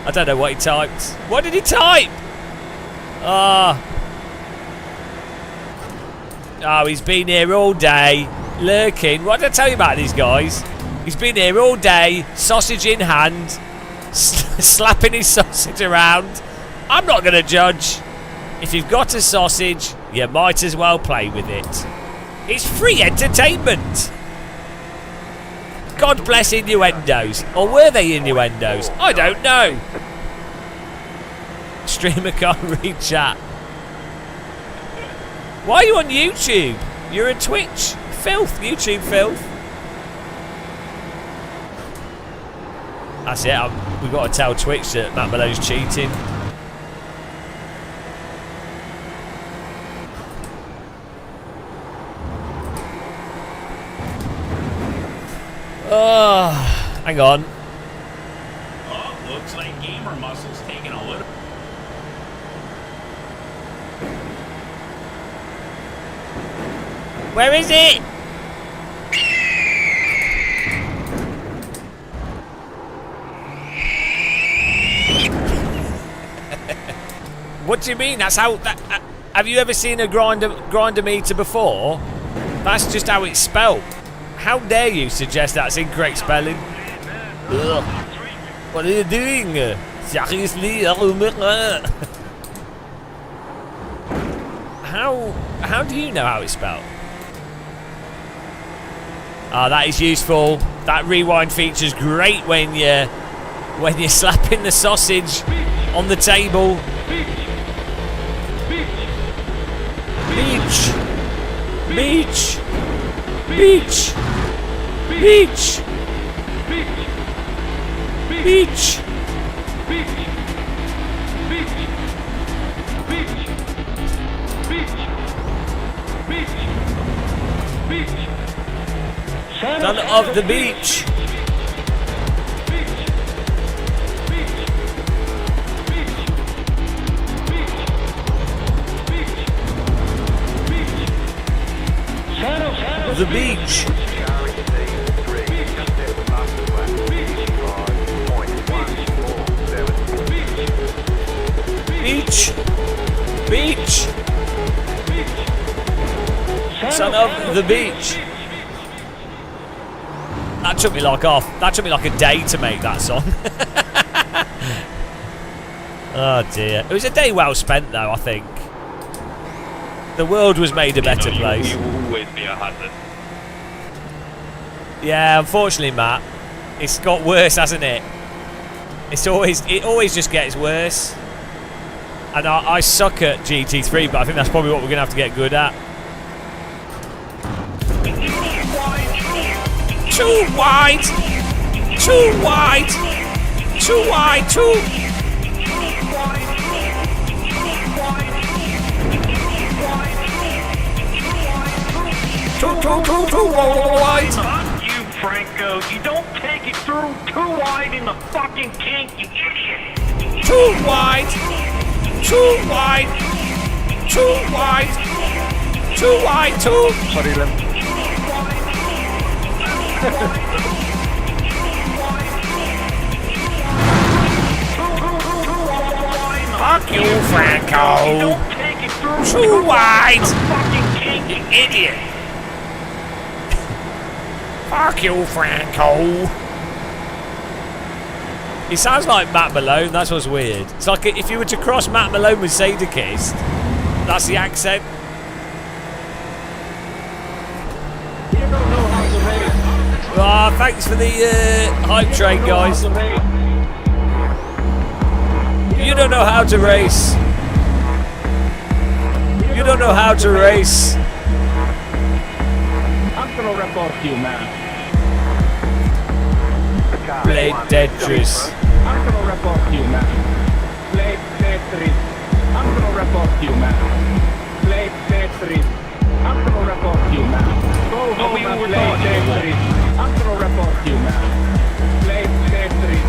I don't know what he typed. What did he type? Oh, he's been here all day, lurking. What did I tell you about these guys? He's been here all day, sausage in hand, slapping his sausage around. I'm not going to judge. If you've got a sausage, you might as well play with it. It's free entertainment. God bless innuendos. Or were they innuendos? I don't know. Streamer can't read chat. Why are you on YouTube? You're a Twitch filth. YouTube filth. That's it. We've got to tell Twitch that Matt Malone's cheating. Oh, hang on. Oh, looks like gamer muscle's taking a little. Where is it? What do you mean? That's how... have you ever seen a grinder meter before? That's just how it's spelled. How dare you suggest that's incorrect spelling? Ugh. What are you doing? Seriously? How do you know how it's spelled? Ah, that is useful. That rewind feature's great when you're slapping the sausage on the table. Beach. Beach. Beach. Beach. Beach. Son of the beach. The beach. Beach. Beach. Son of the beach. That took me like a day to make that song. Oh dear. It was a day well spent though, I think. The world was made a better place. You will always be a hazard. Yeah, unfortunately, Matt, it's got worse, hasn't it? It always just gets worse. And I suck at GT3, but I think that's probably what we're gonna have to get good at. Too wide, too wide, too wide, too wide. You, Franco, you don't take it through too wide in the fucking kink, you idiot. Too wide, too wide, too wide, too wide, too. Sorry, Lim. Fuck you, Franco. Too wide. You idiot. Fuck you, Franco. He sounds like Matt Malone. That's what's weird. It's like if you were to cross Matt Malone with Sadakist, that's the accent. Ah, thanks for the hype train, guys. You don't know how to race. You don't know how to race. I'm gonna report you, man. Play Tetris. I'm gonna report you, man. Play Tetris. I'm gonna report you, man. Play Tetris. I'm gonna report you, man. Go home and play Tetris. I'm gonna report you, man. Play Tetris.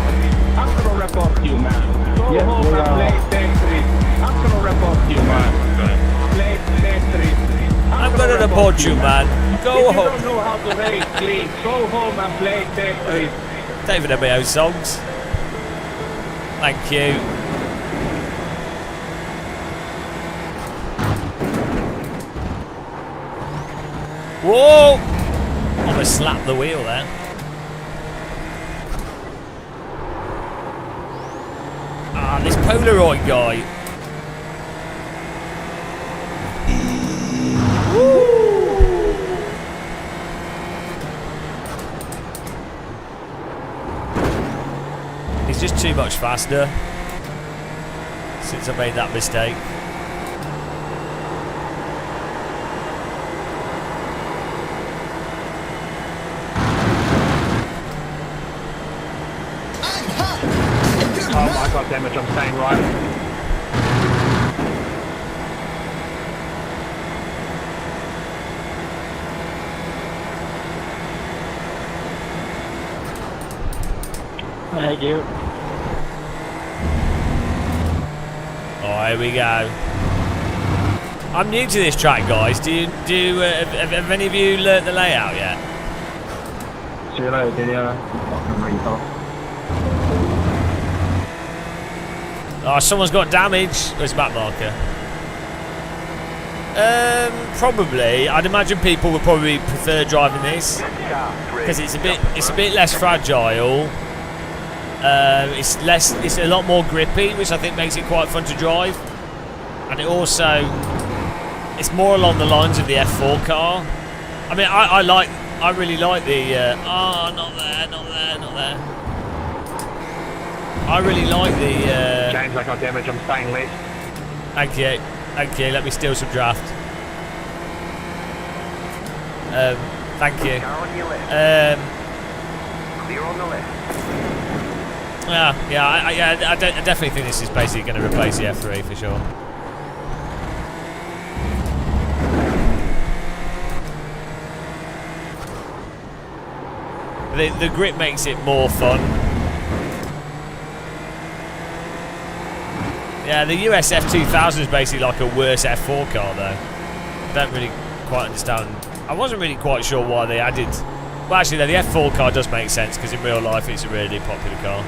I'm gonna report you, man. Go home and play Tetris. I'm gonna report you, man. Play Tetris. I'm gonna report you, man. Go if home. you don't know how to race, please go home and play Tetris. David MBO songs. Thank you. Whoa! Almost slapped the wheel there. Ah, this Polaroid guy. He's just too much faster since I made that mistake. Oh my god, damage, I'm staying right. Thank you. Oh, here we go. I'm new to this track, guys. Have any of you learnt the layout yet? See you later, fucking retard. Oh, someone's got damage. Where's map marker? Probably. I'd imagine people would probably prefer driving this because it's a bit less fragile. It's a lot more grippy, which I think makes it quite fun to drive. And it's more along the lines of the F4 car. I mean, I really like the. Not there. I really like the. James, I got damage. I'm staying left. Thank you. Let me steal some draft. Thank you. Clear on the left. I definitely think this is basically going to replace the F3 for sure. The grip makes it more fun. Yeah, the US F2000 is basically like a worse F4 car though. I don't really quite understand. I wasn't really quite sure why they added... Well, actually, no, the F4 car does make sense because in real life it's a really popular car.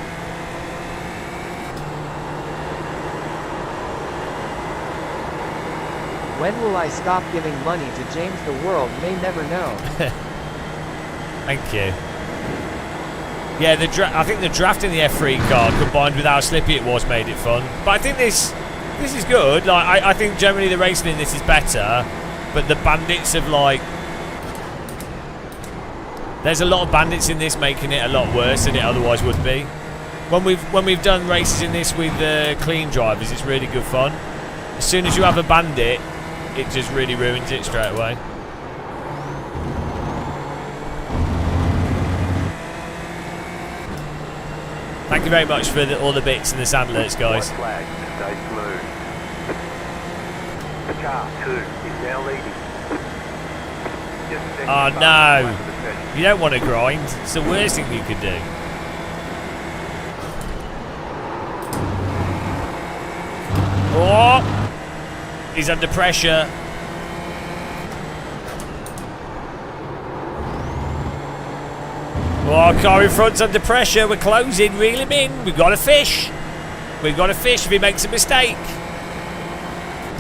When will I stop giving money to James? The world may never know. Thank you. Yeah, I think the draft in the F3 car combined with how slippy it was made it fun. But I think this is good. Like I think generally the racing in this is better, but the bandits have like... There's a lot of bandits in this making it a lot worse than it otherwise would be. When we've done races in this with clean drivers, it's really good fun. As soon as you have a bandit, it just really ruins it straight away. Thank you very much for all the bits and the sand alerts, guys. White flag, stay smooth. Car 2 is now leading. Oh no! You don't want to grind. It's the worst thing you could do. Oh! He's under pressure. Oh, car in front's under pressure. We're closing. Reel him in. We've got a fish. We've got a fish if he makes a mistake.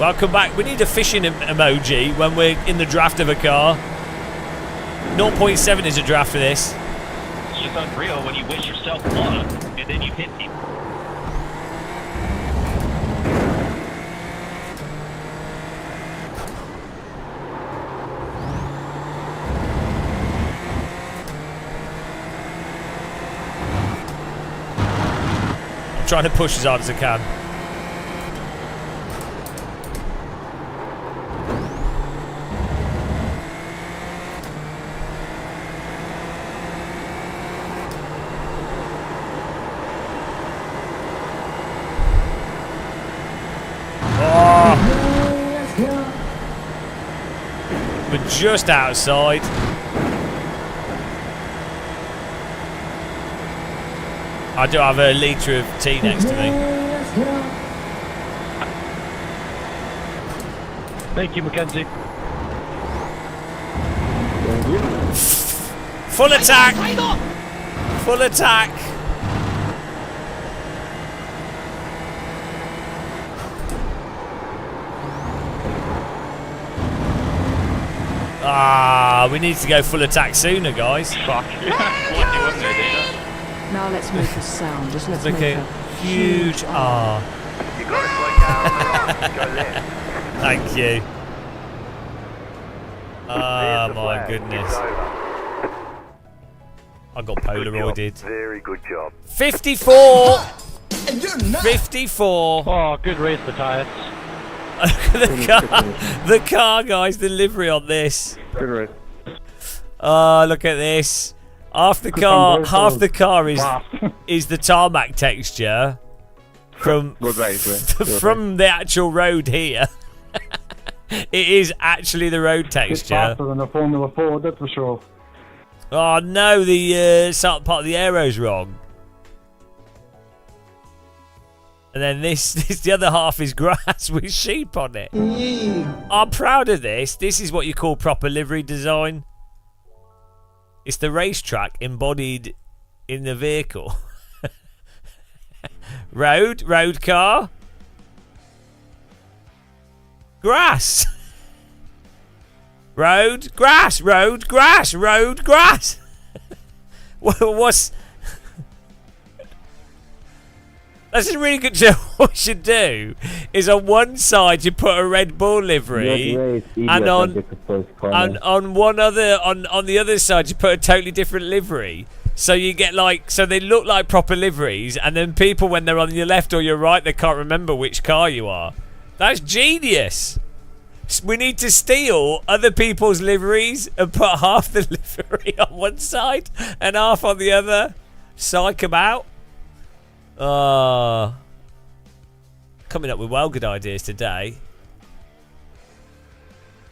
Welcome back. We need a fishing emoji when we're in the draft of a car. 0.7 is a draft for this. It's just unreal when you wish yourself luck and then you hit him. I'm trying to push as hard as I can. We're just outside. I do have a litre of tea next to me. Thank you, Mackenzie. Full attack! Full attack! Ah, we need to go full attack sooner, guys. Fuck. Now let's make a sound. Just let's Look make at a huge R. You got a slow car on the right. Go left. Thank you. Oh There's the my flag. goodness. It's over. I got Good job. Polaroided. Very good job. 54! And you're not. 54! Oh, good race, Matthias. the car, guys, the livery on this. Good race. Oh, look at this. Half the car is the tarmac texture from from the actual road here. It is actually the road It's texture. faster than a Formula 4, that's for sure. Oh no, the part of the aero's wrong. And then the other half is grass with sheep on it. I'm proud of this. This is what you call proper livery design. It's the racetrack embodied in the vehicle. Road car. Grass. Road, grass, road, grass, road, grass. What's... That's a really good job. What we should do is on one side you put a Red Bull livery, and on one other on the other side you put a totally different livery. So you get like, so they look like proper liveries, and then people when they're on your left or your right they can't remember which car you are. That's genius. We need to steal other people's liveries and put half the livery on one side and half on the other. Psych them out. Coming up with well good ideas today.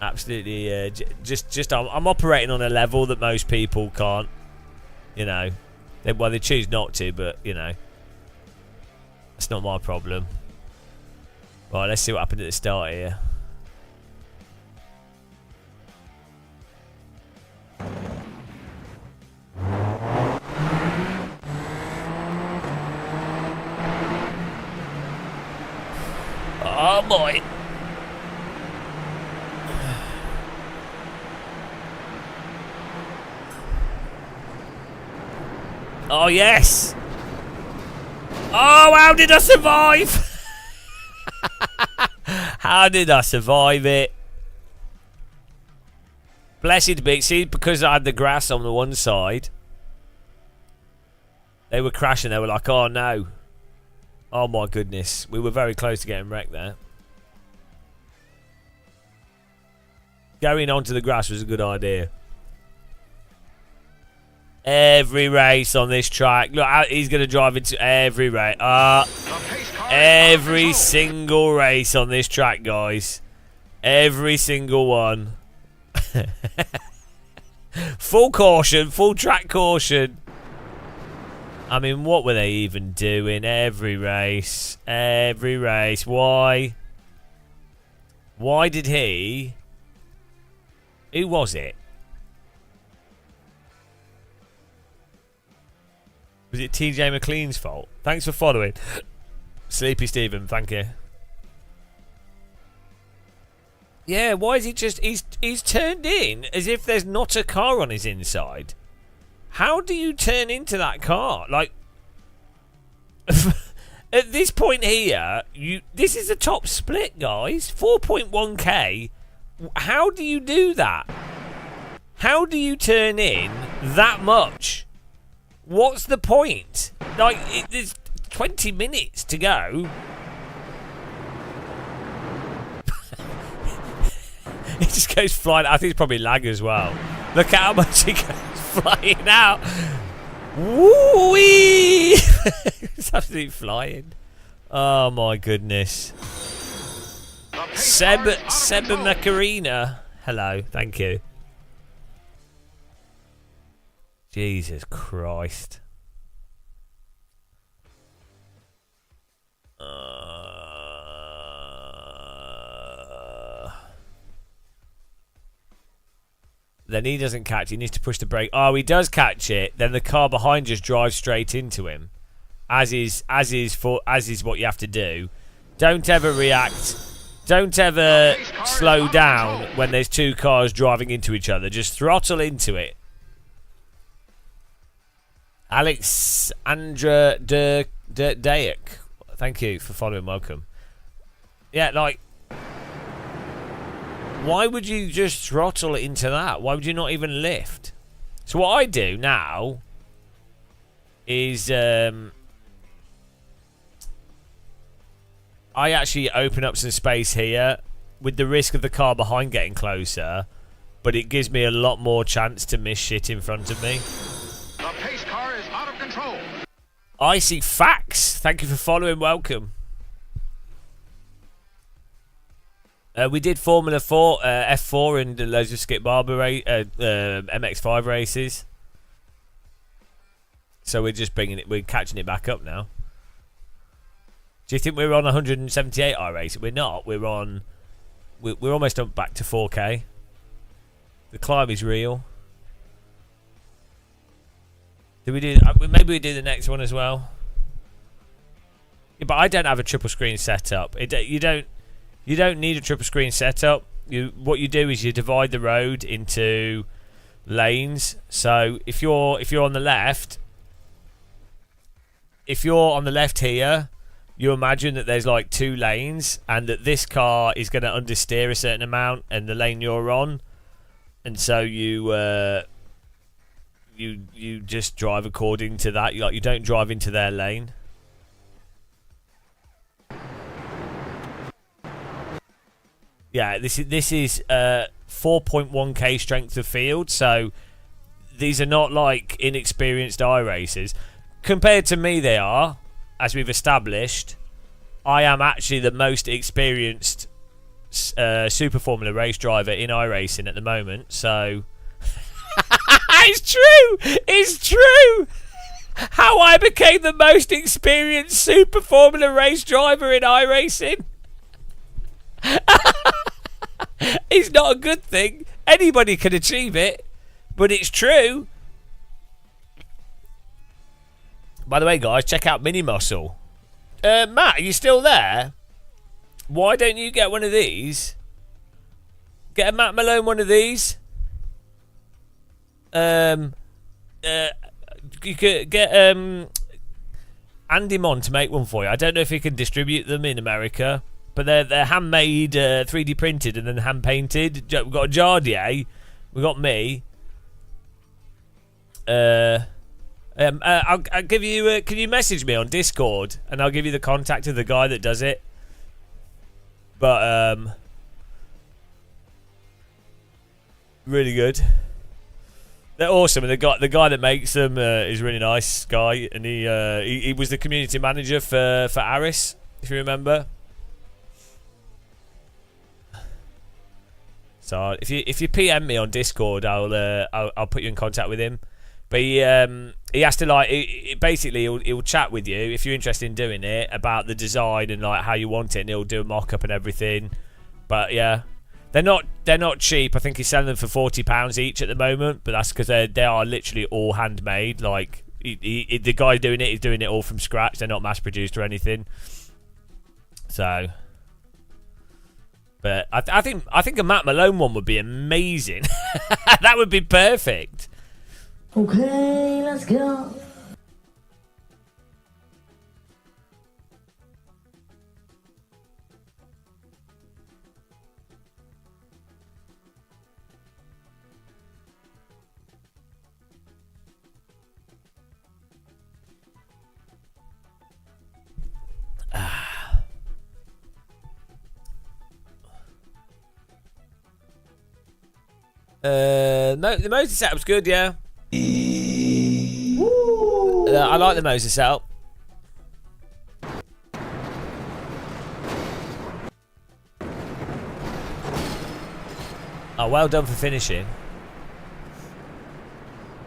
Absolutely, just I'm operating on a level that most people can't. You know, they choose not to, but you know, that's not my problem. Right, let's see what happened at the start here. Oh boy. Oh yes. Oh, how did I survive? How did I survive it? Blessed be. See, because I had the grass on the one side, they were crashing. They were like, oh no. Oh my goodness. We were very close to getting wrecked there. Going onto the grass was a good idea. Every race on this track. Look, he's going to drive into every race. Every single race on this track, guys. Every single one. Full caution. Full track caution. I mean, what were they even doing? Every race. Every race. Why? Why did he... Who was it? Was it TJ McLean's fault? Thanks for following. Sleepy Stephen, thank you. Yeah, why is he just... He's turned in as if there's not a car on his inside. How do you turn into that car? Like... At this point here, this is a top split, guys. 4.1k. How do you do that? How do you turn in that much? What's the point? Like, there's 20 minutes to go. It just goes flying. I think it's probably lag as well. Look at how much it goes flying out. Woo-wee! It's absolutely flying. Oh my goodness. Seb Macarena. Hello, thank you. Jesus Christ. Then he doesn't catch it. He needs to push the brake. Oh, he does catch it. Then the car behind just drives straight into him. As is what you have to do. Don't ever react. Don't ever slow down when there's two cars driving into each other. Just throttle into it. Alexandra Dayak, thank you for following. Welcome. Yeah, like, why would you just throttle into that? Why would you not even lift? So what I do now is I actually open up some space here with the risk of the car behind getting closer, but it gives me a lot more chance to miss shit in front of me. The pace car is out of control. Icy Facts, thank you for following. Welcome. We did Formula 4, F4, and loads of Skip Barber MX5 races. So we're just we're catching it back up now. Do you think we're on 178 iRace? We're not. We're almost up back to 4K. The climb is real. Do we do? Maybe we do the next one as well. But I don't have a triple screen setup. You don't need a triple screen setup. What you do is you divide the road into lanes. So if you're on the left, here, you imagine that there's like 2 lanes, and that this car is going to understeer a certain amount in the lane you're on, and so you just drive according to that. You don't drive into their lane. Yeah, this is 4.1k strength of field, so these are not like inexperienced iRacers. Compared to me, they are, as we've established. I am actually the most experienced Super Formula race driver in iRacing at the moment, so... It's true! How I became the most experienced Super Formula race driver in iRacing. It's not a good thing. Anybody can achieve it, but it's true. By the way, guys, check out Mini Muscle. Matt, are you still there? Why don't you get one of these? Get a Matt Malone one of these. You could get Andy Mon to make one for you. I don't know if he can distribute them in America, but they're handmade, 3D printed, and then hand painted. We've got Jardier, we've got me. I'll give you. Can you message me on Discord, and I'll give you the contact of the guy that does it. But really good. They're awesome, and the guy that makes them is a really nice guy, and he was the community manager for Aris, if you remember. So if you PM me on Discord, I'll put you in contact with him. But he has to basically he'll chat with you if you're interested in doing it about the design and like how you want it, and he'll do a mock-up and everything. But yeah, they're not cheap. I think he's selling them for £40 each at the moment, but that's because they are literally all handmade. Like the guy doing it is doing it all from scratch. They're not mass produced or anything. So, but I think a Matt Malone one would be amazing. That would be perfect. Okay, let's go. The motor setup's good, yeah. I like the motor setup. Oh, well done for finishing.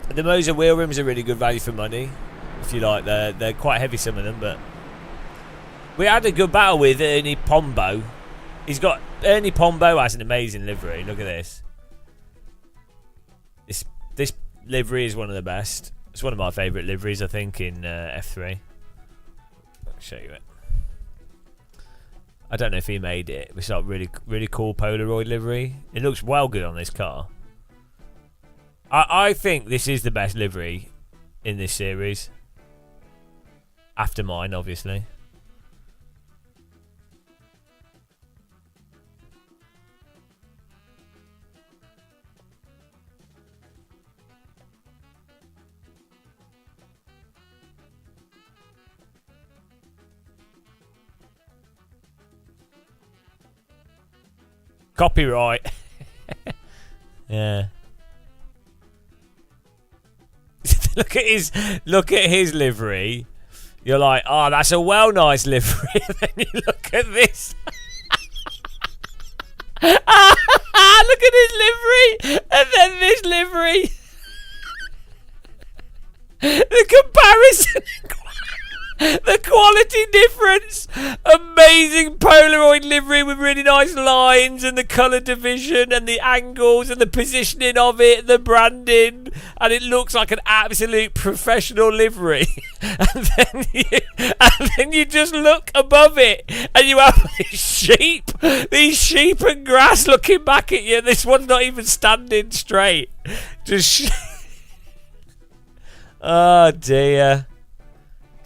The Moser wheel rims are really good value for money. If you like, they're quite heavy, some of them, but we had a good battle with Ernie Pombo. Ernie Pombo has an amazing livery. Look at this. This livery is one of the best. It's one of my favourite liveries, I think, in F3. I'll show you it. I don't know if he made it. It's like really cool Polaroid livery. It looks well good on this car. I think this is the best livery in this series. After mine, obviously. Copyright. Yeah. Look at his livery. You're like, oh, that's a well nice livery. And then you look at this. Look at his livery, and then this livery. The comparison. The quality difference! Amazing Polaroid livery with really nice lines and the colour division and the angles and the positioning of it, the branding, and it looks like an absolute professional livery. and then you just look above it and you have these sheep and grass looking back at you. This one's not even standing straight. Just oh dear.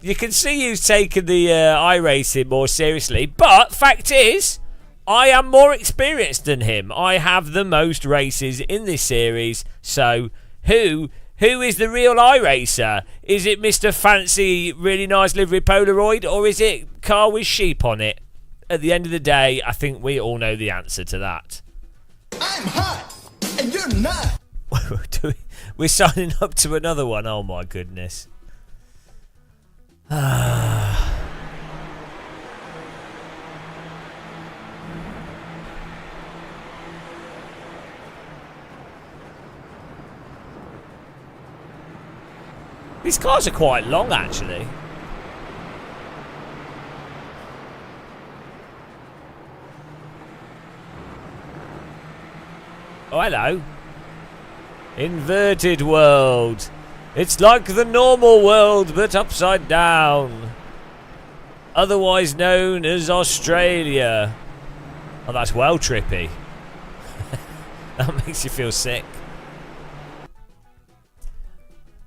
You can see you've taken the iRacing more seriously, but fact is, I am more experienced than him. I have the most races in this series, so who is the real iRacer? Is it Mr. Fancy, really nice livery Polaroid, or is it car with sheep on it? At the end of the day, I think we all know the answer to that. I'm hot, and you're not. We're signing up to another one. Oh my goodness. These cars are quite long, actually. Oh, hello. Inverted world. It's like the normal world, but upside down. Otherwise known as Australia. Oh, that's well trippy. That makes you feel sick.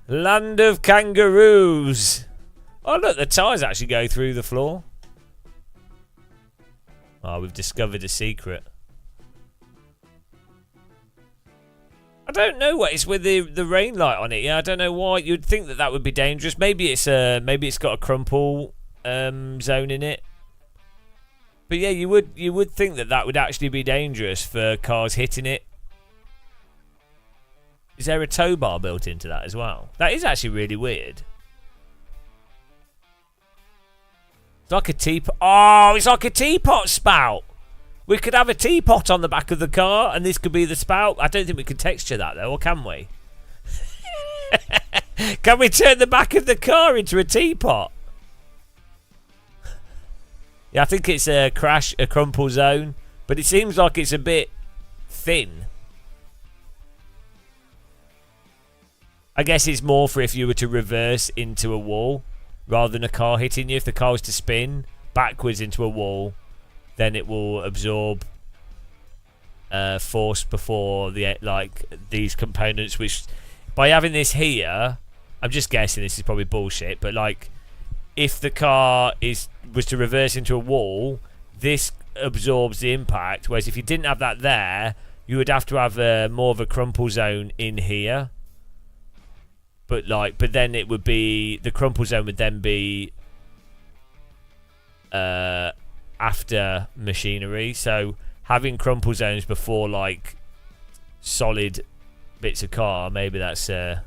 Land of kangaroos. Oh, look, the tyres actually go through the floor. Oh, we've discovered a secret. I don't know what it's with the rain light on it. Yeah, I don't know why you'd think that would be dangerous. Maybe it's got a crumple zone in it. But yeah, you would think that would actually be dangerous for cars hitting it. Is there a tow bar built into that as well? That is actually really weird. It's like a teapot. Oh, it's like a teapot spout. We could have a teapot on the back of the car, and this could be the spout. I don't think we can texture that, though, or can we? Can we turn the back of the car into a teapot? Yeah, I think it's a crumple zone, but it seems like it's a bit thin. I guess it's more for if you were to reverse into a wall, rather than a car hitting you. If the car was to spin backwards into a wall, then it will absorb force before these components, which by having this here, I'm just guessing this is probably bullshit, but like if the car was to reverse into a wall, this absorbs the impact, whereas if you didn't have that there, you would have to have more of a crumple zone in here. But then it would be, the crumple zone would then be after machinery, so having crumple zones before like solid bits of car, maybe that's is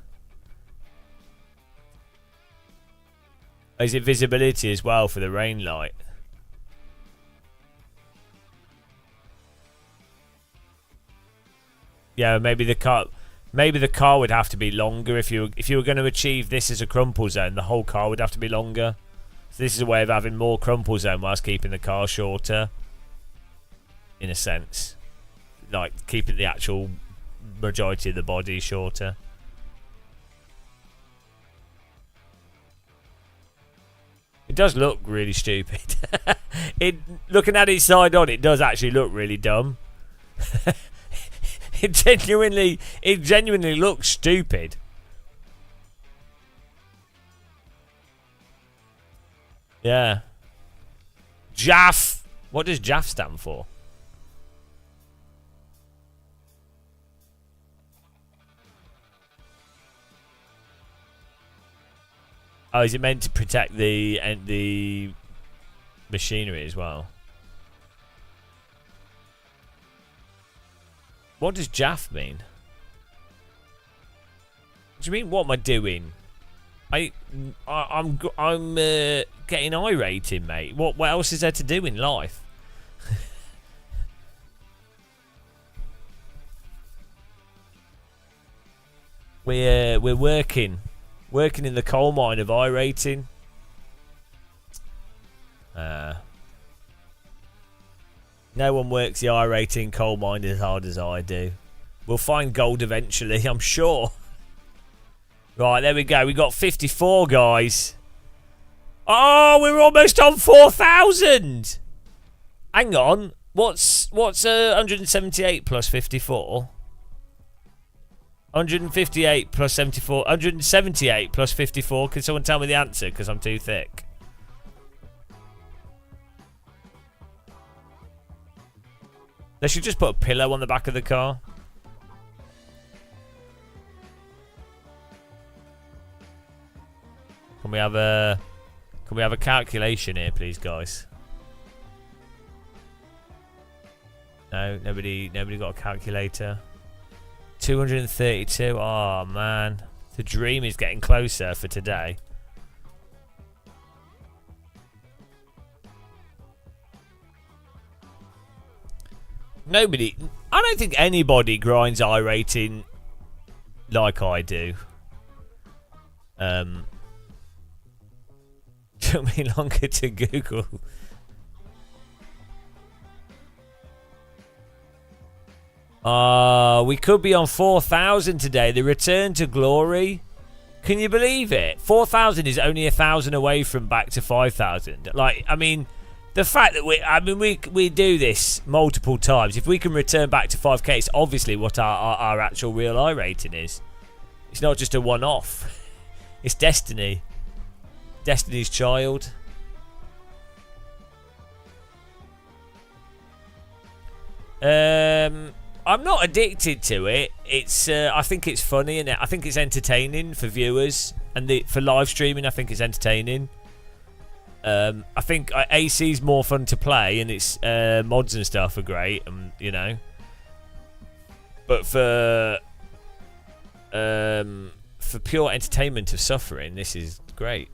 it visibility as well for the rain light? Yeah, maybe the car would have to be longer if you were going to achieve this as a crumple zone. The whole car would have to be longer. So this is a way of having more crumple zone whilst keeping the car shorter, in a sense, like keeping the actual majority of the body shorter. It does look really stupid. Looking at it side on, it does actually look really dumb. It genuinely looks stupid. Yeah. JAF. What does JAF stand for? Oh, is it meant to protect the machinery as well? What does JAF mean? What do you mean? What am I doing? I'm getting iRating, mate. What else is there to do in life? We're working in the coal mine of iRating. No one works the I-rating coal mine as hard as I do. We'll find gold eventually, I'm sure. Right, there we go. We got 54, guys. Oh, we're almost on 4,000. Hang on. What's 178 plus 54? 158 plus 74. 178 plus 54. Can someone tell me the answer? Because I'm too thick. They should just put a pillow on the back of the car. Can we have a calculation here, please, guys? No, nobody got a calculator. 232. Oh man, the dream is getting closer for today. I don't think anybody grinds I-rating like I do. Took me longer to Google. We could be on 4,000 today. The return to glory. Can you believe it? 4,000 is only 1,000 away from back to 5,000. Like, I mean, the fact that we do this multiple times. If we can return back to 5k, it's obviously what our actual real I rating is. It's not just a one-off. It's destiny. Destiny's Child. I'm not addicted to it. It's I think it's funny and I think it's entertaining for viewers and for live streaming. I think it's entertaining. I think AC's more fun to play and its mods and stuff are great, you know. But for pure entertainment of suffering, this is great.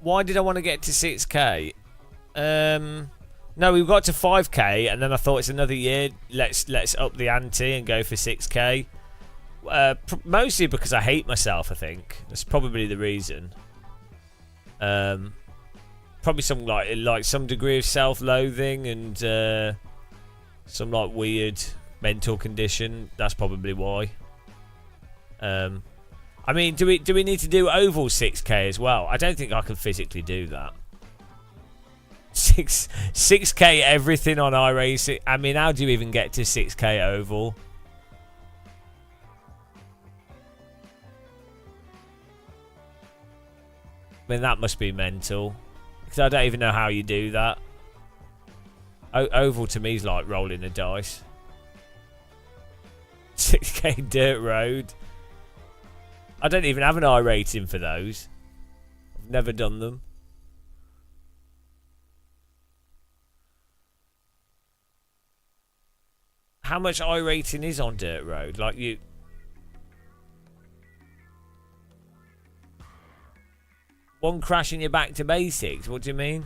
Why did I want to get to 6k? No, we got to 5k, and then I thought it's another year. Let's up the ante and go for 6k. Mostly because I hate myself. I think that's probably the reason. Probably something like some degree of self-loathing and some like weird mental condition. That's probably why. I mean, do we need to do oval 6k as well? I don't think I can physically do that. 6k everything on iRacing. I mean, how do you even get to 6k oval? I mean, that must be mental. Because I don't even know how you do that. Oval to me is like rolling a dice. 6k dirt road. I don't even have an I rating for those. I've never done them. How much I rating is on dirt road? Like you... One crashing you back to basics? What do you mean?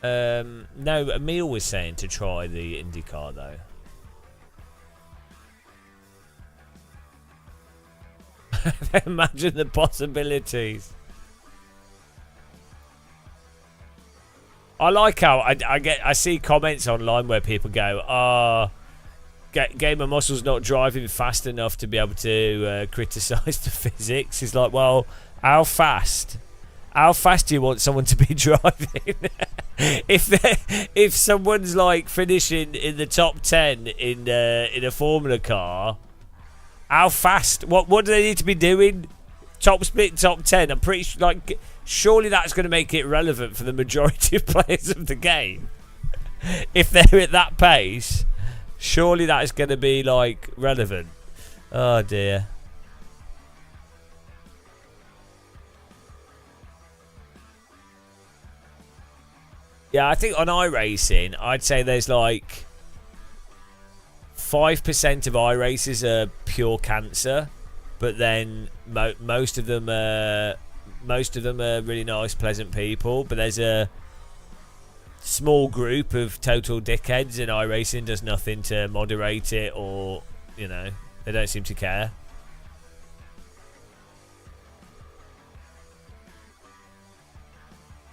No, Emil was saying to try the IndyCar though. Imagine the possibilities. I like how I see comments online where people go, Gamer Muscle's not driving fast enough to be able to criticise the physics. It's like, well, how fast? How fast do you want someone to be driving? if someone's like finishing in the top 10 in a Formula car, how fast? What do they need to be doing? Top split, top 10. I'm pretty sure, like, surely that's going to make it relevant for the majority of players of the game. If they're at that pace, surely that is going to be like relevant. Oh dear. Yeah, I think on iRacing, I'd say there's like 5% of iRaces are pure cancer, but then most of them are really nice, pleasant people. But there's a small group of total dickheads, and iRacing does nothing to moderate it, or you know, they don't seem to care.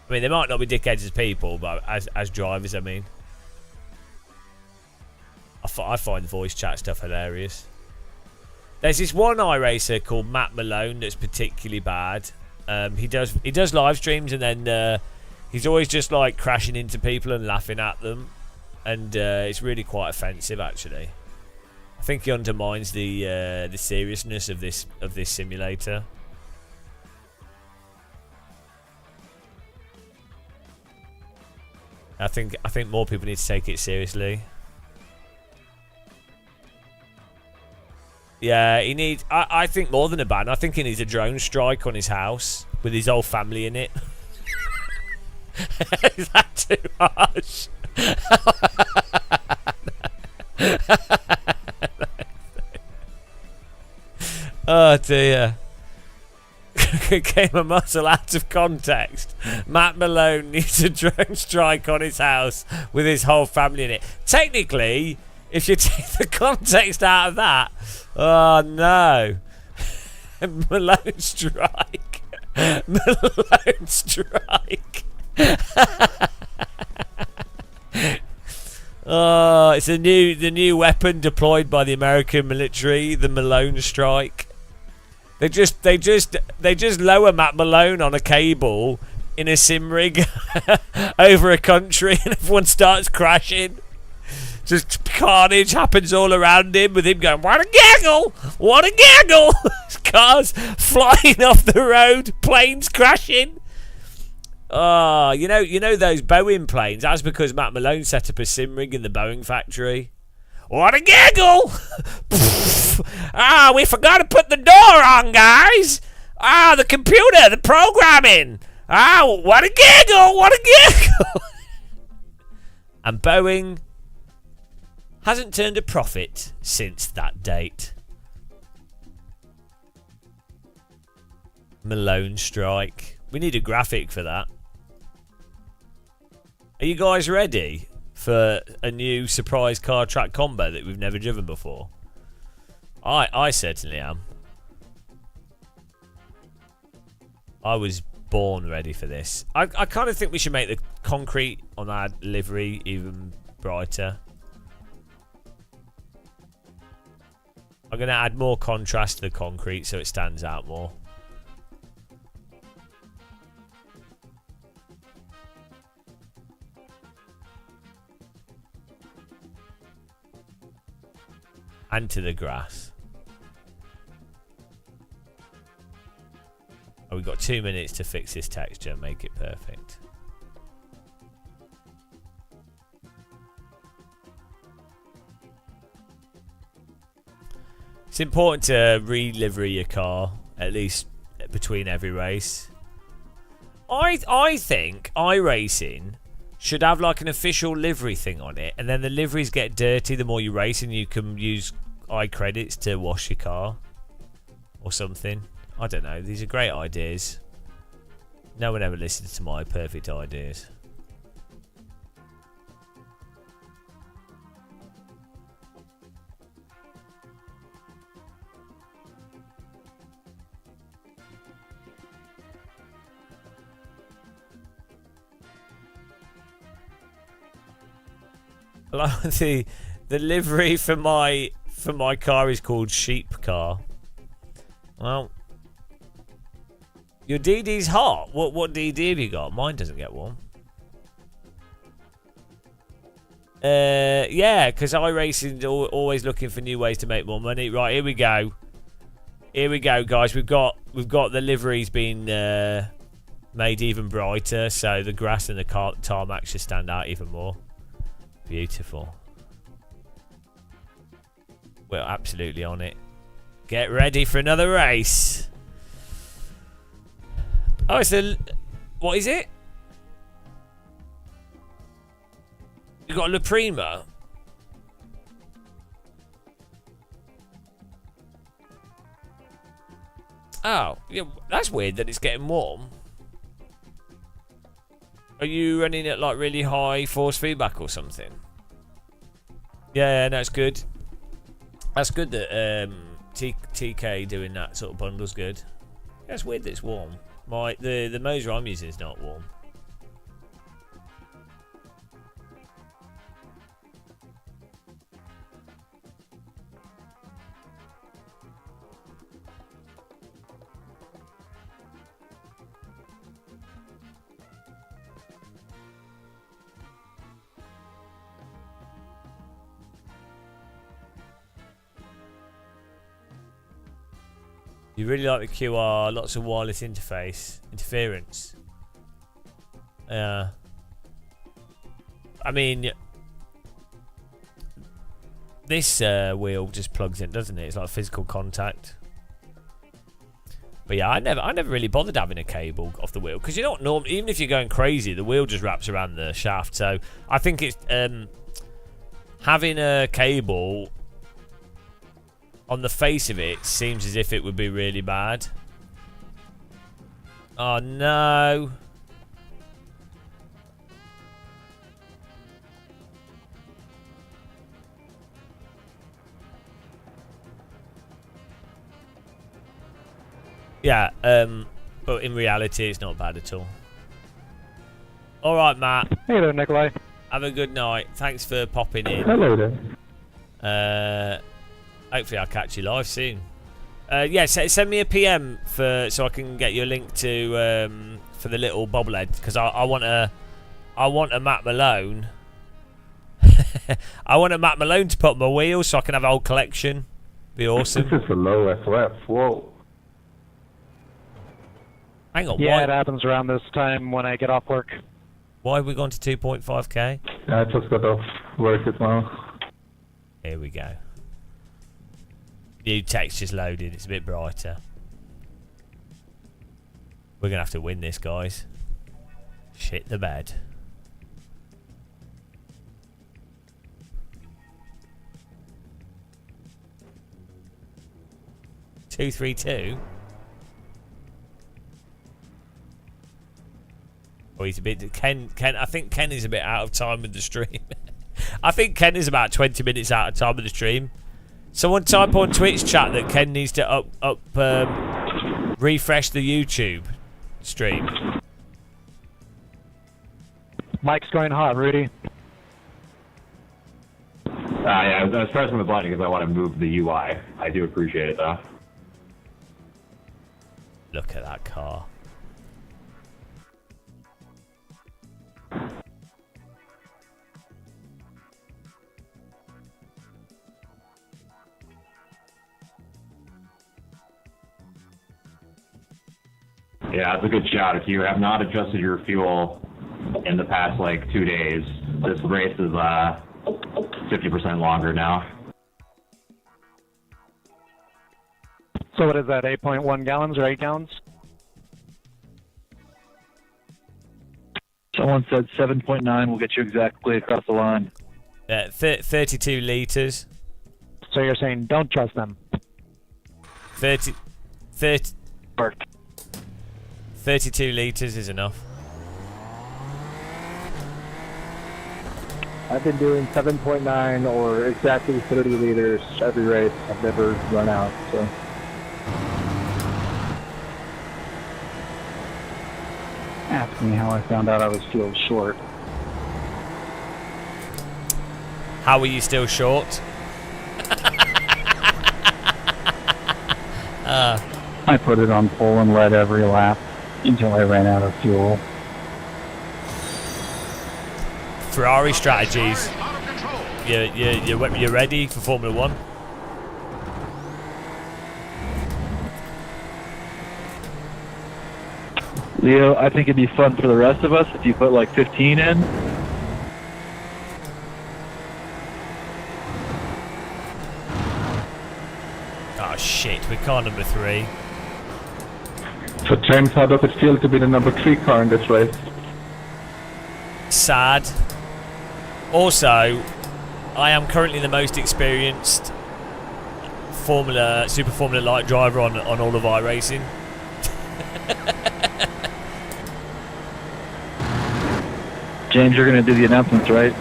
I mean, they might not be dickheads as people, but as drivers, I mean. I find the voice chat stuff hilarious. There's this one iRacer called Matt Malone that's particularly bad. He does live streams, and then he's always just like crashing into people and laughing at them, and it's really quite offensive actually. I think he undermines the seriousness of this simulator. I think more people need to take it seriously. Yeah, he needs. I think more than a ban. I think he needs a drone strike on his house with his whole family in it. Is that too harsh? Oh dear. Came a muscle out of context. Matt Malone needs a drone strike on his house with his whole family in it. Technically, if you take the context out of that, oh no. Malone strike. Malone strike. Oh, it's the new weapon deployed by the American military, the Malone strike. They just lower Matt Malone on a cable in a sim rig over a country, and everyone starts crashing. Just carnage happens all around him, with him going, "What a gaggle! What a gaggle!" Cars flying off the road, planes crashing. Oh, you know those Boeing planes. That's because Matt Malone set up a sim rig in the Boeing factory. What a gaggle! We forgot to put the door on, guys. The computer, the programming. What a gaggle! What a gaggle! And Boeing hasn't turned a profit since that date. Malone strike. We need a graphic for that. Are you guys ready for a new surprise car track combo that we've never driven before? I certainly am. I was born ready for this. I kind of think we should make the concrete on our livery even brighter. I'm going to add more contrast to the concrete so it stands out more. And to the grass. Oh, we've got 2 minutes to fix this texture and make it perfect. It's important to re-livery your car, at least between every race. I think iRacing should have like an official livery thing on it, and then the liveries get dirty the more you race, and you can use iCredits to wash your car or something. I don't know. These are great ideas. No one ever listens to my perfect ideas. The livery for my car is called Sheep Car. Well, your DD's hot. What DD have you got? Mine doesn't get one. Yeah, because iRacing's always looking for new ways to make more money. Right, here we go. Here we go, guys. We've got the liveries being made even brighter, so the grass and the tarmac should stand out even more. Beautiful. We're absolutely on it. Get ready for another race. Oh, it's a... What is it? You got a La Prima. Oh, yeah, that's weird that it's getting warm. Are you running at like really high force feedback or something? Yeah, no, it's good. That's good that TK doing that sort of bundle's good. Yeah, it's weird that it's warm. The Moser I'm using is not warm. You really like the QR, lots of wireless interference. Yeah. I mean, this wheel just plugs in, doesn't it? It's like physical contact. But yeah, I never really bothered having a cable off the wheel because you don't even if you're going crazy, the wheel just wraps around the shaft. So I think it's having a cable on the face of it seems as if it would be really bad. Oh no. Yeah, but in reality, it's not bad at all. All right, Matt. Hey there, Nikolai. Have a good night. Thanks for popping in. Hello there. Hopefully, I'll catch you live soon. Yeah, send me a PM so I can get you a link to for the little bobblehead because I want a Matt Malone. I want a Matt Malone to put on my wheels so I can have a whole collection. Be awesome. This is a low FF. Whoa. Hang on, yeah, why? it happens around this time when I get off work. Why have we gone to 2.5k? I just got off work as well. Here we go. New text just loaded. It's a bit brighter. We're going to have to win this, guys. Shit the bed. Two, 3, 2. Oh, he's a bit. Ken. I think Ken is a bit out of time with the stream. I think Ken is about 20 minutes out of time with the stream. Someone type on Twitch chat that Ken needs to refresh the YouTube stream. Mike's going hot, Rudy. Yeah, I was pressing the button because I want to move the UI. I do appreciate it, though. Look at that car. Yeah, that's a good shout. If you have not adjusted your fuel in the past, 2 days, this race is 50% longer now. So what is that, 8.1 gallons or 8 gallons? Someone said 7.9 will get you exactly across the line. 32 litres. So you're saying don't trust them? 32 litres is enough. I've been doing 7.9 or exactly 30 liters every race. I've never run out, so. Ask me how I found out I was still short. How are you still short? I put it on full and led every lap until I ran out of fuel. Ferrari strategies. You're ready for Formula 1? Leo, I think it'd be fun for the rest of us if you put 15 in. Oh shit, we're car number 3. So James, how does it feel to be the number 3 car in this race? Sad. Also, I am currently the most experienced Super Formula Light driver on all of iRacing. James, you're going to do the announcements, right?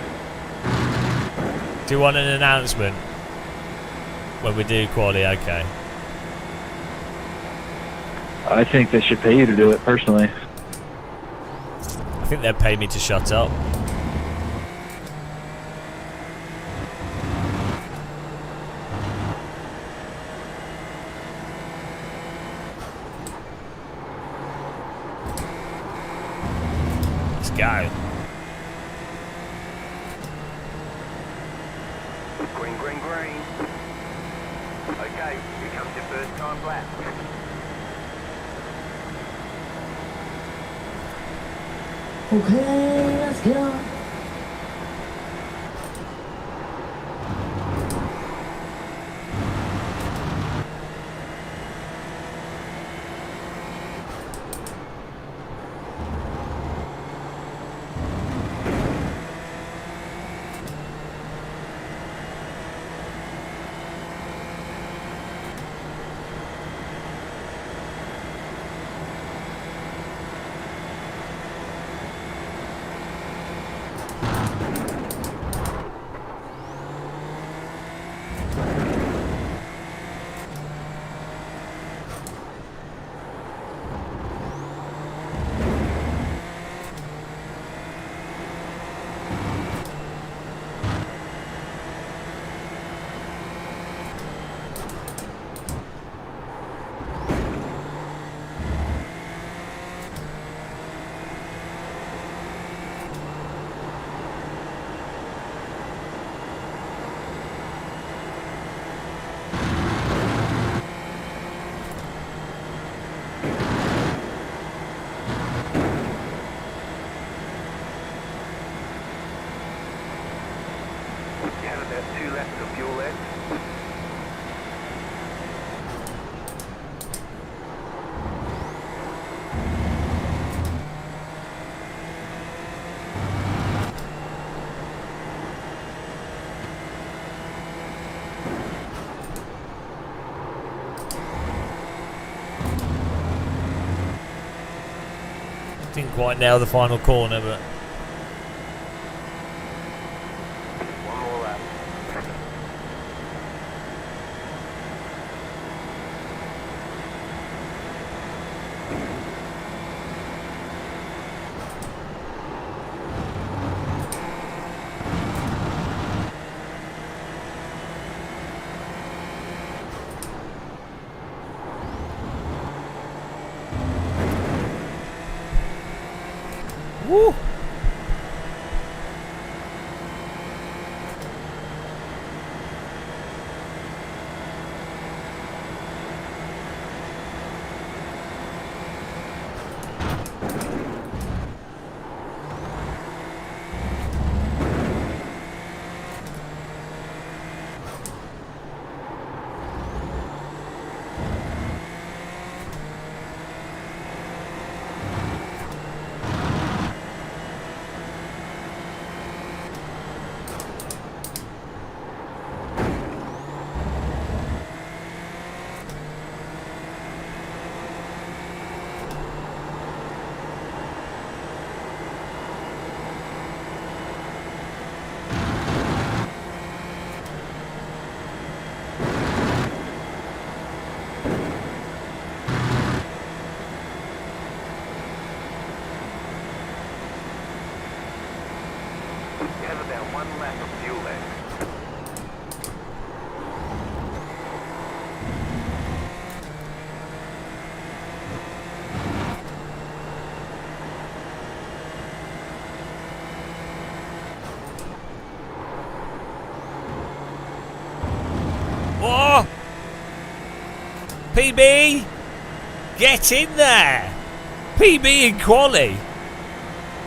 Do you want an announcement? When we do quali, okay. I think they should pay you to do it, personally. I think they'll pay me to shut up. Let's go. Green, green, green. Okay, here comes your first time lap. Okay, let's go. You have about 2 laps of fuel left. Didn't quite nail the final corner, but One more lap. woo! You have about 1 lap of fuel left. Oh! PB! Get in there! PB in quali!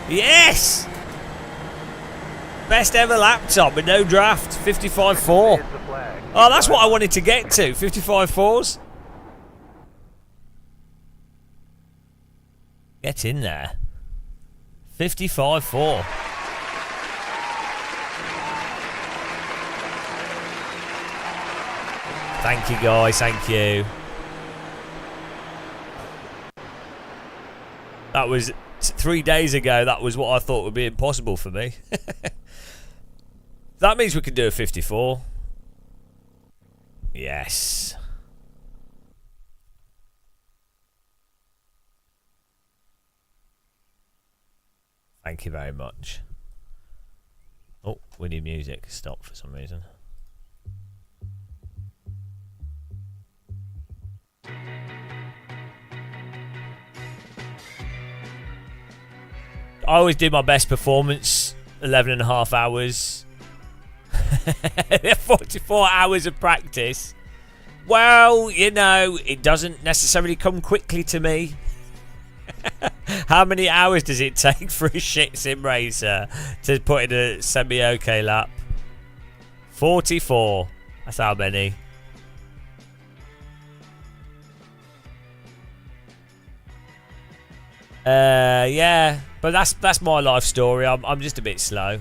Yes! Best ever laptop with no draft, 55.4. Oh, that's what I wanted to get to, 55.4s. Get in there. 55.4. Thank you, guys. Thank you. That was 3 days ago. That was what I thought would be impossible for me. That means we can do a 54. Yes. Thank you very much. Oh, we need music. Stop for some reason. I always do my best performance, 11.5 hours. 44 hours of practice. Well, you know, it doesn't necessarily come quickly to me. How many hours does it take for a shit sim racer to put in a semi-okay lap? 44. That's how many. Yeah, but that's my life story. I'm just a bit slow.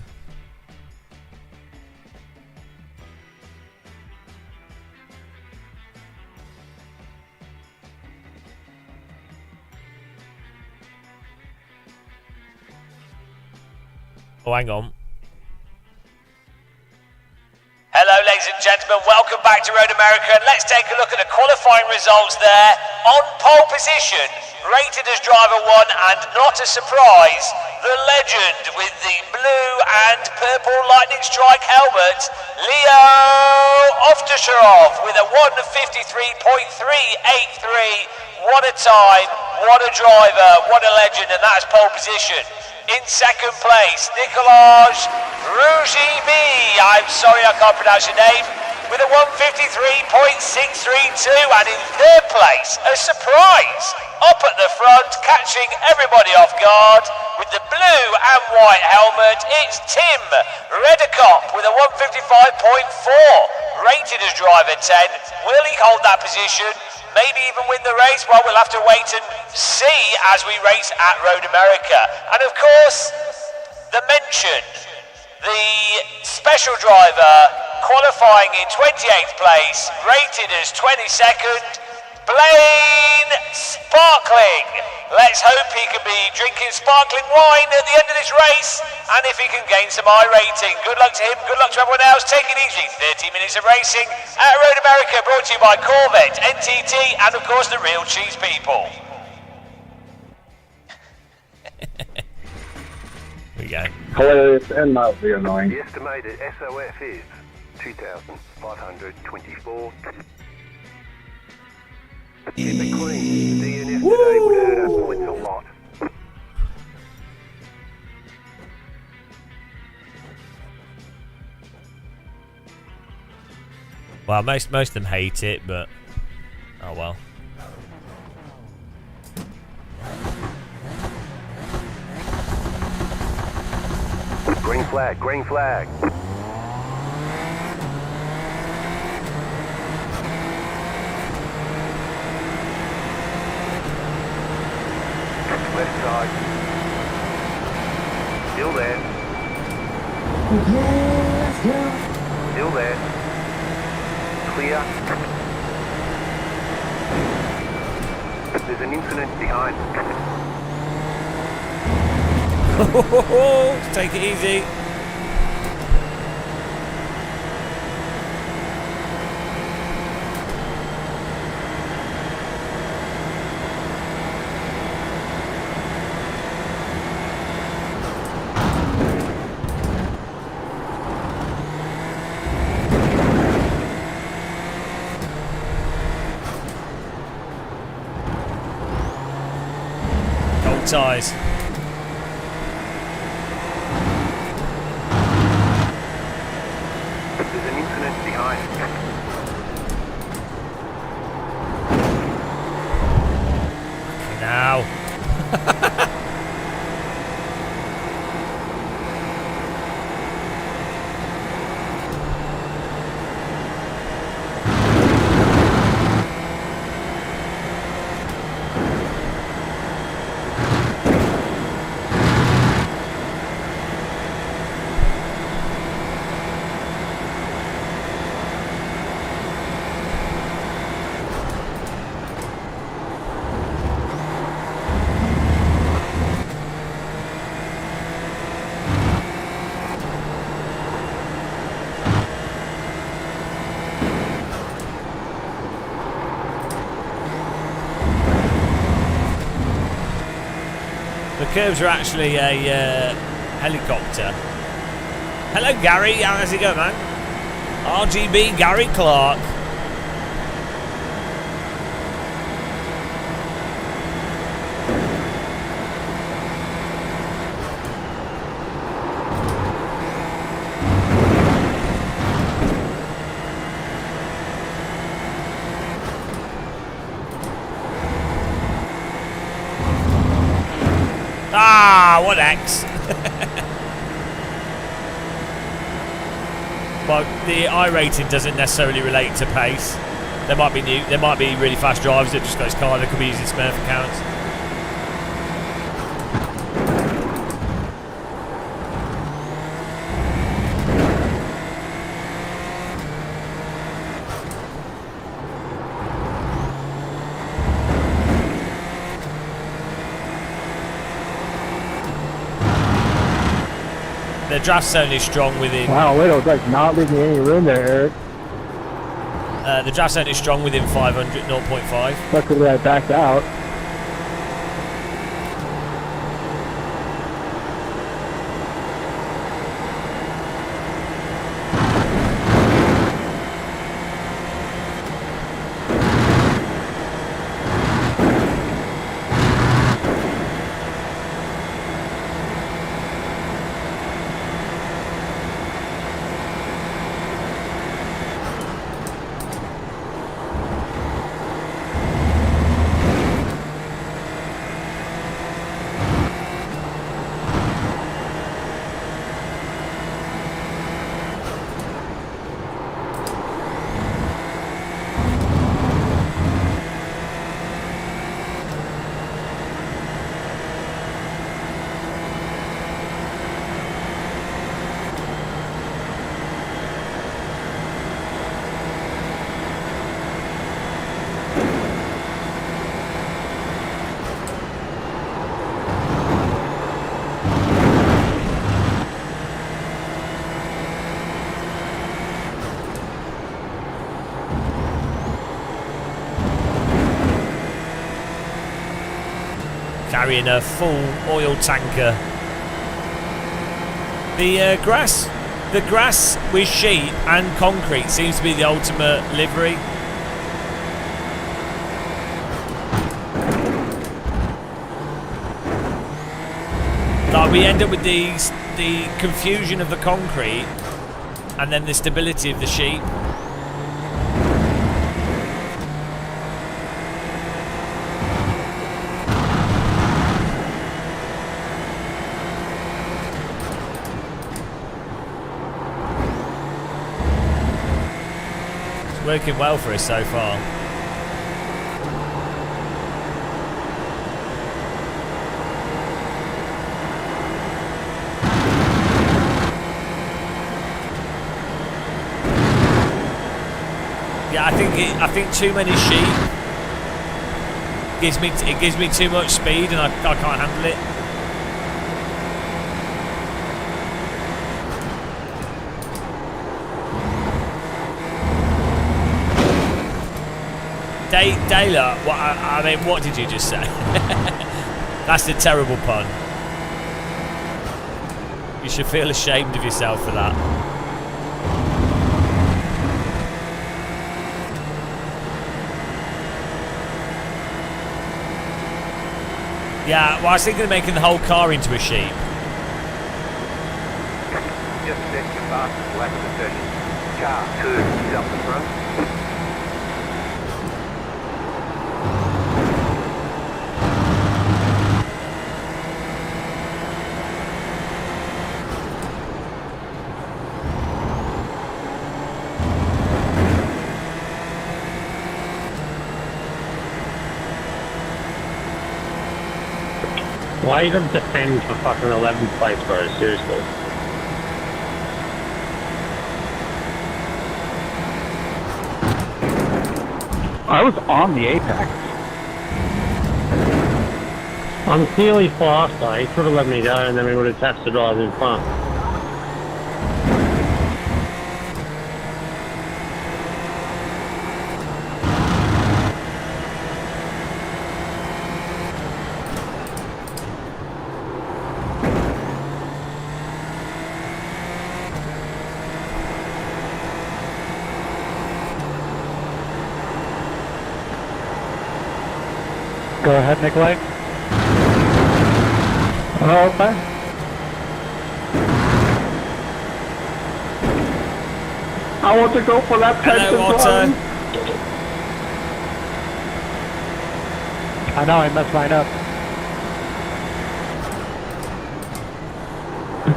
Oh, hang on. Hello, ladies and gentlemen. Welcome back to Road America. And let's take a look at the qualifying results there. On pole position, rated as driver 1, and not a surprise, the legend with the blue and purple lightning strike helmet, Leo Oftasharov, with a 1:53.383. What a time, what a driver, what a legend, and that's pole position. In second place, Nikolaj Rujibi, I'm sorry I can't pronounce your name, with a 1:53.632, and in third place, a surprise, up at the front, catching everybody off guard, with the blue and white helmet, it's Tim Redekop with a 1:55.4, rated as driver 10. Will he hold that position? Maybe even win the race? Well, we'll have to wait and see as we race at Road America. And of course, the mention, the special driver qualifying in 28th place, rated as 22nd, Blaine Sparkling. Let's hope he can be drinking sparkling wine at the end of this race, and if he can gain some I rating. Good luck to him, good luck to everyone else. Take it easy. 30 minutes of racing at Road America, brought to you by Corvette, NTT, and of course the Real Cheese People. Here we go. Hilarious and mildly annoying. The estimated SOF is 2,524. In the Queen, DNF today would earn our points a lot. Well, most of them hate it, but oh well. Green flag, green flag. Left side. Still there. Okay, let's go. Still there. Clear. There's an incident behind. Take it easy. Gold ties. There's an incident behind. Now. The curves are actually a helicopter. Hello, Gary. How's it going, man? RGB Gary Clark. Ah, what X? Well, the I rating doesn't necessarily relate to pace. There might be really fast drivers that just got his car that could be using Smurf accounts. The draft zone is strong within. Wow, Little's like not leaving any room there, Eric. The draft zone is strong within 500, 0.5. Luckily, I backed out. Carrying a full oil tanker. The grass with sheep and concrete seems to be the ultimate livery. Like we end up with the confusion of the concrete and then the stability of the sheep. Working well for us so far. Yeah, I think too many sheep gives me too much speed and I can't handle it. Dayla, I mean, what did you just say? That's a terrible pun. You should feel ashamed of yourself for that. Yeah, well, I was thinking of making the whole car into a sheep. Just set your fastest lap of the session. Car 2 is up the front. Why even defend for fucking 11th place, bro? Seriously. I was on the apex. I'm clearly faster. He could have let me go and then we would have tapped the drive in front. Go ahead, Nikolai. Okay. I want to go for that pension one. I know, I messed mine up.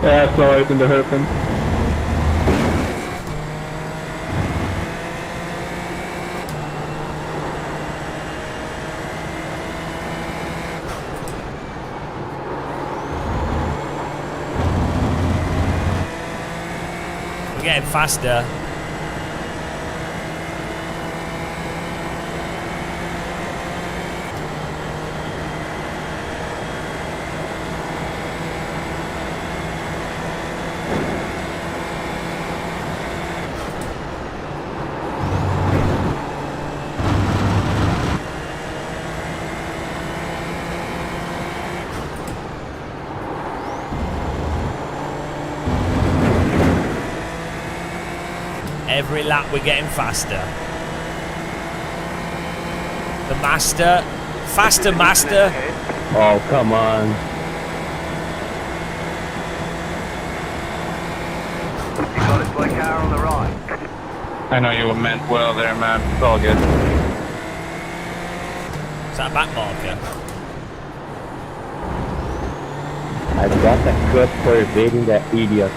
Yeah, it's always into happen. We're getting faster. Every lap we're getting faster. The master, faster master. Oh, come on. You got a slow car on the right. I know you meant well there, man. It's all good. Is that a back marker? I got the cut for evading that idiot.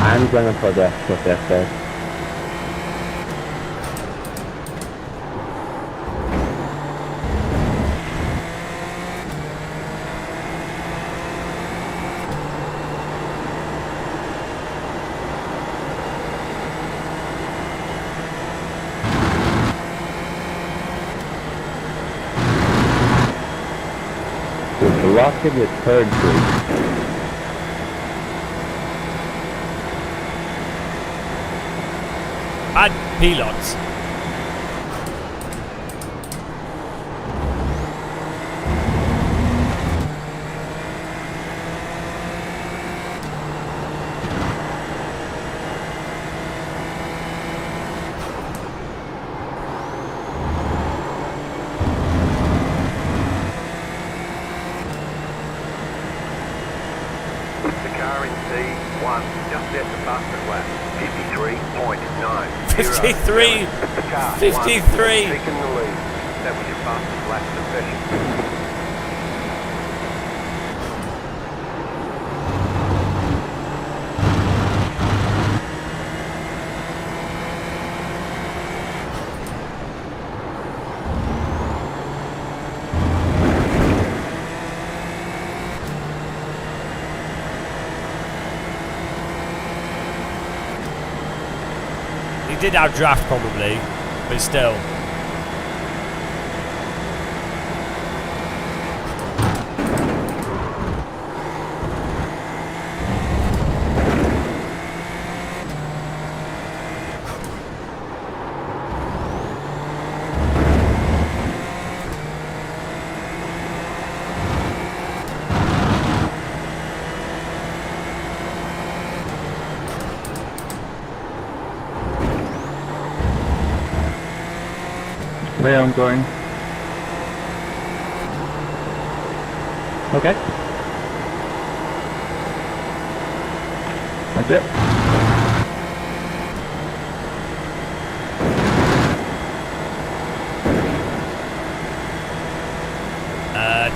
I'm gonna protest that. Blocking the third grade. Add pilots. The car in C1 just set the fastest lap. 53.9. 53. The car 53. Taking the lead. That was your fastest lap of the session. He did outdraft probably, but still. Where I'm going. Okay. That's it.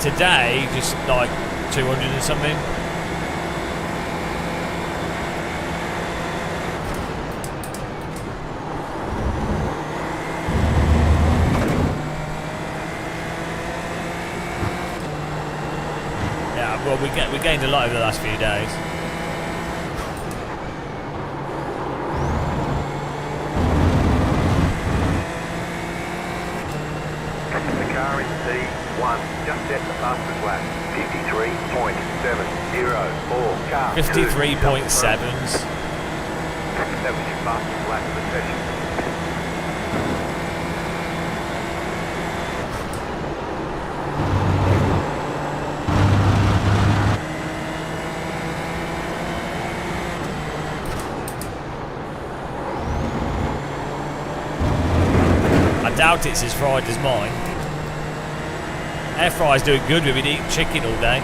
Today, just like 200 and something. Well, we gained a lot over the last few days. The car in C1 just set the fastest lap. 53.704. Car 53.7s. That was your fastest lap of the session. I doubt it's as fried as mine. Air fryer's doing good. We've been eating chicken all day.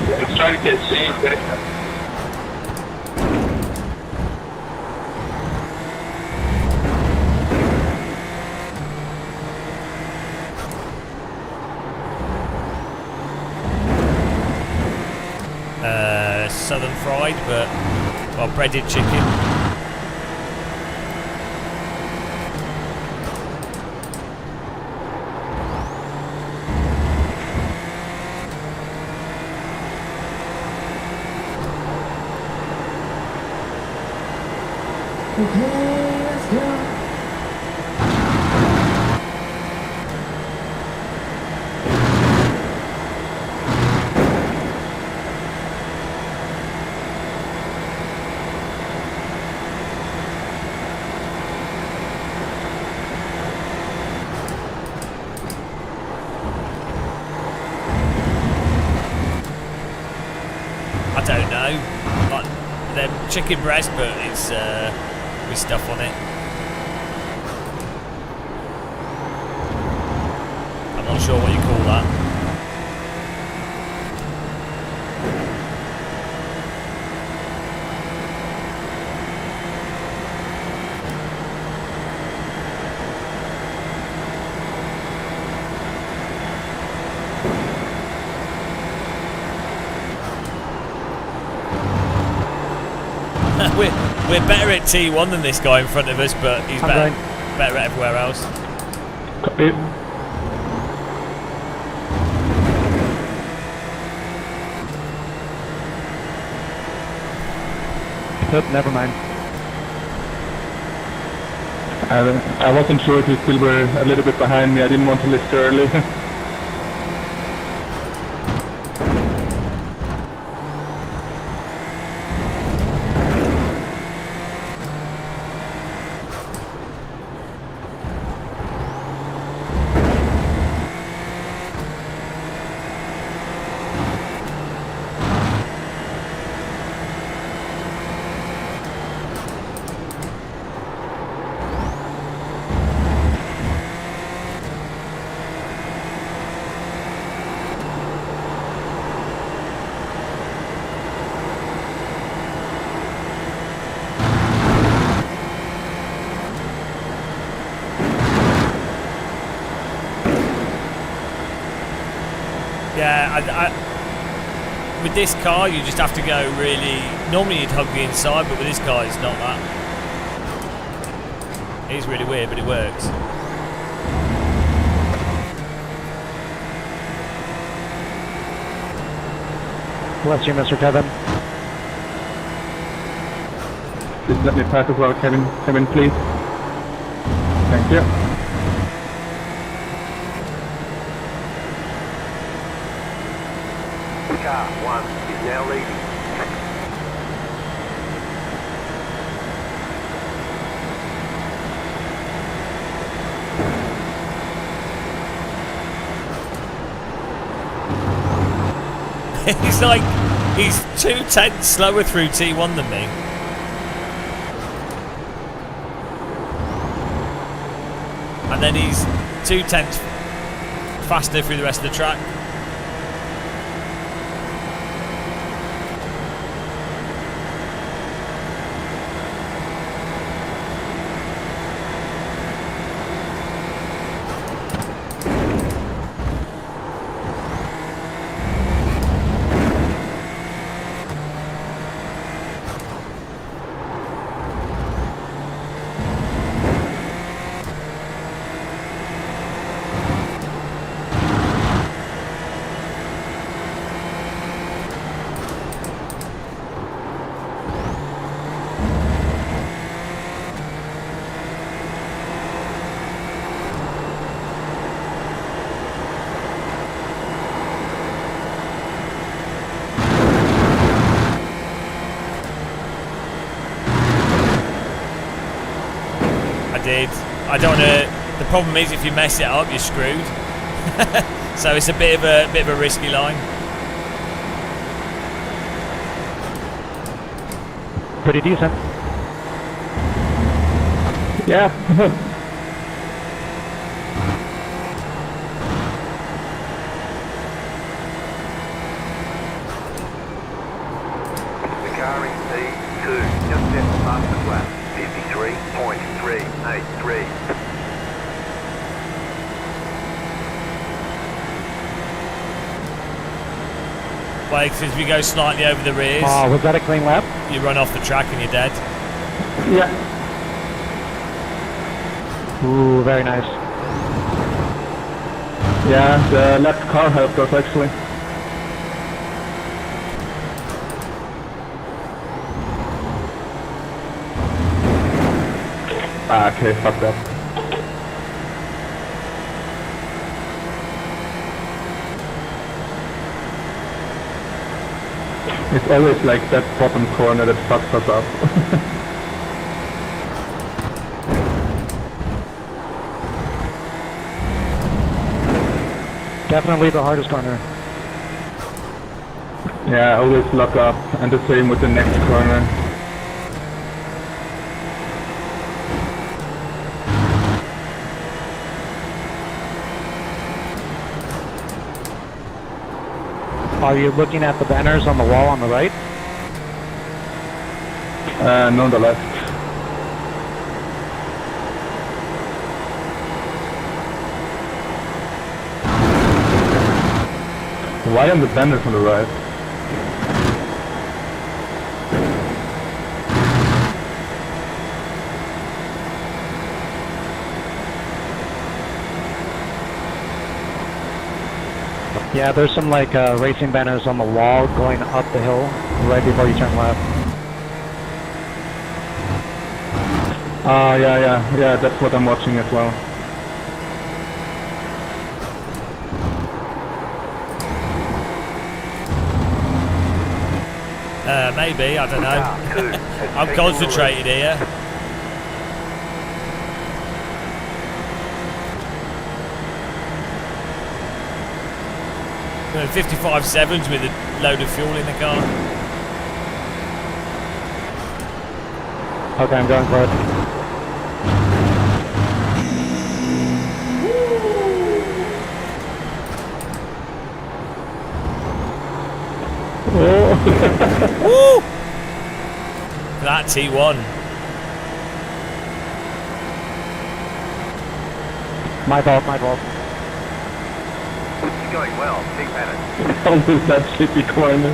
Let's try to get saved back. fried, but well, breaded chicken. Okay, let's go. I don't know, like them chicken breast, but it's with stuff on it. I'm not sure what you call that. We're better at T1 than this guy in front of us, but he's better at everywhere else. Copy. Nope, never mind. I wasn't sure if you still were a little bit behind me. I didn't want to lift early. Yeah, with this car you just have to go really. Normally you'd hug the inside, but with this car it's not that. It is really weird, but it works. Bless you, Mr. Kevin. Please let me pass as well, Kevin. Kevin, please. Thank you. Car 1 is now leading. He's 2/10 slower through T1 than me. And then he's 2/10 faster through the rest of the track. I don't want to. The problem is, if you mess it up, you're screwed. So it's a bit of a risky line. Pretty decent. Yeah. The car in P2 just set the fastest lap. 53.383. way, because we go slightly over the rears. Oh, was that a clean lap? You run off the track and you're dead. Yeah. Ooh, very nice. Yeah, the left car helped us actually. Ah, okay, fuck that. It's always like that bottom corner that fucks us up. Definitely the hardest corner. Yeah, always lock up, and the same with the next corner. Are you looking at the banners on the wall on the right? No, on the left. Why on the banners on the right? Yeah, there's some like racing banners on the wall going up the hill right before you turn left. Yeah, that's what I'm watching as well. Maybe, I don't know. I'm concentrated here. Going 55.7s with a load of fuel in the car. Okay, I'm going for it. Woo! That T1. My fault. You're going well. Keep at it. Don't lose that shitty corner.